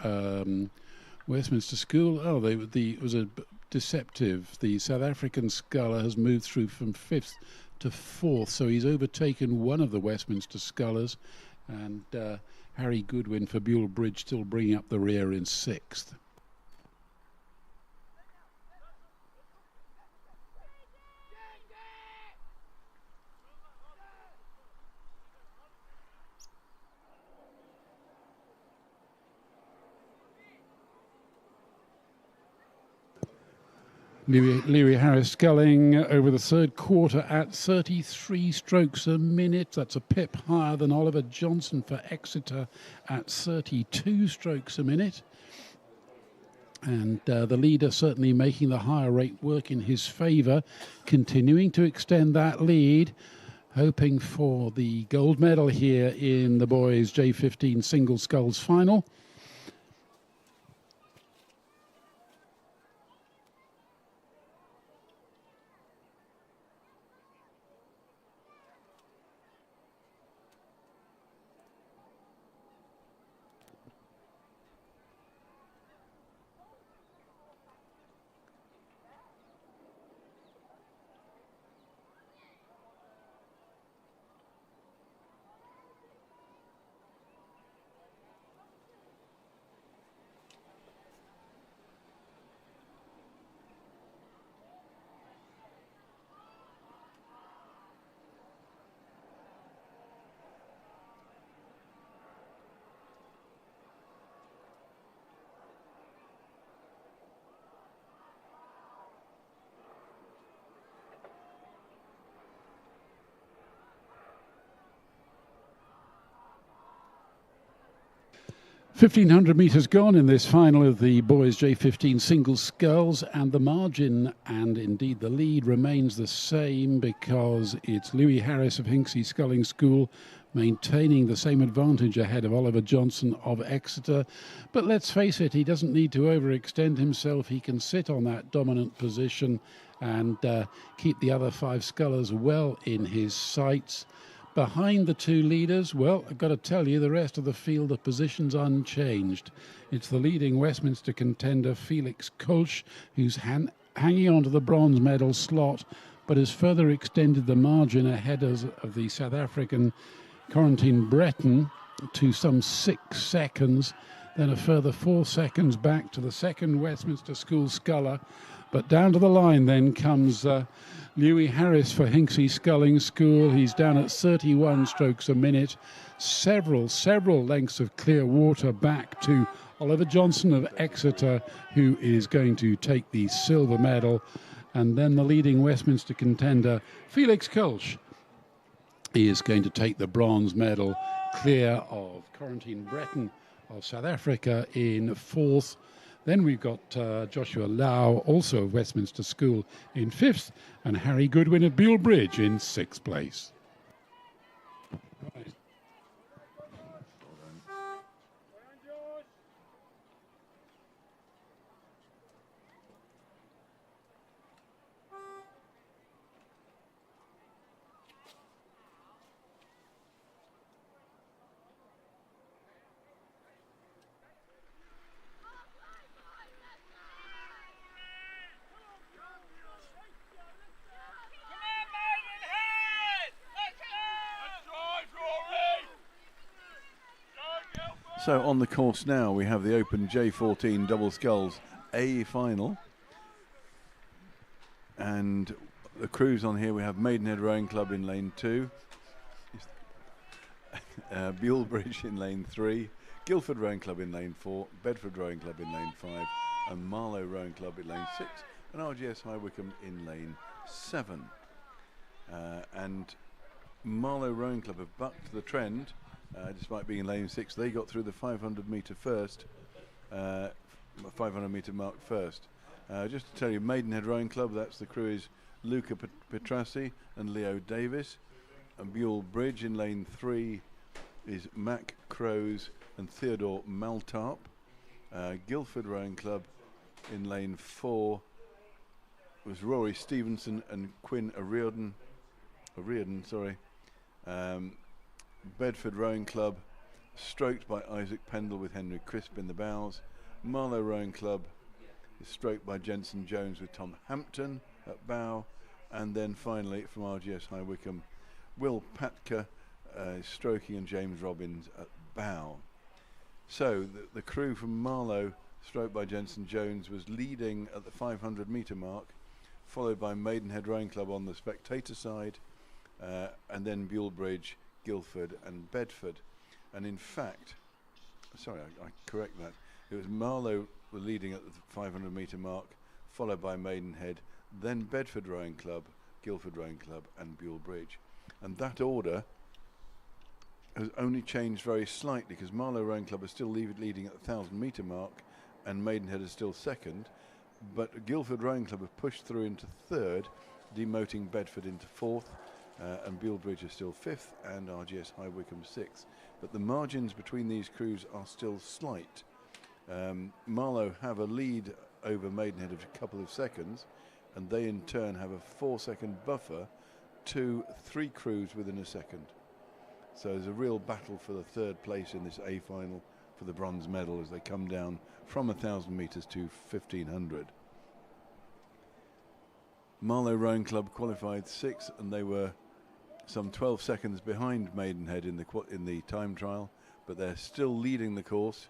Westminster School. Oh, it was a deceptive. The South African sculler has moved through from 5th to 4th, so he's overtaken one of the Westminster scullers, and Harry Goodwin for Buell Bridge still bringing up the rear in 6th. Louis Harris sculling over the third quarter at 33 strokes a minute. That's a pip higher than Oliver Johnson for Exeter at 32 strokes a minute. And the leader certainly making the higher rate work in his favour, continuing to extend that lead, hoping for the gold medal here in the boys' J15 single sculls final. 1,500 metres gone in this final of the boys J15 single sculls, and the margin and indeed the lead remains the same because it's Louis Harris of Hinksey Sculling School maintaining the same advantage ahead of Oliver Johnson of Exeter. But let's face it, he doesn't need to overextend himself. He can sit on that dominant position and keep the other 5 scullers well in his sights. Behind the 2 leaders, well, I've got to tell you, the rest of the field, the position's unchanged. It's the leading Westminster contender, Felix Kolsch, who's hanging on to the bronze medal slot, but has further extended the margin ahead of the South African Corentin Breton to some 6 seconds, then a further 4 seconds back to the second Westminster School sculler. But down to the line then comes Louis Harris for Hinksey Sculling School. He's down at 31 strokes a minute. Several lengths of clear water back to Oliver Johnson of Exeter, who is going to take the silver medal. And then the leading Westminster contender, Felix Kolsch, is going to take the bronze medal, clear of Corentin Breton of South Africa in 4th. Then we've got Joshua Lau, also of Westminster School, in 5th, and Harry Goodwin of Buell Bridge in 6th place. Right. So on the course now we have the Open J14 double sculls A final, and the crews on here we have Maidenhead Rowing Club in lane 2, Buell Bridge in lane 3, Guildford Rowing Club in lane 4, Bedford Rowing Club in lane 5, and Marlow Rowing Club in lane 6, and RGS High Wycombe in lane 7. And Marlow Rowing Club have bucked the trend. Despite being in lane 6, they got through the 500 metre first, 500 metre mark first. Just to tell you, Maidenhead Rowing Club, that's the crew is Luca Petrassi and Leo Davis. And Buell Bridge in lane 3 is Mac Crows and Theodore Maltarp. Guildford Rowing Club in lane 4 was Rory Stevenson and Quinn O'Riordan. Bedford Rowing Club, stroked by Isaac Pendle with Henry Crisp in the bows. Marlow Rowing Club is stroked by Jensen Jones with Tom Hampton at bow. And then finally from RGS High Wycombe, Will Patka stroking and James Robbins at bow. So the crew from Marlow, stroked by Jensen Jones, was leading at the 500 metre mark, followed by Maidenhead Rowing Club on the spectator side, and then Buell Bridge, Guildford and Bedford. And in fact, sorry, I correct that, it was Marlow were leading at the 500 metre mark, followed by Maidenhead, then Bedford Rowing Club, Guildford Rowing Club and Buell Bridge. And that order has only changed very slightly because Marlow Rowing Club is still leading at the 1,000 metre mark and Maidenhead is still second, but Guildford Rowing Club have pushed through into 3rd, demoting Bedford into 4th. And Buell Bridge is still 5th and RGS High Wycombe 6th. But the margins between these crews are still slight. Marlow have a lead over Maidenhead of a couple of seconds, and they in turn have a 4-second buffer to 3 crews within a second. So there's a real battle for the 3rd place in this A final for the bronze medal as they come down from 1,000 metres to 1,500. Marlow Rowing Club qualified 6th, and they were some 12 seconds behind Maidenhead in the time trial, but they're still leading the course,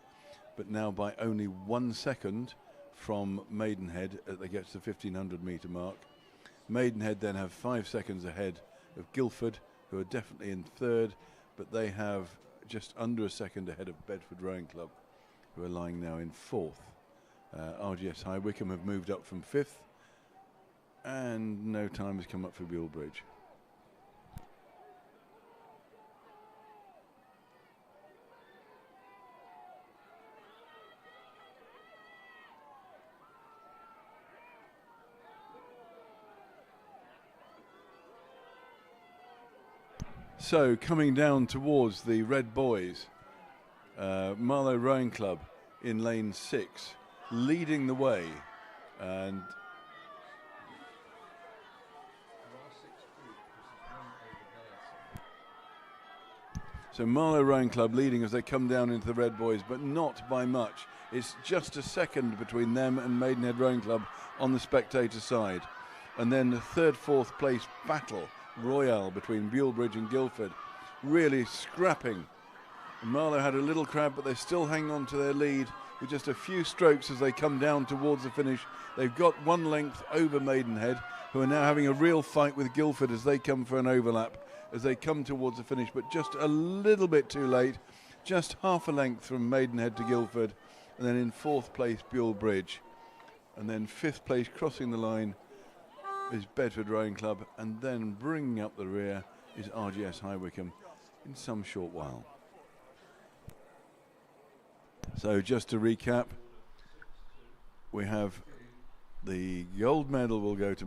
but now by only 1 second from Maidenhead as they get to the 1,500 metre mark. Maidenhead then have 5 seconds ahead of Guildford, who are definitely in 3rd, but they have just under a second ahead of Bedford Rowing Club, who are lying now in 4th. RGS High Wycombe have moved up from 5th, and no time has come up for Buell Bridge. So coming down towards the Red Boys, Marlow Rowing Club in lane 6, leading the way, and so Marlow Rowing Club leading as they come down into the Red Boys, but not by much. It's just a second between them and Maidenhead Rowing Club on the spectator side. And then the third, fourth place battle royale between Bulebridge and Guildford, really scrapping. And Marlow had a little crowd, but they still hang on to their lead with just a few strokes as they come down towards the finish. They've got one length over Maidenhead, who are now having a real fight with Guildford as they come for an overlap, as they come towards the finish, but just a little bit too late, just half a length from Maidenhead to Guildford, and then in fourth place Bulebridge, and then fifth place crossing the line is Bedford Rowing Club, and then bringing up the rear is RGS High Wycombe in some short while. So just to recap, we have the gold medal will go to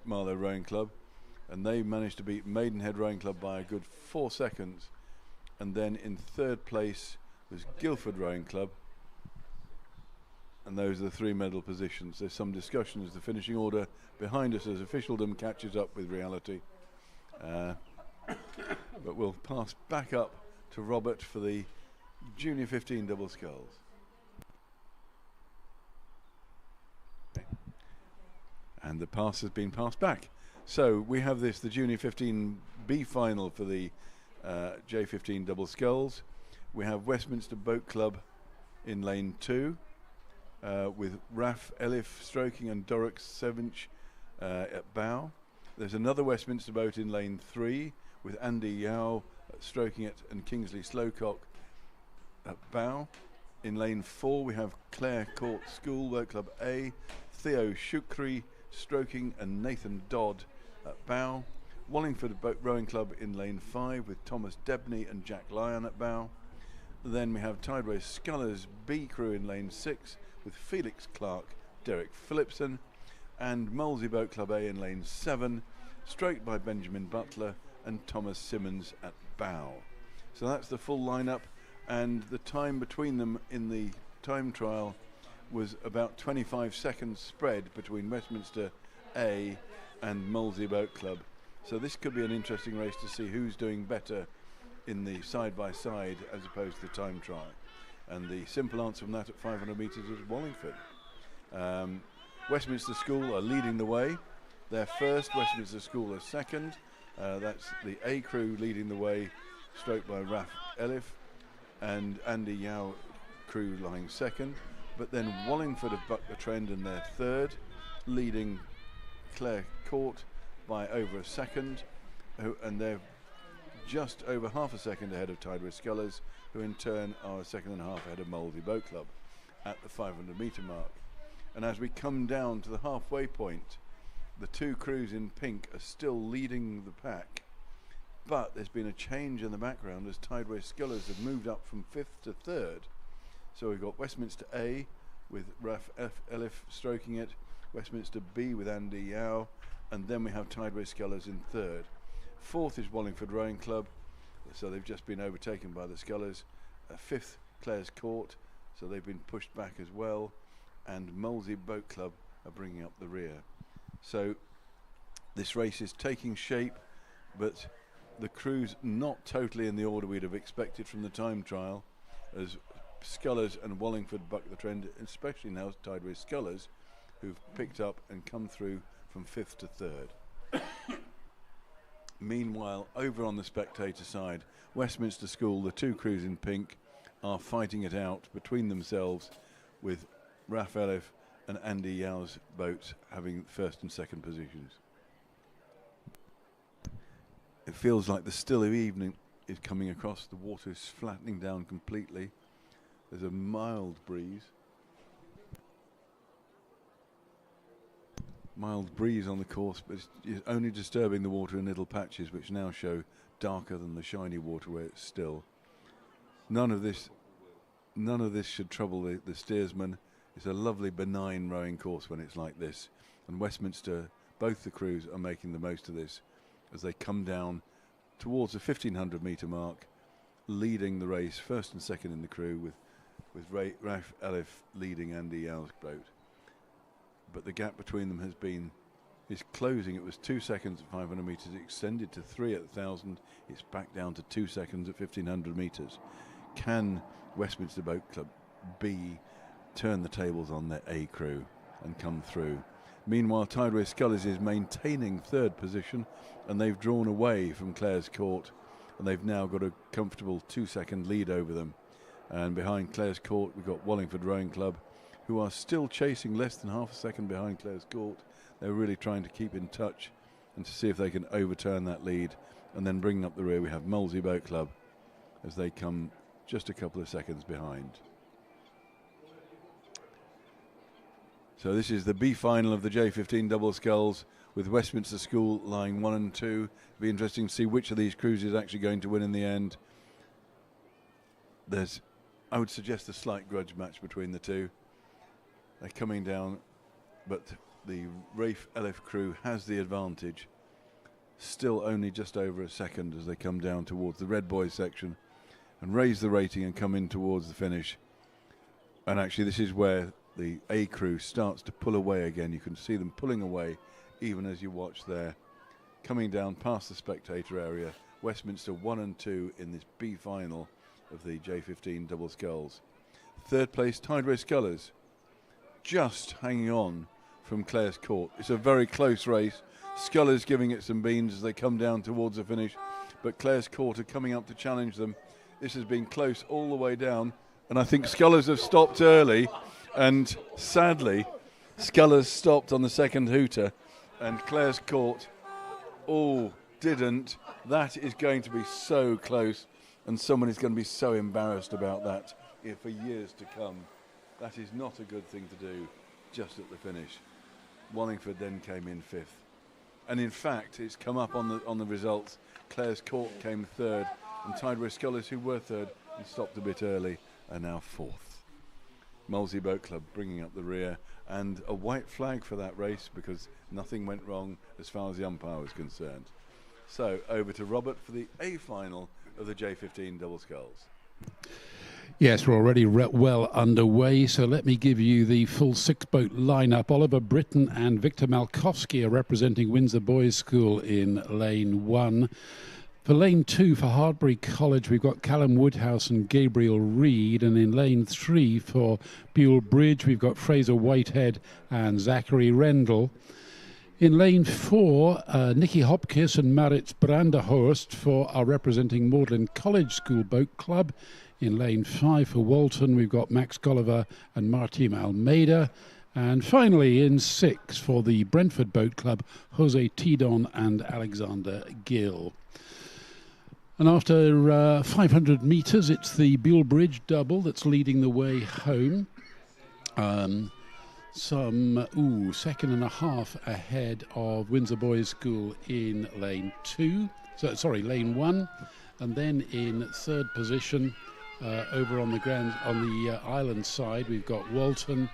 Marlow Rowing Club, and they managed to beat Maidenhead Rowing Club by a good 4 seconds. And then in third place was Guildford Rowing Club, and those are the 3 medal positions. There's some discussion as the finishing order behind us as officialdom catches up with reality. But we'll pass back up to Robert for the Junior 15 double sculls. Okay. And the pass has been passed back. So we have the Junior 15 B-final for the J15 double sculls. We have Westminster Boat Club in lane 2 with Raf Elif stroking and Dorix Sevinch at bow. There's another Westminster boat in lane 3 with Andy Yao stroking it and Kingsley Slowcock at bow. In lane 4 we have Clare Court School Boat Club A, Theo Shukri stroking and Nathan Dodd at bow. Wallingford Boat Rowing Club in lane 5 with Thomas Debney and Jack Lyon at bow. Then we have Tideway Scullers B crew in lane 6 with Felix Clark, Derek Phillipson, and Molesey Boat Club A in lane 7, stroked by Benjamin Butler and Thomas Simmons at bow. So that's the full lineup, and the time between them in the time trial was about 25 seconds spread between Westminster A and Molesey Boat Club. So this could be an interesting race to see who's doing better in the side-by-side as opposed to the time trial. And the simple answer from that at 500 metres is Wallingford. Westminster School are leading the way. They're first, Westminster School are second. That's the A crew leading the way, stroked by Raf Elif, and Andy Yao crew lying second. But then Wallingford have bucked the trend and they're third, leading Clare Court by over a second, and they're just over half a second ahead of Tideway Scullers, who in turn are a second and a half ahead of Molesey Boat Club at the 500 metre mark. And as we come down to the halfway point, the 2 crews in pink are still leading the pack, but there's been a change in the background as Tideway Scullers have moved up from 5th to 3rd. So we've got Westminster A with Raf Elif stroking it, Westminster B with Andy Yao, and then we have Tideway Scullers in 3rd. 4th is Wallingford Rowing Club, so they've just been overtaken by the Scullers. 5th, Clare's Court, so they've been pushed back as well, and Molesey Boat Club are bringing up the rear. So this race is taking shape, but the crews not totally in the order we'd have expected from the time trial, as Scullers and Wallingford buck the trend, especially now Tideway Scullers, who've picked up and come through from 5th to 3rd. Meanwhile, over on the spectator side, Westminster School, the 2 crews in pink, are fighting it out between themselves, with Raf Elif and Andy Yao's boats having first and second positions. It feels like the still of evening is coming across. The water is flattening down completely. There's a mild breeze. Mild breeze on the course, but it's only disturbing the water in little patches which now show darker than the shiny water where it's still. None of this should trouble the steersman. It's a lovely benign rowing course when it's like this, and Westminster, both the crews are making the most of this as they come down towards the 1500 metre mark, leading the race, first and second in the crew, with Raf Elif leading Andy Yau's boat. But the gap between them is closing. It was 2 seconds at 500 metres, it extended to 3 at 1,000. It's back down to 2 seconds at 1,500 metres. Can Westminster Boat Club B turn the tables on their A crew and come through? Meanwhile, Tideway Scullery is maintaining third position, and they've drawn away from Clare's Court, and they've now got a comfortable 2 second lead over them. And behind Clare's Court, we've got Wallingford Rowing Club, who are still chasing less than half a second behind Clare's Court. They're really trying to keep in touch and to see if they can overturn that lead. And then bringing up the rear, we have Molesey Boat Club as they come just a couple of seconds behind. So this is the B final of the J15 double sculls, with Westminster School lying 1 and 2. It'll be interesting to see which of these crews is actually going to win in the end. There's, I would suggest, a slight grudge match between the two. They're coming down, but the Rafe Elif crew has the advantage. Still only just over a second as they come down towards the Red Boys section and raise the rating and come in towards the finish. And actually this is where the A crew starts to pull away again. You can see them pulling away even as you watch there. Coming down past the spectator area, Westminster 1 and 2 in this B final of the J15 double sculls. Third place, Tideway Scullers, just hanging on from Clare's Court. It's a very close race. Scullers giving it some beans as they come down towards the finish, but Clare's Court are coming up to challenge them. This has been close all the way down, and I think Scullers have stopped early, and sadly Scullers stopped on the second hooter, and Clare's Court didn't. That is going to be so close, and someone is going to be so embarrassed about that for years to come. That is not a good thing to do just at the finish. Wallingford then came in fifth, and in fact it's come up on the results. Clare's Court came third, and Tideway Scullers, who were third and stopped a bit early, are now fourth. Molesey Boat Club bringing up the rear, and a white flag for that race because nothing went wrong as far as the umpire was concerned. So over to Robert for the A final of the J15 double sculls. Yes, we're already well underway, so let me give you the full 6-boat lineup. Oliver Britton and Victor Malkowski are representing Windsor Boys School in lane 1. For lane 2 for Hartbury College, we've got Callum Woodhouse and Gabriel Reed, and in lane 3 for Buell Bridge, we've got Fraser Whitehead and Zachary Rendell. In lane 4, Nicky Hopkins and Maritz Branderhorst are representing Magdalen College School Boat Club. In lane 5 for Walton, we've got Max Gulliver and Martin Almeida. And finally, in 6 for the Brentford Boat Club, Jose Tidon and Alexander Gill. And after 500 metres, it's the Buell Bridge double that's leading the way home. Second and a half ahead of Windsor Boys School in lane 1. And then in third position, over on the island side, we've got Walton,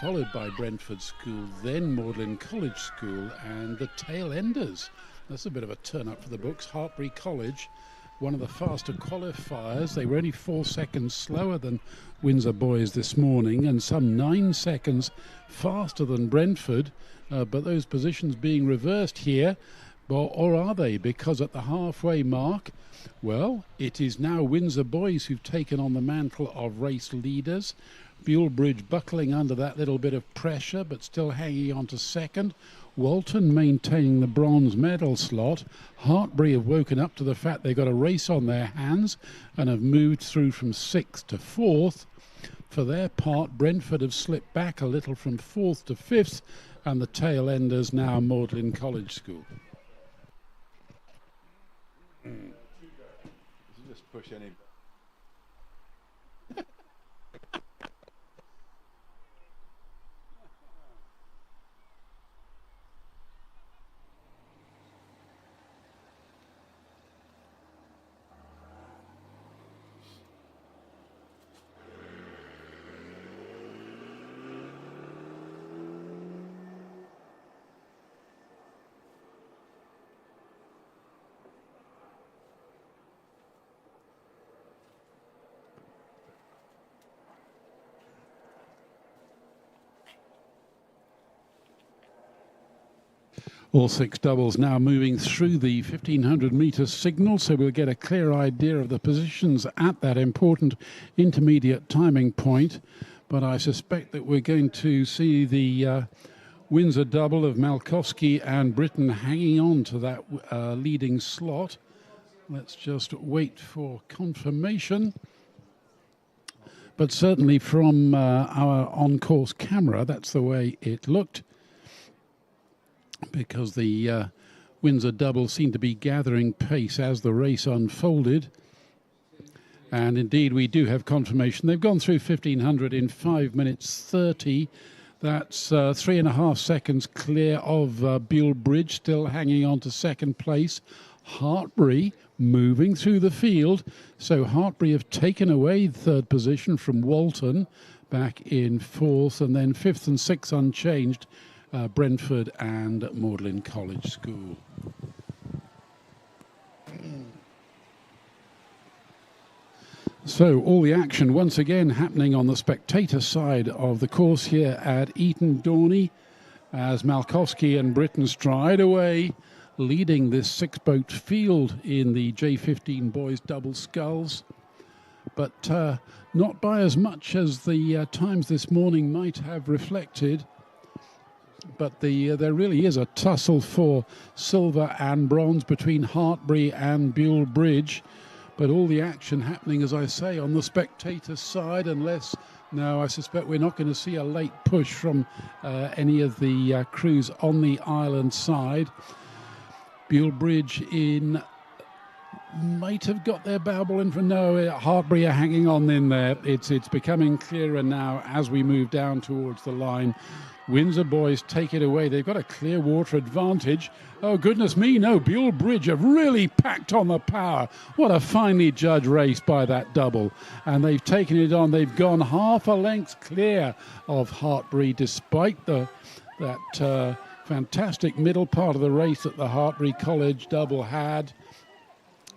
followed by Brentford School, then Magdalen College School, and the tail enders. That's a bit of a turn up for the books. Hartbury College, one of the faster qualifiers. They were only 4 seconds slower than Windsor Boys this morning, and some 9 seconds faster than Brentford. But those positions being reversed here, or are they? Because at the halfway mark, well, it is now Windsor Boys who've taken on the mantle of race leaders. Buell Bridge buckling under that little bit of pressure, but still hanging on to second. Walton maintaining the bronze medal slot. Hartbury have woken up to the fact they've got a race on their hands and have moved through from 6th to 4th. For their part, Brentford have slipped back a little from 4th to 5th, and the tail enders now Magdalen College School. Just push any. All six doubles now moving through the 1500 metre signal, so we'll get a clear idea of the positions at that important intermediate timing point. But I suspect that we're going to see the Windsor double of Malkowski and Britton hanging on to that leading slot. Let's just wait for confirmation. But certainly from our on-course camera, that's the way it looked, because the Windsor double seemed to be gathering pace as the race unfolded. And indeed, we do have confirmation. They've gone through 1500 in 5 minutes 30. That's 3.5 seconds clear of Buell Bridge, still hanging on to second place. Hartbury moving through the field. So Hartbury have taken away third position from Walton, back in fourth, and then fifth and sixth unchanged, Brentford and Magdalen College School. So all the action once again happening on the spectator side of the course here at Eton Dorney, as Malkowski and Britton stride away, leading this six-boat field in the J15 boys double sculls, but not by as much as the times this morning might have reflected. But there really is a tussle for silver and bronze between Hartbury and Buell Bridge. But all the action happening, as I say, on the spectator side, unless now I suspect we're not going to see a late push from any of the crews on the island side. Buell Bridge might have got their babble in for no. Hartbury are hanging on in there. It's becoming clearer now as we move down towards the line. Windsor boys take it away. They've got a clear water advantage. Oh, goodness me, no. Buell Bridge have really packed on the power. What a finely judged race by that double. And they've taken it on. They've gone half a length clear of Hartbury, despite that fantastic middle part of the race that the Hartbury College double had.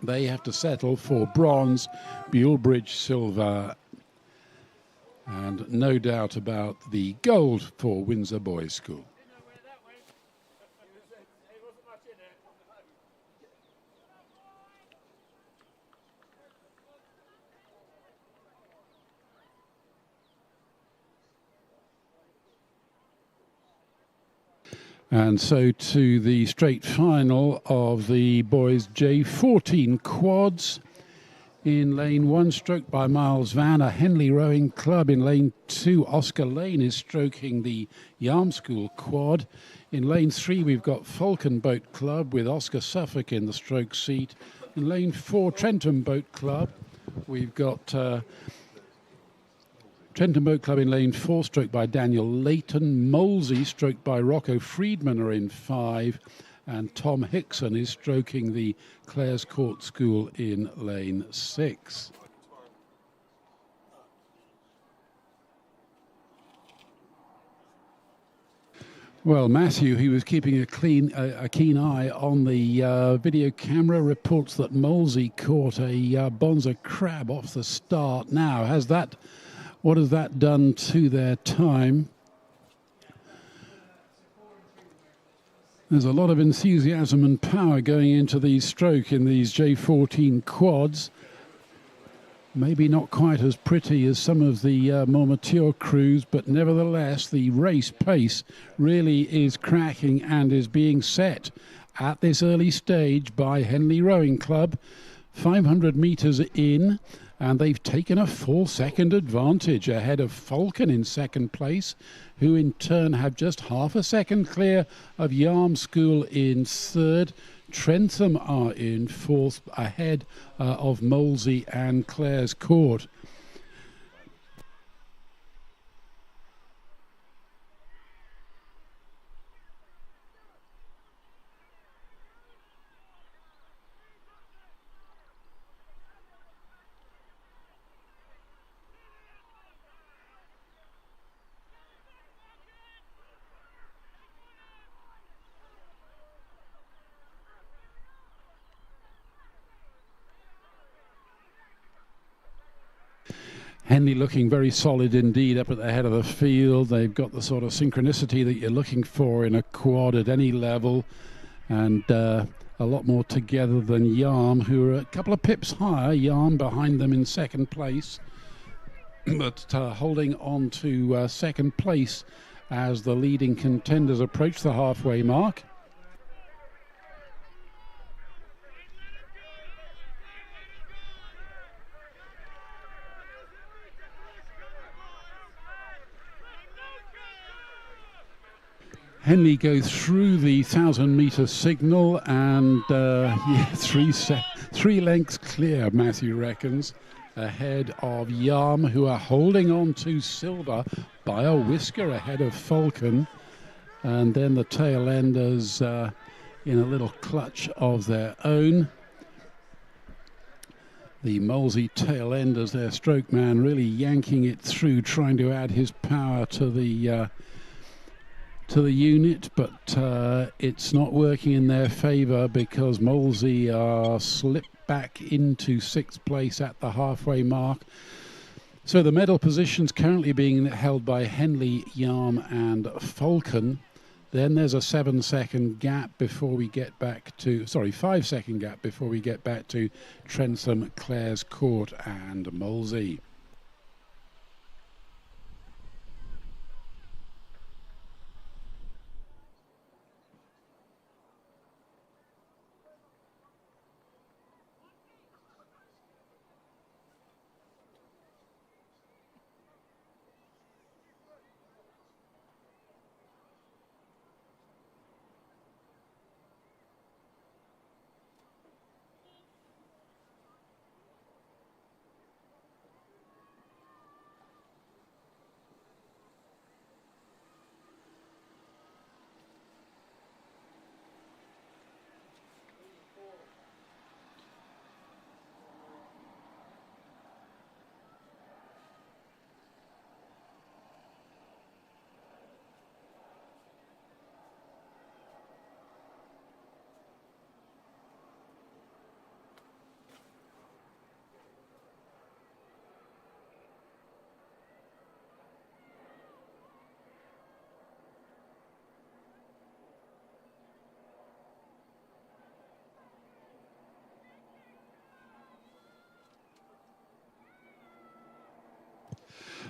They have to settle for bronze, Buell Bridge silver, and no doubt about the gold for Windsor Boys School. And so to the straight final of the boys J14 quads. In lane 1, stroked by Miles Vanner, Henley Rowing Club. In lane 2, Oscar Lane is stroking the Yarm School quad. In lane 3, we've got Falcon Boat Club with Oscar Suffolk in the stroke seat. In lane 4, Trenton Boat Club. We've got Trenton Boat Club in lane 4, stroked by Daniel Layton. Molesey, stroked by Rocco Friedman, are in 5. And Tom Hickson is stroking the Clares Court School in lane 6. Well, Matthew, he was keeping a keen eye on the video camera, reports that Molesey caught a bonza crab off the start. Now, what has that done to their time? There's a lot of enthusiasm and power going into these stroke in these J14 quads. Maybe not quite as pretty as some of the more mature crews, but nevertheless the race pace really is cracking and is being set at this early stage by Henley Rowing Club. 500 metres in, and they've taken a 4-second advantage ahead of Falcon in second place, who in turn have just half a second clear of Yarm School in third. Trentham are in fourth, ahead of Molesey and Clares Court. Henley looking very solid indeed up at the head of the field. They've got the sort of synchronicity that you're looking for in a quad at any level, and a lot more together than Yarm, who are a couple of pips higher. Yarm behind them in second place, but holding on to second place as the leading contenders approach the halfway mark. Henley go through the 1,000-metre signal, and three lengths clear, Matthew reckons, ahead of Yarm, who are holding on to silver by a whisker ahead of Falcon. And then the tail enders in a little clutch of their own. The Molesey tail enders, their stroke man, really yanking it through, trying to add his power to the unit, but it's not working in their favour because Molesey are slipped back into sixth place at the halfway mark. So the medal positions currently being held by Henley, Yarm and Falcon. Then there's a 7-second gap before we get back to, 5-second gap before we get back to Trentham, Clares Court and Molesey.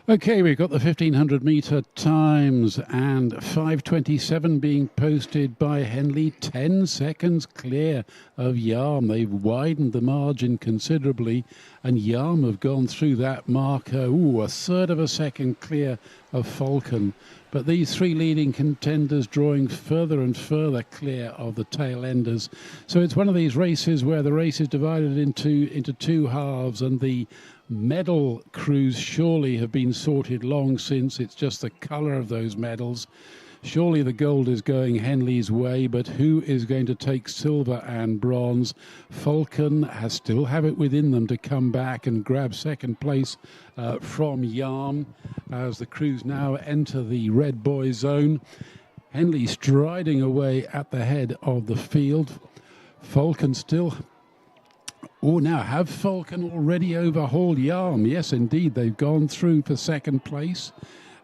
Okay, we've got the 1,500 metre times and 5:27 being posted by Henley, 10 seconds clear of Yarm. They've widened the margin considerably, and Yarm have gone through that marker, a third of a second clear of Falcon. But these three leading contenders drawing further and further clear of the tail enders. So it's one of these races where the race is divided into two halves, and the medal crews surely have been sorted long since. It's just the colour of those medals. Surely the gold is going Henley's way, but who is going to take silver and bronze? Falcon still have it within them to come back and grab second place from Yarm as the crews now enter the red boy zone. Henley striding away at the head of the field. Falcon still... now have Falcon already overhauled Yarm? Yes, indeed, they've gone through for second place.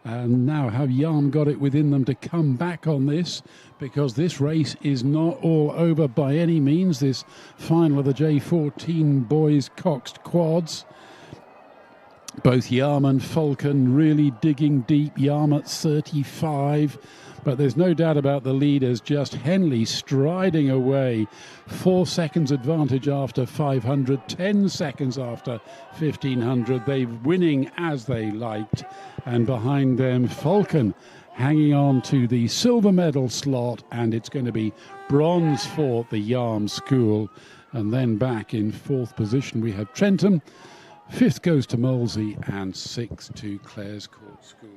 And now have Yarm got it within them to come back on this, because this race is not all over by any means. This final of the J15 boys coxed quads. Both Yarm and Falcon really digging deep. Yarm at 35. But there's no doubt about the leaders, just Henley striding away. 4 seconds advantage after 500, 10 seconds after 1,500. They're winning as they liked. And behind them, Falcon hanging on to the silver medal slot. And it's going to be bronze for the Yarm School. And then back in fourth position, we have Trentham. Fifth goes to Molesey and sixth to Clares Court School.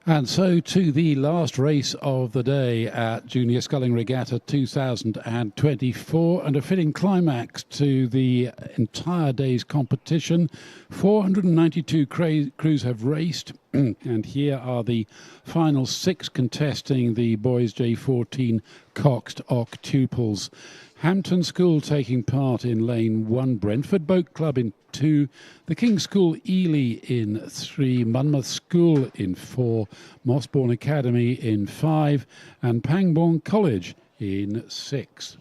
And so to the last race of the day at Junior Sculling Regatta 2024, and a fitting climax to the entire day's competition. 492 crews have raced, and here are the final 6 contesting the boys J14 coxed octuples. Hampton School taking part in lane 1, Brentford Boat Club in 2, the King's School Ely in 3, Monmouth School in 4, Mossbourne Academy in 5, and Pangbourne College in 6.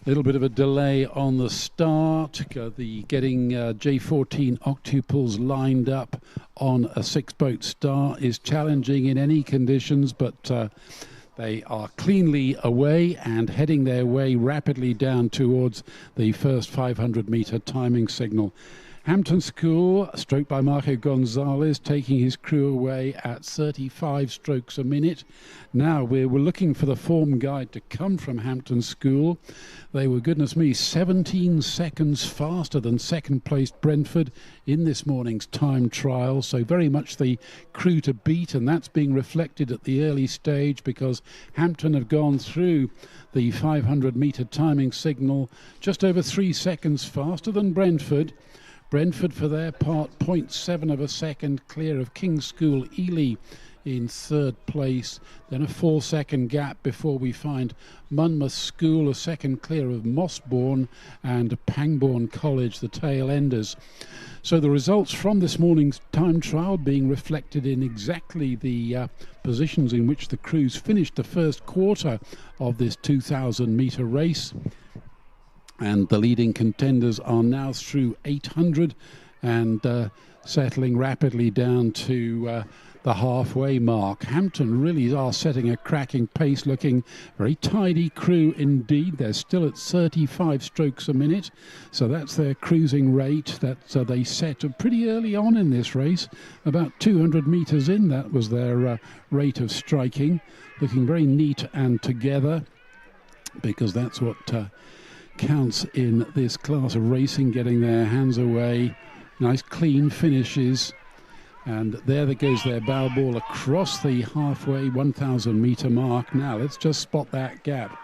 A little bit of a delay on the start. Getting J14 octuples lined up on a 6-boat start is challenging in any conditions, but they are cleanly away and heading their way rapidly down towards the first 500-metre timing signal. Hampton School, stroked by Marco Gonzalez, taking his crew away at 35 strokes a minute. Now we're looking for the form guide to come from Hampton School. They were, goodness me, 17 seconds faster than second-placed Brentford in this morning's time trial, so very much the crew to beat, and that's being reflected at the early stage because Hampton have gone through the 500-metre timing signal just over 3 seconds faster than Brentford. Brentford, for their part, 0.7 of a second clear of King's School Ely in 3rd place. Then a 4-second gap before we find Monmouth School, a second clear of Mossbourne, and Pangbourne College, the tail enders. So the results from this morning's time trial being reflected in exactly the positions in which the crews finished the first quarter of this 2,000-metre race. And the leading contenders are now through 800 and settling rapidly down to the halfway mark. Hampton really are setting a cracking pace, looking very tidy crew indeed. They're still at 35 strokes a minute, so that's their cruising rate that they set pretty early on in this race. About 200 metres in, that was their rate of striking. Looking very neat and together, because that's what counts in this class of racing, getting their hands away. Nice clean finishes, and there goes their bow ball across the halfway 1,000 metre mark. Now let's just spot that gap.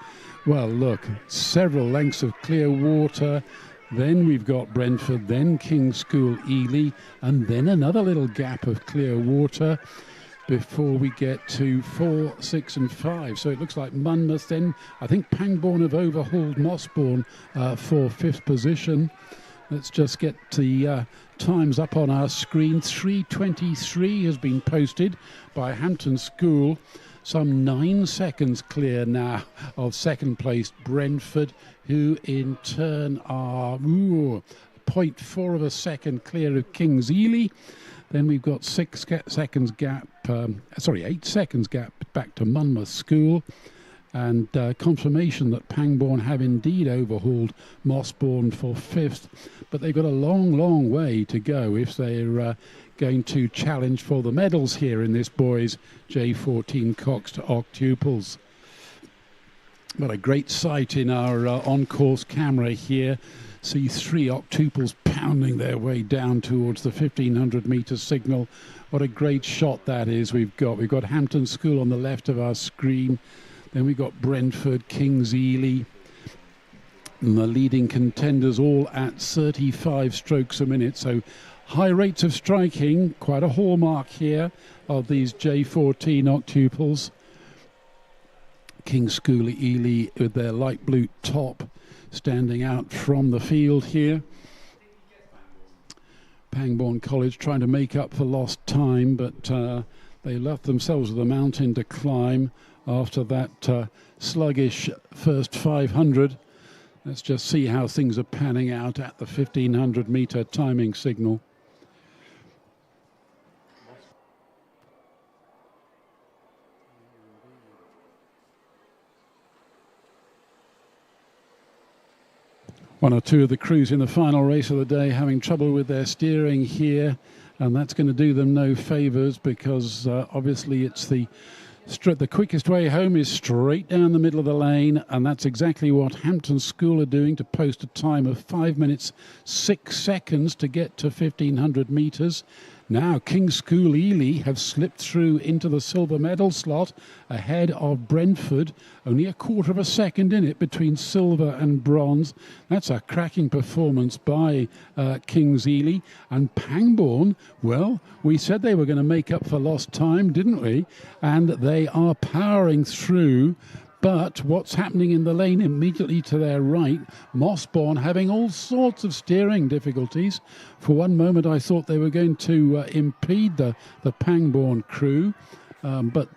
Well, look, several lengths of clear water, then we've got Brentford, then King's School Ely, and then another little gap of clear water before we get to 4, 6 and 5. So it looks like Monmouth, then I think Pangbourne have overhauled Mossbourne for 5th position. Let's just get the times up on our screen. 3:23 has been posted by Hampton School. Some 9 seconds clear now of second place Brentford, who in turn are 0.4 of a second clear of King's Ely. Then we've got 8 seconds gap back to Monmouth School, and confirmation that Pangbourne have indeed overhauled Mossbourne for 5th, but they've got a long way to go if they're going to challenge for the medals here in this boys J14 coxed octuples. What a great sight in our on-course camera here. See 3 octuples pounding their way down towards the 1,500 metre signal. What a great shot that is. We've got Hampton School on the left of our screen. Then we've got Brentford, King's Ely, and the leading contenders all at 35 strokes a minute. So high rates of striking, quite a hallmark here of these J14 octuples. King's School Ely with their light blue top standing out from the field here. Pangbourne College trying to make up for lost time, but they left themselves with a mountain to climb after that sluggish first 500. Let's just see how things are panning out at the 1,500 metre timing signal. One or two of the crews in the final race of the day having trouble with their steering here, and that's going to do them no favours because obviously it's the The quickest way home is straight down the middle of the lane, and that's exactly what Hampton School are doing to post a time of 5 minutes 6 seconds to get to 1,500 metres. Now King's School Ely have slipped through into the silver medal slot ahead of Brentford. Only a quarter of a second in it between silver and bronze. That's a cracking performance by King's Ely. And Pangbourne, well, we said they were going to make up for lost time, didn't we? And they are powering through. But what's happening in the lane immediately to their right, Mossbourne having all sorts of steering difficulties. For one moment I thought they were going to impede the Pangbourne crew, but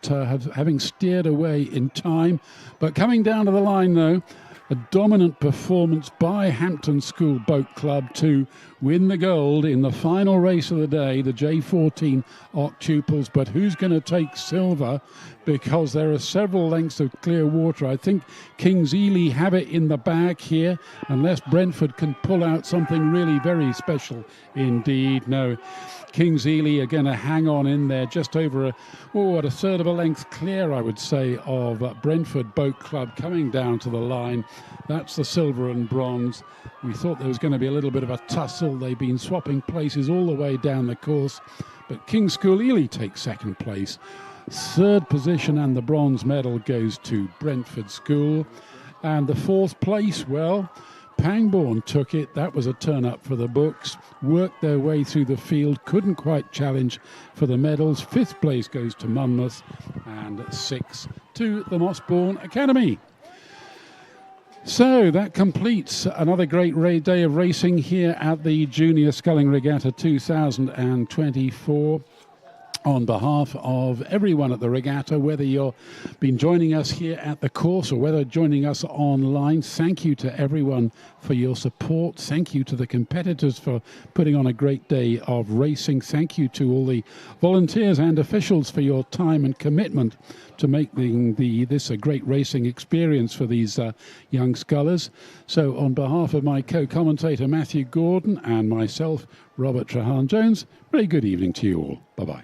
having steered away in time. But coming down to the line though, a dominant performance by Hampton School Boat Club to win the gold in the final race of the day, the J15 octuples. But who's going to take silver? Because there are several lengths of clear water. I think King's Ely have it in the bag here, unless Brentford can pull out something really very special indeed. No, King's Ely are going to hang on in there just over a third of a length clear, I would say, of Brentford Boat Club coming down to the line. That's the silver and bronze. We thought there was going to be a little bit of a tussle. They've been swapping places all the way down the course, but King's School Ely takes second place. Third position and the bronze medal goes to Brentford School. And the fourth place, well, Pangbourne took it. That was a turn up for the books. Worked their way through the field. Couldn't quite challenge for the medals. Fifth place goes to Monmouth. And sixth to the Mossbourne Academy. So that completes another great day of racing here at the Junior Sculling Regatta 2024. On behalf of everyone at the regatta, whether you've been joining us here at the course or whether joining us online, thank you to everyone for your support. Thank you to the competitors for putting on a great day of racing. Thank you to all the volunteers and officials for your time and commitment to making this a great racing experience for these young scullers. So on behalf of my co-commentator Matthew Gordon and myself, Robert Trahan-Jones, very good evening to you all. Bye-bye.